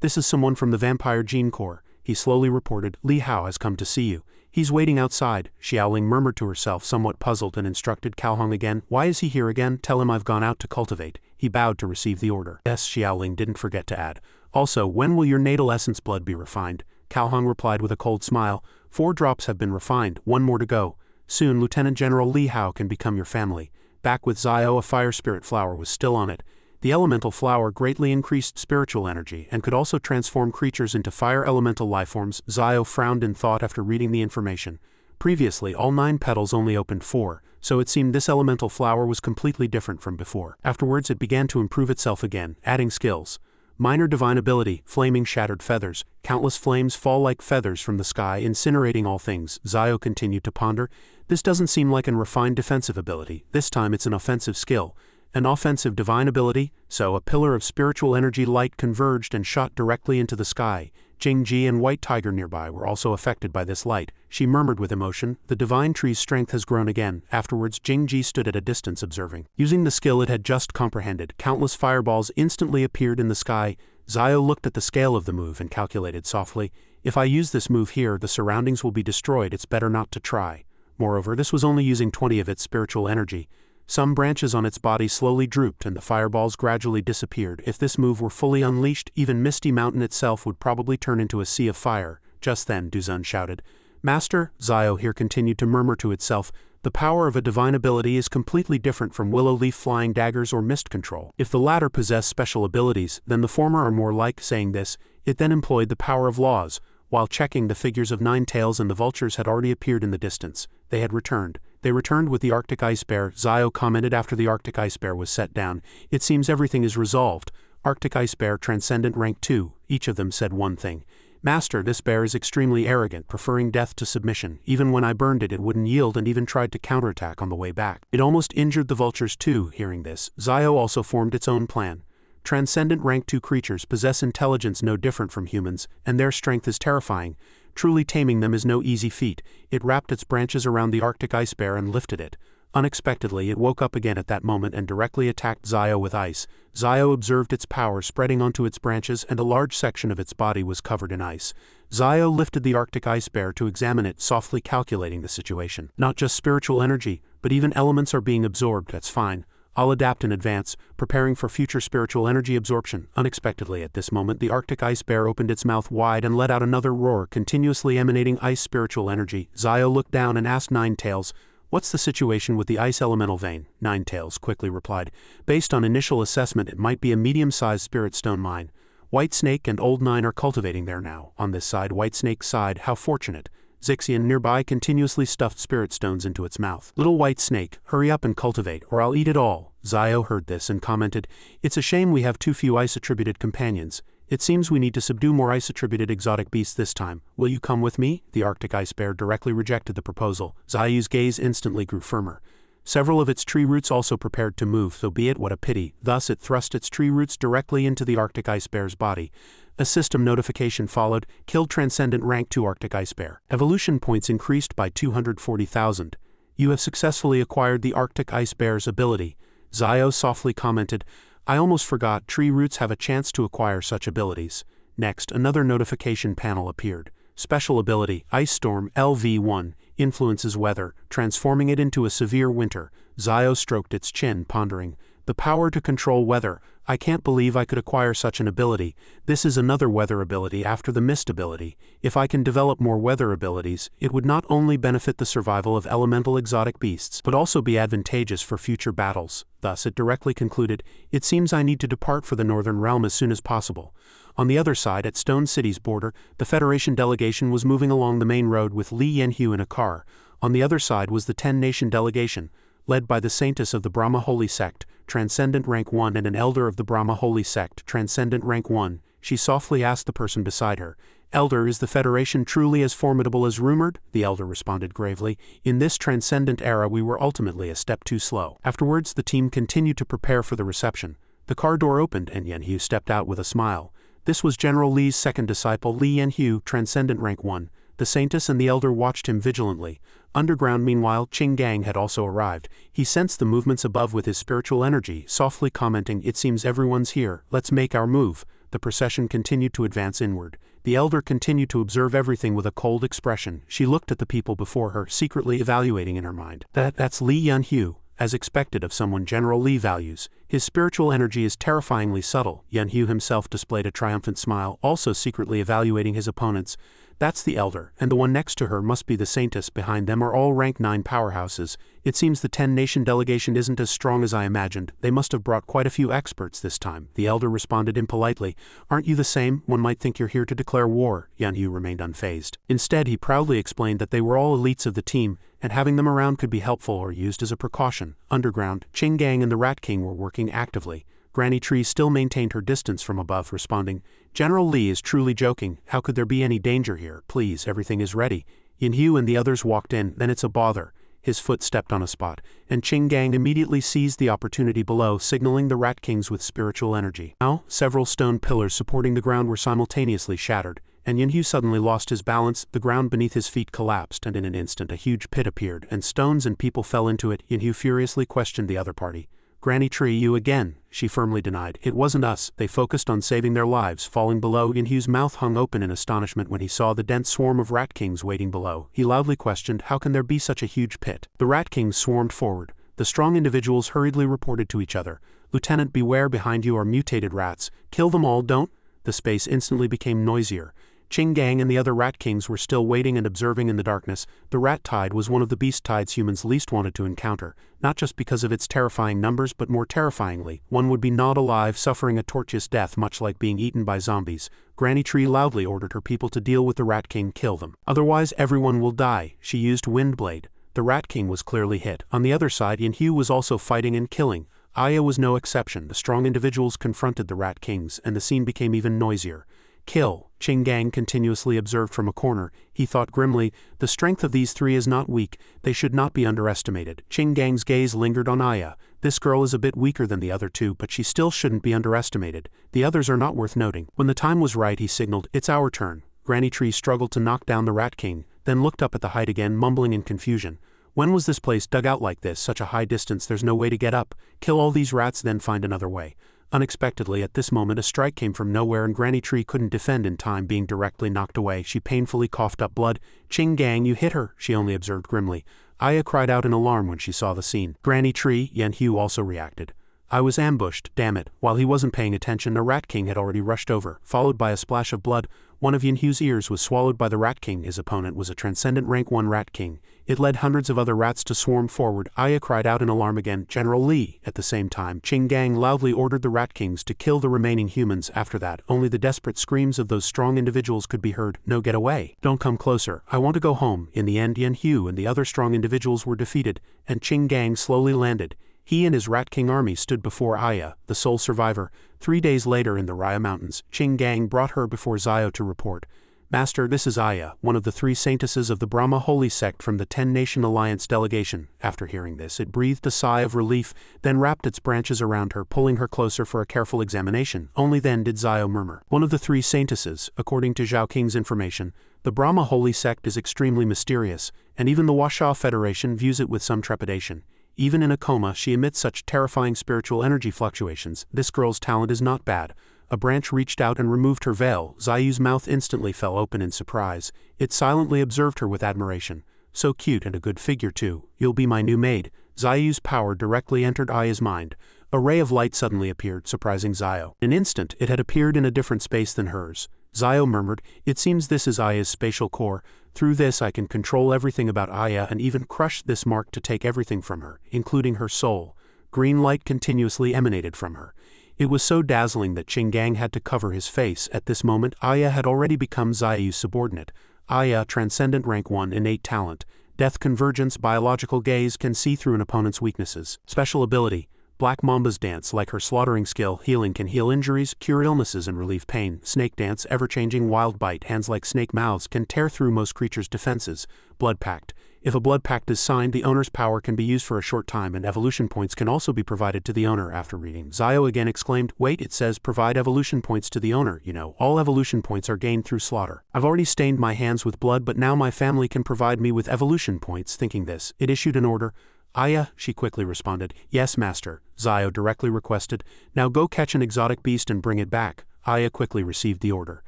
This is someone from the Vampire Gene Corps." He slowly reported, "Li Hao has come to see you. He's waiting outside." Xiaoling murmured to herself, somewhat puzzled, and instructed Calhoung again, "Why is he here again? Tell him I've gone out to cultivate." He bowed to receive the order. "Yes," Xiaoling didn't forget to add. "Also, when will your natal essence blood be refined?" Calhoung replied with a cold smile, 4 drops have been refined, 1 more to go. Soon Lieutenant General Li Hao can become your family." Back with Zio, a fire spirit flower was still on it. The elemental flower greatly increased spiritual energy and could also transform creatures into fire elemental lifeforms. Zio frowned in thought after reading the information. Previously, all 9 petals only opened 4, so it seemed this elemental flower was completely different from before. Afterwards, it began to improve itself again, adding skills. Minor divine ability, flaming shattered feathers. Countless flames fall like feathers from the sky, incinerating all things. Zio continued to ponder. This doesn't seem like an refined defensive ability. This time it's an offensive skill. An offensive divine ability, so a pillar of spiritual energy light converged and shot directly into the sky. Jingji and White Tiger nearby were also affected by this light. She murmured with emotion, "The divine tree's strength has grown again." Afterwards, Jingji stood at a distance observing. Using the skill it had just comprehended, countless fireballs instantly appeared in the sky. Zio looked at the scale of the move and calculated softly, "If I use this move here, the surroundings will be destroyed. It's better not to try." Moreover, this was only using 20 of its spiritual energy. Some branches on its body slowly drooped and the fireballs gradually disappeared. If this move were fully unleashed, even Misty Mountain itself would probably turn into a sea of fire. Just then, Duzun shouted, "Master," Zio here continued to murmur to itself, "the power of a divine ability is completely different from willow leaf flying daggers or mist control. If the latter possess special abilities, then the former are more like." Saying this, it then employed the power of laws. While checking, the figures of Ninetails and the vultures had already appeared in the distance. They had returned. They returned with the Arctic ice bear. Zio commented after the Arctic ice bear was set down, "It seems everything is resolved." Arctic ice bear, Transcendent Rank 2, each of them said one thing. "Master, this bear is extremely arrogant, preferring death to submission. Even when I burned it, it wouldn't yield and even tried to counterattack on the way back. It almost injured the vultures too." Hearing this, Zio also formed its own plan. Transcendent rank 2 creatures possess intelligence no different from humans, and their strength is terrifying. Truly taming them is no easy feat. It wrapped its branches around the Arctic ice bear and lifted it. Unexpectedly, it woke up again at that moment and directly attacked Zio with ice. Zio observed its power spreading onto its branches, and a large section of its body was covered in ice. Zio lifted the Arctic ice bear to examine it, softly calculating the situation. Not just spiritual energy, but even elements are being absorbed. That's fine. I'll adapt in advance, preparing for future spiritual energy absorption. Unexpectedly at this moment, the Arctic ice bear opened its mouth wide and let out another roar, continuously emanating ice spiritual energy. Zio looked down and asked Ninetails, "What's the situation with the ice elemental vein?" Ninetails quickly replied, "Based on initial assessment, it might be a medium-sized spirit stone mine. Whitesnake and Old Nine are cultivating there now." On this side, Whitesnake sighed, "How fortunate." Zixian nearby continuously stuffed spirit stones into its mouth. "Little Whitesnake, hurry up and cultivate, or I'll eat it all." Zio heard this and commented, "It's a shame we have too few ice-attributed companions. It seems we need to subdue more ice-attributed exotic beasts this time. Will you come with me?" The Arctic ice bear directly rejected the proposal. Zio's gaze instantly grew firmer. Several of its tree roots also prepared to move, though be it what a pity. Thus it thrust its tree roots directly into the Arctic ice bear's body. A system notification followed. Killed Transcendent Rank 2 Arctic ice bear. Evolution points increased by 240,000. You have successfully acquired the Arctic ice bear's ability. Zio softly commented, "I almost forgot, tree roots have a chance to acquire such abilities." Next, another notification panel appeared. Special ability, Ice Storm LV1, influences weather, transforming it into a severe winter. Zio stroked its chin, pondering. The power to control weather. I can't believe I could acquire such an ability. This is another weather ability after the mist ability. If I can develop more weather abilities, it would not only benefit the survival of elemental exotic beasts, but also be advantageous for future battles. Thus it directly concluded, "It seems I need to depart for the Northern Realm as soon as possible." On the other side, at Stone City's border, the Federation delegation was moving along the main road with Li Yanhu in a car. On the other side was the 10-nation delegation, led by the Saintess of the Brahma Holy Sect, Transcendent Rank 1, and an Elder of the Brahma Holy Sect, Transcendent Rank 1. She softly asked the person beside her, "Elder, is the Federation truly as formidable as rumored?" The Elder responded gravely, "In this transcendent era we were ultimately a step too slow." Afterwards, the team continued to prepare for the reception. The car door opened and Yanhu stepped out with a smile. This was General Li's second disciple, Li Yanhu, Transcendent Rank 1. The Saintess and the Elder watched him vigilantly. Underground, meanwhile, Qing Gang had also arrived. He sensed the movements above with his spiritual energy, softly commenting, "It seems everyone's here, let's make our move." The procession continued to advance inward. The Elder continued to observe everything with a cold expression. She looked at the people before her, secretly evaluating in her mind. That's Li Yanhu, as expected of someone General Li values. His spiritual energy is terrifyingly subtle. Yanhu himself displayed a triumphant smile, also secretly evaluating his opponents. That's the Elder, and the one next to her must be the Saintess. Behind them are all rank 9 powerhouses. It seems the 10-nation delegation isn't as strong as I imagined. They must have brought quite a few experts this time. The Elder responded impolitely, "Aren't you the same? One might think you're here to declare war." Yanhu remained unfazed. Instead, he proudly explained that they were all elites of the team, and having them around could be helpful or used as a precaution. Underground, Qing Gang and the Rat King were working actively. Granny Tree still maintained her distance from above, responding, "General Li is truly joking. How could there be any danger here? Please, everything is ready." Yanhu and the others walked in. "Then it's a bother." His foot stepped on a spot, and Qing Gang immediately seized the opportunity below, signaling the Rat Kings with spiritual energy. Now, several stone pillars supporting the ground were simultaneously shattered, and Yanhu suddenly lost his balance. The ground beneath his feet collapsed, and in an instant a huge pit appeared, and stones and people fell into it. Yanhu furiously questioned the other party. "Granny Tree, you again," she firmly denied. "It wasn't us." They focused on saving their lives. Falling below, Yanhu's mouth hung open in astonishment when he saw the dense swarm of Rat Kings waiting below. He loudly questioned, "How can there be such a huge pit?" The Rat Kings swarmed forward. The strong individuals hurriedly reported to each other, "Lieutenant, beware, behind you are mutated rats. Kill them all, don't." The space instantly became noisier. Qing Gang and the other Rat Kings were still waiting and observing in the darkness. The Rat Tide was one of the beast tides humans least wanted to encounter, not just because of its terrifying numbers but more terrifyingly, one would be gnawed alive, suffering a torturous death much like being eaten by zombies. Granny Tree loudly ordered her people to deal with the Rat King, "Kill them. Otherwise everyone will die." She used Windblade. The Rat King was clearly hit. On the other side, Yanhu was also fighting and killing. Aya was no exception. The strong individuals confronted the Rat Kings, and the scene became even noisier. "Kill," Qing Gang continuously observed from a corner. He thought grimly, "The strength of these three is not weak. They should not be underestimated." Qing Gang's gaze lingered on Aya. This girl is a bit weaker than the other two, but she still shouldn't be underestimated. The others are not worth noting. When the time was right, he signaled, "It's our turn." Granny Tree struggled to knock down the Rat King, then looked up at the height again, mumbling in confusion. When was this place dug out like this? Such a high distance, there's no way to get up. Kill all these rats, then find another way. Unexpectedly, at this moment, a strike came from nowhere and Granny Tree couldn't defend in time, being directly knocked away. She painfully coughed up blood. "Ching Gang, you hit her," she only observed grimly. Aya cried out in alarm when she saw the scene. Granny Tree, Yen Hu also reacted. "I was ambushed, damn it." While he wasn't paying attention, a Rat King had already rushed over, followed by a splash of blood. One of Yen Hu's ears was swallowed by the Rat King. His opponent was a transcendent rank 1 Rat King. It led hundreds of other rats to swarm forward. Aya cried out in alarm again, "General Li!" At the same time, Ching Gang loudly ordered the Rat Kings to kill the remaining humans. After that, only the desperate screams of those strong individuals could be heard. "No, get away. Don't come closer. I want to go home." In the end, Yen Hu and the other strong individuals were defeated, and Ching Gang slowly landed. He and his Rat King army stood before Aya, the sole survivor. 3 days later in the Raya Mountains, Ching Gang brought her before Zio to report. "Master, this is Aya, one of the 3 saintesses of the Brahma Holy Sect from the 10-Nation Alliance delegation." After hearing this, it breathed a sigh of relief, then wrapped its branches around her, pulling her closer for a careful examination. Only then did Zio murmur. "One of the 3 saintesses, according to Zhao King's information. The Brahma Holy Sect is extremely mysterious, and even the Washaw Federation views it with some trepidation. Even in a coma, she emits such terrifying spiritual energy fluctuations. This girl's talent is not bad." A branch reached out and removed her veil. Zayu's mouth instantly fell open in surprise. It silently observed her with admiration. "So cute and a good figure too. You'll be my new maid." Zayu's power directly entered Aya's mind. A ray of light suddenly appeared, surprising Zio. In an instant, it had appeared in a different space than hers. Zio murmured, "It seems this is Aya's spatial core. Through this I can control everything about Aya and even crush this mark to take everything from her, including her soul." Green light continuously emanated from her. It was so dazzling that Ching Gang had to cover his face. At this moment, Aya had already become Zayu's subordinate. Aya, transcendent rank 1, innate talent. Death convergence, biological gaze, can see through an opponent's weaknesses. Special ability, Black Mamba's Dance. Like her slaughtering skill, healing can heal injuries, cure illnesses and relieve pain. Snake Dance, ever-changing wild bite. Hands like snake mouths can tear through most creatures' defenses. Blood Pact. If a blood pact is signed, the owner's power can be used for a short time and evolution points can also be provided to the owner. After reading, Zio again exclaimed, "Wait, it says provide evolution points to the owner. You know, all evolution points are gained through slaughter. I've already stained my hands with blood, but now my family can provide me with evolution points." Thinking this, it issued an order. "Aya," she quickly responded. "Yes, master," Zio directly requested. "Now go catch an exotic beast and bring it back." Aya quickly received the order.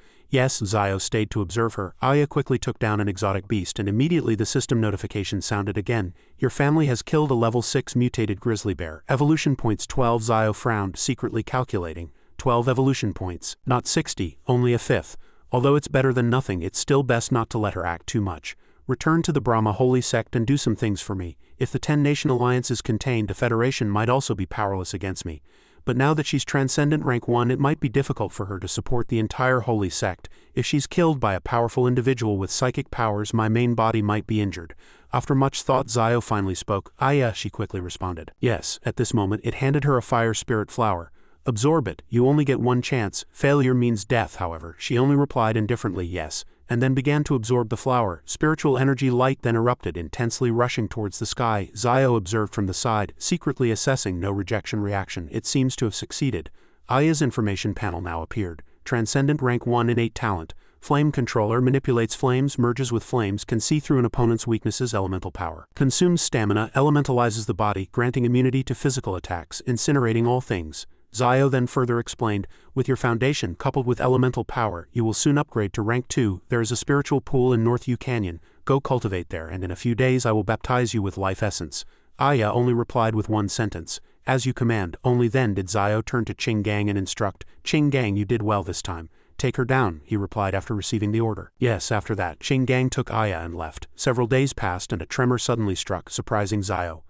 "Yes," Zio stayed to observe her. Aya quickly took down an exotic beast and immediately the system notification sounded again. "Your family has killed a level 6 mutated grizzly bear. Evolution points 12. Zio frowned, secretly calculating. 12 evolution points. Not 60, only a fifth. Although it's better than nothing, it's still best not to let her act too much. Return to the Brahma Holy Sect and do some things for me. If the 10-Nation Alliance is contained, the Federation might also be powerless against me. But now that she's transcendent rank 1, it might be difficult for her to support the entire Holy Sect. If she's killed by a powerful individual with psychic powers, my main body might be injured." After much thought, Zio finally spoke. "Aya," she quickly responded. "Yes." At this moment, it handed her a fire spirit flower. "Absorb it. You only get 1 chance. Failure means death, however." She only replied indifferently yes, and then began to absorb the flower. Spiritual energy light then erupted, intensely rushing towards the sky. Zio observed from the side, secretly assessing no rejection reaction. It seems to have succeeded. Aya's information panel now appeared. Transcendent rank 1 innate talent. Flame controller, manipulates flames, merges with flames, can see through an opponent's weaknesses. Elemental power. Consumes stamina, elementalizes the body, granting immunity to physical attacks, incinerating all things. Zio then further explained, "With your foundation coupled with elemental power, you will soon upgrade to rank 2. There is a spiritual pool in North U Canyon. Go cultivate there, and in a few days I will baptize you with life essence." Aya only replied with 1 sentence, "As you command." Only then did Zio turn to Ching Gang and instruct, "Ching Gang, you did well this time. Take her down," he replied after receiving the order. Yes, after that, Ching Gang took Aya and left. Several days passed and a tremor suddenly struck, surprising Zio.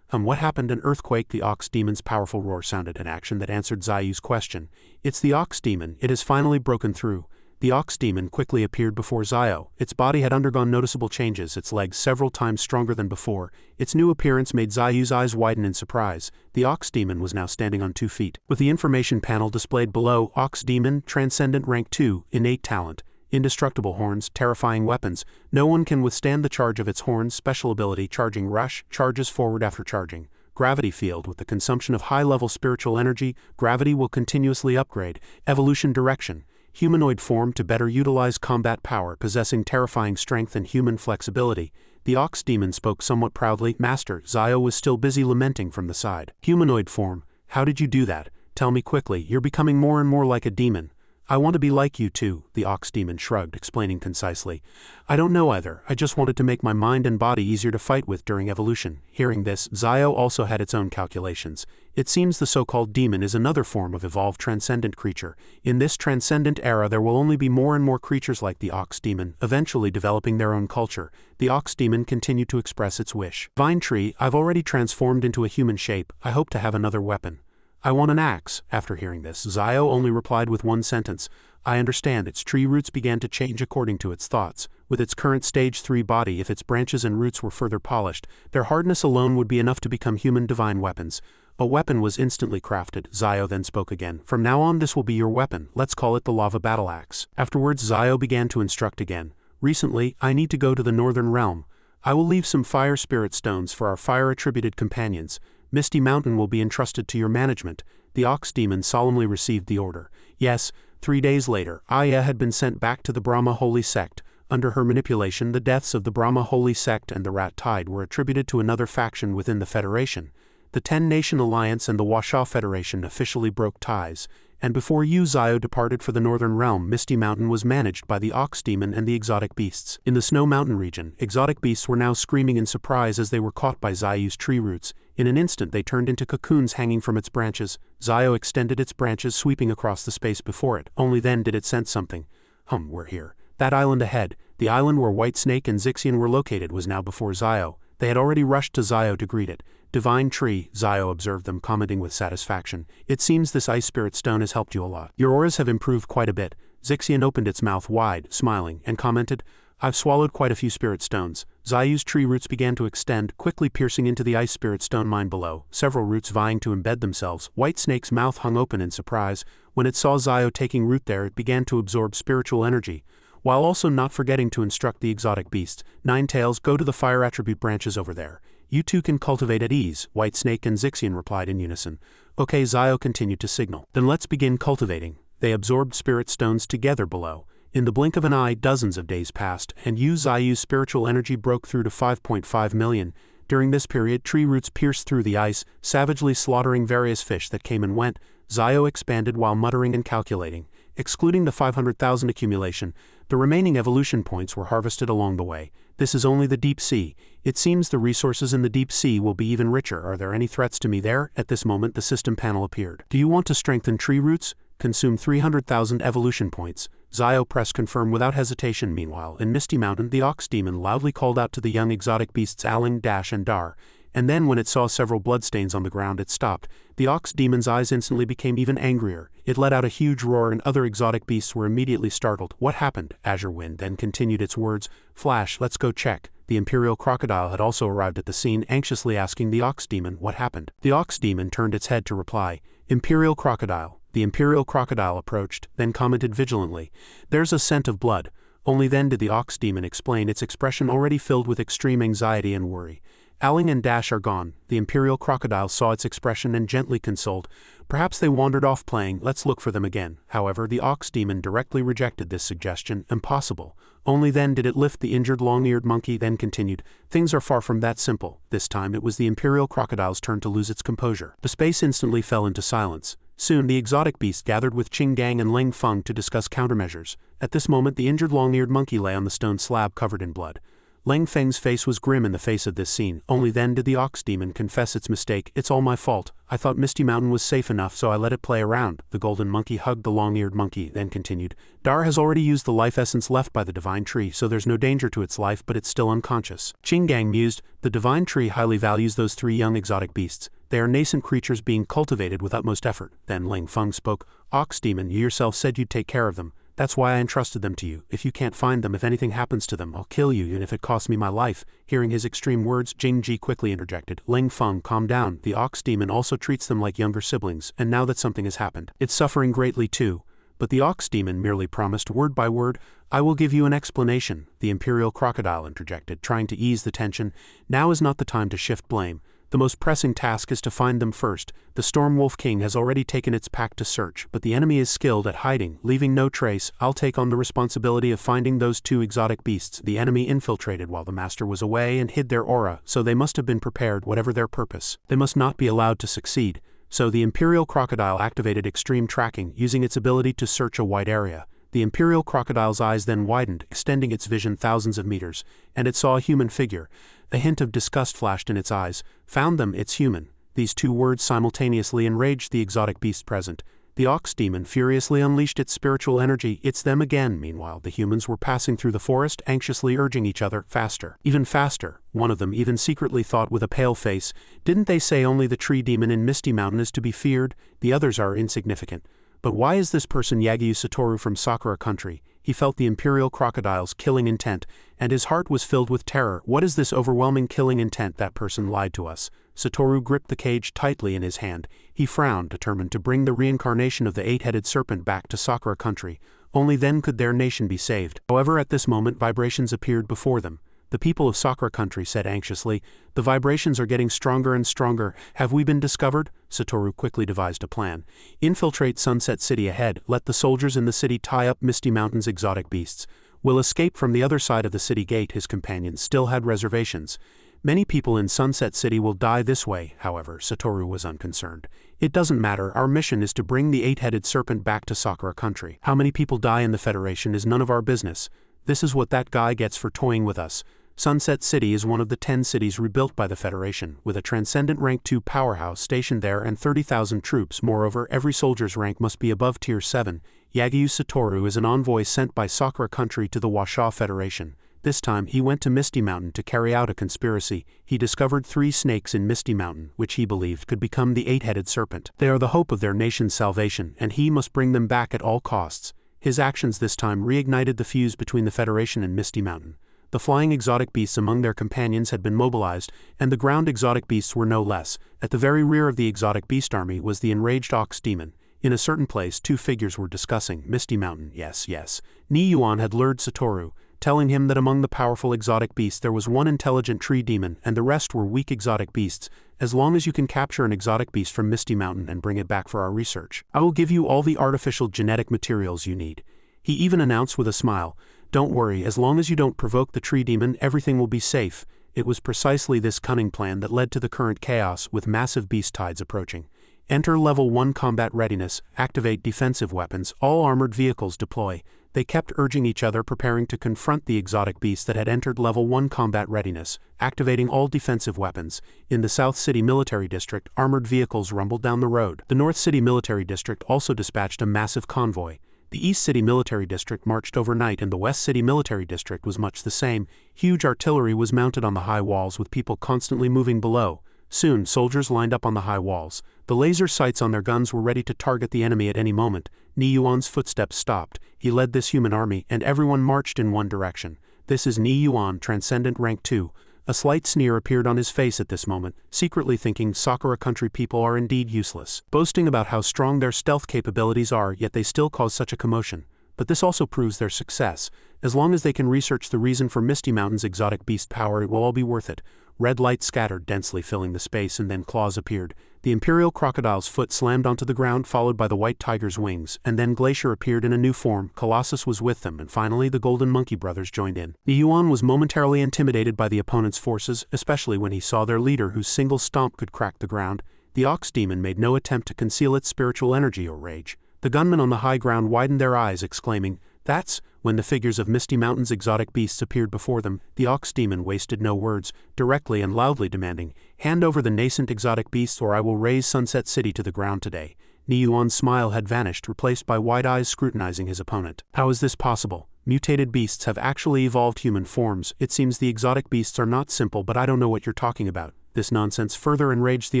What happened? An earthquake. The ox demon's powerful roar sounded, an action that answered Zayu's question. "It's the ox demon. It has finally broken through." The ox demon quickly appeared before Zio. Its body had undergone noticeable changes, its legs several times stronger than before. Its new appearance made Zayu's eyes widen in surprise. The ox demon was now standing on 2 feet. With the information panel displayed below, ox demon, transcendent rank 2, innate talent. Indestructible horns, terrifying weapons. No one can withstand the charge of its horns. Special ability, charging rush, charges forward after charging. gravity field. With the consumption of high-level spiritual energy, gravity will continuously upgrade. Evolution direction. Humanoid form to better utilize combat power, possessing terrifying strength and human flexibility. The ox demon spoke somewhat proudly. Master, Zio was still busy lamenting from the side. Humanoid form. How did you do that? Tell me quickly, you're becoming more and more like a demon. I want to be like you too, the ox demon shrugged, explaining concisely. I don't know either, I just wanted to make my mind and body easier to fight with during evolution. Hearing this, Zio also had its own calculations. It seems the so-called demon is another form of evolved transcendent creature. In this transcendent era there will only be more and more creatures like the ox demon, eventually developing their own culture. The ox demon continued to express its wish. Vine tree, I've already transformed into a human shape, I hope to have another weapon. I want an axe. After hearing this, Zio only replied with one sentence. I understand. Its tree roots began to change according to its thoughts. With its current stage 3 body, if its branches and roots were further polished, their hardness alone would be enough to become human divine weapons. A weapon was instantly crafted. Zio then spoke again. From now on this will be your weapon. Let's call it the lava battle axe. Afterwards Zio began to instruct again. Recently, I need to go to the northern realm. I will leave some fire spirit stones for our fire-attributed companions. Misty Mountain will be entrusted to your management. The ox demon solemnly received the order. Yes, 3 days later, Aya had been sent back to the Brahma Holy Sect. Under her manipulation, the deaths of the Brahma Holy Sect and the Rat Tide were attributed to another faction within the Federation. The 10-Nation Alliance and the Washaw Federation officially broke ties, and before Yu Zio departed for the Northern Realm, Misty Mountain was managed by the Ox Demon and the exotic beasts. In the Snow Mountain region, exotic beasts were now screaming in surprise as they were caught by Zio's tree roots. In an instant they turned into cocoons hanging from its branches. Zio extended its branches, sweeping across the space before it. Only then did it sense something. We're here. That island ahead, the island where White Snake and Zixian were located, was now before Zio. They had already rushed to Zio to greet it. Divine tree, Zio observed them, commenting with satisfaction. It seems this ice spirit stone has helped you a lot. Your auras have improved quite a bit. Zixian opened its mouth wide, smiling, and commented, I've swallowed quite a few spirit stones. Zio's tree roots began to extend, quickly piercing into the ice spirit stone mine below, several roots vying to embed themselves. White Snake's mouth hung open in surprise. When it saw Zio taking root there, it began to absorb spiritual energy, while also not forgetting to instruct the exotic beasts. Nine Tails, go to the fire attribute branches over there. You two can cultivate at ease, White Snake and Zixian replied in unison. Okay, Zio continued to signal. Then let's begin cultivating. They absorbed spirit stones together below. In the blink of an eye, dozens of days passed, and Yu Zio's spiritual energy broke through to 5.5 million. During this period, tree roots pierced through the ice, savagely slaughtering various fish that came and went. Zio expanded while muttering and calculating. Excluding the 500,000 accumulation, the remaining evolution points were harvested along the way. This is only the deep sea. It seems the resources in the deep sea will be even richer. Are there any threats to me there? At this moment the system panel appeared. Do you want to strengthen tree roots? Consume 300,000 evolution points. Zio pressed confirm without hesitation. Meanwhile, in Misty Mountain, the Ox Demon loudly called out to the young exotic beasts Aling, Dash and Dar, and then when it saw several bloodstains on the ground it stopped. The Ox Demon's eyes instantly became even angrier. It let out a huge roar and other exotic beasts were immediately startled. What happened? Azure Wind then continued its words. Flash, let's go check. The Imperial Crocodile had also arrived at the scene, anxiously asking the Ox Demon what happened. The Ox Demon turned its head to reply, Imperial Crocodile. The Imperial Crocodile approached, then commented vigilantly, There's a scent of blood. Only then did the Ox Demon explain, its expression already filled with extreme anxiety and worry. Aling and Dash are gone. The Imperial Crocodile saw its expression and gently consoled. Perhaps they wandered off playing, let's look for them again. However, the Ox Demon directly rejected this suggestion. Impossible. Only then did it lift the injured long-eared monkey, then continued, Things are far from that simple. This time it was the Imperial Crocodile's turn to lose its composure. The space instantly fell into silence. Soon the exotic beast gathered with Qing Gang and Ling Feng to discuss countermeasures. At this moment the injured long-eared monkey lay on the stone slab covered in blood. Ling Feng's face was grim in the face of this scene. Only then did the Ox Demon confess its mistake. It's all my fault. I thought Misty Mountain was safe enough, so I let it play around. The golden monkey hugged the long-eared monkey, then continued. Dar has already used the life essence left by the divine tree, so there's no danger to its life, but it's still unconscious. Qing Gang mused, the divine tree highly values those 3 young exotic beasts. They are nascent creatures being cultivated with utmost effort. Then Ling Feng spoke. Ox Demon, you yourself said you'd take care of them. That's why I entrusted them to you. If you can't find them, if anything happens to them, I'll kill you, even if it costs me my life. Hearing his extreme words, Jing Ji quickly interjected. Ling Feng, calm down. The Ox Demon also treats them like younger siblings, and now that something has happened, it's suffering greatly too. But the Ox Demon merely promised, word by word, I will give you an explanation. The Imperial Crocodile interjected, trying to ease the tension. Now is not the time to shift blame. The most pressing task is to find them first. The Storm Wolf King has already taken its pack to search, but the enemy is skilled at hiding, leaving no trace. I'll take on the responsibility of finding those two exotic beasts. The enemy infiltrated while the master was away and hid their aura, so they must have been prepared, whatever their purpose. They must not be allowed to succeed. So the Imperial Crocodile activated extreme tracking, using its ability to search a wide area. The Imperial Crocodile's eyes then widened, extending its vision thousands of meters, and it saw a human figure. A hint of disgust flashed in its eyes. Found them, it's human. These two words simultaneously enraged the exotic beast present. The ox demon furiously unleashed its spiritual energy. It's them again. Meanwhile, the humans were passing through the forest, anxiously urging each other, faster. Even faster. One of them even secretly thought with a pale face, didn't they say only the tree demon in Misty Mountain is to be feared? The others are insignificant. But why is this person Yagyu Satoru from Sakura country? He felt the Imperial Crocodile's killing intent, and his heart was filled with terror. What is this overwhelming killing intent? That person lied to us. Satoru gripped the cage tightly in his hand. He frowned, determined to bring the reincarnation of the eight-headed serpent back to Sakura country. Only then could their nation be saved. However, at this moment vibrations appeared before them. The people of Sakura country said anxiously, "The vibrations are getting stronger and stronger. Have we been discovered?" Satoru quickly devised a plan. Infiltrate Sunset City ahead. Let the soldiers in the city tie up Misty Mountain's exotic beasts. We'll escape from the other side of the city gate. His companions still had reservations. Many people in Sunset City will die this way. However, Satoru was unconcerned. It doesn't matter. Our mission is to bring the eight-headed serpent back to Sakura country. How many people die in the Federation is none of our business. This is what that guy gets for toying with us. Sunset City is one of the 10 cities rebuilt by the Federation, with a transcendent rank 2 powerhouse stationed there and 30,000 troops. Moreover, every soldier's rank must be above tier 7. Yagyu Satoru is an envoy sent by Sakura country to the Washa Federation. This time he went to Misty Mountain to carry out a conspiracy. He discovered 3 snakes in Misty Mountain, which he believed could become the eight-headed serpent. They are the hope of their nation's salvation, and he must bring them back at all costs. His actions this time reignited the fuse between the Federation and Misty Mountain. The flying exotic beasts among their companions had been mobilized, and the ground exotic beasts were no less. At the very rear of the exotic beast army was the enraged ox demon. In a certain place 2 figures were discussing Misty Mountain. Yes. Ni Yuan had lured Satoru, telling him that among the powerful exotic beasts there was one intelligent tree demon and the rest were weak exotic beasts. As long as you can capture an exotic beast from Misty Mountain and bring it back for our research, I will give you all the artificial genetic materials you need. He even announced with a smile, "Don't worry, as long as you don't provoke the tree demon, everything will be safe." It was precisely this cunning plan that led to the current chaos, with massive beast tides approaching. Enter Level 1 Combat Readiness, activate defensive weapons, all armored vehicles deploy. They kept urging each other, preparing to confront the exotic beast that had entered Level 1 Combat Readiness, activating all defensive weapons. In the South City Military District, armored vehicles rumbled down the road. The North City Military District also dispatched a massive convoy. The East City Military District marched overnight, and the West City Military District was much the same. Huge artillery was mounted on the high walls, with people constantly moving below. Soon, soldiers lined up on the high walls. The laser sights on their guns were ready to target the enemy at any moment. Ni Yuan's footsteps stopped. He led this human army, and everyone marched in one direction. "This is Ni Yuan, Transcendent Rank 2. A slight sneer appeared on his face at this moment, secretly thinking Sakura country people are indeed useless, boasting about how strong their stealth capabilities are, yet they still cause such a commotion. But this also proves their success. As long as they can research the reason for Misty Mountain's exotic beast power, it will all be worth it." Red light scattered densely, filling the space, and then claws appeared. The Imperial Crocodile's foot slammed onto the ground, followed by the White Tiger's wings, and then Glacier appeared in a new form. Colossus was with them, and finally the Golden Monkey Brothers joined in. Ni Yuan was momentarily intimidated by the opponent's forces, especially when he saw their leader whose single stomp could crack the ground. The Ox Demon made no attempt to conceal its spiritual energy or rage. The gunmen on the high ground widened their eyes, exclaiming, "That's..." When the figures of Misty Mountain's exotic beasts appeared before them, the Ox Demon wasted no words, directly and loudly demanding, "Hand over the nascent exotic beasts or I will raze Sunset City to the ground today." Ni Yuan's smile had vanished, replaced by wide eyes scrutinizing his opponent. "How is this possible? Mutated beasts have actually evolved human forms. It seems the exotic beasts are not simple, but I don't know what you're talking about." This nonsense further enraged the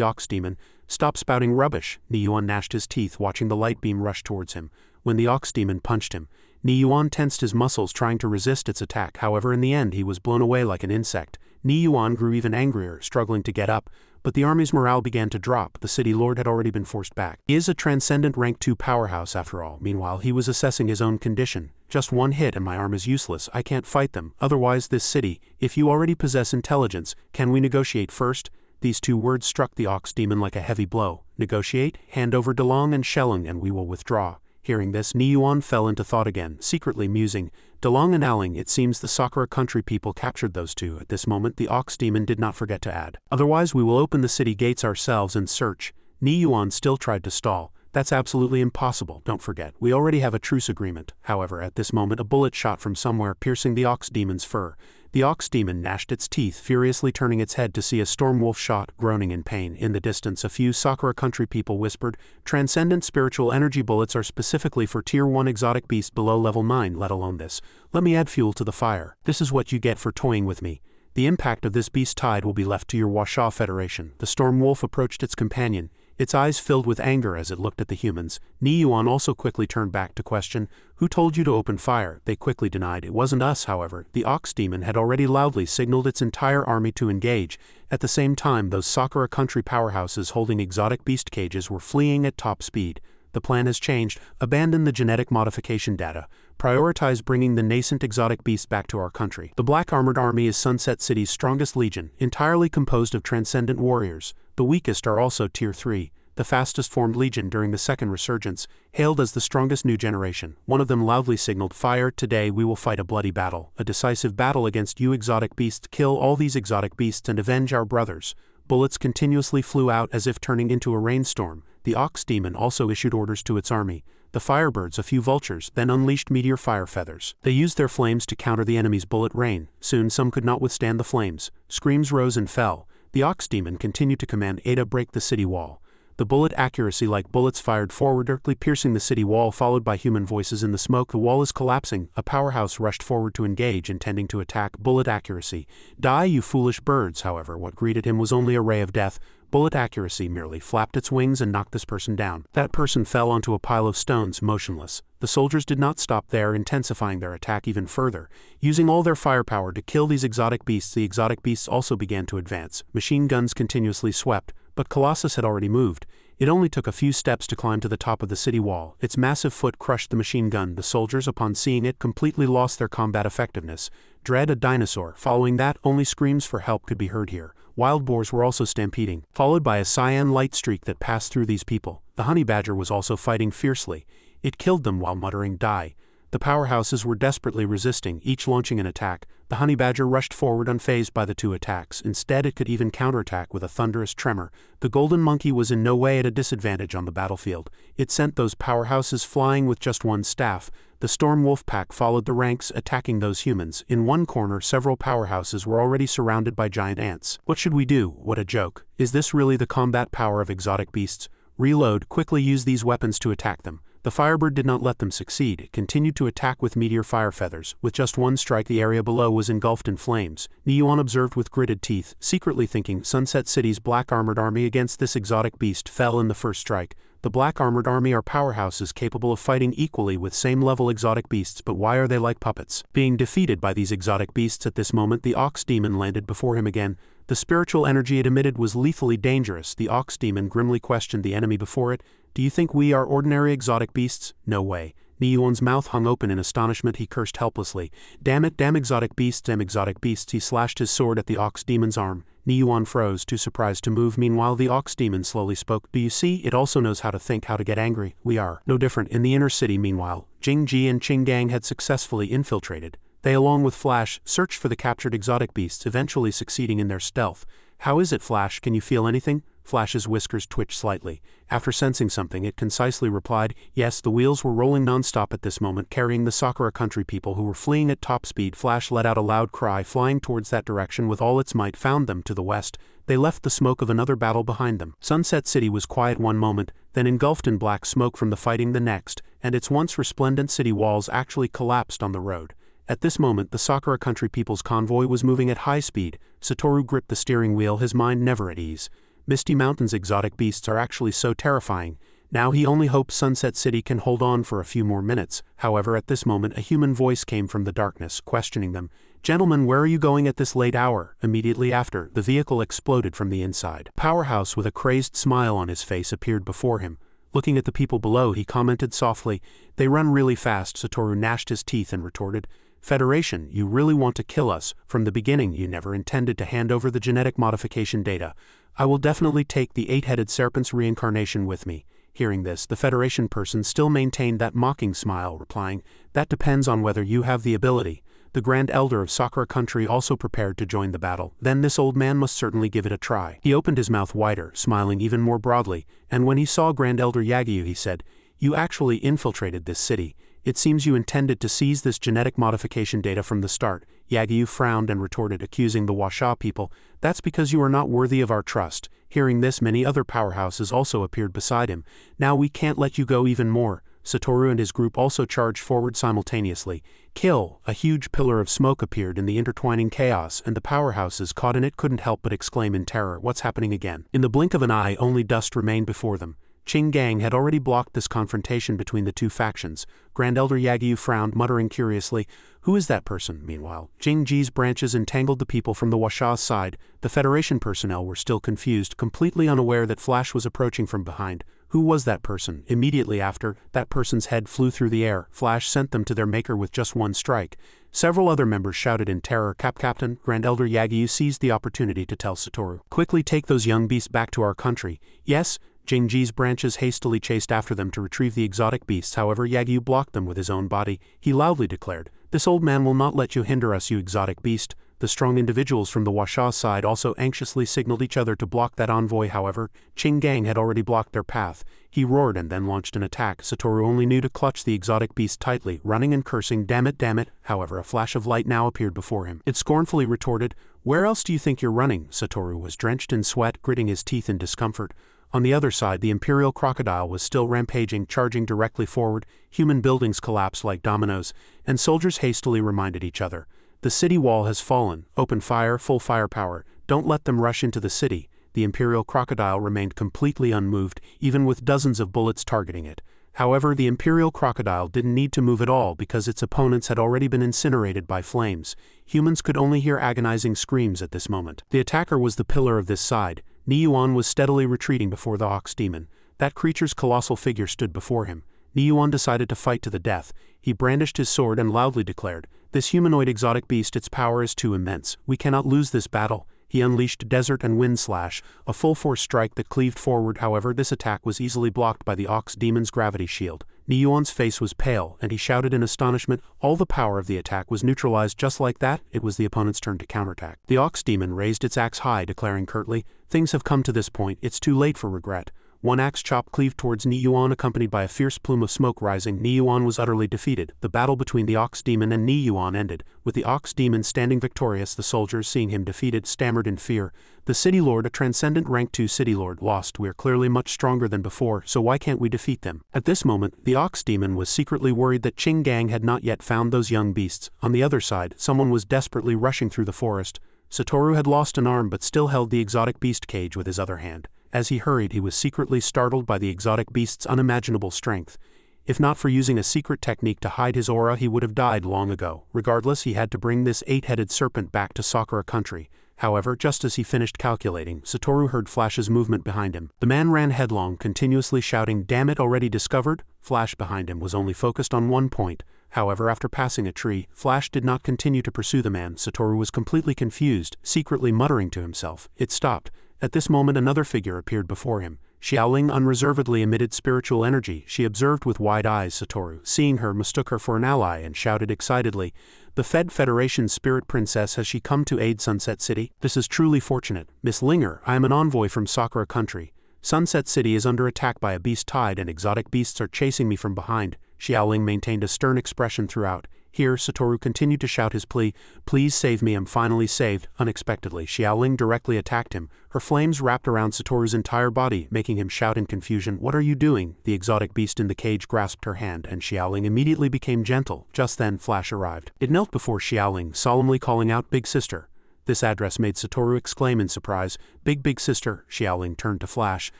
Ox Demon. "Stop spouting rubbish." Ni Yuan gnashed his teeth, watching the light beam rush towards him. When the Ox Demon punched him, Ni Yuan tensed his muscles, trying to resist its attack. However, in the end he was blown away like an insect. Ni Yuan grew even angrier, struggling to get up, but the army's morale began to drop. The city lord had already been forced back. He is a Transcendent Rank 2 powerhouse after all. Meanwhile, he was assessing his own condition. "Just one hit and my arm is useless. I can't fight them. Otherwise this city, if you already possess intelligence, can we negotiate first?" These two words struck the ox demon like a heavy blow. Negotiate, hand over Delong and Shelling and we will withdraw. Hearing this, Niyuan fell into thought again, secretly musing, Delong and Aling, it seems the Sakura country people captured those two. At this moment the ox demon did not forget to add, otherwise we will open the city gates ourselves and search. Niyuan still tried to stall. That's absolutely impossible, don't forget, we already have a truce agreement. However, at this moment a bullet shot from somewhere, piercing the ox demon's fur. The ox demon gnashed its teeth, furiously turning its head to see a storm wolf shot, groaning in pain. In the distance a few Sakura country people whispered, transcendent spiritual energy bullets are specifically for tier 1 exotic beasts below level 9, let alone this. Let me add fuel to the fire. This is what you get for toying with me. The impact of this beast tide will be left to your Washaw Federation. The storm wolf approached its companion, its eyes filled with anger as it looked at the humans. Niyuan also quickly turned back to question, who told you to open fire? They quickly denied. It wasn't us, however. The ox demon had already loudly signaled its entire army to engage. At the same time, those Sakura country powerhouses holding exotic beast cages were fleeing at top speed. The plan has changed. Abandon the genetic modification data. Prioritize bringing the nascent exotic beast back to our country. The Black Armored Army is Sunset City's strongest legion, entirely composed of transcendent warriors. The weakest are also Tier 3, the fastest formed legion during the second resurgence, hailed as the strongest new generation. One of them loudly signaled, fire, today we will fight a bloody battle, a decisive battle against you exotic beasts. Kill all these exotic beasts and avenge our brothers. Bullets continuously flew out as if turning into a rainstorm. The ox demon also issued orders to its army. The firebirds, a few vultures, then unleashed meteor fire feathers. They used their flames to counter the enemy's bullet rain. Soon some could not withstand the flames. Screams rose and fell. The ox demon continued to command Ada break the city wall. The bullet accuracy like bullets fired forward, directly piercing the city wall, followed by human voices in the smoke. The wall is collapsing. A powerhouse rushed forward to engage, intending to attack. Bullet accuracy. Die, you foolish birds. However, what greeted him was only a ray of death. Bullet accuracy merely flapped its wings and knocked this person down. That person fell onto a pile of stones, motionless. The soldiers did not stop there, intensifying their attack even further. Using all their firepower to kill these exotic beasts, the exotic beasts also began to advance. Machine guns continuously swept, but Colossus had already moved. It only took a few steps to climb to the top of the city wall. Its massive foot crushed the machine gun. The soldiers, upon seeing it, completely lost their combat effectiveness. Dread, a dinosaur. Following that, only screams for help could be heard here. Wild boars were also stampeding, followed by a cyan light streak that passed through these people. The honey badger was also fighting fiercely. It killed them while muttering, die. The powerhouses were desperately resisting, each launching an attack. The honey badger rushed forward unfazed by the two attacks. Instead, it could even counterattack with a thunderous tremor. The golden monkey was in no way at a disadvantage on the battlefield. It sent those powerhouses flying with just one staff. The storm wolf pack followed the ranks, attacking those humans. In one corner, several powerhouses were already surrounded by giant ants. What should we do? What a joke. Is this really the combat power of exotic beasts? Reload, quickly use these weapons to attack them. The Firebird did not let them succeed. It continued to attack with meteor fire feathers. With just one strike, the area below was engulfed in flames. Niyuan observed with gritted teeth, secretly thinking Sunset City's Black Armored Army against this exotic beast fell in the first strike. The Black Armored Army are powerhouses capable of fighting equally with same-level exotic beasts, but why are they like puppets? Being defeated by these exotic beasts at this moment, the Ox Demon landed before him again. The spiritual energy it emitted was lethally dangerous. The Ox Demon grimly questioned the enemy before it. Do you think we are ordinary exotic beasts? No way. Niyuan's mouth hung open in astonishment. He cursed helplessly. Damn it, damn exotic beasts, damn exotic beasts. He slashed his sword at the Ox Demon's arm. Niyuan froze, too surprised to move. Meanwhile, the Ox Demon slowly spoke. Do you see? It also knows how to think, how to get angry. We are no different. In the inner city, meanwhile, Jingji and Qinggang had successfully infiltrated. They, along with Flash, searched for the captured exotic beasts, eventually succeeding in their stealth. How is it, Flash? Can you feel anything? Flash's whiskers twitched slightly. After sensing something, it concisely replied, yes. The wheels were rolling non-stop at this moment, carrying the Sakura country people who were fleeing at top speed. Flash let out a loud cry, flying towards that direction with all its might. Found them to the west. They left the smoke of another battle behind them. Sunset City was quiet one moment, then engulfed in black smoke from the fighting the next, and its once resplendent city walls actually collapsed on the road. At this moment, the Sakura country people's convoy was moving at high speed. Satoru gripped the steering wheel, his mind never at ease. Misty Mountain's exotic beasts are actually so terrifying. Now he only hopes Sunset City can hold on for a few more minutes. However, at this moment, a human voice came from the darkness, questioning them. Gentlemen, where are you going at this late hour? Immediately after, the vehicle exploded from the inside. Powerhouse, with a crazed smile on his face, appeared before him. Looking at the people below, he commented softly, "They run really fast." Satoru gnashed his teeth and retorted, "Federation, you really want to kill us? From the beginning, you never intended to hand over the genetic modification data." I will definitely take the 8-headed serpent's reincarnation with me. Hearing this, the Federation person still maintained that mocking smile, replying, "That depends on whether you have the ability." The Grand Elder of Sakura country also prepared to join the battle. Then this old man must certainly give it a try. He opened his mouth wider, smiling even more broadly, and when he saw Grand Elder Yagyu he said, "You actually infiltrated this city. It seems you intended to seize this genetic modification data from the start." Yagyu frowned and retorted, accusing the Washa people, "That's because you are not worthy of our trust." Hearing this, many other powerhouses also appeared beside him. "Now we can't let you go even more." Satoru and his group also charged forward simultaneously. Kill! A huge pillar of smoke appeared in the intertwining chaos, and the powerhouses caught in it couldn't help but exclaim in terror, "What's happening again?" In the blink of an eye, only dust remained before them. Qing Gang had already blocked this confrontation between the two factions. Grand Elder Yagyu frowned, muttering curiously, "Who is that person?" Meanwhile, Jing Ji's branches entangled the people from the Washa's side. The Federation personnel were still confused, completely unaware that Flash was approaching from behind. Who was that person? Immediately after, that person's head flew through the air. Flash sent them to their maker with just one strike. Several other members shouted in terror, Captain." Grand Elder Yagyu seized the opportunity to tell Satoru, "Quickly take those young beasts back to our country." "Yes." Jing Ji's branches hastily chased after them to retrieve the exotic beasts, however Yagyu blocked them with his own body. He loudly declared, "This old man will not let you hinder us, you exotic beast." The strong individuals from the Washa side also anxiously signaled each other to block that envoy, however, Qing Gang had already blocked their path. He roared and then launched an attack. Satoru only knew to clutch the exotic beast tightly, running and cursing, damn it." However, a flash of light now appeared before him. It scornfully retorted, "Where else do you think you're running?" Satoru was drenched in sweat, gritting his teeth in discomfort. On the other side, the Imperial Crocodile was still rampaging, charging directly forward. Human buildings collapsed like dominoes, and soldiers hastily reminded each other, "The city wall has fallen. Open fire, full firepower. Don't let them rush into the city." The Imperial Crocodile remained completely unmoved, even with dozens of bullets targeting it. However, the Imperial Crocodile didn't need to move at all because its opponents had already been incinerated by flames. Humans could only hear agonizing screams at this moment. The attacker was the pillar of this side. Niyuan was steadily retreating before the Ox Demon. That creature's colossal figure stood before him. Niyuan decided to fight to the death. He brandished his sword and loudly declared, "This humanoid exotic beast, its power is too immense. We cannot lose this battle." He unleashed Desert and Wind Slash, a full-force strike that cleaved forward. However, this attack was easily blocked by the Ox Demon's gravity shield. Niyuan's face was pale, and he shouted in astonishment. All the power of the attack was neutralized just like that. It was the opponent's turn to counterattack. The Ox Demon raised its axe high, declaring curtly, "Things have come to this point. It's too late for regret." One axe chop cleaved towards Niyuan, accompanied by a fierce plume of smoke rising. Niyuan was utterly defeated. The battle between the Ox Demon and Niyuan ended. With the Ox Demon standing victorious, the soldiers, seeing him defeated, stammered in fear. "The City Lord, a transcendent rank 2 City Lord, lost. We're clearly much stronger than before, so why can't we defeat them?" At this moment, the Ox Demon was secretly worried that Qing Gang had not yet found those young beasts. On the other side, someone was desperately rushing through the forest. Satoru had lost an arm but still held the exotic beast cage with his other hand. As he hurried, he was secretly startled by the exotic beast's unimaginable strength. If not for using a secret technique to hide his aura, he would have died long ago. Regardless, he had to bring this 8-headed serpent back to Sakura country. However, just as he finished calculating, Satoru heard Flash's movement behind him. The man ran headlong, continuously shouting, "Damn it, already discovered?" Flash behind him was only focused on one point. However, after passing a tree, Flash did not continue to pursue the man. Satoru was completely confused, secretly muttering to himself. It stopped. At this moment, another figure appeared before him. Xiaoling unreservedly emitted spiritual energy. She observed with wide eyes Satoru. Seeing her, mistook her for an ally and shouted excitedly, "The Federation Spirit Princess, has she come to aid Sunset City? This is truly fortunate. Miss Linger, I am an envoy from Sakura country. Sunset City is under attack by a beast tide and exotic beasts are chasing me from behind." Xiaoling maintained a stern expression throughout. Here, Satoru continued to shout his plea, "Please save me, I'm finally saved." Unexpectedly, Xiaoling directly attacked him. Her flames wrapped around Satoru's entire body, making him shout in confusion, "What are you doing?" The exotic beast in the cage grasped her hand, and Xiaoling immediately became gentle. Just then, Flash arrived. It knelt before Xiaoling, solemnly calling out, "Big sister." This address made Satoru exclaim in surprise, Big sister." Xiaoling turned to Flash,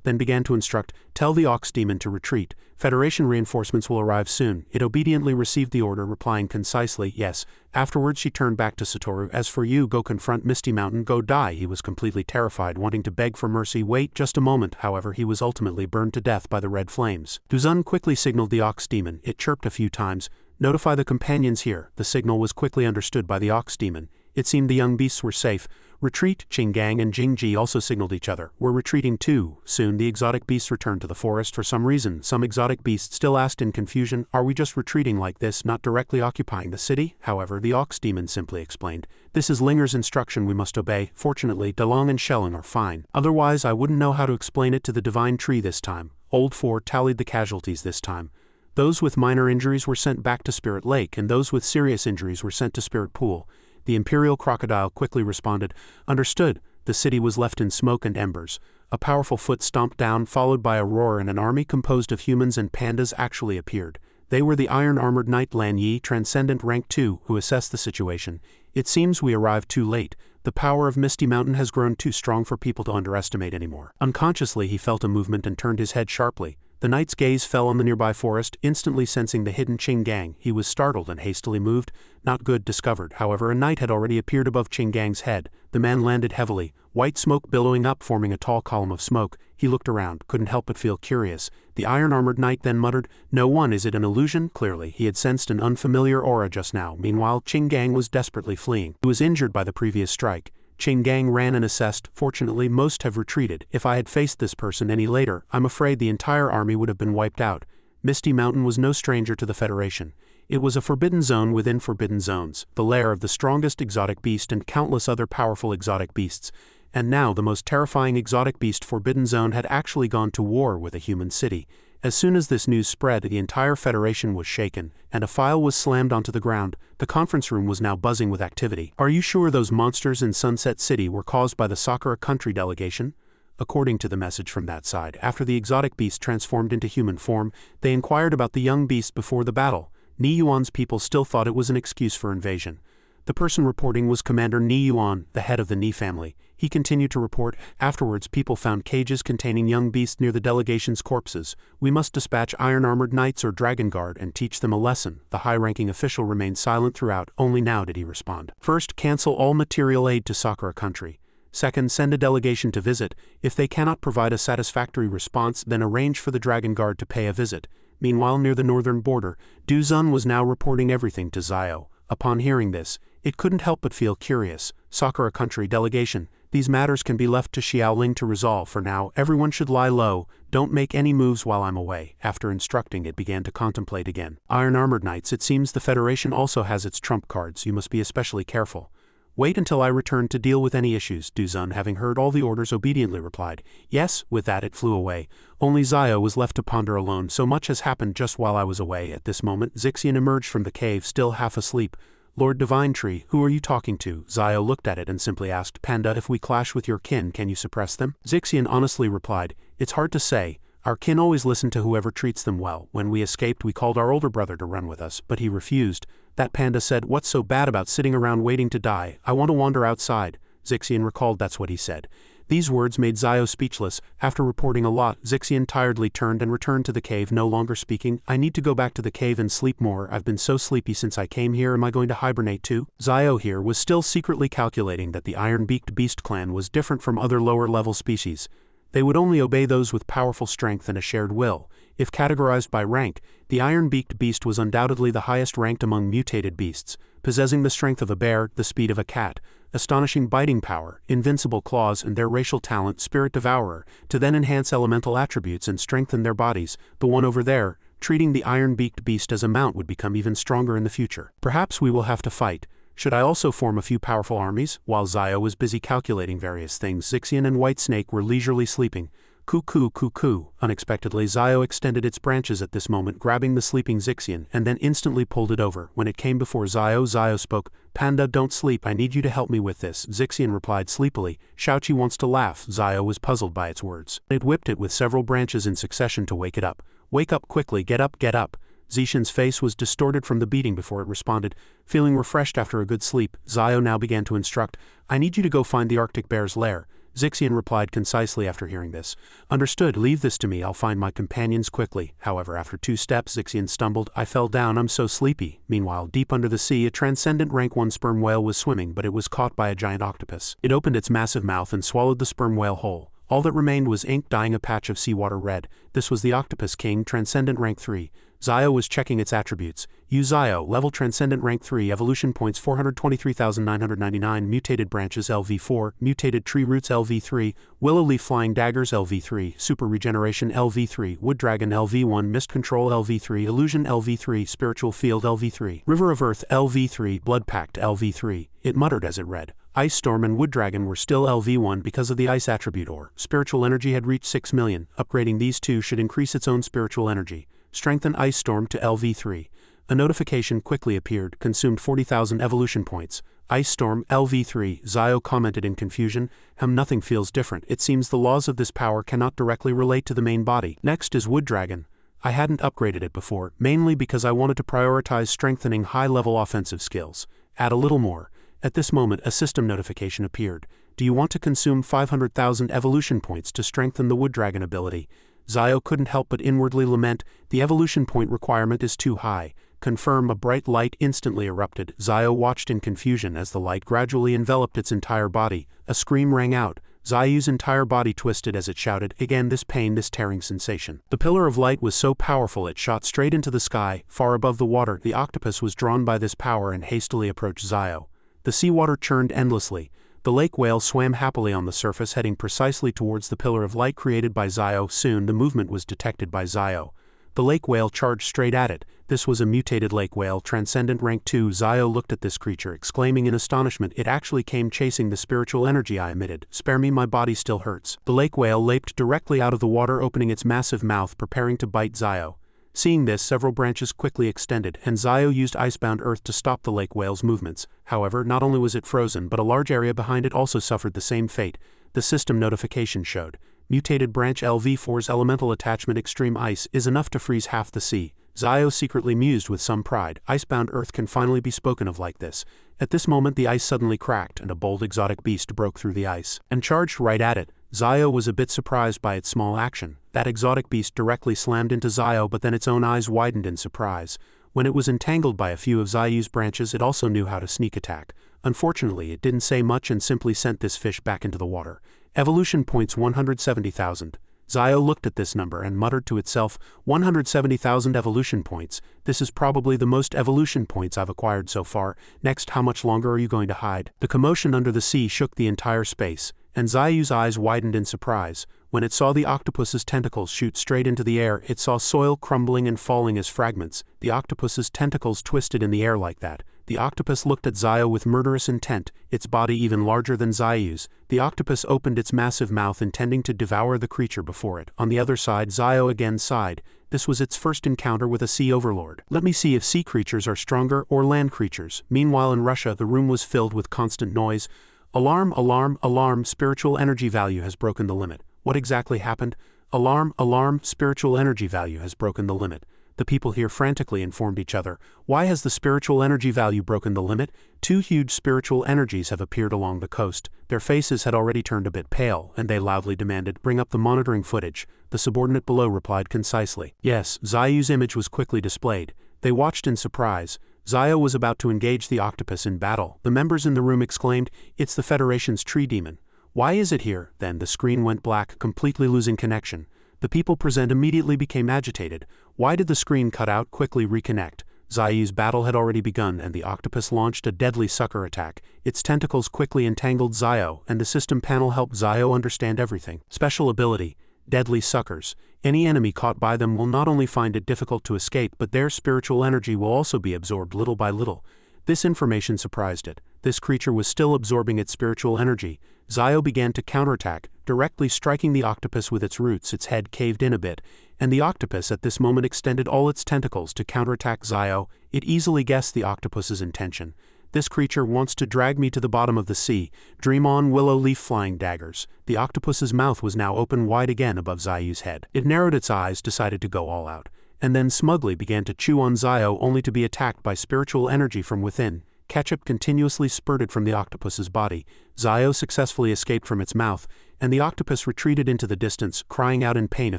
then began to instruct, "Tell the Ox Demon to retreat. Federation reinforcements will arrive soon." It obediently received the order, replying concisely, "Yes." Afterwards she turned back to Satoru, "As for you, go confront Misty Mountain, go die." He was completely terrified, wanting to beg for mercy. "Wait just a moment." However, he was ultimately burned to death by the red flames. Duzun quickly signaled the Ox Demon. It chirped a few times. Notify the companions here. The signal was quickly understood by the ox demon. It seemed the young beasts were safe. Retreat. Qinggang and Jingji also signaled each other. We're retreating too. Soon the exotic beasts returned to the forest for some reason. Some exotic beasts still asked in confusion, are we just retreating like this, not directly occupying the city? However, the ox demon simply explained, this is Linger's instruction we must obey. Fortunately, Delong and Shelling are fine. Otherwise I wouldn't know how to explain it to the divine tree this time. Old Four tallied the casualties this time. Those with minor injuries were sent back to Spirit Lake and those with serious injuries were sent to Spirit Pool. The Imperial Crocodile quickly responded, understood. The city was left in smoke and embers. A powerful foot stomped down, followed by a roar, and an army composed of humans and pandas actually appeared. They were the iron-armored knight Lan Yi, Transcendent Rank 2, who assessed the situation. It seems we arrived too late. The power of Misty Mountain has grown too strong for people to underestimate anymore. Unconsciously he felt a movement and turned his head sharply. The knight's gaze fell on the nearby forest, instantly sensing the hidden Qinggang. He was startled and hastily moved. Not good, discovered. However, a knight had already appeared above Qinggang's head. The man landed heavily, white smoke billowing up, forming a tall column of smoke. He looked around, couldn't help but feel curious. The iron-armored knight then muttered, no one, is it an illusion? Clearly, he had sensed an unfamiliar aura just now. Meanwhile, Qinggang was desperately fleeing. He was injured by the previous strike. Qinggang ran and assessed. Fortunately, most have retreated. If I had faced this person any later, I'm afraid the entire army would have been wiped out. Misty Mountain was no stranger to the Federation. It was a forbidden zone within forbidden zones, the lair of the strongest exotic beast and countless other powerful exotic beasts. And now the most terrifying exotic beast forbidden zone had actually gone to war with a human city. As soon as this news spread, the entire Federation was shaken, and a file was slammed onto the ground. The conference room was now buzzing with activity. Are you sure those monsters in Sunset City were caused by the Sakura country delegation? According to the message from that side, after the exotic beast transformed into human form, they inquired about the young beast before the battle. Ni Yuan's people still thought it was an excuse for invasion. The person reporting was Commander Ni Yuan, the head of the Ni family. He continued to report, afterwards people found cages containing young beasts near the delegation's corpses. We must dispatch iron-armored knights or dragon guard and teach them a lesson. The high-ranking official remained silent throughout. Only now did he respond. First, cancel all material aid to Sakura country. Second, send a delegation to visit. If they cannot provide a satisfactory response, then arrange for the dragon guard to pay a visit. Meanwhile, near the northern border, Du Zun was now reporting everything to Zio. Upon hearing this, it couldn't help but feel curious. Sakura country delegation. These matters can be left to Xiaoling to resolve. For now, everyone should lie low. Don't make any moves while I'm away. After instructing, it began to contemplate again. Iron-armored knights, it seems the Federation also has its trump cards. You must be especially careful. Wait until I return to deal with any issues. Du Zun, having heard all the orders, obediently replied, yes. With that it flew away. Only Zio was left to ponder alone. So much has happened just while I was away. At this moment, Zixian emerged from the cave, still half asleep. Lord Divine Tree, who are you talking to? Zio looked at it and simply asked, Panda, if we clash with your kin, can you suppress them? Zixian honestly replied, it's hard to say. Our kin always listen to whoever treats them well. When we escaped, we called our older brother to run with us, but he refused. That panda said, what's so bad about sitting around waiting to die? I want to wander outside. Zixian recalled that's what he said. These words made Zio speechless. After reporting a lot, Zixian tiredly turned and returned to the cave, no longer speaking. I need to go back to the cave and sleep more. I've been so sleepy since I came here. Am I going to hibernate too? Zio here was still secretly calculating that the Iron-Beaked Beast clan was different from other lower-level species. They would only obey those with powerful strength and a shared will. If categorized by rank, the Iron-Beaked Beast was undoubtedly the highest ranked among mutated beasts, possessing the strength of a bear, the speed of a cat, astonishing biting power, invincible claws, and their racial talent, Spirit Devourer, to then enhance elemental attributes and strengthen their bodies. The one over there, treating the Iron-Beaked Beast as a mount, would become even stronger in the future. Perhaps we will have to fight. Should I also form a few powerful armies? While Zio was busy calculating various things, Zixian and White Snake were leisurely sleeping. Cuckoo, cuckoo. Unexpectedly, Zio extended its branches at this moment, grabbing the sleeping Zixian, and then instantly pulled it over. When it came before Zio, Zio spoke, Panda, don't sleep, I need you to help me with this. Zixian replied sleepily, Xiaoqi wants to laugh. Zio was puzzled by its words. It whipped it with several branches in succession to wake it up. Wake up quickly, get up, get up. Zixin's face was distorted from the beating before it responded. Feeling refreshed after a good sleep, Zio now began to instruct, I need you to go find the Arctic bear's lair. Zixian replied concisely after hearing this. Understood, leave this to me, I'll find my companions quickly. However, after 2 steps, Zixian stumbled. I fell down, I'm so sleepy. Meanwhile, deep under the sea, a transcendent rank 1 sperm whale was swimming, but it was caught by a giant octopus. It opened its massive mouth and swallowed the sperm whale whole. All that remained was ink dyeing a patch of seawater red. This was the Octopus King, Transcendent Rank 3. Zio was checking its attributes. Use Zio, level transcendent rank 3, evolution points 423,999, mutated branches LV4, mutated tree roots LV3, willow leaf flying daggers LV3, super regeneration LV3, wood dragon LV1, mist control LV3, illusion LV3, spiritual field LV3, river of earth LV3, blood pact LV3. It muttered as it read. Ice Storm and Wood Dragon were still LV1 because of the ice attribute or spiritual energy had reached 6 million. Upgrading these two should increase its own spiritual energy. Strengthen Ice Storm to LV3. A notification quickly appeared, consumed 40,000 evolution points. Ice Storm, LV3, Zio commented in confusion. Nothing feels different. It seems the laws of this power cannot directly relate to the main body. Next is Wood Dragon. I hadn't upgraded it before, mainly because I wanted to prioritize strengthening high-level offensive skills. Add a little more. At this moment, a system notification appeared. Do you want to consume 500,000 evolution points to strengthen the Wood Dragon ability? Zio couldn't help but inwardly lament, the evolution point requirement is too high. Confirm. A bright light instantly erupted. Zio watched in confusion as the light gradually enveloped its entire body. A scream rang out. Zio's entire body twisted as it shouted, again this pain, this tearing sensation. The pillar of light was so powerful it shot straight into the sky, far above the water. The octopus was drawn by this power and hastily approached Zio. The seawater churned endlessly. The lake whale swam happily on the surface, heading precisely towards the pillar of light created by Zio. Soon the movement was detected by Zio. The lake whale charged straight at it. This was a mutated lake whale, transcendent rank 2. Zio looked at this creature, exclaiming in astonishment, it actually came chasing the spiritual energy I emitted. Spare me, my body still hurts. The lake whale leaped directly out of the water, opening its massive mouth, preparing to bite Zio. Seeing this, several branches quickly extended, and Zio used icebound earth to stop the lake whale's movements. However, not only was it frozen, but a large area behind it also suffered the same fate. The system notification showed. Mutated branch LV4's elemental attachment extreme ice is enough to freeze half the sea. Zio secretly mused with some pride. Icebound earth can finally be spoken of like this. At this moment the ice suddenly cracked, and a bold exotic beast broke through the ice and charged right at it. Zio was a bit surprised by its small action. That exotic beast directly slammed into Zio, but then its own eyes widened in surprise. When it was entangled by a few of Zio's branches, it also knew how to sneak attack. Unfortunately, it didn't say much and simply sent this fish back into the water. Evolution points 170,000. Zio looked at this number and muttered to itself, 170,000 evolution points. This is probably the most evolution points I've acquired so far. Next, how much longer are you going to hide? The commotion under the sea shook the entire space, and Zio's eyes widened in surprise. When it saw the octopus's tentacles shoot straight into the air, it saw soil crumbling and falling as fragments. The octopus's tentacles twisted in the air like that. The octopus looked at Zio with murderous intent, its body even larger than Zio's. The octopus opened its massive mouth, intending to devour the creature before it. On the other side, Zio again sighed. This was its first encounter with a sea overlord. Let me see if sea creatures are stronger or land creatures. Meanwhile in Russia, the room was filled with constant noise. Alarm, alarm, alarm, spiritual energy value has broken the limit. What exactly happened? Alarm, alarm, spiritual energy value has broken the limit. The people here frantically informed each other. Why has the spiritual energy value broken the limit? Two huge spiritual energies have appeared along the coast. Their faces had already turned a bit pale, and they loudly demanded, bring up the monitoring footage. The subordinate below replied concisely. Yes, Zio's image was quickly displayed. They watched in surprise. Zio was about to engage the octopus in battle. The members in the room exclaimed, it's the Federation's tree demon. Why is it here? Then the screen went black, completely losing connection. The people present immediately became agitated. Why did the screen cut out? Quickly reconnect. Zio's battle had already begun, and the octopus launched a deadly sucker attack. Its tentacles quickly entangled Zio, and the system panel helped Zio understand everything. Special ability: Deadly Suckers. Any enemy caught by them will not only find it difficult to escape, but their spiritual energy will also be absorbed little by little. This information surprised it. This creature was still absorbing its spiritual energy. Zio began to counterattack, directly striking the octopus with its roots. Its head caved in a bit, and the octopus at this moment extended all its tentacles to counterattack Zio. It easily guessed the octopus's intention. This creature wants to drag me to the bottom of the sea. Dream on, willow leaf flying daggers. The octopus's mouth was now open wide again above Zio's head. It narrowed its eyes, decided to go all out, and then smugly began to chew on Zio, only to be attacked by spiritual energy from within. Ketchup continuously spurted from the octopus's body. Zio successfully escaped from its mouth, and the octopus retreated into the distance, crying out in pain a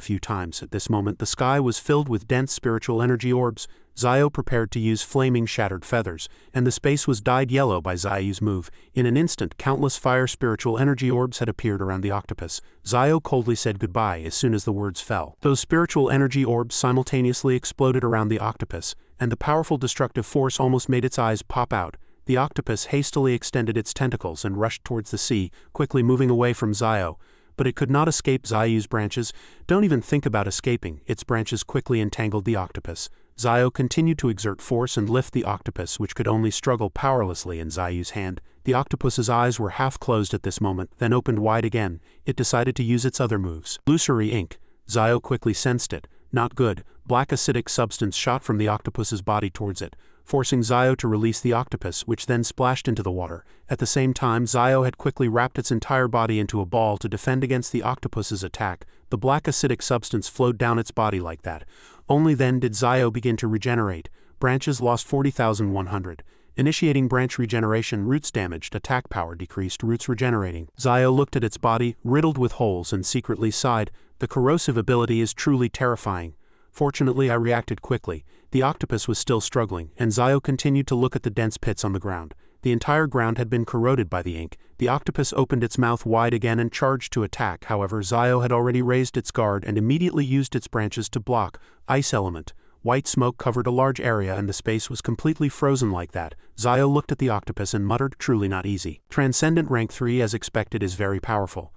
few times. At this moment the sky was filled with dense spiritual energy orbs. Zio prepared to use flaming shattered feathers, and the space was dyed yellow by Zio's move. In an instant, countless fire spiritual energy orbs had appeared around the octopus. Zio coldly said goodbye as soon as the words fell. Those spiritual energy orbs simultaneously exploded around the octopus, and the powerful destructive force almost made its eyes pop out. The octopus hastily extended its tentacles and rushed towards the sea, quickly moving away from Zio. But it could not escape Zio's branches. Don't even think about escaping. Its branches quickly entangled the octopus. Zio continued to exert force and lift the octopus, which could only struggle powerlessly in Zio's hand. The octopus's eyes were half closed at this moment, then opened wide again. It decided to use its other moves. Illusory ink. Zio quickly sensed it. Not good. Black acidic substance shot from the octopus's body towards it, forcing Zio to release the octopus, which then splashed into the water. At the same time, Zio had quickly wrapped its entire body into a ball to defend against the octopus's attack. The black acidic substance flowed down its body like that. Only then did Zio begin to regenerate. Branches lost 40,100. Initiating branch regeneration. Roots damaged. Attack power decreased. Roots regenerating. Zio looked at its body, riddled with holes, and secretly sighed. The corrosive ability is truly terrifying. Fortunately, I reacted quickly. The octopus was still struggling, and Zio continued to look at the dense pits on the ground. The entire ground had been corroded by the ink. The octopus opened its mouth wide again and charged to attack. However, Zio had already raised its guard and immediately used its branches to block. Ice element. White smoke covered a large area and the space was completely frozen like that. Zio looked at the octopus and muttered, truly not easy. Transcendent rank 3 as expected is very powerful.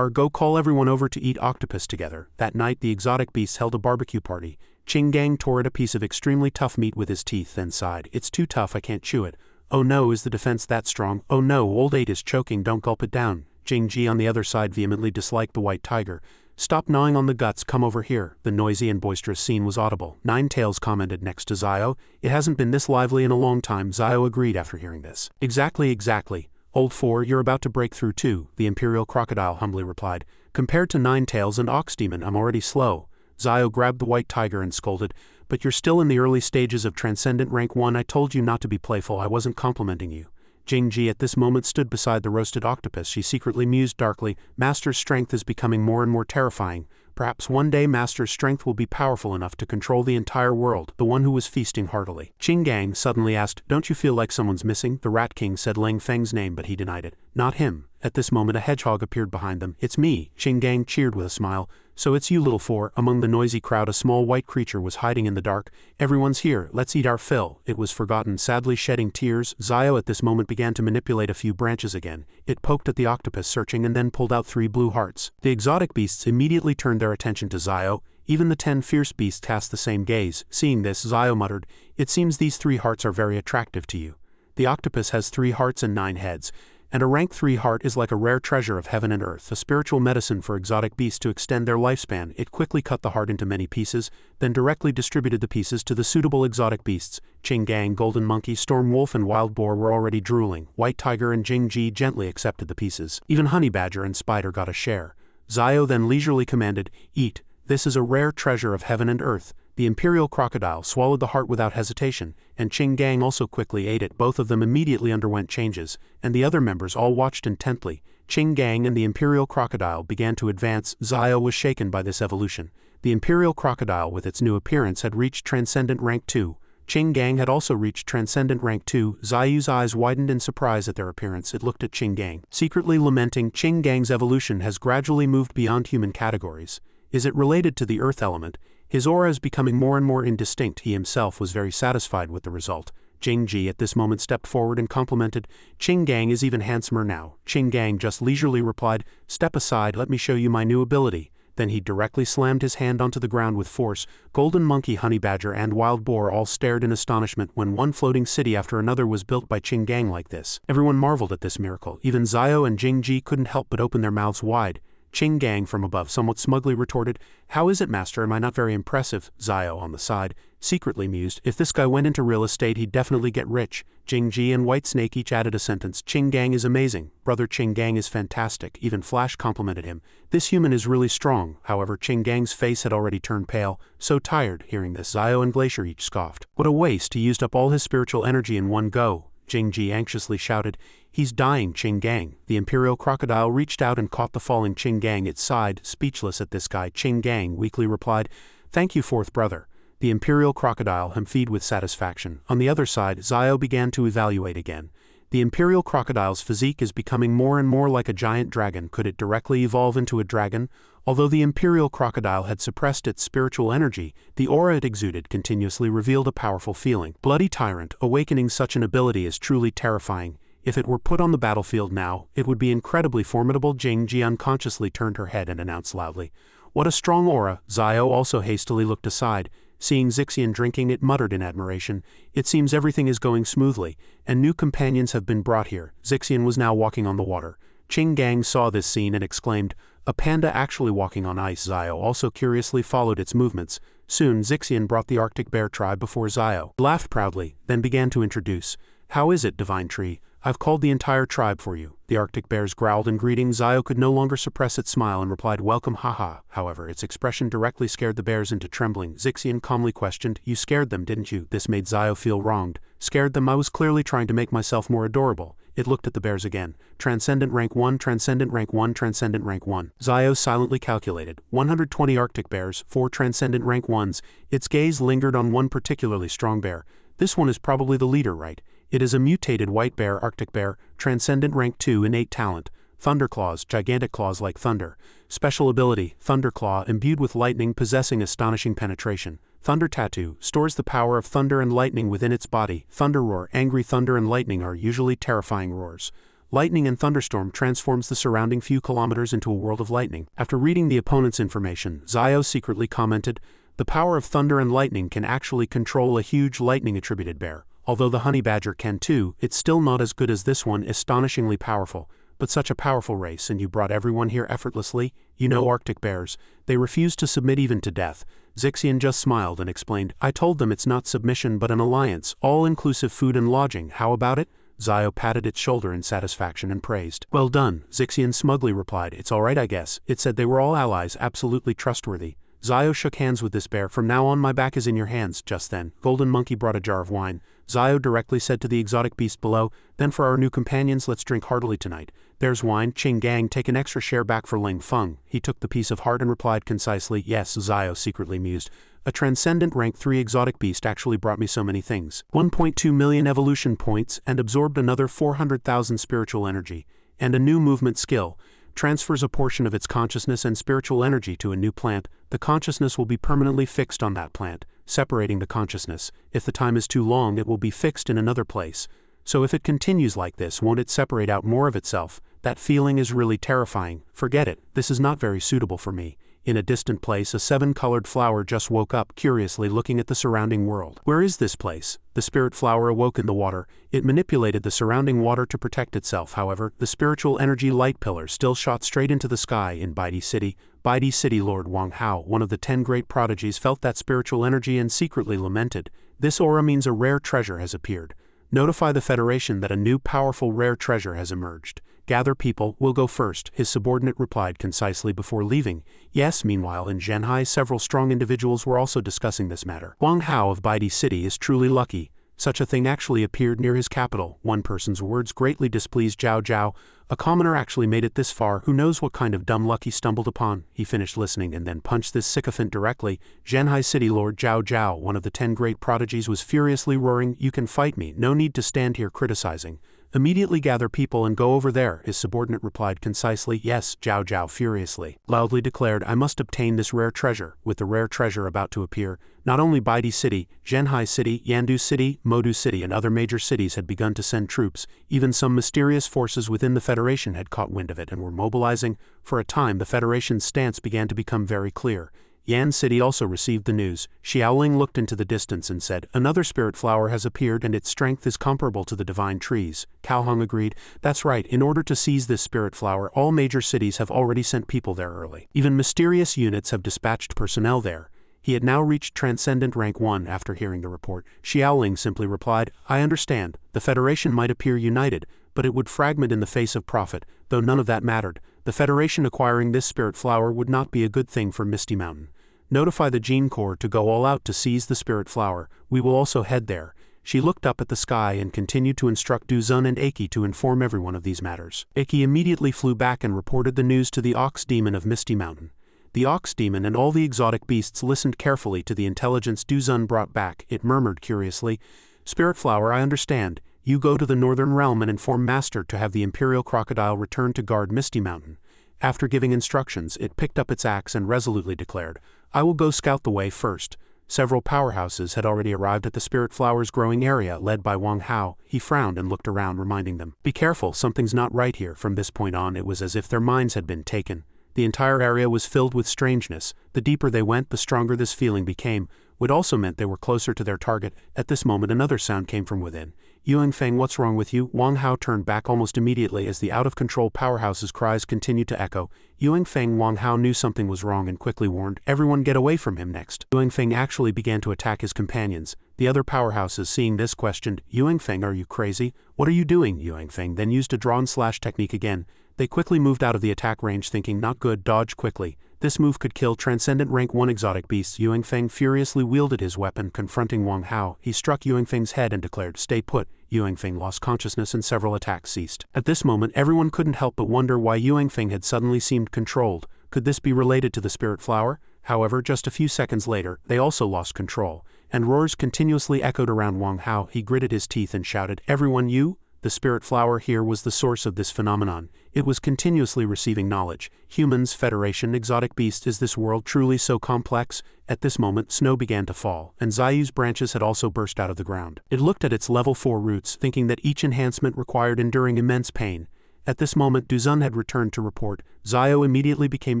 Go call everyone over to eat octopus together. That night the exotic beasts held a barbecue party. Chingang tore at a piece of extremely tough meat with his teeth, then sighed. It's too tough, I can't chew it. Oh no, is the defense that strong? Oh no, old 8 is choking, don't gulp it down. Jingji on the other side vehemently disliked the white tiger. Stop gnawing on the guts, come over here. The noisy and boisterous scene was audible. Ninetails commented next to Zio. It hasn't been this lively in a long time. Zio agreed after hearing this. Exactly. Old 4, you're about to break through too, the imperial crocodile humbly replied. Compared to Ninetails and Ox Demon, I'm already slow. Zio grabbed the white tiger and scolded, but you're still in the early stages of Transcendent Rank 1. I told you not to be playful, I wasn't complimenting you. Jingji at this moment stood beside the roasted octopus. She secretly mused darkly, Master's strength is becoming more and more terrifying. Perhaps one day Master's strength will be powerful enough to control the entire world. The one who was feasting heartily. Chingang suddenly asked, don't you feel like someone's missing? The Rat King said Lang Feng's name, but he denied it. Not him. At this moment a hedgehog appeared behind them. It's me. Chingang cheered with a smile. So it's you, little 4. Among the noisy crowd a small white creature was hiding in the dark. Everyone's here, let's eat our fill. It was forgotten. Sadly shedding tears, Zio at this moment began to manipulate a few branches again. It poked at the octopus searching and then pulled out 3 blue hearts. The exotic beasts immediately turned their attention to Zio. Even the 10 fierce beasts cast the same gaze. Seeing this, Zio muttered, it seems these 3 hearts are very attractive to you. The octopus has 3 hearts and 9 heads. And a rank 3 heart is like a rare treasure of heaven and earth, a spiritual medicine for exotic beasts to extend their lifespan. It quickly cut the heart into many pieces, then directly distributed the pieces to the suitable exotic beasts. Chingang, Golden Monkey, Storm Wolf and Wild Boar were already drooling. White Tiger and Jingji gently accepted the pieces. Even Honey Badger and Spider got a share. Zio then leisurely commanded, eat. This is a rare treasure of heaven and earth. The imperial crocodile swallowed the heart without hesitation, and Chingang also quickly ate it. Both of them immediately underwent changes, and the other members all watched intently. Chingang and the imperial crocodile began to advance. Zio was shaken by this evolution. The imperial crocodile with its new appearance had reached Transcendent Rank 2. Chingang had also reached Transcendent Rank 2. Zio's eyes widened in surprise at their appearance. It looked at Chingang, secretly lamenting. Chinggang's evolution has gradually moved beyond human categories. Is it related to the earth element? His aura is becoming more and more indistinct. He himself was very satisfied with the result. Jingji at this moment stepped forward and complimented, Chingang is even handsomer now. Chingang just leisurely replied, step aside, let me show you my new ability. Then he directly slammed his hand onto the ground with force. Golden Monkey, Honey Badger and Wild Boar all stared in astonishment when one floating city after another was built by Chingang like this. Everyone marveled at this miracle. Even Zio and Jingji couldn't help but open their mouths wide. Chingang from above somewhat smugly retorted, how is it, master, am I not very impressive? Zio on the side secretly mused, if this guy went into real estate he'd definitely get rich. Jingji and White Snake each added a sentence, Chingang is amazing, brother Chingang is fantastic, even Flash complimented him. This human is really strong. However, Chinggang's face had already turned pale, so tired. Hearing this, Zio and Glacier each scoffed. What a waste, he used up all his spiritual energy in one go. Jingji anxiously shouted, he's dying, Chingang. The imperial crocodile reached out and caught the falling Chingang. It sighed, speechless at this guy. Chingang weakly replied, thank you, fourth brother. The Imperial Crocodile hummed with satisfaction. On the other side, Zio began to evaluate again. The Imperial Crocodile's physique is becoming more and more like a giant dragon. Could it directly evolve into a dragon? Although the Imperial Crocodile had suppressed its spiritual energy, the aura it exuded continuously revealed a powerful feeling. Bloody Tyrant, awakening such an ability is truly terrifying. If it were put on the battlefield now, it would be incredibly formidable. Jing Ji unconsciously turned her head and announced loudly, "What a strong aura!" Zio also hastily looked aside. Seeing Zixian drinking, it muttered in admiration, "It seems everything is going smoothly, and new companions have been brought here." Zixian was now walking on the water. Qing Gang saw this scene and exclaimed, "A panda actually walking on ice." Zio also curiously followed its movements. Soon Zixian brought the Arctic Bear tribe before Zio. He laughed proudly, then began to introduce, "How is it, Divine Tree? I've called the entire tribe for you." The Arctic Bears growled in greeting. Zio could no longer suppress its smile and replied, "Welcome, haha." However, its expression directly scared the bears into trembling. Zixian calmly questioned, "You scared them, didn't you?" This made Zio feel wronged. "Scared them? I was clearly trying to make myself more adorable." It looked at the bears again. Transcendent rank 1, Transcendent rank 1, Transcendent rank 1. Zio silently calculated. 120 Arctic Bears, 4 Transcendent rank 1s. Its gaze lingered on one particularly strong bear. This one is probably the leader, right? It is a mutated white bear, Arctic Bear, Transcendent rank 2, innate talent. Thunderclaws, gigantic claws like thunder. Special ability, Thunderclaw, imbued with lightning, possessing astonishing penetration. Thunder Tattoo, stores the power of thunder and lightning within its body. Thunder Roar, angry thunder and lightning are usually terrifying roars. Lightning and thunderstorm transforms the surrounding few kilometers into a world of lightning. After reading the opponent's information, Zio secretly commented, "The power of thunder and lightning can actually control a huge lightning-attributed bear. Although the honey badger can too, it's still not as good as this one, astonishingly powerful. But such a powerful race, and you brought everyone here effortlessly? You know Arctic bears, they refuse to submit even to death." Zixian just smiled and explained, "I told them it's not submission but an alliance, all-inclusive food and lodging. How about it?" Zio patted its shoulder in satisfaction and praised. "Well done," Zixian smugly replied. "It's all right, I guess." It said they were all allies, absolutely trustworthy. Zio shook hands with this bear. "From now on my back is in your hands." Just then, Golden Monkey brought a jar of wine. Zio directly said to the exotic beast below, "Then for our new companions, let's drink heartily tonight. There's wine. Qing Gang, take an extra share back for Ling Feng." He took the piece of heart and replied concisely, "Yes." Zio secretly mused, "A Transcendent rank 3 exotic beast actually brought me so many things. 1.2 million evolution points and absorbed another 400,000 spiritual energy. And a new movement skill. Transfers a portion of its consciousness and spiritual energy to a new plant. The consciousness will be permanently fixed on that plant, separating the consciousness. If the time is too long, it will be fixed in another place. So if it continues like this, won't it separate out more of itself? That feeling is really terrifying. Forget it, this is not very suitable for me." In a distant place, a 7-colored flower just woke up, curiously looking at the surrounding world. "Where is this place?" The spirit flower awoke in the water. It manipulated the surrounding water to protect itself. However, the spiritual energy light pillar still shot straight into the sky in Bati City. Bati City Lord Wang Hao, one of the 10 great prodigies, felt that spiritual energy and secretly lamented. "This aura means a rare treasure has appeared. Notify the Federation that a new powerful rare treasure has emerged. Gather people, we'll go first," his subordinate replied concisely before leaving. Yes, meanwhile in Zhenhai several strong individuals were also discussing this matter. Wang Hao of Bati City is truly lucky. Such a thing actually appeared near his capital. One person's words greatly displeased Zhao Zhao. A commoner actually made it this far. Who knows what kind of dumb luck he stumbled upon? He finished listening and then punched this sycophant directly. Zhenhai City Lord Zhao Zhao, one of the 10 great prodigies, was furiously roaring, "You can fight me, no need to stand here criticizing. Immediately gather people and go over there," his subordinate replied concisely. "Yes," Zhao Zhao furiously, loudly declared, "I must obtain this rare treasure." With the rare treasure about to appear, not only Baidu City, Zhenhai City, Yandu City, Modu City and other major cities had begun to send troops. Even some mysterious forces within the Federation had caught wind of it and were mobilizing. For a time the Federation's stance began to become very clear. Yan City also received the news. Xiaoling looked into the distance and said, "Another spirit flower has appeared and its strength is comparable to the divine trees." Cao Hong agreed, "That's right, in order to seize this spirit flower, all major cities have already sent people there early. Even mysterious units have dispatched personnel there." He had now reached Transcendent rank 1 after hearing the report. Xiaoling simply replied, "I understand. The Federation might appear united, but it would fragment in the face of profit, though none of that mattered. The Federation acquiring this spirit flower would not be a good thing for Misty Mountain. Notify the Gene Corps to go all out to seize the spirit flower. We will also head there." She looked up at the sky and continued to instruct Du Zun and Aki to inform everyone of these matters. Aki immediately flew back and reported the news to the Ox Demon of Misty Mountain. The ox demon and all the exotic beasts listened carefully to the intelligence Duzun brought back. It murmured curiously, "Spirit Flower, I understand. You go to the northern realm and inform Master to have the Imperial Crocodile return to guard Misty Mountain." After giving instructions, it picked up its axe and resolutely declared, "I will go scout the way first." Several powerhouses had already arrived at the Spirit Flower's growing area, led by Wang Hao. He frowned and looked around, reminding them, "Be careful, something's not right here." From this point on, it was as if their minds had been taken. The entire area was filled with strangeness. The deeper they went, the stronger this feeling became, which also meant they were closer to their target. At this moment, another sound came from within. "Yuan Feng, what's wrong with you?" Wang Hao turned back almost immediately as the out-of-control powerhouse's cries continued to echo. Yuan Feng. Wang Hao knew something was wrong and quickly warned, "Everyone get away from him." Next, Yuan Feng actually began to attack his companions. The other powerhouses, seeing this, questioned, "Yuan Feng, are you crazy? What are you doing?" Yuan Feng then used a draw-and-slash technique again. They quickly moved out of the attack range, thinking, "Not good, dodge quickly. This move could kill Transcendent Rank 1 exotic beasts." Yuan Feng furiously wielded his weapon, confronting Wang Hao. He struck Yuan Feng's head and declared, "Stay put." Yuan Feng lost consciousness and several attacks ceased. At this moment, everyone couldn't help but wonder why Yuan Feng had suddenly seemed controlled. Could this be related to the Spirit Flower? However, just a few seconds later, they also lost control, and roars continuously echoed around Wang Hao. He gritted his teeth and shouted, "Everyone, you!" The Spirit Flower here was the source of this phenomenon. It was continuously receiving knowledge. Humans, Federation, exotic beasts, is this world truly so complex? At this moment, snow began to fall, and Zayu's branches had also burst out of the ground. It looked at its level 4 roots, thinking that each enhancement required enduring immense pain. At this moment, Duzun had returned to report. Zayu immediately became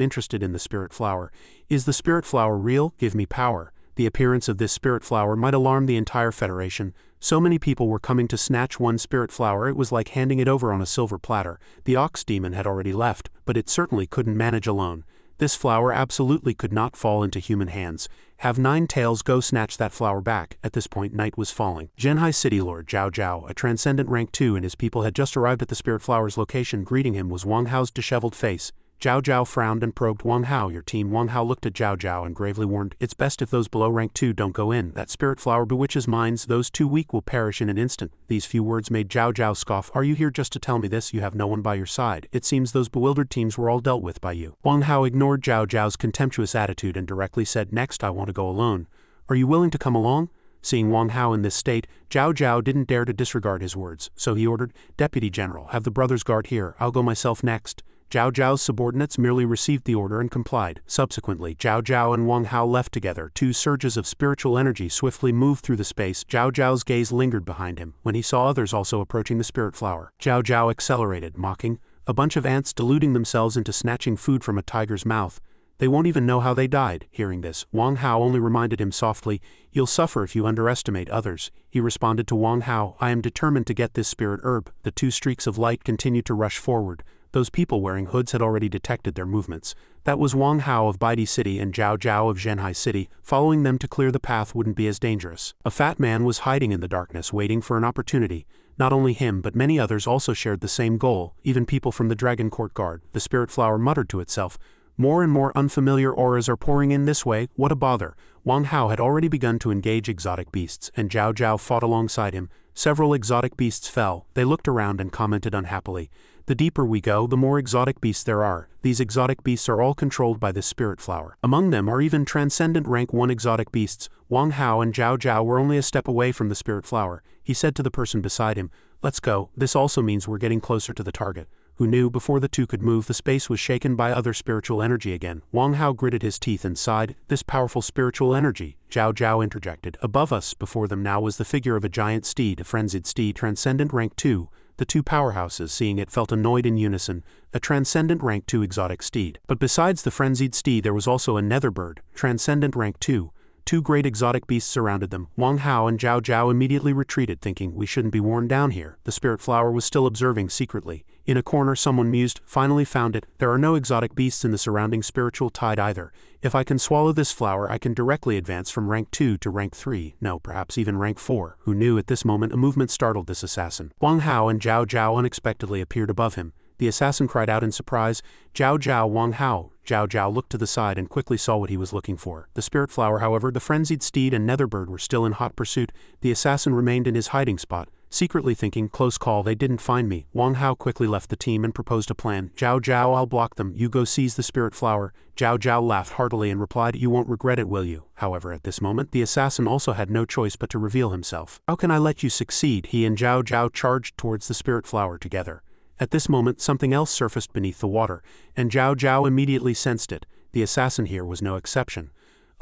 interested in the Spirit Flower. "Is the Spirit Flower real? Give me power." The appearance of this Spirit Flower might alarm the entire Federation. So many people were coming to snatch one Spirit Flower, it was like handing it over on a silver platter. The Ox Demon had already left, but it certainly couldn't manage alone. This flower absolutely could not fall into human hands. Have 9 tails go snatch that flower back. At this point, night was falling. Zhenhai City Lord Zhao Zhao, a Transcendent Rank 2, and his people had just arrived at the Spirit Flower's location. Greeting him was Wang Hao's disheveled face. Zhao Zhao frowned and probed Wang Hao. "Your team." Wang Hao looked at Zhao Zhao and gravely warned, "It's best if those below rank 2 don't go in. That Spirit Flower bewitches minds. Those too weak will perish in an instant." These few words made Zhao Zhao scoff. "Are you here just to tell me this? You have no one by your side. It seems those bewildered teams were all dealt with by you." Wang Hao ignored Zhao Zhao's contemptuous attitude and directly said, "Next, I want to go alone. Are you willing to come along?" Seeing Wang Hao in this state, Zhao Zhao didn't dare to disregard his words, so he ordered, "Deputy General, have the brothers guard here. I'll go myself next." Zhao Zhao's subordinates merely received the order and complied. Subsequently, Zhao Zhao and Wang Hao left together. 2 surges of spiritual energy swiftly moved through the space. Zhao Zhao's gaze lingered behind him when he saw others also approaching the Spirit Flower. Zhao Zhao accelerated, mocking, "A bunch of ants deluding themselves into snatching food from a tiger's mouth. They won't even know how they died." Hearing this, Wang Hao only reminded him softly, "You'll suffer if you underestimate others." He responded to Wang Hao, "I am determined to get this spirit herb." The 2 streaks of light continued to rush forward. Those people wearing hoods had already detected their movements. That was Wang Hao of Bati City and Zhao Zhao of Zhenhai City. Following them to clear the path wouldn't be as dangerous. A fat man was hiding in the darkness, waiting for an opportunity. Not only him, but many others also shared the same goal, even people from the Dragon Court Guard. The Spirit Flower muttered to itself, "More and more unfamiliar auras are pouring in this way, what a bother." Wang Hao had already begun to engage exotic beasts, and Zhao Zhao fought alongside him. Several exotic beasts fell. They looked around and commented unhappily, "The deeper we go, the more exotic beasts there are. These exotic beasts are all controlled by this Spirit Flower. Among them are even Transcendent Rank 1 exotic beasts." Wang Hao and Zhao Zhao were only a step away from the Spirit Flower. He said to the person beside him, "Let's go. This also means we're getting closer to the target." Who knew, before the 2 could move, the space was shaken by other spiritual energy again. Wang Hao gritted his teeth and sighed, "This powerful spiritual energy." Zhao Zhao interjected, "Above us." Before them now was the figure of a giant steed, a frenzied steed, Transcendent Rank 2. The 2 powerhouses, seeing it, felt annoyed in unison. A Transcendent Rank 2 exotic steed. But besides the frenzied steed, there was also a nether bird, Transcendent Rank 2. 2 great exotic beasts surrounded them. Wang Hao and Zhao Zhao immediately retreated, thinking, "We shouldn't be worn down here." The Spirit Flower was still observing secretly. In a corner, someone mused, "Finally found it. There are no exotic beasts in the surrounding spiritual tide either. If I can swallow this flower, I can directly advance from rank 2 to rank 3, no, perhaps even rank 4. Who knew? At this moment, a movement startled this assassin. Wang Hao and Zhao Zhao unexpectedly appeared above him. The assassin cried out in surprise, "Zhao Zhao, Wang Hao." Zhao Zhao looked to the side and quickly saw what he was looking for. The Spirit Flower, however, the frenzied steed and nether bird were still in hot pursuit. The assassin remained in his hiding spot. Secretly thinking, close call, they didn't find me. Wang Hao quickly left the team and proposed a plan. Zhao Zhao, I'll block them, you go seize the spirit flower. Zhao Zhao laughed heartily and replied, you won't regret it, will you? However, at this moment, the assassin also had no choice but to reveal himself. How can I let you succeed? He and Zhao Zhao charged towards the spirit flower together. At this moment, something else surfaced beneath the water, and Zhao Zhao immediately sensed it. The assassin here was no exception.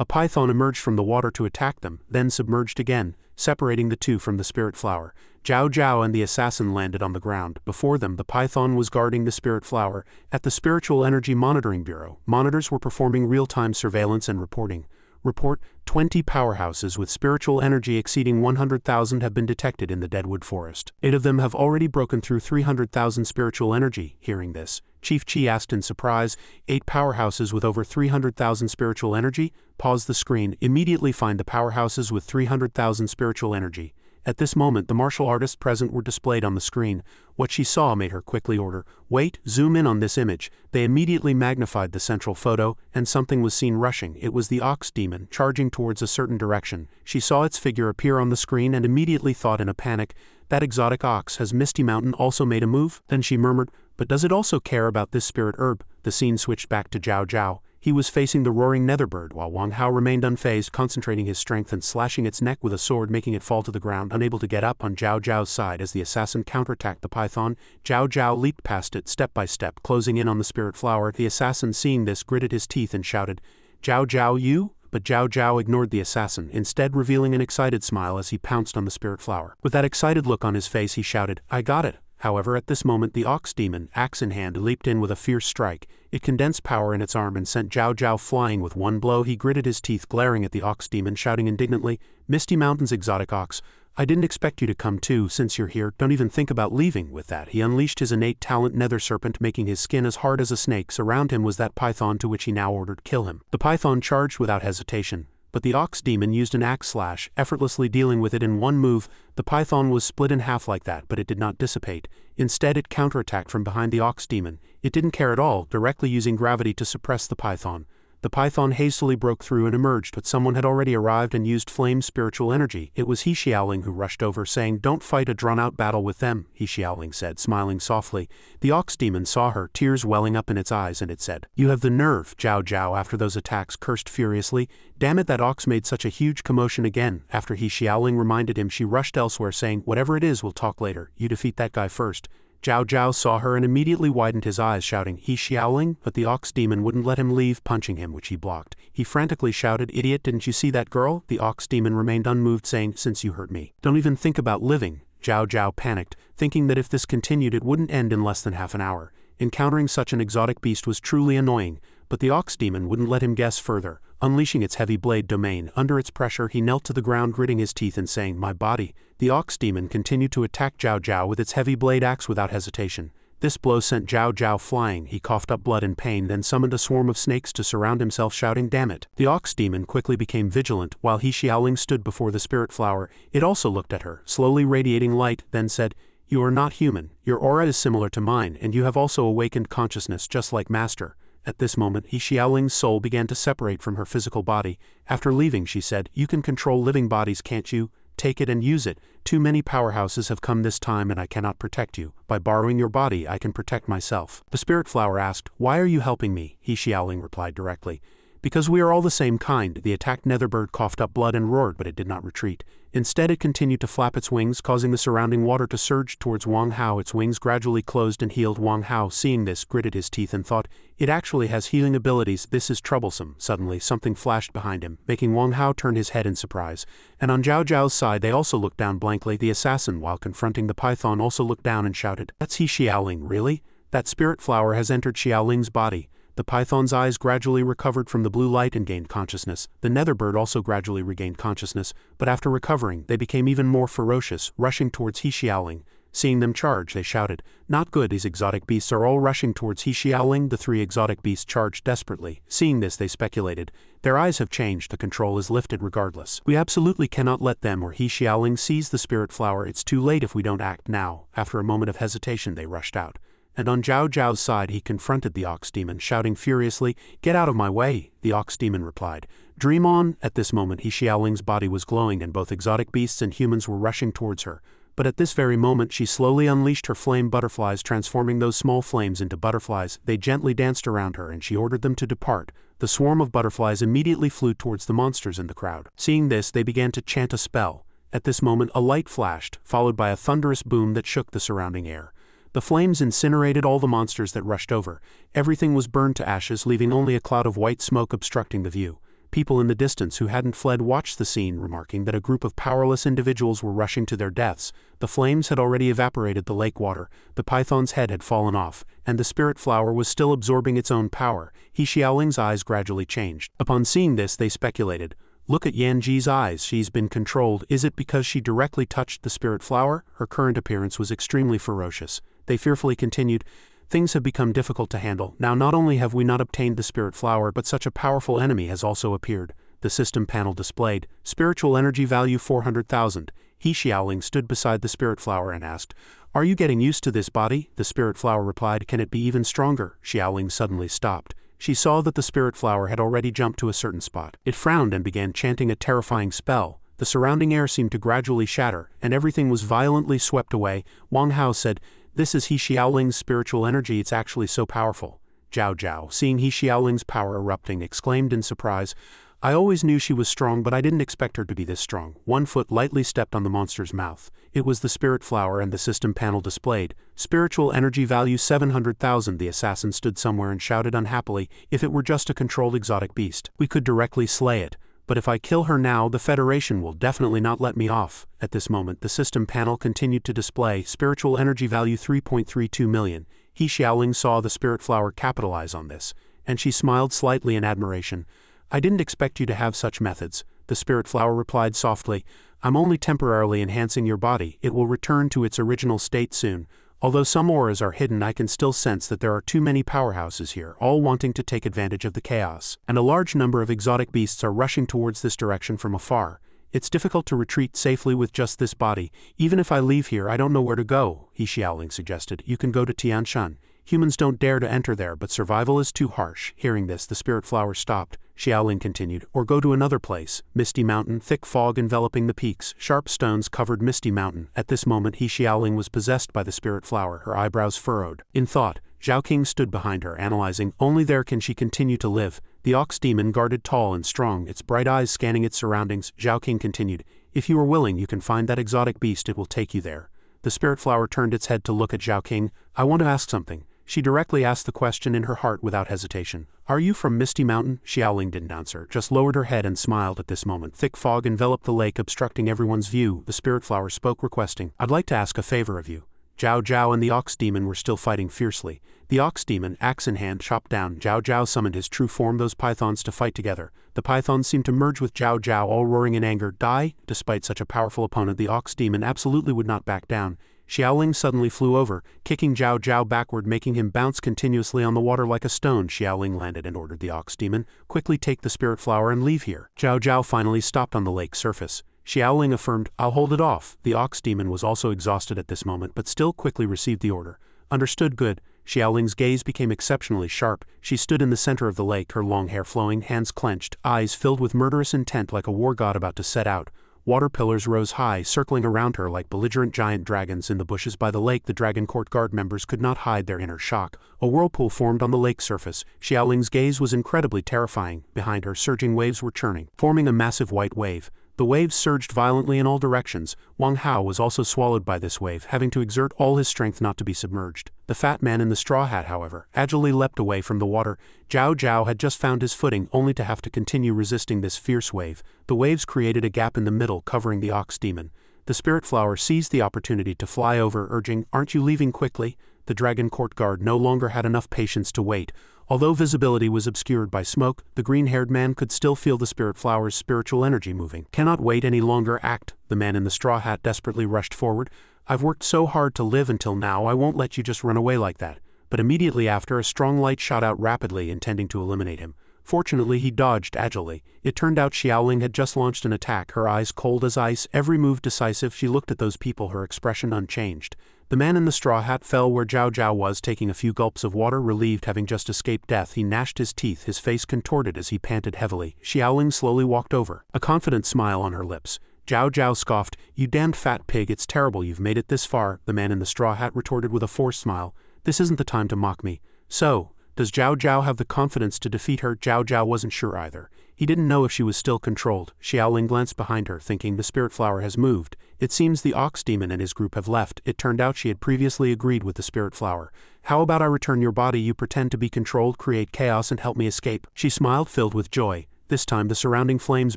A python emerged from the water to attack them, then submerged again, separating the two from the spirit flower. Zhao Zhao and the assassin landed on the ground. Before them, the python was guarding the spirit flower. At the Spiritual Energy Monitoring Bureau, monitors were performing real-time surveillance and reporting. Report, 20 powerhouses with spiritual energy exceeding 100,000 have been detected in the Deadwood Forest. 8 of them have already broken through 300,000 spiritual energy. Hearing this, Chief Chi asked in surprise, 8 powerhouses with over 300,000 spiritual energy? Pause the screen, immediately find the powerhouses with 300,000 spiritual energy. At this moment, the martial artists present were displayed on the screen. What she saw made her quickly order, wait, zoom in on this image. They immediately magnified the central photo, and something was seen rushing. It was the ox demon, charging towards a certain direction. She saw its figure appear on the screen and immediately thought in a panic, that exotic ox, has Misty Mountain also made a move? Then she murmured, but does it also care about this spirit herb? The scene switched back to Zhao Zhao. He was facing the roaring netherbird while Wang Hao remained unfazed, concentrating his strength and slashing its neck with a sword, making it fall to the ground, unable to get up on Zhao Zhao's side. As the assassin counterattacked the python, Zhao Zhao leaped past it step by step, closing in on the spirit flower. The assassin, seeing this, gritted his teeth and shouted, Zhao Zhao, you? But Zhao Zhao ignored the assassin, instead revealing an excited smile as he pounced on the spirit flower. With that excited look on his face, he shouted, I got it. However, at this moment, the ox demon, axe in hand, leaped in with a fierce strike. It condensed power in its arm and sent Zhao Zhao flying with one blow. He gritted his teeth, glaring at the ox demon, shouting indignantly, Misty Mountain's exotic ox, I didn't expect you to come too. Since you're here, don't even think about leaving. With that, he unleashed his innate talent, Nether Serpent, making his skin as hard as a snake's. Around him was that python to which he now ordered, kill him. The python charged without hesitation, but the ox demon used an axe slash, effortlessly dealing with it in one move. The python was split in half like that, but it did not dissipate. Instead, it counterattacked from behind the ox demon. It didn't care at all, directly using gravity to suppress the python. The python hastily broke through and emerged, but someone had already arrived and used flame spiritual energy. It was He Xiaoling who rushed over, saying, don't fight a drawn-out battle with them, He Xiaoling said, smiling softly. The ox demon saw her, tears welling up in its eyes, and it said, you have the nerve. Zhao Zhao, after those attacks, cursed furiously. Damn it, that ox made such a huge commotion again. After He Xiaoling reminded him, she rushed elsewhere, saying, whatever it is, we'll talk later. You defeat that guy first. Zhao Zhao saw her and immediately widened his eyes, shouting, He Xiaoling? But the ox demon wouldn't let him leave, punching him, which he blocked. He frantically shouted, idiot, didn't you see that girl? The ox demon remained unmoved, saying, since you hurt me, don't even think about living. Zhao Zhao panicked, thinking that if this continued it wouldn't end in less than half an hour. Encountering such an exotic beast was truly annoying, but the ox demon wouldn't let him guess further. Unleashing its heavy blade domain, under its pressure he knelt to the ground, gritting his teeth and saying, my body. The ox demon continued to attack Zhao Zhao with its heavy blade axe without hesitation. This blow sent Zhao Zhao flying. He coughed up blood in pain, then summoned a swarm of snakes to surround himself, shouting, damn it. The ox demon quickly became vigilant, while He Xiaoling stood before the spirit flower. It also looked at her, slowly radiating light, then said, you are not human. Your aura is similar to mine, and you have also awakened consciousness just like Master. At this moment, He Xiaoling's soul began to separate from her physical body. After leaving, she said, you can control living bodies, can't you? Take it and use it. Too many powerhouses have come this time and I cannot protect you. By borrowing your body, I can protect myself. The spirit flower asked, why are you helping me? He Xiaoling replied directly, because we are all the same kind. The attacked netherbird coughed up blood and roared, but it did not retreat. Instead, it continued to flap its wings, causing the surrounding water to surge towards Wang Hao. Its wings gradually closed and healed. Wang Hao, seeing this, gritted his teeth and thought, it actually has healing abilities. This is troublesome. Suddenly, something flashed behind him, making Wang Hao turn his head in surprise. And on Zhao Zhao's side, they also looked down blankly. The assassin, while confronting the python, also looked down and shouted, that's He Xiaoling, really? That spirit flower has entered Xiaoling's body. The python's eyes gradually recovered from the blue light and gained consciousness. The netherbird also gradually regained consciousness, but after recovering, they became even more ferocious, rushing towards He Xiaoling. Seeing them charge, they shouted, not good, these exotic beasts are all rushing towards He Xiaoling. The 3 exotic beasts charged desperately. Seeing this, they speculated, their eyes have changed, the control is lifted regardless. We absolutely cannot let them or He Xiaoling seize the spirit flower. It's too late if we don't act now. After a moment of hesitation, they rushed out. And on Zhao Zhao's side, he confronted the ox demon, shouting furiously, get out of my way. The ox demon replied, dream on. At this moment, He Xiaoling's body was glowing and both exotic beasts and humans were rushing towards her. but at this very moment she slowly unleashed her flame butterflies, transforming those small flames into butterflies. They gently danced around her and she ordered them to depart. The swarm of butterflies immediately flew towards the monsters in the crowd. Seeing this, they began to chant a spell. At this moment a light flashed, followed by a thunderous boom that shook the surrounding air. The flames incinerated all the monsters that rushed over. Everything was burned to ashes, leaving only a cloud of white smoke obstructing the view. People in the distance who hadn't fled watched the scene, remarking that a group of powerless individuals were rushing to their deaths. The flames had already evaporated the lake water, the python's head had fallen off, and the spirit flower was still absorbing its own power. He Xiaoling's eyes gradually changed. Upon seeing this, they speculated. Look at Yanji's eyes, she's been controlled. Is it because she directly touched the spirit flower? Her current appearance was extremely ferocious. They fearfully continued. Things have become difficult to handle. Now not only have we not obtained the spirit flower, but such a powerful enemy has also appeared. The system panel displayed. Spiritual energy value 400,000. He Xiaoling stood beside the spirit flower and asked, "Are you getting used to this body?" The spirit flower replied, "Can it be even stronger?" Xiaoling suddenly stopped. She saw that the spirit flower had already jumped to a certain spot. It frowned and began chanting a terrifying spell. The surrounding air seemed to gradually shatter, and everything was violently swept away. Wang Hao said, "This is He Xiaoling's spiritual energy, it's actually so powerful." Zhao Zhao, seeing He Xiaoling's power erupting, exclaimed in surprise, "I always knew she was strong, but I didn't expect her to be this strong." One foot lightly stepped on the monster's mouth. It was the spirit flower, and the system panel displayed. Spiritual energy value 700,000. The assassin stood somewhere and shouted unhappily, "If it were just a controlled exotic beast, we could directly slay it. But if I kill her now, the Federation will definitely not let me off." At this moment, the system panel continued to display spiritual energy value 3.32 million. He Xiaoling saw the spirit flower capitalize on this, and she smiled slightly in admiration. "I didn't expect you to have such methods." The spirit flower replied softly, "I'm only temporarily enhancing your body. It will return to its original state soon. Although some auras are hidden, I can still sense that there are too many powerhouses here, all wanting to take advantage of the chaos, and a large number of exotic beasts are rushing towards this direction from afar. It's difficult to retreat safely with just this body. Even if I leave here, I don't know where to go." He Xiaoling suggested, "You can go to Tianshan. Humans don't dare to enter there, but survival is too harsh." Hearing this, the spirit flower stopped. Xiaoling continued, "Or go to another place. Misty Mountain, thick fog enveloping the peaks, sharp stones covered Misty Mountain." At this moment, He Xiaoling was possessed by the spirit flower, her eyebrows furrowed. In thought, Zhao King stood behind her, analyzing. Only there can she continue to live. The ox demon guarded tall and strong, its bright eyes scanning its surroundings. Zhao King continued, "If you are willing, you can find that exotic beast, it will take you there." The spirit flower turned its head to look at Zhao King. "I want to ask something." She directly asked the question in her heart without hesitation. "Are you from Misty Mountain?" Xiaoling didn't answer, just lowered her head and smiled. At this moment, thick fog enveloped the lake, obstructing everyone's view. The spirit flower spoke, requesting, "I'd like to ask a favor of you." Zhao Zhao and the ox demon were still fighting fiercely. The ox demon, axe in hand, chopped down. Zhao Zhao summoned his true form, those pythons, to fight together. The pythons seemed to merge with Zhao Zhao, all roaring in anger. Die! Despite such a powerful opponent, the ox demon absolutely would not back down. Xiaoling suddenly flew over, kicking Zhao Zhao backward, making him bounce continuously on the water like a stone. Xiaoling landed and ordered the ox demon, "Quickly take the spirit flower and leave here." Zhao Zhao finally stopped on the lake surface. Xiaoling affirmed, "I'll hold it off." The ox demon was also exhausted at this moment, but still quickly received the order. "Understood, good." Xiaoling's gaze became exceptionally sharp. She stood in the center of the lake, her long hair flowing, hands clenched, eyes filled with murderous intent like a war god about to set out. Water pillars rose high, circling around her like belligerent giant dragons. In the bushes by the lake, the Dragon Court Guard members could not hide their inner shock. A whirlpool formed on the lake surface. Xiaoling's gaze was incredibly terrifying. Behind her, surging waves were churning, forming a massive white wave. The waves surged violently in all directions. Wang Hao was also swallowed by this wave, having to exert all his strength not to be submerged. The fat man in the straw hat, however, agilely leapt away from the water. Zhao Zhao had just found his footing, only to have to continue resisting this fierce wave. The waves created a gap in the middle, covering the ox demon. The spirit flower seized the opportunity to fly over, urging, "Aren't you leaving quickly?" The Dragon Court Guard no longer had enough patience to wait. Although visibility was obscured by smoke, the green-haired man could still feel the spirit flower's spiritual energy moving. "Cannot wait any longer, act." The man in the straw hat desperately rushed forward. "I've worked so hard to live until now, I won't let you just run away like that." But immediately after, a strong light shot out rapidly, intending to eliminate him. Fortunately, he dodged agilely. It turned out Xiaoling had just launched an attack, her eyes cold as ice, every move decisive. She looked at those people, her expression unchanged. The man in the straw hat fell where Zhao Zhao was, taking a few gulps of water. Relieved, having just escaped death, he gnashed his teeth, his face contorted as he panted heavily. Xiaoling slowly walked over, a confident smile on her lips. Zhao Zhao scoffed. You damned fat pig, it's terrible you've made it this far, the man in the straw hat retorted with a forced smile. This isn't the time to mock me. So, does Zhao Zhao have the confidence to defeat her? Zhao Zhao wasn't sure either. He didn't know if she was still controlled. Xiaoling glanced behind her, thinking the spirit flower has moved. It seems the ox demon and his group have left. It turned out she had previously agreed with the spirit flower. How about I return your body, you pretend to be controlled, create chaos and help me escape? She smiled, filled with joy. This time the surrounding flames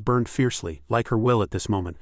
burned fiercely, like her will at this moment.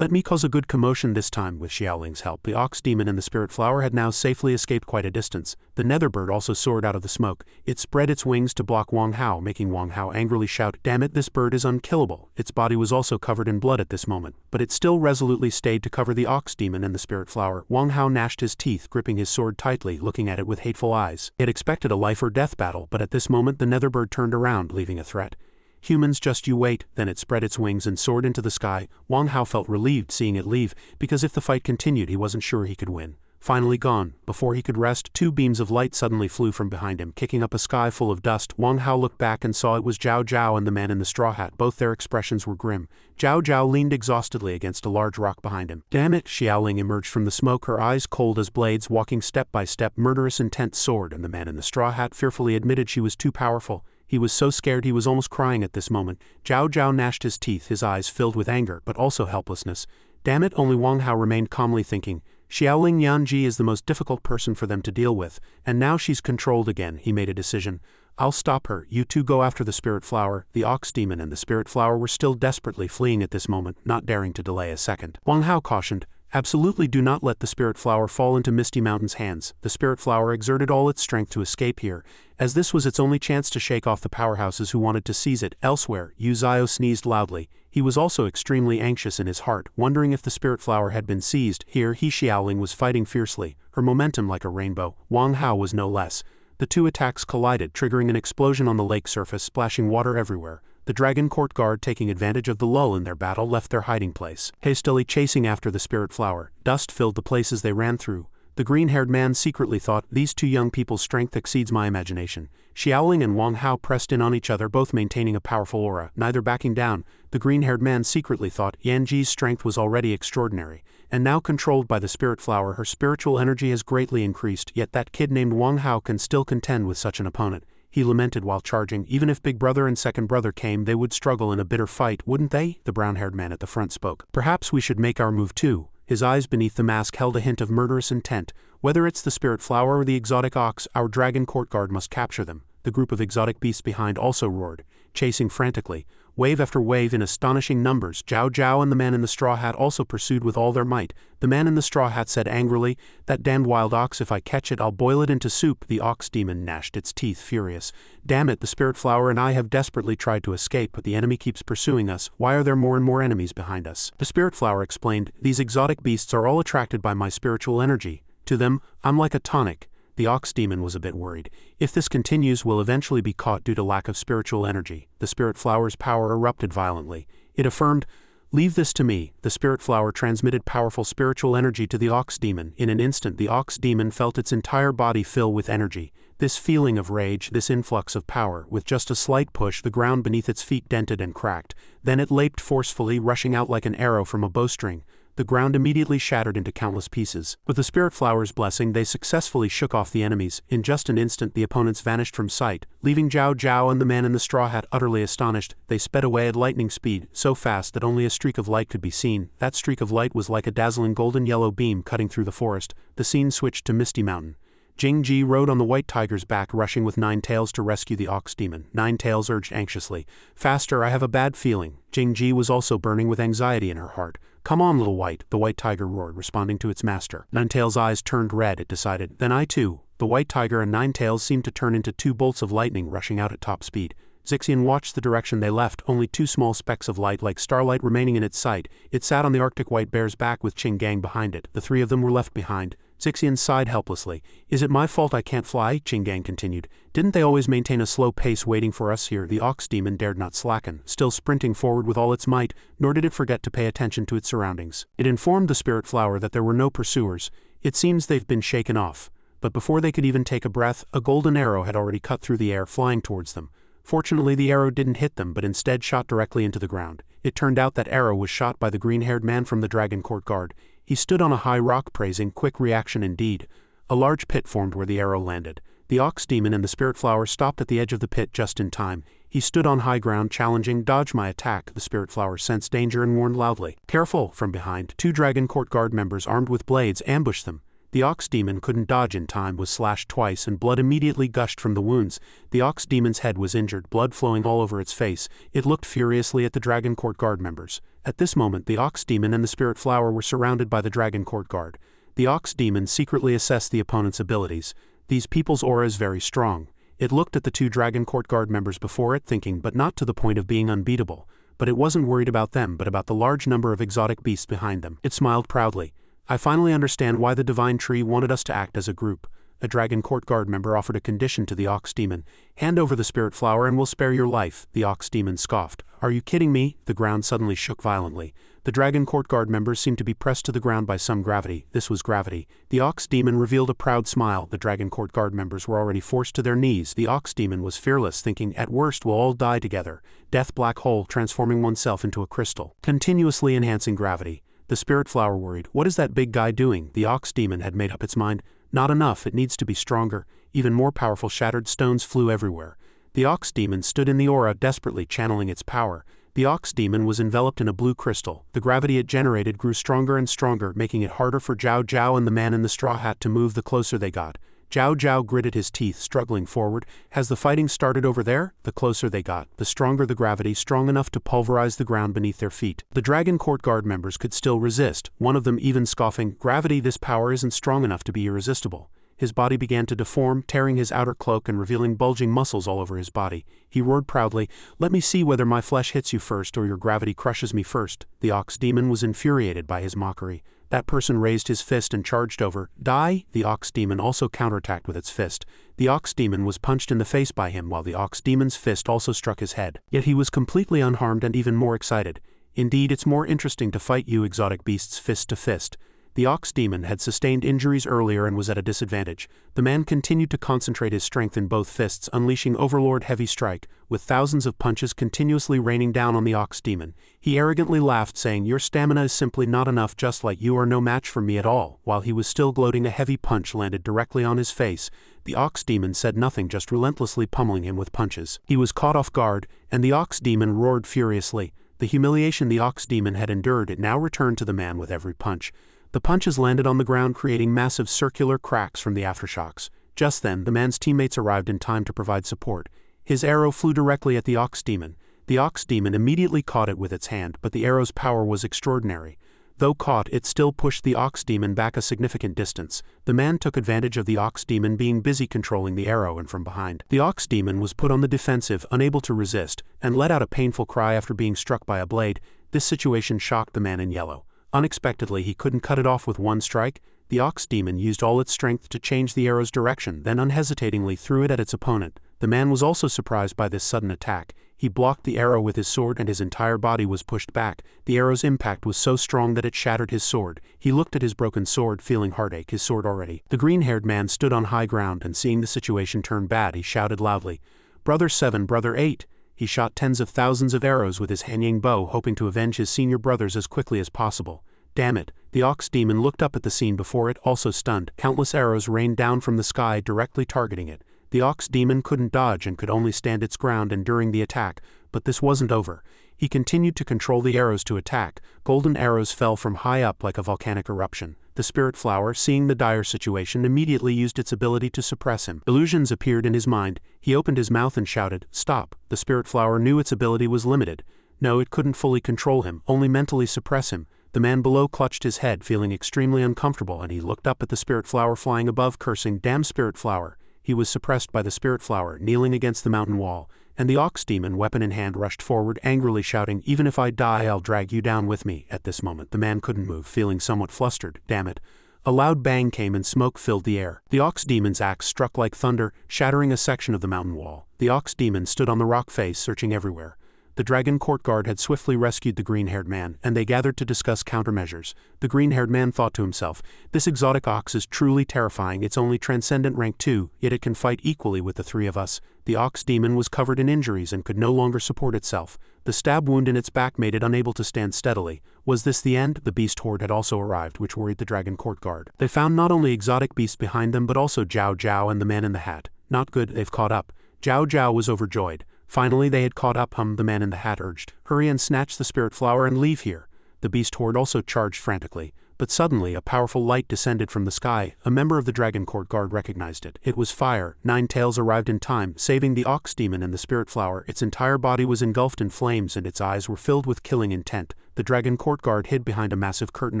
Let me cause a good commotion this time. With Xiaoling's help, the ox demon and the spirit flower had now safely escaped quite a distance. The nether bird also soared out of the smoke. It spread its wings to block Wang Hao, making Wang Hao angrily shout, "Damn it, this bird is unkillable." Its body was also covered in blood at this moment, but it still resolutely stayed to cover the ox demon and the spirit flower. Wang Hao gnashed his teeth, gripping his sword tightly, looking at it with hateful eyes. He had expected a life or death battle, but at this moment the nether bird turned around, leaving a threat. Humans, just you wait. Then it spread its wings and soared into the sky. Wang Hao felt relieved seeing it leave, because if the fight continued he wasn't sure he could win. Finally gone. Before he could rest, two beams of light suddenly flew from behind him, kicking up a sky full of dust. Wang Hao looked back and saw it was Zhao Zhao and the man in the straw hat. Both their expressions were grim. Zhao Zhao leaned exhaustedly against a large rock behind him. Damn it! Xiaoling emerged from the smoke, her eyes cold as blades, walking step by step, murderous intent soared, and the man in the straw hat fearfully admitted she was too powerful. He was so scared he was almost crying at this moment. Zhao Zhao gnashed his teeth, his eyes filled with anger, but also helplessness. Damn it, only Wang Hao remained calmly thinking. Xiaoling Yanji is the most difficult person for them to deal with, and now she's controlled again. He made a decision. I'll stop her. You two go after the spirit flower. The ox demon and the spirit flower were still desperately fleeing at this moment, not daring to delay a second. Wang Hao cautioned. Absolutely do not let the spirit flower fall into Misty Mountain's hands. The spirit flower exerted all its strength to escape here, as this was its only chance to shake off the powerhouses who wanted to seize it. Elsewhere, Yu Zio sneezed loudly. He was also extremely anxious in his heart, wondering if the spirit flower had been seized. Here Xiaoling was fighting fiercely, her momentum like a rainbow. Wang Hao was no less. The two attacks collided, triggering an explosion on the lake surface, splashing water everywhere. The dragon court guard, taking advantage of the lull in their battle, left their hiding place, hastily chasing after the spirit flower. Dust filled the places they ran through. The green-haired man secretly thought, these two young people's strength exceeds my imagination. Xiaoling and Wang Hao pressed in on each other, both maintaining a powerful aura, neither backing down. The green-haired man secretly thought Yanji's strength was already extraordinary, and now controlled by the spirit flower, her spiritual energy has greatly increased, yet that kid named Wang Hao can still contend with such an opponent. He lamented while charging. Even if Big Brother and Second Brother came, they would struggle in a bitter fight, wouldn't they? The brown-haired man at the front spoke. Perhaps we should make our move too. His eyes beneath the mask held a hint of murderous intent. Whether it's the spirit flower or the exotic ox, our dragon court guard must capture them. The group of exotic beasts behind also roared, chasing frantically. Wave after wave in astonishing numbers, Zhao Zhao and the man in the straw hat also pursued with all their might. The man in the straw hat said angrily, "That damned wild ox, if I catch it, I'll boil it into soup." The ox demon gnashed its teeth, furious. "Damn it, the spirit flower and I have desperately tried to escape, but the enemy keeps pursuing us. Why are there more and more enemies behind us?" The spirit flower explained, "These exotic beasts are all attracted by my spiritual energy. To them, I'm like a tonic." The ox demon was a bit worried. If this continues, we'll eventually be caught due to lack of spiritual energy. The spirit flower's power erupted violently. It affirmed, "Leave this to me." The spirit flower transmitted powerful spiritual energy to the ox demon. In an instant, the ox demon felt its entire body fill with energy. This feeling of rage, this influx of power, with just a slight push, the ground beneath its feet dented and cracked. Then it leaped forcefully, rushing out like an arrow from a bowstring. The ground immediately shattered into countless pieces. With the spirit flower's blessing, they successfully shook off the enemies. In just an instant, the opponents vanished from sight, leaving Zhao Zhao and the man in the straw hat utterly astonished. They sped away at lightning speed, so fast that only a streak of light could be seen. That streak of light was like a dazzling golden yellow beam cutting through the forest. The scene switched to Misty Mountain. Jing Ji rode on the white tiger's back, rushing with Nine Tails to rescue the ox demon. Nine Tails urged anxiously, "Faster, I have a bad feeling." Jing Ji was also burning with anxiety in her heart. "Come on, little white," the white tiger roared, responding to its master. Nine Tails' eyes turned red, it decided. Then I too. The white tiger and Nine Tails seemed to turn into two bolts of lightning rushing out at top speed. Zixian watched the direction they left, only two small specks of light like starlight remaining in its sight. It sat on the Arctic white bear's back with Qing Gang behind it. The three of them were left behind. Zixian sighed helplessly. "Is it my fault I can't fly?" Qing Gang continued. "Didn't they always maintain a slow pace waiting for us here?" The ox demon dared not slacken, still sprinting forward with all its might, nor did it forget to pay attention to its surroundings. It informed the spirit flower that there were no pursuers. "It seems they've been shaken off." But before they could even take a breath, a golden arrow had already cut through the air, flying towards them. Fortunately, the arrow didn't hit them but instead shot directly into the ground. It turned out that arrow was shot by the green-haired man from the dragon court guard. He stood on a high rock praising quick reaction indeed. A large pit formed where the arrow landed. The ox demon and the spirit flower stopped at the edge of the pit just in time. He stood on high ground challenging, "Dodge my attack." The spirit flower sensed danger and warned loudly. "Careful!" From behind, 2 dragon court guard members armed with blades ambushed them. The ox demon couldn't dodge in time, was slashed twice and blood immediately gushed from the wounds. The ox demon's head was injured, blood flowing all over its face. It looked furiously at the dragon court guard members. At this moment the ox demon and the spirit flower were surrounded by the dragon court guard. The ox demon secretly assessed the opponent's abilities. These people's aura is very strong. It looked at the 2 dragon court guard members before it, thinking, but not to the point of being unbeatable. But it wasn't worried about them but about the large number of exotic beasts behind them. It smiled proudly. "I finally understand why the divine tree wanted us to act as a group." A dragon court guard member offered a condition to the ox demon. "Hand over the spirit flower and we'll spare your life." The ox demon scoffed. "Are you kidding me?" The ground suddenly shook violently. The dragon court guard members seemed to be pressed to the ground by some gravity. This was gravity. The ox demon revealed a proud smile. The dragon court guard members were already forced to their knees. The ox demon was fearless, thinking, "At worst we'll all die together." Death black hole, transforming oneself into a crystal. Continuously enhancing gravity. The spirit flower worried. "What is that big guy doing?" The ox demon had made up its mind. "Not enough, it needs to be stronger." Even more powerful shattered stones flew everywhere. The ox demon stood in the aura, desperately channeling its power. The ox demon was enveloped in a blue crystal. The gravity it generated grew stronger and stronger, making it harder for Zhao Zhao and the man in the straw hat to move the closer they got. Zhao Zhao gritted his teeth, struggling forward. "Has the fighting started over there?" The closer they got, the stronger the gravity, strong enough to pulverize the ground beneath their feet. The dragon court guard members could still resist, one of them even scoffing, "Gravity, this power isn't strong enough to be irresistible." His body began to deform, tearing his outer cloak and revealing bulging muscles all over his body. He roared proudly, "Let me see whether my flesh hits you first or your gravity crushes me first." The ox demon was infuriated by his mockery. That person raised his fist and charged over. "Die!" The ox demon also counterattacked with its fist. The ox demon was punched in the face by him while the ox demon's fist also struck his head. Yet he was completely unharmed and even more excited. "Indeed, it's more interesting to fight you exotic beasts fist to fist." The ox demon had sustained injuries earlier and was at a disadvantage. The man continued to concentrate his strength in both fists, unleashing Overlord Heavy Strike, with thousands of punches continuously raining down on the ox demon. He arrogantly laughed, saying, "Your stamina is simply not enough, just like you are no match for me at all." While he was still gloating, a heavy punch landed directly on his face. The ox demon said nothing, just relentlessly pummeling him with punches. He was caught off guard, and the ox demon roared furiously. The humiliation the ox demon had endured, it now returned to the man with every punch. The punches landed on the ground, creating massive circular cracks from the aftershocks. Just then, the man's teammates arrived in time to provide support. His arrow flew directly at the ox demon. The ox demon immediately caught it with its hand, but the arrow's power was extraordinary. Though caught, it still pushed the ox demon back a significant distance. The man took advantage of the ox demon being busy controlling the arrow and from behind. The ox demon was put on the defensive, unable to resist, and let out a painful cry after being struck by a blade. This situation shocked the man in yellow. Unexpectedly, he couldn't cut it off with one strike. The ox demon used all its strength to change the arrow's direction, then unhesitatingly threw it at its opponent. The man was also surprised by this sudden attack. He blocked the arrow with his sword and his entire body was pushed back. The arrow's impact was so strong that it shattered his sword. He looked at his broken sword, feeling heartache, his sword already. The green-haired man stood on high ground and seeing the situation turn bad, he shouted loudly, "Brother 7, Brother 8. He shot tens of thousands of arrows with his hanging bow, hoping to avenge his senior brothers as quickly as possible. Damn it. The ox demon looked up at the scene before it, also stunned. Countless arrows rained down from the sky, directly targeting it. The ox demon couldn't dodge and could only stand its ground enduring the attack, but this wasn't over. He continued to control the arrows to attack. Golden arrows fell from high up like a volcanic eruption. The spirit flower, seeing the dire situation, immediately used its ability to suppress him. Illusions appeared in his mind. He opened his mouth and shouted, "Stop." The spirit flower knew its ability was limited. No, it couldn't fully control him, only mentally suppress him. The man below clutched his head, feeling extremely uncomfortable, and he looked up at the spirit flower flying above, cursing, "Damn spirit flower." He was suppressed by the spirit flower, kneeling against the mountain wall, and the ox demon, weapon in hand, rushed forward, angrily shouting, "Even if I die, I'll drag you down with me." At this moment, the man couldn't move, feeling somewhat flustered. Damn it. A loud bang came and smoke filled the air. The ox demon's axe struck like thunder, shattering a section of the mountain wall. The ox demon stood on the rock face, searching everywhere. The dragon court guard had swiftly rescued the green-haired man, and they gathered to discuss countermeasures. The green-haired man thought to himself, "This exotic ox is truly terrifying. It's only transcendent rank 2, yet it can fight equally with the three of us." The ox demon was covered in injuries and could no longer support itself. The stab wound in its back made it unable to stand steadily. Was this the end? The beast horde had also arrived, which worried the dragon court guard. They found not only exotic beasts behind them but also Zhao Zhao and the man in the hat. Not good, they've caught up. Zhao Zhao was overjoyed. Finally they had caught up. The man in the hat urged, "Hurry and snatch the spirit flower and leave here." The beast horde also charged frantically. But suddenly a powerful light descended from the sky. A member of the dragon court guard recognized it. It was fire. Nine Tails arrived in time, saving the ox demon and the spirit flower. Its entire body was engulfed in flames and its eyes were filled with killing intent. The dragon court guard hid behind a massive curtain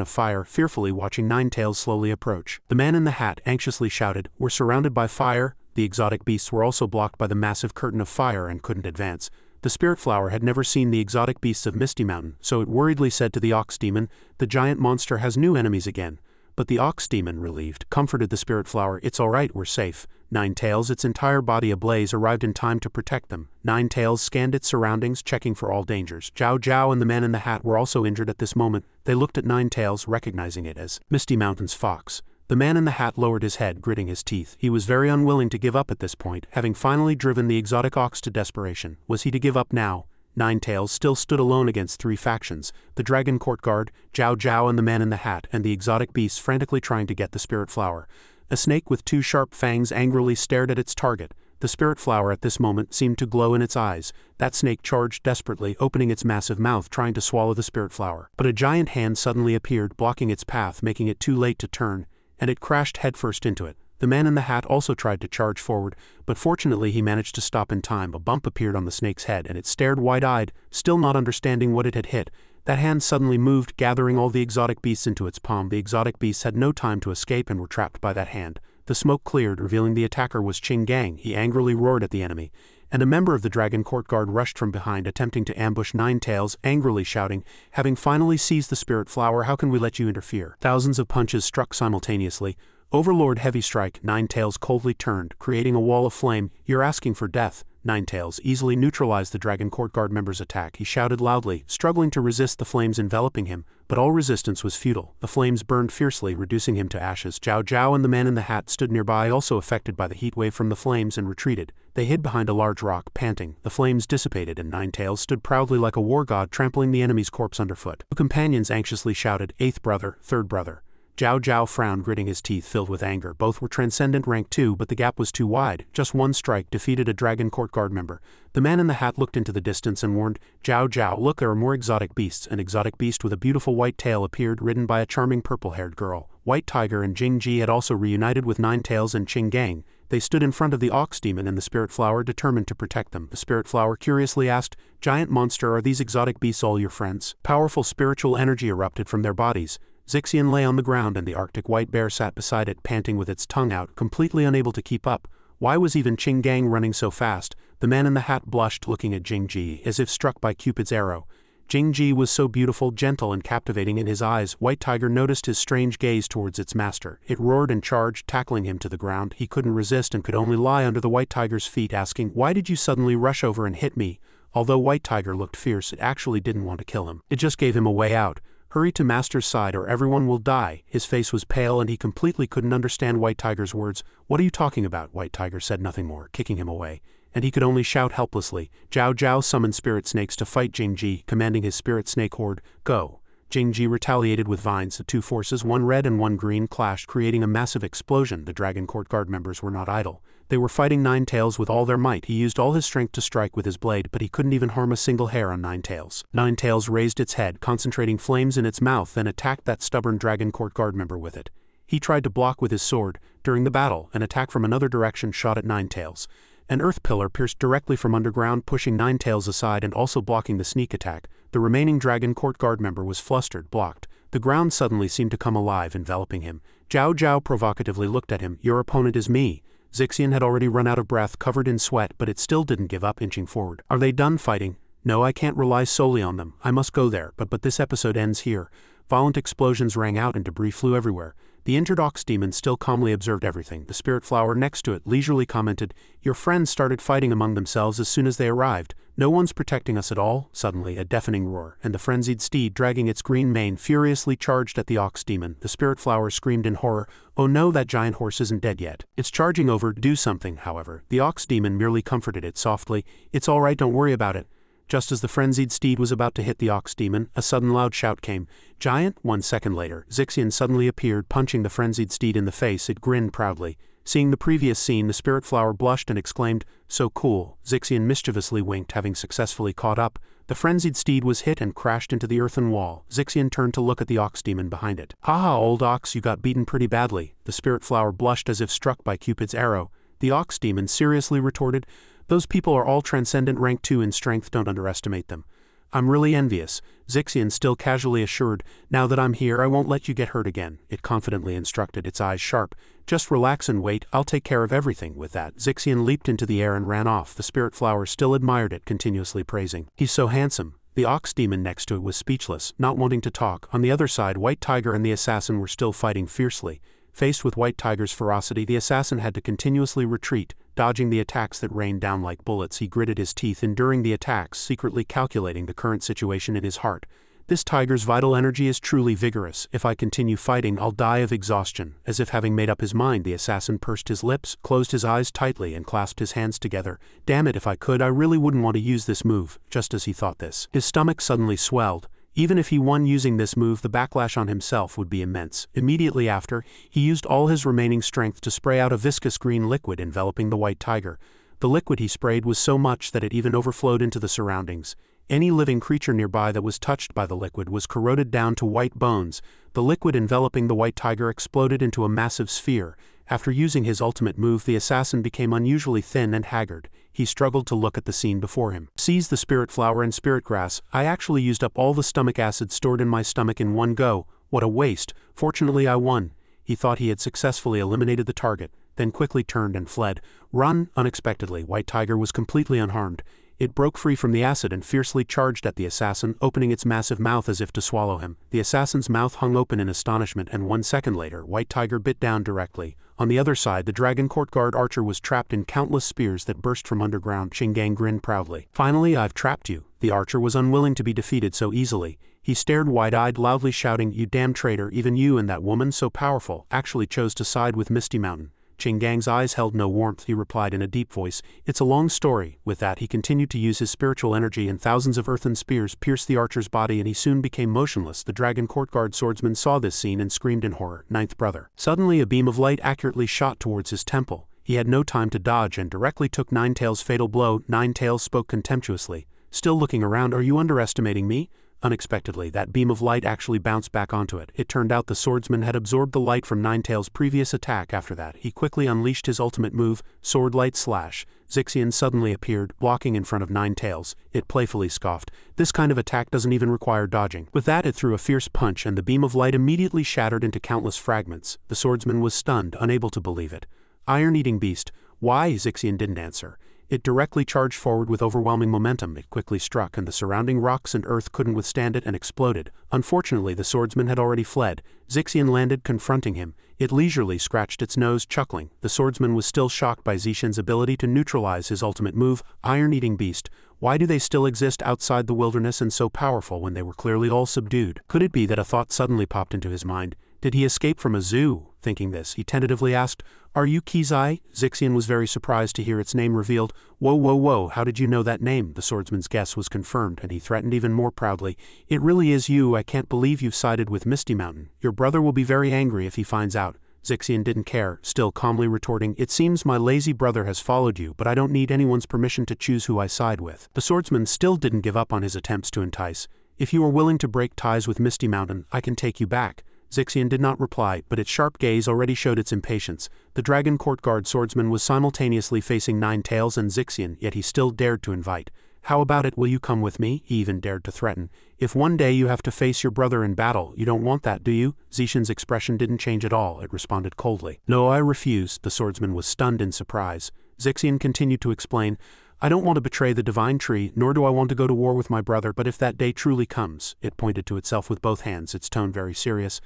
of fire, fearfully watching Nine Tails slowly approach. The man in the hat anxiously shouted, "We're surrounded by fire." The exotic beasts were also blocked by the massive curtain of fire and couldn't advance. The spirit flower had never seen the exotic beasts of Misty Mountain, so it worriedly said to the ox demon, "The giant monster has new enemies again." But the ox demon, relieved, comforted the spirit flower, "It's alright, we're safe." Nine Tails, its entire body ablaze, arrived in time to protect them. Nine Tails scanned its surroundings, checking for all dangers. Zhao Zhao and the man in the hat were also injured at this moment. They looked at Nine Tails, recognizing it as Misty Mountain's fox. The man in the hat lowered his head, gritting his teeth. He was very unwilling to give up at this point, having finally driven the exotic ox to desperation. Was he to give up now? Nine Tails still stood alone against three factions: the dragon court guard, Zhao Zhao and the man in the hat, and the exotic beasts frantically trying to get the spirit flower. A snake with two sharp fangs angrily stared at its target. The spirit flower at this moment seemed to glow in its eyes. That snake charged desperately, opening its massive mouth trying to swallow the spirit flower. But a giant hand suddenly appeared, blocking its path, making it too late to turn, and it crashed headfirst into it. The man in the hat also tried to charge forward, but fortunately he managed to stop in time. A bump appeared on the snake's head and it stared wide-eyed, still not understanding what it had hit. That hand suddenly moved, gathering all the exotic beasts into its palm. The exotic beasts had no time to escape and were trapped by that hand. The smoke cleared, revealing the attacker was Qing Gang. He angrily roared at the enemy, and a member of the dragon court guard rushed from behind, attempting to ambush Nine Tails, angrily shouting, "Having finally seized the spirit flower, how can we let you interfere?" Thousands of punches struck simultaneously. Overlord heavy strike. Nine Tails coldly turned, creating a wall of flame. "You're asking for death." Nine Tails easily neutralized the dragon court guard member's attack. He shouted loudly, struggling to resist the flames enveloping him, but all resistance was futile. The flames burned fiercely, reducing him to ashes. Zhao Zhao and the man in the hat stood nearby, also affected by the heat wave from the flames, and retreated. They hid behind a large rock, panting. The flames dissipated and Nine Tails stood proudly like a war god, trampling the enemy's corpse underfoot. Two companions anxiously shouted, "Eighth brother, third brother." Zhao Zhao frowned, gritting his teeth, filled with anger. Both were transcendent rank 2, but the gap was too wide. Just one strike defeated a dragon court guard member. The man in the hat looked into the distance and warned, "Zhao Zhao, look, there are more exotic beasts." An exotic beast with a beautiful white tail appeared, ridden by a charming purple-haired girl. White Tiger and Jing Ji had also reunited with Nine Tails and Qing Gang. They stood in front of the ox demon and the spirit flower, determined to protect them. The spirit flower curiously asked, "Giant monster, are these exotic beasts all your friends?" Powerful spiritual energy erupted from their bodies. Zixian lay on the ground and the Arctic white bear sat beside it, panting with its tongue out, completely unable to keep up. Why was even Qing Gang running so fast? The man in the hat blushed, looking at Jing Ji, as if struck by Cupid's arrow. Jing Ji was so beautiful, gentle, and captivating in his eyes. White Tiger noticed his strange gaze towards its master. It roared and charged, tackling him to the ground. He couldn't resist and could only lie under the White Tiger's feet, asking, "Why did you suddenly rush over and hit me?" Although White Tiger looked fierce, it actually didn't want to kill him. It just gave him a way out. "Hurry to Master's side or everyone will die." His face was pale and he completely couldn't understand White Tiger's words. "What are you talking about?" White Tiger said nothing more, kicking him away, and he could only shout helplessly. Zhao Zhao summoned spirit snakes to fight Jing Ji, commanding his spirit snake horde, "Go." Jing Ji retaliated with vines. The two forces, one red and one green, clashed, creating a massive explosion. The dragon court guard members were not idle. They were fighting Nine Tails with all their might. He used all his strength to strike with his blade, but he couldn't even harm a single hair on Nine Tails. Nine Tails raised its head, concentrating flames in its mouth, then attacked that stubborn dragon court guard member with it. He tried to block with his sword. During the battle, an attack from another direction shot at Nine Tails. An earth pillar pierced directly from underground, pushing Nine Tails aside and also blocking the sneak attack. The remaining dragon court guard member was flustered, blocked. The ground suddenly seemed to come alive, enveloping him. Zhao Zhao provocatively looked at him. "Your opponent is me." Zixian had already run out of breath, covered in sweat, but it still didn't give up, inching forward. "Are they done fighting?" "No, I can't rely solely on them. I must go there, but this episode ends here." Violent explosions rang out and debris flew everywhere. The injured ox demon still calmly observed everything. The spirit flower next to it leisurely commented, "Your friends started fighting among themselves as soon as they arrived. No one's protecting us at all. Suddenly, a deafening roar, and the frenzied steed dragging its green mane furiously charged at the ox demon. The spirit flower screamed in horror, "Oh no, that giant horse isn't dead yet. It's charging over, do something." However, the ox demon merely comforted it softly, "It's all right, don't worry about it." Just as the frenzied steed was about to hit the ox demon, a sudden loud shout came. "Giant!" 1 second later, Zixian suddenly appeared, punching the frenzied steed in the face. It grinned proudly. Seeing the previous scene, the spirit flower blushed and exclaimed, "So cool." Zixian mischievously winked, having successfully caught up. The frenzied steed was hit and crashed into the earthen wall. Zixian turned to look at the ox demon behind it. "Haha, old ox, you got beaten pretty badly." The spirit flower blushed as if struck by Cupid's arrow. The ox demon seriously retorted, "Those people are all transcendent rank 2 in strength, don't underestimate them." "I'm really envious." Zixian still casually assured, "Now that I'm here, I won't let you get hurt again." It confidently instructed, its eyes sharp. "Just relax and wait, I'll take care of everything." With that, Zixian leaped into the air and ran off. The spirit flower still admired it, continuously praising, "He's so handsome." The ox demon next to it was speechless, not wanting to talk. On the other side, White Tiger and the assassin were still fighting fiercely. Faced with White Tiger's ferocity, the assassin had to continuously retreat, dodging the attacks that rained down like bullets. He gritted his teeth, enduring the attacks, secretly calculating the current situation in his heart. "This tiger's vital energy is truly vigorous. If I continue fighting, I'll die of exhaustion." As if having made up his mind, the assassin pursed his lips, closed his eyes tightly, and clasped his hands together. "Damn it, if I could, I really wouldn't want to use this move." Just as he thought this, his stomach suddenly swelled. Even if he won using this move, the backlash on himself would be immense. Immediately after, he used all his remaining strength to spray out a viscous green liquid enveloping the White Tiger. The liquid he sprayed was so much that it even overflowed into the surroundings. Any living creature nearby that was touched by the liquid was corroded down to white bones. The liquid enveloping the White Tiger exploded into a massive sphere. After using his ultimate move, the assassin became unusually thin and haggard. He struggled to look at the scene before him. "Seize the spirit flower and spirit grass. I actually used up all the stomach acid stored in my stomach in one go. What a waste. Fortunately, I won." He thought he had successfully eliminated the target, then quickly turned and fled. "Run!" Unexpectedly, White Tiger was completely unharmed. It broke free from the acid and fiercely charged at the assassin, opening its massive mouth as if to swallow him. The assassin's mouth hung open in astonishment, and 1 second later, White Tiger bit down directly. On the other side, the dragon court guard archer was trapped in countless spears that burst from underground. Shingang grinned proudly. "Finally, I've trapped you." The archer was unwilling to be defeated so easily. He stared wide-eyed, loudly shouting, "You damn traitor, even you and that woman so powerful actually chose to side with Misty Mountain." Chingang's eyes held no warmth. He replied in a deep voice, "It's a long story." With that, he continued to use his spiritual energy, and thousands of earthen spears pierced the archer's body, and he soon became motionless. The dragon courtguard swordsman saw this scene and screamed in horror. Ninth brother. Suddenly, a beam of light accurately shot towards his temple. He had no time to dodge and directly took Ninetail's fatal blow. Ninetail spoke contemptuously. "Still looking around, are you underestimating me?" Unexpectedly, that beam of light actually bounced back onto it. It turned out the swordsman had absorbed the light from Ninetail's previous attack. After that, he quickly unleashed his ultimate move, Sword Light Slash. Zixian suddenly appeared, blocking in front of Ninetail's. It playfully scoffed, "This kind of attack doesn't even require dodging." With that, it threw a fierce punch, and the beam of light immediately shattered into countless fragments. The swordsman was stunned, unable to believe it. "Iron-eating beast." "Why?" Zixian didn't answer. It directly charged forward with overwhelming momentum. It quickly struck, and the surrounding rocks and earth couldn't withstand it and exploded. Unfortunately, the swordsman had already fled. Zixian landed, confronting him. It leisurely scratched its nose, chuckling. The swordsman was still shocked by Zixian's ability to neutralize his ultimate move, Iron-eating beast. Why do they still exist outside the wilderness and so powerful when they were clearly all subdued? Could it be that a thought suddenly popped into his mind? Did he escape from a zoo? Thinking this, he tentatively asked, "Are you Kizai?" Zixian was very surprised to hear its name revealed. "Whoa, whoa, whoa, how did you know that name?" The swordsman's guess was confirmed, and he threatened even more proudly, "It really is you. I can't believe you've sided with Misty Mountain. Your brother will be very angry if he finds out." Zixian didn't care, still calmly retorting, "It seems my lazy brother has followed you, but I don't need anyone's permission to choose who I side with." The swordsman still didn't give up on his attempts to entice. "If you are willing to break ties with Misty Mountain, I can take you back." Zixian did not reply, but its sharp gaze already showed its impatience. The dragon courtguard swordsman was simultaneously facing Ninetails and Zixian, yet he still dared to invite. "How about it, will you come with me?" He even dared to threaten. "If one day you have to face your brother in battle, you don't want that, do you?" Zixian's expression didn't change at all. It responded coldly. "No, I refuse." The swordsman was stunned in surprise. Zixian continued to explain, "I don't want to betray the divine tree, nor do I want to go to war with my brother, but if that day truly comes," it pointed to itself with both hands, its tone very serious,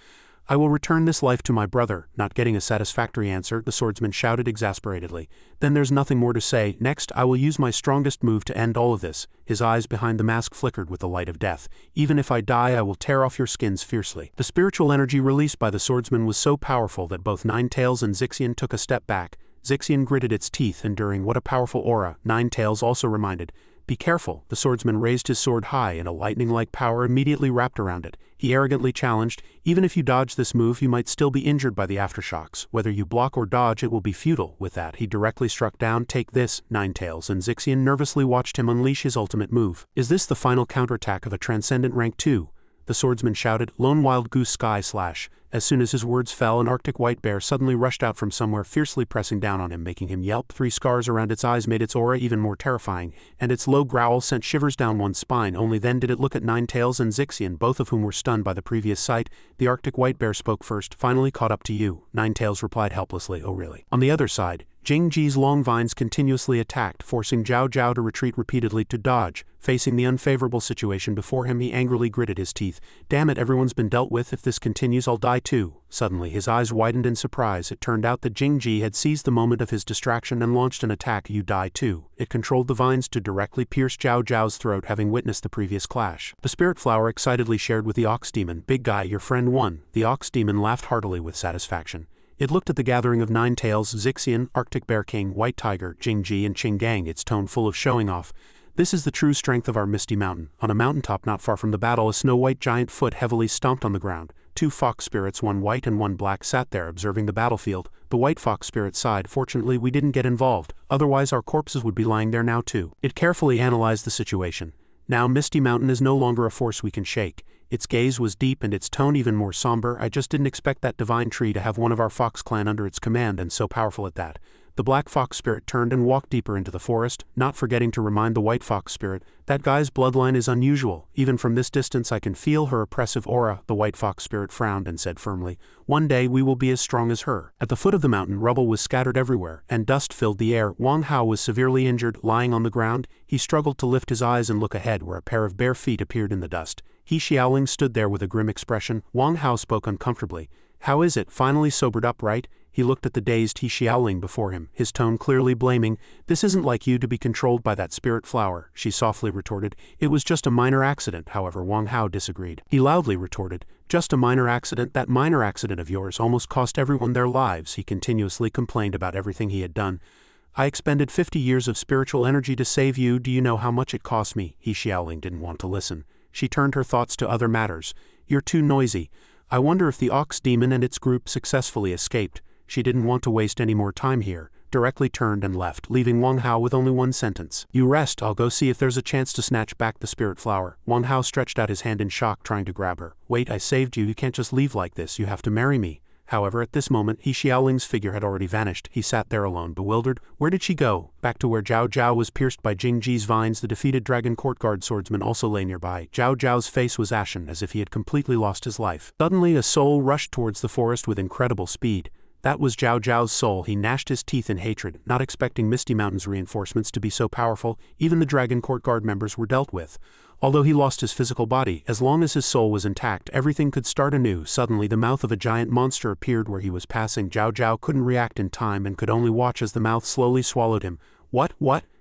I will return this life to my brother. Not getting a satisfactory answer, the swordsman shouted exasperatedly. Then there's nothing more to say. Next, I will use my strongest move to end all of this. His eyes behind the mask flickered with the light of death. Even if I die, I will tear off your skins fiercely. The spiritual energy released by the swordsman was so powerful that both Ninetales and Zixian took a step back. Zixian gritted its teeth, enduring what a powerful aura. Ninetales also reminded. Be careful. The swordsman raised his sword high, and a lightning-like power immediately wrapped around it. He arrogantly challenged, even if you dodge this move, you might still be injured by the aftershocks. Whether you block or dodge, it will be futile. With that, he directly struck down. Take this. Ninetales and Zixian nervously watched him unleash his ultimate move. Is this the final counterattack of a transcendent rank 2? The swordsman shouted, Lone Wild Goose Sky Slash. As soon as his words fell, an arctic white bear suddenly rushed out from somewhere, fiercely pressing down on him, making him yelp. 3 scars around its eyes made its aura even more terrifying, and its low growl sent shivers down one's spine. Only then did it look at Ninetales and Zixian, both of whom were stunned by the previous sight. The arctic white bear spoke first. Finally caught up to you. Ninetales replied helplessly, oh really? On the other side, Jing-Ji's long vines continuously attacked, forcing Zhao Zhao to retreat repeatedly to dodge. Facing the unfavorable situation before him, he angrily gritted his teeth. Damn it, everyone's been dealt with. If this continues, I'll die too. Suddenly, his eyes widened in surprise. It turned out that Jing-Ji had seized the moment of his distraction and launched an attack. You die too. It controlled the vines to directly pierce Zhao Zhao's throat, having witnessed the previous clash. The spirit flower excitedly shared with the ox demon, Big guy, your friend won. The ox demon laughed heartily with satisfaction. It looked at the gathering of Ninetales, Zixian, Arctic Bear King, White Tiger, Jing-Ji and Qinggang, its tone full of showing off. This is the true strength of our Misty Mountain. On a mountaintop not far from the battle, a snow-white giant foot heavily stomped on the ground. 2 fox spirits, one white and one black, sat there observing the battlefield. The white fox spirit sighed, fortunately we didn't get involved, otherwise our corpses would be lying there now too. It carefully analyzed the situation. Now Misty Mountain is no longer a force we can shake. Its gaze was deep and its tone even more somber. I just didn't expect that divine tree to have one of our fox clan under its command, and so powerful at that. The black fox spirit turned and walked deeper into the forest, not forgetting to remind the white fox spirit, that guy's bloodline is unusual. Even from this distance I can feel her oppressive aura. The white fox spirit frowned and said firmly, one day we will be as strong as her. At the foot of the mountain, rubble was scattered everywhere, and dust filled the air. Wang Hao was severely injured, lying on the ground. He struggled to lift his eyes and look ahead, where a pair of bare feet appeared in the dust. He Xiaoling stood there with a grim expression. Wang Hao spoke uncomfortably. How is it? Finally sobered up, right? He looked at the dazed He Xiaoling before him, his tone clearly blaming. This isn't like you to be controlled by that spirit flower, she softly retorted. It was just a minor accident. However, Wang Hao disagreed. He loudly retorted, just a minor accident? That minor accident of yours almost cost everyone their lives. He continuously complained about everything he had done. I expended 50 years of spiritual energy to save you. Do you know how much it cost me? He Xiaoling didn't want to listen. She turned her thoughts to other matters. You're too noisy. I wonder if the ox demon and its group successfully escaped. She didn't want to waste any more time here, directly turned and left, leaving Wang Hao with only one sentence. You rest, I'll go see if there's a chance to snatch back the spirit flower. Wang Hao stretched out his hand in shock, trying to grab her. Wait, I saved you. You can't just leave like this. You have to marry me. However, at this moment, He Xiaoling's figure had already vanished. He sat there alone, bewildered. Where did she go? Back to where Zhao Zhao was pierced by Jing-Ji's vines. The defeated dragon court guard swordsman also lay nearby. Zhao Zhao's face was ashen, as if he had completely lost his life. Suddenly, a soul rushed towards the forest with incredible speed. That was Zhao Zhao's soul. He gnashed his teeth in hatred, not expecting Misty Mountain's reinforcements to be so powerful. Even the Dragon Court Guard members were dealt with. Although he lost his physical body, as long as his soul was intact, everything could start anew. Suddenly, the mouth of a giant monster appeared where he was passing. Zhao Zhao couldn't react in time and could only watch as the mouth slowly swallowed him. What?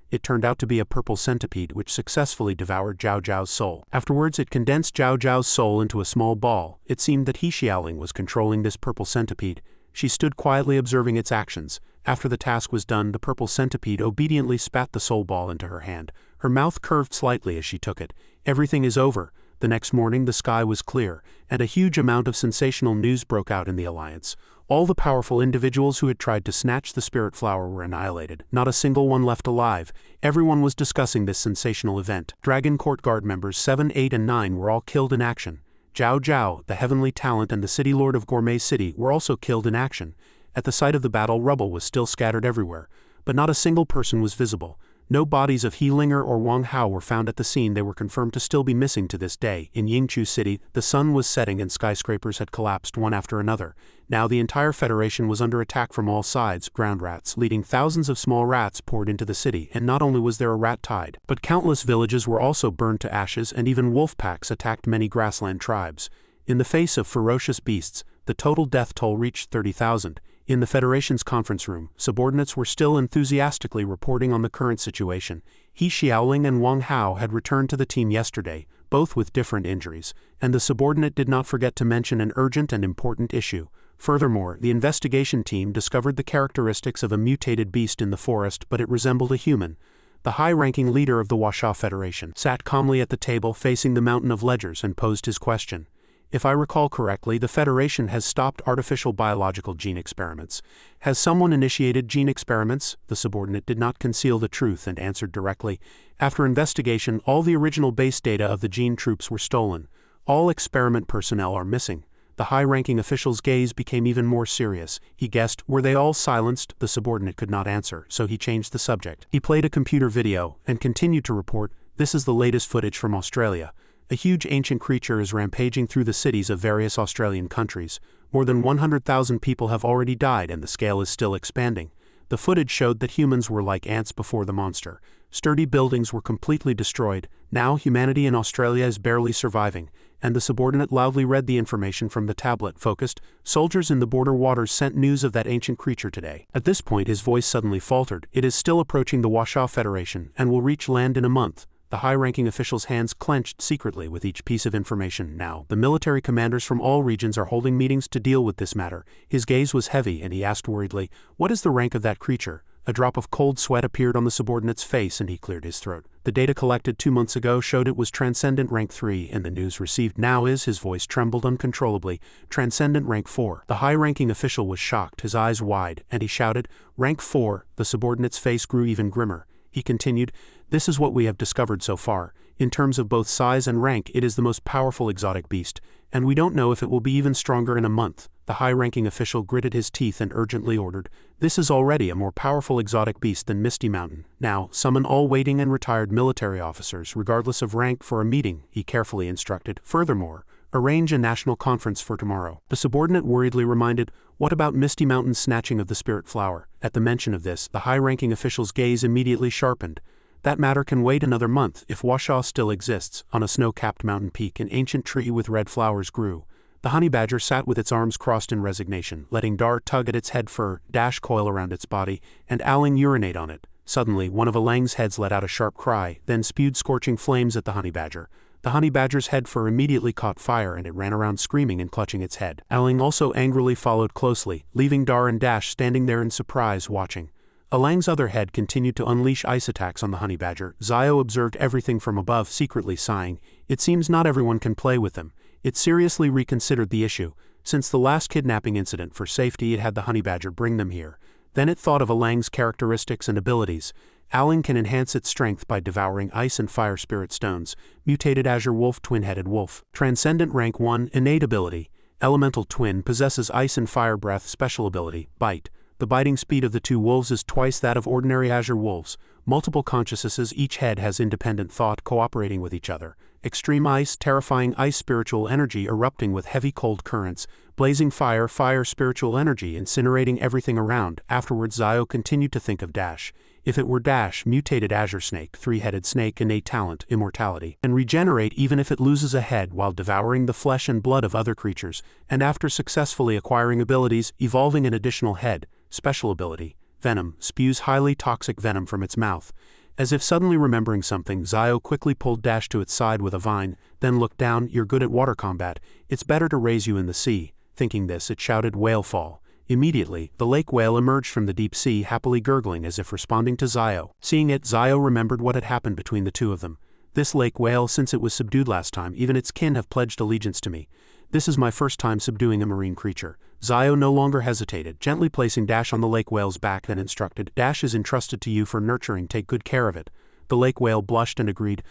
It turned out to be a purple centipede which successfully devoured Zhao Zhao's soul. Afterwards, it condensed Zhao Zhao's soul into a small ball. It seemed that He Xiaoling was controlling this purple centipede. She stood quietly observing its actions. After the task was done, the purple centipede obediently spat the soul ball into her hand. Her mouth curved slightly as she took it. Everything is over. The next morning the sky was clear, and a huge amount of sensational news broke out in the Alliance. All the powerful individuals who had tried to snatch the spirit flower were annihilated. Not a single one left alive. Everyone was discussing this sensational event. Dragon Court Guard members 7, 8 and 9 were all killed in action. Zhao Zhao, the heavenly talent and the city lord of Gourmet City were also killed in action. At the site of the battle, rubble was still scattered everywhere, but not a single person was visible. No bodies of He Linger or Wang Hao were found at the scene. They were confirmed to still be missing to this day. In Yingqiu City, the sun was setting and skyscrapers had collapsed one after another. Now the entire Federation was under attack from all sides. Ground rats, leading thousands of small rats, poured into the city, and not only was there a rat tide, but countless villages were also burned to ashes, and even wolf packs attacked many grassland tribes. In the face of ferocious beasts, the total death toll reached 30,000. In the Federation's conference room, subordinates were still enthusiastically reporting on the current situation. He Xiaoling and Wang Hao had returned to the team yesterday, both with different injuries, and the subordinate did not forget to mention an urgent and important issue. Furthermore, the investigation team discovered the characteristics of a mutated beast in the forest, but it resembled a human. The high-ranking leader of the Washa Federation sat calmly at the table facing the mountain of ledgers and posed his question. If I recall correctly, the Federation has stopped artificial biological gene experiments. Has someone initiated gene experiments? The subordinate did not conceal the truth and answered directly. After investigation, all the original base data of the gene troops were stolen. All experiment personnel are missing. The high-ranking official's gaze became even more serious. He guessed, were they all silenced? The subordinate could not answer, so he changed the subject. He played a computer video and continued to report, "This is the latest footage from Australia. A huge ancient creature is rampaging through the cities of various Australian countries. More than 100,000 people have already died and the scale is still expanding. The footage showed that humans were like ants before the monster. Sturdy buildings were completely destroyed. Now humanity in Australia is barely surviving." And the subordinate loudly read the information from the tablet. Focused, "Soldiers in the border waters sent news of that ancient creature today." At this point his voice suddenly faltered. "It is still approaching the Washa Federation and will reach land in a month." The high-ranking official's hands clenched secretly with each piece of information. Now, the military commanders from all regions are holding meetings to deal with this matter. His gaze was heavy and he asked worriedly, "What is the rank of that creature?" A drop of cold sweat appeared on the subordinate's face and he cleared his throat. "The data collected 2 months ago showed it was Transcendent Rank 3 and the news received now is," his voice trembled uncontrollably, "Transcendent Rank 4. The high-ranking official was shocked, his eyes wide, and he shouted, "Rank 4. The subordinate's face grew even grimmer. He continued, "This is what we have discovered so far. In terms of both size and rank, it is the most powerful exotic beast, and we don't know if it will be even stronger in a month." The high-ranking official gritted his teeth and urgently ordered, "This is already a more powerful exotic beast than Misty Mountain. Now, summon all waiting and retired military officers, regardless of rank, for a meeting," he carefully instructed. "Furthermore, arrange a national conference for tomorrow." The subordinate worriedly reminded, "What about Misty Mountain's snatching of the spirit flower?" At the mention of this, the high-ranking official's gaze immediately sharpened. "That matter can wait another month. If Washa still exists." On a snow-capped mountain peak, an ancient tree with red flowers grew. The honey badger sat with its arms crossed in resignation, letting Dar tug at its head fur, Dash coil around its body, and Aling urinate on it. Suddenly, one of Alang's heads let out a sharp cry, then spewed scorching flames at the honey badger. The honey badger's head fur immediately caught fire and it ran around screaming and clutching its head. Aling also angrily followed closely, leaving Dar and Dash standing there in surprise watching. Alang's other head continued to unleash ice attacks on the honey badger. Zio observed everything from above, secretly sighing. It seems not everyone can play with them. It seriously reconsidered the issue. Since the last kidnapping incident, for safety it had the honey badger bring them here. Then it thought of Alang's characteristics and abilities. Aling can enhance its strength by devouring ice and fire spirit stones. Mutated Azure Wolf, Twin-Headed Wolf. Transcendent Rank 1, Innate Ability. Elemental Twin possesses ice and fire breath. Special ability, Bite. The biting speed of the two wolves is twice that of ordinary Azure Wolves. Multiple consciousnesses, each head has independent thought cooperating with each other. Extreme Ice, terrifying ice spiritual energy erupting with heavy cold currents. Blazing Fire, fire spiritual energy incinerating everything around. Afterwards Zio continued to think of Dash. If it were Dash, mutated Azure Snake, three-headed snake, innate talent, immortality, and regenerate even if it loses a head while devouring the flesh and blood of other creatures, and after successfully acquiring abilities, evolving an additional head. Special ability, Venom, spews highly toxic venom from its mouth. As if suddenly remembering something, Zio quickly pulled Dash to its side with a vine, then looked down. "You're good at water combat. It's better to raise you in the sea." Thinking this, it shouted, "Whale fall." Immediately, the lake whale emerged from the deep sea, happily gurgling as if responding to Zio. Seeing it, Zio remembered what had happened between the two of them. "This lake whale, since it was subdued last time, even its kin have pledged allegiance to me. This is my first time subduing a marine creature." Zio no longer hesitated, gently placing Dash on the lake whale's back, then instructed, "Dash is entrusted to you for nurturing, take good care of it." The lake whale blushed and agreed.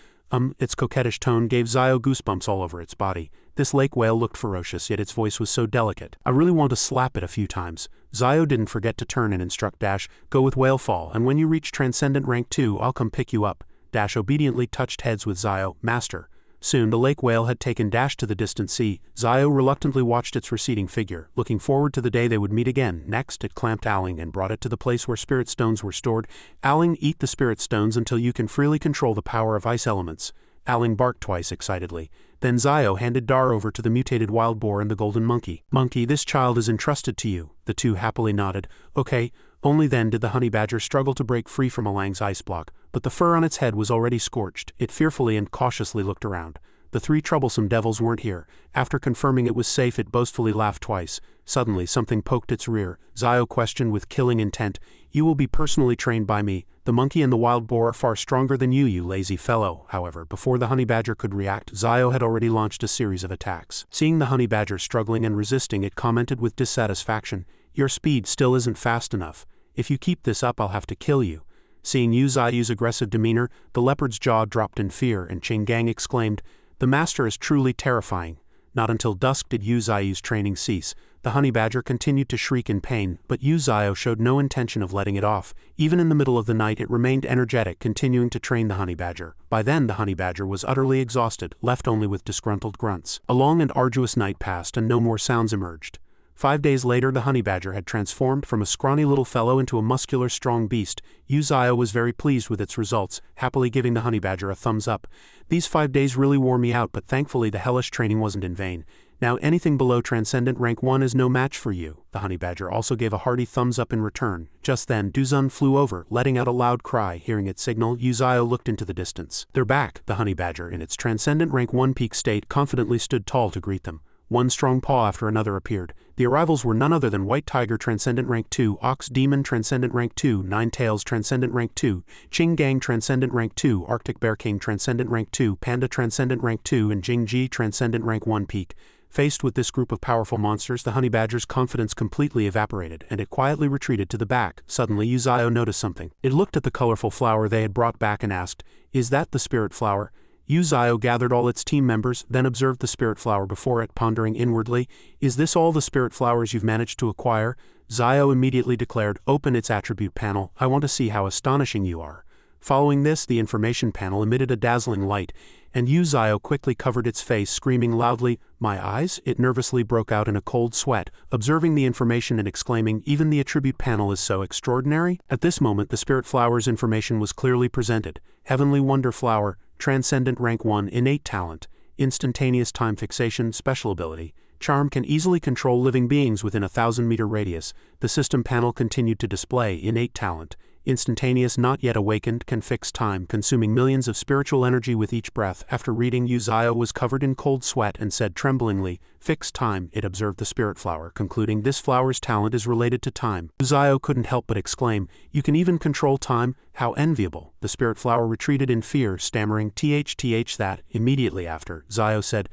Its coquettish tone gave Zio goosebumps all over its body. This lake whale looked ferocious, yet its voice was so delicate. "I really want to slap it a few times." Zio didn't forget to turn and instruct Dash, "Go with whale fall, and when you reach Transcendent Rank 2, I'll come pick you up." Dash obediently touched heads with Zio, "Master." Soon the lake whale had taken Dash to the distant sea. Zio reluctantly watched its receding figure, looking forward to the day they would meet again. Next, it clamped Aling and brought it to the place where spirit stones were stored. "Aling, eat the spirit stones until you can freely control the power of ice elements." Aling barked twice excitedly. Then Zio handed Dar over to the mutated wild boar and the golden monkey. Monkey, this child is entrusted to you. The two happily nodded. Okay. Only then did the honey badger struggle to break free from Alang's ice block, but the fur on its head was already scorched. It fearfully and cautiously looked around. The three troublesome devils weren't here. After confirming it was safe, it boastfully laughed twice. Suddenly something poked its rear. Zio questioned with killing intent, "You will be personally trained by me. The monkey and the wild boar are far stronger than you, you lazy fellow." However, before the honey badger could react, Zio had already launched a series of attacks. Seeing the honey badger struggling and resisting, it commented with dissatisfaction, "Your speed still isn't fast enough. If you keep this up, I'll have to kill you." Seeing Yu Ziyu's aggressive demeanor, the leopard's jaw dropped in fear, and Qing Gang exclaimed, "The master is truly terrifying." Not until dusk did Yu Ziyu's training cease. The honey badger continued to shriek in pain, but Yu Ziyu showed no intention of letting it off. Even in the middle of the night, it remained energetic, continuing to train the honey badger. By then, the honey badger was utterly exhausted, left only with disgruntled grunts. A long and arduous night passed, and no more sounds emerged. 5 days later, the honey badger had transformed from a scrawny little fellow into a muscular, strong beast. Yu Ziyu was very pleased with its results, happily giving the honey badger a thumbs up. "These 5 days really wore me out, but thankfully the hellish training wasn't in vain. Now anything below Transcendent Rank 1 is no match for you." The honey badger also gave a hearty thumbs up in return. Just then, Duzun flew over, letting out a loud cry. Hearing its signal, Yu Ziyu looked into the distance. "They're back." The honey badger, in its Transcendent Rank 1 peak state, confidently stood tall to greet them. One strong paw after another appeared. The arrivals were none other than White Tiger Transcendent Rank 2, Ox Demon Transcendent Rank 2, Nine Tails Transcendent Rank 2, Qing Gang Transcendent Rank 2, Arctic Bear King Transcendent Rank 2, Panda Transcendent Rank 2, and Jingji Transcendent Rank 1 peak. Faced with this group of powerful monsters, the honey badger's confidence completely evaporated, and it quietly retreated to the back. Suddenly, Yu Ziyu noticed something. It looked at the colorful flower they had brought back and asked, "Is that the spirit flower?" Yu Ziyu gathered all its team members, then observed the spirit flower before it, pondering inwardly, "Is this all the spirit flowers you've managed to acquire?" Ziyu immediately declared, "Open its attribute panel. I want to see how astonishing you are." Following this, the information panel emitted a dazzling light, and Yu Ziyu quickly covered its face, screaming loudly, "My eyes?" It nervously broke out in a cold sweat, observing the information and exclaiming, "Even the attribute panel is so extraordinary?" At this moment, the spirit flower's information was clearly presented. Heavenly Wonder Flower, Transcendent Rank 1, Innate Talent, Instantaneous Time Fixation, Special Ability. Charm can easily control living beings within a 1,000-meter radius. The system panel continued to display Innate Talent. Instantaneous, not yet awakened, can fix time, consuming millions of spiritual energy with each breath. After reading, Yu Ziyu was covered in cold sweat and said tremblingly, "Fix time." It observed the spirit flower, concluding this flower's talent is related to time. Yu Ziyu couldn't help but exclaim, "You can even control time? How enviable." The spirit flower retreated in fear, stammering, "Th that." Immediately after, Ziyu said,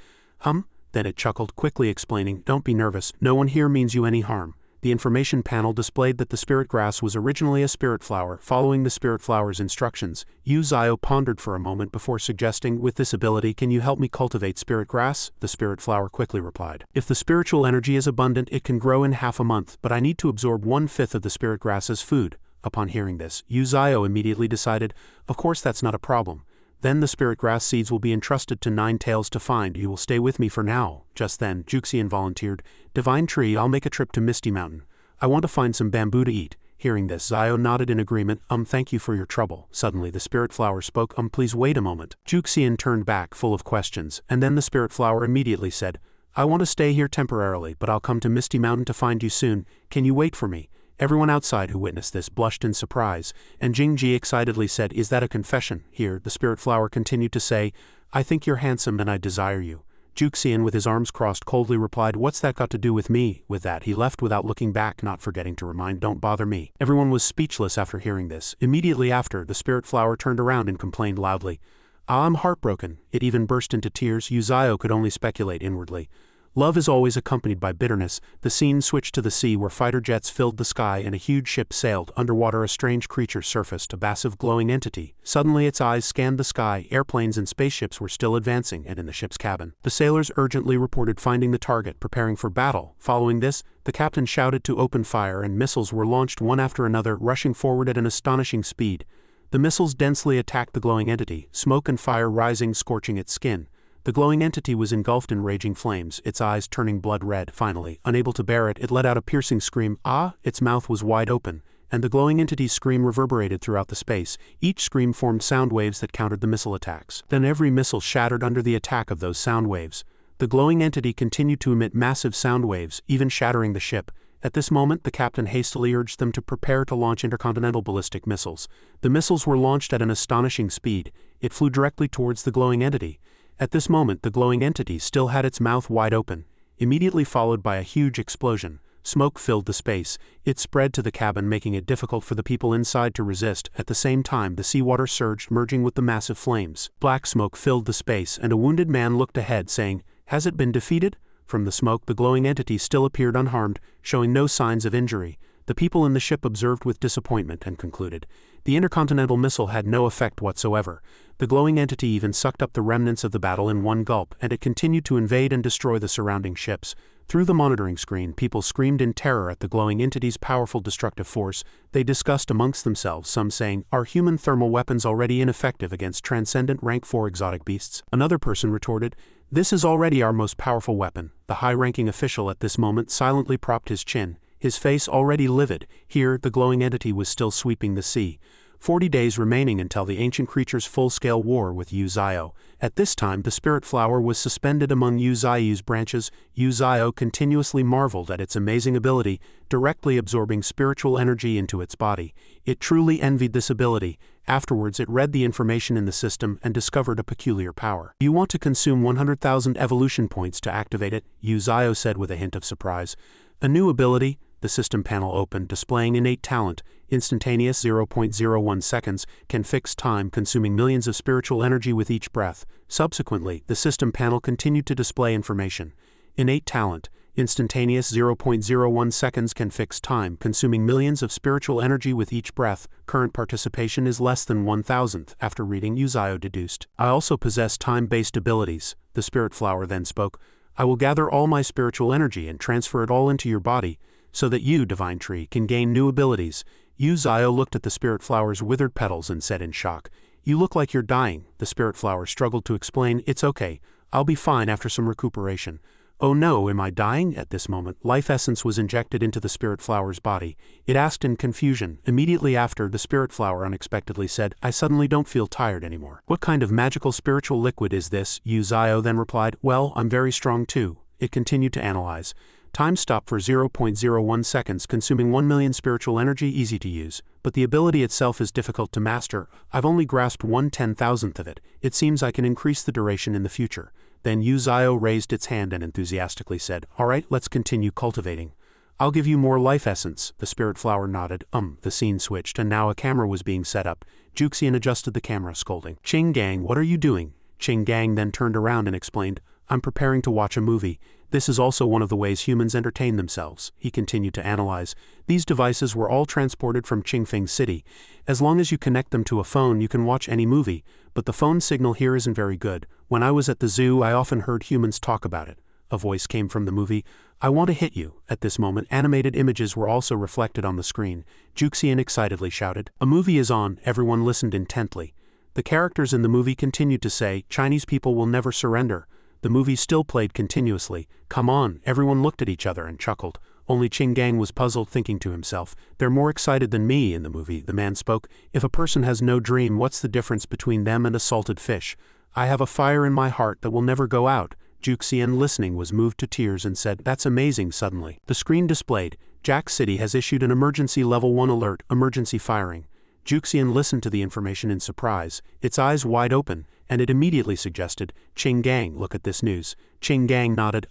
Then it chuckled, quickly explaining, "Don't be nervous, no one here means you any harm." The information panel displayed that the spirit grass was originally a spirit flower. Following the spirit flower's instructions, Yu Ziyu pondered for a moment before suggesting, "With this ability, can you help me cultivate spirit grass?" The spirit flower quickly replied, "If the spiritual energy is abundant, it can grow in half a month, but I need to absorb 1/5 of the spirit grass as food." Upon hearing this, Yu Ziyu immediately decided, "Of course that's not a problem. Then the spirit grass seeds will be entrusted to Nine Tails to find. You will stay with me for now." Just then, Juxian volunteered, "Divine Tree, I'll make a trip to Misty Mountain. I want to find some bamboo to eat." Hearing this, Ziyu nodded in agreement, "Thank you for your trouble." Suddenly the spirit flower spoke, "Please wait a moment." Juxian turned back, full of questions, and then the spirit flower immediately said, "I want to stay here temporarily, but I'll come to Misty Mountain to find you soon. Can you wait for me?" Everyone outside who witnessed this blushed in surprise, and Jingji excitedly said, "Is that a confession?" Here, the spirit flower continued to say, "I think you're handsome and I desire you." Juxian, with his arms crossed, coldly replied, "What's that got to do with me?" With that, he left without looking back, not forgetting to remind, "Don't bother me." Everyone was speechless after hearing this. Immediately after, the spirit flower turned around and complained loudly, I'm heartbroken." It even burst into tears. Yu Ziyu could only speculate inwardly. Love is always accompanied by bitterness. The scene switched to the sea, where fighter jets filled the sky and a huge ship sailed. Underwater, a strange creature surfaced, a massive glowing entity. Suddenly its eyes scanned the sky. Airplanes and spaceships were still advancing, and in the ship's cabin, the sailors urgently reported finding the target, preparing for battle. Following this, the captain shouted to open fire, and missiles were launched one after another, rushing forward at an astonishing speed. The missiles densely attacked the glowing entity, smoke and fire rising, scorching its skin. The glowing entity was engulfed in raging flames, its eyes turning blood red. Finally, unable to bear it, it let out a piercing scream. Its mouth was wide open. and the glowing entity's scream reverberated throughout the space. Each scream formed sound waves that countered the missile attacks. Then every missile shattered under the attack of those sound waves. The glowing entity continued to emit massive sound waves, even shattering the ship. At this moment, the captain hastily urged them to prepare to launch intercontinental ballistic missiles. The missiles were launched at an astonishing speed. It flew directly towards the glowing entity. At this moment, the glowing entity still had its mouth wide open, immediately followed by a huge explosion. Smoke filled the space. It spread to the cabin, making it difficult for the people inside to resist. At the same time, the seawater surged, merging with the massive flames. Black smoke filled the space, and a wounded man looked ahead, saying, "Has it been defeated?" From the smoke, the glowing entity still appeared unharmed, showing no signs of injury. The people in the ship observed with disappointment and concluded. The intercontinental missile had no effect whatsoever. The glowing entity even sucked up the remnants of the battle in one gulp, and it continued to invade and destroy the surrounding ships. Through the monitoring screen, people screamed in terror at the glowing entity's powerful destructive force. They discussed amongst themselves, some saying, "Are human thermal weapons already ineffective against transcendent rank 4 exotic beasts?" Another person retorted, "This is already our most powerful weapon." The high-ranking official at this moment silently propped his chin, his face already livid. Here, the glowing entity was still sweeping the sea. 40 days remaining until the ancient creature's full-scale war with Yu-Zio. At this time, the spirit flower was suspended among Yu-Zio's branches. Yu-Zio continuously marveled at its amazing ability, directly absorbing spiritual energy into its body. It truly envied this ability. Afterwards, it read the information in the system and discovered a peculiar power. "You want to consume 100,000 evolution points to activate it," Yu-Zio said with a hint of surprise. "A new ability?" The system panel opened, displaying innate talent. Instantaneous 0.01 seconds, can fix time, consuming millions of spiritual energy with each breath. Subsequently, the system panel continued to display information. Innate talent. Instantaneous 0.01 seconds, can fix time, consuming millions of spiritual energy with each breath. Current participation is less than 1,000th. After reading, Yu-Zio deduced, "I also possess time-based abilities." The spirit flower then spoke, "I will gather all my spiritual energy and transfer it all into your body, so that you, divine tree, can gain new abilities." Yu-Zio looked at the spirit flower's withered petals and said in shock, "You look like you're dying." The spirit flower struggled to explain, "It's okay. I'll be fine after some recuperation." "Oh no, am I dying?" At this moment, life essence was injected into the spirit flower's body. It asked in confusion. Immediately after, the spirit flower unexpectedly said, "I suddenly don't feel tired anymore." "What kind of magical spiritual liquid is this?" Yu-Zio then replied, "Well, I'm very strong too." It continued to analyze. Time stopped for 0.01 seconds, consuming 1 million spiritual energy, easy to use, but the ability itself is difficult to master. I've only grasped 1/10,000th of it. It seems I can increase the duration in the future. Then Yu-Zio raised its hand and enthusiastically said, "All right, let's continue cultivating. I'll give you more life essence." The spirit flower nodded. The scene switched, and now a camera was being set up. Juxian adjusted the camera, scolding, "Ching Gang, what are you doing?" Ching Gang then turned around and explained, "I'm preparing to watch a movie. This is also one of the ways humans entertain themselves." He continued to analyze. These devices were all transported from Qingfeng City. As long as you connect them to a phone, you can watch any movie, but the phone signal here isn't very good. When I was at the zoo, I often heard humans talk about it. A voice came from the movie, "I want to hit you." At this moment, animated images were also reflected on the screen. Juxian excitedly shouted, "A movie is on." Everyone listened intently. The characters in the movie continued to say, "Chinese people will never surrender." The movie still played continuously. "Come on." Everyone looked at each other and chuckled. Only Ching Gang was puzzled, thinking to himself, "They're more excited than me." In the movie, the man spoke, "If a person has no dream, what's the difference between them and a salted fish? I have a fire in my heart that will never go out." Juxian, listening, was moved to tears and said, "That's amazing." Suddenly, the screen displayed, "Jack City has issued an emergency level 1 alert, emergency firing." Juxian listened to the information in surprise, its eyes wide open, and it immediately suggested, "Ching Gang, look at this news." Ching Gang nodded,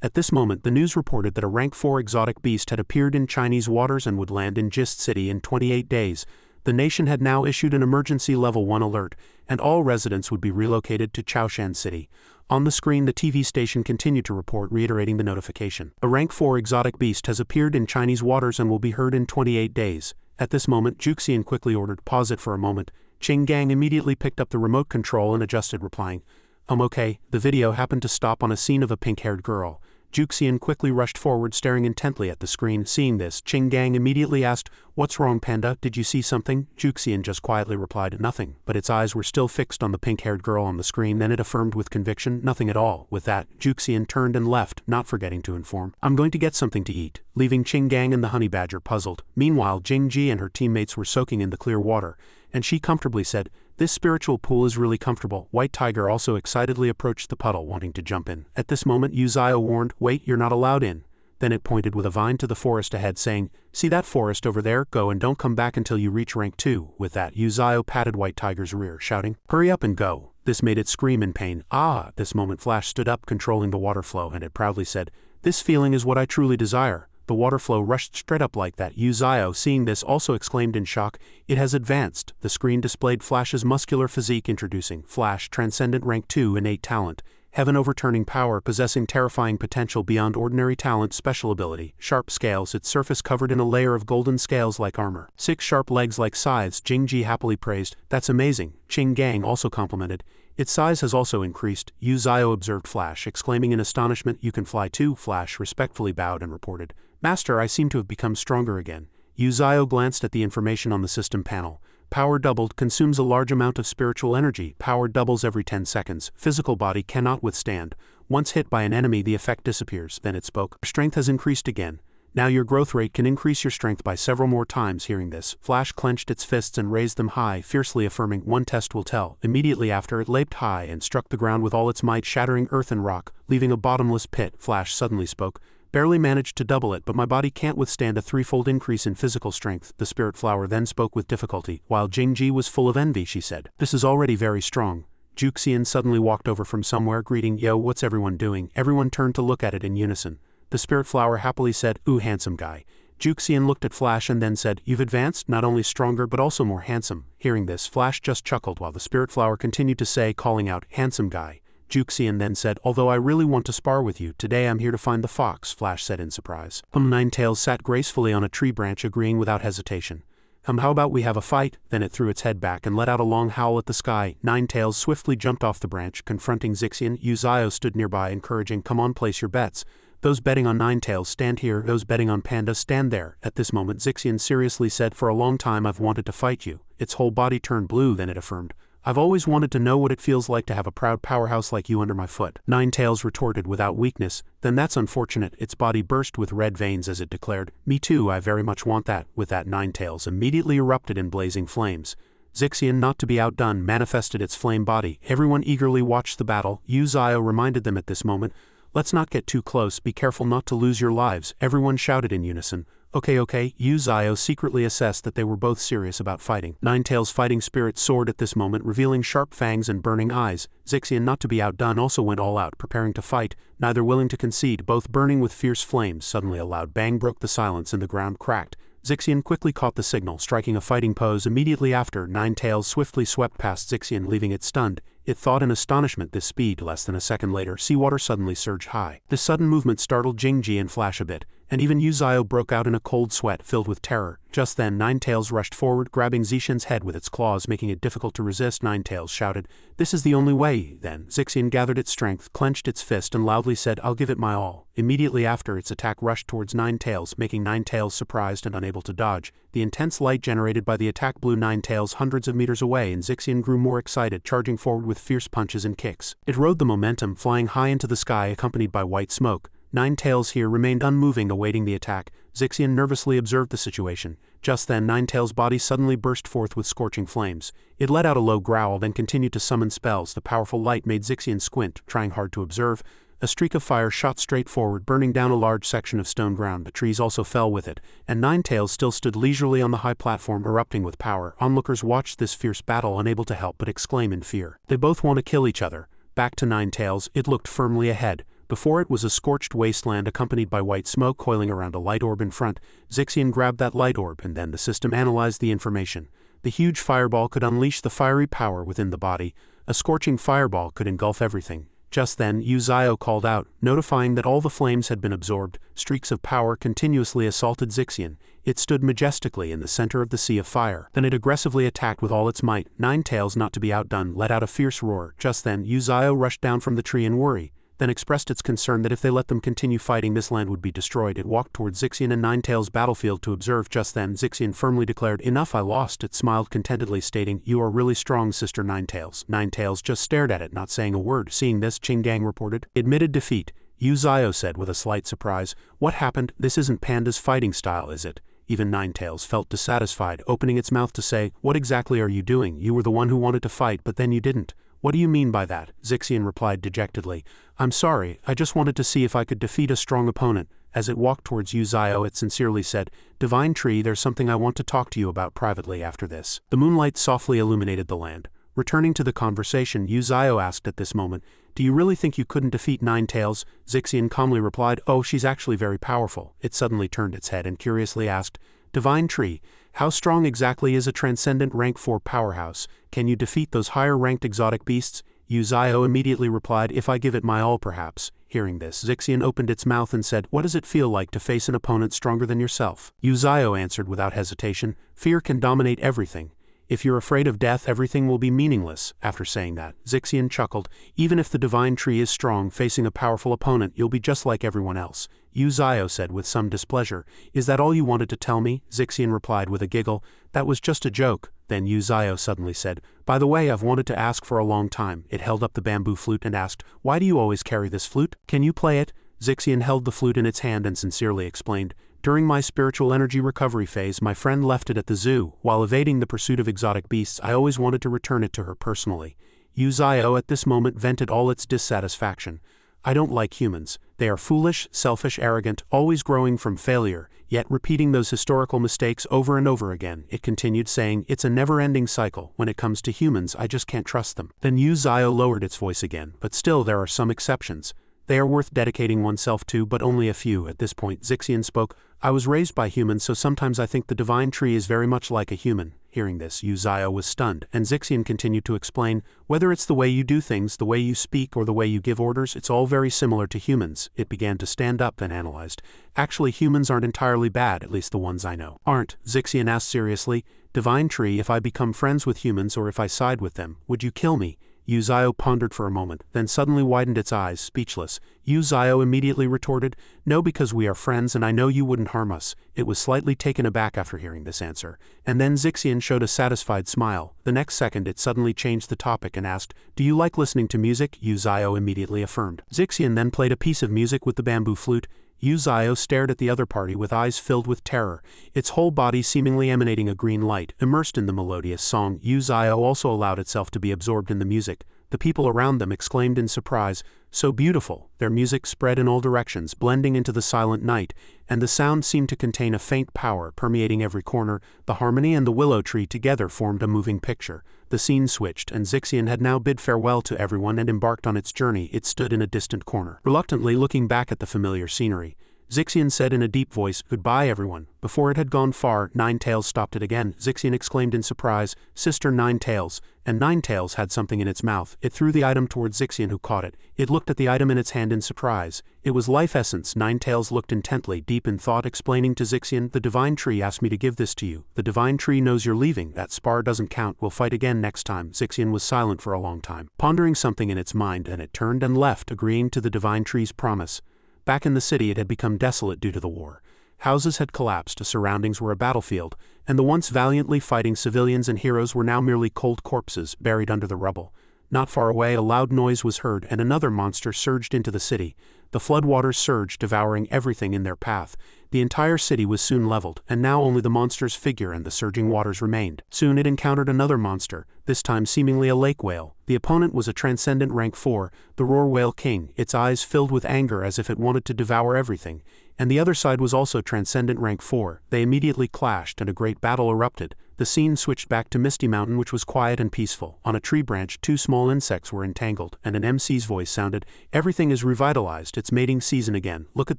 At this moment, the news reported that a rank 4 exotic beast had appeared in Chinese waters and would land in Gist City in 28 days. The nation had now issued an emergency level 1 alert, and all residents would be relocated to Chaoshan City. On the screen, the TV station continued to report, reiterating the notification. "A rank 4 exotic beast has appeared in Chinese waters and will be heard in 28 days. At this moment, Juxian quickly ordered, "Pause it for a moment." Ching Gang immediately picked up the remote control and adjusted, replying, "Okay." The video happened to stop on a scene of a pink-haired girl. Juxian quickly rushed forward, staring intently at the screen. Seeing this, Qinggang immediately asked, "What's wrong, Panda? Did you see something?" Juxian just quietly replied, "Nothing," but its eyes were still fixed on the pink-haired girl on the screen. Then it affirmed with conviction, "Nothing at all." With that, Juxian turned and left, not forgetting to inform, "I'm going to get something to eat," leaving Qinggang and the honey badger puzzled. Meanwhile, Jingji and her teammates were soaking in the clear water, and she comfortably said, "This spiritual pool is really comfortable." White Tiger also excitedly approached the puddle, wanting to jump in. At this moment, Uzio warned, "Wait, you're not allowed in." Then it pointed with a vine to the forest ahead, saying, "See that forest over there? Go and don't come back until you reach rank 2. With that, Uzio patted White Tiger's rear, shouting, "Hurry up and go." This made it scream in pain. At this moment, Flash stood up, controlling the water flow, and it proudly said, "This feeling is what I truly desire." The water flow rushed straight up like that. Uzio, seeing this, also exclaimed in shock, "It has advanced." The screen displayed Flash's muscular physique, introducing Flash, Transcendent Rank 2, innate talent, Heaven overturning power, possessing terrifying potential beyond ordinary talent. Special ability, sharp scales, its surface covered in a layer of golden scales like armor. 6 sharp legs like scythes. Jingji happily praised, "That's amazing." Qinggang also complimented, "Its size has also increased." Uzio observed Flash, exclaiming in astonishment, "You can fly too." Flash respectfully bowed and reported, "Master, I seem to have become stronger again." Uzio glanced at the information on the system panel. Power doubled, consumes a large amount of spiritual energy. Power doubles every 10 seconds. Physical body cannot withstand. Once hit by an enemy, the effect disappears. Then it spoke. Strength has increased again. Now your growth rate can increase your strength by several more times. Hearing this, Flash clenched its fists and raised them high, fiercely affirming, "One test will tell." Immediately after, it leaped high and struck the ground with all its might, shattering earth and rock, leaving a bottomless pit. Flash suddenly spoke, "Barely managed to double it, but my body can't withstand a 3-fold increase in physical strength." The spirit flower then spoke with difficulty. While Jingji was full of envy, she said, "This is already very strong." Juxian suddenly walked over from somewhere, greeting, "Yo, what's everyone doing?" Everyone turned to look at it in unison. The spirit flower happily said, "Ooh, handsome guy." Juxian looked at Flash and then said, "You've advanced, not only stronger but also more handsome." Hearing this, Flash just chuckled while the spirit flower continued to say, calling out, "Handsome guy." Juxian then said, "Although I really want to spar with you, today I'm here to find the fox," Flash said in surprise. Ninetails sat gracefully on a tree branch, agreeing without hesitation. How about we have a fight?" Then it threw its head back and let out a long howl at the sky. Ninetails swiftly jumped off the branch, confronting Zixian. Uzio stood nearby, encouraging, "Come on, place your bets. Those betting on Ninetails, stand here. Those betting on Panda, stand there." At this moment, Zixian seriously said, "For a long time I've wanted to fight you." Its whole body turned blue. Then it affirmed, "I've always wanted to know what it feels like to have a proud powerhouse like you under my foot." Ninetails retorted without weakness, "Then that's unfortunate." Its body burst with red veins as it declared, "Me too, I very much want that." With that, Ninetails immediately erupted in blazing flames. Zixian, not to be outdone, manifested its flame body. Everyone eagerly watched the battle. Uzio reminded them at this moment, "Let's not get too close, be careful not to lose your lives." Everyone shouted in unison, Okay. Uzio secretly assessed that they were both serious about fighting. Ninetails' fighting spirit soared at this moment, revealing sharp fangs and burning eyes. Zixian, not to be outdone, also went all out, preparing to fight, neither willing to concede, both burning with fierce flames. Suddenly a loud bang broke the silence and the ground cracked. Zixian quickly caught the signal, striking a fighting pose. Immediately after, Ninetails swiftly swept past Zixian, leaving it stunned. It thought in astonishment this speed. Less than a second later, seawater suddenly surged high. This sudden movement startled Jingji and Flash a bit, and even Uzio broke out in a cold sweat, filled with terror. Just then, Ninetails rushed forward, grabbing Zixian's head with its claws, making it difficult to resist. Ninetails shouted, "This is the only way." Then Zixian gathered its strength, clenched its fist, and loudly said, "I'll give it my all." Immediately after, its attack rushed towards Ninetails, making Ninetails surprised and unable to dodge. The intense light generated by the attack blew Ninetails hundreds of meters away, and Zixian grew more excited, charging forward with fierce punches and kicks. It rode the momentum, flying high into the sky, accompanied by white smoke. Ninetails here remained unmoving, awaiting the attack. Zixian nervously observed the situation. Just then, Ninetails' body suddenly burst forth with scorching flames. It let out a low growl, then continued to summon spells. The powerful light made Zixian squint, trying hard to observe. A streak of fire shot straight forward, burning down a large section of stone ground. The trees also fell with it, and Ninetails still stood leisurely on the high platform, erupting with power. Onlookers watched this fierce battle, unable to help but exclaim in fear. They both want to kill each other. Back to Ninetails, it looked firmly ahead. Before it was a scorched wasteland accompanied by white smoke coiling around a light orb in front. Zixian grabbed that light orb, and then the system analyzed the information. The huge fireball could unleash the fiery power within the body. A scorching fireball could engulf everything. Just then, Uzio called out, notifying that all the flames had been absorbed. Streaks of power continuously assaulted Zixian. It stood majestically in the center of the sea of fire. Then it aggressively attacked with all its might. Ninetails, not to be outdone, let out a fierce roar. Just then, Uzio rushed down from the tree in worry. then expressed its concern that if they let them continue fighting this land would be destroyed. It walked towards Zixian and Ninetail's battlefield to observe. Just then Zixian firmly declared, "Enough, I lost." It smiled contentedly, stating, "You are really strong, Sister Ninetails." Ninetails just stared at it, not saying a word. Seeing this, Qinggang reported, "Admitted defeat." Yu Zio said with a slight surprise, "What happened? This isn't Panda's fighting style, is it?" Even Ninetails felt dissatisfied, opening its mouth to say, "What exactly are you doing? You were the one who wanted to fight, but then you didn't." "What do you mean by that?" Zixian replied dejectedly. "I'm sorry, I just wanted to see if I could defeat a strong opponent." As it walked towards Yu Zio, it sincerely said, "Divine Tree, there's something I want to talk to you about privately after this." The moonlight softly illuminated the land. Returning to the conversation, Yu Zio asked at this moment, "Do you really think you couldn't defeat Ninetails?" Zixian calmly replied, "Oh, she's actually very powerful." It suddenly turned its head and curiously asked, "Divine Tree, how strong exactly is a transcendent rank 4 powerhouse? Can you defeat those higher-ranked exotic beasts?" Yu Zio immediately replied, "If I give it my all, perhaps." Hearing this, Zixian opened its mouth and said, "What does it feel like to face an opponent stronger than yourself?" Yu Zio answered without hesitation, "Fear can dominate everything. If you're afraid of death, everything will be meaningless." After saying that, Zixian chuckled, "Even if the Divine Tree is strong, facing a powerful opponent, you'll be just like everyone else." Yu Zio said with some displeasure, "Is that all you wanted to tell me?" Zixian replied with a giggle, "That was just a joke." Then Yu Zio suddenly said, "By the way, I've wanted to ask for a long time." It held up the bamboo flute and asked, "Why do you always carry this flute? Can you play it?" Zixian held the flute in its hand and sincerely explained, "During my spiritual energy recovery phase, my friend left it at the zoo. While evading the pursuit of exotic beasts, I always wanted to return it to her personally." Yu Zio at this moment vented all its dissatisfaction. "I don't like humans. They are foolish, selfish, arrogant, always growing from failure, yet repeating those historical mistakes over and over again." It continued, saying, "It's a never-ending cycle. When it comes to humans, I just can't trust them." Then Yu Zio lowered its voice again, "But still there are some exceptions. They are worth dedicating oneself to, but only a few." At this point Zixian spoke, "I was raised by humans, so sometimes I think the Divine Tree is very much like a human." Hearing this, Yu Zio was stunned, and Zixian continued to explain, "Whether it's the way you do things, the way you speak, or the way you give orders, it's all very similar to humans." It began to stand up and analyzed. "Actually, humans aren't entirely bad, at least the ones I know." "Aren't?" Zixian asked seriously. "Divine Tree, if I become friends with humans or if I side with them, would you kill me?" Yu Zio pondered for a moment, then suddenly widened its eyes, speechless. Yu Zio immediately retorted, "No, because we are friends and I know you wouldn't harm us." It was slightly taken aback after hearing this answer, and then Zixian showed a satisfied smile. The next second it suddenly changed the topic and asked, "Do you like listening to music?" Yu Zio immediately affirmed. Zixian then played a piece of music with the bamboo flute. Yu Zio stared at the other party with eyes filled with terror, its whole body seemingly emanating a green light. Immersed in the melodious song, Yu Zio also allowed itself to be absorbed in the music. The people around them exclaimed in surprise, "So beautiful!" Their music spread in all directions, blending into the silent night, and the sound seemed to contain a faint power permeating every corner. The harmony and the willow tree together formed a moving picture. The scene switched, and Zixian had now bid farewell to everyone and embarked on its journey. It stood in a distant corner, reluctantly looking back at the familiar scenery. Zixian said in a deep voice, "Goodbye, everyone." Before it had gone far, Ninetails stopped it again. Zixian exclaimed in surprise, "Sister Ninetails," and Ninetails had something in its mouth. It threw the item towards Zixian, who caught it. It looked at the item in its hand in surprise. It was life essence. Ninetails looked intently, deep in thought, explaining to Zixian, "The Divine Tree asked me to give this to you. The Divine Tree knows you're leaving. That spar doesn't count. We'll fight again next time." Zixian was silent for a long time, pondering something in its mind, and it turned and left, agreeing to the Divine Tree's promise. Back in the city it had become desolate due to the war. Houses had collapsed, the surroundings were a battlefield, and the once valiantly fighting civilians and heroes were now merely cold corpses buried under the rubble. Not far away a loud noise was heard, and another monster surged into the city. The floodwaters surged, devouring everything in their path. The entire city was soon leveled, and now only the monster's figure and the surging waters remained. Soon it encountered another monster, this time seemingly a lake whale. The opponent was a transcendent rank 4, the roar whale king, its eyes filled with anger as if it wanted to devour everything. And the other side was also transcendent rank 4. They immediately clashed and a great battle erupted. The scene switched back to Misty Mountain, which was quiet and peaceful. On a tree branch 2 small insects were entangled, and an MC's voice sounded, "Everything is revitalized, it's mating season again. Look at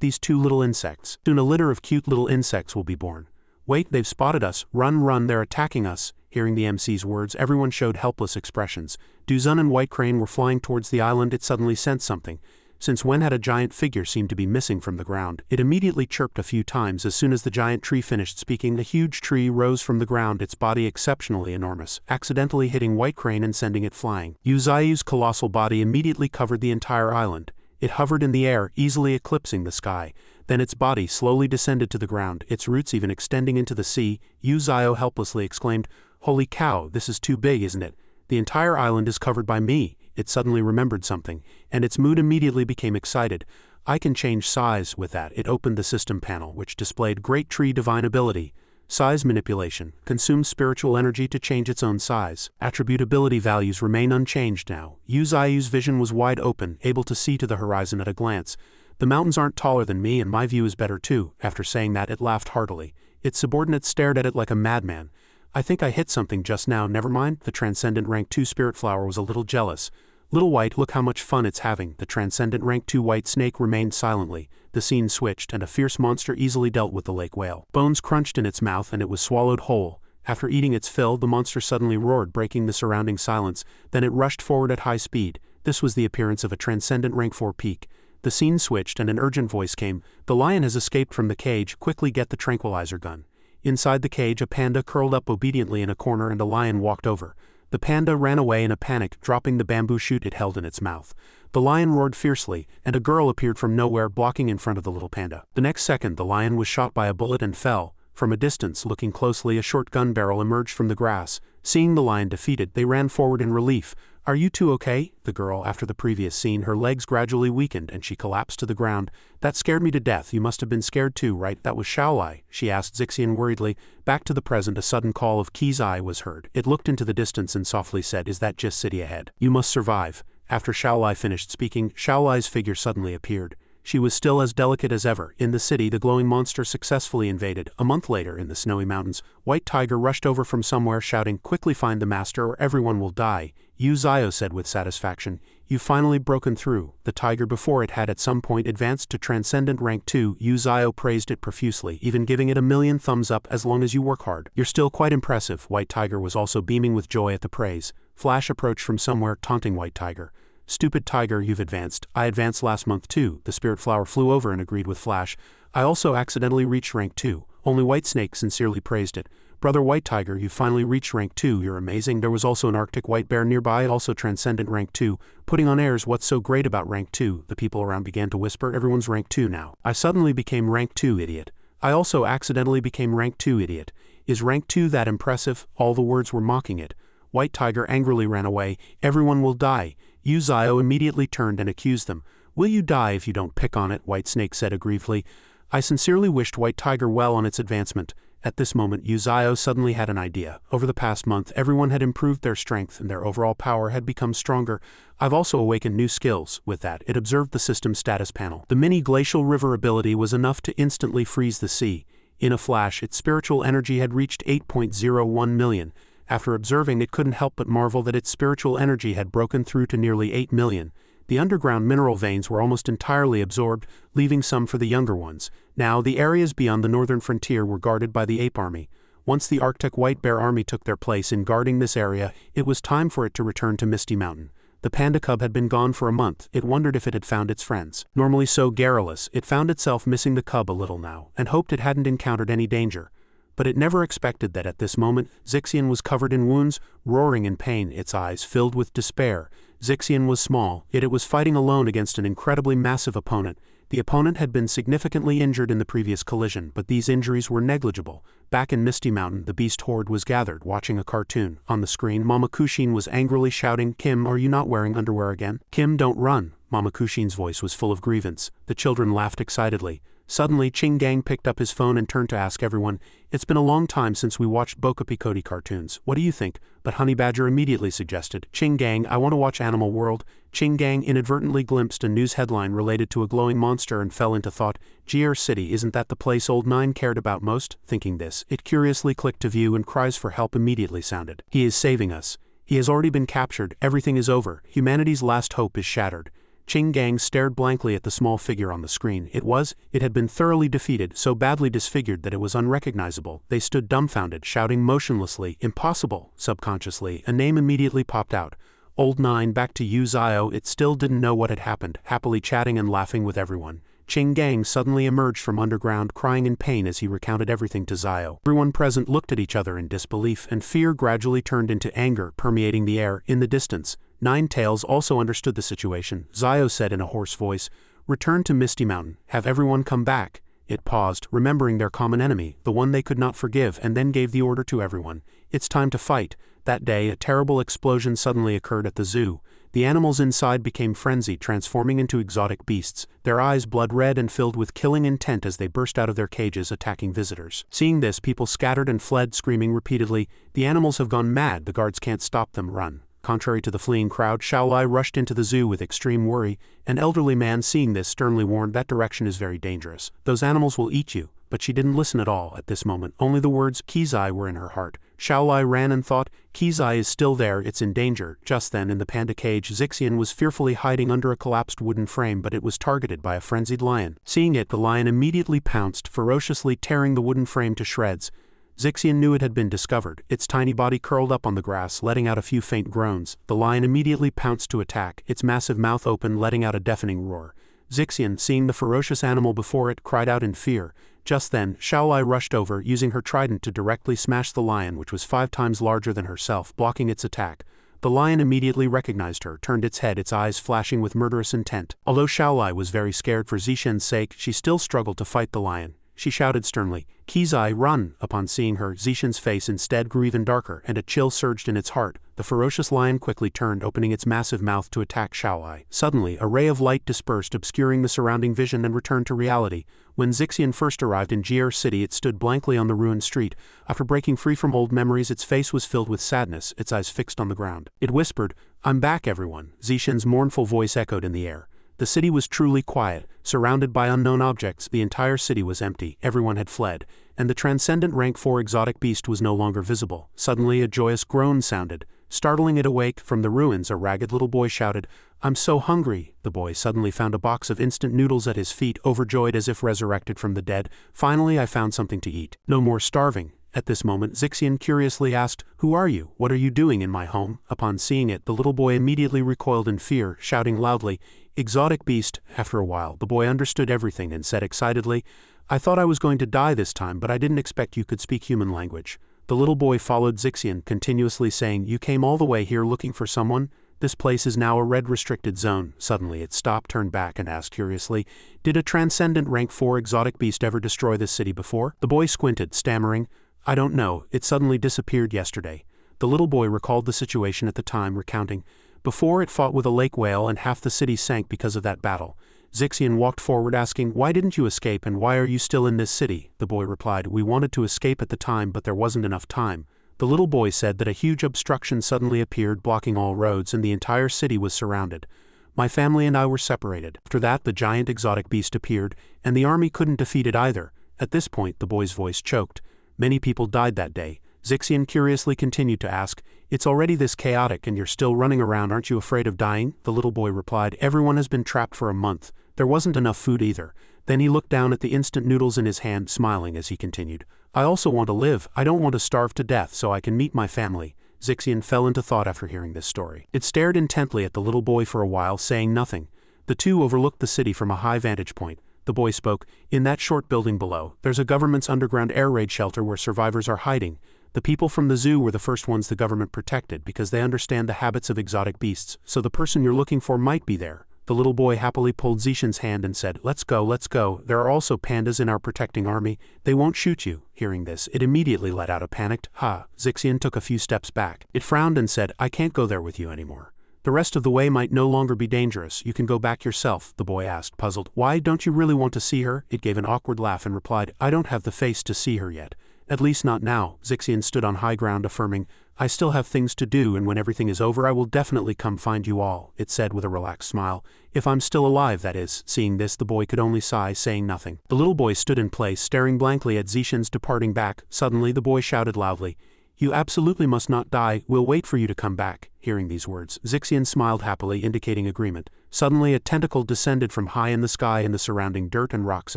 these 2 little insects. Soon a litter of cute little insects will be born." "Wait, they've spotted us. Run, run, they're attacking us." Hearing the MC's words, everyone showed helpless expressions. Duzun and White Crane were flying towards the island. It suddenly sensed something. Since when had a giant figure seemed to be missing from the ground? It immediately chirped a few times. As soon as the giant tree finished speaking, a huge tree rose from the ground, its body exceptionally enormous, accidentally hitting White Crane and sending it flying. Yu Zio's colossal body immediately covered the entire island. It hovered in the air, easily eclipsing the sky. Then its body slowly descended to the ground, its roots even extending into the sea. Zio helplessly exclaimed, "Holy cow, this is too big, isn't it? The entire island is covered by me." It suddenly remembered something, and its mood immediately became excited. "I can change size." With that, it opened the system panel, which displayed Great Tree Divine Ability. Size Manipulation. Consumes spiritual energy to change its own size. Attribute ability values remain unchanged now. Zio's vision was wide open, able to see to the horizon at a glance. "The mountains aren't taller than me and my view is better too." After saying that, it laughed heartily. Its subordinate stared at it like a madman. "I think I hit something just now, never mind." The Transcendent Rank 2 Spirit Flower was a little jealous. "Little White, look how much fun it's having." The Transcendent Rank 2 White Snake remained silently. The scene switched, and a fierce monster easily dealt with the lake whale. Bones crunched in its mouth and it was swallowed whole. After eating its fill, the monster suddenly roared, breaking the surrounding silence. Then it rushed forward at high speed. This was the appearance of a Transcendent Rank 4 Peak. The scene switched and an urgent voice came. "The lion has escaped from the cage, quickly get the tranquilizer gun." Inside the cage, a panda curled up obediently in a corner and a lion walked over. The panda ran away in a panic, dropping the bamboo shoot it held in its mouth. The lion roared fiercely, and a girl appeared from nowhere, blocking in front of the little panda. The next second, the lion was shot by a bullet and fell. From a distance, looking closely, a short gun barrel emerged from the grass. Seeing the lion defeated, they ran forward in relief. "Are you two okay?" The girl, after the previous scene, her legs gradually weakened and she collapsed to the ground. "That scared me to death. You must have been scared too, right?" "That was Shaolai," she asked Zixian worriedly. Back to the present, a sudden call of Ki's eye was heard. It looked into the distance and softly said, "Is that just city ahead? You must survive." After Shaolai finished speaking, Shaolai's figure suddenly appeared. She was still as delicate as ever. In the city, the glowing monster successfully invaded. A month later, in the snowy mountains, White Tiger rushed over from somewhere shouting, "Quickly find the master or everyone will die." Zio said with satisfaction, "You've finally broken through." The tiger before it had at some point advanced to Transcendent Rank 2. Zio praised it profusely, even giving it a million thumbs up. "As long as you work hard, you're still quite impressive." White Tiger was also beaming with joy at the praise. Flash approached from somewhere, taunting White Tiger. "Stupid tiger, you've advanced." "I advanced last month too." The Spirit Flower flew over and agreed with Flash. "I also accidentally reached Rank 2. Only White Snake sincerely praised it. "Brother White Tiger, you finally reached Rank 2, you're amazing." There was also an Arctic White Bear nearby, also Transcendent Rank 2, putting on airs. "What's so great about Rank 2? The people around began to whisper, "Everyone's Rank 2 now." "I suddenly became Rank 2, idiot." "I also accidentally became Rank 2, idiot." "Is Rank 2 that impressive?" All the words were mocking it. White Tiger angrily ran away. "Everyone will die." Zio immediately turned and accused them. "Will you die if you don't pick on it?" White Snake said aggrievedly. I sincerely wished White Tiger well on its advancement. At this moment, Zio suddenly had an idea. Over the past month, everyone had improved their strength and their overall power had become stronger. "I've also awakened new skills." With that, it observed the system status panel. The mini glacial river ability was enough to instantly freeze the sea. In a flash, its spiritual energy had reached 8.01 million. After observing, it couldn't help but marvel that its spiritual energy had broken through to nearly 8 million. The underground mineral veins were almost entirely absorbed, leaving some for the younger ones. Now, the areas beyond the northern frontier were guarded by the ape army. Once the Arctic White Bear army took their place in guarding this area, it was time for it to return to Misty Mountain. The panda cub had been gone for a month. It wondered if it had found its friends. Normally so garrulous, it found itself missing the cub a little now, and hoped it hadn't encountered any danger. But it never expected that at this moment, Zixian was covered in wounds, roaring in pain, its eyes filled with despair. Zixian was small, yet it was fighting alone against an incredibly massive opponent. The opponent had been significantly injured in the previous collision, but these injuries were negligible. Back in Misty Mountain, the beast horde was gathered, watching a cartoon. On the screen, Mama Kushin was angrily shouting, "Kim, are you not wearing underwear again?" "Kim, don't run." Mama Kushin's voice was full of grievance. The children laughed excitedly. Suddenly, Ching Gang picked up his phone and turned to ask everyone, "It's been a long time since we watched Bokapikoti cartoons. What do you think?" But Honey Badger immediately suggested, "Ching Gang, I want to watch Animal World." Ching Gang inadvertently glimpsed a news headline related to a glowing monster and fell into thought, "Gier City, isn't that the place Old Nine cared about most?" Thinking this, it curiously clicked to view and cries for help immediately sounded. "He is saving us. He has already been captured. Everything is over. Humanity's last hope is shattered." Ching Gang stared blankly at the small figure on the screen. It had been thoroughly defeated, so badly disfigured that it was unrecognizable. They stood dumbfounded, shouting motionlessly, "Impossible!" Subconsciously, a name immediately popped out. Old Nine. Back to Zio. It still didn't know what had happened, happily chatting and laughing with everyone. Ching Gang suddenly emerged from underground, crying in pain as he recounted everything to Zio. Everyone present looked at each other in disbelief, and fear gradually turned into anger, permeating the air. In the distance, Nine Tails also understood the situation. Zio said in a hoarse voice, "Return to Misty Mountain. Have everyone come back." It paused, remembering their common enemy, the one they could not forgive, and then gave the order to everyone. "It's time to fight." That day, a terrible explosion suddenly occurred at the zoo. The animals inside became frenzied, transforming into exotic beasts, their eyes blood red and filled with killing intent as they burst out of their cages, attacking visitors. Seeing this, people scattered and fled, screaming repeatedly, "The animals have gone mad, the guards can't stop them, run." Contrary to the fleeing crowd, Xiaolai rushed into the zoo with extreme worry. An elderly man, seeing this, sternly warned, "That direction is very dangerous. Those animals will eat you." But she didn't listen at all at this moment. Only the words "Kizai" were in her heart. Xiaolai ran and thought, "Kizai is still there, it's in danger." Just then, in the panda cage, Zixian was fearfully hiding under a collapsed wooden frame, but it was targeted by a frenzied lion. Seeing it, the lion immediately pounced, ferociously tearing the wooden frame to shreds. Zixian knew it had been discovered. Its tiny body curled up on the grass, letting out a few faint groans. The lion immediately pounced to attack, its massive mouth open, letting out a deafening roar. Zixian, seeing the ferocious animal before it, cried out in fear. Just then, Xiaolai rushed over, using her trident to directly smash the lion, which was 5 times larger than herself, blocking its attack. The lion immediately recognized her, turned its head, its eyes flashing with murderous intent. Although Xiaolai was very scared for Zishen's sake, she still struggled to fight the lion. She shouted sternly, "Kizai, run!" Upon seeing her, Zishen's face instead grew even darker, and a chill surged in its heart. The ferocious lion quickly turned, opening its massive mouth to attack Xiaolai. Suddenly, a ray of light dispersed, obscuring the surrounding vision, and returned to reality. When Zixian first arrived in Jier City, it stood blankly on the ruined street. After breaking free from old memories, its face was filled with sadness, its eyes fixed on the ground. It whispered, "I'm back, everyone." Zishen's mournful voice echoed in the air. The city was truly quiet. Surrounded by unknown objects, the entire city was empty, everyone had fled, and the transcendent rank 4 exotic beast was no longer visible. Suddenly a joyous groan sounded. Startling it awake, from the ruins a ragged little boy shouted, "I'm so hungry." The boy suddenly found a box of instant noodles at his feet, overjoyed as if resurrected from the dead. "Finally I found something to eat. No more starving." At this moment, Zixian curiously asked, "Who are you? What are you doing in my home?" Upon seeing it, the little boy immediately recoiled in fear, shouting loudly, "Exotic beast." After a while, the boy understood everything and said excitedly, "I thought I was going to die this time, but I didn't expect you could speak human language." The little boy followed Zixian, continuously saying, "You came all the way here looking for someone? This place is now a red restricted zone." Suddenly it stopped, turned back, and asked curiously, "Did a transcendent rank 4 exotic beast ever destroy this city before?" The boy squinted, stammering, "I don't know, it suddenly disappeared yesterday." The little boy recalled the situation at the time, recounting, "Before it fought with a lake whale and half the city sank because of that battle." Zixian walked forward asking, "Why didn't you escape and why are you still in this city?" The boy replied, "We wanted to escape at the time, but there wasn't enough time." The little boy said that a huge obstruction suddenly appeared, blocking all roads, and the entire city was surrounded. "My family and I were separated. After that, the giant exotic beast appeared, and the army couldn't defeat it either." At this point, the boy's voice choked. "Many people died that day." Zixian curiously continued to ask, "It's already this chaotic and you're still running around, aren't you afraid of dying?" The little boy replied, "Everyone has been trapped for a month. There wasn't enough food either." Then he looked down at the instant noodles in his hand, smiling as he continued, "I also want to live. I don't want to starve to death so I can meet my family." Zixian fell into thought after hearing this story. It stared intently at the little boy for a while, saying nothing. The two overlooked the city from a high vantage point. The boy spoke, "In that short building below, there's a government's underground air raid shelter where survivors are hiding. The people from the zoo were the first ones the government protected because they understand the habits of exotic beasts, so the person you're looking for might be there." The little boy happily pulled Zishen's hand and said, "Let's go, let's go. There are also pandas in our protecting army. They won't shoot you." Hearing this, it immediately let out a panicked, "Ha!" Zixian took a few steps back. It frowned and said, "I can't go there with you anymore. The rest of the way might no longer be dangerous. You can go back yourself." The boy asked, puzzled, "Why, don't you really want to see her?" It gave an awkward laugh and replied, "I don't have the face to see her yet. At least not now." Zixian stood on high ground, affirming, "I still have things to do, and when everything is over I will definitely come find you all," it said with a relaxed smile. "If I'm still alive, that is." Seeing this, the boy could only sigh, saying nothing. The little boy stood in place, staring blankly at Zishen's departing back. Suddenly the boy shouted loudly, "You absolutely must not die. We'll wait for you to come back." Hearing these words, Zixian smiled happily, indicating agreement. Suddenly a tentacle descended from high in the sky and the surrounding dirt and rocks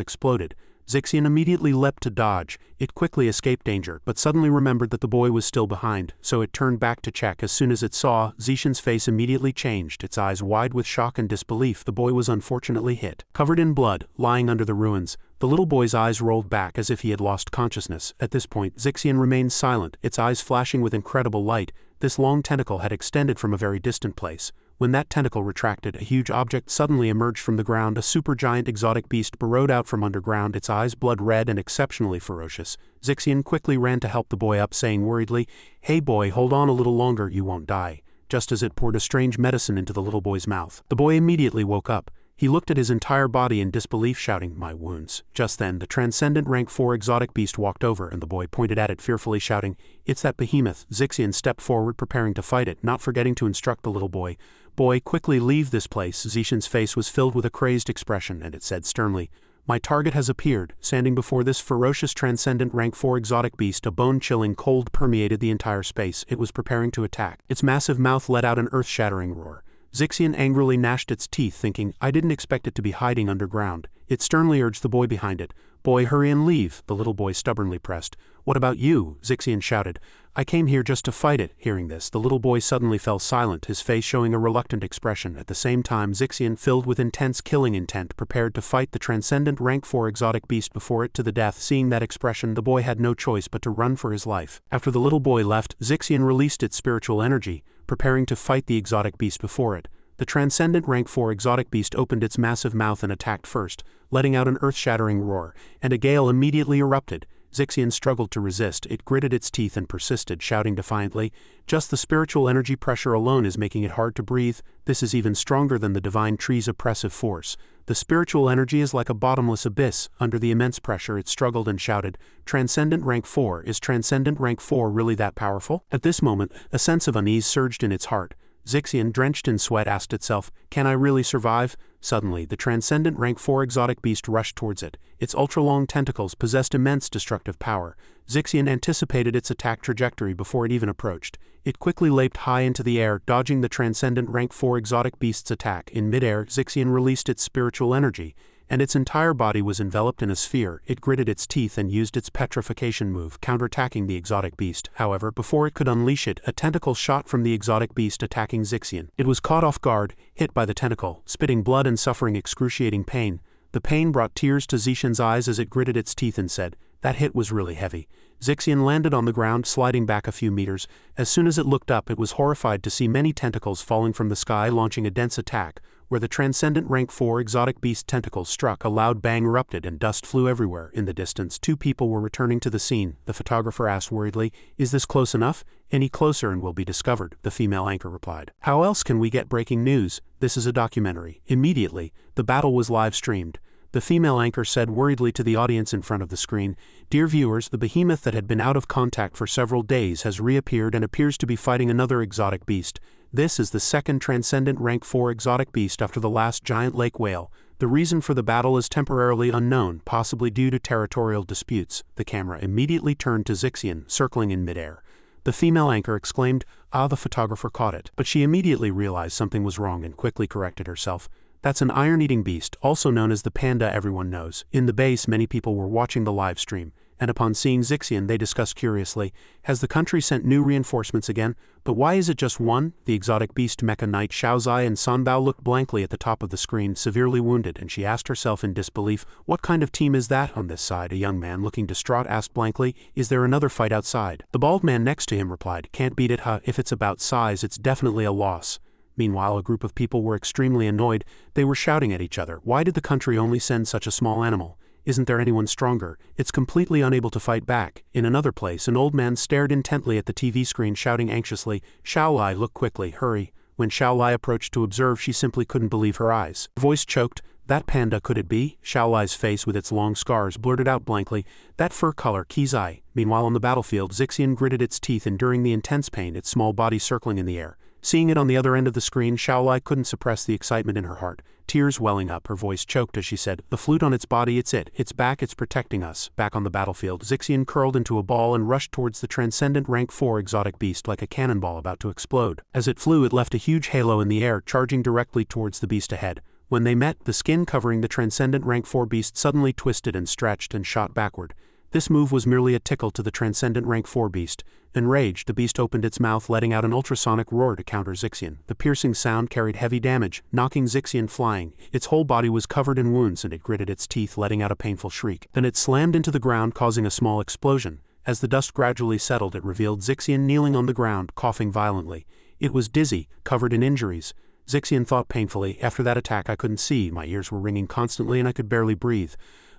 exploded. Zixian immediately leapt to dodge. It quickly escaped danger, but suddenly remembered that the boy was still behind, so it turned back to check. As soon as it saw, Zixian's face immediately changed, its eyes wide with shock and disbelief. The boy was unfortunately hit. Covered in blood, lying under the ruins, the little boy's eyes rolled back as if he had lost consciousness. At this point, Zixian remained silent, its eyes flashing with incredible light. This long tentacle had extended from a very distant place. When that tentacle retracted, a huge object suddenly emerged from the ground. A supergiant exotic beast burrowed out from underground, its eyes blood red and exceptionally ferocious. Zixian quickly ran to help the boy up, saying worriedly, "Hey boy, hold on a little longer, you won't die," just as it poured a strange medicine into the little boy's mouth. The boy immediately woke up. He looked at his entire body in disbelief, shouting, "My wounds." Just then, the transcendent rank 4 exotic beast walked over, and the boy pointed at it fearfully, shouting, "It's that behemoth." Zixian stepped forward, preparing to fight it, not forgetting to instruct the little boy, "Boy, quickly leave this place." Zixian's face was filled with a crazed expression, and it said sternly, "My target has appeared." Standing before this ferocious transcendent rank 4 exotic beast, a bone-chilling cold permeated the entire space. It was preparing to attack. Its massive mouth let out an earth-shattering roar. Zixian angrily gnashed its teeth, thinking, "I didn't expect it to be hiding underground." It sternly urged the boy behind it, "Boy, hurry and leave." The little boy stubbornly pressed. "What about you?" Zixian shouted. "I came here just to fight it." Hearing this, the little boy suddenly fell silent, his face showing a reluctant expression. At the same time, Zixian, filled with intense killing intent, prepared to fight the transcendent rank 4 exotic beast before it to the death. Seeing that expression, the boy had no choice but to run for his life. After the little boy left, Zixian released its spiritual energy, preparing to fight the exotic beast before it. The transcendent rank 4 exotic beast opened its massive mouth and attacked first, letting out an earth-shattering roar, and a gale immediately erupted. Zixian struggled to resist. It gritted its teeth and persisted, shouting defiantly, "Just the spiritual energy pressure alone is making it hard to breathe. This is even stronger than the divine tree's oppressive force. The spiritual energy is like a bottomless abyss." Under the immense pressure, it struggled and shouted, "Transcendent rank 4, is transcendent rank 4 really that powerful?" At this moment, a sense of unease surged in its heart. Zixian, drenched in sweat, asked itself, "Can I really survive?" Suddenly, the transcendent rank 4 exotic beast rushed towards it. Its ultra-long tentacles possessed immense destructive power. Zixian anticipated its attack trajectory before it even approached. It quickly leaped high into the air, dodging the transcendent rank 4 exotic beast's attack. In midair, Zixian released its spiritual energy, and its entire body was enveloped in a sphere. It gritted its teeth and used its petrification move, counterattacking the exotic beast. However, before it could unleash it, a tentacle shot from the exotic beast, attacking Zixian. It was caught off guard, hit by the tentacle, spitting blood and suffering excruciating pain. The pain brought tears to Zixian's eyes as it gritted its teeth and said, "That hit was really heavy." Zixian landed on the ground, sliding back a few meters. As soon as it looked up, it was horrified to see many tentacles falling from the sky, launching a dense attack. Where the transcendent rank 4 exotic beast tentacles struck, a loud bang erupted and dust flew everywhere. In the distance, 2 people were returning to the scene. The photographer asked worriedly, "Is this close enough?" "Any closer and we'll be discovered," the female anchor replied. "How else can we get breaking news? This is a documentary." Immediately, the battle was live-streamed. The female anchor said worriedly to the audience in front of the screen, "Dear viewers, the behemoth that had been out of contact for several days has reappeared and appears to be fighting another exotic beast. This is the second transcendent rank 4 exotic beast after the last giant lake whale. The reason for the battle is temporarily unknown, possibly due to territorial disputes." The camera immediately turned to Zixian, circling in midair. The female anchor exclaimed, "Ah!" The photographer caught it, but she immediately realized something was wrong and quickly corrected herself. "That's an iron-eating beast, also known as the panda everyone knows." In the base, many people were watching the live stream, and upon seeing Zixian, they discussed curiously, "Has the country sent new reinforcements again? But why is it just one?" The exotic beast mecha knight Xiaozai and Sanbao looked blankly at the top of the screen, severely wounded, and she asked herself in disbelief, "What kind of team is that on this side?" A young man, looking distraught, asked blankly, "Is there another fight outside?" The bald man next to him replied, "Can't beat it, huh? If it's about size, it's definitely a loss." Meanwhile, a group of people were extremely annoyed. They were shouting at each other, "Why did the country only send such a small animal? Isn't there anyone stronger? It's completely unable to fight back." In another place, an old man stared intently at the TV screen, shouting anxiously, "Xiaolai, look quickly, hurry." When Xiaolai approached to observe, she simply couldn't believe her eyes. Her voice choked. "That panda, could it be?" Xiaolai's face, with its long scars, blurted out blankly, "That fur color, Kizai." Meanwhile, on the battlefield, Zixian gritted its teeth, enduring the intense pain, its small body circling in the air. Seeing it on the other end of the screen, Xiaolai couldn't suppress the excitement in her heart. Tears welling up, her voice choked as she said, "The flute on its body, it's back, it's protecting us." Back on the battlefield, Zixian curled into a ball and rushed towards the transcendent rank 4 exotic beast like a cannonball about to explode. As it flew, it left a huge halo in the air, charging directly towards the beast ahead. When they met, the skin covering the transcendent rank 4 beast suddenly twisted and stretched and shot backward. This move was merely a tickle to the transcendent rank 4 beast. Enraged, the beast opened its mouth, letting out an ultrasonic roar to counter Zixian. The piercing sound carried heavy damage, knocking Zixian flying. Its whole body was covered in wounds and it gritted its teeth, letting out a painful shriek. Then it slammed into the ground, causing a small explosion. As the dust gradually settled, it revealed Zixian kneeling on the ground, coughing violently. It was dizzy, covered in injuries. Zixian thought painfully, after that attack I couldn't see, my ears were ringing constantly and I could barely breathe.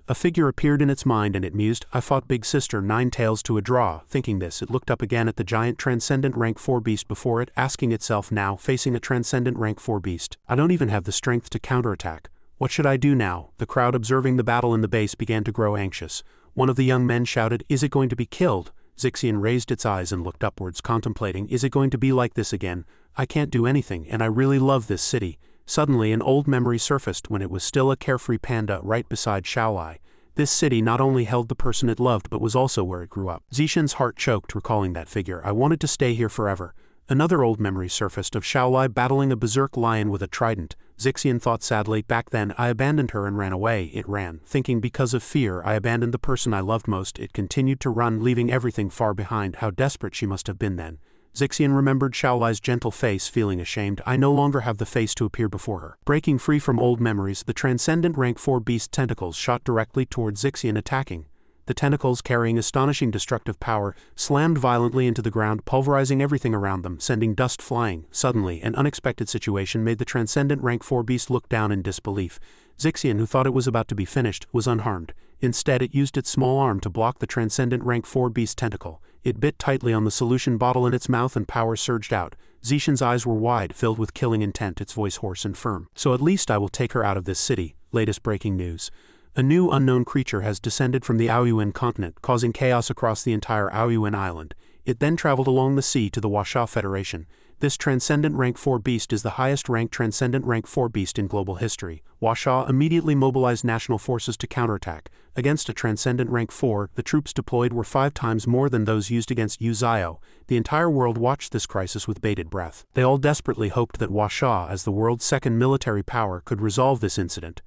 A figure appeared in its mind and it mused, I fought Big Sister 9 tails to a draw. Thinking this, it looked up again at the giant transcendent rank 4 beast before it, asking itself now, facing a transcendent rank 4 beast. I don't even have the strength to counterattack. What should I do now? The crowd observing the battle in the base began to grow anxious. One of the young men shouted, is it going to be killed? Zixian raised its eyes and looked upwards, contemplating, is it going to be like this again? I can't do anything, and I really love this city. Suddenly an old memory surfaced when it was still a carefree panda right beside Xiaolai. This city not only held the person it loved but was also where it grew up. Zixian's heart choked recalling that figure. I wanted to stay here forever. Another old memory surfaced of Xiaolai battling a berserk lion with a trident. Zixian thought sadly, back then I abandoned her and ran away. It ran, thinking because of fear I abandoned the person I loved most. It continued to run, leaving everything far behind. How desperate she must have been then. Zixian remembered Xiaolai's gentle face, feeling ashamed. I no longer have the face to appear before her. Breaking free from old memories, the transcendent rank 4 beast tentacles shot directly toward Zixian, attacking. The tentacles, carrying astonishing destructive power, slammed violently into the ground, pulverizing everything around them, sending dust flying. Suddenly, an unexpected situation made the transcendent rank 4 beast look down in disbelief. Zixian, who thought it was about to be finished, was unharmed. Instead, it used its small arm to block the transcendent rank 4 beast tentacle. It bit tightly on the solution bottle in its mouth and power surged out. Zixian's eyes were wide, filled with killing intent, its voice hoarse and firm. So at least I will take her out of this city. Latest breaking news. A new unknown creature has descended from the Aoyuan continent, causing chaos across the entire Aoyuan island. It then traveled along the sea to the Washa Federation. This transcendent rank 4 beast is the highest ranked transcendent rank 4 beast in global history. Washa immediately mobilized national forces to counterattack. Against a transcendent rank 4, the troops deployed were 5 times more than those used against Uzio. The entire world watched this crisis with bated breath. They all desperately hoped that Washa, as the world's second military power, could resolve this incident.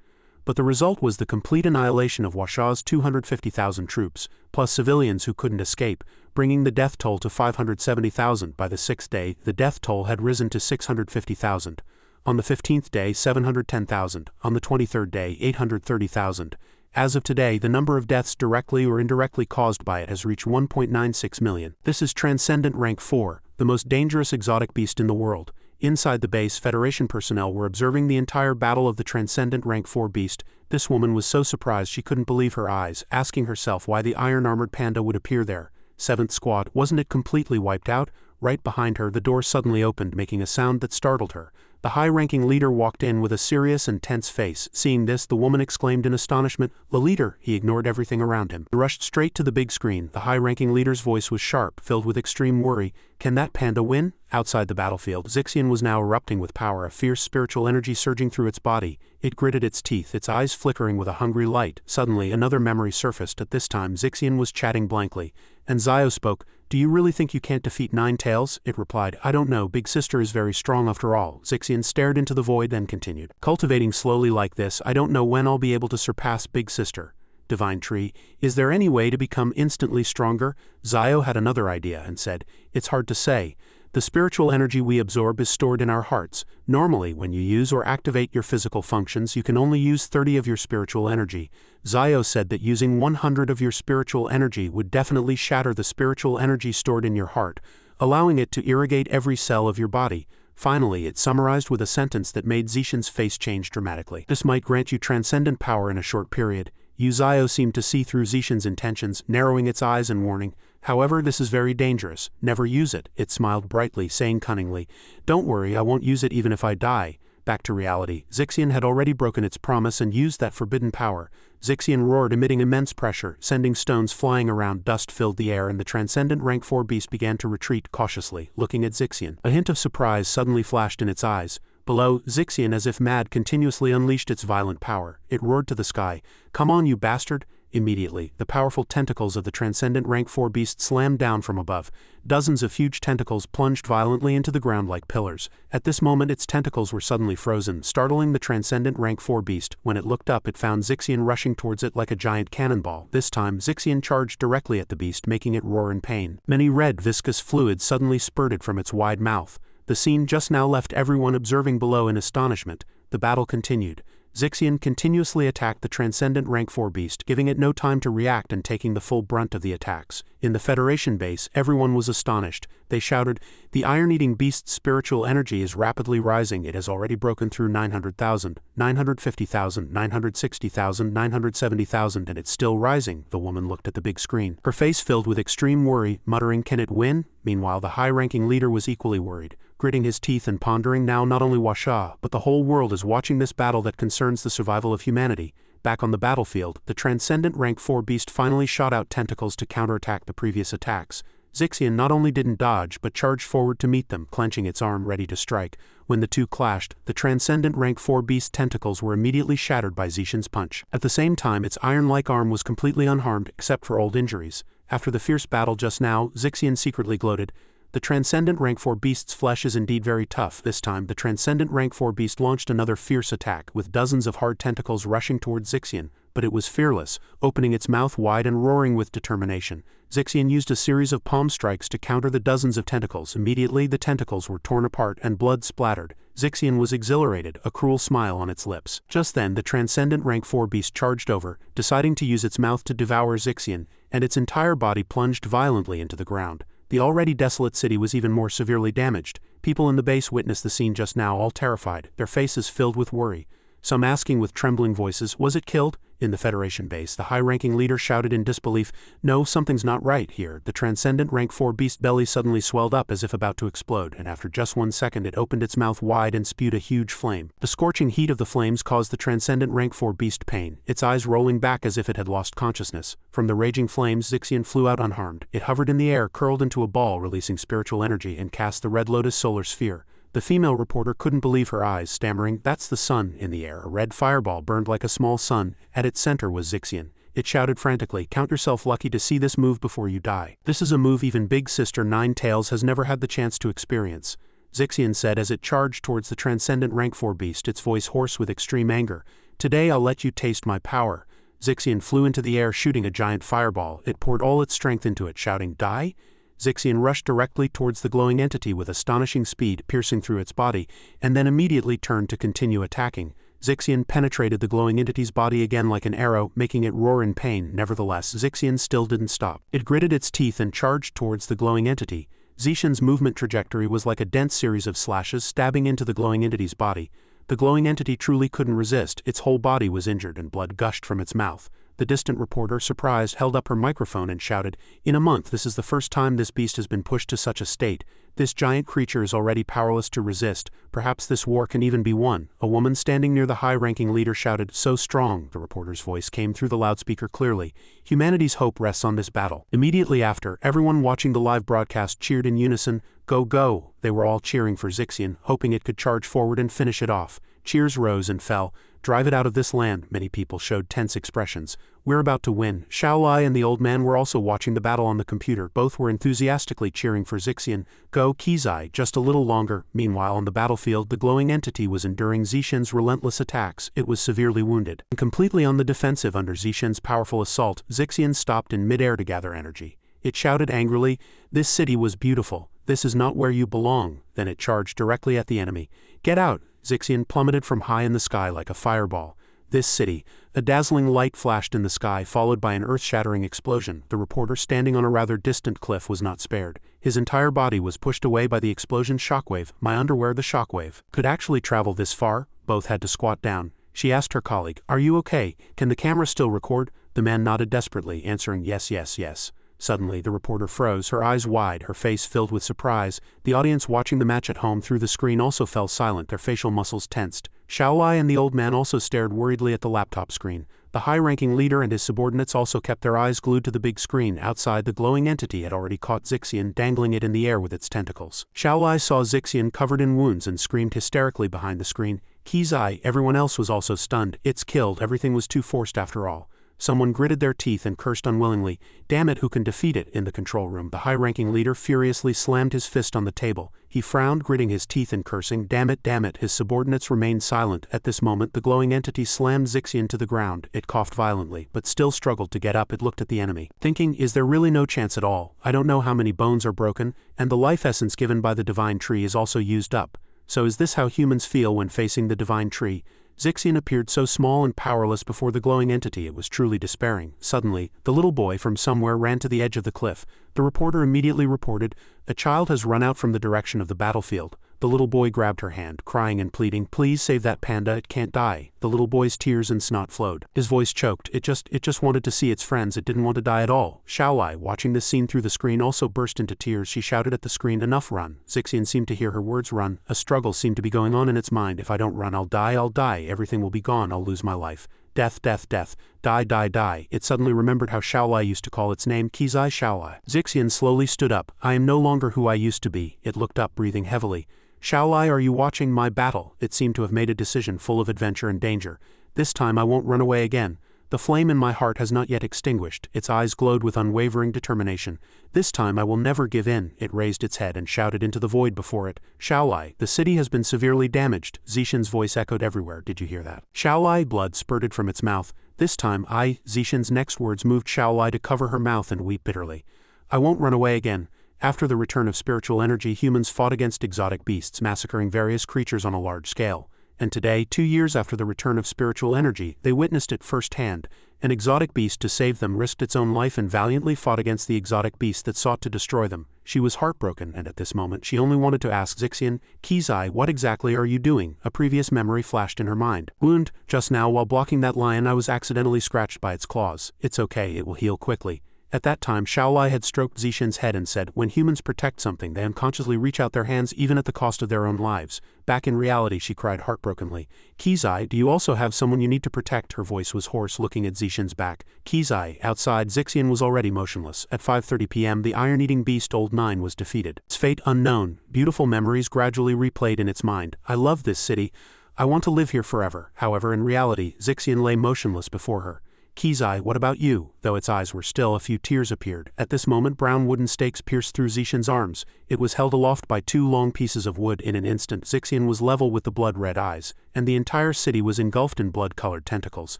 But the result was the complete annihilation of Washa's 250,000 troops, plus civilians who couldn't escape, bringing the death toll to 570,000. By the 6th day, the death toll had risen to 650,000. On the 15th day, 710,000. On the 23rd day, 830,000. As of today, the number of deaths directly or indirectly caused by it has reached 1.96 million. This is Transcendent Rank 4, the most dangerous exotic beast in the world. Inside the base, Federation personnel were observing the entire battle of the Transcendent Rank 4 beast. This woman was so surprised she couldn't believe her eyes, asking herself why the iron-armored panda would appear there. 7th Squad, wasn't it completely wiped out? Right behind her, the door suddenly opened, making a sound that startled her. The high-ranking leader walked in with a serious and tense face. Seeing this, the woman exclaimed in astonishment, "The leader!" He ignored everything around him. He rushed straight to the big screen. The high-ranking leader's voice was sharp, filled with extreme worry. Can that panda win? Outside the battlefield, Zixian was now erupting with power, a fierce spiritual energy surging through its body. It gritted its teeth, its eyes flickering with a hungry light. Suddenly, another memory surfaced. At this time, Zixian was chatting blankly. And Zio spoke. Do you really think you can't defeat 9 tails? It replied, I don't know, Big Sister is very strong after all. Zixian stared into the void, then continued. Cultivating slowly like this, I don't know when I'll be able to surpass Big Sister. Divine Tree, is there any way to become instantly stronger? Zio had another idea and said, it's hard to say. The spiritual energy we absorb is stored in our hearts. Normally, when you use or activate your physical functions, you can only use 30 of your spiritual energy. Zio said that using 100 of your spiritual energy would definitely shatter the spiritual energy stored in your heart, allowing it to irrigate every cell of your body. Finally, it summarized with a sentence that made Zixian's face change dramatically. This might grant you transcendent power in a short period. Zio seemed to see through Zixian's intentions, narrowing its eyes and warning, however, this is very dangerous. Never use it. It smiled brightly, saying cunningly, don't worry, I won't use it even if I die. Back to reality. Zixian had already broken its promise and used that forbidden power. Zixian roared, emitting immense pressure, sending stones flying around. Dust filled the air and the transcendent rank 4 beast began to retreat cautiously, looking at Zixian. A hint of surprise suddenly flashed in its eyes. Below, Zixian, as if mad, continuously unleashed its violent power. It roared to the sky. Come on, you bastard! Immediately, the powerful tentacles of the transcendent rank 4 beast slammed down from above. Dozens of huge tentacles plunged violently into the ground like pillars. At this moment its tentacles were suddenly frozen, startling the transcendent rank 4 beast. When it looked up it found Zixian rushing towards it like a giant cannonball. This time Zixian charged directly at the beast, making it roar in pain. Many red viscous fluids suddenly spurted from its wide mouth. The scene just now left everyone observing below in astonishment. The battle continued. Zixian continuously attacked the transcendent rank 4 beast, giving it no time to react and taking the full brunt of the attacks. In the Federation base, everyone was astonished. They shouted, "The iron-eating beast's spiritual energy is rapidly rising. It has already broken through 900,000, 950,000, 960,000, 970,000, and it's still rising." The woman looked at the big screen, her face filled with extreme worry, muttering, "Can it win?" Meanwhile, the high-ranking leader was equally worried, gritting his teeth and pondering. Now not only Washa, but the whole world is watching this battle that concerns the survival of humanity. Back on the battlefield, the transcendent rank 4 beast finally shot out tentacles to counterattack the previous attacks. Zixian not only didn't dodge, but charged forward to meet them, clenching its arm ready to strike. When the two clashed, the transcendent rank 4 beast tentacles were immediately shattered by Zixian's punch. At the same time, its iron-like arm was completely unharmed, except for old injuries. After the fierce battle just now, Zixian secretly gloated, "The transcendent rank 4 beast's flesh is indeed very tough." This time, the transcendent rank 4 beast launched another fierce attack, with dozens of hard tentacles rushing towards Zixian, but it was fearless, opening its mouth wide and roaring with determination. Zixian used a series of palm strikes to counter the dozens of tentacles. Immediately, the tentacles were torn apart and blood splattered. Zixian was exhilarated, a cruel smile on its lips. Just then, the transcendent rank 4 beast charged over, deciding to use its mouth to devour Zixian, and its entire body plunged violently into the ground. The already desolate city was even more severely damaged. People in the base witnessed the scene just now, all terrified, their faces filled with worry. Some asking with trembling voices, "Was it killed?" In the Federation base, the high-ranking leader shouted in disbelief, "No, something's not right here." The transcendent rank 4 beast belly suddenly swelled up as if about to explode, and after just 1 second it opened its mouth wide and spewed a huge flame. The scorching heat of the flames caused the transcendent rank 4 beast pain, its eyes rolling back as if it had lost consciousness. From the raging flames, Zixian flew out unharmed. It hovered in the air, curled into a ball, releasing spiritual energy, and cast the Red Lotus solar sphere. The female reporter couldn't believe her eyes, stammering, "That's the sun." In the air, a red fireball burned like a small sun. At its center was Zixian. It shouted frantically, "Count yourself lucky to see this move before you die. This is a move even Big Sister Nine Tails has never had the chance to experience." Zixian said as it charged towards the transcendent rank 4 beast, its voice hoarse with extreme anger. "Today I'll let you taste my power." Zixian flew into the air, shooting a giant fireball. It poured all its strength into it, shouting, "Die?" Zixian rushed directly towards the glowing entity with astonishing speed, piercing through its body, and then immediately turned to continue attacking. Zixian penetrated the glowing entity's body again like an arrow, making it roar in pain. Nevertheless, Zixian still didn't stop. It gritted its teeth and charged towards the glowing entity. Zixian's movement trajectory was like a dense series of slashes stabbing into the glowing entity's body. The glowing entity truly couldn't resist. Its whole body was injured and blood gushed from its mouth. The distant reporter, surprised, held up her microphone and shouted, "In a month, this is the first time this beast has been pushed to such a state. This giant creature is already powerless to resist. Perhaps this war can even be won." A woman standing near the high-ranking leader shouted, "So strong." The reporter's voice came through the loudspeaker clearly. "Humanity's hope rests on this battle." Immediately after, everyone watching the live broadcast cheered in unison, "Go, go." They were all cheering for Zixian, hoping it could charge forward and finish it off. Cheers rose and fell. "Drive it out of this land." Many people showed tense expressions. "We're about to win." Shaolai and the old man were also watching the battle on the computer. Both were enthusiastically cheering for Zixian. "Go, Kizai, just a little longer." Meanwhile, on the battlefield, the glowing entity was enduring Zixian's relentless attacks. It was severely wounded. And completely on the defensive under Zixian's powerful assault, Zixian stopped in midair to gather energy. It shouted angrily, "This city was beautiful. This is not where you belong." Then it charged directly at the enemy. "Get out!" Zixian plummeted from high in the sky like a fireball. This city. A dazzling light flashed in the sky, followed by an earth-shattering explosion. The reporter standing on a rather distant cliff was not spared. His entire body was pushed away by the explosion's shockwave. My underwear, the shockwave, could actually travel this far? Both had to squat down. She asked her colleague, "Are you okay? Can the camera still record?" The man nodded desperately, answering yes, yes, yes. Suddenly, the reporter froze, her eyes wide, her face filled with surprise. The audience watching the match at home through the screen also fell silent, their facial muscles tensed. Shaolai and the old man also stared worriedly at the laptop screen. The high-ranking leader and his subordinates also kept their eyes glued to the big screen. Outside, the glowing entity had already caught Zixian, dangling it in the air with its tentacles. Shaolai saw Zixian covered in wounds and screamed hysterically behind the screen. "Kizai!" Everyone else was also stunned. "It's killed. Everything was too forced after all." Someone gritted their teeth and cursed unwillingly. Damn it, who can defeat it? In the control room, the high-ranking leader furiously slammed his fist on the table. He frowned, gritting his teeth and cursing. Damn it, damn it. His subordinates remained silent. At this moment, the glowing entity slammed Zixian to the ground. It coughed violently, but still struggled to get up. It looked at the enemy, thinking, is there really no chance at all? I don't know how many bones are broken, and the life essence given by the divine tree is also used up. So is this how humans feel when facing the divine tree? Zixian appeared so small and powerless before the glowing entity it was truly despairing. Suddenly, the little boy from somewhere ran to the edge of the cliff. The reporter immediately reported, a child has run out from the direction of the battlefield. The little boy grabbed her hand, crying and pleading, please save that panda, it can't die. The little boy's tears and snot flowed. His voice choked. It just wanted to see its friends. It didn't want to die at all. Xiaolai, watching this scene through the screen, also burst into tears. She shouted at the screen, enough, run. Zixian seemed to hear her words, run. A struggle seemed to be going on in its mind. If I don't run, I'll die. Everything will be gone. I'll lose my life. Death, death, death. Die. It suddenly remembered how Xiaolai used to call its name, Kizai Xiaolai. Zixian slowly stood up. I am no longer who I used to be. It looked up, breathing heavily. Xiaolai, are you watching my battle? It seemed to have made a decision full of adventure and danger. This time I won't run away again. The flame in my heart has not yet extinguished. Its eyes glowed with unwavering determination. This time I will never give in. It raised its head and shouted into the void before it. Xiaolai, the city has been severely damaged. Zishan's voice echoed everywhere. Did you hear that? Xiaolai, blood spurted from its mouth. This time Zishan's next words moved Xiaolai to cover her mouth and weep bitterly. I won't run away again. After the return of spiritual energy, humans fought against exotic beasts, massacring various creatures on a large scale. And today, 2 years after the return of spiritual energy, they witnessed it firsthand. An exotic beast, to save them, risked its own life and valiantly fought against the exotic beast that sought to destroy them. She was heartbroken, and at this moment she only wanted to ask Zixian, Kizai, what exactly are you doing? A previous memory flashed in her mind. Wound, just now while blocking that lion I was accidentally scratched by its claws. It's okay, it will heal quickly. At that time, Xiaolai had stroked Zishan's head and said, when humans protect something, they unconsciously reach out their hands even at the cost of their own lives. Back in reality, she cried heartbrokenly, Kizai, do you also have someone you need to protect? Her voice was hoarse, looking at Zishan's back. Kizai, outside, Zixian was already motionless. At 5:30 p.m., the iron-eating beast Old Nine was defeated. Its fate unknown. Beautiful memories gradually replayed in its mind. I love this city. I want to live here forever. However, in reality, Zixian lay motionless before her. Kizai, what about you? Though its eyes were still, a few tears appeared. At this moment, brown wooden stakes pierced through Zishan's arms. It was held aloft by 2 long pieces of wood. In an instant, Zixian was level with the blood-red eyes, and the entire city was engulfed in blood-colored tentacles.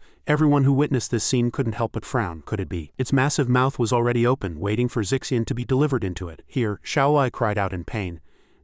Everyone who witnessed this scene couldn't help but frown. Could it be? Its massive mouth was already open, waiting for Zixian to be delivered into it. Here, Xiaolai cried out in pain.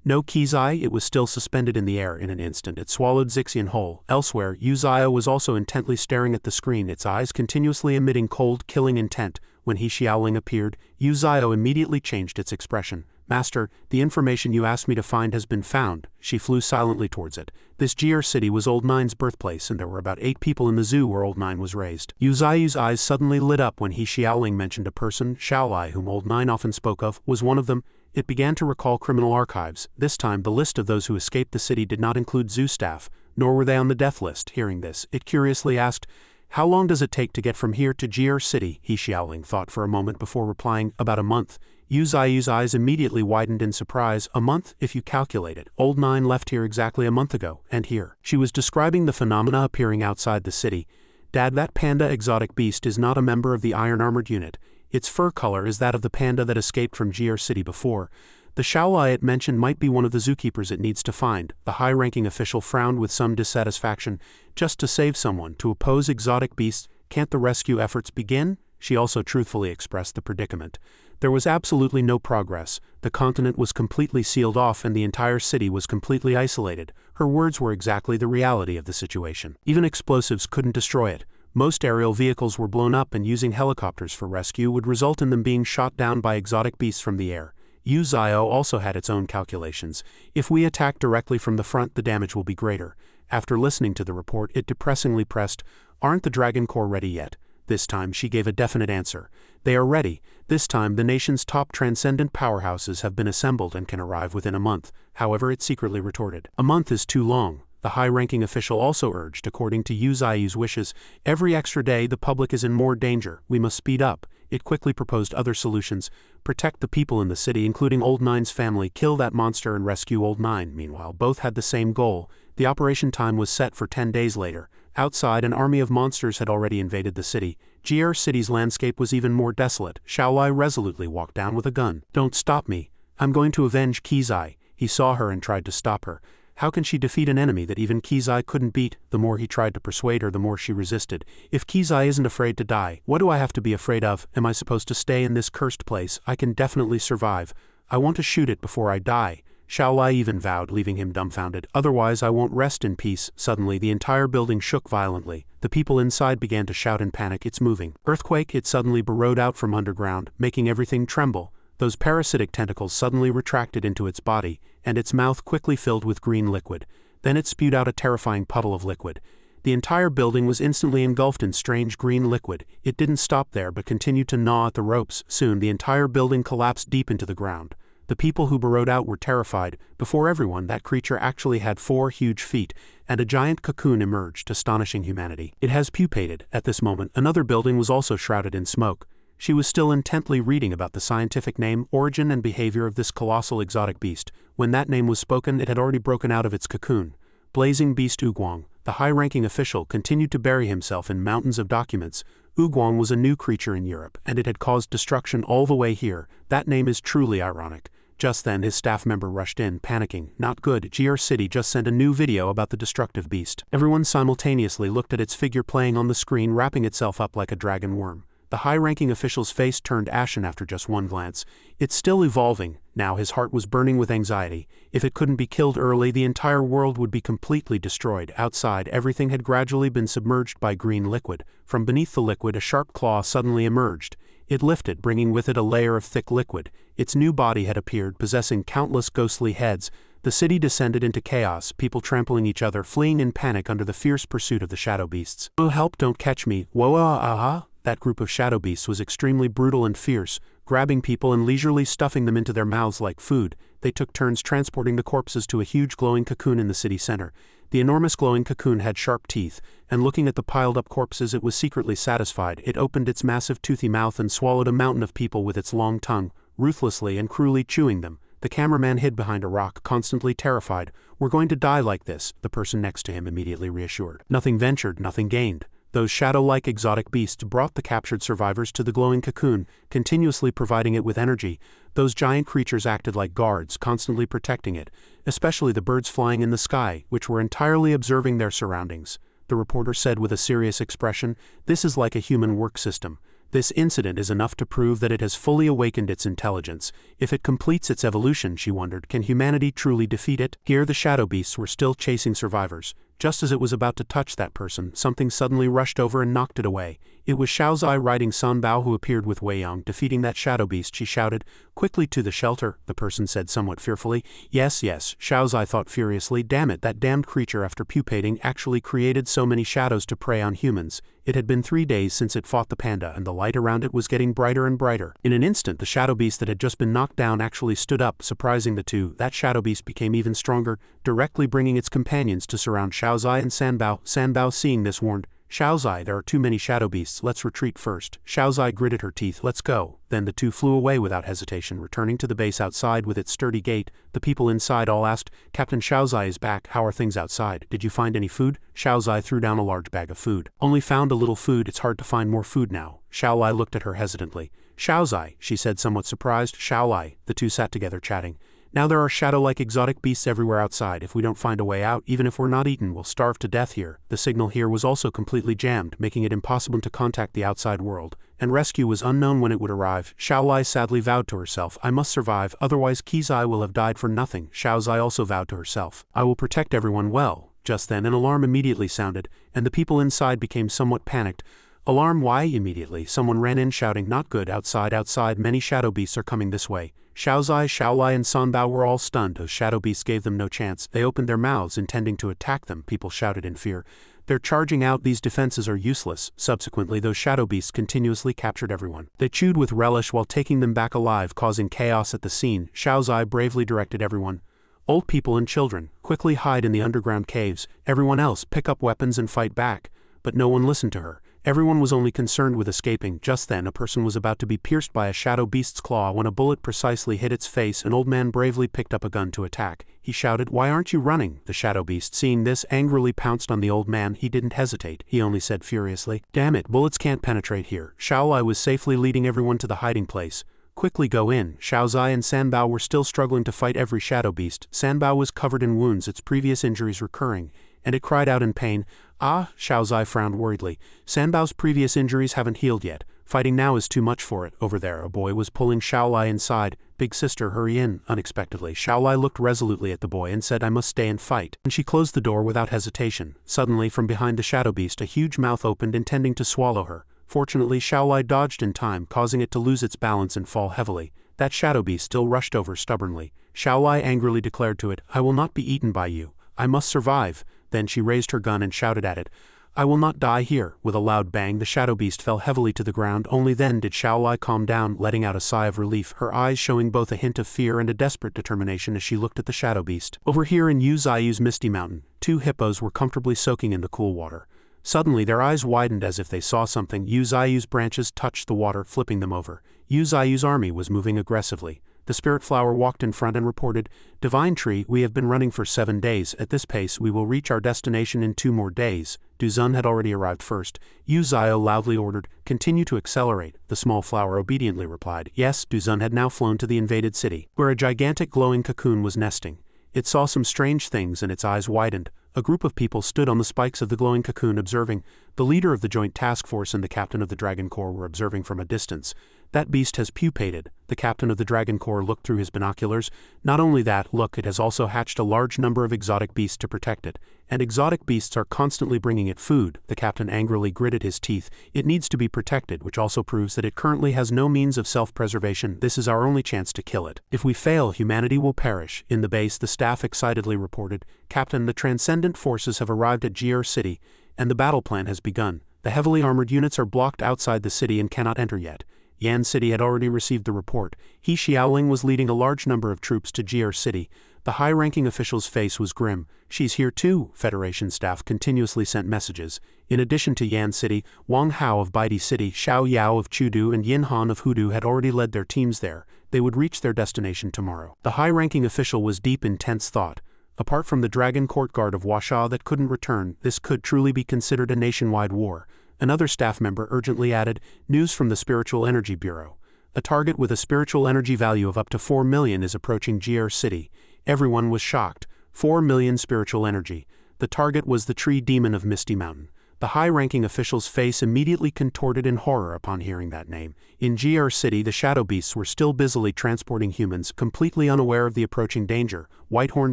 No, Kizai, it was still suspended in the air. In an instant, it swallowed Zixian whole. Elsewhere, Uzio was also intently staring at the screen, its eyes continuously emitting cold, killing intent. When He Xiaoling appeared, Uzio immediately changed its expression. Master, the information you asked me to find has been found. She flew silently towards it. This Jier city was Old Nine's birthplace, and there were about 8 people in the zoo where Old Nine was raised. Uzio's eyes suddenly lit up when He Xiaoling mentioned a person, Xiaolai, whom Old Nine often spoke of, was one of them. It began to recall criminal archives. This time, the list of those who escaped the city did not include zoo staff, nor were they on the death list. Hearing this, it curiously asked, how long does it take to get from here to Jier City? He Xiaoling thought for a moment before replying, about a month. Uzio's eyes immediately widened in surprise. A month, if you calculate it. Old Nine left here exactly a month ago, and here. She was describing the phenomena appearing outside the city. Dad, that panda exotic beast is not a member of the Iron Armored Unit. Its fur color is that of the panda that escaped from Jier City before. The Xiaolai it mentioned might be one of the zookeepers it needs to find. The high-ranking official frowned with some dissatisfaction. Just to save someone, to oppose exotic beasts, can't the rescue efforts begin? She also truthfully expressed the predicament. There was absolutely no progress. The continent was completely sealed off and the entire city was completely isolated. Her words were exactly the reality of the situation. Even explosives couldn't destroy it. Most aerial vehicles were blown up, and using helicopters for rescue would result in them being shot down by exotic beasts from the air. Uzio also had its own calculations. If we attack directly from the front, the damage will be greater. After listening to the report, it depressingly pressed, aren't the Dragon Corps ready yet? This time she gave a definite answer. They are ready. This time the nation's top transcendent powerhouses have been assembled and can arrive within a month. However, it secretly retorted. A month is too long. The high-ranking official also urged, according to Uzio's wishes, every extra day the public is in more danger. We must speed up. It quickly proposed other solutions. Protect the people in the city, including Old Nine's family, kill that monster and rescue Old Nine. Meanwhile, both had the same goal. The operation time was set for 10 days later. Outside, an army of monsters had already invaded the city. GR City's landscape was even more desolate. Xiaolai resolutely walked down with a gun. "Don't stop me. I'm going to avenge Kizai." He saw her and tried to stop her. How can she defeat an enemy that even Kizai couldn't beat? The more he tried to persuade her, the more she resisted. "If Kizai isn't afraid to die, what do I have to be afraid of? Am I supposed to stay in this cursed place? I can definitely survive. I want to shoot it before I die." Xiaolai even vowed, leaving him dumbfounded. "Otherwise I won't rest in peace." Suddenly the entire building shook violently. The people inside began to shout in panic, "It's moving." Earthquake! It suddenly burrowed out from underground, making everything tremble. Those parasitic tentacles suddenly retracted into its body, and its mouth quickly filled with green liquid. Then it spewed out a terrifying puddle of liquid. The entire building was instantly engulfed in strange green liquid. It didn't stop there but continued to gnaw at the ropes. Soon the entire building collapsed deep into the ground. The people who burrowed out were terrified. Before everyone, that creature actually had 4 huge feet, and a giant cocoon emerged, astonishing humanity. It has pupated. At this moment, another building was also shrouded in smoke. She was still intently reading about the scientific name, origin, and behavior of this colossal exotic beast. When that name was spoken, it had already broken out of its cocoon. Blazing Beast Ugwang, the high-ranking official, continued to bury himself in mountains of documents. Ugwang was a new creature in Europe, and it had caused destruction all the way here. That name is truly ironic. Just then his staff member rushed in, panicking. "Not good, GR City just sent a new video about the destructive beast." Everyone simultaneously looked at its figure playing on the screen, wrapping itself up like a dragon worm. The high-ranking official's face turned ashen after just one glance. "It's still evolving." Now his heart was burning with anxiety. If it couldn't be killed early, the entire world would be completely destroyed. Outside, everything had gradually been submerged by green liquid. From beneath the liquid, a sharp claw suddenly emerged. It lifted, bringing with it a layer of thick liquid. Its new body had appeared, possessing countless ghostly heads. The city descended into chaos, people trampling each other, fleeing in panic under the fierce pursuit of the shadow beasts. "Oh help, don't catch me. Whoa aha." That group of shadow beasts was extremely brutal and fierce, grabbing people and leisurely stuffing them into their mouths like food. They took turns transporting the corpses to a huge glowing cocoon in the city center. The enormous glowing cocoon had sharp teeth, and looking at the piled-up corpses it was secretly satisfied. It opened its massive toothy mouth and swallowed a mountain of people with its long tongue, ruthlessly and cruelly chewing them. The cameraman hid behind a rock, constantly terrified. "We're going to die like this," the person next to him immediately reassured. Nothing ventured, nothing gained. Those shadow-like exotic beasts brought the captured survivors to the glowing cocoon, continuously providing it with energy. Those giant creatures acted like guards, constantly protecting it, especially the birds flying in the sky, which were entirely observing their surroundings. The reporter said with a serious expression, "This is like a human work system. This incident is enough to prove that it has fully awakened its intelligence. If it completes its evolution," she wondered, "can humanity truly defeat it?" Here the shadow beasts were still chasing survivors. Just as it was about to touch that person, something suddenly rushed over and knocked it away. It was Xiaozai riding Sun Bao who appeared with Wei Yang. Defeating that shadow beast, she shouted. "Quickly to the shelter," the person said somewhat fearfully. Yes, Xiaozai thought furiously. Damn it, that damned creature after pupating actually created so many shadows to prey on humans. It had been 3 days since it fought the panda, and the light around it was getting brighter and brighter. In an instant, the shadow beast that had just been knocked down actually stood up, surprising the two. That shadow beast became even stronger, directly bringing its companions to surround Xiaozai and Sanbao. Sanbao, seeing this, warned, "Xiaozai, there are too many shadow beasts, let's retreat first." Xiaozai gritted her teeth. "Let's go." Then the two flew away without hesitation, returning to the base outside with its sturdy gate. The people inside all asked, "Captain Xiaozai is back, how are things outside? Did you find any food?" Xiaozai threw down a large bag of food. "Only found a little food, it's hard to find more food now." Xiaolai looked at her hesitantly. "Xiaozai," she said somewhat surprised. "Xiaolai." The two sat together chatting. "Now there are shadow-like exotic beasts everywhere outside. If we don't find a way out, even if we're not eaten, we'll starve to death here." The signal here was also completely jammed, making it impossible to contact the outside world, and rescue was unknown when it would arrive. Xiaolai sadly vowed to herself, "I must survive, otherwise Kizai will have died for nothing." Xiaozai also vowed to herself, "I will protect everyone well." Just then an alarm immediately sounded, and the people inside became somewhat panicked. "Alarm, why?" Immediately someone ran in shouting, "Not good, outside, many shadow beasts are coming this way." Xiaozai, Xiaolai, and Sanbao were all stunned. Those shadow beasts gave them no chance. They opened their mouths, intending to attack them. People shouted in fear. "They're charging out, these defenses are useless." Subsequently, those shadow beasts continuously captured everyone. They chewed with relish while taking them back alive, causing chaos at the scene. Xiaozai bravely directed everyone. "Old people and children, quickly hide in the underground caves. Everyone else, pick up weapons and fight back." But no one listened to her. Everyone was only concerned with escaping. Just then a person was about to be pierced by a shadow beast's claw when a bullet precisely hit its face. An old man bravely picked up a gun to attack. He shouted, "Why aren't you running?" The shadow beast, seeing this, angrily pounced on the old man. He didn't hesitate. He only said furiously, "Damn it, bullets can't penetrate here." Xiaolai was safely leading everyone to the hiding place. "Quickly go in." Xiaozai and Sanbao were still struggling to fight every shadow beast. Sanbao was covered in wounds, its previous injuries recurring, and it cried out in pain. "Ah," Xiaozai frowned worriedly. "Sanbao's previous injuries haven't healed yet. Fighting now is too much for it." Over there, a boy was pulling Xiaolai inside. "Big sister, hurry in." Unexpectedly, Xiaolai looked resolutely at the boy and said, "I must stay and fight." And she closed the door without hesitation. Suddenly, from behind the shadow beast, a huge mouth opened, intending to swallow her. Fortunately, Xiaolai dodged in time, causing it to lose its balance and fall heavily. That shadow beast still rushed over stubbornly. Xiaolai angrily declared to it, "I will not be eaten by you. I must survive." Then she raised her gun and shouted at it, "I will not die here." With a loud bang, the shadow beast fell heavily to the ground. Only then did Xiaolai calm down, letting out a sigh of relief, her eyes showing both a hint of fear and a desperate determination as she looked at the shadow beast. Over here in Yu Ziyu's misty mountain, 2 hippos were comfortably soaking in the cool water. Suddenly their eyes widened as if they saw something. Yu Ziyu's branches touched the water, flipping them over. Yu Ziyu's army was moving aggressively. The spirit flower walked in front and reported, "Divine Tree, we have been running for 7 days. At this pace we will reach our destination in 2 more days. Duzun had already arrived first. Yu Zio loudly ordered, "Continue to accelerate." The small flower obediently replied. Yes, Duzun had now flown to the invaded city, where a gigantic glowing cocoon was nesting. It saw some strange things and its eyes widened. A group of people stood on the spikes of the glowing cocoon observing. The leader of the joint task force and the captain of the Dragon Corps were observing from a distance. "That beast has pupated." The captain of the Dragon Corps looked through his binoculars. "Not only that, look, it has also hatched a large number of exotic beasts to protect it. And exotic beasts are constantly bringing it food." The captain angrily gritted his teeth. "It needs to be protected, which also proves that it currently has no means of self-preservation. This is our only chance to kill it. If we fail, humanity will perish." In the base, the staff excitedly reported, "Captain, the transcendent forces have arrived at GR City, and the battle plan has begun. The heavily armored units are blocked outside the city and cannot enter yet." Yan City had already received the report. He Xiaoling was leading a large number of troops to GR City. The high-ranking official's face was grim. "She's here too," Federation staff continuously sent messages. In addition to Yan City, Wang Hao of Bati City, Xiao Yao of Chudu and Yin Han of Hudu had already led their teams there. They would reach their destination tomorrow. The high-ranking official was deep in tense thought. Apart from the Dragon Court Guard of Washa that couldn't return, this could truly be considered a nationwide war. Another staff member urgently added, "News from the Spiritual Energy Bureau. A target with a spiritual energy value of up to 4 million is approaching GR City." Everyone was shocked. 4 million spiritual energy. The target was the tree demon of Misty Mountain. The high-ranking official's face immediately contorted in horror upon hearing that name. In GR City, the shadow beasts were still busily transporting humans, completely unaware of the approaching danger. Whitehorn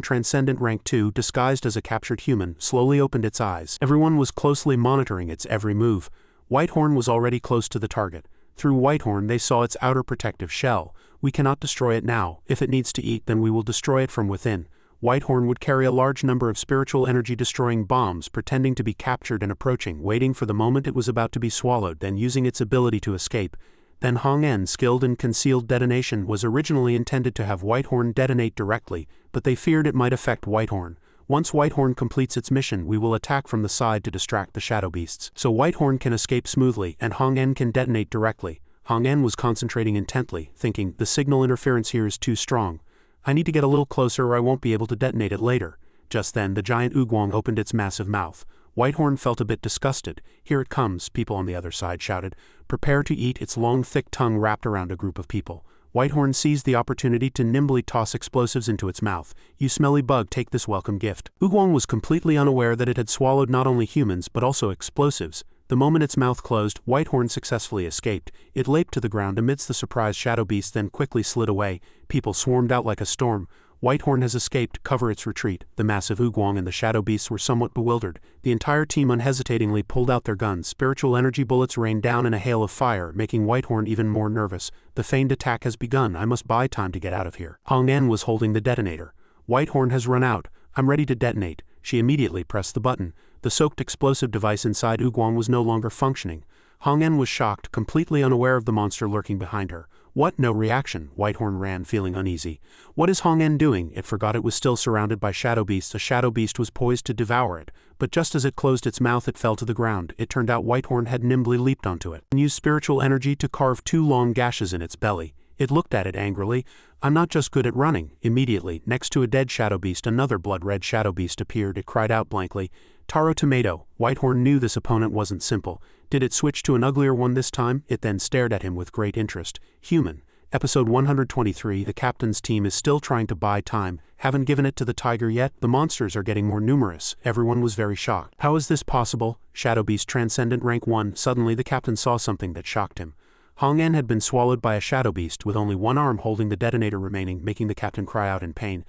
Transcendent Rank 2, disguised as a captured human, slowly opened its eyes. Everyone was closely monitoring its every move. Whitehorn was already close to the target. Through Whitehorn they saw its outer protective shell. "We cannot destroy it now. If it needs to eat, then we will destroy it from within." Whitehorn would carry a large number of spiritual energy-destroying bombs, pretending to be captured and approaching, waiting for the moment it was about to be swallowed, then using its ability to escape. Then Hong En, skilled in concealed detonation, was originally intended to have Whitehorn detonate directly, but they feared it might affect Whitehorn. "Once Whitehorn completes its mission, we will attack from the side to distract the shadow beasts, so Whitehorn can escape smoothly and Hong En can detonate directly." Hong En was concentrating intently, thinking, "The signal interference here is too strong. I need to get a little closer or I won't be able to detonate it later." Just then, the giant Oogwang opened its massive mouth. Whitehorn felt a bit disgusted. "Here it comes," people on the other side shouted. "Prepare to eat." Its long, thick tongue wrapped around a group of people. Whitehorn seized the opportunity to nimbly toss explosives into its mouth. "You smelly bug, take this welcome gift." Oogwang was completely unaware that it had swallowed not only humans but also explosives. The moment its mouth closed, Whitehorn successfully escaped. It leaped to the ground amidst the surprised shadow beast, then quickly slid away. People swarmed out like a storm. "Whitehorn has escaped, cover its retreat." The massive Oogwang and the shadow beasts were somewhat bewildered. The entire team unhesitatingly pulled out their guns. Spiritual energy bullets rained down in a hail of fire, making Whitehorn even more nervous. "The feigned attack has begun. I must buy time to get out of here." Hong En was holding the detonator. "Whitehorn has run out. I'm ready to detonate." She immediately pressed the button. The soaked explosive device inside Oogwang was no longer functioning. Hong En was shocked, completely unaware of the monster lurking behind her. What? No reaction. Whitehorn ran, feeling uneasy. What is Hong En doing? It forgot it was still surrounded by shadow beasts. A shadow beast was poised to devour it, but just as it closed its mouth it fell to the ground. It turned out Whitehorn had nimbly leaped onto it and used spiritual energy to carve 2 long gashes in its belly. It looked at it angrily. I'm not just good at running. Immediately, next to a dead shadow beast, another blood-red shadow beast appeared. It cried out blankly, "Taro tomato." Whitehorn knew this opponent wasn't simple. Did it switch to an uglier one this time? It then stared at him with great interest. Human. Episode 123. The captain's team is still trying to buy time. Haven't given it to the tiger yet. The monsters are getting more numerous. Everyone was very shocked. How is this possible? Shadow Beast Transcendent Rank 1. Suddenly the captain saw something that shocked him. Hong En had been swallowed by a shadow beast with only one arm holding the detonator remaining, making the captain cry out in pain.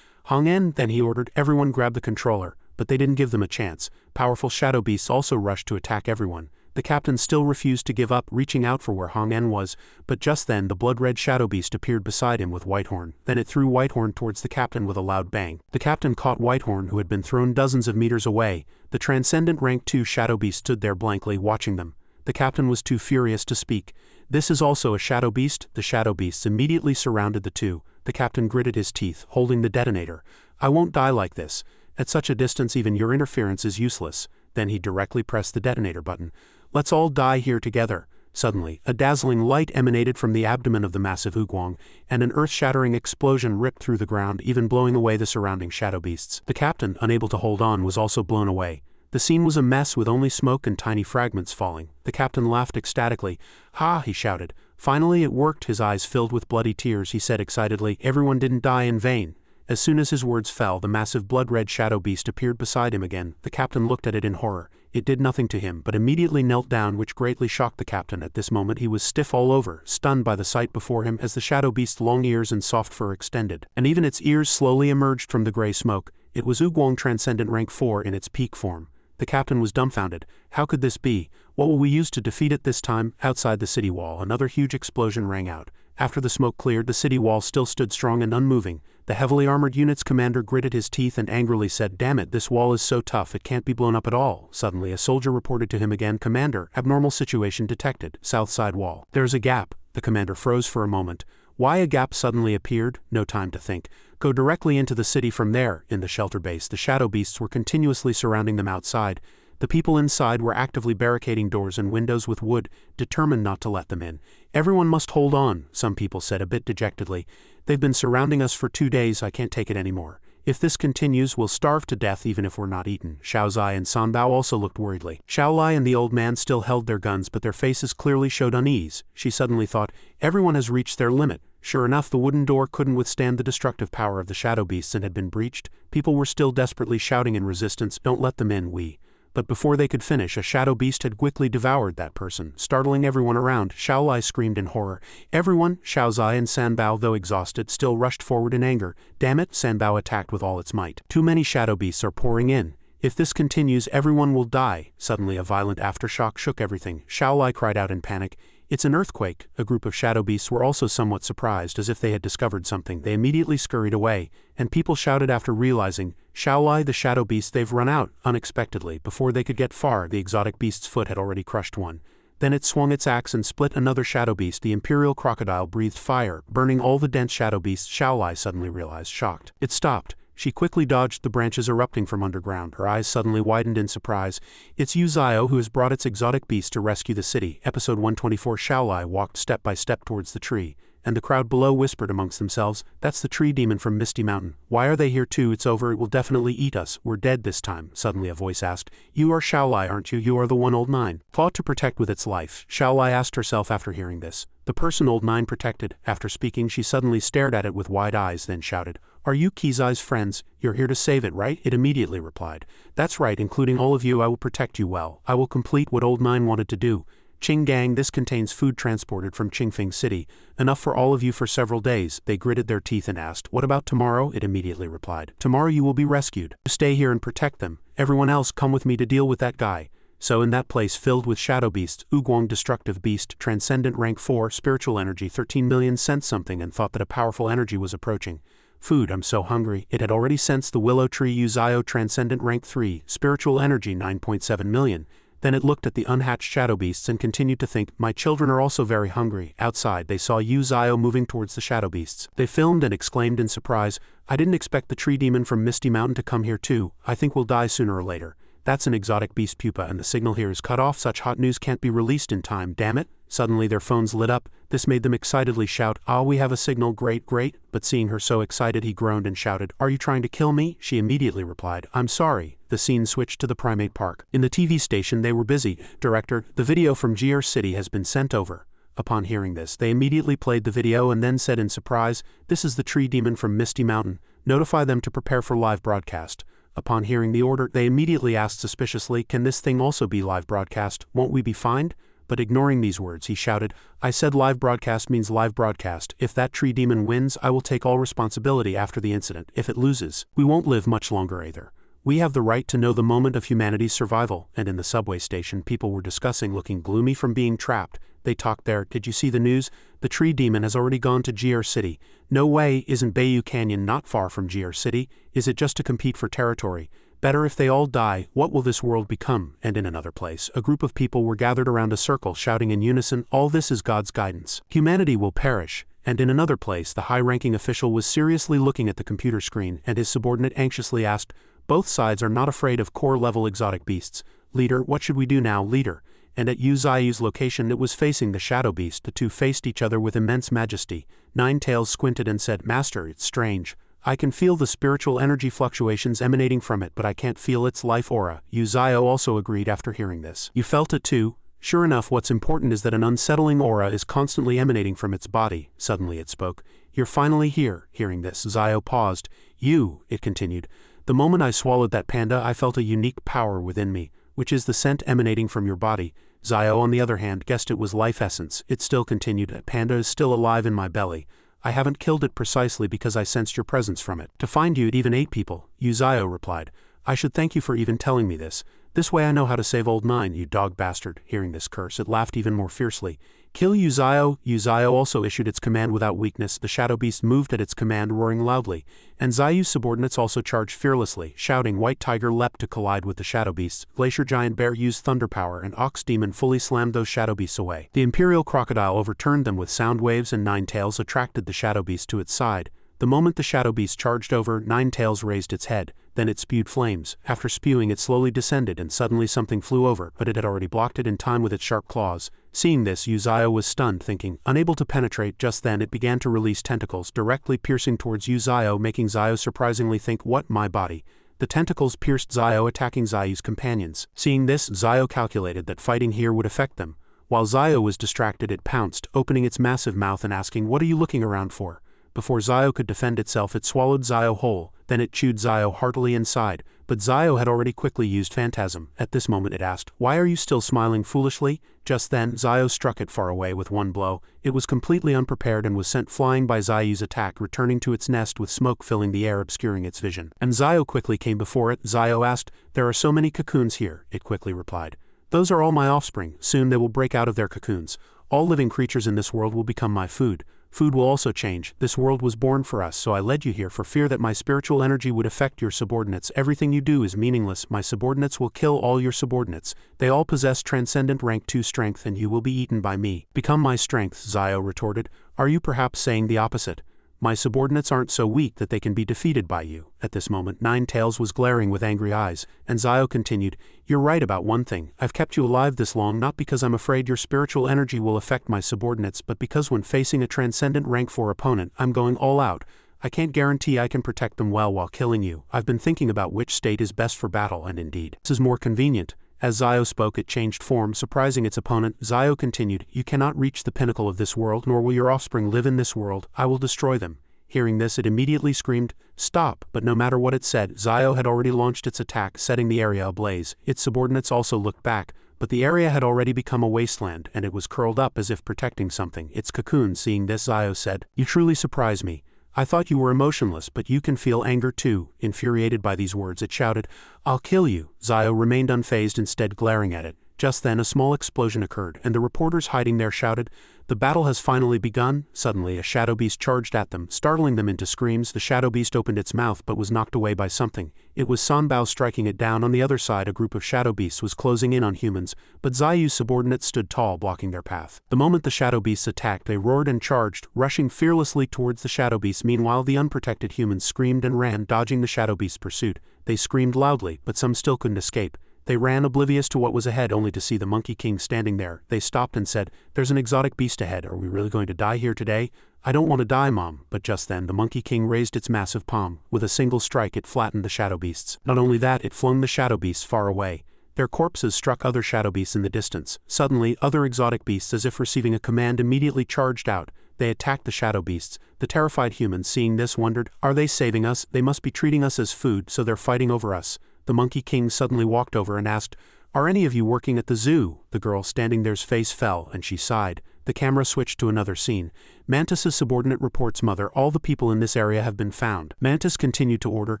Hong En, then he ordered, everyone grab the controller, but they didn't give them a chance. Powerful shadow beasts also rushed to attack everyone. The captain still refused to give up, reaching out for where Hong En was, but just then the blood-red shadow beast appeared beside him with Whitehorn. Then it threw Whitehorn towards the captain with a loud bang. The captain caught Whitehorn, who had been thrown dozens of meters away. The Transcendent Rank 2 shadow beast stood there blankly watching them. The captain was too furious to speak. This is also a shadow beast? The shadow beasts immediately surrounded the two. The captain gritted his teeth, holding the detonator. I won't die like this. At such a distance even your interference is useless. Then he directly pressed the detonator button. Let's all die here together. Suddenly, a dazzling light emanated from the abdomen of the massive Ugwong, and an earth-shattering explosion ripped through the ground, even blowing away the surrounding shadow beasts. The captain, unable to hold on, was also blown away. The scene was a mess with only smoke and tiny fragments falling. The captain laughed ecstatically. Ha, he shouted. Finally it worked. His eyes filled with bloody tears. He said excitedly, everyone didn't die in vain. As soon as his words fell, the massive blood-red shadow beast appeared beside him again. The captain looked at it in horror. It did nothing to him, but immediately knelt down, which greatly shocked the captain. At this moment he was stiff all over, stunned by the sight before him as the shadow beast's long ears and soft fur extended, and even its ears slowly emerged from the gray smoke. It was Ugwong Transcendent Rank 4 in its peak form. The captain was dumbfounded. How could this be? What will we use to defeat it this time? Outside the city wall, another huge explosion rang out. After the smoke cleared, the city wall still stood strong and unmoving. The heavily armored unit's commander gritted his teeth and angrily said, damn it, this wall is so tough it can't be blown up at all. Suddenly a soldier reported to him again, Commander, abnormal situation detected, south side wall. There's a gap. The commander froze for a moment. Why a gap suddenly appeared? No time to think. Go directly into the city from there. In the shelter base, the shadow beasts were continuously surrounding them outside. The people inside were actively barricading doors and windows with wood, determined not to let them in. Everyone must hold on, some people said a bit dejectedly. They've been surrounding us for 2 days, I can't take it anymore. If this continues, we'll starve to death even if we're not eaten. Xiaozai and Sanbao also looked worriedly. Xiaolai and the old man still held their guns, but their faces clearly showed unease. She suddenly thought, everyone has reached their limit. Sure enough, the wooden door couldn't withstand the destructive power of the shadow beasts and had been breached. People were still desperately shouting in resistance, don't let them in, we. But before they could finish, a shadow beast had quickly devoured that person, startling everyone around. Xiaolai screamed in horror. Everyone, Xiaozai and Sanbao, though exhausted, still rushed forward in anger. Damn it, Sanbao attacked with all its might. Too many shadow beasts are pouring in. If this continues, everyone will die. Suddenly a violent aftershock shook everything. Xiaolai cried out in panic. It's an earthquake. A group of shadow beasts were also somewhat surprised, as if they had discovered something. They immediately scurried away, and people shouted after realizing, Xiaolai, the shadow beast, they've run out. Unexpectedly, before they could get far, the exotic beast's foot had already crushed one. Then it swung its axe and split another shadow beast. The imperial crocodile breathed fire, burning all the dense shadow beasts. Xiaolai suddenly realized, shocked. It stopped. She quickly dodged the branches erupting from underground. Her eyes suddenly widened in surprise. It's Yu Zio who has brought its exotic beast to rescue the city. Episode 124. Xiaolai walked step by step towards the tree, and the crowd below whispered amongst themselves, that's the tree demon from Misty Mountain. Why are they here too? It's over, it will definitely eat us. We're dead this time. Suddenly a voice asked, you are Xiaolai, aren't you? You are the one Old Nine fought to protect with its life. Xiaolai asked herself after hearing this. The person Old Nine protected. After speaking, she suddenly stared at it with wide eyes, then shouted, are you Kizai's friends? You're here to save it, right? It immediately replied, that's right, including all of you. I will protect you well. I will complete what Old Nine wanted to do. Qing Gang, this contains food transported from Qingfeng City. Enough for all of you for several days. They gritted their teeth and asked, what about tomorrow? It immediately replied, tomorrow you will be rescued. Stay here and protect them. Everyone else come with me to deal with that guy. So in that place filled with shadow beasts, Ugwong Destructive Beast, Transcendent Rank 4, Spiritual Energy 13 million sensed something and thought that a powerful energy was approaching. Food, I'm so hungry. It had already sensed the willow tree Yu Zio Transcendent Rank 3, Spiritual Energy 9.7 million. Then it looked at the unhatched shadow beasts and continued to think, my children are also very hungry. Outside, they saw Yu Zio moving towards the shadow beasts. They filmed and exclaimed in surprise, I didn't expect the tree demon from Misty Mountain to come here too. I think we'll die sooner or later. That's an exotic beast pupa and the signal here is cut off. Such hot news can't be released in time, damn it. Suddenly their phones lit up. This made them excitedly shout, we have a signal, great, great. But seeing her so excited, he groaned and shouted, are you trying to kill me? She immediately replied, I'm sorry. The scene switched to the primate park. In the TV station they were busy. Director, the video from GR City has been sent over. Upon hearing this, they immediately played the video and then said in surprise, this is the tree demon from Misty Mountain. Notify them to prepare for live broadcast. Upon hearing the order, they immediately asked suspiciously, can this thing also be live broadcast? Won't we be fined? But ignoring these words, he shouted, I said live broadcast means live broadcast. If that tree demon wins, I will take all responsibility after the incident. If it loses, we won't live much longer either. We have the right to know the moment of humanity's survival. And in the subway station, people were discussing looking gloomy from being trapped. They talked there, did you see the news? The tree demon has already gone to GR City. No way, isn't Bayou Canyon not far from GR City? Is it just to compete for territory? Better if they all die, what will this world become? And in another place, a group of people were gathered around a circle shouting in unison, all this is God's guidance. Humanity will perish. And in another place, the high-ranking official was seriously looking at the computer screen and his subordinate anxiously asked, both sides are not afraid of core-level exotic beasts. Leader, what should we do now, leader? And at Yu Zio's location it was facing the shadow beast. The two faced each other with immense majesty. Ninetails squinted and said, Master, it's strange. I can feel the spiritual energy fluctuations emanating from it, but I can't feel its life aura. Yu Zio also agreed after hearing this. You felt it too? Sure enough, what's important is that an unsettling aura is constantly emanating from its body. Suddenly it spoke. You're finally here. Hearing this, Zio paused. You, it continued. The moment I swallowed that panda, I felt a unique power within me, which is the scent emanating from your body. Zio, on the other hand, guessed it was life essence. It still continued, that panda is still alive in my belly. I haven't killed it precisely because I sensed your presence from it. To find you, it even ate people. Yu Zio replied. I should thank you for even telling me this. This way I know how to save old Nine, you dog bastard. Hearing this curse, it laughed even more fiercely. Kill Yu Zio. Yu Zio also issued its command without weakness. The shadow beast moved at its command, roaring loudly, and Zio's subordinates also charged fearlessly, shouting. White Tiger leapt to collide with the shadow beasts. Glacier Giant Bear used thunder power, and Ox Demon fully slammed those shadow beasts away. The Imperial Crocodile overturned them with sound waves, and Ninetails attracted the shadow beast to its side. The moment the shadow beast charged over, Ninetails raised its head. Then it spewed flames. After spewing, it slowly descended, and suddenly something flew over, but it had already blocked it in time with its sharp claws. Seeing this, Yu Zio was stunned, thinking. Unable to penetrate, just then it began to release tentacles, directly piercing towards Yu Zio, making Zio surprisingly think, what, my body? The tentacles pierced Zio, attacking Zio's companions. Seeing this, Zio calculated that fighting here would affect them. While Zio was distracted, it pounced, opening its massive mouth and asking, what are you looking around for? Before Zio could defend itself, it swallowed Zio whole. Then it chewed Zio heartily inside, but Zio had already quickly used Phantasm. At this moment it asked, why are you still smiling foolishly? Just then, Zio struck it far away with one blow. It was completely unprepared and was sent flying by Zio's attack, returning to its nest with smoke filling the air, obscuring its vision. And Zio quickly came before it. Zio asked, there are so many cocoons here, it quickly replied. Those are all my offspring. Soon they will break out of their cocoons. All living creatures in this world will become my food. Food will also change. This world was born for us, so I led you here for fear that my spiritual energy would affect your subordinates. Everything you do is meaningless. My subordinates will kill all your subordinates. They all possess transcendent rank 2 strength, and you will be eaten by me. Become my strength, Zio retorted. Are you perhaps saying the opposite? My subordinates aren't so weak that they can be defeated by you. At this moment, Ninetails was glaring with angry eyes, and Zio continued, you're right about one thing. I've kept you alive this long not because I'm afraid your spiritual energy will affect my subordinates, but because when facing a transcendent rank 4 opponent, I'm going all out. I can't guarantee I can protect them well while killing you. I've been thinking about which state is best for battle, and indeed, this is more convenient. As Zio spoke, it changed form, surprising its opponent. Zio continued, you cannot reach the pinnacle of this world, nor will your offspring live in this world. I will destroy them. Hearing this, it immediately screamed, stop, but no matter what it said, Zio had already launched its attack, setting the area ablaze. Its subordinates also looked back, but the area had already become a wasteland, and it was curled up as if protecting something. Its cocoon. Seeing this, Zio said, you truly surprise me. I thought you were emotionless, but you can feel anger too. Infuriated by these words, it shouted, I'll kill you. Zio remained unfazed, instead glaring at it. Just then a small explosion occurred, and the reporters hiding there shouted, The battle has finally begun. Suddenly, a shadow beast charged at them, startling them into screams. The shadow beast opened its mouth but was knocked away by something. It was Sanbao striking it down. On the other side, a group of shadow beasts was closing in on humans, but Zayu's subordinates stood tall, blocking their path. The moment the shadow beasts attacked, they roared and charged, rushing fearlessly towards the shadow beasts. Meanwhile, the unprotected humans screamed and ran, dodging the shadow beasts' pursuit. They screamed loudly, but some still couldn't escape. They ran oblivious to what was ahead, only to see the Monkey King standing there. They stopped and said, "There's an exotic beast ahead. Are we really going to die here today?" "I don't want to die, Mom." But just then, the Monkey King raised its massive palm. With a single strike, it flattened the shadow beasts. Not only that, it flung the shadow beasts far away. Their corpses struck other shadow beasts in the distance. Suddenly, other exotic beasts, as if receiving a command, immediately charged out. They attacked the shadow beasts. The terrified humans, seeing this, wondered, "Are they saving us? They must be treating us as food, so they're fighting over us." The Monkey King suddenly walked over and asked, "Are any of you working at the zoo?" The girl standing there's face fell, and she sighed. The camera switched to another scene. Mantis's subordinate reports, "Mother, all the people in this area have been found." Mantis continued to order,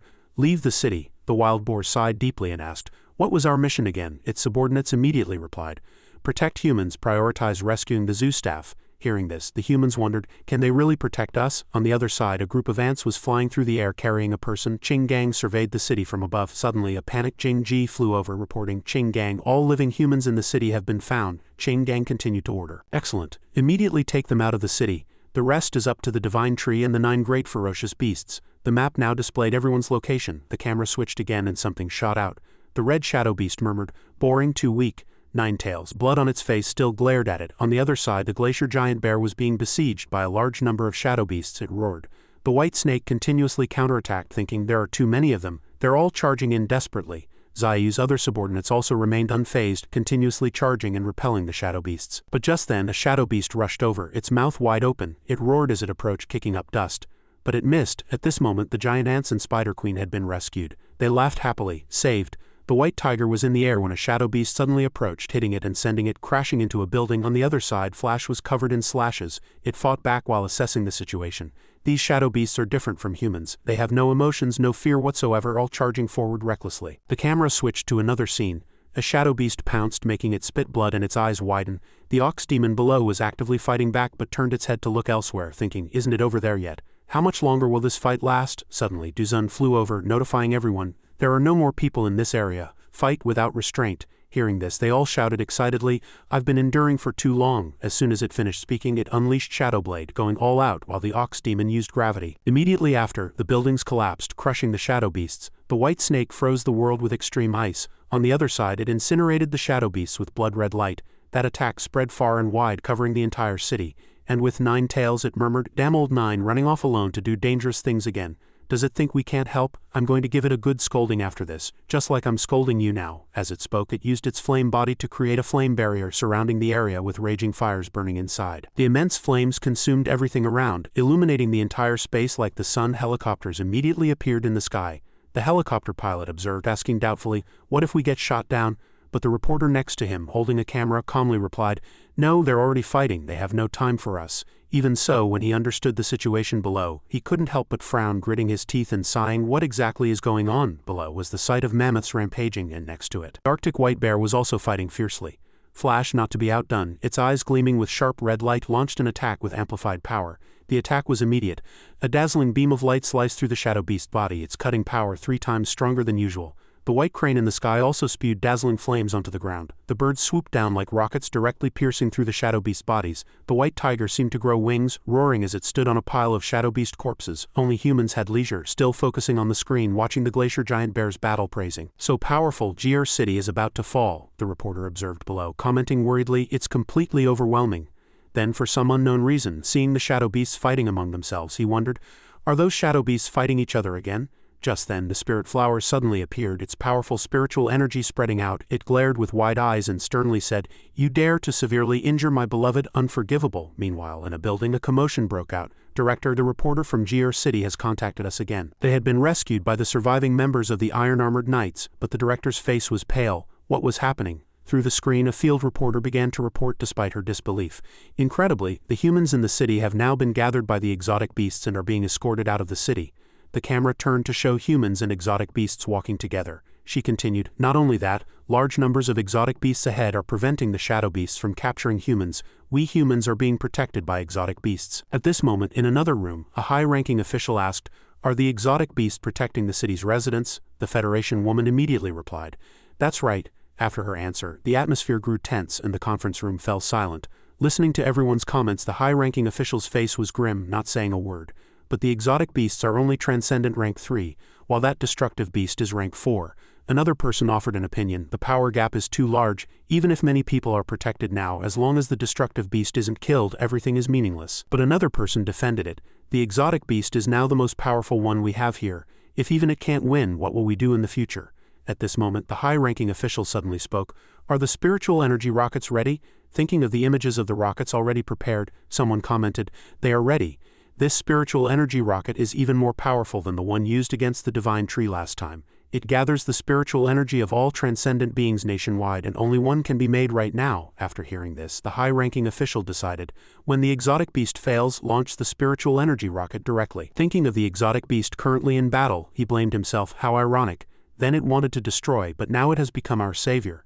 "Leave the city." The wild boar sighed deeply and asked, "What was our mission again?" Its subordinates immediately replied, "Protect humans, prioritize rescuing the zoo staff." Hearing this, the humans wondered, can they really protect us? On the other side, a group of ants was flying through the air carrying a person. Ching Gang surveyed the city from above. Suddenly, a panicked Ching Ji flew over, reporting, "Ching Gang, all living humans in the city have been found." Ching Gang continued to order, "Excellent. Immediately take them out of the city. The rest is up to the Divine Tree and the 9 great ferocious beasts." The map now displayed everyone's location. The camera switched again and something shot out. The red shadow beast murmured, "Boring, too weak." Ninetails, blood on its face, still glared at it. On the other side, the glacier giant bear was being besieged by a large number of shadow beasts. It roared. The white snake continuously counterattacked, thinking, "There are too many of them. They're all charging in desperately." Zayu's other subordinates also remained unfazed, continuously charging and repelling the shadow beasts. But just then, a shadow beast rushed over, its mouth wide open. It roared as it approached, kicking up dust. But it missed. At this moment, the giant ants and Spider Queen had been rescued. They laughed happily, saved. The white tiger was in the air when a shadow beast suddenly approached, hitting it and sending it crashing into a building. On the other side, Flash was covered in slashes. It fought back while assessing the situation. These shadow beasts are different from humans. They have no emotions, no fear whatsoever, all charging forward recklessly. The camera switched to another scene. A shadow beast pounced, making it spit blood and its eyes widen. The ox demon below was actively fighting back but turned its head to look elsewhere, thinking, "Isn't it over there yet? How much longer will this fight last?" Suddenly, Duzun flew over, notifying everyone, "There are no more people in this area. Fight without restraint." Hearing this, they all shouted excitedly, "I've been enduring for too long." As soon as it finished speaking, it unleashed Shadowblade, going all out while the ox demon used gravity. Immediately after, the buildings collapsed, crushing the shadow beasts. The white snake froze the world with extreme ice. On the other side, it incinerated the shadow beasts with blood-red light. That attack spread far and wide, covering the entire city. And with 9 tails, it murmured, "Damn old 9, running off alone to do dangerous things again. Does it think we can't help? I'm going to give it a good scolding after this, just like I'm scolding you now." As it spoke, it used its flame body to create a flame barrier surrounding the area with raging fires burning inside. The immense flames consumed everything around, illuminating the entire space like the sun. Helicopters immediately appeared in the sky. The helicopter pilot observed, asking doubtfully, "What if we get shot down?" But the reporter next to him, holding a camera, calmly replied, "No, they're already fighting. They have no time for us." Even so, when he understood the situation below, he couldn't help but frown, gritting his teeth and sighing. What exactly is going on? Below was the sight of mammoths rampaging, and next to it, the Arctic white bear was also fighting fiercely. Flash, not to be outdone, its eyes gleaming with sharp red light, launched an attack with amplified power. The attack was immediate. A dazzling beam of light sliced through the shadow beast body, its cutting power 3 times stronger than usual. The white crane in the sky also spewed dazzling flames onto the ground. The birds swooped down like rockets, directly piercing through the shadow beast bodies. The white tiger seemed to grow wings, roaring as it stood on a pile of shadow beast corpses. Only humans had leisure, still focusing on the screen, watching the glacier giant bear's battle, praising. "So powerful, GR City is about to fall," the reporter observed below, commenting worriedly, "It's completely overwhelming." Then, for some unknown reason, seeing the shadow beasts fighting among themselves, he wondered, "Are those shadow beasts fighting each other again?" Just then, the spirit flower suddenly appeared, its powerful spiritual energy spreading out. It glared with wide eyes and sternly said, "You dare to severely injure my beloved, unforgivable." Meanwhile, in a building, a commotion broke out. "Director, the reporter from GR City has contacted us again." They had been rescued by the surviving members of the Iron-Armored Knights, but the director's face was pale. What was happening? Through the screen, a field reporter began to report despite her disbelief. Incredibly, the humans in the city have now been gathered by the exotic beasts and are being escorted out of the city. The camera turned to show humans and exotic beasts walking together. she continued. Not only that, large numbers of exotic beasts ahead are preventing the shadow beasts from capturing humans. We humans are being protected by exotic beasts. At this moment, in another room, a high-ranking official asked, "Are the exotic beasts protecting the city's residents?" The Federation woman immediately replied, "That's right." After her answer, the atmosphere grew tense and the conference room fell silent. Listening to everyone's comments, the high-ranking official's face was grim, not saying a word. But the exotic beasts are only transcendent rank 3, while that destructive beast is rank 4. Another person offered an opinion. The power gap is too large. Even if many people are protected now, as long as the destructive beast isn't killed, everything is meaningless. But another person defended it. The exotic beast is now the most powerful one we have here. If even it can't win, what will we do in the future? At this moment, the high-ranking official suddenly spoke. "Are the spiritual energy rockets ready?" Thinking of the images of the rockets already prepared, someone commented, "They are ready. This spiritual energy rocket is even more powerful than the one used against the divine tree last time. It gathers the spiritual energy of all transcendent beings nationwide, and only one can be made right now." After hearing this, the high-ranking official decided, when the exotic beast fails, launch the spiritual energy rocket directly. Thinking of the exotic beast currently in battle, he blamed himself. How ironic. Then it wanted to destroy, but now it has become our savior.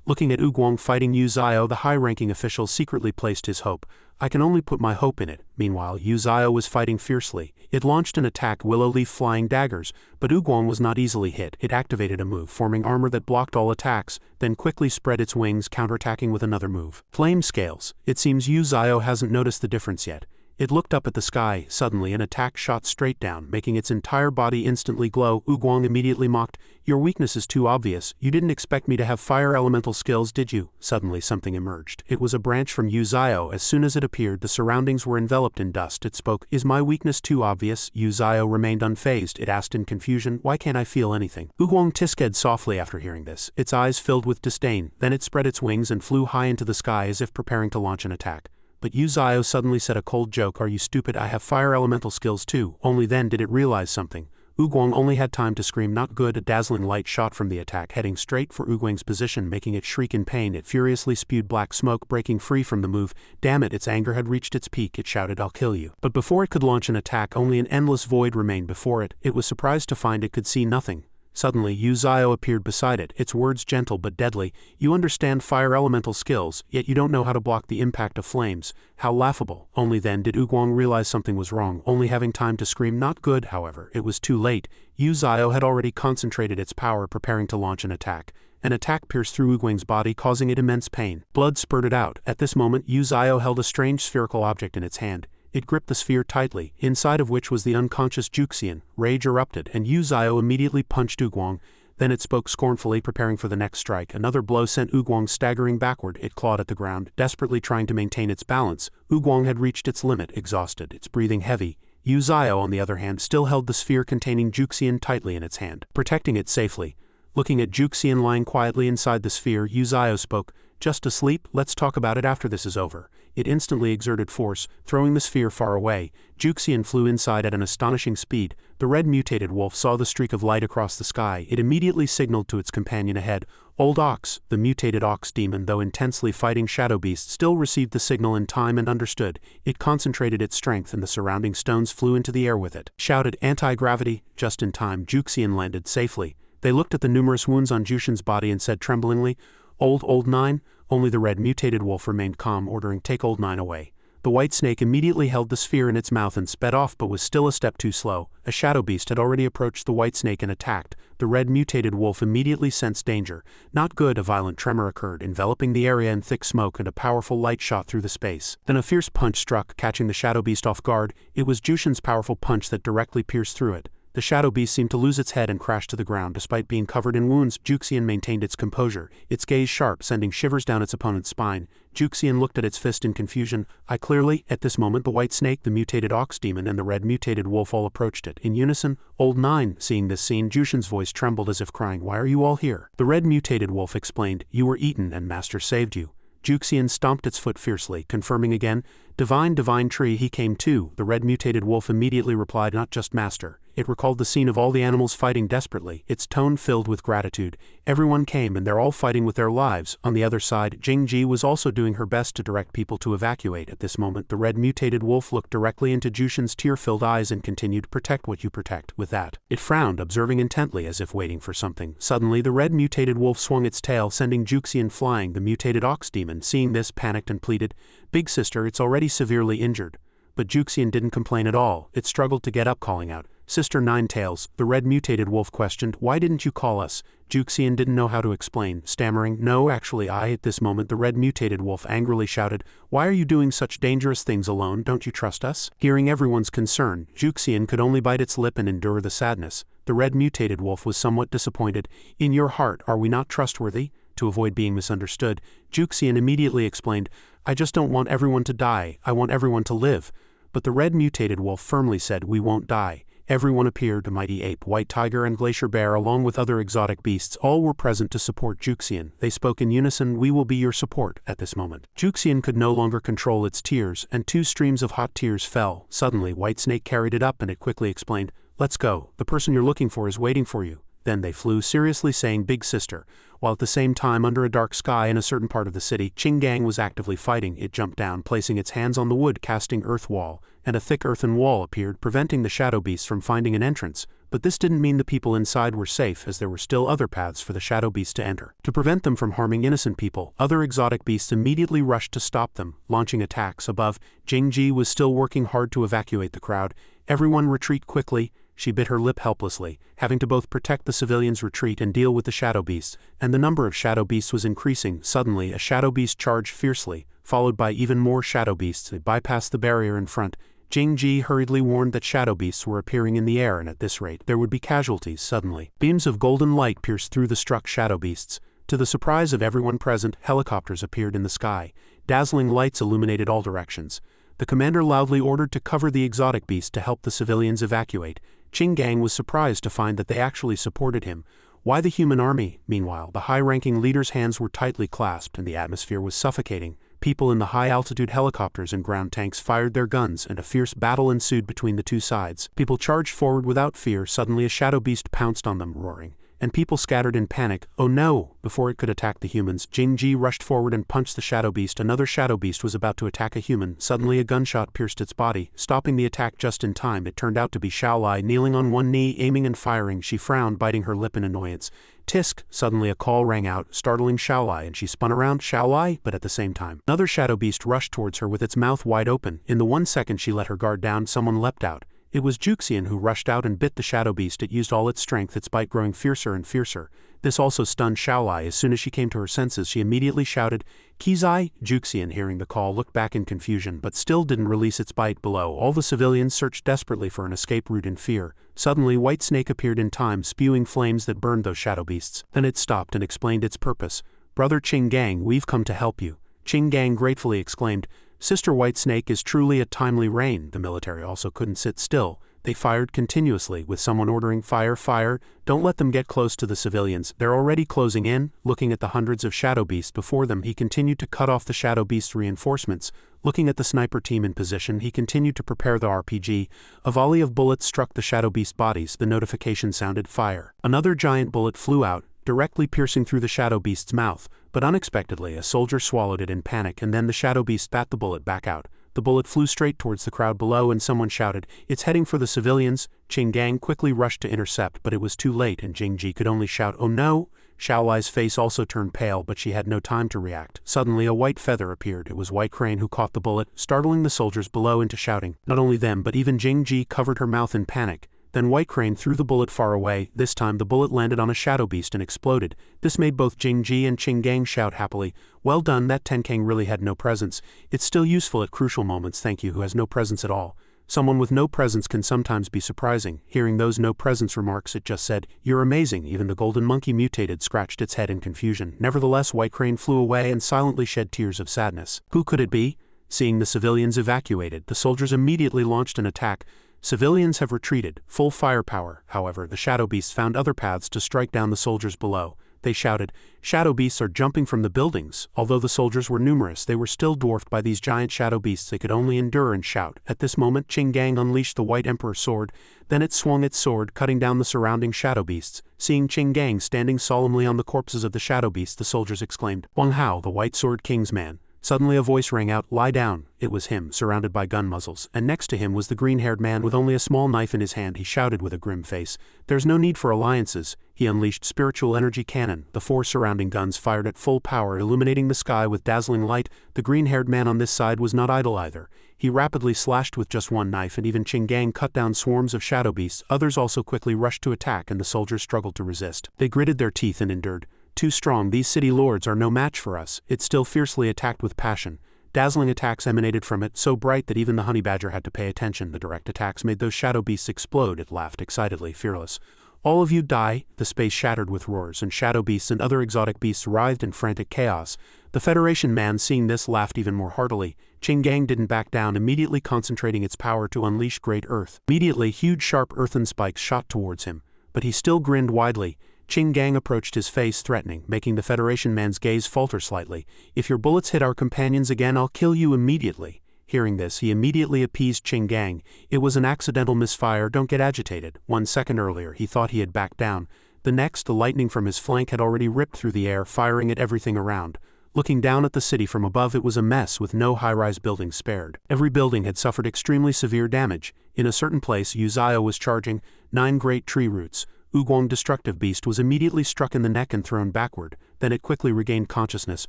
Looking at Ugwong fighting Yu Zio, the high-ranking official secretly placed his hope. "I can only put my hope in it." Meanwhile, Yu Zio was fighting fiercely. It launched an attack, willow leaf flying daggers, but Ugwong was not easily hit. It activated a move, forming armor that blocked all attacks, then quickly spread its wings, counterattacking with another move. Flame scales. It seems Yu Zio hasn't noticed the difference yet. It looked up at the sky. Suddenly an attack shot straight down, making its entire body instantly glow. Ugwong immediately mocked, "Your weakness is too obvious. You didn't expect me to have fire elemental skills, did you?" Suddenly something emerged. It was a branch from Yu Zio. As soon as it appeared, the surroundings were enveloped in dust. It spoke, "Is my weakness too obvious?" Yu Zio remained unfazed. It asked in confusion, "Why can't I feel anything?" Ugwong tisked softly after hearing this. Its eyes filled with disdain. Then it spread its wings and flew high into the sky as if preparing to launch an attack. But Yu Zio suddenly said a cold joke, "Are you stupid? I have fire elemental skills too." Only then did it realize something. Ugwong only had time to scream, "Not good." A dazzling light shot from the attack, heading straight for Ugwong's position, making it shriek in pain. It furiously spewed black smoke, breaking free from the move. Damn it, its anger had reached its peak. It shouted, "I'll kill you." But before it could launch an attack, only an endless void remained before it. It was surprised to find it could see nothing. Suddenly, Yu Zio appeared beside it, its words gentle but deadly. "You understand fire elemental skills, yet you don't know how to block the impact of flames. How laughable." Only then did Ugwong realize something was wrong, only having time to scream, "Not good." However, it was too late. Yu Zio had already concentrated its power, preparing to launch an attack. An attack pierced through Ugwong's body, causing it immense pain. Blood spurted out. At this moment, Yu Zio held a strange spherical object in its hand. It gripped the sphere tightly, inside of which was the unconscious Juxian. Rage erupted, and Yu Zio immediately punched Ugwong. Then it spoke scornfully, preparing for the next strike. Another blow sent Ugwong staggering backward. It clawed at the ground, desperately trying to maintain its balance. Ugwong had reached its limit, exhausted, its breathing heavy. Yu Zio, on the other hand, still held the sphere containing Juxian tightly in its hand, protecting it safely. Looking at Juxian lying quietly inside the sphere, Yu Zio spoke, "Just asleep? Let's talk about it after this is over." It instantly exerted force, throwing the sphere far away. Juxian flew inside at an astonishing speed. The red mutated wolf saw the streak of light across the sky. It immediately signaled to its companion ahead. Old Ox, the mutated ox demon, though intensely fighting shadow beasts, still received the signal in time and understood. It concentrated its strength, and the surrounding stones flew into the air with it. Shouted, "Anti-gravity!" Just in time, Juxian landed safely. They looked at the numerous wounds on Juxian's body and said tremblingly, Old Nine?" Only the red mutated wolf remained calm, ordering, "Take Old Nine away." The white snake immediately held the sphere in its mouth and sped off, but was still a step too slow. A shadow beast had already approached the white snake and attacked. The red mutated wolf immediately sensed danger. Not good. A violent tremor occurred, enveloping the area in thick smoke, and a powerful light shot through the space. Then a fierce punch struck, catching the shadow beast off guard. It was Juxian's powerful punch that directly pierced through it. The shadow beast seemed to lose its head and crash to the ground. Despite being covered in wounds, Juxian maintained its composure, its gaze sharp, sending shivers down its opponent's spine. Juxian looked at its fist in confusion. At this moment, the white snake, the mutated ox demon, and the red mutated wolf all approached it. In unison, Old Nine. Seeing this scene, Juxian's voice trembled as if crying, "Why are you all here?" The red mutated wolf explained, "You were eaten and Master saved you." Juxian stomped its foot fiercely, confirming again, divine tree, he came too." The red mutated wolf immediately replied, "Not just Master. It recalled the scene of all the animals fighting desperately, its tone filled with gratitude. Everyone came and they're all fighting with their lives. On the other side, Jingji was also doing her best to direct people to evacuate. At this moment, the red mutated wolf looked directly into Jushin's tear-filled eyes and continued, "Protect what you protect." With that, it frowned, observing intently as if waiting for something. Suddenly, the red mutated wolf swung its tail, sending Juxian flying. The mutated ox demon, seeing this, panicked and pleaded, "Big sister, it's already severely injured." But Juxian didn't complain at all. It struggled to get up, calling out, "Sister Ninetails." The red mutated wolf questioned, "Why didn't you call us?" Juxian didn't know how to explain, stammering, "No, actually I." At this moment the red mutated wolf angrily shouted, "Why are you doing such dangerous things alone? Don't you trust us?" Hearing everyone's concern, Juxian could only bite its lip and endure the sadness. The red mutated wolf was somewhat disappointed. "In your heart, are we not trustworthy?" To avoid being misunderstood, Juxian immediately explained, "I just don't want everyone to die, I want everyone to live." But the red mutated wolf firmly said, "We won't die." Everyone appeared, a mighty ape, white tiger and glacier bear along with other exotic beasts, all were present to support Juxian. They spoke in unison, "We will be your support." At this moment, Juxian could no longer control its tears, and 2 streams of hot tears fell. Suddenly, White Snake carried it up and it quickly explained, "Let's go, the person you're looking for is waiting for you." Then they flew, seriously saying, "Big sister." While at the same time, under a dark sky in a certain part of the city, Qinggang was actively fighting. It jumped down, placing its hands on the wood, casting earth wall, and a thick earthen wall appeared, preventing the shadow beasts from finding an entrance. But this didn't mean the people inside were safe, as there were still other paths for the shadow beasts to enter. To prevent them from harming innocent people, other exotic beasts immediately rushed to stop them, launching attacks. Above, Jingji was still working hard to evacuate the crowd. "Everyone retreat quickly." She bit her lip helplessly, having to both protect the civilians' retreat and deal with the shadow beasts, and the number of shadow beasts was increasing. Suddenly, a shadow beast charged fiercely, followed by even more shadow beasts. They bypassed the barrier in front. Jingji hurriedly warned that shadow beasts were appearing in the air, and at this rate, there would be casualties. Suddenly, beams of golden light pierced through the struck shadow beasts. To the surprise of everyone present, helicopters appeared in the sky. Dazzling lights illuminated all directions. The commander loudly ordered to cover the exotic beast to help the civilians evacuate. Qinggang was surprised to find that they actually supported him. Why the human army? Meanwhile, the high-ranking leader's hands were tightly clasped and the atmosphere was suffocating. People in the high-altitude helicopters and ground tanks fired their guns, and a fierce battle ensued between the two sides. People charged forward without fear. Suddenly a shadow beast pounced on them, roaring, and people scattered in panic. "Oh no!" Before it could attack the humans, Jingji rushed forward and punched the shadow beast. Another shadow beast was about to attack a human. Suddenly a gunshot pierced its body, stopping the attack just in time. It turned out to be Xiaolai, kneeling on one knee, aiming and firing. She frowned, biting her lip in annoyance. "Tisk!" Suddenly a call rang out, startling Xiaolai, and she spun around. "Xiaolai!" But at the same time, another shadow beast rushed towards her with its mouth wide open. In the 1 second she let her guard down, someone leapt out. It was Juxian who rushed out and bit the shadow beast. It used all its strength, its bite growing fiercer and fiercer. This also stunned Xiaolai. As soon as she came to her senses, she immediately shouted, "Kizai!" Juxian, hearing the call, looked back in confusion, but still didn't release its bite. Below, all the civilians searched desperately for an escape route in fear. Suddenly, White Snake appeared in time, spewing flames that burned those shadow beasts. Then it stopped and explained its purpose. "Brother Qinggang, we've come to help you." Qinggang gratefully exclaimed, "Sister White Snake is truly a timely rain." The military also couldn't sit still. They fired continuously, with someone ordering, "Fire, fire, don't let them get close to the civilians, they're already closing in." Looking at the hundreds of shadow beasts before them, he continued to cut off the shadow beast reinforcements. Looking at the sniper team in position, he continued to prepare the RPG. A volley of bullets struck the shadow beast bodies. The notification sounded, "Fire." Another giant bullet flew out, directly piercing through the shadow beast's mouth, but unexpectedly a soldier swallowed it in panic, and then the shadow beast spat the bullet back out. The bullet flew straight towards the crowd below, and someone shouted, "It's heading for the civilians." Qinggang quickly rushed to intercept, but it was too late, and Jingji could only shout, "Oh no!" Xiaolai's face also turned pale, but she had no time to react. Suddenly a white feather appeared. It was White Crane who caught the bullet, startling the soldiers below into shouting. Not only them, but even Jingji covered her mouth in panic. Then White Crane threw the bullet far away. This time the bullet landed on a shadow beast and exploded. This made both Jingji and Qinggang shout happily, "Well done, that Tenkang really had no presence. It's still useful at crucial moments, thank you, who has no presence at all." Someone with no presence can sometimes be surprising. Hearing those no presence remarks, it just said, "You're amazing." Even the golden monkey mutated scratched its head in confusion. Nevertheless, White Crane flew away and silently shed tears of sadness. Who could it be? Seeing the civilians evacuated, the soldiers immediately launched an attack. Civilians have retreated, full firepower. However, the shadow beasts found other paths to strike down the soldiers below. they shouted. Shadow beasts are jumping from the buildings. Although the soldiers were numerous, they were still dwarfed by these giant shadow beasts. They could only endure and shout. At this moment, Qing Gang unleashed the White Emperor sword. Then it swung its sword, cutting down the surrounding shadow beasts. Seeing Qing Gang standing solemnly on the corpses of the shadow beasts, the soldiers exclaimed, "Wang Hao, the White Sword King's man." Suddenly a voice rang out, "Lie down." It was him, surrounded by gun muzzles, and next to him was the green-haired man with only a small knife in his hand. He shouted with a grim face, "There's no need for alliances." He unleashed spiritual energy cannon. The 4 surrounding guns fired at full power, illuminating the sky with dazzling light. The green-haired man on this side was not idle either. He rapidly slashed with just one knife, and even Qing Gang cut down swarms of shadow beasts. Others also quickly rushed to attack, and the soldiers struggled to resist. They gritted their teeth and endured. "Too strong, these city lords are no match for us." It still fiercely attacked with passion. Dazzling attacks emanated from it, so bright that even the honey badger had to pay attention. The direct attacks made those shadow beasts explode. It laughed excitedly, fearless. "All of you die." The space shattered with roars, and shadow beasts and other exotic beasts writhed in frantic chaos. The Federation man, seeing this, laughed even more heartily. Qing Gang didn't back down, immediately concentrating its power to unleash Great Earth. Immediately, huge sharp earthen spikes shot towards him, but he still grinned widely. Qing Gang approached his face, threatening, making the Federation man's gaze falter slightly. "If your bullets hit our companions again, I'll kill you immediately." Hearing this, he immediately appeased Qing Gang. "It was an accidental misfire, don't get agitated." 1 second earlier, he thought he had backed down. The next, the lightning from his flank had already ripped through the air, firing at everything around. Looking down at the city from above, it was a mess with no high-rise buildings spared. Every building had suffered extremely severe damage. In a certain place, Uzio was charging 9 great tree roots. Uguang destructive beast was immediately struck in the neck and thrown backward. Then it quickly regained consciousness,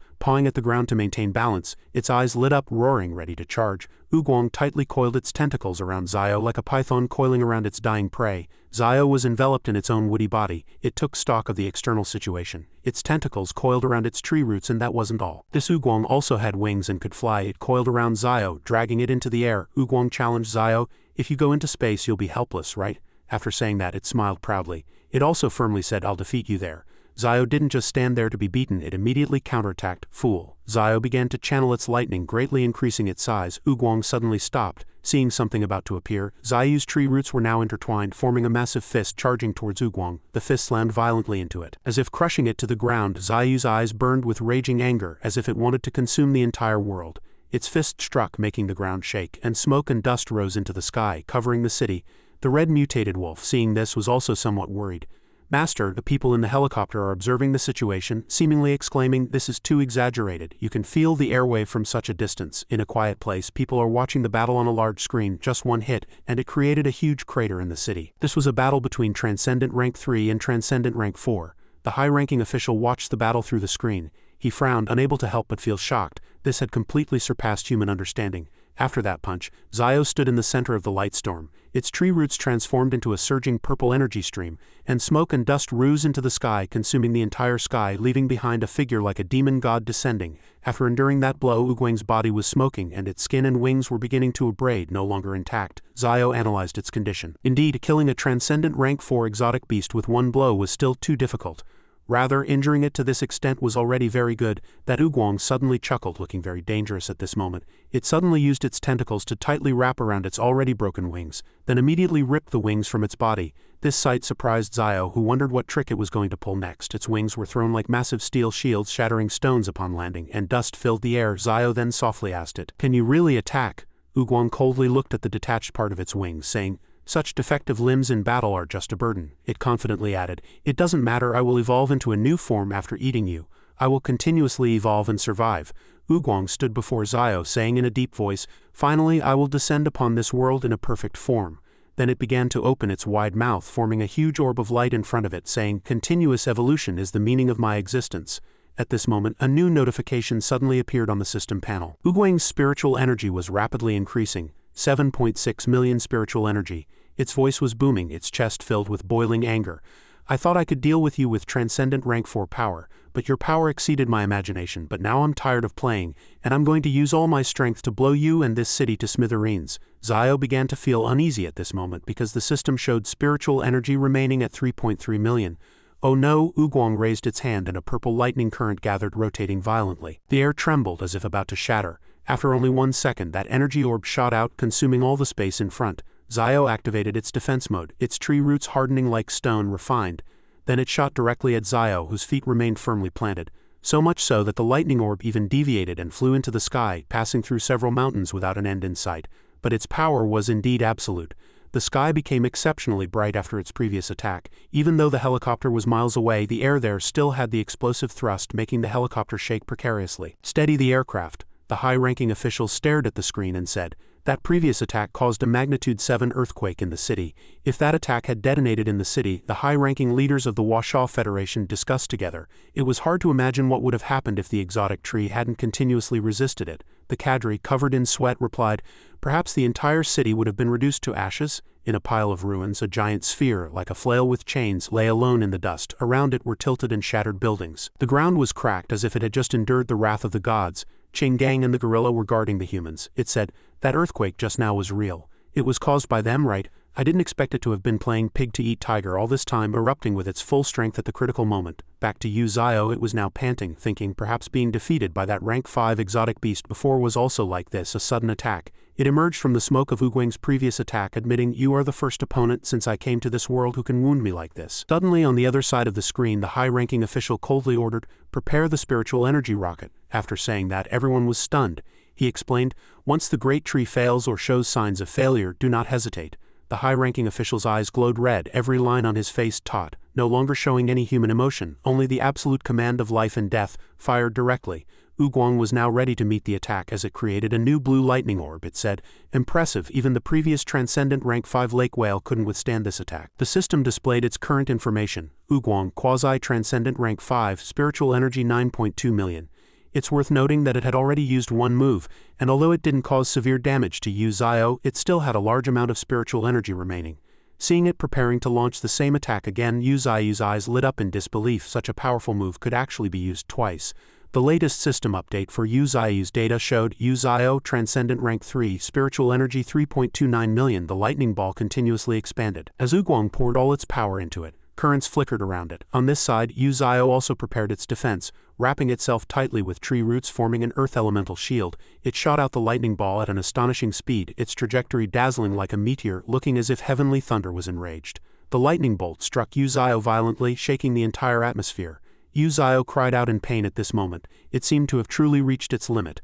pawing at the ground to maintain balance. Its eyes lit up, roaring, ready to charge. Uguang tightly coiled its tentacles around Zio like a python coiling around its dying prey. Zio was enveloped in its own woody body. It took stock of the external situation. Its tentacles coiled around its tree roots, and that wasn't all. This Uguang also had wings and could fly. It coiled around Zio, dragging it into the air. Uguang challenged Zio, "If you go into space, you'll be helpless, right?" After saying that, it smiled proudly. It also firmly said, "I'll defeat you there." Zio didn't just stand there to be beaten, it immediately counterattacked. "Fool." Zio began to channel its lightning, greatly increasing its size. Uguang suddenly stopped, seeing something about to appear. Zio's tree roots were now intertwined, forming a massive fist charging towards Uguang. The fist slammed violently into it, as if crushing it to the ground. Zio's eyes burned with raging anger, as if it wanted to consume the entire world. Its fist struck, making the ground shake, and smoke and dust rose into the sky, covering the city. The red mutated wolf, seeing this, was also somewhat worried. "Master," the people in the helicopter are observing the situation, seemingly exclaiming, "This is too exaggerated. You can feel the airwave from such a distance." In a quiet place, people are watching the battle on a large screen. Just one hit, and it created a huge crater in the city. This was a battle between Transcendent Rank 3 and Transcendent Rank 4. The high-ranking official watched the battle through the screen. He frowned, unable to help but feel shocked. This had completely surpassed human understanding. After that punch, Zio stood in the center of the light storm. Its tree roots transformed into a surging purple energy stream, and smoke and dust rose into the sky, consuming the entire sky, leaving behind a figure like a demon god descending. After enduring that blow, Uguang's body was smoking, and its skin and wings were beginning to abrade, no longer intact. Zio analyzed its condition. Indeed, killing a Transcendent Rank 4 exotic beast with one blow was still too difficult. Rather, injuring it to this extent was already very good. That Uguang suddenly chuckled, looking very dangerous at this moment. It suddenly used its tentacles to tightly wrap around its already broken wings, then immediately ripped the wings from its body. This sight surprised Zio, who wondered what trick it was going to pull next. Its wings were thrown like massive steel shields, shattering stones upon landing, and dust filled the air. Zio then softly asked it, "Can you really attack?" Uguang coldly looked at the detached part of its wings, saying, "Such defective limbs in battle are just a burden." It confidently added, "It doesn't matter, I will evolve into a new form after eating you. I will continuously evolve and survive." Uguang stood before Zio, saying in a deep voice, "Finally, I will descend upon this world in a perfect form." Then it began to open its wide mouth, forming a huge orb of light in front of it, saying, "Continuous evolution is the meaning of my existence." At this moment, a new notification suddenly appeared on the system panel. Uguang's spiritual energy was rapidly increasing, 7.6 million spiritual energy. Its voice was booming, its chest filled with boiling anger. "I thought I could deal with you with Transcendent Rank 4 power, but your power exceeded my imagination. But now I'm tired of playing, and I'm going to use all my strength to blow you and this city to smithereens." Zio began to feel uneasy at this moment because the system showed spiritual energy remaining at 3.3 million. "Oh no!" Uguang raised its hand and a purple lightning current gathered, rotating violently. The air trembled as if about to shatter. After only 1 second, that energy orb shot out, consuming all the space in front. Zio activated its defense mode, its tree roots hardening like stone, refined. Then it shot directly at Zio, whose feet remained firmly planted, so much so that the lightning orb even deviated and flew into the sky, passing through several mountains without an end in sight. But its power was indeed absolute. The sky became exceptionally bright after its previous attack. Even though the helicopter was miles away, the air there still had the explosive thrust, making the helicopter shake precariously. "Steady the aircraft." The high-ranking official stared at the screen and said, "That previous attack caused a magnitude 7 earthquake in the city. If that attack had detonated in the city," the high-ranking leaders of the Washaw Federation discussed together. It was hard to imagine what would have happened if the exotic tree hadn't continuously resisted it. The cadre, covered in sweat, replied, "Perhaps the entire city would have been reduced to ashes." In a pile of ruins, a giant sphere, like a flail with chains, lay alone in the dust. Around it were tilted and shattered buildings. The ground was cracked as if it had just endured the wrath of the gods. Chingang and the gorilla were guarding the humans. It said, "That earthquake just now was real. It was caused by them, right? I didn't expect it to have been playing pig to eat tiger all this time, erupting with its full strength at the critical moment." Back to Yu Zio, it was now panting, thinking perhaps being defeated by that rank 5 exotic beast before was also like this, a sudden attack. It emerged from the smoke of Ugwang's previous attack, admitting, "You are the first opponent since I came to this world who can wound me like this." Suddenly, on the other side of the screen, the high-ranking official coldly ordered, "Prepare the spiritual energy rocket." After saying that, everyone was stunned. He explained, "Once the great tree fails or shows signs of failure, do not hesitate." The high-ranking official's eyes glowed red, every line on his face taut, no longer showing any human emotion, only the absolute command of life and death, fired directly. Ugwang was now ready to meet the attack as it created a new blue lightning orb. It said, "Impressive, even the previous transcendent rank 5 lake whale couldn't withstand this attack." The system displayed its current information. Ugwang, quasi-transcendent rank 5, spiritual energy 9.2 million. It's worth noting that it had already used one move, and although it didn't cause severe damage to Yu Zio, it still had a large amount of spiritual energy remaining. Seeing it preparing to launch the same attack again, Yu Zio's eyes lit up in disbelief. Such a powerful move could actually be used twice. The latest system update for Yu Zio's data showed Yu Zio, Transcendent Rank 3, Spiritual Energy 3.29 million. The lightning ball continuously expanded. As Ugwang poured all its power into it, currents flickered around it. On this side, Yu Zio also prepared its defense, wrapping itself tightly with tree roots forming an earth elemental shield. It shot out the lightning ball at an astonishing speed, its trajectory dazzling like a meteor, looking as if heavenly thunder was enraged. The lightning bolt struck Yu Zio violently, shaking the entire atmosphere. Yu Zio cried out in pain at this moment. It seemed to have truly reached its limit.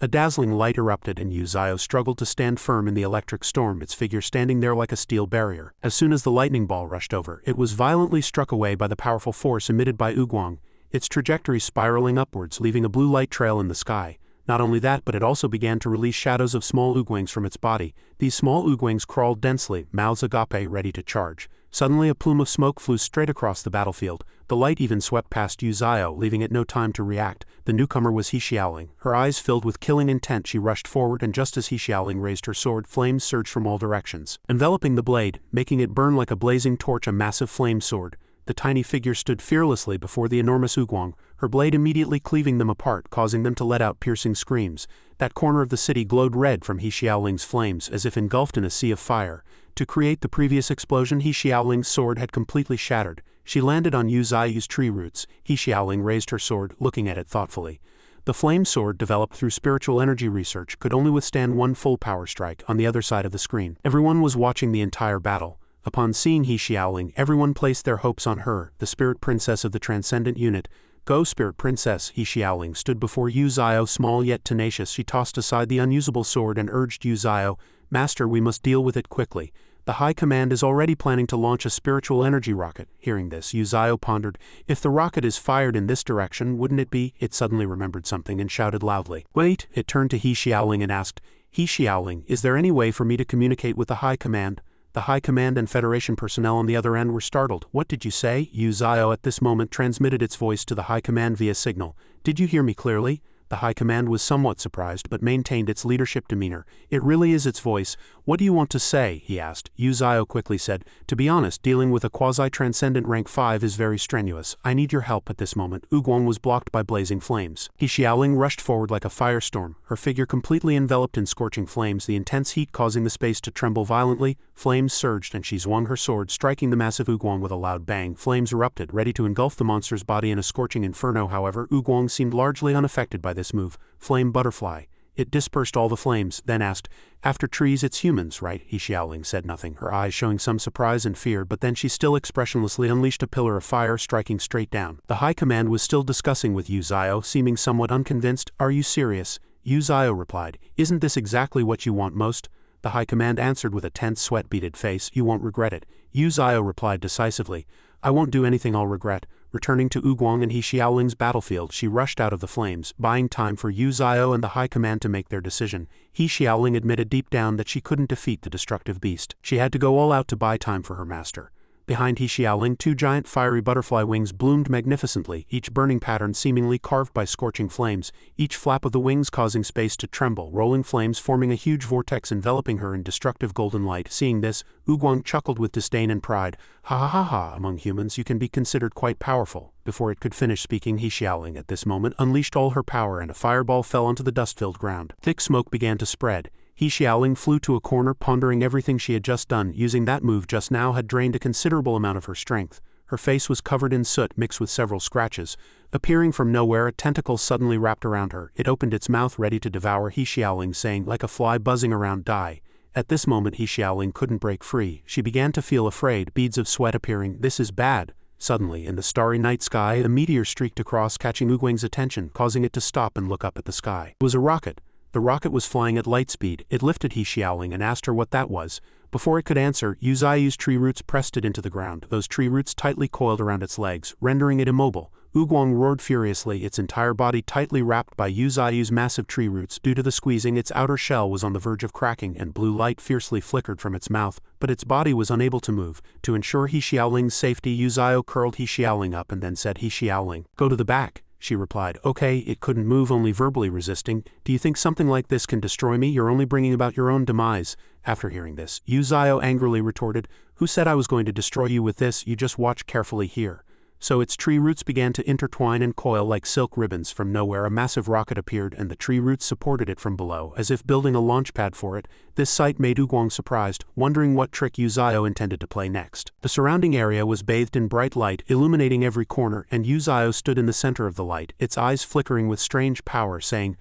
A dazzling light erupted and Yu Zio struggled to stand firm in the electric storm, its figure standing there like a steel barrier. As soon as the lightning ball rushed over, it was violently struck away by the powerful force emitted by Ugwang, its trajectory spiraling upwards, leaving a blue light trail in the sky. Not only that, but it also began to release shadows of small Ugwangs from its body. These small Ugwangs crawled densely, mouths agape, ready to charge. Suddenly a plume of smoke flew straight across the battlefield. The light even swept past Yu Zio, leaving it no time to react. The newcomer was He Xiaoling. Her eyes filled with killing intent, she rushed forward, and just as He Xiaoling raised her sword, flames surged from all directions, enveloping the blade, making it burn like a blazing torch, a massive flame sword. The tiny figure stood fearlessly before the enormous Ugwang, her blade immediately cleaving them apart, causing them to let out piercing screams. That corner of the city glowed red from He Xiaoling's flames, as if engulfed in a sea of fire. To create the previous explosion, He Xiaoling's sword had completely shattered. She landed on Yu Zio's tree roots. He Xiaoling raised her sword, looking at it thoughtfully. The flame sword, developed through spiritual energy research, could only withstand one full power strike. On the other side of the screen, everyone was watching the entire battle. Upon seeing He Xiaoling, everyone placed their hopes on her, the spirit princess of the transcendent unit. "Go, spirit princess." He Xiaoling stood before Yu Zio, small yet tenacious. She tossed aside the unusable sword and urged Yu Zio, "Master, we must deal with it quickly. The High Command is already planning to launch a spiritual energy rocket." Hearing this, Yu Zio pondered, "If the rocket is fired in this direction, wouldn't it be—" It suddenly remembered something and shouted loudly, "Wait!" It turned to He Xiaoling and asked, "He Xiaoling, is there any way for me to communicate with the High Command?" The High Command and Federation personnel on the other end were startled. "What did you say?" Yu Zio at this moment transmitted its voice to the High Command via signal. "Did you hear me clearly?" The High Command was somewhat surprised but maintained its leadership demeanor. "It really is its voice. What do you want to say?" he asked. Yu Zio quickly said, "To be honest, dealing with a quasi-transcendent rank 5 is very strenuous. I need your help at this moment." Ugwang was blocked by blazing flames. He Xiaoling rushed forward like a firestorm, her figure completely enveloped in scorching flames, the intense heat causing the space to tremble violently. Flames surged and she swung her sword, striking the massive Ugwang with a loud bang. Flames erupted, ready to engulf the monster's body in a scorching inferno. However, Ugwang seemed largely unaffected by this move. "Flame butterfly." It dispersed all the flames, then asked, "After trees it's humans, right?" Xiaoling said nothing, her eyes showing some surprise and fear, but then she still expressionlessly unleashed a pillar of fire striking straight down. The High Command was still discussing with Yu Zio, seeming somewhat unconvinced. "Are you serious?" Yu Zio replied, "Isn't this exactly what you want most?" The High Command answered with a tense, sweat-beaded face, "You won't regret it." Yu Zio replied decisively, "I won't do anything I'll regret." Returning to Oguang and He Xiaoling's battlefield, she rushed out of the flames, buying time for Yu Zio and the High Command to make their decision. He Xiaoling admitted deep down that she couldn't defeat the destructive beast. She had to go all out to buy time for her master. Behind He Xiaoling, 2 giant fiery butterfly wings bloomed magnificently, each burning pattern seemingly carved by scorching flames, each flap of the wings causing space to tremble, rolling flames forming a huge vortex enveloping her in destructive golden light. Seeing this, Oguang chuckled with disdain and pride. "Ha ha ha ha, among humans you can be considered quite powerful." Before it could finish speaking, He Xiaoling at this moment unleashed all her power and a fireball fell onto the dust-filled ground. Thick smoke began to spread. He Xiaoling flew to a corner, pondering everything she had just done. Using that move just now had drained a considerable amount of her strength. Her face was covered in soot mixed with several scratches. Appearing from nowhere, a tentacle suddenly wrapped around her. It opened its mouth ready to devour He Xiaoling, saying, like a fly buzzing around, "Die." At this moment He Xiaoling couldn't break free. She began to feel afraid, beads of sweat appearing. "This is bad." Suddenly, in the starry night sky, a meteor streaked across, catching Oguang's attention, causing it to stop and look up at the sky. It was a rocket. The rocket was flying at light speed. It lifted He Xiaoling and asked her what that was. Before it could answer, Yu Zio's tree roots pressed it into the ground. Those tree roots tightly coiled around its legs, rendering it immobile. Oguang roared furiously, its entire body tightly wrapped by Yu Zio's massive tree roots. Due to the squeezing, its outer shell was on the verge of cracking, and blue light fiercely flickered from its mouth, but its body was unable to move. To ensure He Xiaoling's safety, Yu Zio curled He Xiaoling up and then said, "He Xiaoling, go to the back." She replied, "Okay." It couldn't move, only verbally resisting. "Do you think something like this can destroy me? You're only bringing about your own demise." After hearing this, Yu Zio angrily retorted, "Who said I was going to destroy you with this? You just watch carefully here." So its tree roots began to intertwine and coil like silk ribbons. From nowhere a massive rocket appeared and the tree roots supported it from below, as if building a launch pad for it. This sight made Oguang surprised, wondering what trick Yu Zio intended to play next. The surrounding area was bathed in bright light, illuminating every corner, and Yu Zio stood in the center of the light, its eyes flickering with strange power, saying,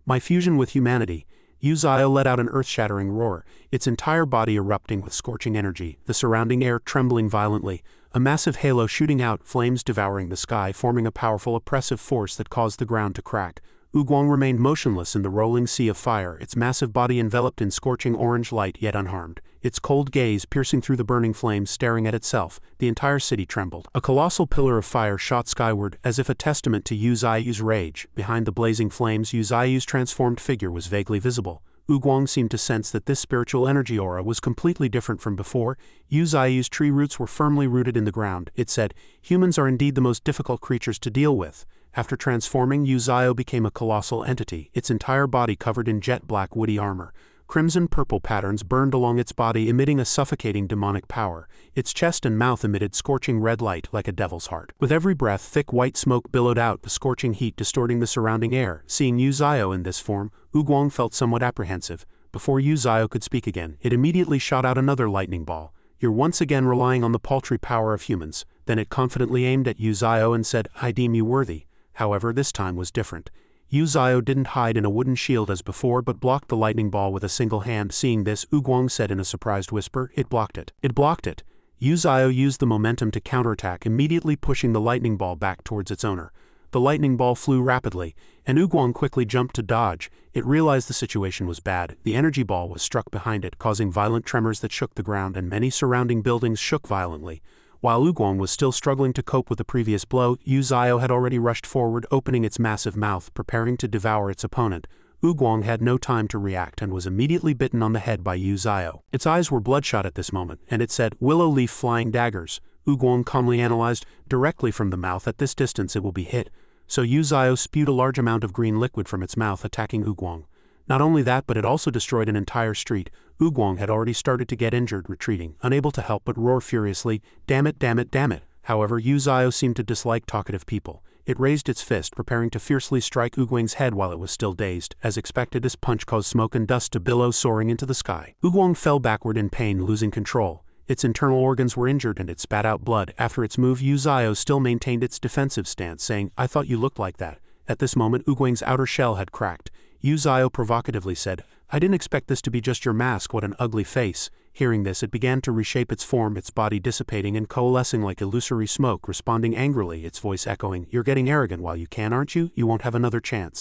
"My fusion with humanity." Yu Zio let out an earth-shattering roar, its entire body erupting with scorching energy, the surrounding air trembling violently. A massive halo shooting out, flames devouring the sky, forming a powerful oppressive force that caused the ground to crack. Oguang remained motionless in the rolling sea of fire, its massive body enveloped in scorching orange light yet unharmed, its cold gaze piercing through the burning flames staring at itself. The entire city trembled. A colossal pillar of fire shot skyward, as if a testament to Yu Zio's rage. Behind the blazing flames, Yu Zio's transformed figure was vaguely visible. Oguang seemed to sense that this spiritual energy aura was completely different from before. Yu Zio's tree roots were firmly rooted in the ground. It said, "Humans are indeed the most difficult creatures to deal with." After transforming, Yu Zio became a colossal entity, its entire body covered in jet-black woody armor. Crimson-purple patterns burned along its body, emitting a suffocating demonic power. Its chest and mouth emitted scorching red light like a devil's heart. With every breath, thick white smoke billowed out, the scorching heat distorting the surrounding air. Seeing Yu Zio in this form, Oguang felt somewhat apprehensive. Before Yu Zio could speak again, it immediately shot out another lightning ball. "You're once again relying on the paltry power of humans." Then it confidently aimed at Yu Zio and said, "I deem you worthy." However, this time was different. Yu Zio didn't hide in a wooden shield as before but blocked the lightning ball with a single hand. Seeing this, Oguang said in a surprised whisper, "It blocked it. It blocked it." Yu Zio used the momentum to counterattack, immediately pushing the lightning ball back towards its owner. The lightning ball flew rapidly, and Oguang quickly jumped to dodge. It realized the situation was bad. The energy ball was struck behind it, causing violent tremors that shook the ground, and many surrounding buildings shook violently. While Oguang was still struggling to cope with the previous blow, Yu Zio had already rushed forward, opening its massive mouth, preparing to devour its opponent. Oguang had no time to react and was immediately bitten on the head by Yu Zio. Its eyes were bloodshot at this moment, and it said, "Willow leaf flying daggers." Oguang calmly analyzed, "Directly from the mouth, at this distance it will be hit." So Yu Zio spewed a large amount of green liquid from its mouth, attacking Oguang. Not only that, but it also destroyed an entire street. Oguang had already started to get injured, retreating, unable to help but roar furiously, "Damn it, damn it, damn it." However, Yu Zio seemed to dislike talkative people. It raised its fist, preparing to fiercely strike Oguang's head while it was still dazed. As expected, this punch caused smoke and dust to billow, soaring into the sky. Oguang fell backward in pain, losing control. Its internal organs were injured and it spat out blood. After its move, Yu Zio still maintained its defensive stance, saying, "I thought you looked like that." At this moment, Oguang's outer shell had cracked. Uzio provocatively said, "I didn't expect this to be just your mask, what an ugly face." Hearing this, it began to reshape its form, its body dissipating and coalescing like illusory smoke, responding angrily, its voice echoing, "You're getting arrogant while you can, aren't you? You won't have another chance."